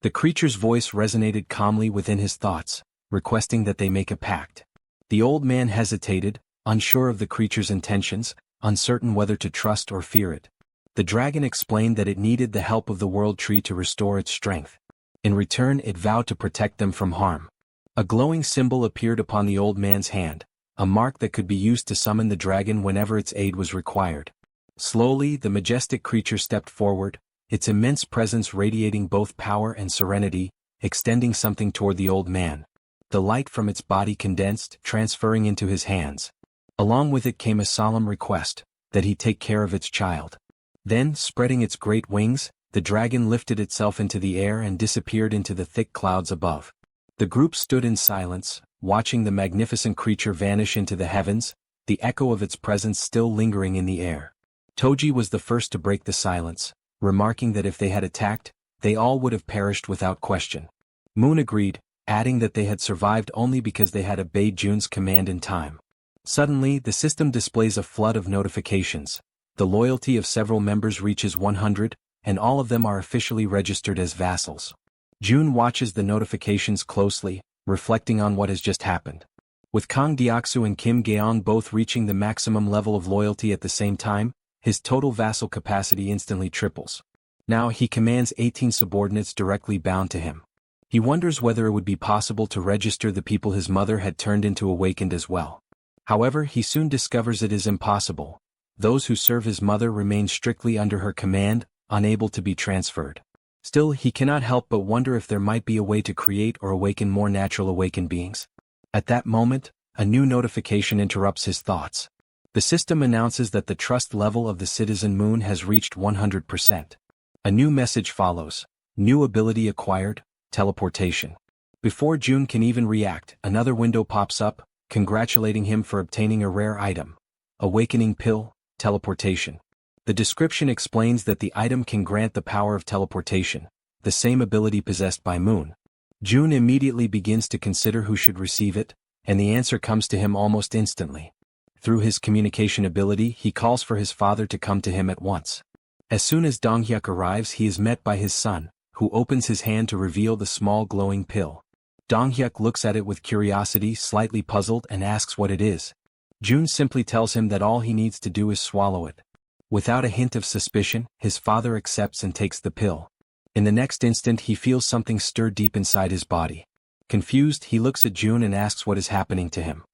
The creature's voice resonated calmly within his thoughts, requesting that they make a pact. The old man hesitated, unsure of the creature's intentions, uncertain whether to trust or fear it. The dragon explained that it needed the help of the world tree to restore its strength. In return, it vowed to protect them from harm. A glowing symbol appeared upon the old man's hand, a mark that could be used to summon the dragon whenever its aid was required. Slowly, the majestic creature stepped forward, its immense presence radiating both power and serenity, extending something toward the old man. The light from its body condensed, transferring into his hands. Along with it came a solemn request, that he take care of its child. Then, spreading its great wings, the dragon lifted itself into the air and disappeared into the thick clouds above. The group stood in silence, watching the magnificent creature vanish into the heavens, the echo of its presence still lingering in the air. Toji was the first to break the silence, remarking that if they had attacked, they all would have perished without question. Moon agreed, adding that they had survived only because they had obeyed June's command in time. Suddenly, the system displays a flood of notifications. The loyalty of several members reaches 100, and all of them are officially registered as vassals. June watches the notifications closely, reflecting on what has just happened. With Kang Deoksu and Kim Gaeong both reaching the maximum level of loyalty at the same time, his total vassal capacity instantly triples. Now he commands 18 subordinates directly bound to him. He wonders whether it would be possible to register the people his mother had turned into awakened as well. However, he soon discovers it is impossible. Those who serve his mother remain strictly under her command, unable to be transferred. Still, he cannot help but wonder if there might be a way to create or awaken more natural awakened beings. At that moment, a new notification interrupts his thoughts. The system announces that the trust level of the citizen Moon has reached 100%. A new message follows. New ability acquired, teleportation. Before June can even react, another window pops up, congratulating him for obtaining a rare item. Awakening pill, teleportation. The description explains that the item can grant the power of teleportation, the same ability possessed by Moon. June immediately begins to consider who should receive it, and the answer comes to him almost instantly. Through his communication ability, he calls for his father to come to him at once. As soon as Donghyuk arrives, he is met by his son, who opens his hand to reveal the small glowing pill. Donghyuk looks at it with curiosity, slightly puzzled, and asks what it is. June simply tells him that all he needs to do is swallow it. Without a hint of suspicion, his father accepts and takes the pill. In the next instant, he feels something stir deep inside his body. Confused, he looks at June and asks what is happening to him.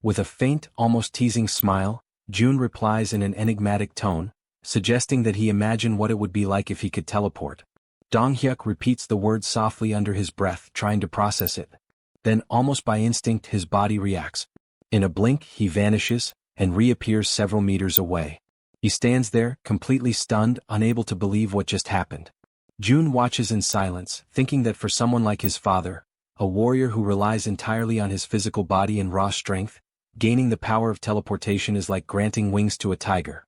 With a faint, almost teasing smile, June replies in an enigmatic tone, suggesting that he imagine what it would be like if he could teleport. Donghyuk repeats the word softly under his breath, trying to process it. Then, almost by instinct, his body reacts. In a blink, he vanishes, and reappears several meters away. He stands there, completely stunned, unable to believe what just happened. June watches in silence, thinking that for someone like his father, a warrior who relies entirely on his physical body and raw strength, gaining the power of teleportation is like granting wings to a tiger.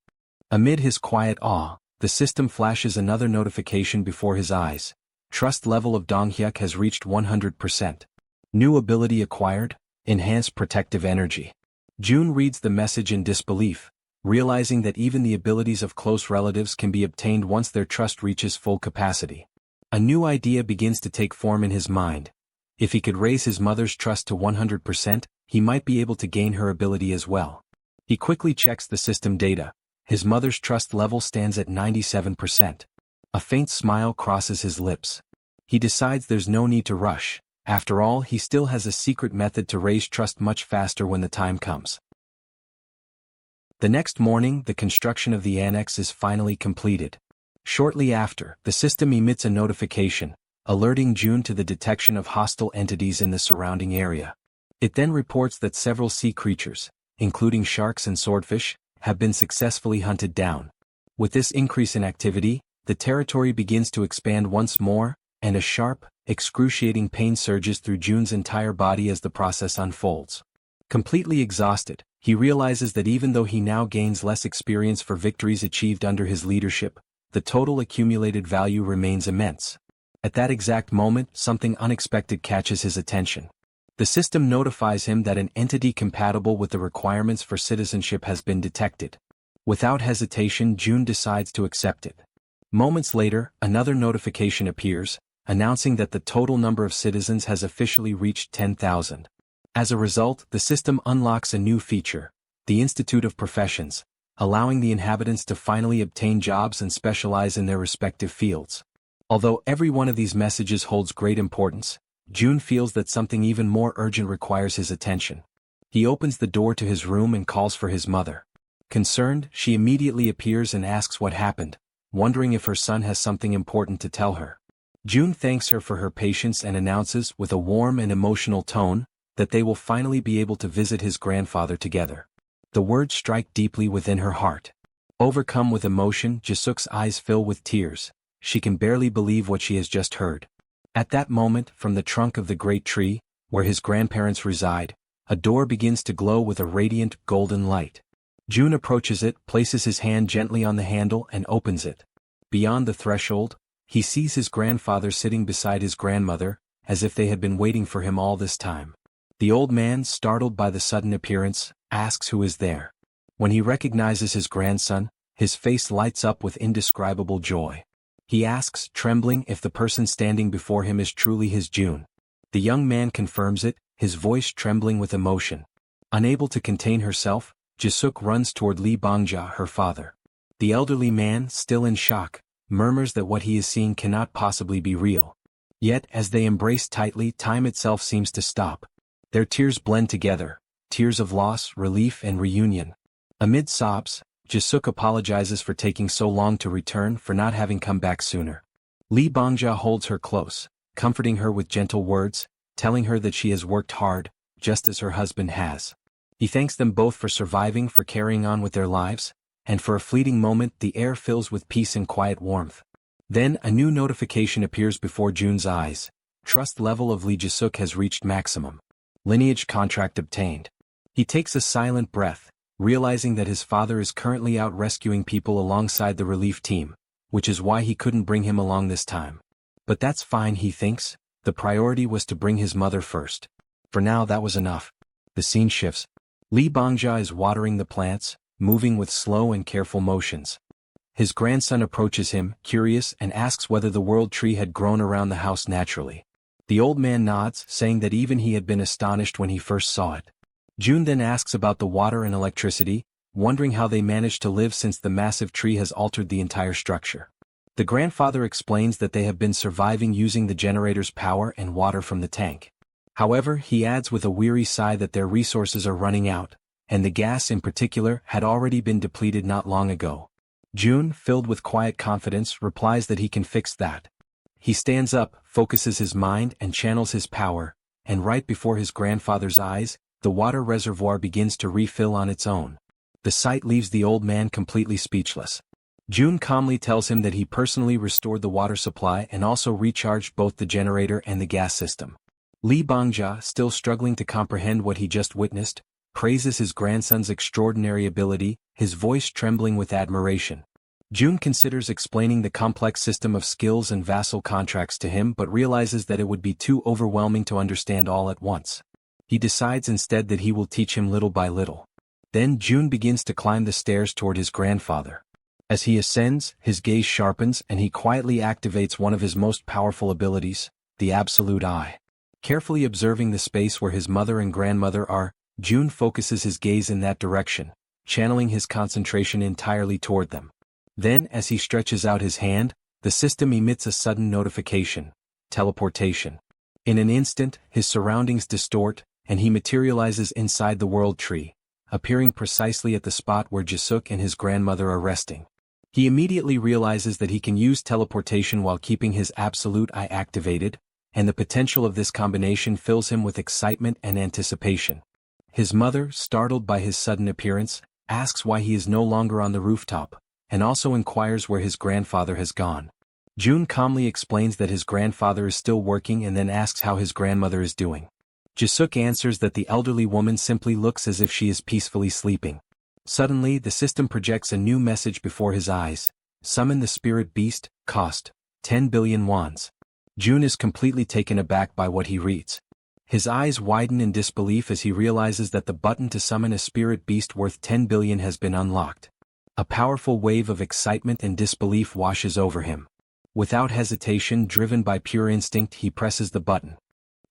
Amid his quiet awe, the system flashes another notification before his eyes. Trust level of Donghyuk has reached 100%. New ability acquired, enhanced protective energy. June reads the message in disbelief, realizing that even the abilities of close relatives can be obtained once their trust reaches full capacity. A new idea begins to take form in his mind. If he could raise his mother's trust to 100%, he might be able to gain her ability as well. He quickly checks the system data. His mother's trust level stands at 97%. A faint smile crosses his lips. He decides there's no need to rush. After all, he still has a secret method to raise trust much faster when the time comes. The next morning, the construction of the annex is finally completed. Shortly after, the system emits a notification, alerting June to the detection of hostile entities in the surrounding area. It then reports that several sea creatures, including sharks and swordfish, have been successfully hunted down. With this increase in activity, the territory begins to expand once more, and a sharp, excruciating pain surges through June's entire body as the process unfolds. Completely exhausted, he realizes that even though he now gains less experience for victories achieved under his leadership, the total accumulated value remains immense. At that exact moment, something unexpected catches his attention. The system notifies him that an entity compatible with the requirements for citizenship has been detected. Without hesitation, June decides to accept it. Moments later, another notification appears, announcing that the total number of citizens has officially reached 10,000. As a result, the system unlocks a new feature, the Institute of Professions, allowing the inhabitants to finally obtain jobs and specialize in their respective fields. Although every one of these messages holds great importance, June feels that something even more urgent requires his attention. He opens the door to his room and calls for his mother. Concerned, she immediately appears and asks what happened, wondering if her son has something important to tell her. June thanks her for her patience and announces, with a warm and emotional tone, that they will finally be able to visit his grandfather together. The words strike deeply within her heart. Overcome with emotion, Jae-suk's eyes fill with tears. She can barely believe what she has just heard. At that moment, from the trunk of the great tree, where his grandparents reside, a door begins to glow with a radiant, golden light. June approaches it, places his hand gently on the handle and opens it. Beyond the threshold, he sees his grandfather sitting beside his grandmother, as if they had been waiting for him all this time. The old man, startled by the sudden appearance, asks who is there. When he recognizes his grandson, his face lights up with indescribable joy. He asks, trembling, if the person standing before him is truly his June. The young man confirms it, his voice trembling with emotion. Unable to contain herself, Jae-suk runs toward Lee Bangja, her father. The elderly man, still in shock, murmurs that what he is seeing cannot possibly be real. Yet, as they embrace tightly, time itself seems to stop. Their tears blend together, tears of loss, relief, and reunion. Amid sobs, Jae-suk apologizes for taking so long to return, for not having come back sooner. Lee Bangja holds her close, comforting her with gentle words, telling her that she has worked hard, just as her husband has. He thanks them both for surviving, for carrying on with their lives, and for a fleeting moment the air fills with peace and quiet warmth. Then a new notification appears before Jun's eyes. Trust level of Lee Jae-suk has reached maximum. Lineage contract obtained. He takes a silent breath, realizing that his father is currently out rescuing people alongside the relief team, which is why he couldn't bring him along this time. But that's fine, he thinks. The priority was to bring his mother first. For now that was enough. The scene shifts. Lee Bangja is watering the plants, moving with slow and careful motions. His grandson approaches him, curious, and asks whether the world tree had grown around the house naturally. The old man nods, saying that even he had been astonished when he first saw it. Jun then asks about the water and electricity, wondering how they managed to live since the massive tree has altered the entire structure. The grandfather explains that they have been surviving using the generator's power and water from the tank. However, he adds with a weary sigh that their resources are running out, and the gas in particular had already been depleted not long ago. Jun, filled with quiet confidence, replies that he can fix that. He stands up, focuses his mind and channels his power, and right before his grandfather's eyes, the water reservoir begins to refill on its own. The sight leaves the old man completely speechless. Jun calmly tells him that he personally restored the water supply and also recharged both the generator and the gas system. Lee Bangja, still struggling to comprehend what he just witnessed, praises his grandson's extraordinary ability, his voice trembling with admiration. Jun considers explaining the complex system of skills and vassal contracts to him but realizes that it would be too overwhelming to understand all at once. He decides instead that he will teach him little by little. Then Jun begins to climb the stairs toward his grandfather. As he ascends, his gaze sharpens and he quietly activates one of his most powerful abilities, the absolute eye. Carefully observing the space where his mother and grandmother are, Jun focuses his gaze in that direction, channeling his concentration entirely toward them. Then, as he stretches out his hand, the system emits a sudden notification: teleportation. In an instant, his surroundings distort, and he materializes inside the world tree, appearing precisely at the spot where Jae-suk and his grandmother are resting. He immediately realizes that he can use teleportation while keeping his absolute eye activated, and the potential of this combination fills him with excitement and anticipation. His mother, startled by his sudden appearance, asks why he is no longer on the rooftop, and also inquires where his grandfather has gone. Jun calmly explains that his grandfather is still working and then asks how his grandmother is doing. Jae-suk answers that the elderly woman simply looks as if she is peacefully sleeping. Suddenly, the system projects a new message before his eyes: summon the spirit beast, cost 10 billion wons. Jun is completely taken aback by what he reads. His eyes widen in disbelief as he realizes that the button to summon a spirit beast worth 10 billion has been unlocked. A powerful wave of excitement and disbelief washes over him. Without hesitation, driven by pure instinct, he presses the button.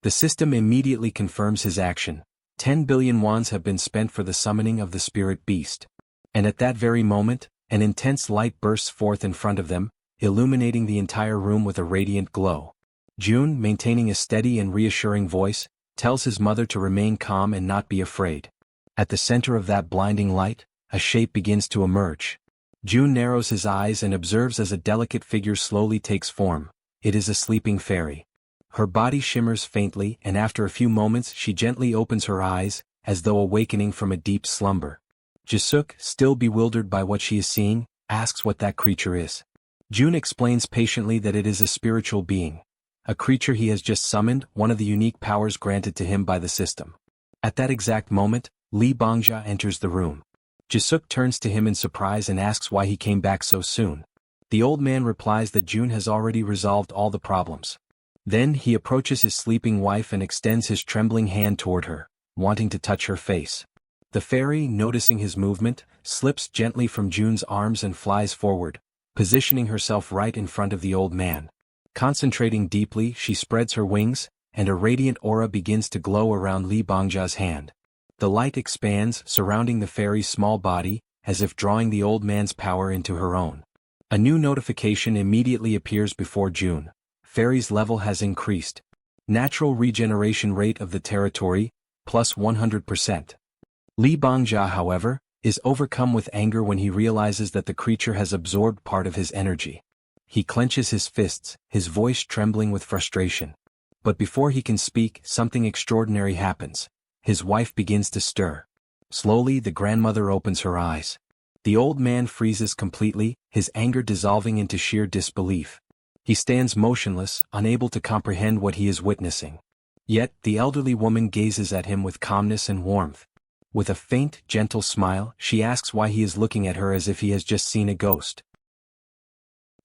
The system immediately confirms his action. 10 billion wons have been spent for the summoning of the spirit beast. And at that very moment, an intense light bursts forth in front of them, illuminating the entire room with a radiant glow. Jun, maintaining a steady and reassuring voice, tells his mother to remain calm and not be afraid. At the center of that blinding light, a shape begins to emerge. Jun narrows his eyes and observes as a delicate figure slowly takes form. It is a sleeping fairy. Her body shimmers faintly, and after a few moments she gently opens her eyes, as though awakening from a deep slumber. Jae-suk, still bewildered by what she is seeing, asks what that creature is. Jun explains patiently that it is a spiritual being, a creature he has just summoned, one of the unique powers granted to him by the system. At that exact moment, Lee Bangja enters the room. Jae-suk turns to him in surprise and asks why he came back so soon. The old man replies that Jun has already resolved all the problems. Then he approaches his sleeping wife and extends his trembling hand toward her, wanting to touch her face. The fairy, noticing his movement, slips gently from Jun's arms and flies forward, positioning herself right in front of the old man. Concentrating deeply, she spreads her wings, and a radiant aura begins to glow around Lee Bangja's hand. The light expands, surrounding the fairy's small body, as if drawing the old man's power into her own. A new notification immediately appears before Jun. Fairy's level has increased. Natural regeneration rate of the territory, plus 100%. Lee Bangja, however, is overcome with anger when he realizes that the creature has absorbed part of his energy. He clenches his fists, his voice trembling with frustration. But before he can speak, something extraordinary happens. His wife begins to stir. Slowly, the grandmother opens her eyes. The old man freezes completely, his anger dissolving into sheer disbelief. He stands motionless, unable to comprehend what he is witnessing. Yet, the elderly woman gazes at him with calmness and warmth. With a faint, gentle smile, she asks why he is looking at her as if he has just seen a ghost.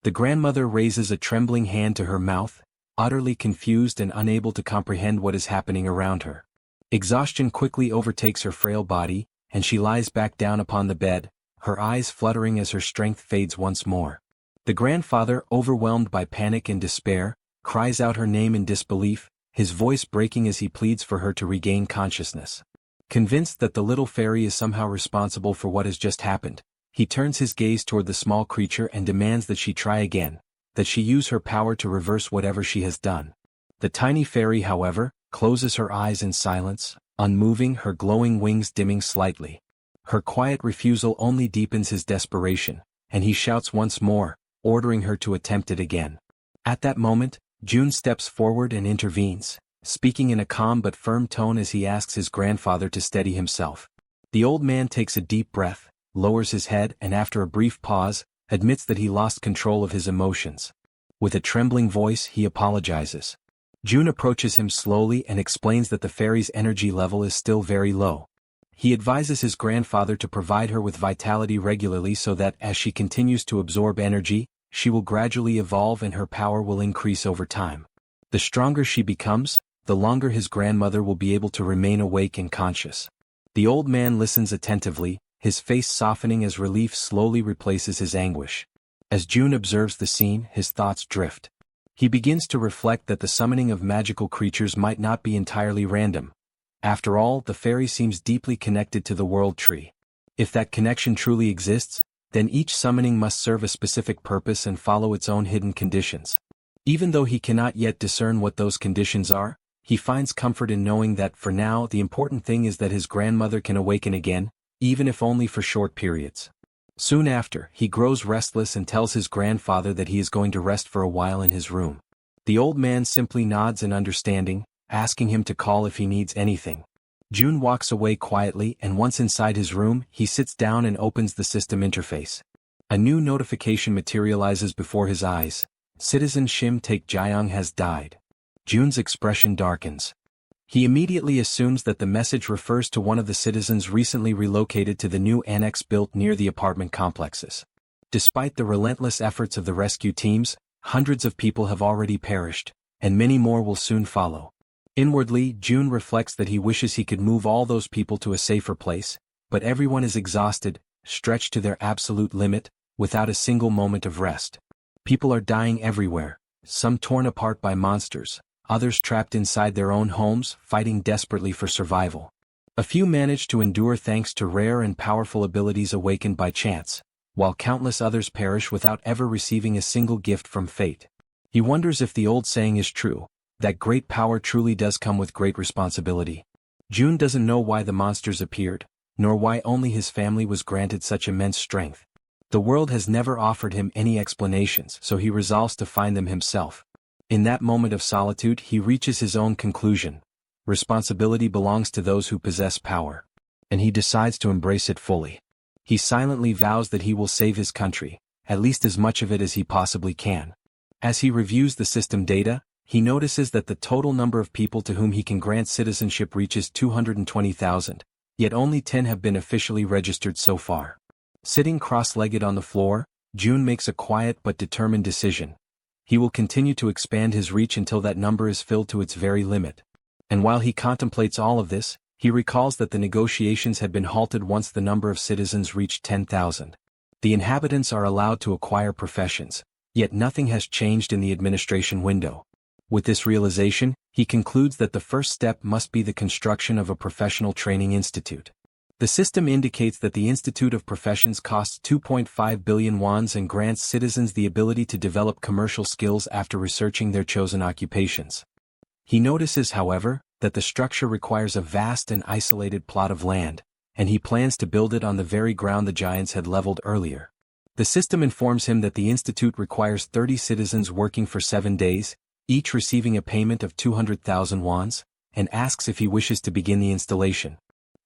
The grandmother raises a trembling hand to her mouth, utterly confused and unable to comprehend what is happening around her. Exhaustion quickly overtakes her frail body, and she lies back down upon the bed, her eyes fluttering as her strength fades once more. The grandfather, overwhelmed by panic and despair, cries out her name in disbelief, his voice breaking as he pleads for her to regain consciousness. Convinced that the little fairy is somehow responsible for what has just happened, he turns his gaze toward the small creature and demands that she try again, that she use her power to reverse whatever she has done. The tiny fairy, however, closes her eyes in silence, unmoving, her glowing wings dimming slightly. Her quiet refusal only deepens his desperation, and he shouts once more, ordering her to attempt it again. At that moment, June steps forward and intervenes, speaking in a calm but firm tone as he asks his grandfather to steady himself. The old man takes a deep breath, lowers his head and after a brief pause, admits that he lost control of his emotions. With a trembling voice he apologizes. June approaches him slowly and explains that the fairy's energy level is still very low. He advises his grandfather to provide her with vitality regularly so that as she continues to absorb energy, she will gradually evolve and her power will increase over time. The stronger she becomes, the longer his grandmother will be able to remain awake and conscious. The old man listens attentively, his face softening as relief slowly replaces his anguish. As June observes the scene, his thoughts drift. He begins to reflect that the summoning of magical creatures might not be entirely random. After all, the fairy seems deeply connected to the world tree. If that connection truly exists, then each summoning must serve a specific purpose and follow its own hidden conditions. Even though he cannot yet discern what those conditions are, he finds comfort in knowing that for now the important thing is that his grandmother can awaken again, even if only for short periods. Soon after, he grows restless and tells his grandfather that he is going to rest for a while in his room. The old man simply nods in understanding, asking him to call if he needs anything. June walks away quietly and once inside his room, he sits down and opens the system interface. A new notification materializes before his eyes. Citizen Shim Take Jaehyeon has died. June's expression darkens. He immediately assumes that the message refers to one of the citizens recently relocated to the new annex built near the apartment complexes. Despite the relentless efforts of the rescue teams, hundreds of people have already perished, and many more will soon follow. Inwardly, June reflects that he wishes he could move all those people to a safer place, but everyone is exhausted, stretched to their absolute limit, without a single moment of rest. People are dying everywhere, some torn apart by monsters, others trapped inside their own homes, fighting desperately for survival. A few manage to endure thanks to rare and powerful abilities awakened by chance, while countless others perish without ever receiving a single gift from fate. He wonders if the old saying is true, that great power truly does come with great responsibility. June doesn't know why the monsters appeared, nor why only his family was granted such immense strength. The world has never offered him any explanations, so he resolves to find them himself. In that moment of solitude, he reaches his own conclusion. Responsibility belongs to those who possess power. And he decides to embrace it fully. He silently vows that he will save his country, at least as much of it as he possibly can. As he reviews the system data, he notices that the total number of people to whom he can grant citizenship reaches 220,000, yet only 10 have been officially registered so far. Sitting cross-legged on the floor, June makes a quiet but determined decision. He will continue to expand his reach until that number is filled to its very limit. And while he contemplates all of this, he recalls that the negotiations had been halted once the number of citizens reached 10,000. The inhabitants are allowed to acquire professions, yet nothing has changed in the administration window. With this realization, he concludes that the first step must be the construction of a professional training institute. The system indicates that the Institute of Professions costs 2.5 billion wons and grants citizens the ability to develop commercial skills after researching their chosen occupations. He notices, however, that the structure requires a vast and isolated plot of land, and he plans to build it on the very ground the giants had leveled earlier. The system informs him that the institute requires 30 citizens working for 7 days, each receiving a payment of 200,000 wons, and asks if he wishes to begin the installation.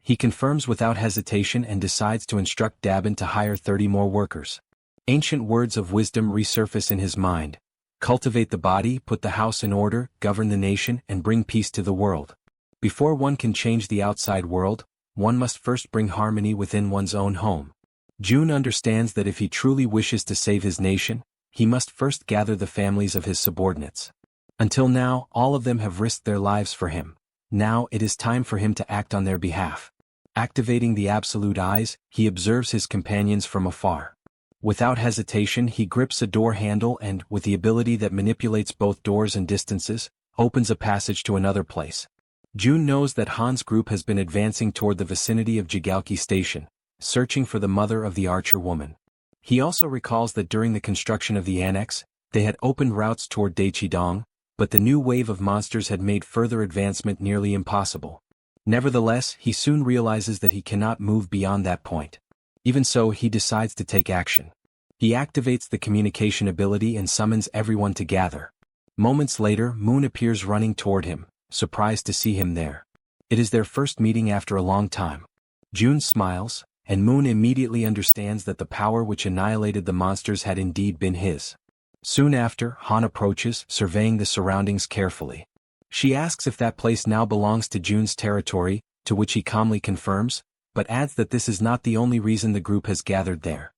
He confirms without hesitation and decides to instruct Dabin to hire 30 more workers. Ancient words of wisdom resurface in his mind. Cultivate the body, put the house in order, govern the nation, and bring peace to the world. Before one can change the outside world, one must first bring harmony within one's own home. Jun understands that if he truly wishes to save his nation, he must first gather the families of his subordinates. Until now, all of them have risked their lives for him. Now it is time for him to act on their behalf. Activating the absolute eyes, he observes his companions from afar. Without hesitation, he grips a door handle and, with the ability that manipulates both doors and distances, opens a passage to another place. Jun knows that Han's group has been advancing toward the vicinity of Jaehyeon Station, searching for the mother of the archer woman. He also recalls that during the construction of the annex, they had opened routes toward Daechidong, but the new wave of monsters had made further advancement nearly impossible. Nevertheless, he soon realizes that he cannot move beyond that point. Even so, he decides to take action. He activates the communication ability and summons everyone to gather. Moments later, Moon appears running toward him, surprised to see him there. It is their first meeting after a long time. Jun smiles, and Moon immediately understands that the power which annihilated the monsters had indeed been his. Soon after, Han approaches, surveying the surroundings carefully. She asks if that place now belongs to Jun's territory, to which he calmly confirms, but adds that this is not the only reason the group has gathered there.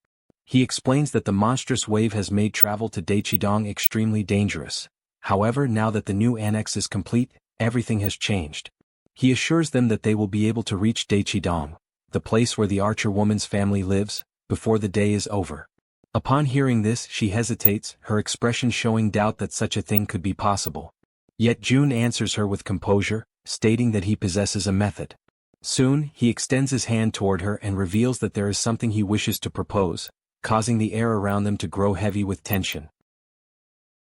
He explains that the monstrous wave has made travel to Daechidong extremely dangerous. However, now that the new annex is complete, everything has changed. He assures them that they will be able to reach Daechidong, the place where the archer woman's family lives, before the day is over. Upon hearing this, she hesitates, her expression showing doubt that such a thing could be possible. Yet Jun answers her with composure, stating that he possesses a method. Soon, he extends his hand toward her and reveals that there is something he wishes to propose, causing the air around them to grow heavy with tension.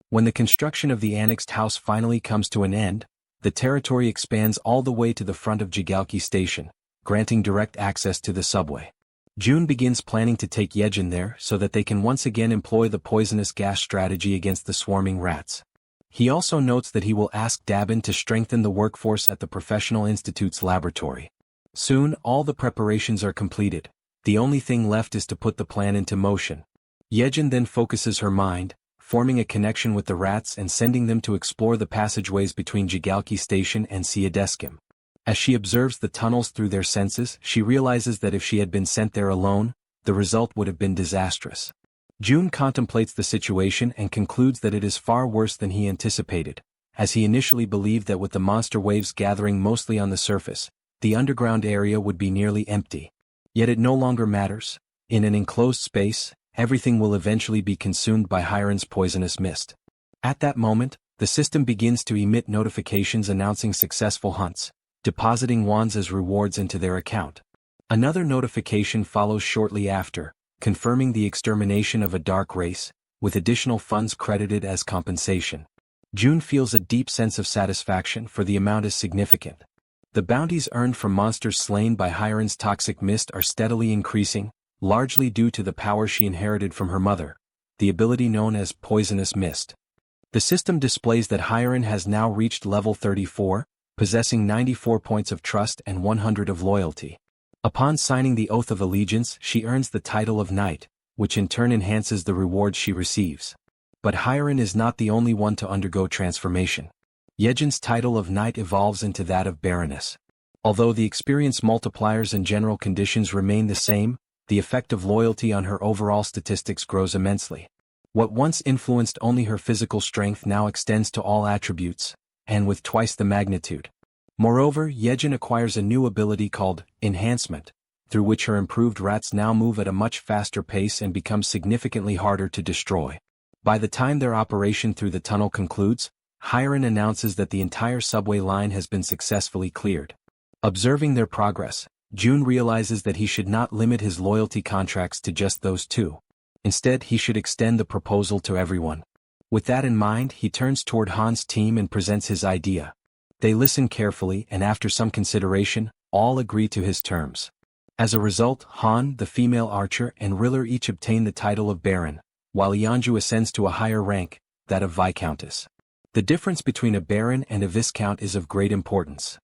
When the construction of the annexed house finally comes to an end, the territory expands all the way to the front of Jaehyeon Station, granting direct access to the subway. Jun begins planning to take Jaehyeon there so that they can once again employ the poisonous gas strategy against the swarming rats. He also notes that he will ask Dabin to strengthen the workforce at the Professional Institute's laboratory. Soon, all the preparations are completed. The only thing left is to put the plan into motion. Jaehyeon then focuses her mind, forming a connection with the rats and sending them to explore the passageways between Jaehyeon Station and Siadeskim. As she observes the tunnels through their senses, she realizes that if she had been sent there alone, the result would have been disastrous. Jun contemplates the situation and concludes that it is far worse than he anticipated, as he initially believed that with the monster waves gathering mostly on the surface, the underground area would be nearly empty. Yet it no longer matters. In an enclosed space, everything will eventually be consumed by Hiren's poisonous mist. At that moment, the system begins to emit notifications announcing successful hunts, depositing wands as rewards into their account. Another notification follows shortly after, confirming the extermination of a dark race, with additional funds credited as compensation. Jun feels a deep sense of satisfaction, for the amount is significant. The bounties earned from monsters slain by Hiren's toxic mist are steadily increasing, largely due to the power she inherited from her mother, the ability known as poisonous mist. The system displays that Hiren has now reached level 34, possessing 94 points of trust and 100 of loyalty. Upon signing the Oath of Allegiance, she earns the title of Knight, which in turn enhances the rewards she receives. But Hiren is not the only one to undergo transformation. Jaehyeon's title of Knight evolves into that of Baroness. Although the experience multipliers and general conditions remain the same, the effect of loyalty on her overall statistics grows immensely. What once influenced only her physical strength now extends to all attributes, and with twice the magnitude. Moreover, Jaehyeon acquires a new ability called Enhancement, through which her improved rats now move at a much faster pace and become significantly harder to destroy. By the time their operation through the tunnel concludes, Hiren announces that the entire subway line has been successfully cleared. Observing their progress, Jun realizes that he should not limit his loyalty contracts to just those two. Instead, he should extend the proposal to everyone. With that in mind, he turns toward Han's team and presents his idea. They listen carefully and after some consideration, all agree to his terms. As a result, Han, the female archer, and Riller each obtain the title of Baron, while Yeonju ascends to a higher rank, that of Viscountess. The difference between a Baron and a Viscount is of great importance.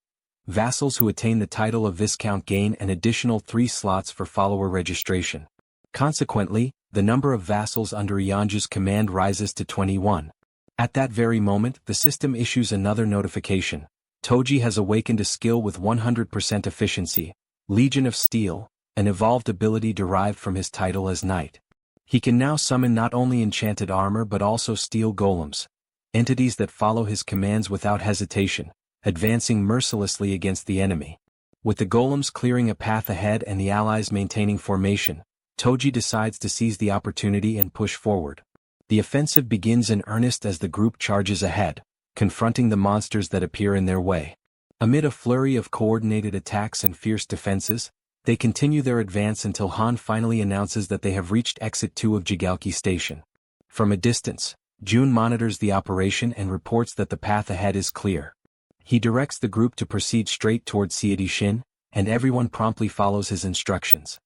Vassals who attain the title of Viscount gain an additional 3 slots for follower registration. Consequently, the number of vassals under Yeonju's command rises to 21. At that very moment, the system issues another notification. Toji has awakened a skill with 100% efficiency, Legion of Steel, an evolved ability derived from his title as knight. He can now summon not only enchanted armor but also steel golems, entities that follow his commands without hesitation, advancing mercilessly against the enemy. With the golems clearing a path ahead and the allies maintaining formation, Toji decides to seize the opportunity and push forward. The offensive begins in earnest as the group charges ahead, confronting the monsters that appear in their way. Amid a flurry of coordinated attacks and fierce defenses, they continue their advance until Han finally announces that they have reached Exit 2 of Jigalki Station. From a distance, Jun monitors the operation and reports that the path ahead is clear. He directs the group to proceed straight toward Shin, and everyone promptly follows his instructions.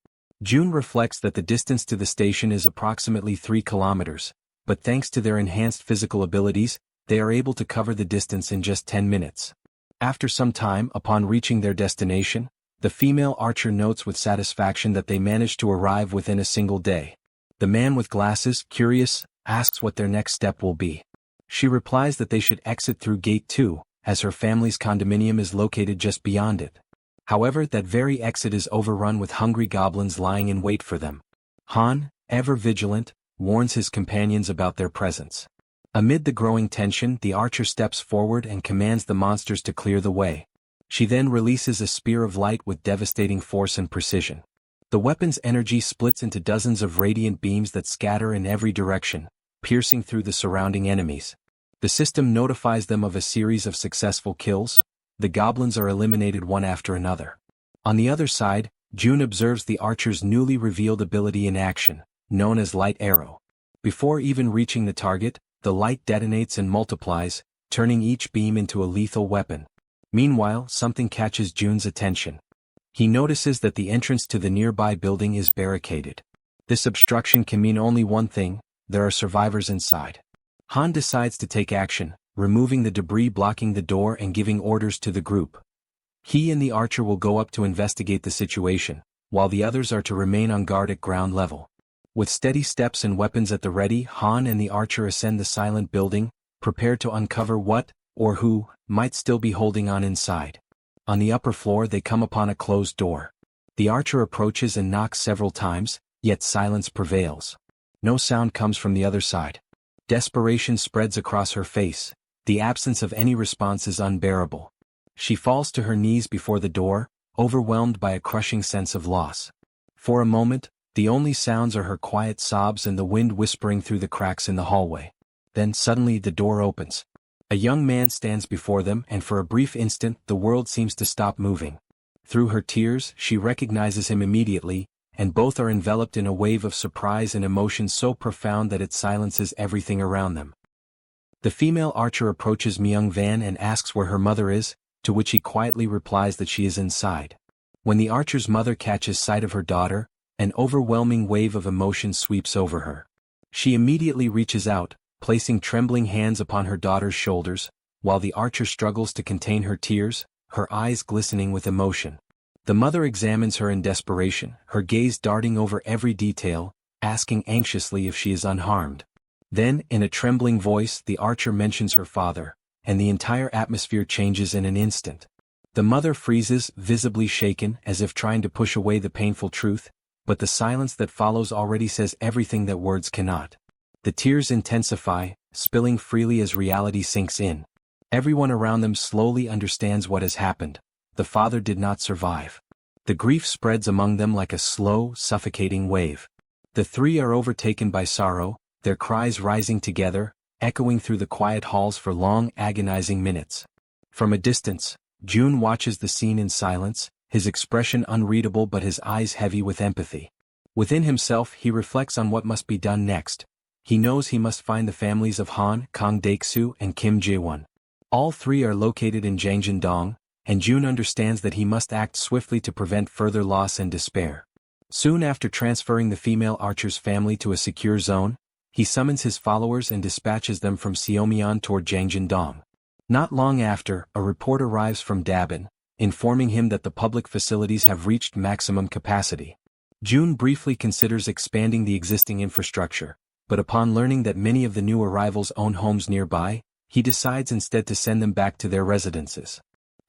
Jun reflects that the distance to the station is approximately 3 kilometers, but thanks to their enhanced physical abilities, they are able to cover the distance in just 10 minutes. After some time, upon reaching their destination, the female archer notes with satisfaction that they managed to arrive within a single day. The man with glasses, curious, asks what their next step will be. She replies that they should exit through Gate 2, as her family's condominium is located just beyond it. However, that very exit is overrun with hungry goblins lying in wait for them. Han, ever vigilant, warns his companions about their presence. Amid the growing tension, the archer steps forward and commands the monsters to clear the way. She then releases a spear of light with devastating force and precision. The weapon's energy splits into dozens of radiant beams that scatter in every direction, piercing through the surrounding enemies. The system notifies them of a series of successful kills. The goblins are eliminated one after another. On the other side, Jun observes the archer's newly revealed ability in action, known as Light Arrow. Before even reaching the target, the light detonates and multiplies, turning each beam into a lethal weapon. Meanwhile, something catches Jun's attention. He notices that the entrance to the nearby building is barricaded. This obstruction can mean only one thing: there are survivors inside. Han decides to take action, removing the debris blocking the door and giving orders to the group. He and the archer will go up to investigate the situation, while the others are to remain on guard at ground level. With steady steps and weapons at the ready, Han and the archer ascend the silent building, prepared to uncover what, or who, might still be holding on inside. On the upper floor they come upon a closed door. The archer approaches and knocks several times, yet silence prevails. No sound comes from the other side. Desperation spreads across her face. The absence of any response is unbearable. She falls to her knees before the door, overwhelmed by a crushing sense of loss. For a moment, the only sounds are her quiet sobs and the wind whispering through the cracks in the hallway. Then suddenly the door opens. A young man stands before them, and for a brief instant the world seems to stop moving. Through her tears, she recognizes him immediately, and both are enveloped in a wave of surprise and emotion so profound that it silences everything around them. The female archer approaches Myung Van and asks where her mother is, to which he quietly replies that she is inside. When the archer's mother catches sight of her daughter, an overwhelming wave of emotion sweeps over her. She immediately reaches out, placing trembling hands upon her daughter's shoulders, while the archer struggles to contain her tears, her eyes glistening with emotion. The mother examines her in desperation, her gaze darting over every detail, asking anxiously if she is unharmed. Then, in a trembling voice, the archer mentions her father, and the entire atmosphere changes in an instant. The mother freezes, visibly shaken, as if trying to push away the painful truth, but the silence that follows already says everything that words cannot. The tears intensify, spilling freely as reality sinks in. Everyone around them slowly understands what has happened. The father did not survive. The grief spreads among them like a slow, suffocating wave. The three are overtaken by sorrow, their cries rising together, echoing through the quiet halls for long, agonizing minutes. From a distance, Jun watches the scene in silence, his expression unreadable but his eyes heavy with empathy. Within himself he reflects on what must be done next. He knows he must find the families of Han, Kang Daeksu, and Kim Jaehyeon. All three are located in Jangjin-dong, and Jun understands that he must act swiftly to prevent further loss and despair. Soon after transferring the female archer's family to a secure zone, he summons his followers and dispatches them from Seomyeon toward Jangjin-dong. Not long after, a report arrives from Dabin, informing him that the public facilities have reached maximum capacity. Jun briefly considers expanding the existing infrastructure, but upon learning that many of the new arrivals own homes nearby, he decides instead to send them back to their residences.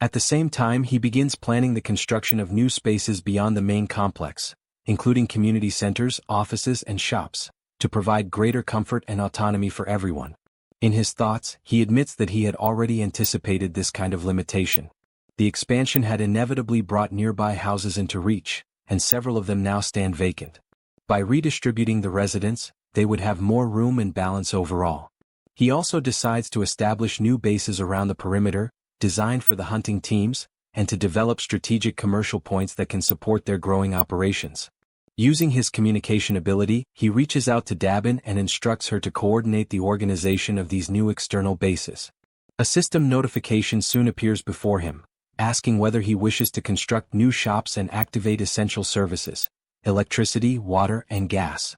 At the same time, he begins planning the construction of new spaces beyond the main complex, including community centers, offices, and shops, to provide greater comfort and autonomy for everyone. In his thoughts, he admits that he had already anticipated this kind of limitation. The expansion had inevitably brought nearby houses into reach, and several of them now stand vacant. By redistributing the residents, they would have more room and balance overall. He also decides to establish new bases around the perimeter, designed for the hunting teams, and to develop strategic commercial points that can support their growing operations. Using his communication ability, he reaches out to Dabin and instructs her to coordinate the organization of these new external bases. A system notification soon appears before him, asking whether he wishes to construct new shops and activate essential services, electricity, water, and gas.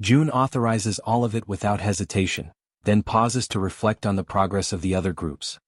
June authorizes all of it without hesitation, then pauses to reflect on the progress of the other groups.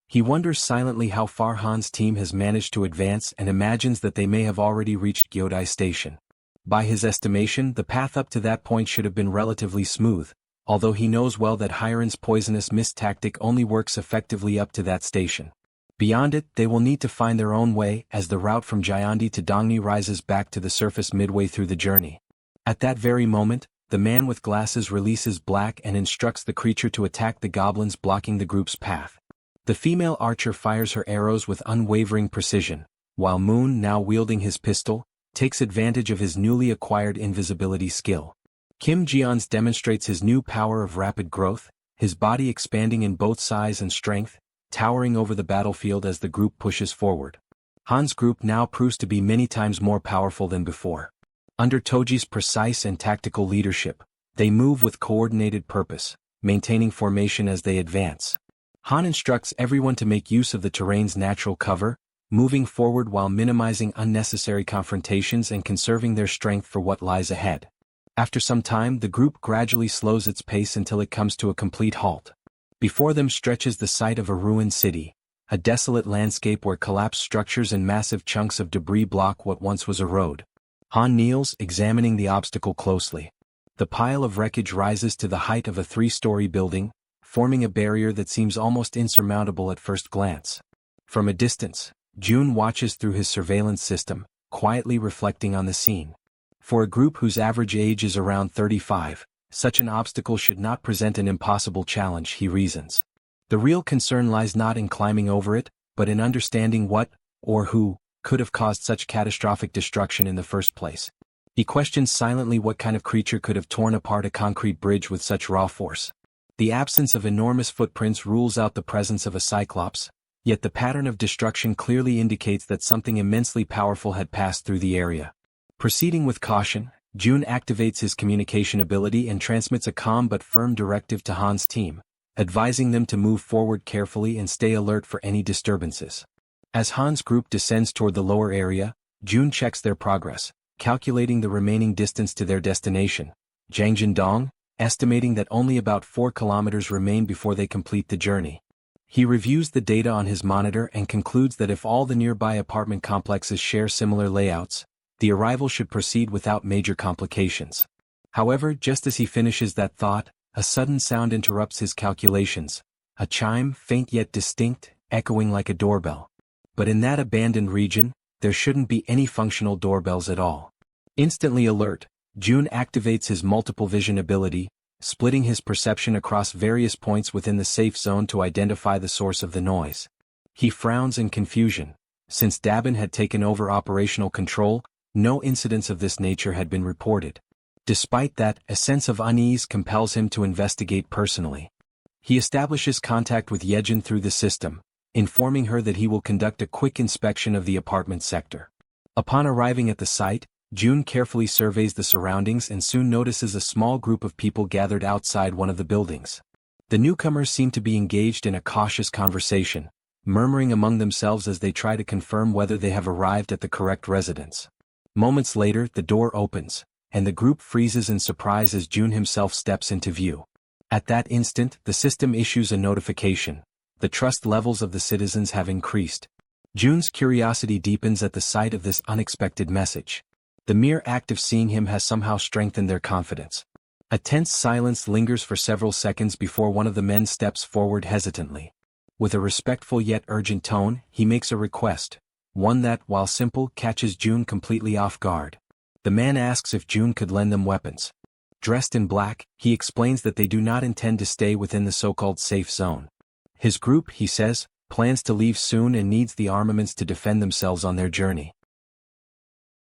He wonders silently how far Han's team has managed to advance and imagines that they may have already reached Gyodai Station. By his estimation, the path up to that point should have been relatively smooth, although he knows well that Hiren's poisonous mist tactic only works effectively up to that station. Beyond it, they will need to find their own way as the route from Jaehyeon to Dongni rises back to the surface midway through the journey. At that very moment, the man with glasses releases Black and instructs the creature to attack the goblins blocking the group's path. The female archer fires her arrows with unwavering precision, while Moon, now wielding his pistol, takes advantage of his newly acquired invisibility skill. Kim Jeons demonstrates his new power of rapid growth, his body expanding in both size and strength, towering over the battlefield as the group pushes forward. Han's group now proves to be many times more powerful than before. Under Toji's precise and tactical leadership, they move with coordinated purpose, maintaining formation as they advance. Han instructs everyone to make use of the terrain's natural cover, moving forward while minimizing unnecessary confrontations and conserving their strength for what lies ahead. After some time, the group gradually slows its pace until it comes to a complete halt. Before them stretches the site of a ruined city, a desolate landscape where collapsed structures and massive chunks of debris block what once was a road. Han kneels, examining the obstacle closely. The pile of wreckage rises to the height of a 3-story building, forming a barrier that seems almost insurmountable at first glance. From a distance, June watches through his surveillance system, quietly reflecting on the scene. For a group whose average age is around 35, such an obstacle should not present an impossible challenge, he reasons. The real concern lies not in climbing over it, but in understanding what, or who, could have caused such catastrophic destruction in the first place. He questions silently what kind of creature could have torn apart a concrete bridge with such raw force. The absence of enormous footprints rules out the presence of a cyclops, yet the pattern of destruction clearly indicates that something immensely powerful had passed through the area. Proceeding with caution, June activates his communication ability and transmits a calm but firm directive to Han's team, advising them to move forward carefully and stay alert for any disturbances. As Han's group descends toward the lower area, June checks their progress, calculating the remaining distance to their destination, Jangjindong, estimating that only about 4 kilometers remain before they complete the journey. He reviews the data on his monitor and concludes that if all the nearby apartment complexes share similar layouts, the arrival should proceed without major complications. However, just as he finishes that thought, a sudden sound interrupts his calculations, a chime, faint yet distinct, echoing like a doorbell. But in that abandoned region, there shouldn't be any functional doorbells at all. Instantly alert, June activates his multiple vision ability, splitting his perception across various points within the safe zone to identify the source of the noise. He frowns in confusion. Since Dabin had taken over operational control, no incidents of this nature had been reported. Despite that, a sense of unease compels him to investigate personally. He establishes contact with Yejin through the system, informing her that he will conduct a quick inspection of the apartment sector. Upon arriving at the site, June carefully surveys the surroundings and soon notices a small group of people gathered outside one of the buildings. The newcomers seem to be engaged in a cautious conversation, murmuring among themselves as they try to confirm whether they have arrived at the correct residence. Moments later, the door opens, and the group freezes in surprise as June himself steps into view. At that instant, the system issues a notification. The trust levels of the citizens have increased. June's curiosity deepens at the sight of this unexpected message. The mere act of seeing him has somehow strengthened their confidence. A tense silence lingers for several seconds before one of the men steps forward hesitantly. With a respectful yet urgent tone, he makes a request, one that, while simple, catches June completely off guard. The man asks if June could lend them weapons. Dressed in black, he explains that they do not intend to stay within the so-called safe zone. His group, he says, plans to leave soon and needs the armaments to defend themselves on their journey.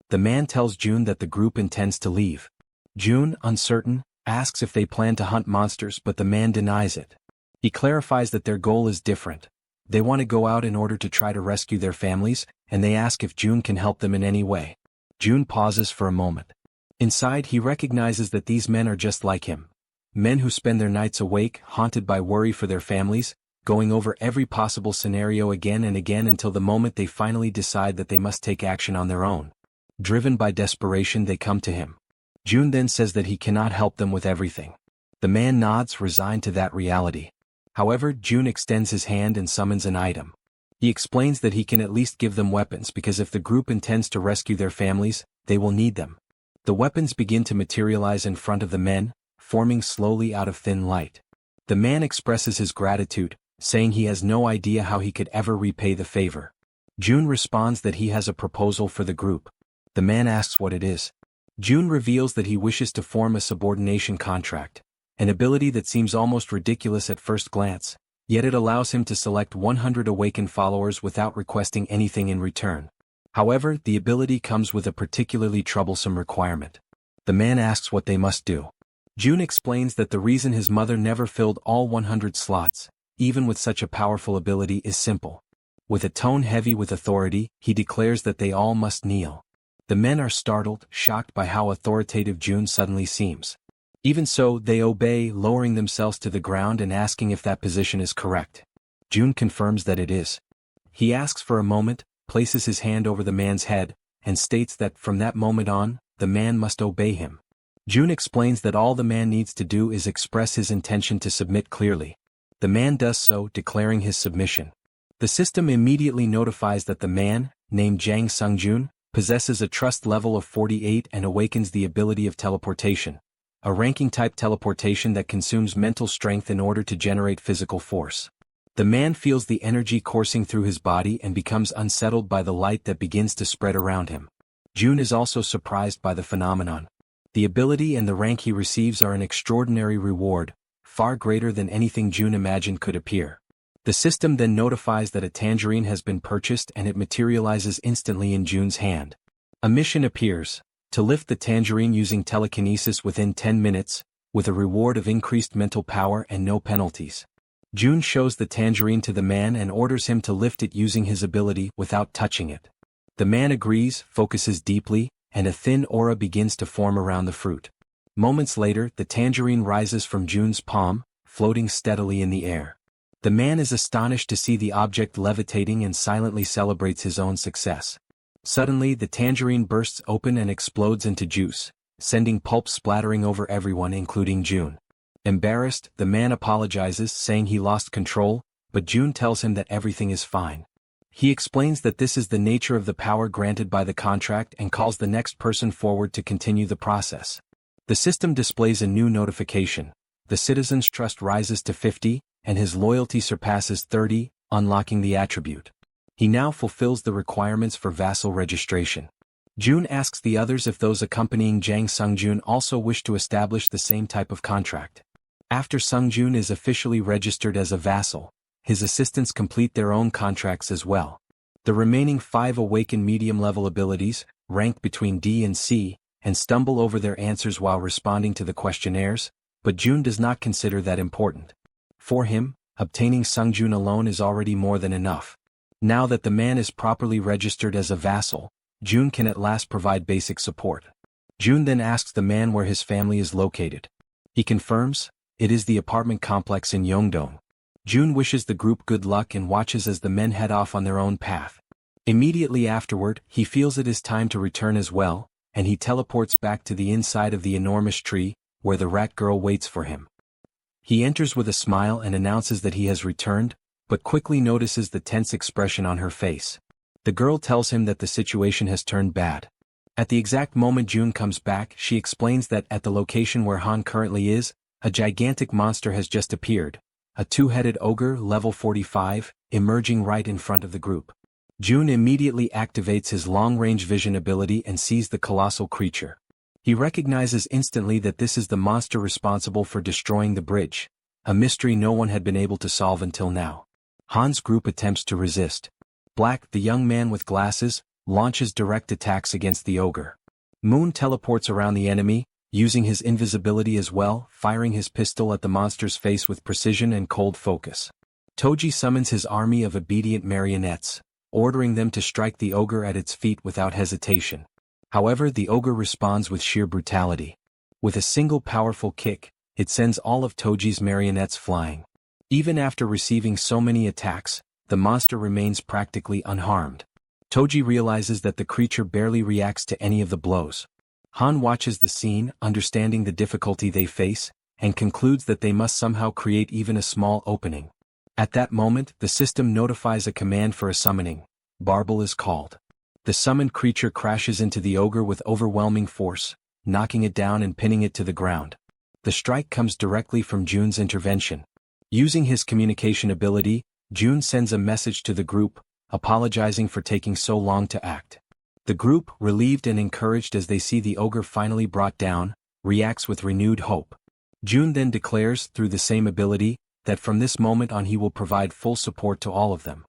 The man tells June that the group intends to leave. June, uncertain, asks if they plan to hunt monsters, but the man denies it. He clarifies that their goal is different. They want to go out in order to try to rescue their families, and they ask if June can help them in any way. June pauses for a moment. Inside, he recognizes that these men are just like him. Men who spend their nights awake, haunted by worry for their families, going over every possible scenario again and again until the moment they finally decide that they must take action on their own. Driven by desperation, they come to him. June then says that he cannot help them with everything. The man nods, resigned to that reality. However, June extends his hand and summons an item. He explains that he can at least give them weapons because if the group intends to rescue their families, they will need them. The weapons begin to materialize in front of the men, forming slowly out of thin light. The man expresses his gratitude, saying he has no idea how he could ever repay the favor. June responds that he has a proposal for the group. The man asks what it is. June reveals that he wishes to form a subordination contract, an ability that seems almost ridiculous at first glance, yet it allows him to select 100 awakened followers without requesting anything in return. However, the ability comes with a particularly troublesome requirement. The man asks what they must do. June explains that the reason his mother never filled all 100 slots, even with such a powerful ability, is simple. With a tone heavy with authority, he declares that they all must kneel. The men are startled, shocked by how authoritative June suddenly seems. Even so, they obey, lowering themselves to the ground and asking if that position is correct. June confirms that it is. He asks for a moment, places his hand over the man's head, and states that from that moment on, the man must obey him. June explains that all the man needs to do is express his intention to submit clearly. The man does so, declaring his submission. The system immediately notifies that the man, named Jang Sungjun, possesses a trust level of 48 and awakens the ability of teleportation, a ranking-type teleportation that consumes mental strength in order to generate physical force. The man feels the energy coursing through his body and becomes unsettled by the light that begins to spread around him. June is also surprised by the phenomenon. The ability and the rank he receives are an extraordinary reward, far greater than anything June imagined could appear. The system then notifies that a tangerine has been purchased and it materializes instantly in June's hand. A mission appears, to lift the tangerine using telekinesis within 10 minutes, with a reward of increased mental power and no penalties. June shows the tangerine to the man and orders him to lift it using his ability without touching it. The man agrees, focuses deeply, and a thin aura begins to form around the fruit. Moments later, the tangerine rises from June's palm, floating steadily in the air. The man is astonished to see the object levitating and silently celebrates his own success. Suddenly, the tangerine bursts open and explodes into juice, sending pulp splattering over everyone including June. Embarrassed, the man apologizes, saying he lost control, but June tells him that everything is fine. He explains that this is the nature of the power granted by the contract and calls the next person forward to continue the process. The system displays a new notification. The citizen's trust rises to 50, and his loyalty surpasses 30, unlocking the attribute. He now fulfills the requirements for vassal registration. June asks the others if those accompanying Jang Sungjun also wish to establish the same type of contract. After Sungjun is officially registered as a vassal, his assistants complete their own contracts as well. The remaining 5 awaken medium-level abilities, rank between D and C, and stumble over their answers while responding to the questionnaires, but June does not consider that important. For him, obtaining Sungjun alone is already more than enough. Now that the man is properly registered as a vassal, June can at last provide basic support. June then asks the man where his family is located. He confirms, it is the apartment complex in Yeongdong. June wishes the group good luck and watches as the men head off on their own path. Immediately afterward, he feels it is time to return as well, and he teleports back to the inside of the enormous tree, where the rat girl waits for him. He enters with a smile and announces that he has returned, but quickly notices the tense expression on her face. The girl tells him that the situation has turned bad. At the exact moment June comes back, she explains that at the location where Han currently is, a gigantic monster has just appeared, a two-headed ogre level 45, emerging right in front of the group. June immediately activates his long-range vision ability and sees the colossal creature. He recognizes instantly that this is the monster responsible for destroying the bridge, a mystery no one had been able to solve until now. Han's group attempts to resist. Black, the young man with glasses, launches direct attacks against the ogre. Moon teleports around the enemy, using his invisibility as well, firing his pistol at the monster's face with precision and cold focus. Toji summons his army of obedient marionettes, ordering them to strike the ogre at its feet without hesitation. However, the ogre responds with sheer brutality. With a single powerful kick, it sends all of Toji's marionettes flying. Even after receiving so many attacks, the monster remains practically unharmed. Toji realizes that the creature barely reacts to any of the blows. Han watches the scene, understanding the difficulty they face, and concludes that they must somehow create even a small opening. At that moment, the system notifies a command for a summoning. Barbel is called. The summoned creature crashes into the ogre with overwhelming force, knocking it down and pinning it to the ground. The strike comes directly from June's intervention. Using his communication ability, June sends a message to the group, apologizing for taking so long to act. The group, relieved and encouraged as they see the ogre finally brought down, reacts with renewed hope. June then declares, through the same ability, that from this moment on he will provide full support to all of them.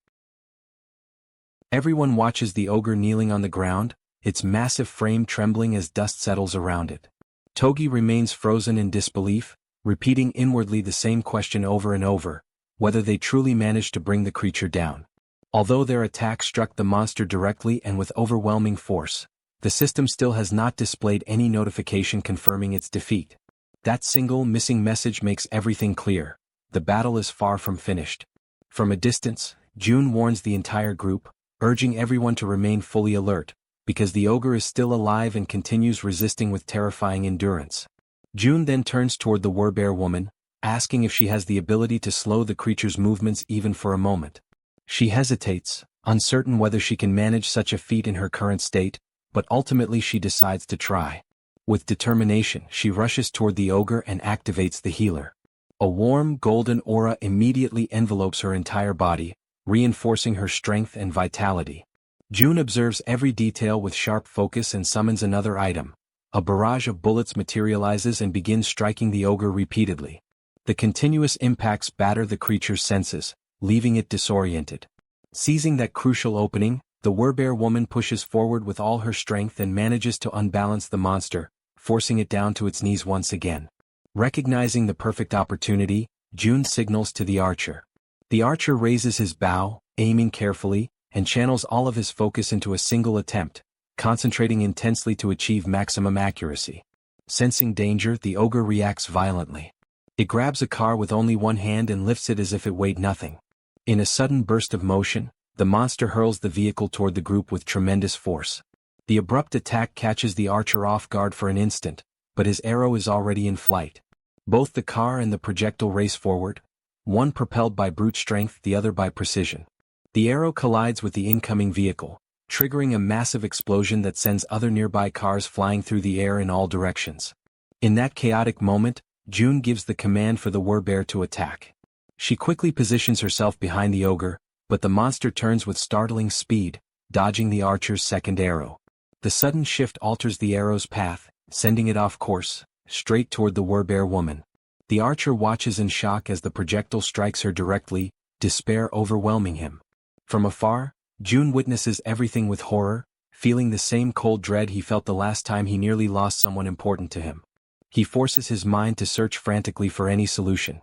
Everyone watches the ogre kneeling on the ground, its massive frame trembling as dust settles around it. Togi remains frozen in disbelief, repeating inwardly the same question over and over, whether they truly managed to bring the creature down. Although their attack struck the monster directly and with overwhelming force, the system still has not displayed any notification confirming its defeat. That single missing message makes everything clear. The battle is far from finished. From a distance, June warns the entire group, urging everyone to remain fully alert, because the ogre is still alive and continues resisting with terrifying endurance. June then turns toward the Werbear woman, asking if she has the ability to slow the creature's movements even for a moment. She hesitates, uncertain whether she can manage such a feat in her current state, but ultimately she decides to try. With determination, she rushes toward the ogre and activates the healer. A warm, golden aura immediately envelopes her entire body, reinforcing her strength and vitality. June observes every detail with sharp focus and summons another item. A barrage of bullets materializes and begins striking the ogre repeatedly. The continuous impacts batter the creature's senses, leaving it disoriented. Seizing that crucial opening, the Werbear woman pushes forward with all her strength and manages to unbalance the monster, forcing it down to its knees once again. Recognizing the perfect opportunity, June signals to the archer. The archer raises his bow, aiming carefully, and channels all of his focus into a single attempt, concentrating intensely to achieve maximum accuracy. Sensing danger, the ogre reacts violently. It grabs a car with only one hand and lifts it as if it weighed nothing. In a sudden burst of motion, the monster hurls the vehicle toward the group with tremendous force. The abrupt attack catches the archer off guard for an instant, but his arrow is already in flight. Both the car and the projectile race forward, one propelled by brute strength, the other by precision. The arrow collides with the incoming vehicle, triggering a massive explosion that sends other nearby cars flying through the air in all directions. In that chaotic moment, June gives the command for the Werbear to attack. She quickly positions herself behind the ogre, but the monster turns with startling speed, dodging the archer's second arrow. The sudden shift alters the arrow's path, sending it off course, straight toward the Werbear woman. The archer watches in shock as the projectile strikes her directly, despair overwhelming him. From afar, June witnesses everything with horror, feeling the same cold dread he felt the last time he nearly lost someone important to him. He forces his mind to search frantically for any solution.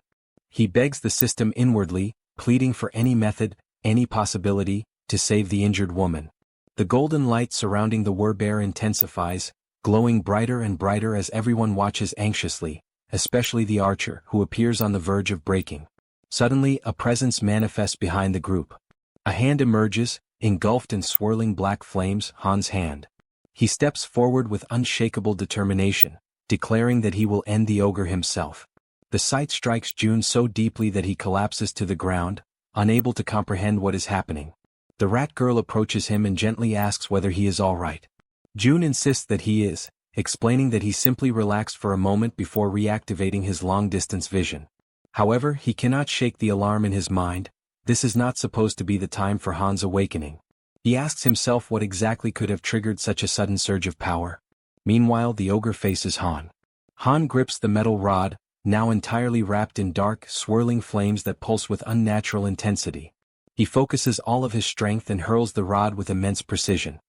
He begs the system inwardly, pleading for any method, any possibility, to save the injured woman. The golden light surrounding the Werbear intensifies, glowing brighter and brighter as everyone watches anxiously, especially the archer, who appears on the verge of breaking. Suddenly, a presence manifests behind the group. A hand emerges, engulfed in swirling black flames, Han's hand. He steps forward with unshakable determination, declaring that he will end the ogre himself. The sight strikes June so deeply that he collapses to the ground, unable to comprehend what is happening. The rat girl approaches him and gently asks whether he is all right. June insists that he is, explaining that he simply relaxed for a moment before reactivating his long-distance vision. However, he cannot shake the alarm in his mind. This is not supposed to be the time for Han's awakening. He asks himself what exactly could have triggered such a sudden surge of power. Meanwhile, the ogre faces Han. Han grips the metal rod, now entirely wrapped in dark, swirling flames that pulse with unnatural intensity. He focuses all of his strength and hurls the rod with immense precision.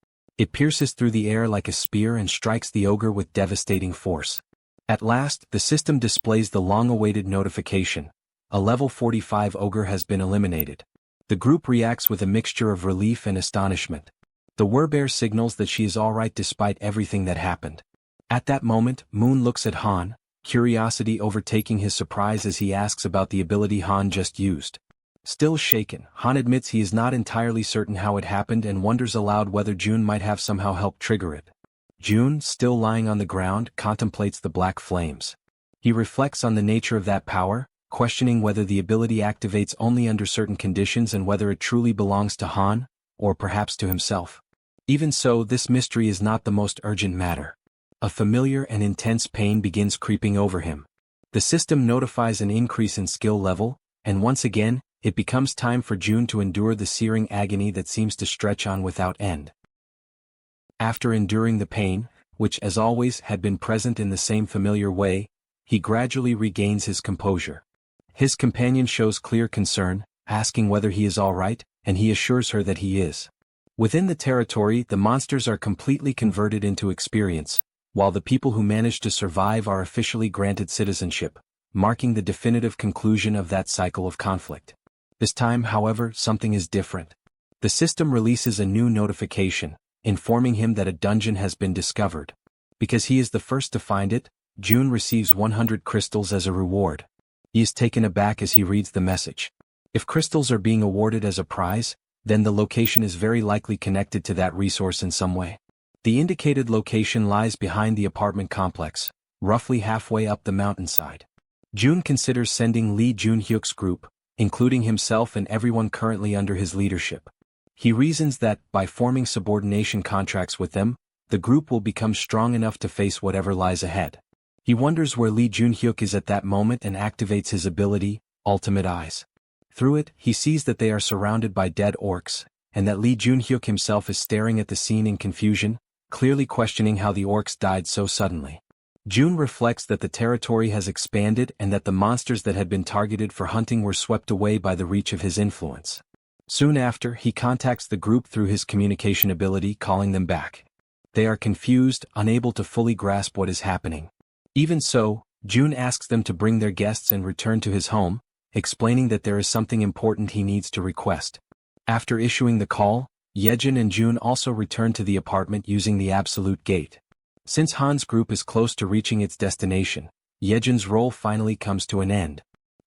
It pierces through the air like a spear and strikes the ogre with devastating force. At last, the system displays the long-awaited notification. A level 45 ogre has been eliminated. The group reacts with a mixture of relief and astonishment. The werebear signals that she is alright despite everything that happened. At that moment, Moon looks at Han, curiosity overtaking his surprise as he asks about the ability Han just used. Still shaken, Han admits he is not entirely certain how it happened and wonders aloud whether June might have somehow helped trigger it. June, still lying on the ground, contemplates the black flames. He reflects on the nature of that power, questioning whether the ability activates only under certain conditions and whether it truly belongs to Han, or perhaps to himself. Even so, this mystery is not the most urgent matter. A familiar and intense pain begins creeping over him. The system notifies an increase in skill level, and once again, it becomes time for June to endure the searing agony that seems to stretch on without end. After enduring the pain, which as always had been present in the same familiar way, he gradually regains his composure. His companion shows clear concern, asking whether he is all right, and he assures her that he is. Within the territory, the monsters are completely converted into experience, while the people who manage to survive are officially granted citizenship, marking the definitive conclusion of that cycle of conflict. This time, however, something is different. The system releases a new notification, informing him that a dungeon has been discovered. Because he is the first to find it, June receives 100 crystals as a reward. He is taken aback as he reads the message. If crystals are being awarded as a prize, then the location is very likely connected to that resource in some way. The indicated location lies behind the apartment complex, roughly halfway up the mountainside. June considers sending Lee Junhyuk's group, including himself and everyone currently under his leadership. He reasons that, by forming subordination contracts with them, the group will become strong enough to face whatever lies ahead. He wonders where Lee Junhyuk is at that moment and activates his ability, Ultimate Eyes. Through it, he sees that they are surrounded by dead orcs, and that Lee Junhyuk himself is staring at the scene in confusion, clearly questioning how the orcs died so suddenly. June reflects that the territory has expanded and that the monsters that had been targeted for hunting were swept away by the reach of his influence. Soon after, he contacts the group through his communication ability, calling them back. They are confused, unable to fully grasp what is happening. Even so, June asks them to bring their guests and return to his home, explaining that there is something important he needs to request. After issuing the call, Jaehyeon and June also return to the apartment using the absolute gate. Since Han's group is close to reaching its destination, Jaehyeon's role finally comes to an end.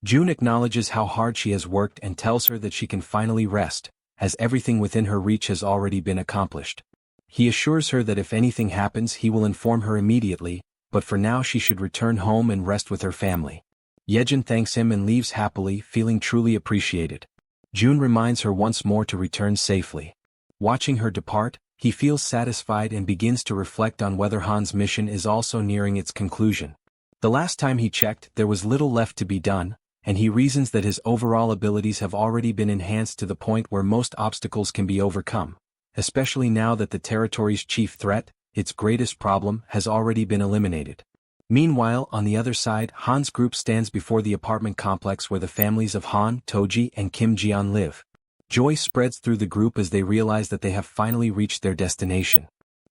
June acknowledges how hard she has worked and tells her that she can finally rest, as everything within her reach has already been accomplished. He assures her that if anything happens he will inform her immediately, but for now she should return home and rest with her family. Jaehyeon thanks him and leaves happily, feeling truly appreciated. June reminds her once more to return safely. Watching her depart, he feels satisfied and begins to reflect on whether Han's mission is also nearing its conclusion. The last time he checked, there was little left to be done, and he reasons that his overall abilities have already been enhanced to the point where most obstacles can be overcome, especially now that the territory's chief threat, its greatest problem, has already been eliminated. Meanwhile, on the other side, Han's group stands before the apartment complex where the families of Han, Toji, and Kim Jian live. Joy spreads through the group as they realize that they have finally reached their destination.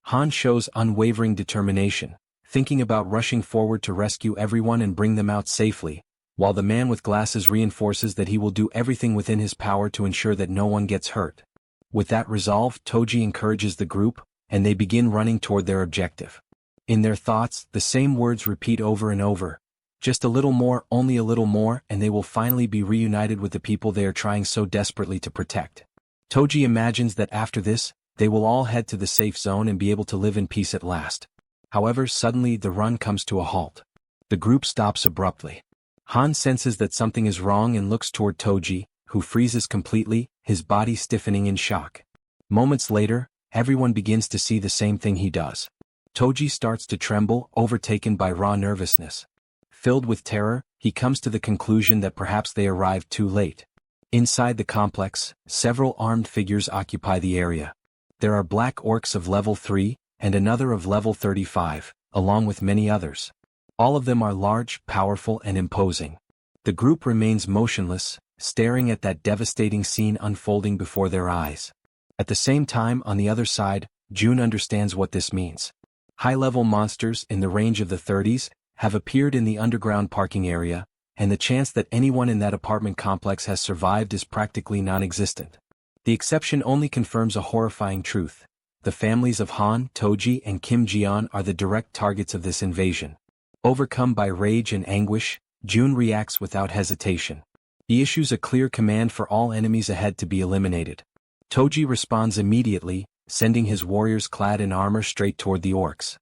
Han shows unwavering determination, thinking about rushing forward to rescue everyone and bring them out safely, while the man with glasses reinforces that he will do everything within his power to ensure that no one gets hurt. With that resolve, Toji encourages the group, and they begin running toward their objective. In their thoughts, the same words repeat over and over. Just a little more, only a little more, and they will finally be reunited with the people they are trying so desperately to protect. Toji imagines that after this, they will all head to the safe zone and be able to live in peace at last. However, suddenly the run comes to a halt. The group stops abruptly. Han senses that something is wrong and looks toward Toji, who freezes completely, his body stiffening in shock. Moments later, everyone begins to see the same thing he does. Toji starts to tremble, overtaken by raw nervousness. Filled with terror, he comes to the conclusion that perhaps they arrived too late. Inside the complex, several armed figures occupy the area. There are black orcs of level 3, and another of level 35, along with many others. All of them are large, powerful, and imposing. The group remains motionless, staring at that devastating scene unfolding before their eyes. At the same time, on the other side, June understands what this means. High-level monsters in the range of the 30s have appeared in the underground parking area, and the chance that anyone in that apartment complex has survived is practically non-existent. The exception only confirms a horrifying truth. The families of Han, Toji, and Kim Ji-yeon are the direct targets of this invasion. Overcome by rage and anguish, June reacts without hesitation. He issues a clear command for all enemies ahead to be eliminated. Toji responds immediately, sending his warriors clad in armor straight toward the orcs.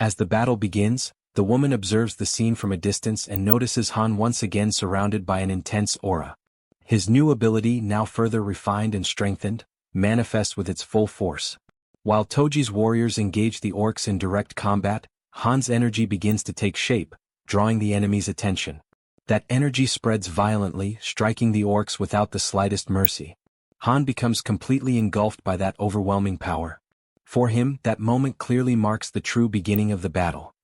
As the battle begins, the woman observes the scene from a distance and notices Han once again surrounded by an intense aura. His new ability, now further refined and strengthened, manifests with its full force. While Toji's warriors engage the orcs in direct combat, Han's energy begins to take shape, drawing the enemy's attention. That energy spreads violently, striking the orcs without the slightest mercy. Han becomes completely engulfed by that overwhelming power. For him, that moment clearly marks the true beginning of the battle.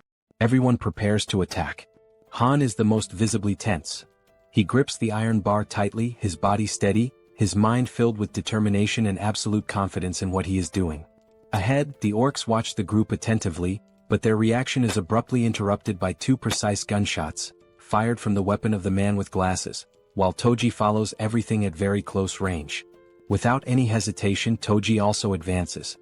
Everyone prepares to attack. Han is the most visibly tense. He grips the iron bar tightly, his body steady, his mind filled with determination and absolute confidence in what he is doing. Ahead, the orcs watch the group attentively, but their reaction is abruptly interrupted by two precise gunshots, fired from the weapon of the man with glasses, while Toji follows everything at very close range. Without any hesitation, Toji also advances.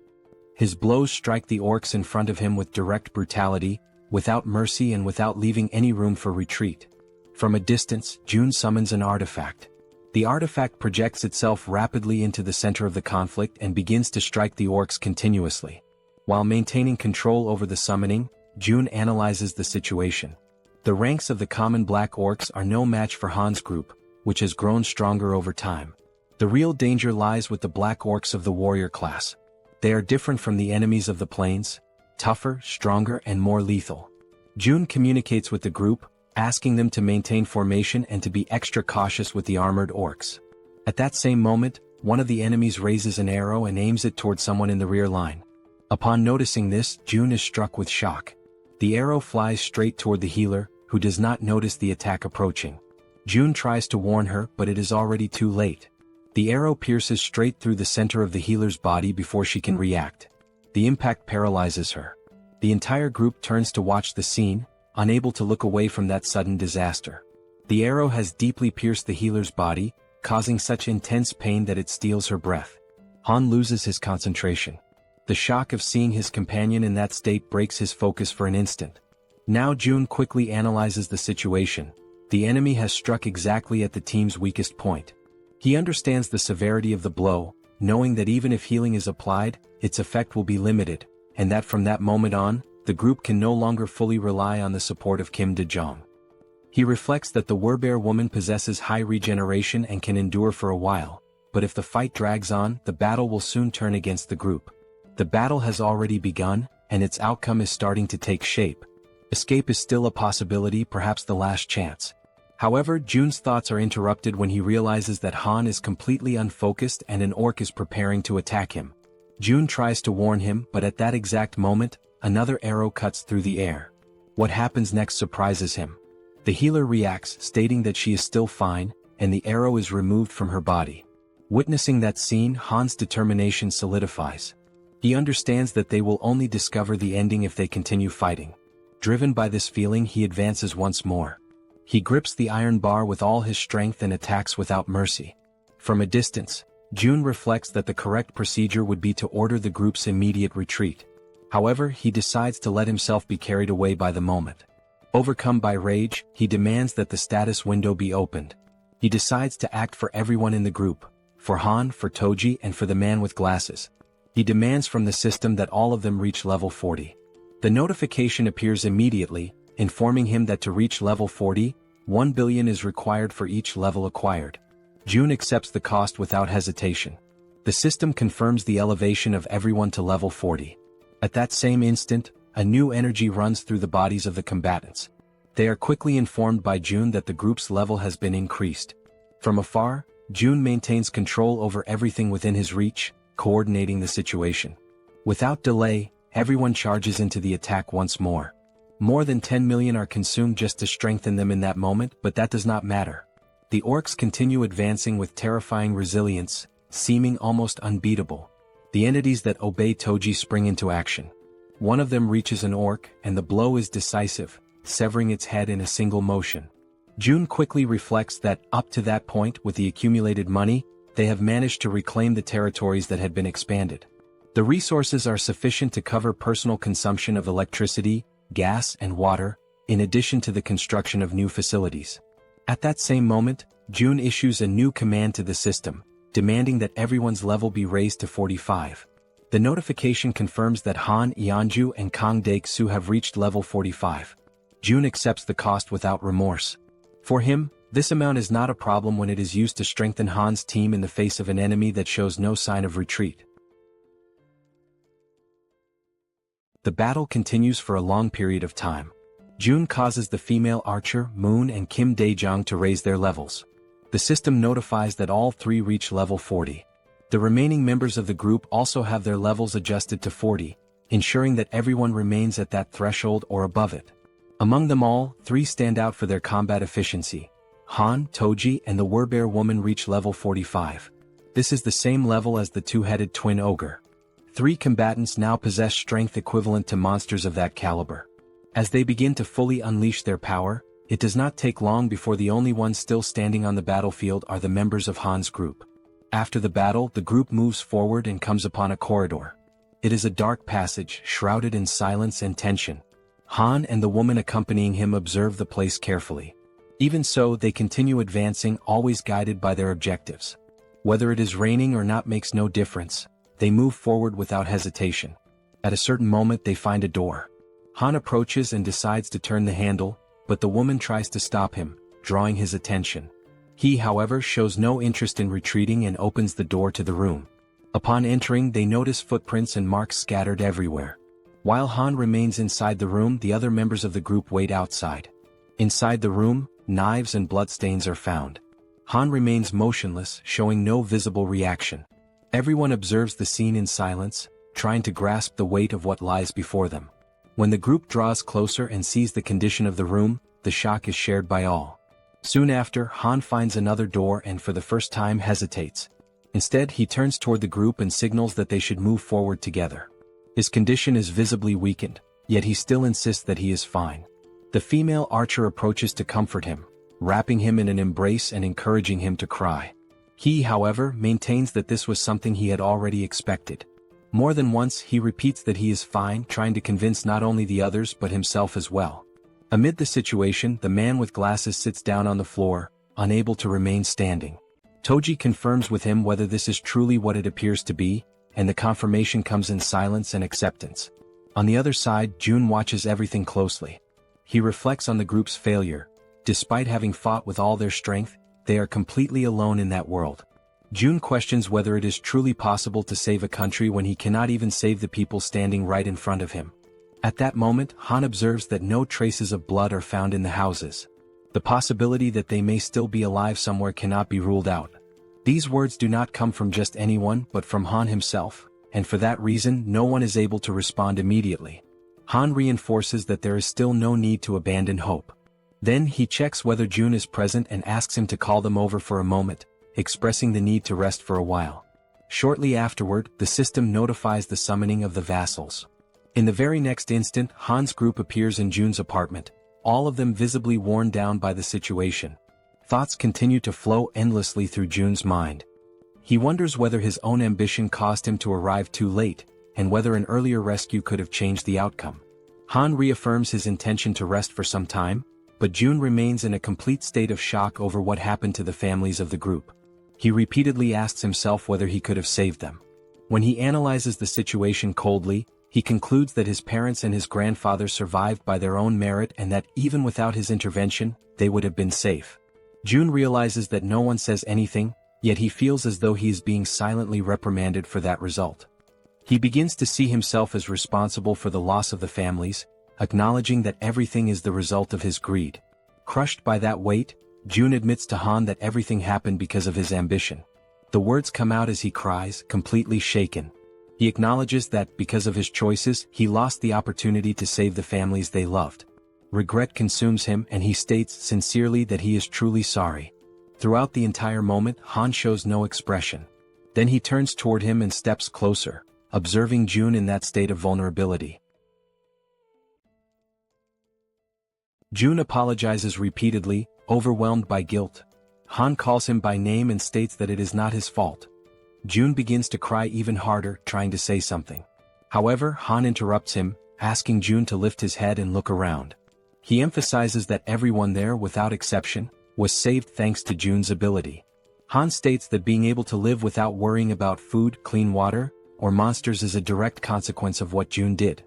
His blows strike the orcs in front of him with direct brutality, without mercy and without leaving any room for retreat. From a distance, June summons an artifact. The artifact projects itself rapidly into the center of the conflict and begins to strike the orcs continuously. While maintaining control over the summoning, June analyzes the situation. The ranks of the common black orcs are no match for Han's group, which has grown stronger over time. The real danger lies with the black orcs of the warrior class. They are different from the enemies of the plains, tougher, stronger, and more lethal. June communicates with the group, asking them to maintain formation and to be extra cautious with the armored orcs. At that same moment, one of the enemies raises an arrow and aims it toward someone in the rear line. Upon noticing this, June is struck with shock. The arrow flies straight toward the healer, who does not notice the attack approaching. June tries to warn her, but it is already too late. The arrow pierces straight through the center of the healer's body before she can react. The impact paralyzes her. The entire group turns to watch the scene, unable to look away from that sudden disaster. The arrow has deeply pierced the healer's body, causing such intense pain that it steals her breath. Han loses his concentration. The shock of seeing his companion in that state breaks his focus for an instant. Now June quickly analyzes the situation. The enemy has struck exactly at the team's weakest point. He understands the severity of the blow, knowing that even if healing is applied, its effect will be limited, and that from that moment on, the group can no longer fully rely on the support of Kim De-jong. He reflects that the Werbear woman possesses high regeneration and can endure for a while, but if the fight drags on, the battle will soon turn against the group. The battle has already begun, and its outcome is starting to take shape. Escape is still a possibility, perhaps the last chance. However, June's thoughts are interrupted when he realizes that Han is completely unfocused and an orc is preparing to attack him. June tries to warn him, but at that exact moment, another arrow cuts through the air. What happens next surprises him. The healer reacts, stating that she is still fine, and the arrow is removed from her body. Witnessing that scene, Han's determination solidifies. He understands that they will only discover the ending if they continue fighting. Driven by this feeling, he advances once more. He grips the iron bar with all his strength and attacks without mercy. From a distance, June reflects that the correct procedure would be to order the group's immediate retreat. However, he decides to let himself be carried away by the moment. Overcome by rage, he demands that the status window be opened. He decides to act for everyone in the group, for Han, for Toji, and for the man with glasses. He demands from the system that all of them reach level 40. The notification appears immediately, informing him that to reach level 40, 1 billion is required for each level acquired. June accepts the cost without hesitation. The system confirms the elevation of everyone to level 40. At that same instant, a new energy runs through the bodies of the combatants. They are quickly informed by June that the group's level has been increased. From afar, June maintains control over everything within his reach, coordinating the situation. Without delay, everyone charges into the attack once more. More than 10 million are consumed just to strengthen them in that moment, but that does not matter. The orcs continue advancing with terrifying resilience, seeming almost unbeatable. The entities that obey Toji spring into action. One of them reaches an orc, and the blow is decisive, severing its head in a single motion. June quickly reflects that, up to that point, with the accumulated money, they have managed to reclaim the territories that had been expanded. The resources are sufficient to cover personal consumption of electricity, gas, and water, in addition to the construction of new facilities. At that same moment, June issues a new command to the system, demanding that everyone's level be raised to 45. The notification confirms that Han Yeonju and Kang Dae-soo have reached level 45. June accepts the cost without remorse. For him, this amount is not a problem when it is used to strengthen Han's team in the face of an enemy that shows no sign of retreat. The battle continues for a long period of time. June causes the female archer Moon and Kim Dae-jung to raise their levels. The system notifies that all three reach level 40. The remaining members of the group also have their levels adjusted to 40, ensuring that everyone remains at that threshold or above it. Among them all, three stand out for their combat efficiency. Han, Toji, and the Werbear woman reach level 45. This is the same level as the two-headed twin ogre. Three combatants now possess strength equivalent to monsters of that caliber. As they begin to fully unleash their power, it does not take long before the only ones still standing on the battlefield are the members of Han's group. After the battle, the group moves forward and comes upon a corridor. It is a dark passage, shrouded in silence and tension. Han and the woman accompanying him observe the place carefully. Even so, they continue advancing, always guided by their objectives. Whether it is raining or not makes no difference. They move forward without hesitation. At a certain moment they find a door. Han approaches and decides to turn the handle, but the woman tries to stop him, drawing his attention. He, however, shows no interest in retreating and opens the door to the room. Upon entering, they notice footprints and marks scattered everywhere. While Han remains inside the room, the other members of the group wait outside. Inside the room, knives and bloodstains are found. Han remains motionless, showing no visible reaction. Everyone observes the scene in silence, trying to grasp the weight of what lies before them. When the group draws closer and sees the condition of the room, the shock is shared by all. Soon after, Han finds another door and for the first time hesitates. Instead, he turns toward the group and signals that they should move forward together. His condition is visibly weakened, yet he still insists that he is fine. The female archer approaches to comfort him, wrapping him in an embrace and encouraging him to cry. He, however, maintains that this was something he had already expected. More than once he repeats that he is fine, trying to convince not only the others but himself as well. Amid the situation, the man with glasses sits down on the floor, unable to remain standing. Toji confirms with him whether this is truly what it appears to be, and the confirmation comes in silence and acceptance. On the other side, June watches everything closely. He reflects on the group's failure. Despite having fought with all their strength, they are completely alone in that world. June questions whether it is truly possible to save a country when he cannot even save the people standing right in front of him. At that moment, Han observes that no traces of blood are found in the houses. The possibility that they may still be alive somewhere cannot be ruled out. These words do not come from just anyone but from Han himself, and for that reason no one is able to respond immediately. Han reinforces that there is still no need to abandon hope. Then he checks whether June is present and asks him to call them over for a moment, expressing the need to rest for a while. Shortly afterward, the system notifies the summoning of the vassals. In the very next instant, Han's group appears in June's apartment, all of them visibly worn down by the situation. Thoughts continue to flow endlessly through June's mind. He wonders whether his own ambition caused him to arrive too late, and whether an earlier rescue could have changed the outcome. Han reaffirms his intention to rest for some time, but June remains in a complete state of shock over what happened to the families of the group. He repeatedly asks himself whether he could have saved them. When he analyzes the situation coldly, he concludes that his parents and his grandfather survived by their own merit and that even without his intervention, they would have been safe. June realizes that no one says anything, yet he feels as though he is being silently reprimanded for that result. He begins to see himself as responsible for the loss of the families, acknowledging that everything is the result of his greed. Crushed by that weight, Jun admits to Han that everything happened because of his ambition. The words come out as he cries, completely shaken. He acknowledges that, because of his choices, he lost the opportunity to save the families they loved. Regret consumes him and he states sincerely that he is truly sorry. Throughout the entire moment, Han shows no expression. Then he turns toward him and steps closer, observing Jun in that state of vulnerability. Jun apologizes repeatedly, overwhelmed by guilt. Han calls him by name and states that it is not his fault. Jun begins to cry even harder, trying to say something. However, Han interrupts him, asking Jun to lift his head and look around. He emphasizes that everyone there, without exception, was saved thanks to Jun's ability. Han states that being able to live without worrying about food, clean water, or monsters is a direct consequence of what Jun did.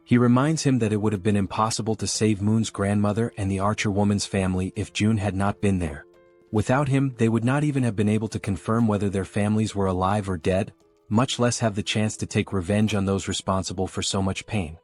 He reminds him that it would have been impossible to save Moon's grandmother and the Archer woman's family if Jun had not been there. Without him, they would not even have been able to confirm whether their families were alive or dead, much less have the chance to take revenge on those responsible for so much pain.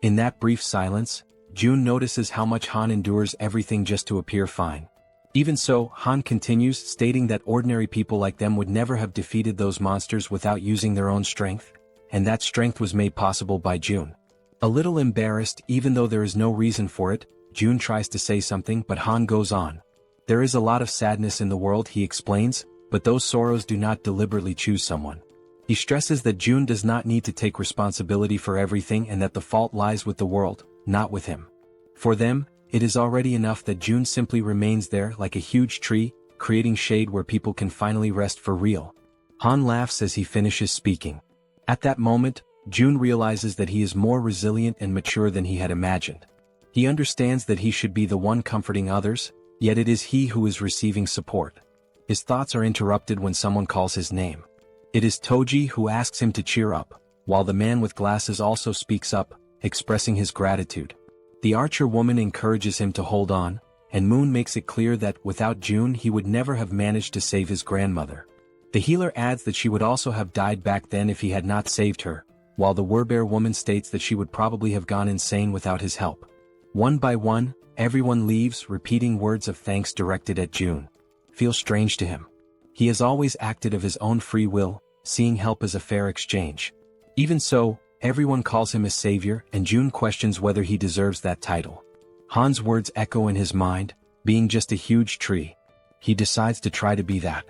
In that brief silence, Jun notices how much Han endures everything just to appear fine. Even so, Han continues, stating that ordinary people like them would never have defeated those monsters without using their own strength, and that strength was made possible by Jun. A little embarrassed, even though there is no reason for it, Jun tries to say something but Han goes on. There is a lot of sadness in the world, he explains, but those sorrows do not deliberately choose someone. He stresses that Jun does not need to take responsibility for everything and that the fault lies with the world, not with him. For them, it is already enough that Jun simply remains there like a huge tree, creating shade where people can finally rest for real. Han laughs as he finishes speaking. At that moment, Jun realizes that he is more resilient and mature than he had imagined. He understands that he should be the one comforting others, yet it is he who is receiving support. His thoughts are interrupted when someone calls his name. It is Toji who asks him to cheer up, while the man with glasses also speaks up, expressing his gratitude. The Archer woman encourages him to hold on, and Moon makes it clear that without Jun he would never have managed to save his grandmother. The healer adds that she would also have died back then if he had not saved her, while the Werbear woman states that she would probably have gone insane without his help. One by one, everyone leaves, repeating words of thanks directed at Jun. Feels strange to him. He has always acted of his own free will, seeing help as a fair exchange. Even so, everyone calls him a savior, and Jun questions whether he deserves that title. Han's words echo in his mind, being just a huge tree. He decides to try to be that.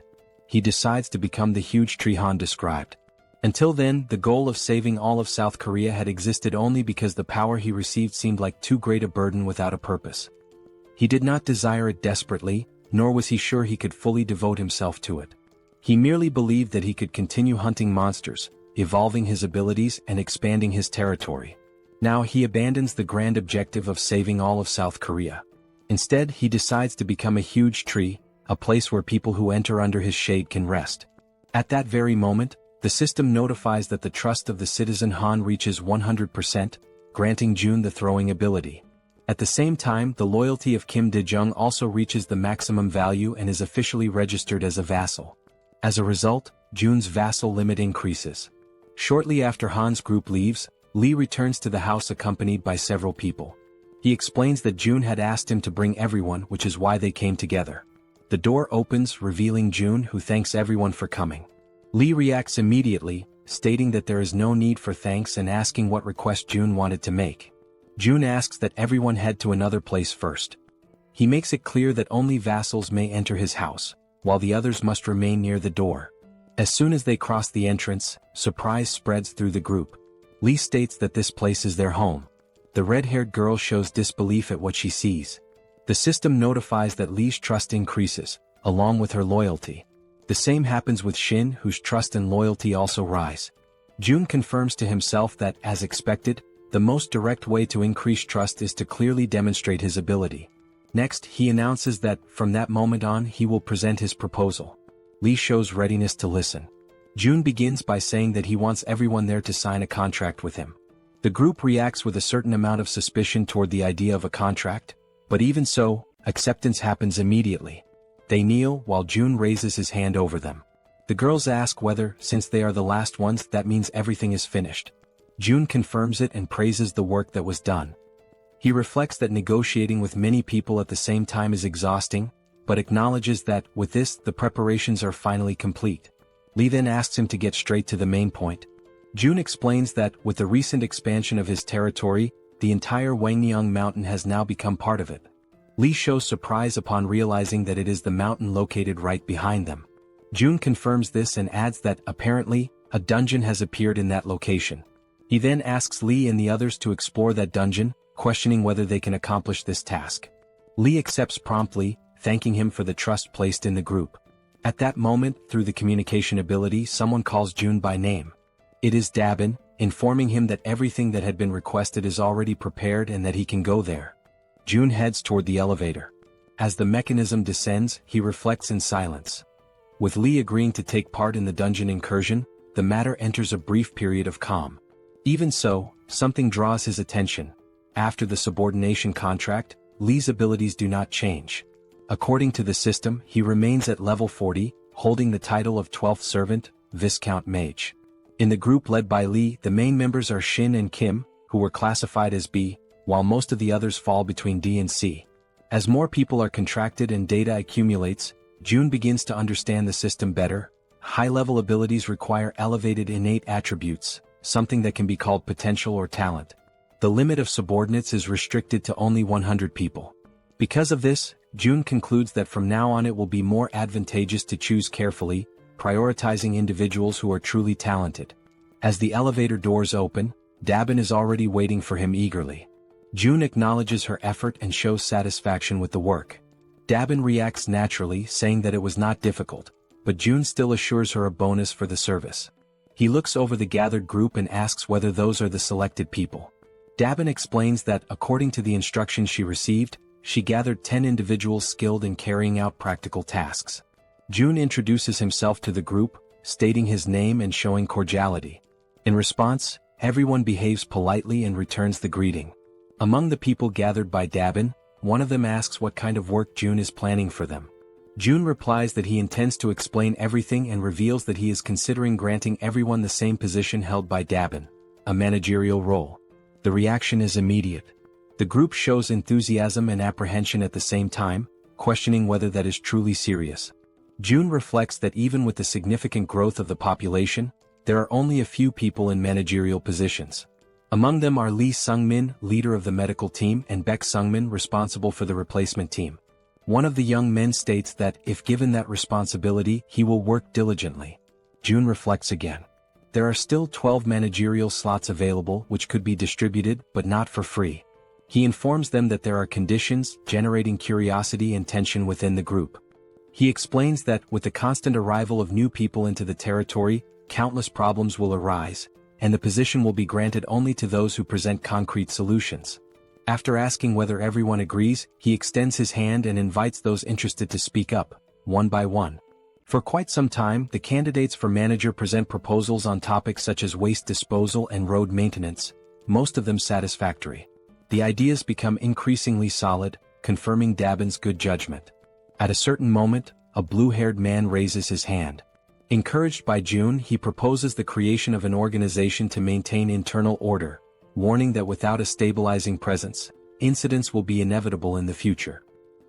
He decides to become the huge tree Han described. Until then, the goal of saving all of South Korea had existed only because the power he received seemed like too great a burden without a purpose. He did not desire it desperately, nor was he sure he could fully devote himself to it. He merely believed that he could continue hunting monsters, evolving his abilities and expanding his territory. Now he abandons the grand objective of saving all of South Korea. Instead, he decides to become a huge tree, a place where people who enter under his shade can rest. At that very moment, the system notifies that the trust of the citizen Han reaches 100%, granting Jun the throwing ability. At the same time, the loyalty of Kim Dae-jung also reaches the maximum value and is officially registered as a vassal. As a result, Jun's vassal limit increases. Shortly after Han's group leaves, Lee returns to the house accompanied by several people. He explains that Jun had asked him to bring everyone, which is why they came together. The door opens, revealing Jun, who thanks everyone for coming. Lee reacts immediately, stating that there is no need for thanks and asking what request Jun wanted to make. Jun asks that everyone head to another place first. He makes it clear that only vassals may enter his house, while the others must remain near the door. As soon as they cross the entrance, surprise spreads through the group. Lee states that this place is their home. The red-haired girl shows disbelief at what she sees. The system notifies that Lee's trust increases, along with her loyalty. The same happens with Shin, whose trust and loyalty also rise. Jun confirms to himself that, as expected, the most direct way to increase trust is to clearly demonstrate his ability. Next, he announces that, from that moment on, he will present his proposal. Lee shows readiness to listen. Jun begins by saying that he wants everyone there to sign a contract with him. The group reacts with a certain amount of suspicion toward the idea of a contract, but even so, acceptance happens immediately. They kneel while June raises his hand over them. The girls ask whether, since they are the last ones, that means everything is finished. June confirms it and praises the work that was done. He reflects that negotiating with many people at the same time is exhausting, but acknowledges that, with this, the preparations are finally complete. Lee then asks him to get straight to the main point. June explains that, with the recent expansion of his territory, the entire Wangnyang mountain has now become part of it. Lee shows surprise upon realizing that it is the mountain located right behind them. June confirms this and adds that, apparently, a dungeon has appeared in that location. He then asks Lee and the others to explore that dungeon, questioning whether they can accomplish this task. Lee accepts promptly, thanking him for the trust placed in the group. At that moment, through the communication ability, someone calls June by name. It is Dabin, informing him that everything that had been requested is already prepared and that he can go there. June heads toward the elevator. As the mechanism descends, he reflects in silence. With Lee agreeing to take part in the dungeon incursion, the matter enters a brief period of calm. Even so, something draws his attention. After the subordination contract, Lee's abilities do not change. According to the system, he remains at level 40, holding the title of 12th Servant, Viscount Mage. In the group led by Lee, the main members are Shin and Kim, who were classified as B, while most of the others fall between D and C. As more people are contracted and data accumulates, June begins to understand the system better. High-level abilities require elevated innate attributes, something that can be called potential or talent. The limit of subordinates is restricted to only 100 people. Because of this, June concludes that from now on it will be more advantageous to choose carefully, prioritizing individuals who are truly talented. As the elevator doors open, Dabin is already waiting for him eagerly. June acknowledges her effort and shows satisfaction with the work. Dabin reacts naturally, saying that it was not difficult, but June still assures her a bonus for the service. He looks over the gathered group and asks whether those are the selected people. Dabin explains that, according to the instructions she received, she gathered 10 individuals skilled in carrying out practical tasks. June introduces himself to the group, stating his name and showing cordiality. In response, everyone behaves politely and returns the greeting. Among the people gathered by Dabin, one of them asks what kind of work June is planning for them. June replies that he intends to explain everything and reveals that he is considering granting everyone the same position held by Dabin, a managerial role. The reaction is immediate. The group shows enthusiasm and apprehension at the same time, questioning whether that is truly serious. June reflects that even with the significant growth of the population, there are only a few people in managerial positions. Among them are Lee Sungmin, leader of the medical team, and Baek Sungmin, responsible for the replacement team. One of the young men states that, if given that responsibility, he will work diligently. June reflects again. There are still 12 managerial slots available which could be distributed, but not for free. He informs them that there are conditions, generating curiosity and tension within the group. He explains that, with the constant arrival of new people into the territory, countless problems will arise, and the position will be granted only to those who present concrete solutions. After asking whether everyone agrees, he extends his hand and invites those interested to speak up, one by one. For quite some time, the candidates for manager present proposals on topics such as waste disposal and road maintenance, most of them satisfactory. The ideas become increasingly solid, confirming Dabin's good judgment. At a certain moment, a blue-haired man raises his hand. Encouraged by June, he proposes the creation of an organization to maintain internal order, warning that without a stabilizing presence, incidents will be inevitable in the future.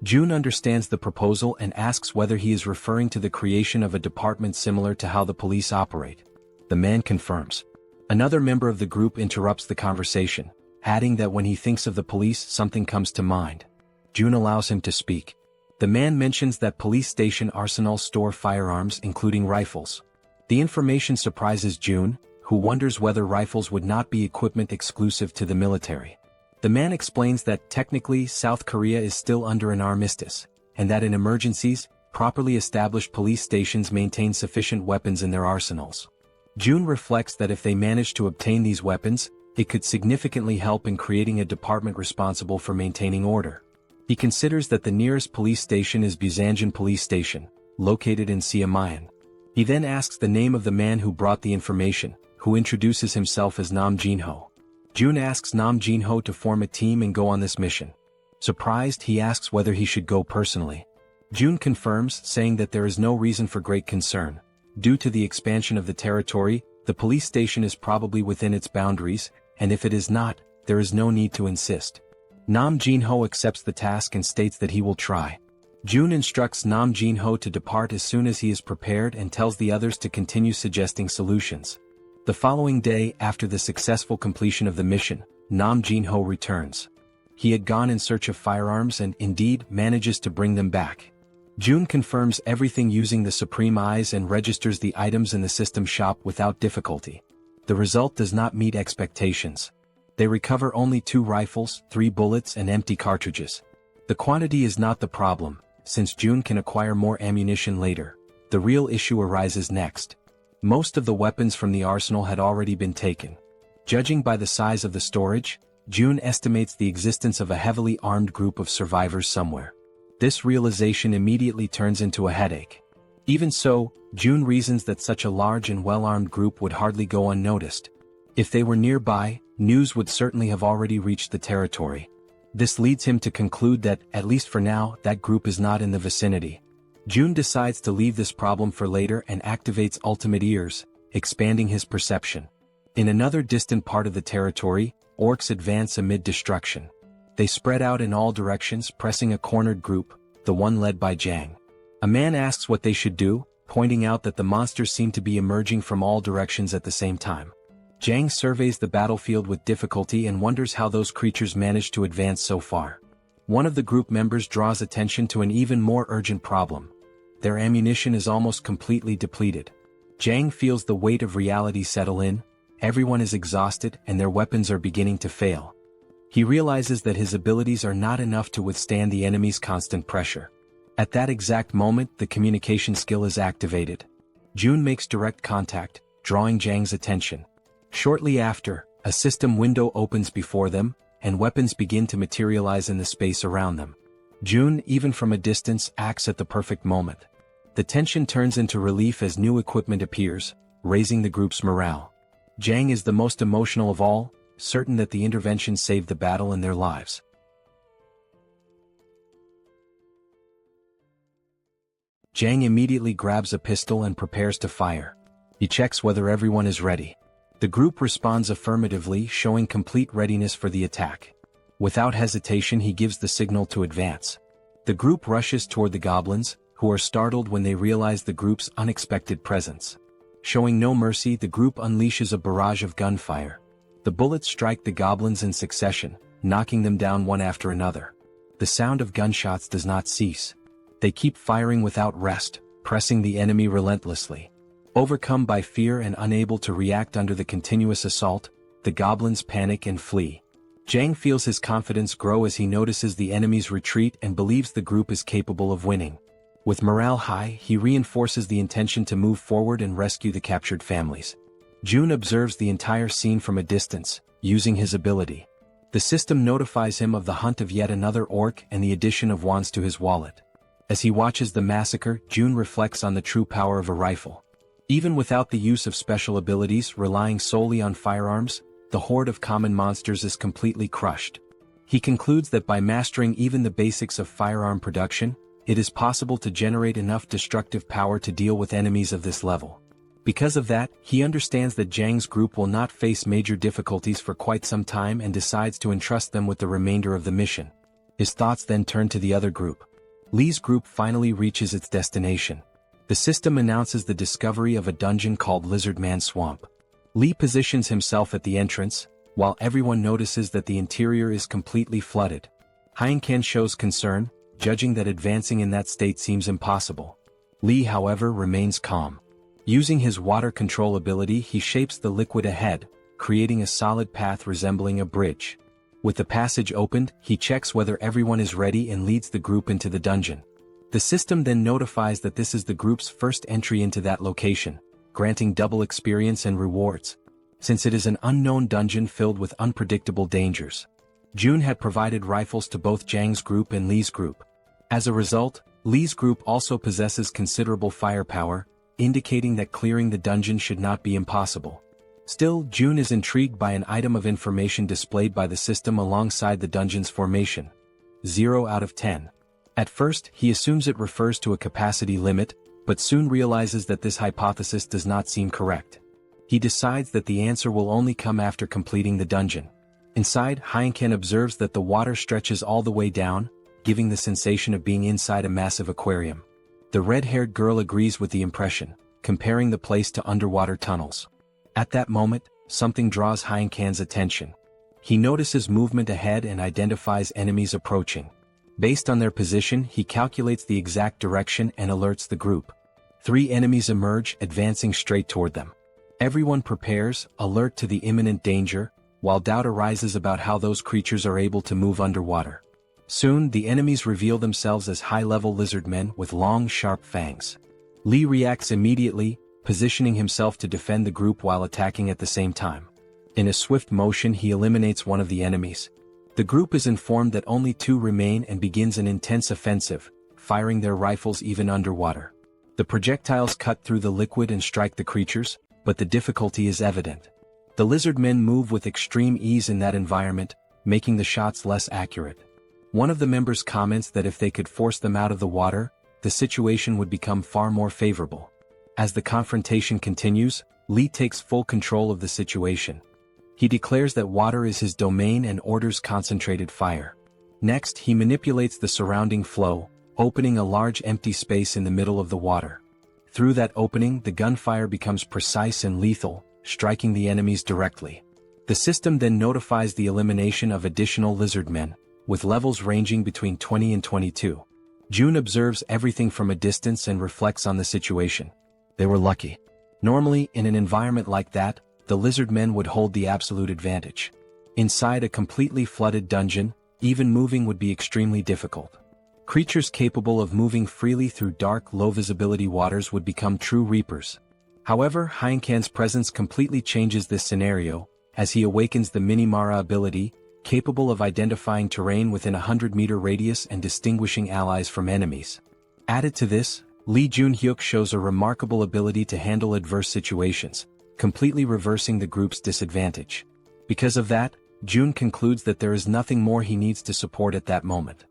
June understands the proposal and asks whether he is referring to the creation of a department similar to how the police operate. The man confirms. Another member of the group interrupts the conversation, adding that when he thinks of the police, something comes to mind. June allows him to speak. The man mentions that police station arsenals store firearms including rifles. The information surprises June, who wonders whether rifles would not be equipment exclusive to the military. The man explains that technically South Korea is still under an armistice, and that in emergencies, properly established police stations maintain sufficient weapons in their arsenals. June reflects that if they manage to obtain these weapons, it could significantly help in creating a department responsible for maintaining order. He considers that the nearest police station is Busanjan Police Station, located in Siamayan. He then asks the name of the man who brought the information, who introduces himself as Nam Jinho. June asks Nam Jinho to form a team and go on this mission. Surprised, he asks whether he should go personally. June confirms, saying that there is no reason for great concern. Due to the expansion of the territory, the police station is probably within its boundaries, and if it is not, there is no need to insist. Nam Jin-ho accepts the task and states that he will try. June instructs Nam Jin-ho to depart as soon as he is prepared and tells the others to continue suggesting solutions. The following day, after the successful completion of the mission, Nam Jin-ho returns. He had gone in search of firearms and, indeed, manages to bring them back. June confirms everything using the Supreme Eyes and registers the items in the system shop without difficulty. The result does not meet expectations. They recover only 2 rifles, 3 bullets and empty cartridges. The quantity is not the problem, since June can acquire more ammunition later. The real issue arises next. Most of the weapons from the arsenal had already been taken. Judging by the size of the storage, June estimates the existence of a heavily armed group of survivors somewhere. This realization immediately turns into a headache. Even so, June reasons that such a large and well-armed group would hardly go unnoticed. If they were nearby, news would certainly have already reached the territory. This leads him to conclude that, at least for now, that group is not in the vicinity. June decides to leave this problem for later and activates Ultimate Ears, expanding his perception. In another distant part of the territory, orcs advance amid destruction. They spread out in all directions, pressing a cornered group, the one led by Jang. A man asks what they should do, pointing out that the monsters seem to be emerging from all directions at the same time. Jang surveys the battlefield with difficulty and wonders how those creatures managed to advance so far. One of the group members draws attention to an even more urgent problem. Their ammunition is almost completely depleted. Jang feels the weight of reality settle in. Everyone is exhausted and their weapons are beginning to fail. He realizes that his abilities are not enough to withstand the enemy's constant pressure. At that exact moment, the communication skill is activated. June makes direct contact, drawing Jang's attention. Shortly after, a system window opens before them, and weapons begin to materialize in the space around them. June, even from a distance, acts at the perfect moment. The tension turns into relief as new equipment appears, raising the group's morale. Jang is the most emotional of all, certain that the intervention saved the battle and their lives. Jang immediately grabs a pistol and prepares to fire. He checks whether everyone is ready. The group responds affirmatively, showing complete readiness for the attack. Without hesitation, he gives the signal to advance. The group rushes toward the goblins, who are startled when they realize the group's unexpected presence. Showing no mercy, the group unleashes a barrage of gunfire. The bullets strike the goblins in succession, knocking them down one after another. The sound of gunshots does not cease. They keep firing without rest, pressing the enemy relentlessly. Overcome by fear and unable to react under the continuous assault, the goblins panic and flee. Jang feels his confidence grow as he notices the enemy's retreat and believes the group is capable of winning. With morale high, he reinforces the intention to move forward and rescue the captured families. June observes the entire scene from a distance, using his ability. The system notifies him of the hunt of yet another orc and the addition of wands to his wallet. As he watches the massacre, June reflects on the true power of a rifle. Even without the use of special abilities, relying solely on firearms, the horde of common monsters is completely crushed. He concludes that by mastering even the basics of firearm production, it is possible to generate enough destructive power to deal with enemies of this level. Because of that, he understands that Jang's group will not face major difficulties for quite some time and decides to entrust them with the remainder of the mission. His thoughts then turn to the other group. Lee's group finally reaches its destination. The system announces the discovery of a dungeon called Lizard Man Swamp. Lee positions himself at the entrance, while everyone notices that the interior is completely flooded. Heineken shows concern, judging that advancing in that state seems impossible. Lee, however, remains calm. Using his water control ability, he shapes the liquid ahead, creating a solid path resembling a bridge. With the passage opened, he checks whether everyone is ready and leads the group into the dungeon. The system then notifies that this is the group's first entry into that location, granting double experience and rewards, since it is an unknown dungeon filled with unpredictable dangers. June had provided rifles to both Jang's group and Lee's group. As a result, Lee's group also possesses considerable firepower, indicating that clearing the dungeon should not be impossible. Still, June is intrigued by an item of information displayed by the system alongside the dungeon's formation. 0 out of 10. At first, he assumes it refers to a capacity limit, but soon realizes that this hypothesis does not seem correct. He decides that the answer will only come after completing the dungeon. Inside, Heinken observes that the water stretches all the way down, giving the sensation of being inside a massive aquarium. The red-haired girl agrees with the impression, comparing the place to underwater tunnels. At that moment, something draws Heinken's attention. He notices movement ahead and identifies enemies approaching. Based on their position, he calculates the exact direction and alerts the group. 3 enemies emerge, advancing straight toward them. Everyone prepares, alert to the imminent danger, while doubt arises about how those creatures are able to move underwater. Soon, the enemies reveal themselves as high-level lizard men with long, sharp fangs. Lee reacts immediately, positioning himself to defend the group while attacking at the same time. In a swift motion, he eliminates one of the enemies. The group is informed that only 2 remain and begins an intense offensive, firing their rifles even underwater. The projectiles cut through the liquid and strike the creatures, but the difficulty is evident. The lizard men move with extreme ease in that environment, making the shots less accurate. One of the members comments that if they could force them out of the water, the situation would become far more favorable. As the confrontation continues, Lee takes full control of the situation. He declares that water is his domain and orders concentrated fire. Next, he manipulates the surrounding flow, opening a large empty space in the middle of the water. Through that opening, the gunfire becomes precise and lethal, striking the enemies directly. The system then notifies the elimination of additional lizard men, with levels ranging between 20 and 22. June observes everything from a distance and reflects on the situation. They were lucky. Normally, in an environment like that, the lizard men would hold the absolute advantage. Inside a completely flooded dungeon, even moving would be extremely difficult. Creatures capable of moving freely through dark, low-visibility waters would become true reapers. However, Heinken's presence completely changes this scenario, as he awakens the Minimara ability, capable of identifying terrain within a 100-meter radius and distinguishing allies from enemies. Added to this, Lee Junhyuk shows a remarkable ability to handle adverse situations, completely reversing the group's disadvantage. Because of that, June concludes that there is nothing more he needs to support at that moment.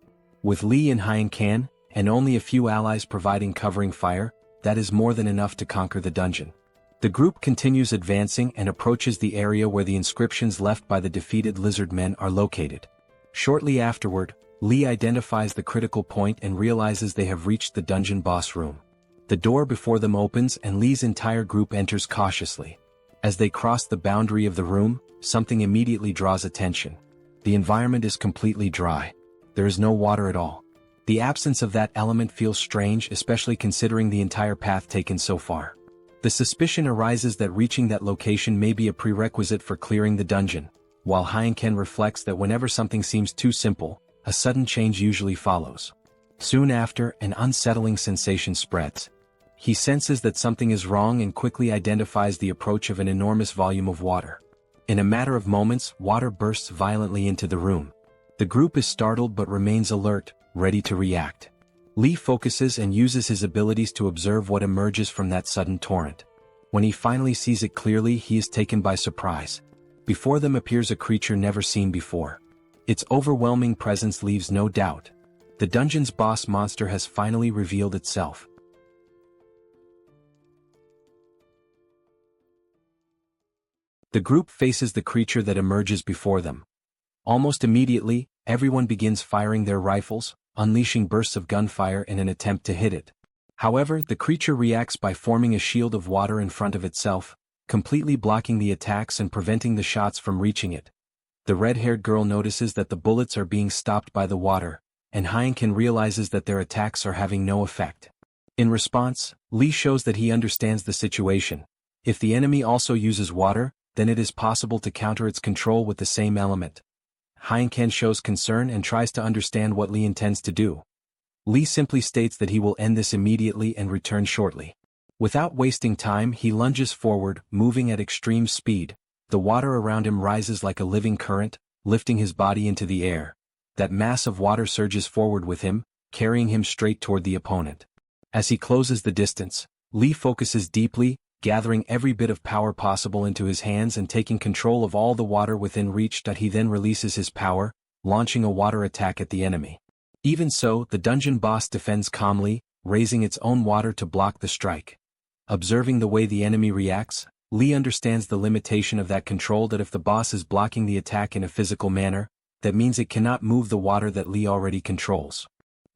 With Lee and Heinken, and only a few allies providing covering fire, that is more than enough to conquer the dungeon. The group continues advancing and approaches the area where the inscriptions left by the defeated lizard men are located. Shortly afterward, Lee identifies the critical point and realizes they have reached the dungeon boss room. The door before them opens and Lee's entire group enters cautiously. As they cross the boundary of the room, something immediately draws attention. The environment is completely dry. There is no water at all. The absence of that element feels strange, especially considering the entire path taken so far. The suspicion arises that reaching that location may be a prerequisite for clearing the dungeon, while Heinken reflects that whenever something seems too simple, a sudden change usually follows. Soon after, an unsettling sensation spreads. He senses that something is wrong and quickly identifies the approach of an enormous volume of water. In a matter of moments, water bursts violently into the room. The group is startled but remains alert, ready to react. Lee focuses and uses his abilities to observe what emerges from that sudden torrent. When he finally sees it clearly, he is taken by surprise. Before them appears a creature never seen before. Its overwhelming presence leaves no doubt. The dungeon's boss monster has finally revealed itself. The group faces the creature that emerges before them. Almost immediately, everyone begins firing their rifles, unleashing bursts of gunfire in an attempt to hit it. However, the creature reacts by forming a shield of water in front of itself, completely blocking the attacks and preventing the shots from reaching it. The red-haired girl notices that the bullets are being stopped by the water, and Heinken realizes that their attacks are having no effect. In response, Lee shows that he understands the situation. If the enemy also uses water, then it is possible to counter its control with the same element. Heinken shows concern and tries to understand what Lee intends to do. Lee simply states that he will end this immediately and return shortly. Without wasting time, he lunges forward, moving at extreme speed. The water around him rises like a living current, lifting his body into the air. That mass of water surges forward with him, carrying him straight toward the opponent. As he closes the distance, Lee focuses deeply, gathering every bit of power possible into his hands and taking control of all the water within reach. He then releases his power, launching a water attack at the enemy. Even so, the dungeon boss defends calmly, raising its own water to block the strike. Observing the way the enemy reacts, Lee understands the limitation of that control, that if the boss is blocking the attack in a physical manner, that means it cannot move the water that Lee already controls.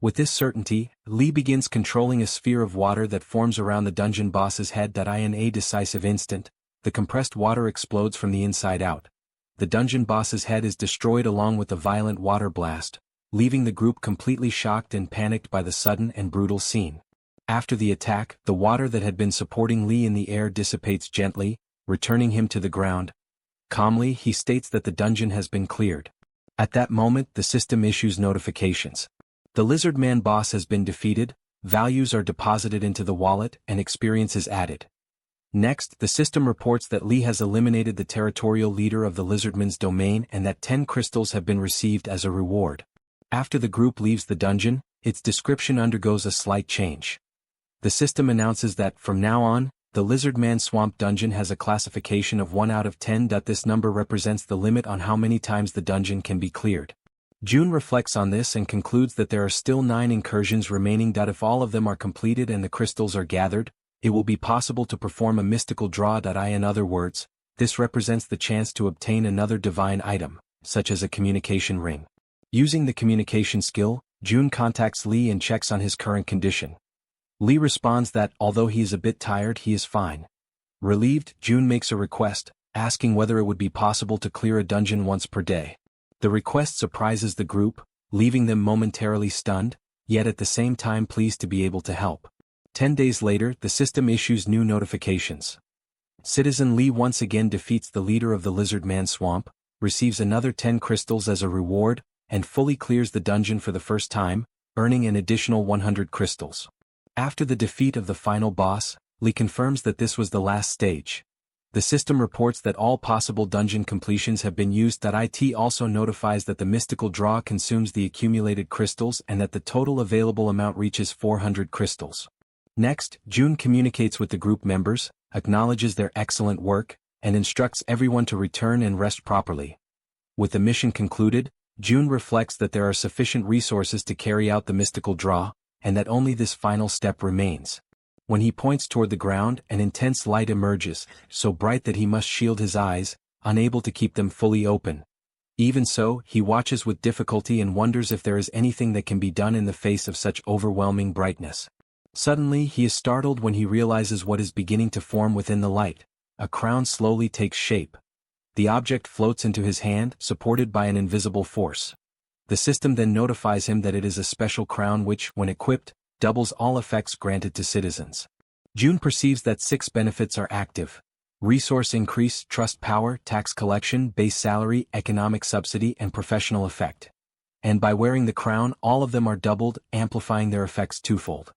With this certainty, Lee begins controlling a sphere of water that forms around the dungeon boss's head. In a decisive instant, the compressed water explodes from the inside out. The dungeon boss's head is destroyed along with a violent water blast, leaving the group completely shocked and panicked by the sudden and brutal scene. After the attack, the water that had been supporting Lee in the air dissipates gently, returning him to the ground. Calmly, he states that the dungeon has been cleared. At that moment, the system issues notifications. The lizard man boss has been defeated, values are deposited into the wallet, and experience is added. Next, the system reports that Lee has eliminated the territorial leader of the lizardman's domain and that 10 crystals have been received as a reward. After the group leaves the dungeon, its description undergoes a slight change. The system announces that, from now on, the Lizard Man Swamp Dungeon has a classification of 1 out of 10. This number represents the limit on how many times the dungeon can be cleared. June reflects on this and concludes that there are still 9 incursions remaining. If all of them are completed and the crystals are gathered, it will be possible to perform a mystical draw. In other words, this represents the chance to obtain another divine item, such as a communication ring. Using the communication skill, June contacts Lee and checks on his current condition. Lee responds that, although he is a bit tired, he is fine. Relieved, June makes a request, asking whether it would be possible to clear a dungeon once per day. The request surprises the group, leaving them momentarily stunned, yet at the same time pleased to be able to help. 10 days later, the system issues new notifications. Citizen Lee once again defeats the leader of the Lizard Man Swamp, receives another 10 crystals as a reward, and fully clears the dungeon for the first time, earning an additional 100 crystals. After the defeat of the final boss, Lee confirms that this was the last stage. The system reports that all possible dungeon completions have been used. It also notifies that the mystical draw consumes the accumulated crystals and that the total available amount reaches 400 crystals. Next, June communicates with the group members, acknowledges their excellent work, and instructs everyone to return and rest properly. With the mission concluded, June reflects that there are sufficient resources to carry out the mystical draw, and that only this final step remains. When he points toward the ground, an intense light emerges, so bright that he must shield his eyes, unable to keep them fully open. Even so, he watches with difficulty and wonders if there is anything that can be done in the face of such overwhelming brightness. Suddenly, he is startled when he realizes what is beginning to form within the light. A crown slowly takes shape. The object floats into his hand, supported by an invisible force. The system then notifies him that it is a special crown which, when equipped, doubles all effects granted to citizens. June perceives that 6 benefits are active: resource increase, trust power, tax collection, base salary, economic subsidy, and professional effect. And by wearing the crown, all of them are doubled, amplifying their effects twofold.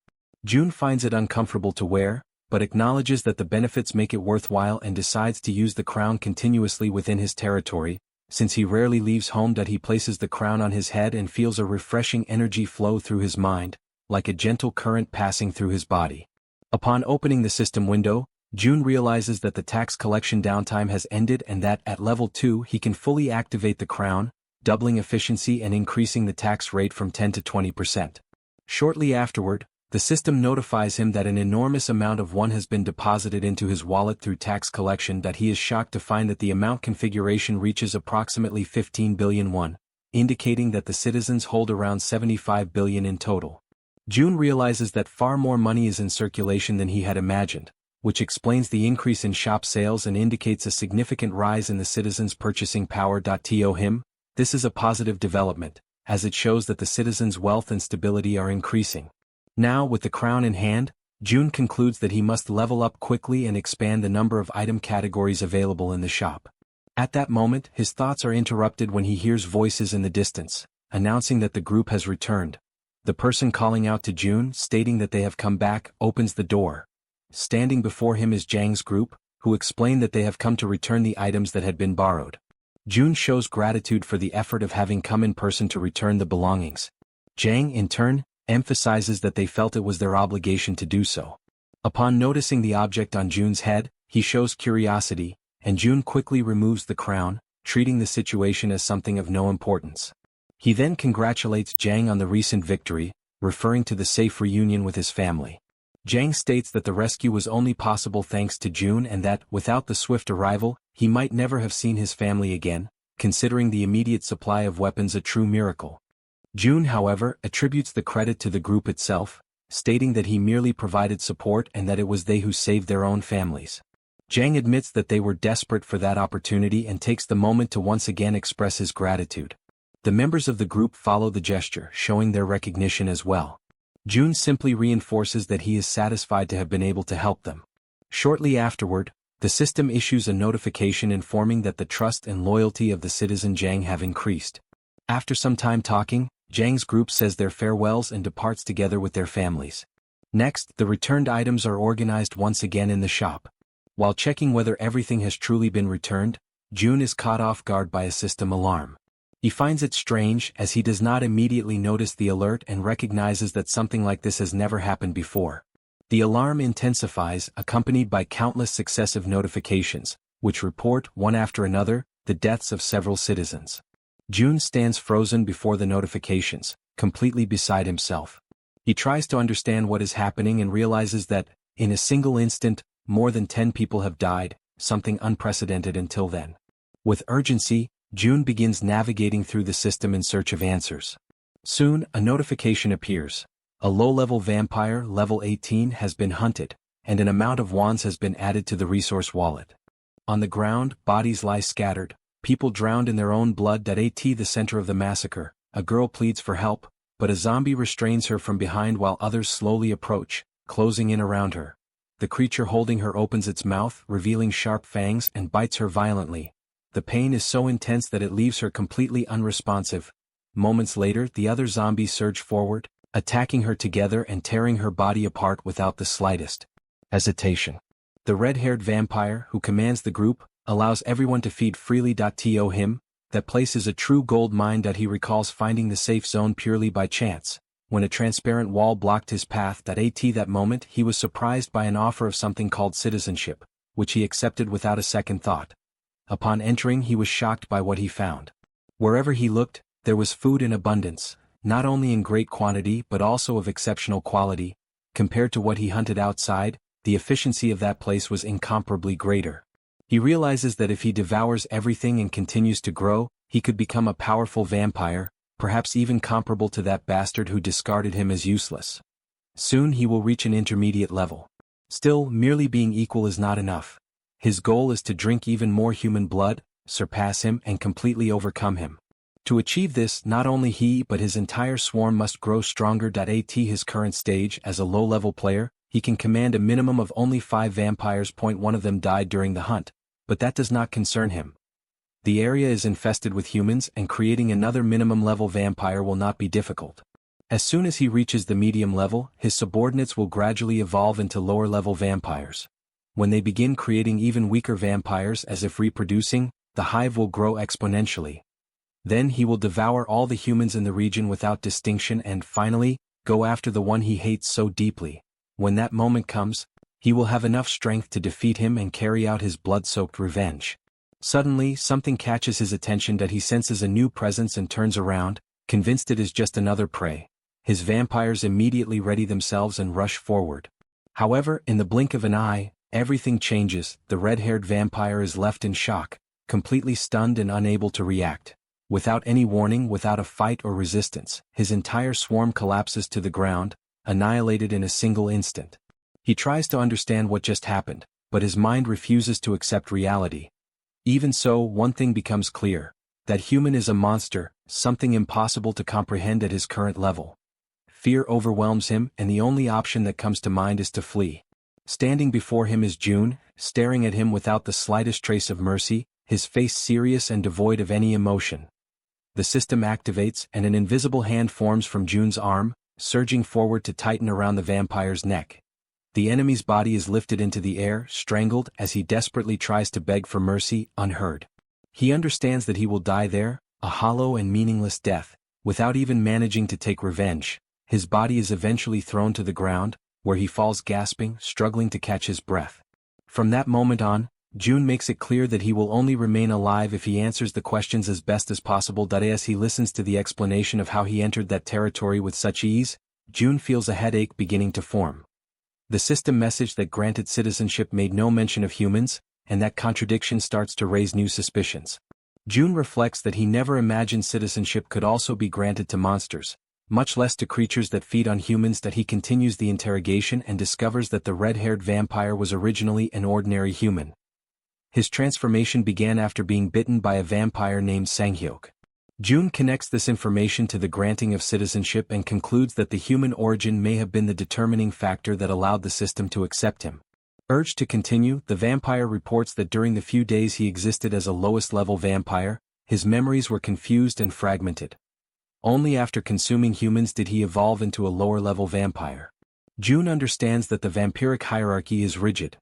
June finds it uncomfortable to wear, but acknowledges that the benefits make it worthwhile and decides to use the crown continuously within his territory. Since he rarely leaves home, he places the crown on his head and feels a refreshing energy flow through his mind, like a gentle current passing through his body. Upon opening the system window, June realizes that the tax collection downtime has ended and that, at level 2, he can fully activate the crown, doubling efficiency and increasing the tax rate from 10 to 20%. Shortly afterward, the system notifies him that an enormous amount of won has been deposited into his wallet through tax collection. He is shocked to find that the amount configuration reaches approximately 15 billion won, indicating that the citizens hold around 75 billion in total. June realizes that far more money is in circulation than he had imagined, which explains the increase in shop sales and indicates a significant rise in the citizens' purchasing power. To him, this is a positive development, as it shows that the citizens' wealth and stability are increasing. Now, with the crown in hand, June concludes that he must level up quickly and expand the number of item categories available in the shop. At that moment, his thoughts are interrupted when he hears voices in the distance, announcing that the group has returned. The person calling out to June, stating that they have come back, opens the door. Standing before him is Jang's group, who explain that they have come to return the items that had been borrowed. June shows gratitude for the effort of having come in person to return the belongings. Jang, in turn, emphasizes that they felt it was their obligation to do so. Upon noticing the object on June's head, he shows curiosity, and June quickly removes the crown, treating the situation as something of no importance. He then congratulates Jang on the recent victory, referring to the safe reunion with his family. Jang states that the rescue was only possible thanks to June and that, without the swift arrival, he might never have seen his family again, considering the immediate supply of weapons a true miracle. June, however, attributes the credit to the group itself, stating that he merely provided support and that it was they who saved their own families. Jang admits that they were desperate for that opportunity and takes the moment to once again express his gratitude. The members of the group follow the gesture, showing their recognition as well. June simply reinforces that he is satisfied to have been able to help them. Shortly afterward, the system issues a notification informing that the trust and loyalty of the citizen Jang have increased. After some time talking, Jang's group says their farewells and departs together with their families. Next, the returned items are organized once again in the shop. While checking whether everything has truly been returned, June is caught off guard by a system alarm. He finds it strange as he does not immediately notice the alert and recognizes that something like this has never happened before. The alarm intensifies, accompanied by countless successive notifications, which report, one after another, the deaths of several citizens. June stands frozen before the notifications, completely beside himself. He tries to understand what is happening and realizes that, in a single instant, more than 10 people have died, something unprecedented until then. With urgency, June begins navigating through the system in search of answers. Soon, a notification appears. A low-level vampire, level 18, has been hunted, and an amount of wands has been added to the resource wallet. On the ground, bodies lie scattered, people drowned in their own blood. At the center of the massacre, a girl pleads for help, but a zombie restrains her from behind while others slowly approach, closing in around her. The creature holding her opens its mouth, revealing sharp fangs, and bites her violently. The pain is so intense that it leaves her completely unresponsive. Moments later, the other zombies surge forward, attacking her together and tearing her body apart without the slightest hesitation. The red-haired vampire, who commands the group, allows everyone to feed freely. To him, that place is a true gold mine. He recalls finding the safe zone purely by chance, when a transparent wall blocked his path. At that moment he was surprised by an offer of something called citizenship, which he accepted without a second thought. Upon entering, he was shocked by what he found. Wherever he looked, there was food in abundance, not only in great quantity but also of exceptional quality. Compared to what he hunted outside, the efficiency of that place was incomparably greater. He realizes that if he devours everything and continues to grow, he could become a powerful vampire, perhaps even comparable to that bastard who discarded him as useless. Soon he will reach an intermediate level. Still, merely being equal is not enough. His goal is to drink even more human blood, surpass him and completely overcome him. To achieve this, not only he but his entire swarm must grow stronger. At his current stage as a low-level player, he can command a minimum of only 5 vampires. One of them died during the hunt, but that does not concern him. The area is infested with humans and creating another minimum-level vampire will not be difficult. As soon as he reaches the medium level, his subordinates will gradually evolve into lower-level vampires. When they begin creating even weaker vampires as if reproducing, the hive will grow exponentially. Then he will devour all the humans in the region without distinction and, finally, go after the one he hates so deeply. When that moment comes, he will have enough strength to defeat him and carry out his blood-soaked revenge. Suddenly, something catches his attention. He senses a new presence and turns around, convinced it is just another prey. His vampires immediately ready themselves and rush forward. However, in the blink of an eye, everything changes. The red-haired vampire is left in shock, completely stunned and unable to react. Without any warning, without a fight or resistance, his entire swarm collapses to the ground, annihilated in a single instant. He tries to understand what just happened, but his mind refuses to accept reality. Even so, one thing becomes clear: that human is a monster, something impossible to comprehend at his current level. Fear overwhelms him, and the only option that comes to mind is to flee. Standing before him is June, staring at him without the slightest trace of mercy, his face serious and devoid of any emotion. The system activates and an invisible hand forms from June's arm, surging forward to tighten around the vampire's neck. The enemy's body is lifted into the air, strangled, as he desperately tries to beg for mercy, unheard. He understands that he will die there, a hollow and meaningless death, without even managing to take revenge. His body is eventually thrown to the ground, where he falls gasping, struggling to catch his breath. From that moment on, June makes it clear that he will only remain alive if he answers the questions as best as possible. As he listens to the explanation of how he entered that territory with such ease, June feels a headache beginning to form. The system message that granted citizenship made no mention of humans, and that contradiction starts to raise new suspicions. June reflects that he never imagined citizenship could also be granted to monsters, much less to creatures that feed on humans. He continues the interrogation and discovers that the red-haired vampire was originally an ordinary human. His transformation began after being bitten by a vampire named Sanghyok. June connects this information to the granting of citizenship and concludes that the human origin may have been the determining factor that allowed the system to accept him. Urged to continue, the vampire reports that during the few days he existed as a lowest-level vampire, his memories were confused and fragmented. Only after consuming humans did he evolve into a lower-level vampire. June understands that the vampiric hierarchy is rigid.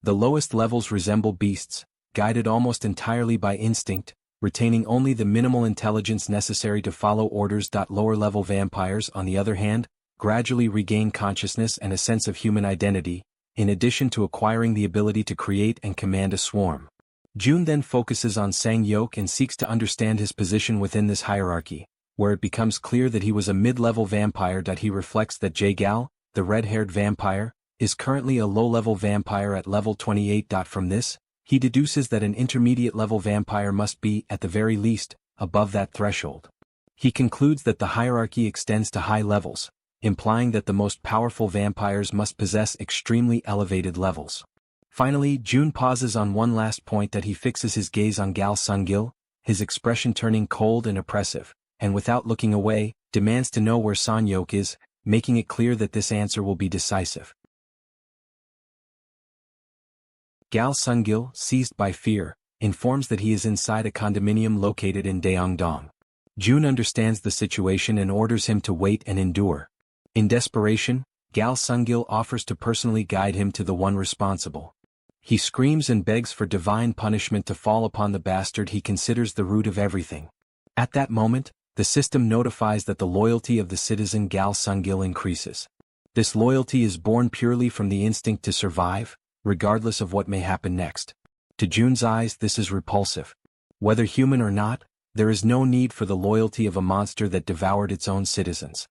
The lowest levels resemble beasts, guided almost entirely by instinct, retaining only the minimal intelligence necessary to follow orders. Lower-level vampires, on the other hand, gradually regain consciousness and a sense of human identity, in addition to acquiring the ability to create and command a swarm. June then focuses on Sanghyok and seeks to understand his position within this hierarchy, where it becomes clear that he was a mid-level vampire. He reflects that Jaehyeon, the red-haired vampire, is currently a low-level vampire at level 28. From this, he deduces that an intermediate-level vampire must be, at the very least, above that threshold. He concludes that the hierarchy extends to high levels, implying that the most powerful vampires must possess extremely elevated levels. Finally, June pauses on one last point. He fixes his gaze on Gal Sungil, his expression turning cold and oppressive, and without looking away, demands to know where Sanghyok is, making it clear that this answer will be decisive. Gal Sungil, seized by fear, informs that he is inside a condominium located in Daeongdong. June understands the situation and orders him to wait and endure. In desperation, Gal Sungil offers to personally guide him to the one responsible. He screams and begs for divine punishment to fall upon the bastard he considers the root of everything. At that moment, the system notifies that the loyalty of the citizen Gal Sungil increases. This loyalty is born purely from the instinct to survive, regardless of what may happen next. To June's eyes, this is repulsive. Whether human or not, there is no need for the loyalty of a monster that devoured its own citizens.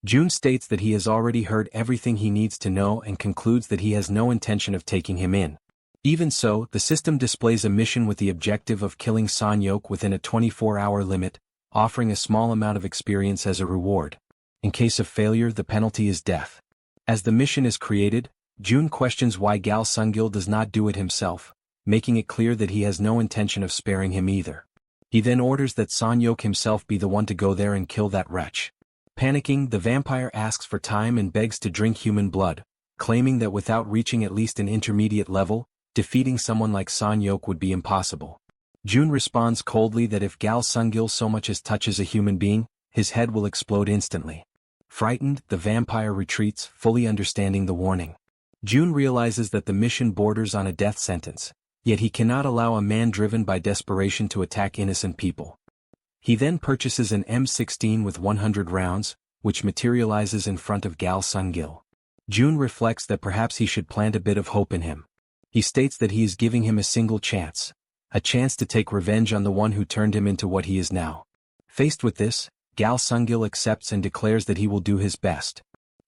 June states that he has already heard everything he needs to know and concludes that he has no intention of taking him in. Even so, the system displays a mission with the objective of killing Sanghyok within a 24-hour limit, offering a small amount of experience as a reward. In case of failure, the penalty is death. As the mission is created, June questions why Gal Sungil does not do it himself, making it clear that he has no intention of sparing him either. He then orders that Sanghyok himself be the one to go there and kill that wretch. Panicking, the vampire asks for time and begs to drink human blood, claiming that without reaching at least an intermediate level, defeating someone like Sanghyok would be impossible. June responds coldly that if Gal Sungil so much as touches a human being, his head will explode instantly. Frightened, the vampire retreats, fully understanding the warning. June realizes that the mission borders on a death sentence, yet he cannot allow a man driven by desperation to attack innocent people. He then purchases an M16 with 100 rounds, which materializes in front of Gal Sungil. June reflects that perhaps he should plant a bit of hope in him. He states that he is giving him a single chance, a chance to take revenge on the one who turned him into what he is now. Faced with this, Gal Sungil accepts and declares that he will do his best.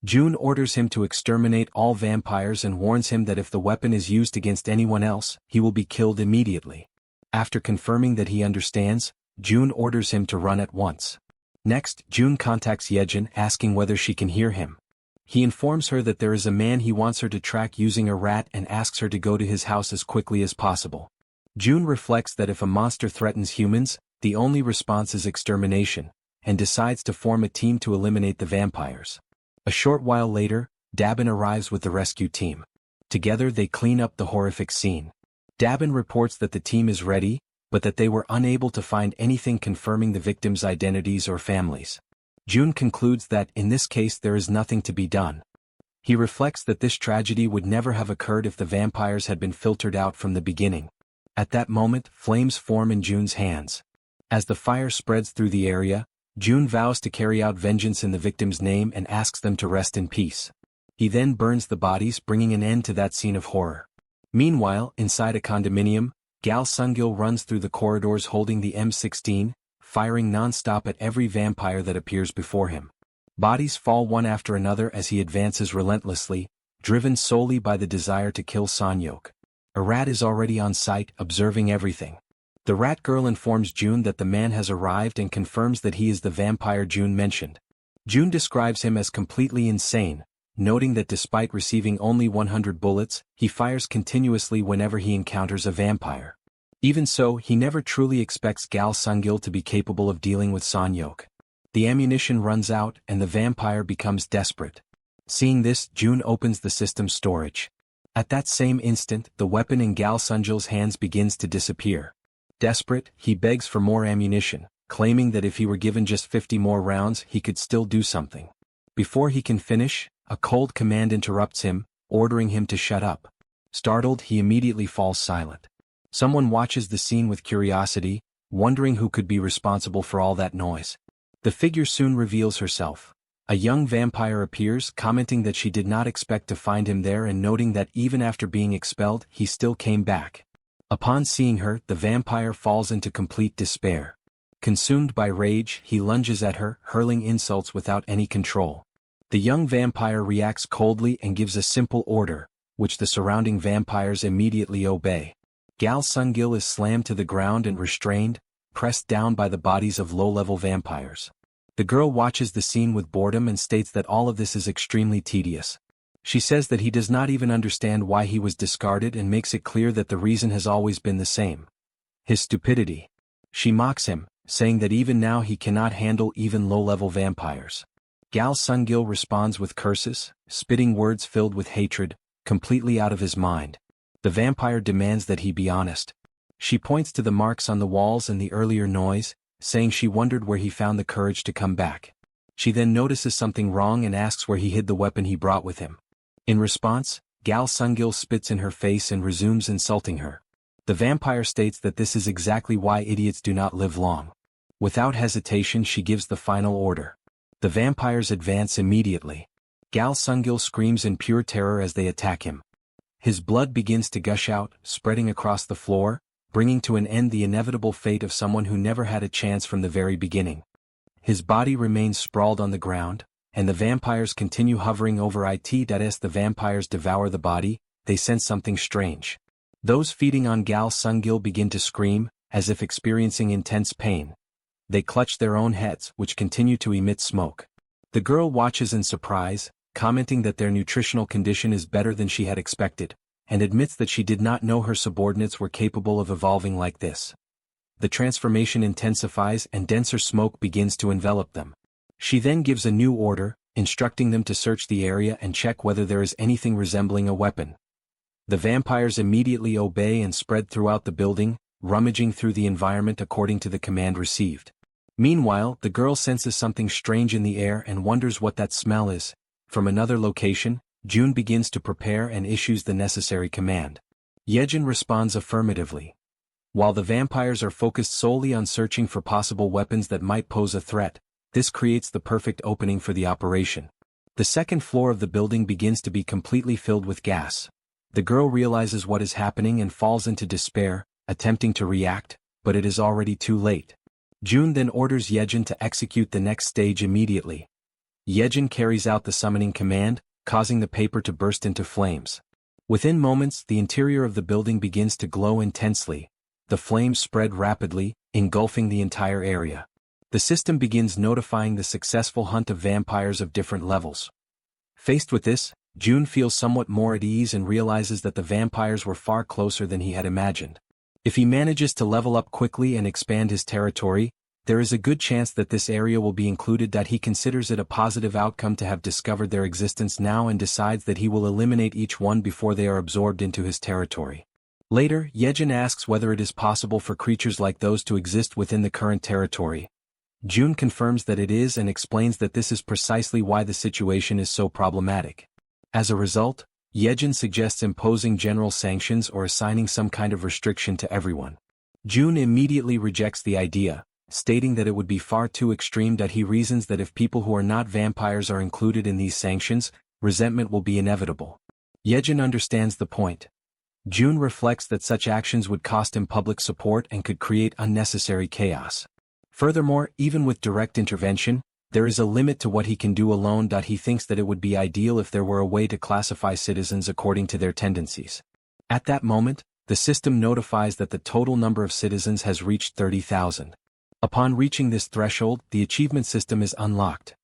June orders him to exterminate all vampires and warns him that if the weapon is used against anyone else, he will be killed immediately. After confirming that he understands, June orders him to run at once. Next, June contacts Jaehyeon asking whether she can hear him. He informs her that there is a man he wants her to track using a rat and asks her to go to his house as quickly as possible. June reflects that if a monster threatens humans, the only response is extermination, and decides to form a team to eliminate the vampires. A short while later, Dabin arrives with the rescue team. Together they clean up the horrific scene. Dabin reports that the team is ready, but that they were unable to find anything confirming the victims' identities or families. June concludes that, in this case, there is nothing to be done. He reflects that this tragedy would never have occurred if the vampires had been filtered out from the beginning. At that moment, flames form in June's hands. As the fire spreads through the area, June vows to carry out vengeance in the victim's name and asks them to rest in peace. He then burns the bodies, bringing an end to that scene of horror. Meanwhile, inside a condominium, Gal Sungil runs through the corridors holding the M16, firing non-stop at every vampire that appears before him. Bodies fall one after another as he advances relentlessly, driven solely by the desire to kill Sanyok. A rat is already on site, observing everything. The rat girl informs June that the man has arrived and confirms that he is the vampire June mentioned. June describes him as completely insane, noting that despite receiving only 100 bullets, he fires continuously whenever he encounters a vampire. Even so, he never truly expects Gal Sungil to be capable of dealing with Sanyok. The ammunition runs out and the vampire becomes desperate. Seeing this, June opens the system's storage. At that same instant, the weapon in Gal Sungil's hands begins to disappear. Desperate, he begs for more ammunition, claiming that if he were given just 50 more rounds he could still do something. Before he can finish, a cold command interrupts him, ordering him to shut up. Startled, he immediately falls silent. Someone watches the scene with curiosity, wondering who could be responsible for all that noise. The figure soon reveals herself. A young vampire appears, commenting that she did not expect to find him there and noting that even after being expelled, he still came back. Upon seeing her, the vampire falls into complete despair. Consumed by rage, he lunges at her, hurling insults without any control. The young vampire reacts coldly and gives a simple order, which the surrounding vampires immediately obey. Gal Sungil is slammed to the ground and restrained, pressed down by the bodies of low-level vampires. The girl watches the scene with boredom and states that all of this is extremely tedious. She says that he does not even understand why he was discarded and makes it clear that the reason has always been the same: his stupidity. She mocks him, saying that even now he cannot handle even low-level vampires. Gal Sungil responds with curses, spitting words filled with hatred, completely out of his mind. The vampire demands that he be honest. She points to the marks on the walls and the earlier noise, saying she wondered where he found the courage to come back. She then notices something wrong and asks where he hid the weapon he brought with him. In response, Gal Sungil spits in her face and resumes insulting her. The vampire states that this is exactly why idiots do not live long. Without hesitation, she gives the final order. The vampires advance immediately. Gal Sungil screams in pure terror as they attack him. His blood begins to gush out, spreading across the floor, bringing to an end the inevitable fate of someone who never had a chance from the very beginning. His body remains sprawled on the ground, and the vampires continue hovering over it. As the vampires devour the body, they sense something strange. Those feeding on Gal Sungil begin to scream, as if experiencing intense pain. They clutch their own heads, which continue to emit smoke. The girl watches in surprise, commenting that their nutritional condition is better than she had expected, and admits that she did not know her subordinates were capable of evolving like this. The transformation intensifies and denser smoke begins to envelop them. She then gives a new order, instructing them to search the area and check whether there is anything resembling a weapon. The vampires immediately obey and spread throughout the building, rummaging through the environment according to the command received. Meanwhile, the girl senses something strange in the air and wonders what that smell is. From another location, June begins to prepare and issues the necessary command. Jaehyeon responds affirmatively. While the vampires are focused solely on searching for possible weapons that might pose a threat, this creates the perfect opening for the operation. The second floor of the building begins to be completely filled with gas. The girl realizes what is happening and falls into despair, attempting to react, but it is already too late. June then orders Jaehyeon to execute the next stage immediately. Jaehyeon carries out the summoning command, causing the paper to burst into flames. Within moments, the interior of the building begins to glow intensely. The flames spread rapidly, engulfing the entire area. The system begins notifying the successful hunt of vampires of different levels. Faced with this, June feels somewhat more at ease and realizes that the vampires were far closer than he had imagined. If he manages to level up quickly and expand his territory, there is a good chance that this area will be included. He considers it a positive outcome to have discovered their existence now and decides that he will eliminate each one before they are absorbed into his territory. Later, Jaehyeon asks whether it is possible for creatures like those to exist within the current territory. June confirms that it is and explains that this is precisely why the situation is so problematic. As a result, Jaehyeon suggests imposing general sanctions or assigning some kind of restriction to everyone. June immediately rejects the idea, stating that it would be far too extreme. He reasons that if people who are not vampires are included in these sanctions, resentment will be inevitable. Jaehyeon understands the point. June reflects that such actions would cost him public support and could create unnecessary chaos. Furthermore, even with direct intervention, there is a limit to what he can do alone. He thinks that it would be ideal if there were a way to classify citizens according to their tendencies. At that moment, the system notifies that the total number of citizens has reached 30,000. Upon reaching this threshold, the achievement system is unlocked.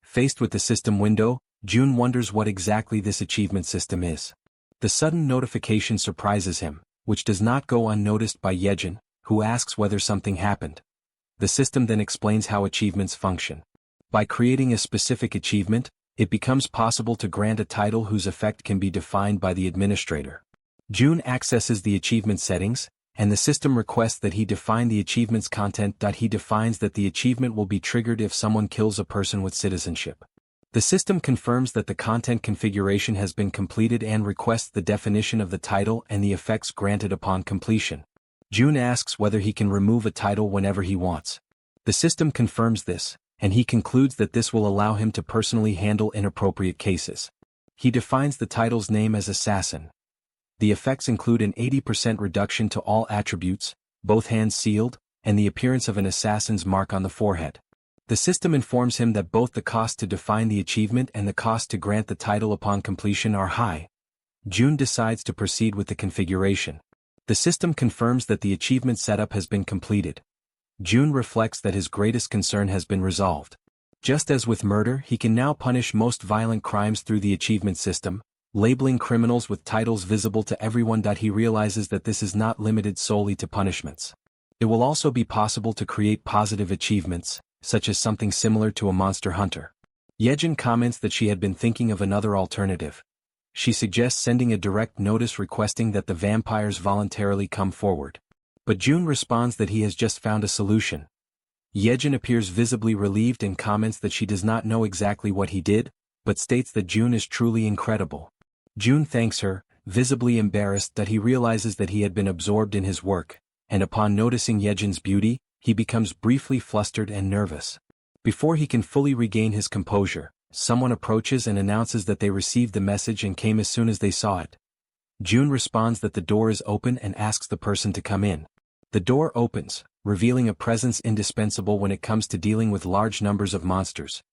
Faced with the system window, June wonders what exactly this achievement system is. The sudden notification surprises him, which does not go unnoticed by Jaehyeon, who asks whether something happened. The system then explains how achievements function. By creating a specific achievement, it becomes possible to grant a title whose effect can be defined by the administrator. June accesses the achievement settings, and the system requests that he define the achievement's content. He defines that the achievement will be triggered if someone kills a person with citizenship. The system confirms that the content configuration has been completed and requests the definition of the title and the effects granted upon completion. June asks whether he can remove a title whenever he wants. The system confirms this, and he concludes that this will allow him to personally handle inappropriate cases. He defines the title's name as Assassin. The effects include an 80% reduction to all attributes, both hands sealed, and the appearance of an assassin's mark on the forehead. The system informs him that both the cost to define the achievement and the cost to grant the title upon completion are high. June decides to proceed with the configuration. The system confirms that the achievement setup has been completed. June reflects that his greatest concern has been resolved. Just as with murder, he can now punish most violent crimes through the achievement system, labeling criminals with titles visible to everyone. He realizes that this is not limited solely to punishments. It will also be possible to create positive achievements, such as something similar to a monster hunter. Jaehyeon comments that she had been thinking of another alternative. She suggests sending a direct notice requesting that the vampires voluntarily come forward. But June responds that he has just found a solution. Jaehyeon appears visibly relieved and comments that she does not know exactly what he did, but states that June is truly incredible. June thanks her, visibly embarrassed. He realizes that he had been absorbed in his work, and upon noticing Jaehyeon's beauty, he becomes briefly flustered and nervous. Before he can fully regain his composure, someone approaches and announces that they received the message and came as soon as they saw it. June responds that the door is open and asks the person to come in. The door opens, revealing a presence indispensable when it comes to dealing with large numbers of monsters.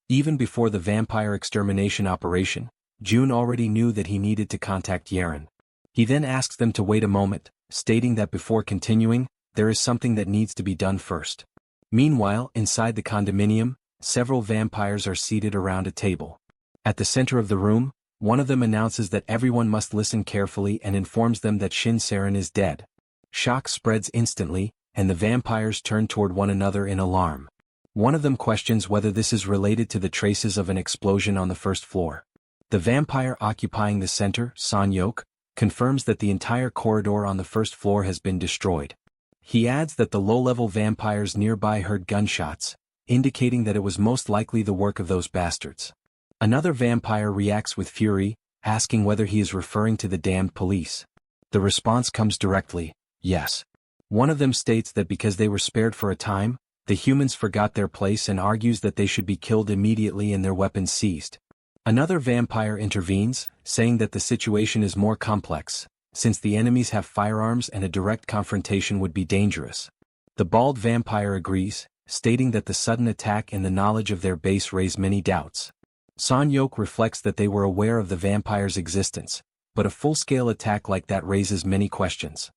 Even before the vampire extermination operation, June already knew that he needed to contact Jaehyeon. He then asks them to wait a moment, stating that before continuing, there is something that needs to be done first. Meanwhile, inside the condominium, several vampires are seated around a table. At the center of the room, one of them announces that everyone must listen carefully and informs them that Shin Saren is dead. Shock spreads instantly, and the vampires turn toward one another in alarm. One of them questions whether this is related to the traces of an explosion on the first floor. The vampire occupying the center, Sanyok, confirms that the entire corridor on the first floor has been destroyed. He adds that the low-level vampires nearby heard gunshots, indicating that it was most likely the work of those bastards. Another vampire reacts with fury, asking whether he is referring to the damned police. The response comes directly, yes. One of them states that because they were spared for a time, the humans forgot their place and argues that they should be killed immediately and their weapons seized. Another vampire intervenes, saying that the situation is more complex, since the enemies have firearms and a direct confrontation would be dangerous. The bald vampire agrees, stating that the sudden attack and the knowledge of their base raise many doubts. Sanyok reflects that they were aware of the vampire's existence, but a full-scale attack like that raises many questions.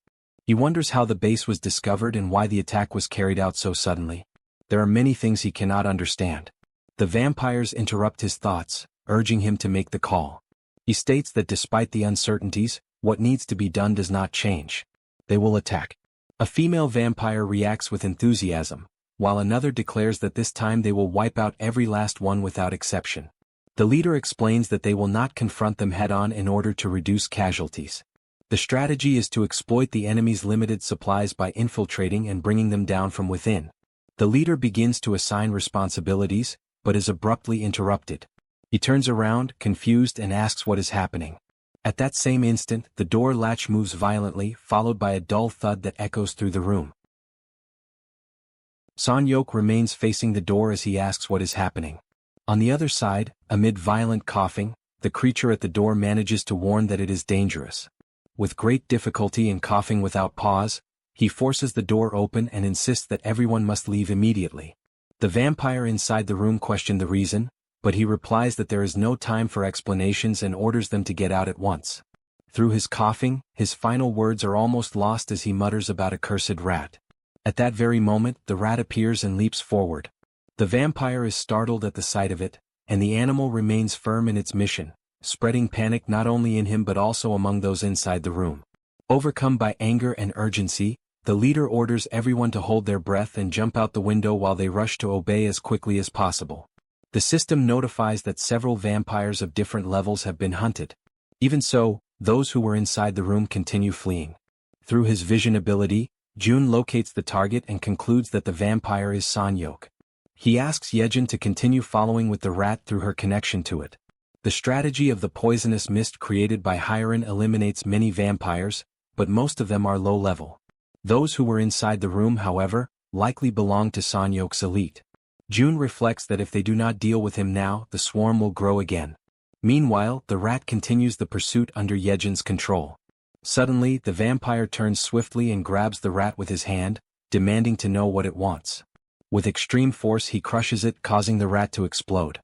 He wonders how the base was discovered and why the attack was carried out so suddenly. There are many things he cannot understand. The vampires interrupt his thoughts, urging him to make the call. He states that despite the uncertainties, what needs to be done does not change. They will attack. A female vampire reacts with enthusiasm, while another declares that this time they will wipe out every last one without exception. The leader explains that they will not confront them head-on in order to reduce casualties. The strategy is to exploit the enemy's limited supplies by infiltrating and bringing them down from within. The leader begins to assign responsibilities, but is abruptly interrupted. He turns around, confused, and asks what is happening. At that same instant, the door latch moves violently, followed by a dull thud that echoes through the room. Sanyok remains facing the door as he asks what is happening. On the other side, amid violent coughing, the creature at the door manages to warn that it is dangerous. with great difficulty and coughing without pause, he forces the door open and insists that everyone must leave immediately. The vampire inside the room questions the reason, but he replies that there is no time for explanations and orders them to get out at once. Through his coughing, his final words are almost lost as he mutters about a cursed rat. At that very moment, the rat appears and leaps forward. The vampire is startled at the sight of it, and the animal remains firm in its mission, spreading panic not only in him but also among those inside the room. Overcome by anger and urgency, the leader orders everyone to hold their breath and jump out the window while they rush to obey as quickly as possible. The system notifies that several vampires of different levels have been hunted. Even so, those who were inside the room continue fleeing. Through his vision ability, Jun locates the target and concludes that the vampire is Sanyok. He asks Jaehyeon to continue following with the rat through her connection to it. The strategy of the poisonous mist created by Hyeon eliminates many vampires, but most of them are low level. Those who were inside the room, however, likely belong to Sanyok's elite. Jun reflects that if they do not deal with him now, the swarm will grow again. Meanwhile, the rat continues the pursuit under Jaehyeon's control. Suddenly, the vampire turns swiftly and grabs the rat with his hand, demanding to know what it wants. With extreme force he crushes it, causing the rat to explode.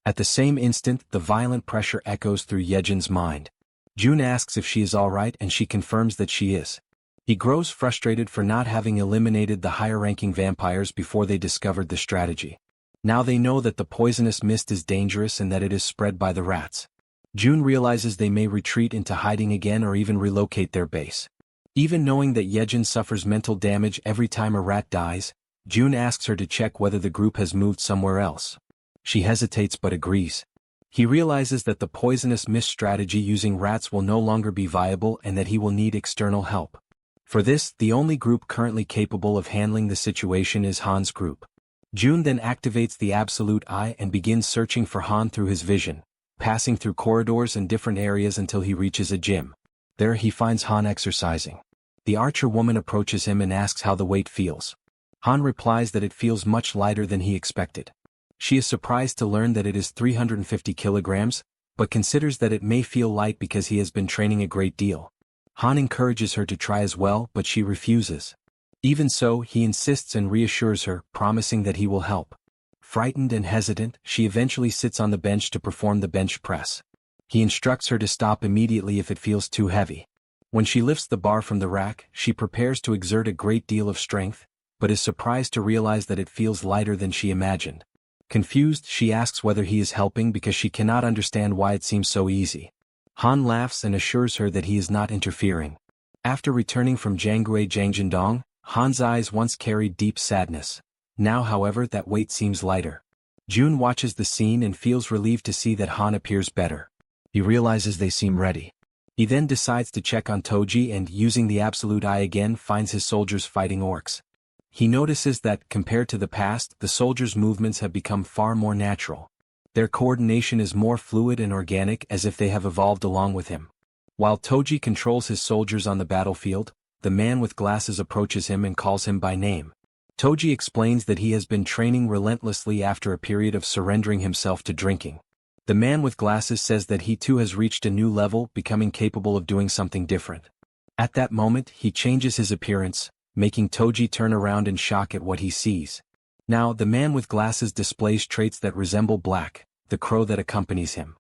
At the same instant, the violent pressure echoes through Jaehyeon's mind. Jun asks if she is alright and she confirms that she is. He grows frustrated for not having eliminated the higher-ranking vampires before they discovered the strategy. Now they know that the poisonous mist is dangerous and that it is spread by the rats. Jun realizes they may retreat into hiding again or even relocate their base. Even knowing that Jaehyeon suffers mental damage every time a rat dies, Jun asks her to check whether the group has moved somewhere else. She hesitates but agrees. He realizes that the poisonous mist strategy using rats will no longer be viable and that he will need external help. For this, the only group currently capable of handling the situation is Han's group. Jun then activates the Absolute Eye and begins searching for Han through his vision, passing through corridors and different areas until he reaches a gym. There he finds Han exercising. The archer woman approaches him and asks how the weight feels. Han replies that it feels much lighter than he expected. She is surprised to learn that it is 350 kilograms, but considers that it may feel light because he has been training a great deal. Han encourages her to try as well, but she refuses. Even so, he insists and reassures her, promising that he will help. Frightened and hesitant, she eventually sits on the bench to perform the bench press. He instructs her to stop immediately if it feels too heavy. When she lifts the bar from the rack, she prepares to exert a great deal of strength, but is surprised to realize that it feels lighter than she imagined. Confused, she asks whether he is helping because she cannot understand why it seems so easy. Han laughs and assures her that he is not interfering. After returning from Janggui Jangjindong, Han's eyes once carried deep sadness. Now, however, that weight seems lighter. Jun watches the scene and feels relieved to see that Han appears better. He realizes they seem ready. He then decides to check on Toji and, using the Absolute Eye again, finds his soldiers fighting orcs. He notices that, compared to the past, the soldiers' movements have become far more natural. Their coordination is more fluid and organic, as if they have evolved along with him. While Toji controls his soldiers on the battlefield, the man with glasses approaches him and calls him by name. Toji explains that he has been training relentlessly after a period of surrendering himself to drinking. The man with glasses says that he too has reached a new level, becoming capable of doing something different. At that moment, he changes his appearance, making Toji turn around in shock at what he sees. Now, the man with glasses displays traits that resemble Black, the crow that accompanies him.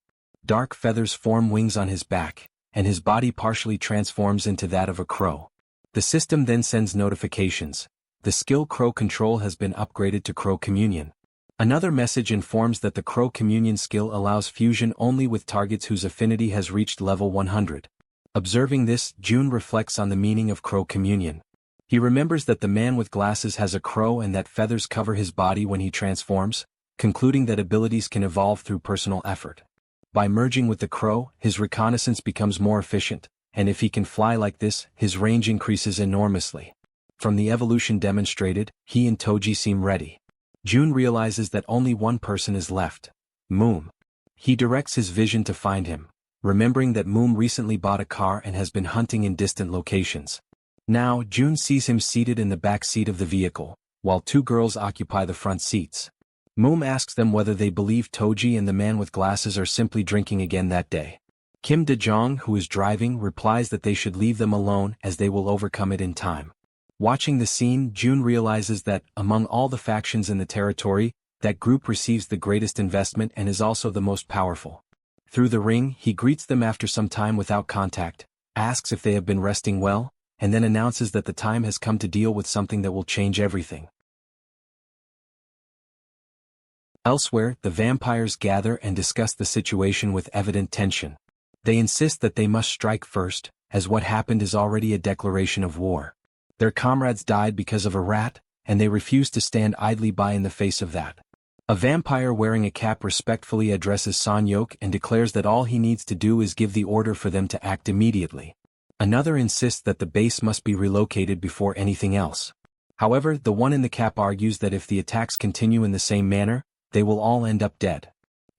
Dark feathers form wings on his back, and his body partially transforms into that of a crow. The system then sends notifications. The skill Crow Control has been upgraded to Crow Communion. Another message informs that the Crow Communion skill allows fusion only with targets whose affinity has reached level 100. Observing this, Jun reflects on the meaning of Crow Communion. He remembers that the man with glasses has a crow and that feathers cover his body when he transforms, concluding that abilities can evolve through personal effort. By merging with the crow, his reconnaissance becomes more efficient, and if he can fly like this, his range increases enormously. From the evolution demonstrated, he and Toji seem ready. Jun realizes that only one person is left: Moom. He directs his vision to find him, remembering that Moom recently bought a car and has been hunting in distant locations. Now, Jun sees him seated in the back seat of the vehicle, while two girls occupy the front seats. Moom asks them whether they believe Toji and the man with glasses are simply drinking again that day. Kim De-jong, who is driving, replies that they should leave them alone as they will overcome it in time. Watching the scene, June realizes that, among all the factions in the territory, that group receives the greatest investment and is also the most powerful. Through the ring, he greets them after some time without contact, asks if they have been resting well, and then announces that the time has come to deal with something that will change everything. Elsewhere, the vampires gather and discuss the situation with evident tension. They insist that they must strike first, as what happened is already a declaration of war. Their comrades died because of a rat, and they refuse to stand idly by in the face of that. A vampire wearing a cap respectfully addresses Son-hyuk and declares that all he needs to do is give the order for them to act immediately. Another insists that the base must be relocated before anything else. However, the one in the cap argues that if the attacks continue in the same manner, they will all end up dead.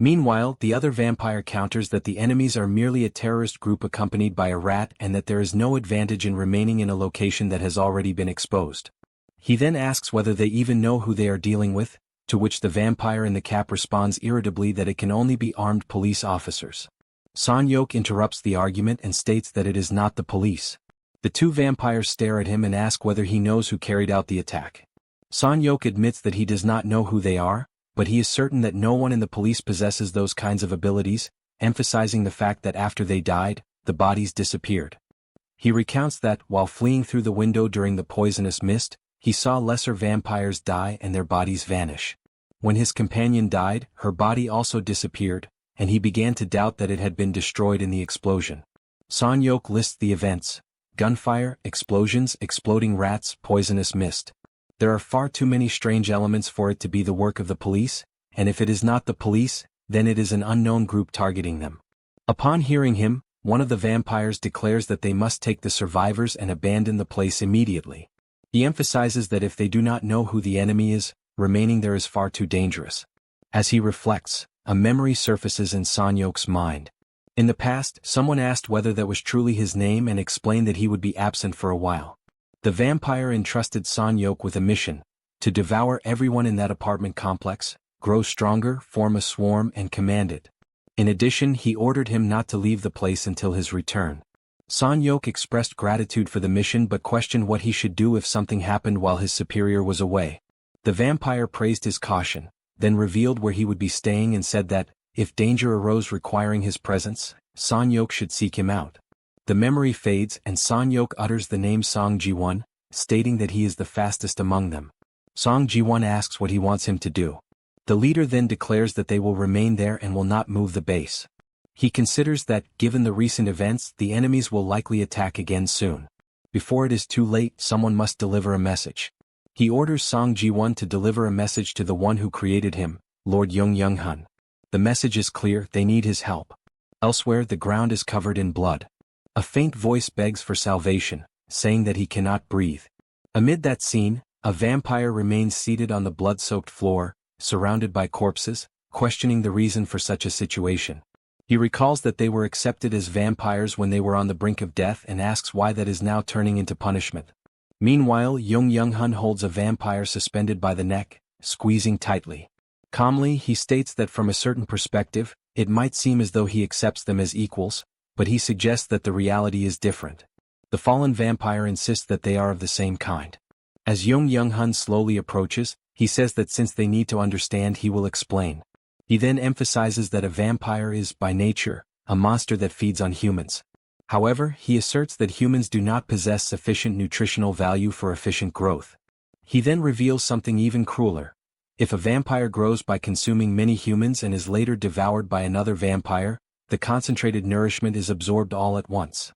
Meanwhile, the other vampire counters that the enemies are merely a terrorist group accompanied by a rat and that there is no advantage in remaining in a location that has already been exposed. He then asks whether they even know who they are dealing with, to which the vampire in the cap responds irritably that it can only be armed police officers. Son-hyuk interrupts the argument and states that it is not the police. The two vampires stare at him and ask whether he knows who carried out the attack. Son-hyuk admits that he does not know who they are, but he is certain that no one in the police possesses those kinds of abilities, emphasizing the fact that after they died, the bodies disappeared. He recounts that, while fleeing through the window during the poisonous mist, he saw lesser vampires die and their bodies vanish. When his companion died, her body also disappeared, and he began to doubt that it had been destroyed in the explosion. Son-hyuk lists the events: gunfire, explosions, exploding rats, poisonous mist. There are far too many strange elements for it to be the work of the police, and if it is not the police, then it is an unknown group targeting them. Upon hearing him, one of the vampires declares that they must take the survivors and abandon the place immediately. He emphasizes that if they do not know who the enemy is, remaining there is far too dangerous. As he reflects, a memory surfaces in Son-hyuk's mind. In the past, someone asked whether that was truly his name and explained that he would be absent for a while. The vampire entrusted Son-hyuk with a mission: to devour everyone in that apartment complex, grow stronger, form a swarm and command it. In addition, he ordered him not to leave the place until his return. Son-hyuk expressed gratitude for the mission but questioned what he should do if something happened while his superior was away. The vampire praised his caution, then revealed where he would be staying and said that, if danger arose requiring his presence, Son-hyuk should seek him out. The memory fades and Son-hyuk utters the name Song Ji-won, stating that he is the fastest among them. Song Ji-won asks what he wants him to do. The leader then declares that they will remain there and will not move the base. He considers that, given the recent events, the enemies will likely attack again soon. Before it is too late, someone must deliver a message. He orders Song Ji-won to deliver a message to the one who created him, Lord Young-hun. The message is clear: they need his help. Elsewhere, the ground is covered in blood. A faint voice begs for salvation, saying that he cannot breathe. Amid that scene, a vampire remains seated on the blood-soaked floor, surrounded by corpses, questioning the reason for such a situation. He recalls that they were accepted as vampires when they were on the brink of death and asks why that is now turning into punishment. Meanwhile, Young-hun holds a vampire suspended by the neck, squeezing tightly. Calmly, he states that from a certain perspective, it might seem as though he accepts them as equals, but he suggests that the reality is different. The fallen vampire insists that they are of the same kind. As Young-hun slowly approaches, he says that since they need to understand, he will explain. He then emphasizes that a vampire is, by nature, a monster that feeds on humans. However, he asserts that humans do not possess sufficient nutritional value for efficient growth. He then reveals something even crueler. If a vampire grows by consuming many humans and is later devoured by another vampire, the concentrated nourishment is absorbed all at once.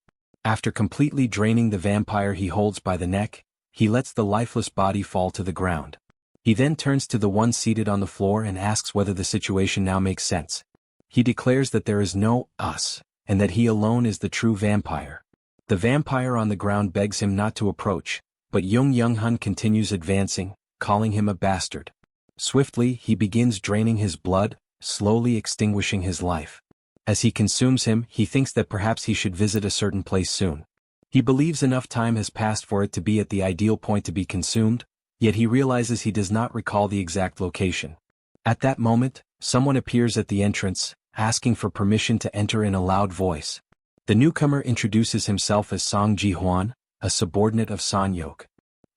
After completely draining the vampire he holds by the neck, he lets the lifeless body fall to the ground. He then turns to the one seated on the floor and asks whether the situation now makes sense. He declares that there is no us, and that he alone is the true vampire. The vampire on the ground begs him not to approach, but Young-hun continues advancing, calling him a bastard. Swiftly, he begins draining his blood, slowly extinguishing his life. As he consumes him, he thinks that perhaps he should visit a certain place soon. He believes enough time has passed for it to be at the ideal point to be consumed, yet he realizes he does not recall the exact location. At that moment, someone appears at the entrance, asking for permission to enter in a loud voice. The newcomer introduces himself as Song Jaehyeon, a subordinate of Sanyok.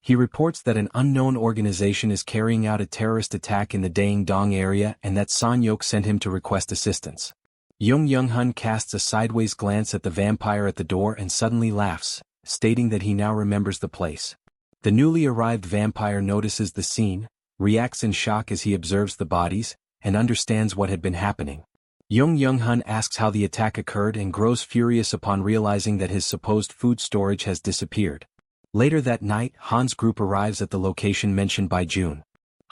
He reports that an unknown organization is carrying out a terrorist attack in the Daeng-dong area and that Sanyok sent him to request assistance. Young-hun casts a sideways glance at the vampire at the door and suddenly laughs, stating that he now remembers the place. The newly arrived vampire notices the scene, reacts in shock as he observes the bodies, and understands what had been happening. Young-hun asks how the attack occurred and grows furious upon realizing that his supposed food storage has disappeared. Later that night, Han's group arrives at the location mentioned by June.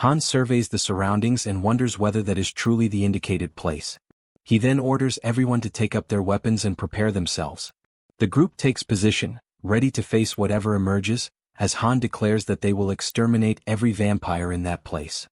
Han surveys the surroundings and wonders whether that is truly the indicated place. He then orders everyone to take up their weapons and prepare themselves. The group takes position, ready to face whatever emerges, as Han declares that they will exterminate every vampire in that place.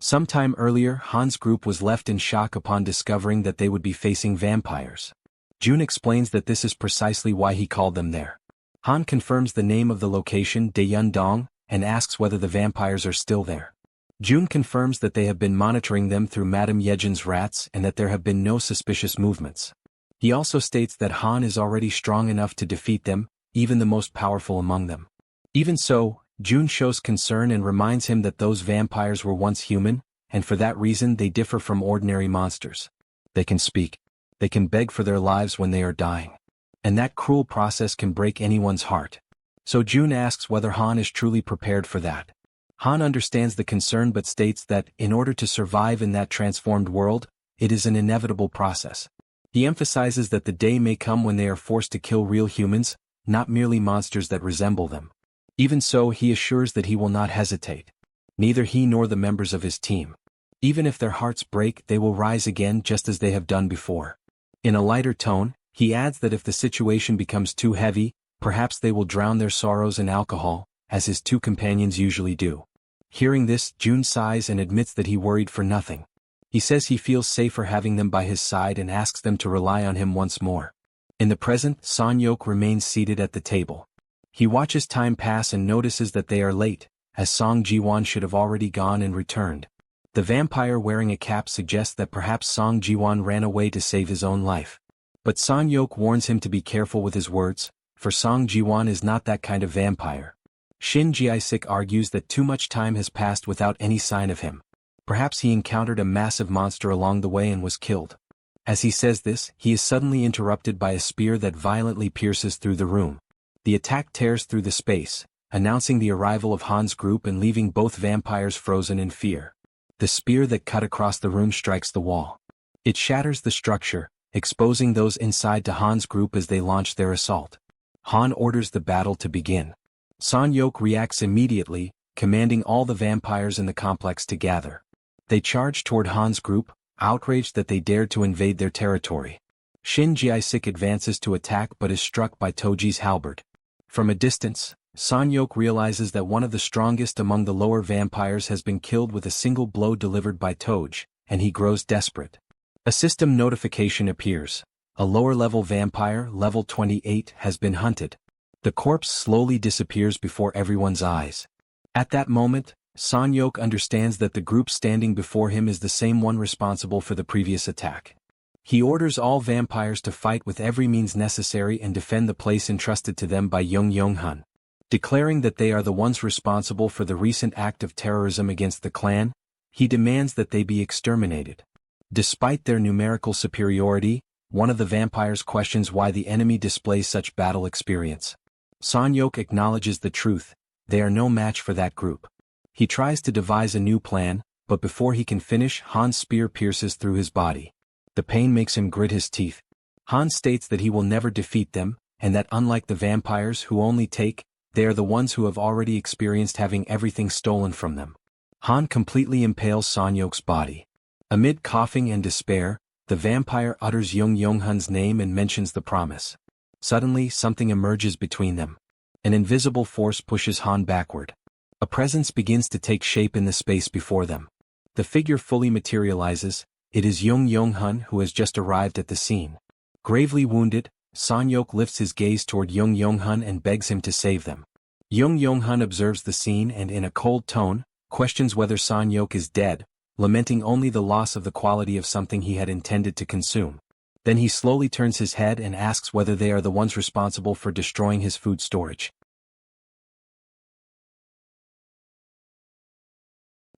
Sometime earlier, Han's group was left in shock upon discovering that they would be facing vampires. June explains that this is precisely why he called them there. Han confirms the name of the location, Daeyeon-dong, and asks whether the vampires are still there. June confirms that they have been monitoring them through Madame Yejin's rats and that there have been no suspicious movements. He also states that Han is already strong enough to defeat them, even the most powerful among them. Even so, June shows concern and reminds him that those vampires were once human, and for that reason they differ from ordinary monsters. They can speak. They can beg for their lives when they are dying. And that cruel process can break anyone's heart. So June asks whether Han is truly prepared for that. Han understands the concern but states that, in order to survive in that transformed world, it is an inevitable process. He emphasizes that the day may come when they are forced to kill real humans, not merely monsters that resemble them. Even so, he assures that he will not hesitate. Neither he nor the members of his team. Even if their hearts break, they will rise again just as they have done before. In a lighter tone, he adds that if the situation becomes too heavy, perhaps they will drown their sorrows in alcohol, as his two companions usually do. Hearing this, June sighs and admits that he worried for nothing. He says he feels safer having them by his side and asks them to rely on him once more. In the present, Sanyok remains seated at the table. He watches time pass and notices that they are late, as Song Ji-won should have already gone and returned. The vampire wearing a cap suggests that perhaps Song Ji-won ran away to save his own life. But Sanyok warns him to be careful with his words, for Song Ji-won is not that kind of vampire. Shin Jae-sik argues that too much time has passed without any sign of him. Perhaps he encountered a massive monster along the way and was killed. As he says this, he is suddenly interrupted by a spear that violently pierces through the room. The attack tears through the space, announcing the arrival of Han's group and leaving both vampires frozen in fear. The spear that cut across the room strikes the wall. It shatters the structure, exposing those inside to Han's group as they launch their assault. Han orders the battle to begin. Sanyok reacts immediately, commanding all the vampires in the complex to gather. They charge toward Han's group, outraged that they dared to invade their territory. Shin Jae-sik advances to attack but is struck by Toji's halberd. From a distance, Sanyok realizes that one of the strongest among the lower vampires has been killed with a single blow delivered by Toj, and he grows desperate. A system notification appears. A lower-level vampire, level 28, has been hunted. The corpse slowly disappears before everyone's eyes. At that moment, Sanyok understands that the group standing before him is the same one responsible for the previous attack. He orders all vampires to fight with every means necessary and defend the place entrusted to them by Young-hun. Declaring that they are the ones responsible for the recent act of terrorism against the clan, he demands that they be exterminated. Despite their numerical superiority, one of the vampires questions why the enemy displays such battle experience. Sanyok acknowledges the truth, they are no match for that group. He tries to devise a new plan, but before he can finish, Han's spear pierces through his body. The pain makes him grit his teeth. Han states that he will never defeat them, and that unlike the vampires who only take, they are the ones who have already experienced having everything stolen from them. Han completely impales Sanyok's body. Amid coughing and despair, the vampire utters Young-hun's name and mentions the promise. Suddenly, something emerges between them. An invisible force pushes Han backward. A presence begins to take shape in the space before them. The figure fully materializes. It is Young-hun who has just arrived at the scene. Gravely wounded, Sanyok lifts his gaze toward Young-hun and begs him to save them. Young-hun observes the scene and in a cold tone, questions whether Sanyok is dead, lamenting only the loss of the quality of something he had intended to consume. Then he slowly turns his head and asks whether they are the ones responsible for destroying his food storage.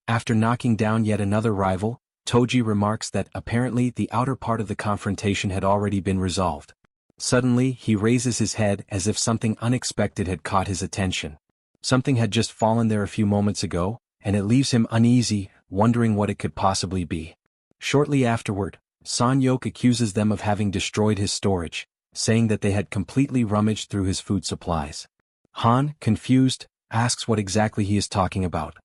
After knocking down yet another rival, Toji remarks that apparently the outer part of the confrontation had already been resolved. Suddenly, he raises his head as if something unexpected had caught his attention. Something had just fallen there a few moments ago, and it leaves him uneasy, wondering what it could possibly be. Shortly afterward, San-yok accuses them of having destroyed his storage, saying that they had completely rummaged through his food supplies. Han, confused, asks what exactly he is talking about.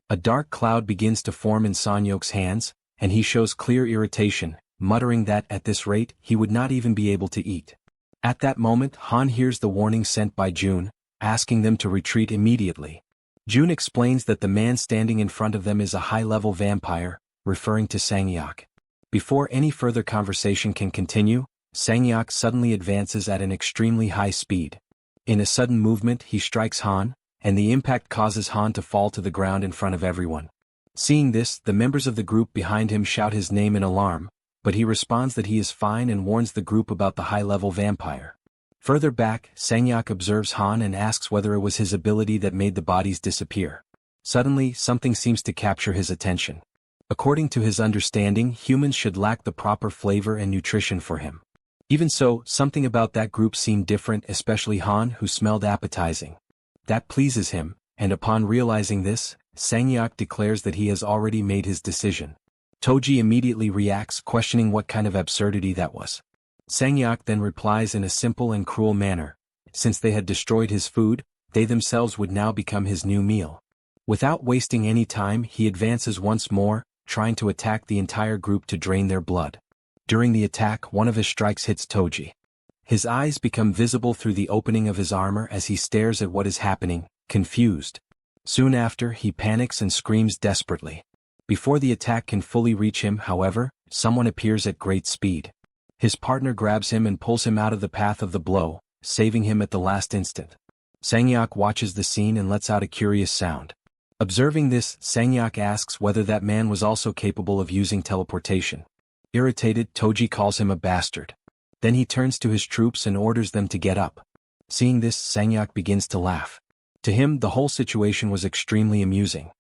A dark cloud begins to form in San-yok's hands, and he shows clear irritation, muttering that at this rate he would not even be able to eat. At that moment, Han hears the warning sent by June, asking them to retreat immediately. June explains that the man standing in front of them is a high-level vampire, referring to Sang-yok. Before any further conversation can continue, Sang-yok suddenly advances at an extremely high speed. In a sudden movement he strikes Han, and the impact causes Han to fall to the ground in front of everyone. Seeing this, the members of the group behind him shout his name in alarm, but he responds that he is fine and warns the group about the high-level vampire. Further back, Sang-yok observes Han and asks whether it was his ability that made the bodies disappear. Suddenly, something seems to capture his attention. According to his understanding, humans should lack the proper flavor and nutrition for him. Even so, something about that group seemed different, especially Han, who smelled appetizing. That pleases him, and upon realizing this, Sang-yok declares that he has already made his decision. Toji immediately reacts, questioning what kind of absurdity that was. Sang-yok then replies in a simple and cruel manner. Since they had destroyed his food, they themselves would now become his new meal. Without wasting any time, he advances once more, trying to attack the entire group to drain their blood. During the attack, one of his strikes hits Toji. His eyes become visible through the opening of his armor as he stares at what is happening, confused. Soon after, he panics and screams desperately. Before the attack can fully reach him, however, someone appears at great speed. His partner grabs him and pulls him out of the path of the blow, saving him at the last instant. Sang-yok watches the scene and lets out a curious sound. Observing this, Sang-yok asks whether that man was also capable of using teleportation. Irritated, Toji calls him a bastard. Then he turns to his troops and orders them to get up. Seeing this, Sang-yok begins to laugh. To him, the whole situation was extremely amusing.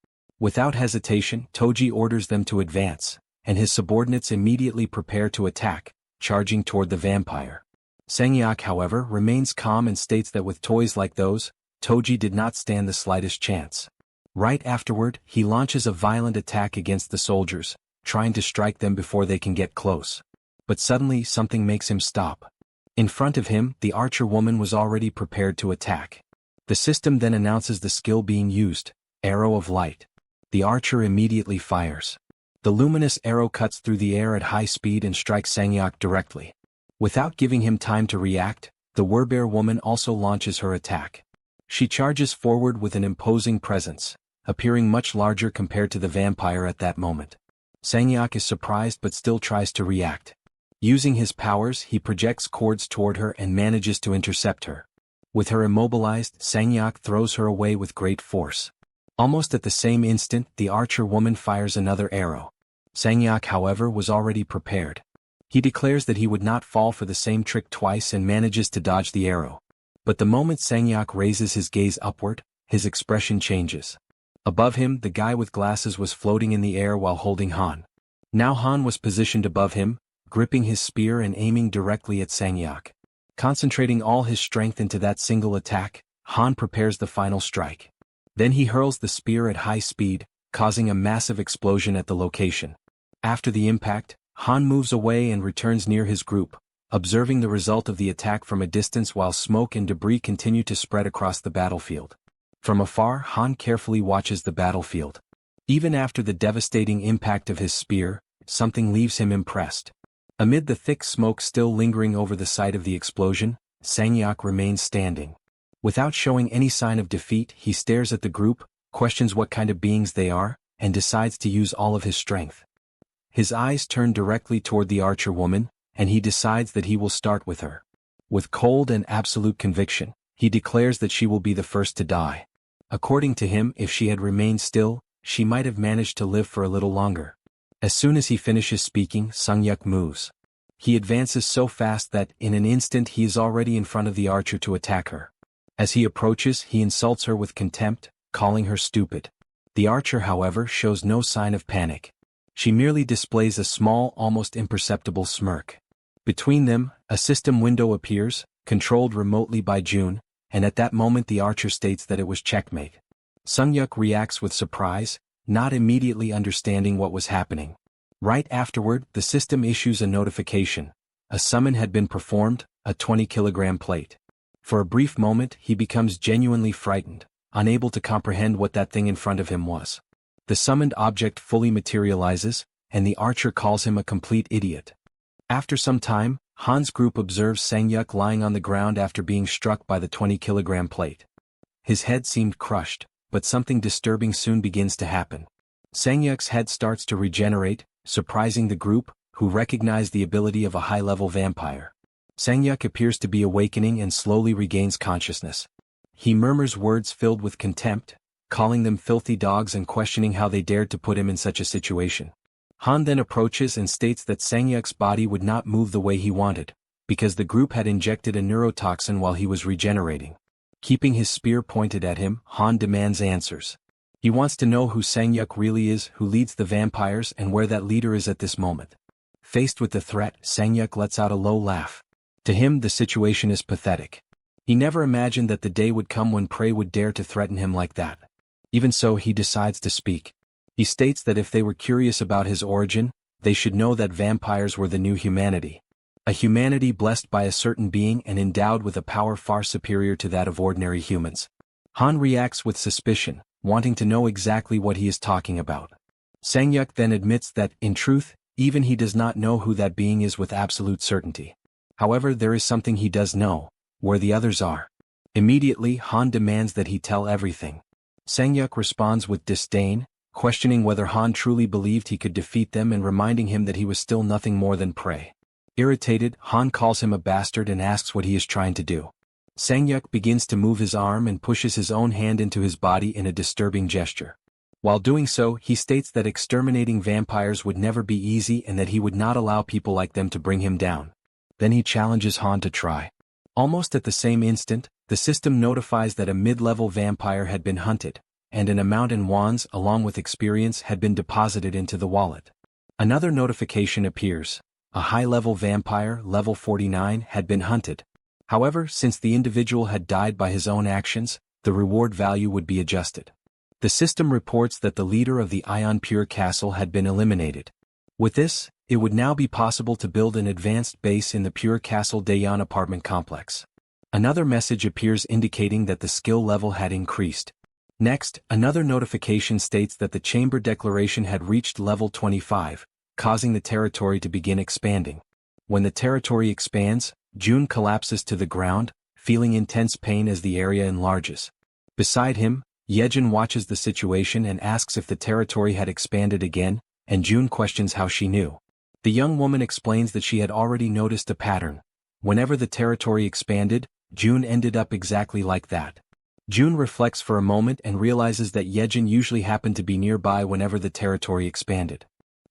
Without hesitation, Toji orders them to advance, and his subordinates immediately prepare to attack, charging toward the vampire. Sang-yok, however, remains calm and states that with toys like those, Toji did not stand the slightest chance. Right afterward, he launches a violent attack against the soldiers, trying to strike them before they can get close. But suddenly something makes him stop. In front of him, the archer woman was already prepared to attack. The system then announces the skill being used, Arrow of Light. The archer immediately fires. The luminous arrow cuts through the air at high speed and strikes Sang-yok directly. Without giving him time to react, the Werbear woman also launches her attack. She charges forward with an imposing presence, appearing much larger compared to the vampire at that moment. Sang-yok is surprised but still tries to react. Using his powers, he projects cords toward her and manages to intercept her. With her immobilized, Sang-yok throws her away with great force. Almost at the same instant, the archer woman fires another arrow. Sang-yok, however, was already prepared. He declares that he would not fall for the same trick twice and manages to dodge the arrow. But the moment Sang-yok raises his gaze upward, his expression changes. Above him, the guy with glasses was floating in the air while holding Han. Now Han was positioned above him, gripping his spear and aiming directly at Sang-yok. Concentrating all his strength into that single attack, Han prepares the final strike. Then he hurls the spear at high speed, causing a massive explosion at the location. After the impact, Han moves away and returns near his group, observing the result of the attack from a distance while smoke and debris continue to spread across the battlefield. From afar, Han carefully watches the battlefield. Even after the devastating impact of his spear, something leaves him impressed. Amid the thick smoke still lingering over the site of the explosion, Sang-yok remains standing. Without showing any sign of defeat, he stares at the group, questions what kind of beings they are, and decides to use all of his strength. His eyes turn directly toward the archer woman, and he decides that he will start with her. With cold and absolute conviction, he declares that she will be the first to die. According to him, if she had remained still, she might have managed to live for a little longer. As soon as he finishes speaking, Sung-yuk moves. He advances so fast that, in an instant, he is already in front of the archer to attack her. As he approaches, he insults her with contempt, calling her stupid. The archer, however, shows no sign of panic. She merely displays a small, almost imperceptible smirk. Between them, a system window appears, controlled remotely by June, and at that moment the archer states that it was checkmate. Sung-yuk reacts with surprise, not immediately understanding what was happening. Right afterward, the system issues a notification. A summon had been performed, a 20-kilogram plate. For a brief moment, he becomes genuinely frightened, unable to comprehend what that thing in front of him was. The summoned object fully materializes, and the archer calls him a complete idiot. After some time, Han's group observes Sang-yuk lying on the ground after being struck by the 20-kilogram plate. His head seemed crushed, but something disturbing soon begins to happen. Sang-yuk's head starts to regenerate, surprising the group, who recognize the ability of a high-level vampire. Sang-yuk appears to be awakening and slowly regains consciousness. He murmurs words filled with contempt, calling them filthy dogs and questioning how they dared to put him in such a situation. Han then approaches and states that Sang-yuk's body would not move the way he wanted, because the group had injected a neurotoxin while he was regenerating. Keeping his spear pointed at him, Han demands answers. He wants to know who Sang-yuk really is, who leads the vampires, and where that leader is at this moment. Faced with the threat, Sang-yuk lets out a low laugh. To him, the situation is pathetic. He never imagined that the day would come when prey would dare to threaten him like that. Even so, he decides to speak. He states that if they were curious about his origin, they should know that vampires were the new humanity. A humanity blessed by a certain being and endowed with a power far superior to that of ordinary humans. Han reacts with suspicion, wanting to know exactly what he is talking about. Sang-yuk then admits that, in truth, even he does not know who that being is with absolute certainty. However, there is something he does know, where the others are. Immediately, Han demands that he tell everything. Sang-yuk responds with disdain, questioning whether Han truly believed he could defeat them and reminding him that he was still nothing more than prey. Irritated, Han calls him a bastard and asks what he is trying to do. Sang-yuk begins to move his arm and pushes his own hand into his body in a disturbing gesture. While doing so, he states that exterminating vampires would never be easy and that he would not allow people like them to bring him down. Then he challenges Han to try. Almost at the same instant, the system notifies that a mid-level vampire had been hunted, and an amount in wands along with experience had been deposited into the wallet. Another notification appears. A high-level vampire, level 49, had been hunted. However, since the individual had died by his own actions, the reward value would be adjusted. The system reports that the leader of the Ion Pure Castle had been eliminated. With this, it would now be possible to build an advanced base in the Pure Castle Jaehyeon apartment complex. Another message appears indicating that the skill level had increased. Next, another notification states that the chamber declaration had reached level 25, causing the territory to begin expanding. When the territory expands, June collapses to the ground, feeling intense pain as the area enlarges. Beside him, Jaehyeon watches the situation and asks if the territory had expanded again, and June questions how she knew. The young woman explains that she had already noticed a pattern. Whenever the territory expanded, June ended up exactly like that. June reflects for a moment and realizes that Jaehyeon usually happened to be nearby whenever the territory expanded.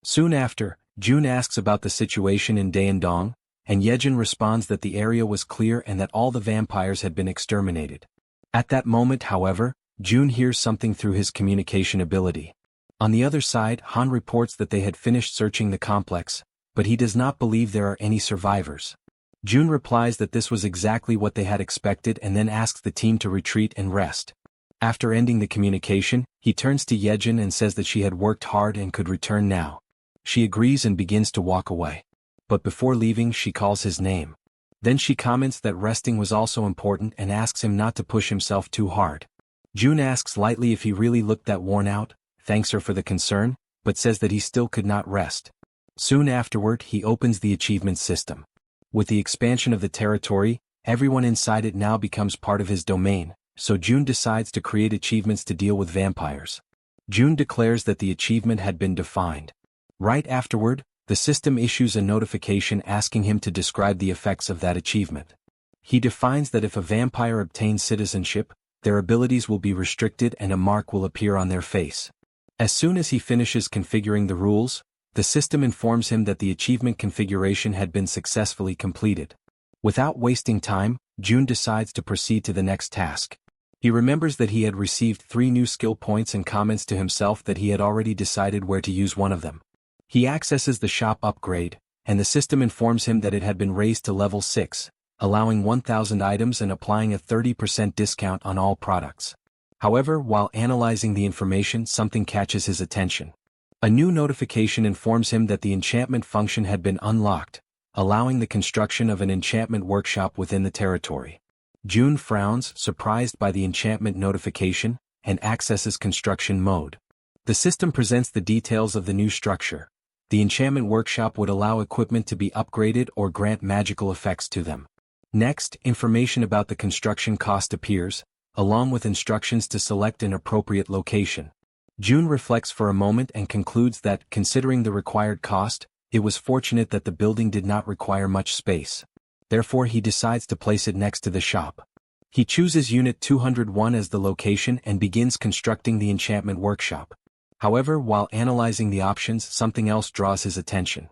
Soon after, June asks about the situation in Daeandong, and Jaehyeon responds that the area was clear and that all the vampires had been exterminated. At that moment, however, June hears something through his communication ability. On the other side, Han reports that they had finished searching the complex, but he does not believe there are any survivors. June replies that this was exactly what they had expected and then asks the team to retreat and rest. After ending the communication, he turns to Jaehyeon and says that she had worked hard and could return now. She agrees and begins to walk away. But before leaving, she calls his name. Then she comments that resting was also important and asks him not to push himself too hard. June asks lightly if he really looked that worn out, thanks her for the concern, but says that he still could not rest. Soon afterward, he opens the achievement system. With the expansion of the territory, everyone inside it now becomes part of his domain, so June decides to create achievements to deal with vampires. June declares that the achievement had been defined. Right afterward, the system issues a notification asking him to describe the effects of that achievement. He defines that if a vampire obtains citizenship, their abilities will be restricted and a mark will appear on their face. As soon as he finishes configuring the rules, The system informs him that the achievement configuration had been successfully completed. Without wasting time, Jun decides to proceed to the next task. He remembers that he had received 3 new skill points and comments to himself that he had already decided where to use one of them. He accesses the shop upgrade, and the system informs him that it had been raised to level 6, allowing 1,000 items and applying a 30% discount on all products. However, while analyzing the information, something catches his attention. A new notification informs him that the enchantment function had been unlocked, allowing the construction of an enchantment workshop within the territory. Jun frowns, surprised by the enchantment notification, and accesses construction mode. The system presents the details of the new structure. The enchantment workshop would allow equipment to be upgraded or grant magical effects to them. Next, information about the construction cost appears, along with instructions to select an appropriate location. Jun reflects for a moment and concludes that, considering the required cost, it was fortunate that the building did not require much space. Therefore he decides to place it next to the shop. He chooses Unit 201 as the location and begins constructing the enchantment workshop. However, while analyzing the options, something else draws his attention.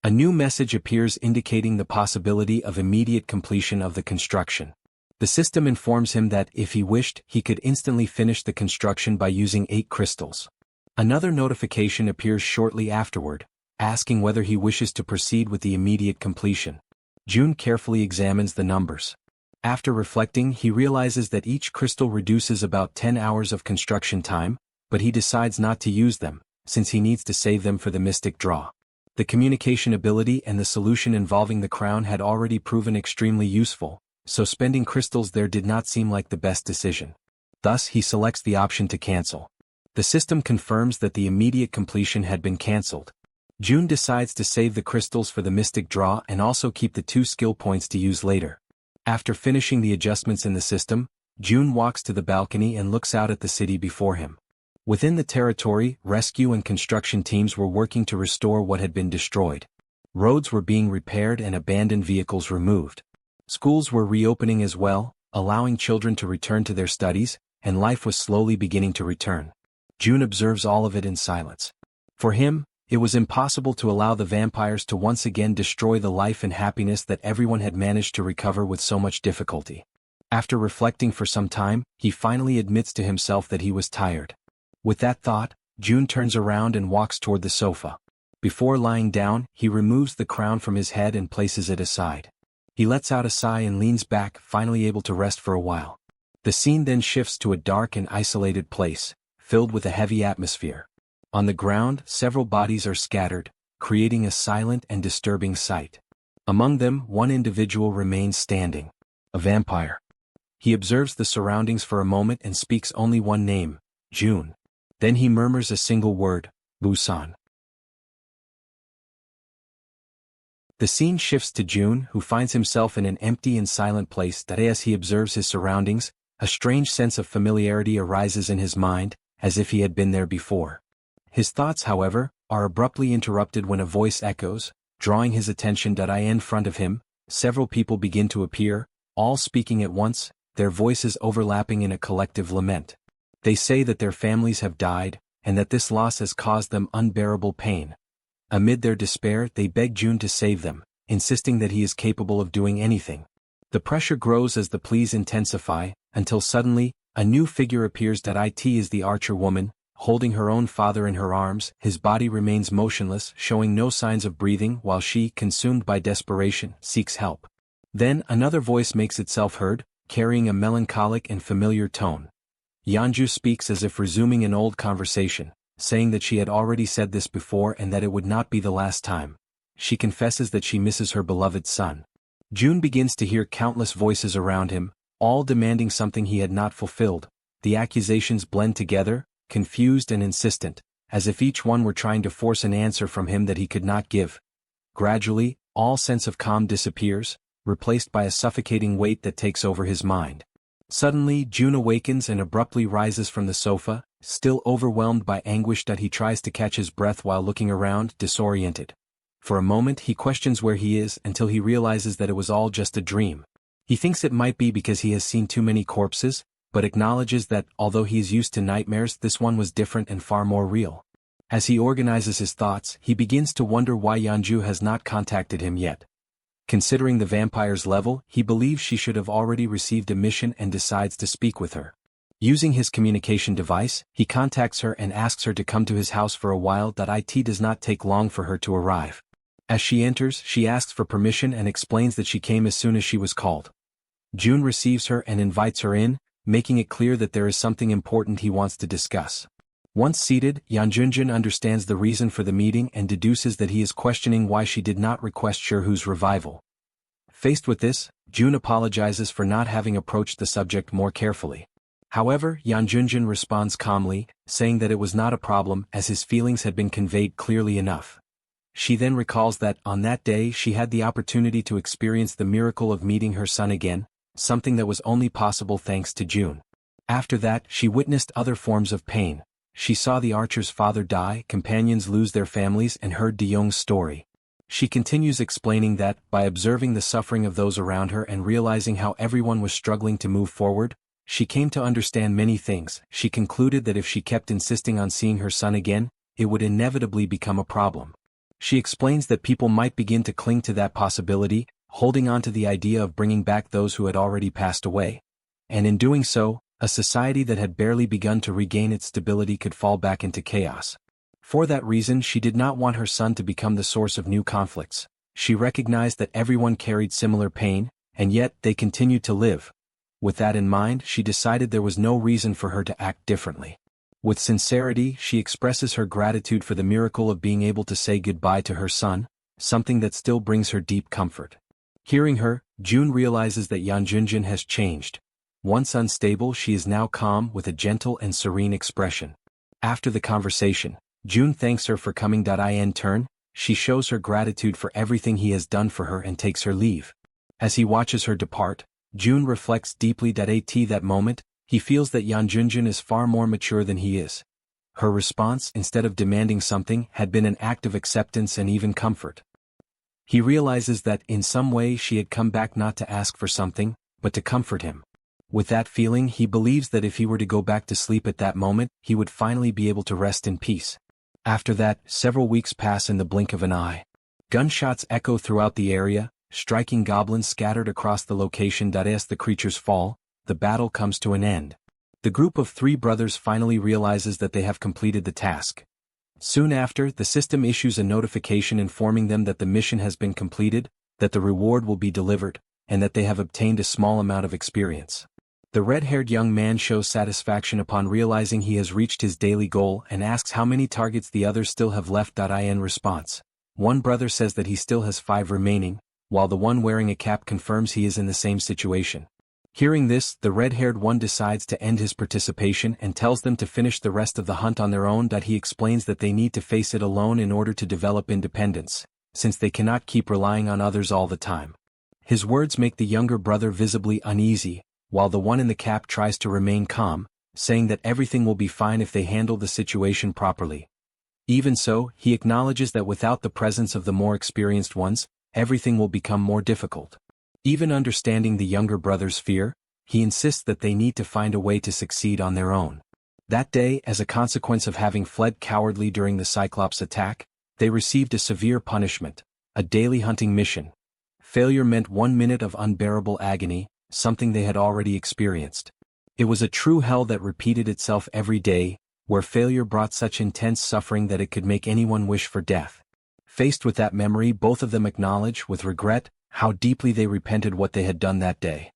A new message appears indicating the possibility of immediate completion of the construction. The system informs him that, if he wished, he could instantly finish the construction by using 8 crystals. Another notification appears shortly afterward, asking whether he wishes to proceed with the immediate completion. Jun carefully examines the numbers. After reflecting, he realizes that each crystal reduces about 10 hours of construction time, but he decides not to use them, since he needs to save them for the mystic draw. The communication ability and the solution involving the crown had already proven extremely useful, so spending crystals there did not seem like the best decision. Thus he selects the option to cancel. The system confirms that the immediate completion had been cancelled. Jun decides to save the crystals for the mystic draw and also keep the 2 skill points to use later. After finishing the adjustments in the system, Jun walks to the balcony and looks out at the city before him. Within the territory, rescue and construction teams were working to restore what had been destroyed. Roads were being repaired and abandoned vehicles removed. Schools were reopening as well, allowing children to return to their studies, and life was slowly beginning to return. Jun observes all of it in silence. For him, it was impossible to allow the vampires to once again destroy the life and happiness that everyone had managed to recover with so much difficulty. After reflecting for some time, he finally admits to himself that he was tired. With that thought, Jun turns around and walks toward the sofa. Before lying down, he removes the crown from his head and places it aside. He lets out a sigh and leans back, finally able to rest for a while. The scene then shifts to a dark and isolated place, filled with a heavy atmosphere. On the ground, several bodies are scattered, creating a silent and disturbing sight. Among them, one individual remains standing. A vampire. He observes the surroundings for a moment and speaks only one name, Jun. Then he murmurs a single word, Busan. The scene shifts to Jun, who finds himself in an empty and silent place that, as he observes his surroundings, a strange sense of familiarity arises in his mind, as if he had been there before. His thoughts, however, are abruptly interrupted when a voice echoes, drawing his attention. In front of him, several people begin to appear, all speaking at once, their voices overlapping in a collective lament. They say that their families have died, and that this loss has caused them unbearable pain. Amid their despair, they beg Jun to save them, insisting that he is capable of doing anything. The pressure grows as the pleas intensify, until suddenly, a new figure appears. It is the archer woman, holding her own father in her arms. His body remains motionless, showing no signs of breathing, while she, consumed by desperation, seeks help. Then another voice makes itself heard, carrying a melancholic and familiar tone. Yeonju speaks as if resuming an old conversation, saying that she had already said this before and that it would not be the last time. She confesses that she misses her beloved son. Jun begins to hear countless voices around him, all demanding something he had not fulfilled. The accusations blend together, confused and insistent, as if each one were trying to force an answer from him that he could not give. Gradually, all sense of calm disappears, replaced by a suffocating weight that takes over his mind. Suddenly, Jun awakens and abruptly rises from the sofa, still overwhelmed by anguish. He tries to catch his breath while looking around, disoriented. For a moment he questions where he is until he realizes that it was all just a dream. He thinks it might be because he has seen too many corpses, but acknowledges that, although he is used to nightmares, this one was different and far more real. As he organizes his thoughts, he begins to wonder why Yeonju has not contacted him yet. Considering the vampire's level, he believes she should have already received a mission and decides to speak with her. Using his communication device, he contacts her and asks her to come to his house for a while. It does not take long for her to arrive. As she enters, she asks for permission and explains that she came as soon as she was called. June receives her and invites her in, making it clear that there is something important he wants to discuss. Once seated, Yeonjun understands the reason for the meeting and deduces that he is questioning why she did not request Sherhu's revival. Faced with this, June apologizes for not having approached the subject more carefully. However, Yeonjun responds calmly, saying that it was not a problem as his feelings had been conveyed clearly enough. She then recalls that, on that day she had the opportunity to experience the miracle of meeting her son again, something that was only possible thanks to June. After that, she witnessed other forms of pain. She saw the archer's father die, companions lose their families, and heard De-young's story. She continues explaining that, by observing the suffering of those around her and realizing how everyone was struggling to move forward, she came to understand many things. She concluded that if she kept insisting on seeing her son again, it would inevitably become a problem. She explains that people might begin to cling to that possibility, holding on to the idea of bringing back those who had already passed away. And in doing so, a society that had barely begun to regain its stability could fall back into chaos. For that reason, she did not want her son to become the source of new conflicts. She recognized that everyone carried similar pain, and yet they continued to live. With that in mind, she decided there was no reason for her to act differently. With sincerity, she expresses her gratitude for the miracle of being able to say goodbye to her son, something that still brings her deep comfort. Hearing her, June realizes that Yeonjun has changed. Once unstable, she is now calm with a gentle and serene expression. After the conversation, June thanks her for coming. In turn, she shows her gratitude for everything he has done for her and takes her leave. As he watches her depart, June reflects deeply. At that moment, he feels that Yeonjun is far more mature than he is. Her response, instead of demanding something, had been an act of acceptance and even comfort. He realizes that, in some way, she had come back not to ask for something, but to comfort him. With that feeling, he believes that if he were to go back to sleep at that moment, he would finally be able to rest in peace. After that, several weeks pass in the blink of an eye. Gunshots echo throughout the area, striking goblins scattered across the location. As the creatures fall, the battle comes to an end. The group of three brothers finally realizes that they have completed the task. Soon after, the system issues a notification informing them that the mission has been completed, that the reward will be delivered, and that they have obtained a small amount of experience. The red-haired young man shows satisfaction upon realizing he has reached his daily goal and asks how many targets the others still have left. In response, one brother says that he still has 5 remaining, while the one wearing a cap confirms he is in the same situation. Hearing this, the red-haired one decides to end his participation and tells them to finish the rest of the hunt on their own. He explains that they need to face it alone in order to develop independence, since they cannot keep relying on others all the time. His words make the younger brother visibly uneasy, while the one in the cap tries to remain calm, saying that everything will be fine if they handle the situation properly. Even so, he acknowledges that without the presence of the more experienced ones, everything will become more difficult. Even understanding the younger brother's fear, he insists that they need to find a way to succeed on their own. That day, as a consequence of having fled cowardly during the Cyclops attack, they received a severe punishment, a daily hunting mission. Failure meant 1 minute of unbearable agony, something they had already experienced. It was a true hell that repeated itself every day, where failure brought such intense suffering that it could make anyone wish for death. Faced with that memory, both of them acknowledge, with regret, how deeply they repented what they had done that day.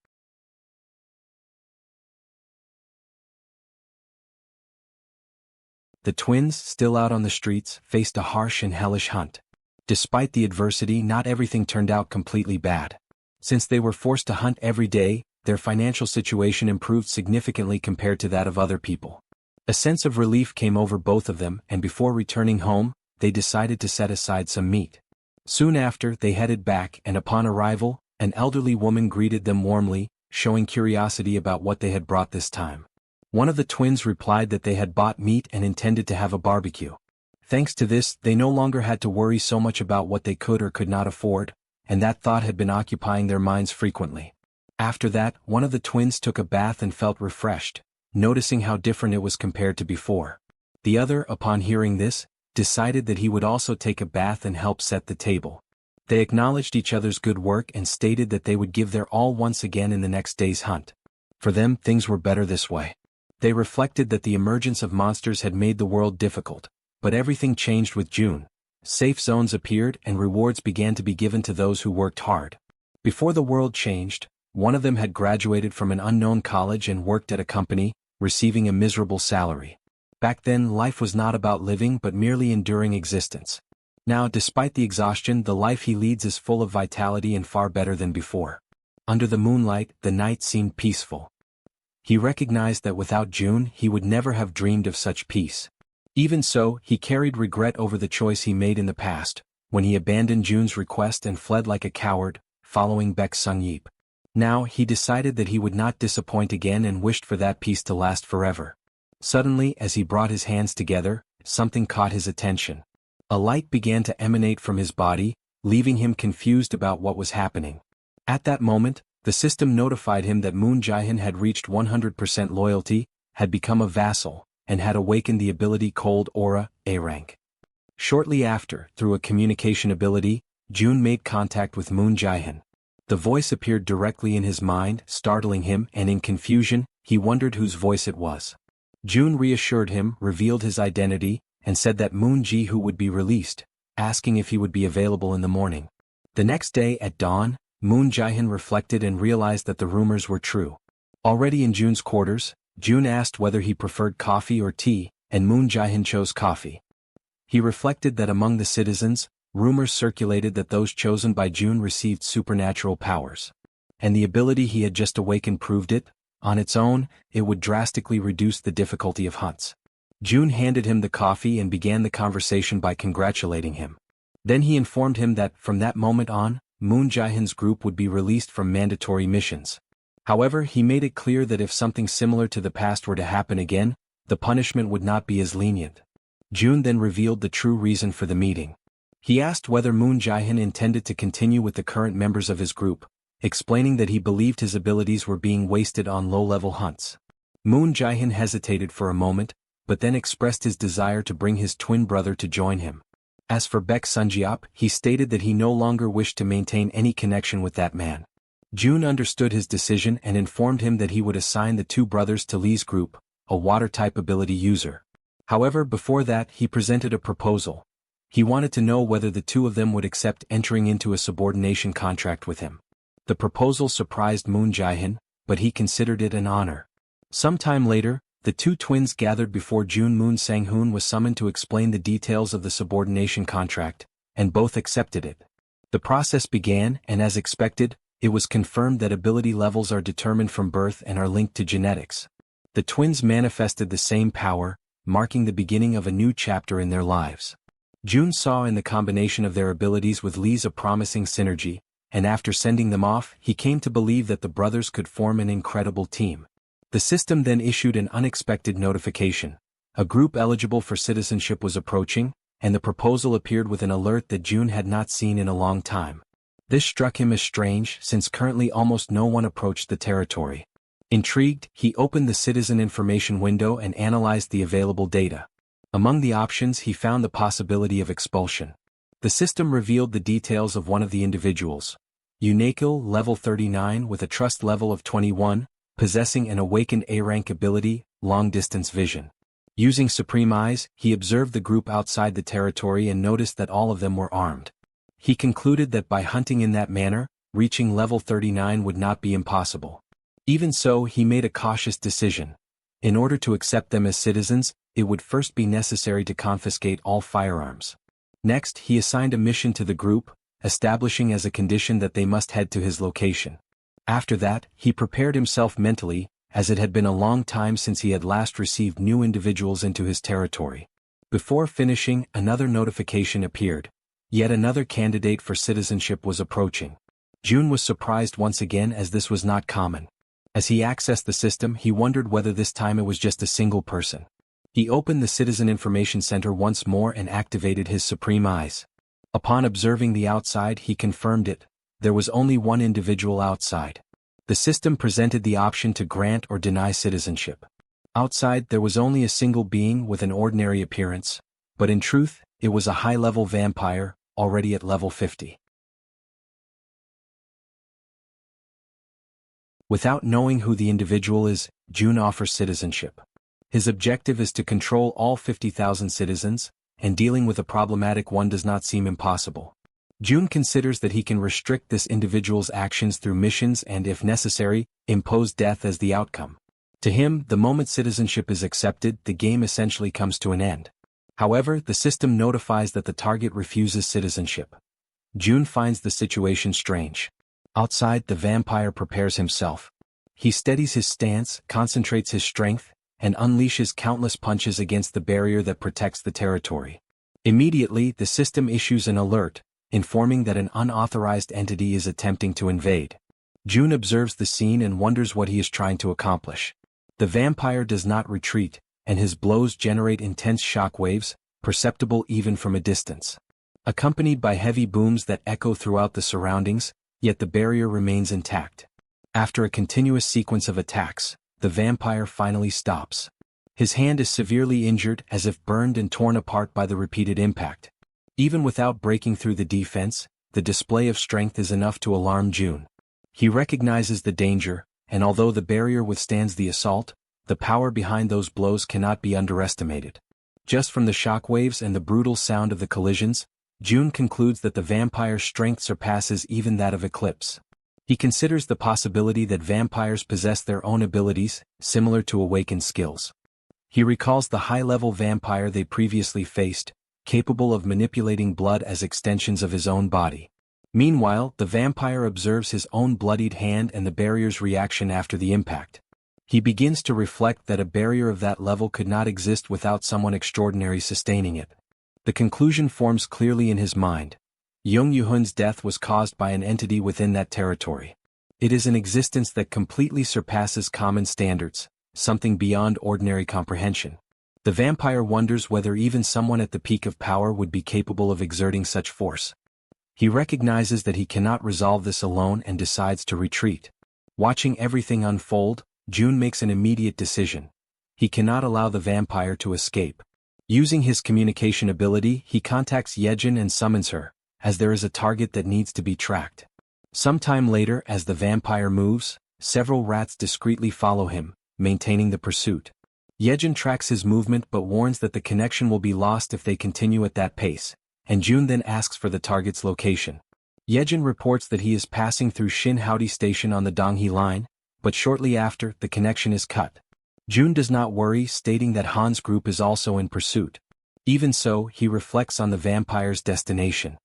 The twins, still out on the streets, faced a harsh and hellish hunt. Despite the adversity, not everything turned out completely bad. Since they were forced to hunt every day, their financial situation improved significantly compared to that of other people. A sense of relief came over both of them, and before returning home, they decided to set aside some meat. Soon after, they headed back, and upon arrival, an elderly woman greeted them warmly, showing curiosity about what they had brought this time. One of the twins replied that they had bought meat and intended to have a barbecue. Thanks to this, they no longer had to worry so much about what they could or could not afford, and that thought had been occupying their minds frequently. After that, one of the twins took a bath and felt refreshed, noticing how different it was compared to before. The other, upon hearing this, decided that he would also take a bath and help set the table. They acknowledged each other's good work and stated that they would give their all once again in the next day's hunt. For them, things were better this way. They reflected that the emergence of monsters had made the world difficult, but everything changed with June. Safe zones appeared and rewards began to be given to those who worked hard. Before the world changed, one of them had graduated from an unknown college and worked at a company, receiving a miserable salary. Back then, life was not about living but merely enduring existence. Now, despite the exhaustion, the life he leads is full of vitality and far better than before. Under the moonlight, the night seemed peaceful. He recognized that without June, he would never have dreamed of such peace. Even so, he carried regret over the choice he made in the past, when he abandoned June's request and fled like a coward, following Baek Sung-yeop. Now, he decided that he would not disappoint again and wished for that peace to last forever. Suddenly, as he brought his hands together, something caught his attention. A light began to emanate from his body, leaving him confused about what was happening. At that moment, the system notified him that Moon Jae-hyun had reached 100% loyalty, had become a vassal, and had awakened the ability Cold Aura, A rank. Shortly after, through a communication ability, June made contact with Moon Jae-hyun. The voice appeared directly in his mind, startling him, and in confusion, he wondered whose voice it was. June reassured him, revealed his identity, and said that Moon Ji-hoo would be released, asking if he would be available in the morning. The next day at dawn, Moon Jae-hyun reflected and realized that the rumors were true. Already in June's quarters, June asked whether he preferred coffee or tea, and Moon Jae-hyun chose coffee. He reflected that among the citizens, rumors circulated that those chosen by June received supernatural powers. And the ability he had just awakened proved it. On its own, it would drastically reduce the difficulty of hunts. June handed him the coffee and began the conversation by congratulating him. Then he informed him that, from that moment on, Moon Jae-hyun's group would be released from mandatory missions. However, he made it clear that if something similar to the past were to happen again, the punishment would not be as lenient. June then revealed the true reason for the meeting. He asked whether Moon Jae-hyun intended to continue with the current members of his group, explaining that he believed his abilities were being wasted on low-level hunts. Moon Jae-hyun hesitated for a moment, but then expressed his desire to bring his twin brother to join him. As for Baek Sung-yeop, he stated that he no longer wished to maintain any connection with that man. June understood his decision and informed him that he would assign the two brothers to Lee's group, a water-type ability user. However, before that, he presented a proposal. He wanted to know whether the two of them would accept entering into a subordination contract with him. The proposal surprised Moon Jae-hyun, but he considered it an honor. Sometime later, the two twins gathered before June. Moon Sang-hoon was summoned to explain the details of the subordination contract, and both accepted it. The process began, and as expected, it was confirmed that ability levels are determined from birth and are linked to genetics. The twins manifested the same power, marking the beginning of a new chapter in their lives. June saw in the combination of their abilities with Lee's a promising synergy, and after sending them off, he came to believe that the brothers could form an incredible team. The system then issued an unexpected notification. A group eligible for citizenship was approaching, and the proposal appeared with an alert that June had not seen in a long time. This struck him as strange, since currently almost no one approached the territory. Intrigued, he opened the citizen information window and analyzed the available data. Among the options, he found the possibility of expulsion. The system revealed the details of one of the individuals. Unikel, level 39 with a trust level of 21, possessing an awakened A-rank ability, long-distance vision. Using Supreme Eyes, he observed the group outside the territory and noticed that all of them were armed. He concluded that by hunting in that manner, reaching level 39 would not be impossible. Even so, he made a cautious decision. In order to accept them as citizens, it would first be necessary to confiscate all firearms. Next, he assigned a mission to the group, establishing as a condition that they must head to his location. After that, he prepared himself mentally, as it had been a long time since he had last received new individuals into his territory. Before finishing, another notification appeared. Yet another candidate for citizenship was approaching. June was surprised once again, as this was not common. As he accessed the system, he wondered whether this time it was just a single person. He opened the Citizen Information Center once more and activated his Supreme Eyes. Upon observing the outside, he confirmed it. There was only one individual outside. The system presented the option to grant or deny citizenship. Outside, there was only a single being with an ordinary appearance. But in truth, it was a high-level vampire, already at level 50. Without knowing who the individual is, Jun offers citizenship. His objective is to control all 50,000 citizens, and dealing with a problematic one does not seem impossible. Jun considers that he can restrict this individual's actions through missions and, if necessary, impose death as the outcome. To him, the moment citizenship is accepted, the game essentially comes to an end. However, the system notifies that the target refuses citizenship. Jun finds the situation strange. Outside, the vampire prepares himself. He steadies his stance, concentrates his strength, and unleashes countless punches against the barrier that protects the territory. Immediately, the system issues an alert, informing that an unauthorized entity is attempting to invade. Jun observes the scene and wonders what he is trying to accomplish. The vampire does not retreat, and his blows generate intense shock waves, perceptible even from a distance. Accompanied by heavy booms that echo throughout the surroundings, yet the barrier remains intact. After a continuous sequence of attacks, the vampire finally stops. His hand is severely injured, as if burned and torn apart by the repeated impact. Even without breaking through the defense, the display of strength is enough to alarm Jun. He recognizes the danger, and although the barrier withstands the assault, the power behind those blows cannot be underestimated. Just from the shockwaves and the brutal sound of the collisions, Jun concludes that the vampire's strength surpasses even that of Eclipse. He considers the possibility that vampires possess their own abilities, similar to awakened skills. He recalls the high-level vampire they previously faced, capable of manipulating blood as extensions of his own body. Meanwhile, the vampire observes his own bloodied hand and the barrier's reaction after the impact. He begins to reflect that a barrier of that level could not exist without someone extraordinary sustaining it. The conclusion forms clearly in his mind. Jung Yuhun's death was caused by an entity within that territory. It is an existence that completely surpasses common standards, something beyond ordinary comprehension. The vampire wonders whether even someone at the peak of power would be capable of exerting such force. He recognizes that he cannot resolve this alone and decides to retreat. Watching everything unfold, Jun makes an immediate decision. He cannot allow the vampire to escape. Using his communication ability, he contacts Jaehyeon and summons her, as there is a target that needs to be tracked. Sometime later, as the vampire moves, several rats discreetly follow him, maintaining the pursuit. Jaehyeon tracks his movement but warns that the connection will be lost if they continue at that pace, and Jun then asks for the target's location. Jaehyeon reports that he is passing through Shin Haori Station on the Donghae line, but shortly after, the connection is cut. Jun does not worry, stating that Han's group is also in pursuit. Even so, he reflects on the vampire's destination.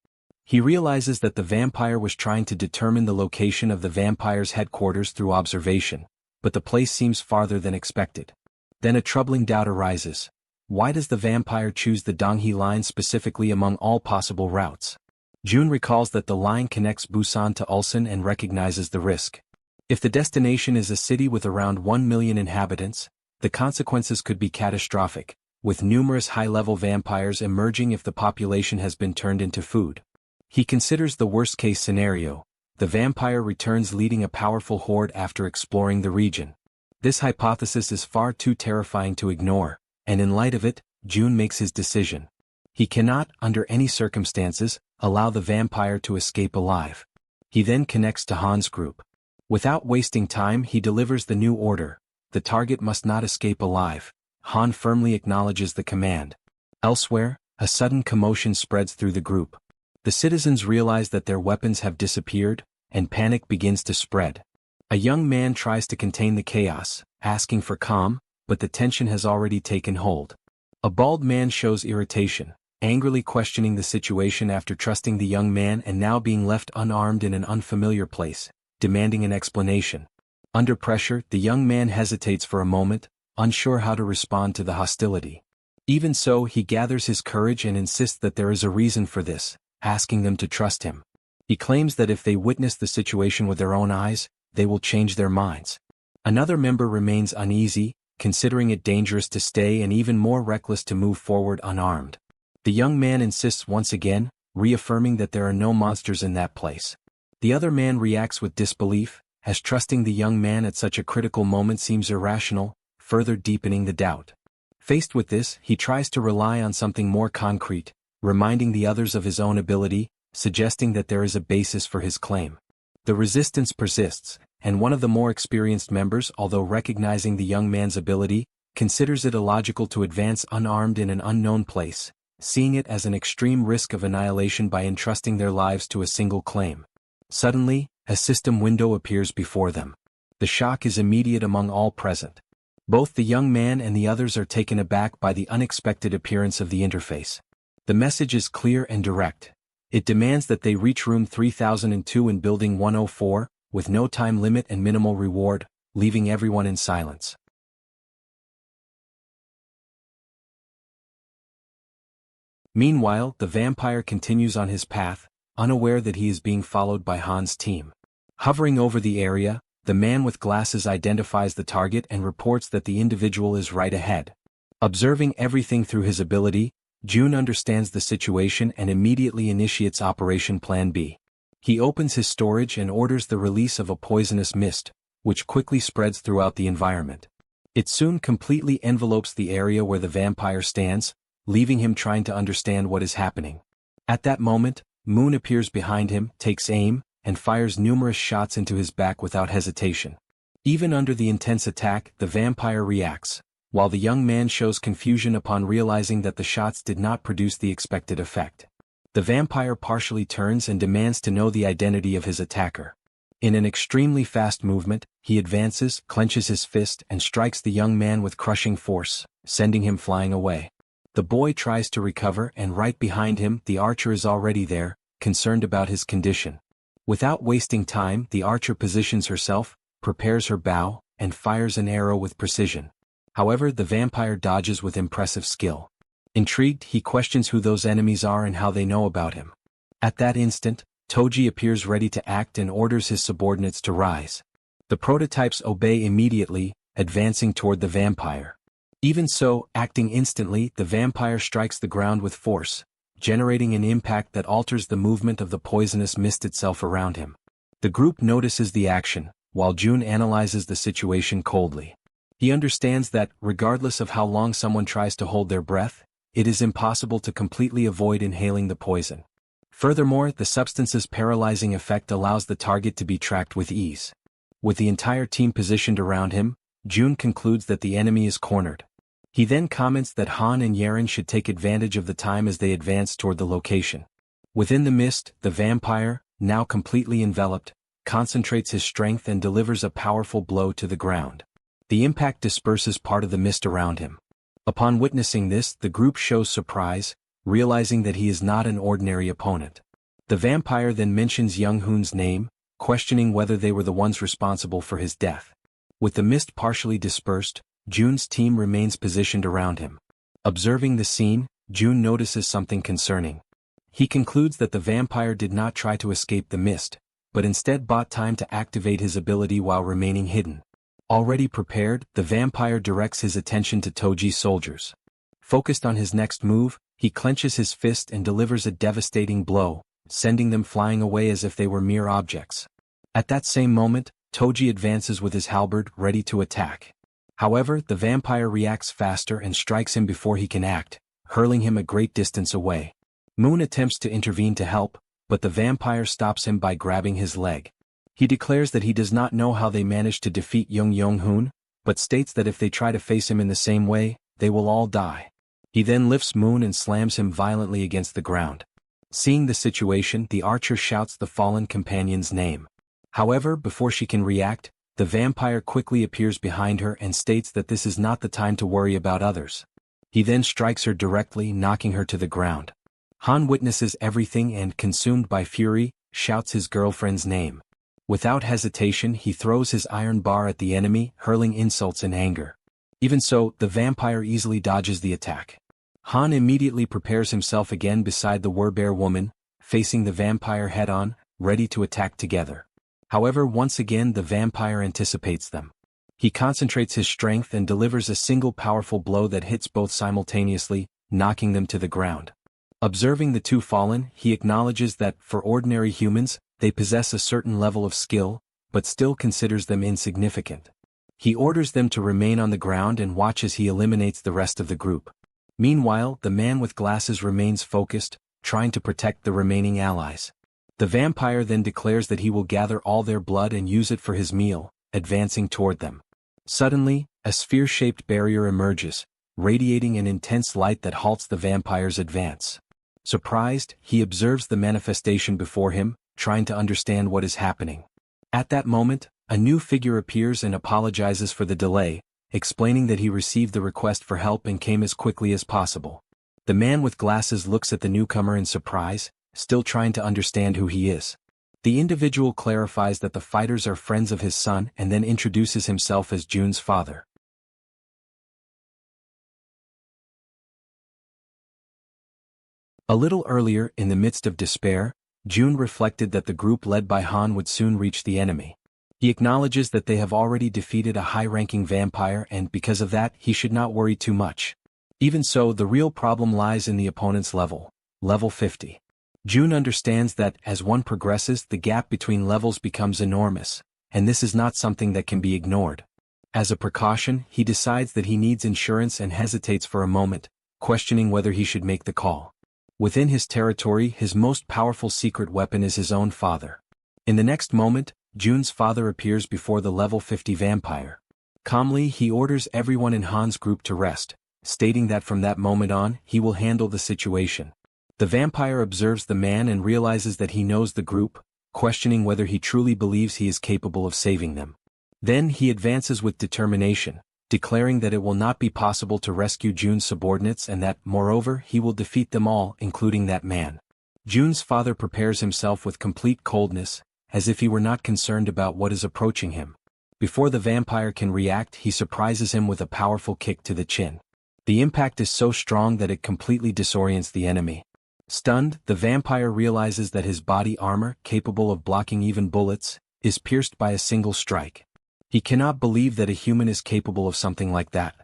He realizes that the vampire was trying to determine the location of the vampire's headquarters through observation, but the place seems farther than expected. Then a troubling doubt arises. Why does the vampire choose the Donghae line specifically among all possible routes? Jun recalls that the line connects Busan to Ulsan and recognizes the risk. If the destination is a city with around 1 million inhabitants, the consequences could be catastrophic, with numerous high-level vampires emerging if the population has been turned into food. He considers the worst-case scenario. The vampire returns leading a powerful horde after exploring the region. This hypothesis is far too terrifying to ignore, and in light of it, Jun makes his decision. He cannot, under any circumstances, allow the vampire to escape alive. He then connects to Han's group. Without wasting time, he delivers the new order. The target must not escape alive. Han firmly acknowledges the command. Elsewhere, a sudden commotion spreads through the group. The citizens realize that their weapons have disappeared, and panic begins to spread. A young man tries to contain the chaos, asking for calm, but the tension has already taken hold. A bald man shows irritation, angrily questioning the situation after trusting the young man and now being left unarmed in an unfamiliar place, demanding an explanation. Under pressure, the young man hesitates for a moment, unsure how to respond to the hostility. Even so, he gathers his courage and insists that there is a reason for this, asking them to trust him. He claims that if they witness the situation with their own eyes, they will change their minds. Another member remains uneasy, considering it dangerous to stay and even more reckless to move forward unarmed. The young man insists once again, reaffirming that there are no monsters in that place. The other man reacts with disbelief, as trusting the young man at such a critical moment seems irrational, further deepening the doubt. Faced with this, he tries to rely on something more concrete, reminding the others of his own ability, suggesting that there is a basis for his claim. The resistance persists, and one of the more experienced members, although recognizing the young man's ability, considers it illogical to advance unarmed in an unknown place, seeing it as an extreme risk of annihilation by entrusting their lives to a single claim. Suddenly, a system window appears before them. The shock is immediate among all present. Both the young man and the others are taken aback by the unexpected appearance of the interface. The message is clear and direct. It demands that they reach room 3002 in Building 104, with no time limit and minimal reward, leaving everyone in silence. Meanwhile, the vampire continues on his path, unaware that he is being followed by Han's team. Hovering over the area, the man with glasses identifies the target and reports that the individual is right ahead. Observing everything through his ability, June understands the situation and immediately initiates Operation Plan B. He opens his storage and orders the release of a poisonous mist, which quickly spreads throughout the environment. It soon completely envelopes the area where the vampire stands, leaving him trying to understand what is happening. At that moment, Moon appears behind him, takes aim, and fires numerous shots into his back without hesitation. Even under the intense attack, the vampire reacts, while the young man shows confusion upon realizing that the shots did not produce the expected effect. The vampire partially turns and demands to know the identity of his attacker. In an extremely fast movement, he advances, clenches his fist, and strikes the young man with crushing force, sending him flying away. The boy tries to recover, and right behind him, the archer is already there, concerned about his condition. Without wasting time, the archer positions herself, prepares her bow, and fires an arrow with precision. However, the vampire dodges with impressive skill. Intrigued, he questions who those enemies are and how they know about him. At that instant, Toji appears ready to act and orders his subordinates to rise. The prototypes obey immediately, advancing toward the vampire. Even so, acting instantly, the vampire strikes the ground with force, generating an impact that alters the movement of the poisonous mist itself around him. The group notices the action, while June analyzes the situation coldly. He understands that, regardless of how long someone tries to hold their breath, it is impossible to completely avoid inhaling the poison. Furthermore, the substance's paralyzing effect allows the target to be tracked with ease. With the entire team positioned around him, June concludes that the enemy is cornered. He then comments that Han and Yaren should take advantage of the time as they advance toward the location. Within the mist, the vampire, now completely enveloped, concentrates his strength and delivers a powerful blow to the ground. The impact disperses part of the mist around him. Upon witnessing this, the group shows surprise, realizing that he is not an ordinary opponent. The vampire then mentions Young Hoon's name, questioning whether they were the ones responsible for his death. With the mist partially dispersed, June's team remains positioned around him. Observing the scene, June notices something concerning. He concludes that the vampire did not try to escape the mist, but instead bought time to activate his ability while remaining hidden. Already prepared, the vampire directs his attention to Toji's soldiers. Focused on his next move, he clenches his fist and delivers a devastating blow, sending them flying away as if they were mere objects. At that same moment, Toji advances with his halberd, ready to attack. However, the vampire reacts faster and strikes him before he can act, hurling him a great distance away. Moon attempts to intervene to help, but the vampire stops him by grabbing his leg. He declares that he does not know how they managed to defeat Young Hoon, but states that if they try to face him in the same way, they will all die. He then lifts Moon and slams him violently against the ground. Seeing the situation, the archer shouts the fallen companion's name. However, before she can react, the vampire quickly appears behind her and states that this is not the time to worry about others. He then strikes her directly, knocking her to the ground. Han witnesses everything and, consumed by fury, shouts his girlfriend's name. Without hesitation, he throws his iron bar at the enemy, hurling insults in anger. Even so, the vampire easily dodges the attack. Han immediately prepares himself again beside the werbear woman, facing the vampire head-on, ready to attack together. However, once again the vampire anticipates them. He concentrates his strength and delivers a single powerful blow that hits both simultaneously, knocking them to the ground. Observing the two fallen, he acknowledges that, for ordinary humans, they possess a certain level of skill, but still considers them insignificant. He orders them to remain on the ground and watch as he eliminates the rest of the group. Meanwhile, the man with glasses remains focused, trying to protect the remaining allies. The vampire then declares that he will gather all their blood and use it for his meal, advancing toward them. Suddenly, a sphere-shaped barrier emerges, radiating an intense light that halts the vampire's advance. Surprised, he observes the manifestation before him, trying to understand what is happening. At that moment, a new figure appears and apologizes for the delay, explaining that he received the request for help and came as quickly as possible. The man with glasses looks at the newcomer in surprise, still trying to understand who he is. The individual clarifies that the fighters are friends of his son and then introduces himself as Jun's father. A little earlier, in the midst of despair, Jun reflected that the group led by Han would soon reach the enemy. He acknowledges that they have already defeated a high-ranking vampire and because of that he should not worry too much. Even so, the real problem lies in the opponent's level, level 50. Jun understands that, as one progresses, the gap between levels becomes enormous, and this is not something that can be ignored. As a precaution, he decides that he needs insurance and hesitates for a moment, questioning whether he should make the call. Within his territory, his most powerful secret weapon is his own father. In the next moment, Jun's father appears before the level 50 vampire. Calmly, he orders everyone in Han's group to rest, stating that from that moment on, he will handle the situation. The vampire observes the man and realizes that he knows the group, questioning whether he truly believes he is capable of saving them. Then he advances with determination, declaring that it will not be possible to rescue Jun's subordinates and that, moreover, he will defeat them all, including that man. Jun's father prepares himself with complete coldness, as if he were not concerned about what is approaching him. Before the vampire can react, he surprises him with a powerful kick to the chin. The impact is so strong that it completely disorients the enemy. Stunned, the vampire realizes that his body armor, capable of blocking even bullets, is pierced by a single strike. He cannot believe that a human is capable of something like that.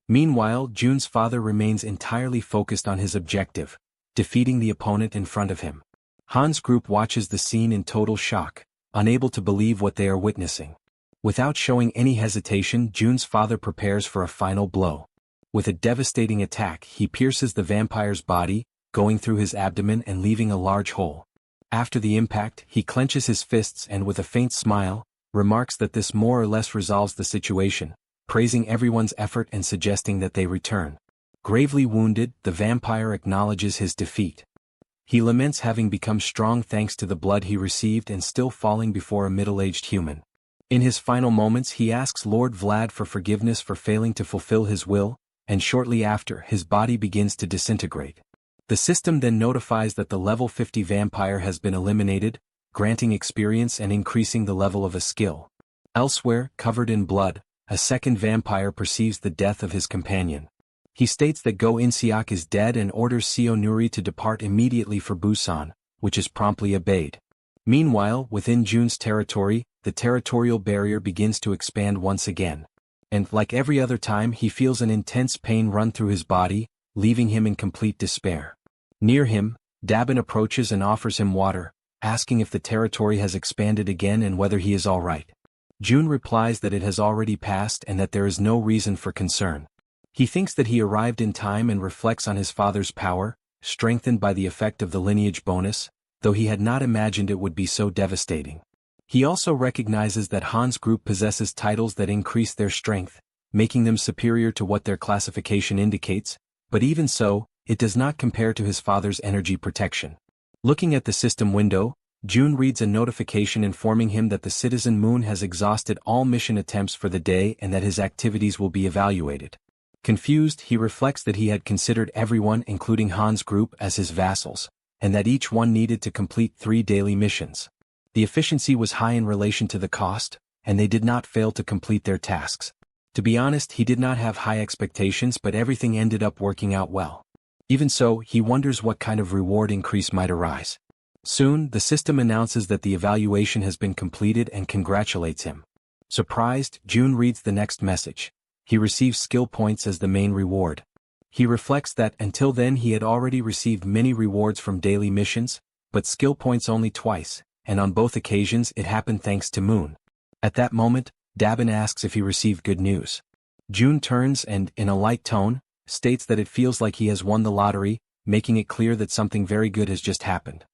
Meanwhile, Jun's father remains entirely focused on his objective, defeating the opponent in front of him. Han's group watches the scene in total shock, unable to believe what they are witnessing. Without showing any hesitation, Jun's father prepares for a final blow. With a devastating attack, he pierces the vampire's body, going through his abdomen and leaving a large hole. After the impact, he clenches his fists and with a faint smile, remarks that this more or less resolves the situation, praising everyone's effort and suggesting that they return. Gravely wounded, the vampire acknowledges his defeat. He laments having become strong thanks to the blood he received and still falling before a middle-aged human. In his final moments he asks Lord Vlad for forgiveness for failing to fulfill his will, and shortly after his body begins to disintegrate. The system then notifies that the level 50 vampire has been eliminated, granting experience and increasing the level of a skill. Elsewhere, covered in blood, a second vampire perceives the death of his companion. He states that Go In-seok is dead and orders Seo Nuri to depart immediately for Busan, which is promptly obeyed. Meanwhile, within Jun's territory, the territorial barrier begins to expand once again. And, like every other time, he feels an intense pain run through his body, leaving him in complete despair. Near him, Dabin approaches and offers him water, asking if the territory has expanded again and whether he is all right. Jun replies that it has already passed and that there is no reason for concern. He thinks that he arrived in time and reflects on his father's power, strengthened by the effect of the lineage bonus, though he had not imagined it would be so devastating. He also recognizes that Han's group possesses titles that increase their strength, making them superior to what their classification indicates, but even so, it does not compare to his father's energy protection. Looking at the system window, Jun reads a notification informing him that the Citizen Moon has exhausted all mission attempts for the day and that his activities will be evaluated. Confused, he reflects that he had considered everyone, including Han's group, as his vassals, and that each one needed to complete 3 daily missions. The efficiency was high in relation to the cost, and they did not fail to complete their tasks. To be honest, he did not have high expectations, but everything ended up working out well. Even so, he wonders what kind of reward increase might arise. Soon, the system announces that the evaluation has been completed and congratulates him. Surprised, Jun reads the next message. He receives skill points as the main reward. He reflects that until then he had already received many rewards from daily missions, but skill points only twice, and on both occasions it happened thanks to Moon. At that moment, Dabin asks if he received good news. June turns and, in a light tone, states that it feels like he has won the lottery, making it clear that something very good has just happened.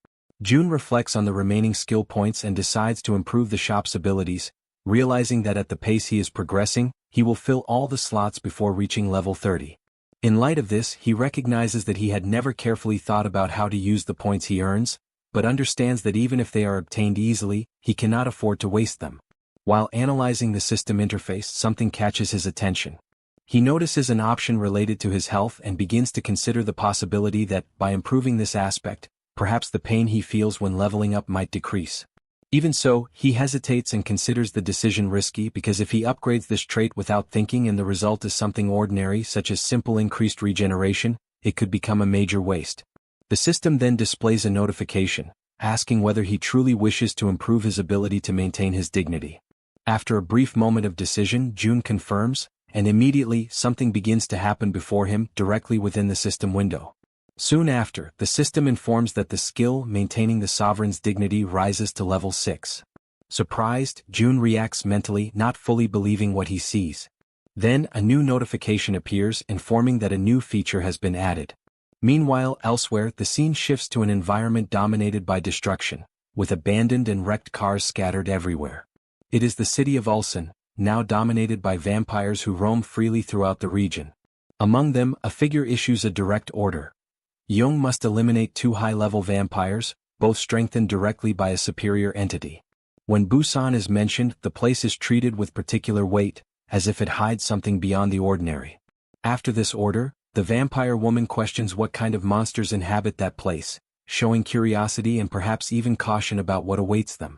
June reflects on the remaining skill points and decides to improve the shop's abilities, realizing that at the pace he is progressing, he will fill all the slots before reaching level 30. In light of this, he recognizes that he had never carefully thought about how to use the points he earns, but understands that even if they are obtained easily, he cannot afford to waste them. While analyzing the system interface, something catches his attention. He notices an option related to his health and begins to consider the possibility that, by improving this aspect, perhaps the pain he feels when leveling up might decrease. Even so, he hesitates and considers the decision risky because if he upgrades this trait without thinking and the result is something ordinary such as simple increased regeneration, it could become a major waste. The system then displays a notification, asking whether he truly wishes to improve his ability to maintain his dignity. After a brief moment of decision, June confirms, and immediately something begins to happen before him directly within the system window. Soon after, the system informs that the skill maintaining the sovereign's dignity rises to level 6. Surprised, June reacts mentally, not fully believing what he sees. Then, a new notification appears informing that a new feature has been added. Meanwhile, elsewhere, the scene shifts to an environment dominated by destruction, with abandoned and wrecked cars scattered everywhere. It is the city of Ulsan, now dominated by vampires who roam freely throughout the region. Among them, a figure issues a direct order. Young must eliminate 2 high-level vampires, both strengthened directly by a superior entity. When Busan is mentioned, the place is treated with particular weight, as if it hides something beyond the ordinary. After this order, the vampire woman questions what kind of monsters inhabit that place, showing curiosity and perhaps even caution about what awaits them.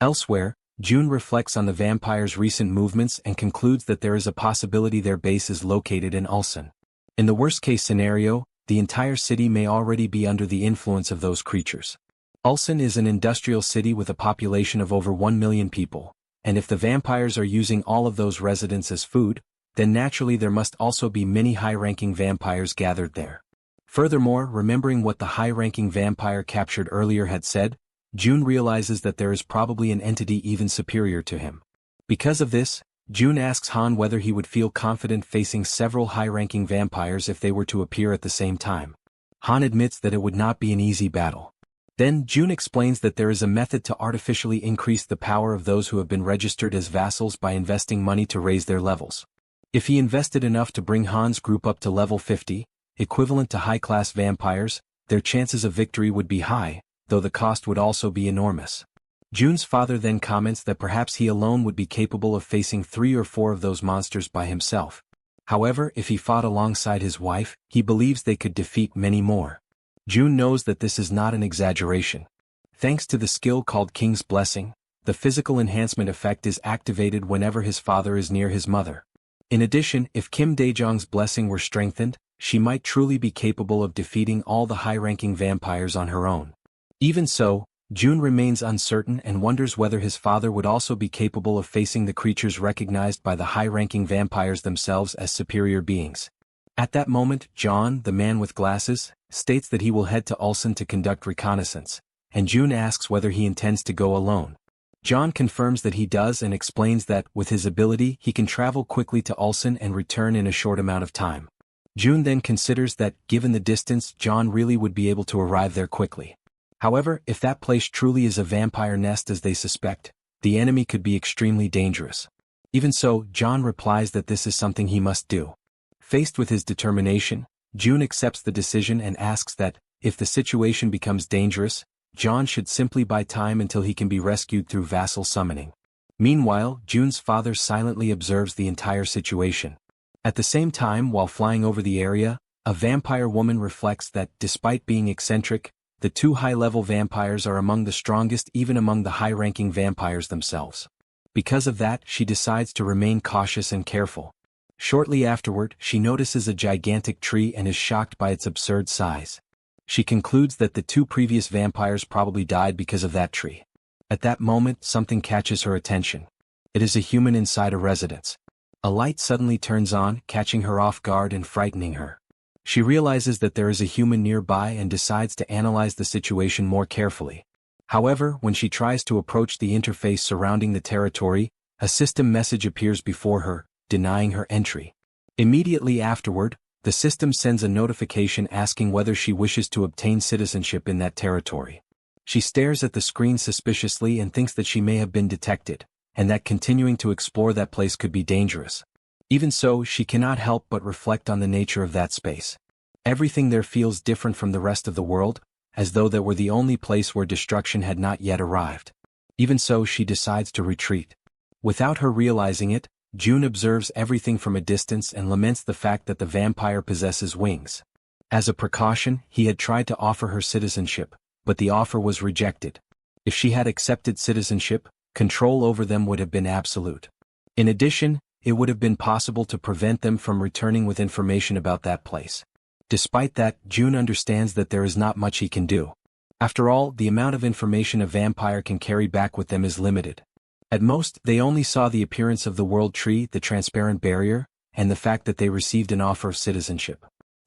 Elsewhere, June reflects on the vampire's recent movements and concludes that there is a possibility their base is located in Ulsan. In the worst-case scenario, the entire city may already be under the influence of those creatures. Ulsan is an industrial city with a population of over 1 million people, and if the vampires are using all of those residents as food, then naturally there must also be many high-ranking vampires gathered there. Furthermore, remembering what the high-ranking vampire captured earlier had said, June realizes that there is probably an entity even superior to him. Because of this, June asks Han whether he would feel confident facing several high-ranking vampires if they were to appear at the same time. Han admits that it would not be an easy battle. Then June explains that there is a method to artificially increase the power of those who have been registered as vassals by investing money to raise their levels. If he invested enough to bring Han's group up to level 50, equivalent to high-class vampires, their chances of victory would be high, though the cost would also be enormous. June's father then comments that perhaps he alone would be capable of facing 3 or 4 of those monsters by himself. However, if he fought alongside his wife, he believes they could defeat many more. June knows that this is not an exaggeration. Thanks to the skill called King's Blessing, the physical enhancement effect is activated whenever his father is near his mother. In addition, if Kim Dae-jung's blessing were strengthened, she might truly be capable of defeating all the high-ranking vampires on her own. Even so, June remains uncertain and wonders whether his father would also be capable of facing the creatures recognized by the high-ranking vampires themselves as superior beings. At that moment, John, the man with glasses, states that he will head to Ulsan to conduct reconnaissance, and June asks whether he intends to go alone. John confirms that he does and explains that, with his ability, he can travel quickly to Ulsan and return in a short amount of time. June then considers that, given the distance, John really would be able to arrive there quickly. However, if that place truly is a vampire nest as they suspect, the enemy could be extremely dangerous. Even so, John replies that this is something he must do. Faced with his determination, June accepts the decision and asks that, if the situation becomes dangerous, John should simply buy time until he can be rescued through vassal summoning. Meanwhile, June's father silently observes the entire situation. At the same time, while flying over the area, a vampire woman reflects that, despite being eccentric, the 2 high-level vampires are among the strongest even among the high-ranking vampires themselves. Because of that, she decides to remain cautious and careful. Shortly afterward, she notices a gigantic tree and is shocked by its absurd size. She concludes that the 2 previous vampires probably died because of that tree. At that moment, something catches her attention. It is a human inside a residence. A light suddenly turns on, catching her off guard and frightening her. She realizes that there is a human nearby and decides to analyze the situation more carefully. However, when she tries to approach the interface surrounding the territory, a system message appears before her, denying her entry. Immediately afterward, the system sends a notification asking whether she wishes to obtain citizenship in that territory. She stares at the screen suspiciously and thinks that she may have been detected, and that continuing to explore that place could be dangerous. Even so, she cannot help but reflect on the nature of that space. Everything there feels different from the rest of the world, as though that were the only place where destruction had not yet arrived. Even so, she decides to retreat. Without her realizing it, June observes everything from a distance and laments the fact that the vampire possesses wings. As a precaution, he had tried to offer her citizenship, but the offer was rejected. If she had accepted citizenship, control over them would have been absolute. In addition, it would have been possible to prevent them from returning with information about that place. Despite that, June understands that there is not much he can do. After all, the amount of information a vampire can carry back with them is limited. At most, they only saw the appearance of the world tree, the transparent barrier, and the fact that they received an offer of citizenship.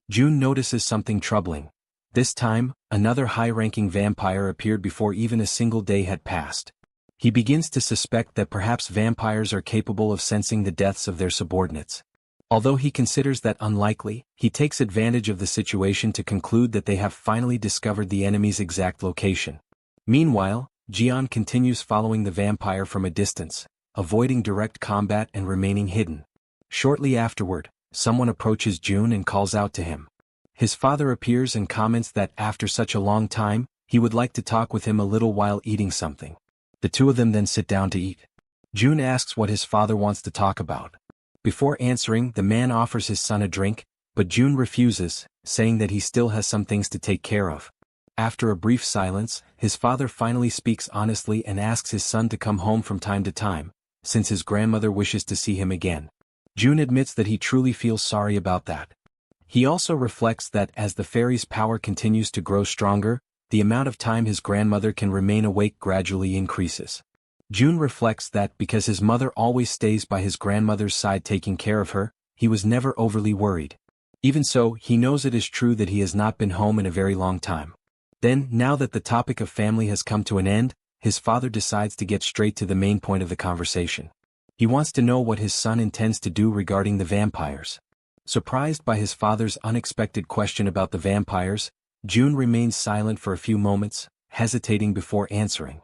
June notices something troubling. This time, another high-ranking vampire appeared before even a single day had passed. He begins to suspect that perhaps vampires are capable of sensing the deaths of their subordinates. Although he considers that unlikely, he takes advantage of the situation to conclude that they have finally discovered the enemy's exact location. Meanwhile, Jaehyeon continues following the vampire from a distance, avoiding direct combat and remaining hidden. Shortly afterward, someone approaches June and calls out to him. His father appears and comments that after such a long time, he would like to talk with him a little while eating something. The two of them then sit down to eat. June asks what his father wants to talk about. Before answering, the man offers his son a drink, but June refuses, saying that he still has some things to take care of. After a brief silence, his father finally speaks honestly and asks his son to come home from time to time, since his grandmother wishes to see him again. June admits that he truly feels sorry about that. He also reflects that as the fairy's power continues to grow stronger, the amount of time his grandmother can remain awake gradually increases. June reflects that because his mother always stays by his grandmother's side taking care of her, he was never overly worried. Even so, he knows it is true that he has not been home in a very long time. Then, now that the topic of family has come to an end, his father decides to get straight to the main point of the conversation. He wants to know what his son intends to do regarding the vampires. Surprised by his father's unexpected question about the vampires, June remains silent for a few moments, hesitating before answering.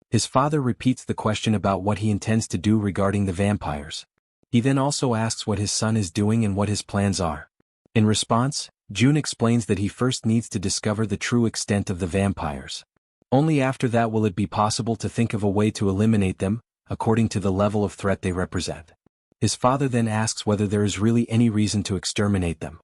His father repeats the question about what he intends to do regarding the vampires. He then also asks what his son is doing and what his plans are. In response, June explains that he first needs to discover the true extent of the vampires. Only after that will it be possible to think of a way to eliminate them, according to the level of threat they represent. His father then asks whether there is really any reason to exterminate them.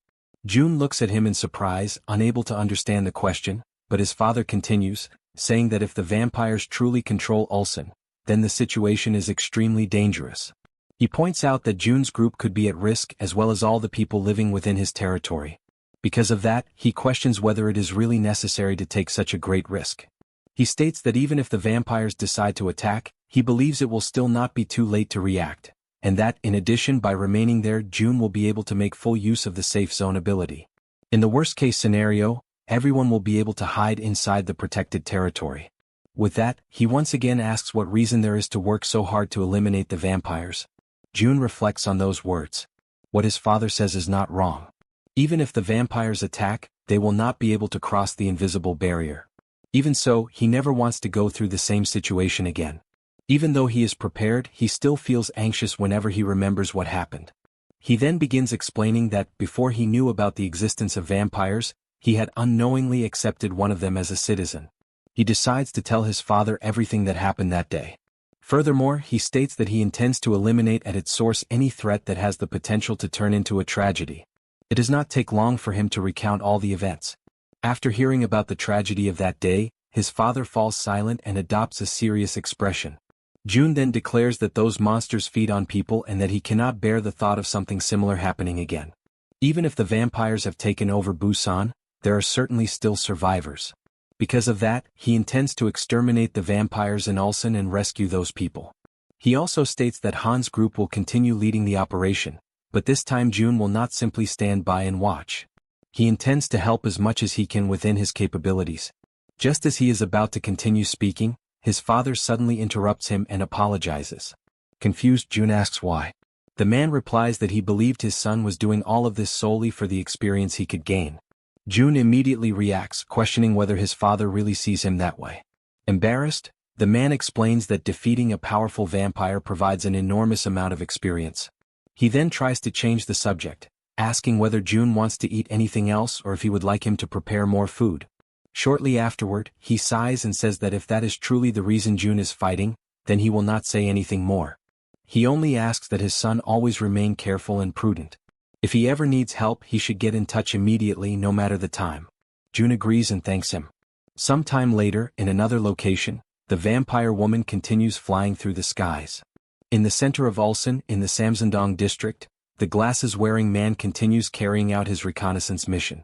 June looks at him in surprise, unable to understand the question, but his father continues, saying that if the vampires truly control Ulsan, then the situation is extremely dangerous. He points out that June's group could be at risk as well as all the people living within his territory. Because of that, he questions whether it is really necessary to take such a great risk. He states that even if the vampires decide to attack, he believes it will still not be too late to react, and that, in addition, by remaining there, June will be able to make full use of the safe zone ability. In the worst-case scenario, everyone will be able to hide inside the protected territory. With that, he once again asks what reason there is to work so hard to eliminate the vampires. June reflects on those words. What his father says is not wrong. Even if the vampires attack, they will not be able to cross the invisible barrier. Even so, he never wants to go through the same situation again. Even though he is prepared, he still feels anxious whenever he remembers what happened. He then begins explaining that, before he knew about the existence of vampires, he had unknowingly accepted one of them as a citizen. He decides to tell his father everything that happened that day. Furthermore, he states that he intends to eliminate at its source any threat that has the potential to turn into a tragedy. It does not take long for him to recount all the events. After hearing about the tragedy of that day, his father falls silent and adopts a serious expression. June then declares that those monsters feed on people and that he cannot bear the thought of something similar happening again. Even if the vampires have taken over Busan, there are certainly still survivors. Because of that, he intends to exterminate the vampires in Ulsan and rescue those people. He also states that Han's group will continue leading the operation, but this time June will not simply stand by and watch. He intends to help as much as he can within his capabilities. Just as he is about to continue speaking, his father suddenly interrupts him and apologizes. Confused, Jun asks why. The man replies that he believed his son was doing all of this solely for the experience he could gain. Jun immediately reacts, questioning whether his father really sees him that way. Embarrassed, the man explains that defeating a powerful vampire provides an enormous amount of experience. He then tries to change the subject, asking whether Jun wants to eat anything else or if he would like him to prepare more food. Shortly afterward, he sighs and says that if that is truly the reason Jun is fighting, then he will not say anything more. He only asks that his son always remain careful and prudent. If he ever needs help, he should get in touch immediately, no matter the time. Jun agrees and thanks him. Some time later, in another location, the vampire woman continues flying through the skies. In the center of Ulsan, in the Samsundong district, the glasses-wearing man continues carrying out his reconnaissance mission.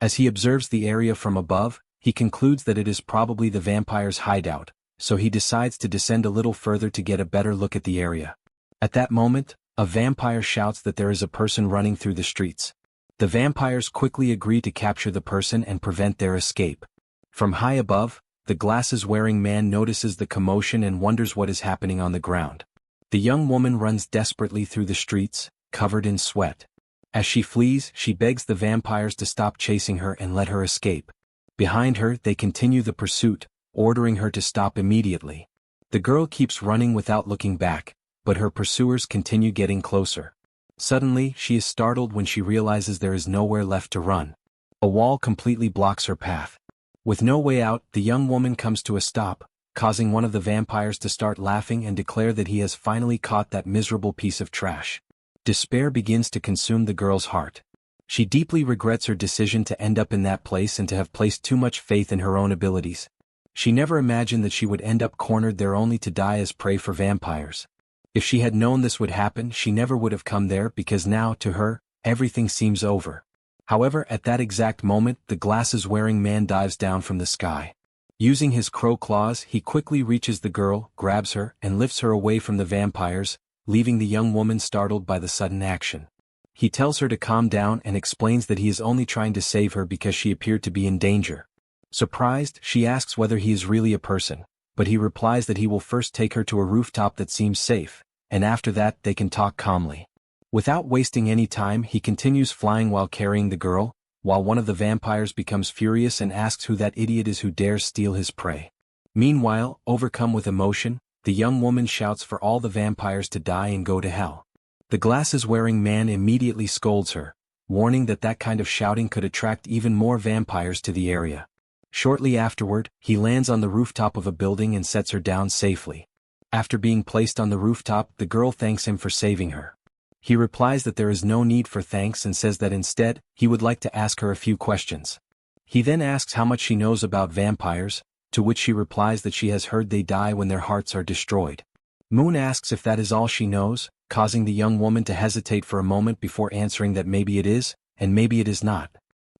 As he observes the area from above, he concludes that it is probably the vampire's hideout, so he decides to descend a little further to get a better look at the area. At that moment, a vampire shouts that there is a person running through the streets. The vampires quickly agree to capture the person and prevent their escape. From high above, the glasses-wearing man notices the commotion and wonders what is happening on the ground. The young woman runs desperately through the streets, covered in sweat. As she flees, she begs the vampires to stop chasing her and let her escape. Behind her, they continue the pursuit, ordering her to stop immediately. The girl keeps running without looking back, but her pursuers continue getting closer. Suddenly, she is startled when she realizes there is nowhere left to run. A wall completely blocks her path. With no way out, the young woman comes to a stop, causing one of the vampires to start laughing and declare that he has finally caught that miserable piece of trash. Despair begins to consume the girl's heart. She deeply regrets her decision to end up in that place and to have placed too much faith in her own abilities. She never imagined that she would end up cornered there only to die as prey for vampires. If she had known this would happen, she never would have come there because now, to her, everything seems over. However, at that exact moment, the glasses-wearing man dives down from the sky. Using his crow claws, he quickly reaches the girl, grabs her, and lifts her away from the vampires, leaving the young woman startled by the sudden action. He tells her to calm down and explains that he is only trying to save her because she appeared to be in danger. Surprised, she asks whether he is really a person, but he replies that he will first take her to a rooftop that seems safe, and after that they can talk calmly. Without wasting any time, he continues flying while carrying the girl, while one of the vampires becomes furious and asks who that idiot is who dares steal his prey. Meanwhile, overcome with emotion, the young woman shouts for all the vampires to die and go to hell. The glasses-wearing man immediately scolds her, warning that that kind of shouting could attract even more vampires to the area. Shortly afterward, he lands on the rooftop of a building and sets her down safely. After being placed on the rooftop, the girl thanks him for saving her. He replies that there is no need for thanks and says that instead, he would like to ask her a few questions. He then asks how much she knows about vampires, to which she replies that she has heard they die when their hearts are destroyed. Moon asks if that is all she knows, causing the young woman to hesitate for a moment before answering that maybe it is, and maybe it is not.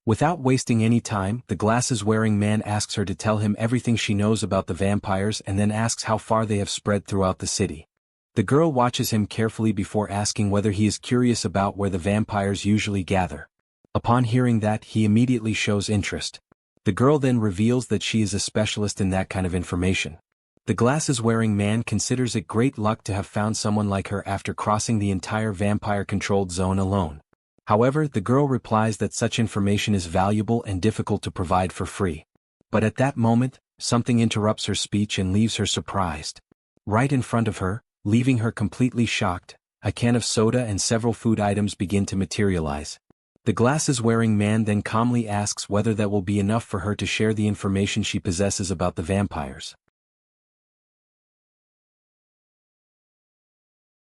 Without wasting any time, the glasses-wearing man asks her to tell him everything she knows about the vampires and then asks how far they have spread throughout the city. The girl watches him carefully before asking whether he is curious about where the vampires usually gather. Upon hearing that, he immediately shows interest. The girl then reveals that she is a specialist in that kind of information. The glasses-wearing man considers it great luck to have found someone like her after crossing the entire vampire-controlled zone alone. However, the girl replies that such information is valuable and difficult to provide for free. But at that moment, something interrupts her speech and leaves her surprised. Right in front of her, leaving her completely shocked, a can of soda and several food items begin to materialize. The glasses-wearing man then calmly asks whether that will be enough for her to share the information she possesses about the vampires.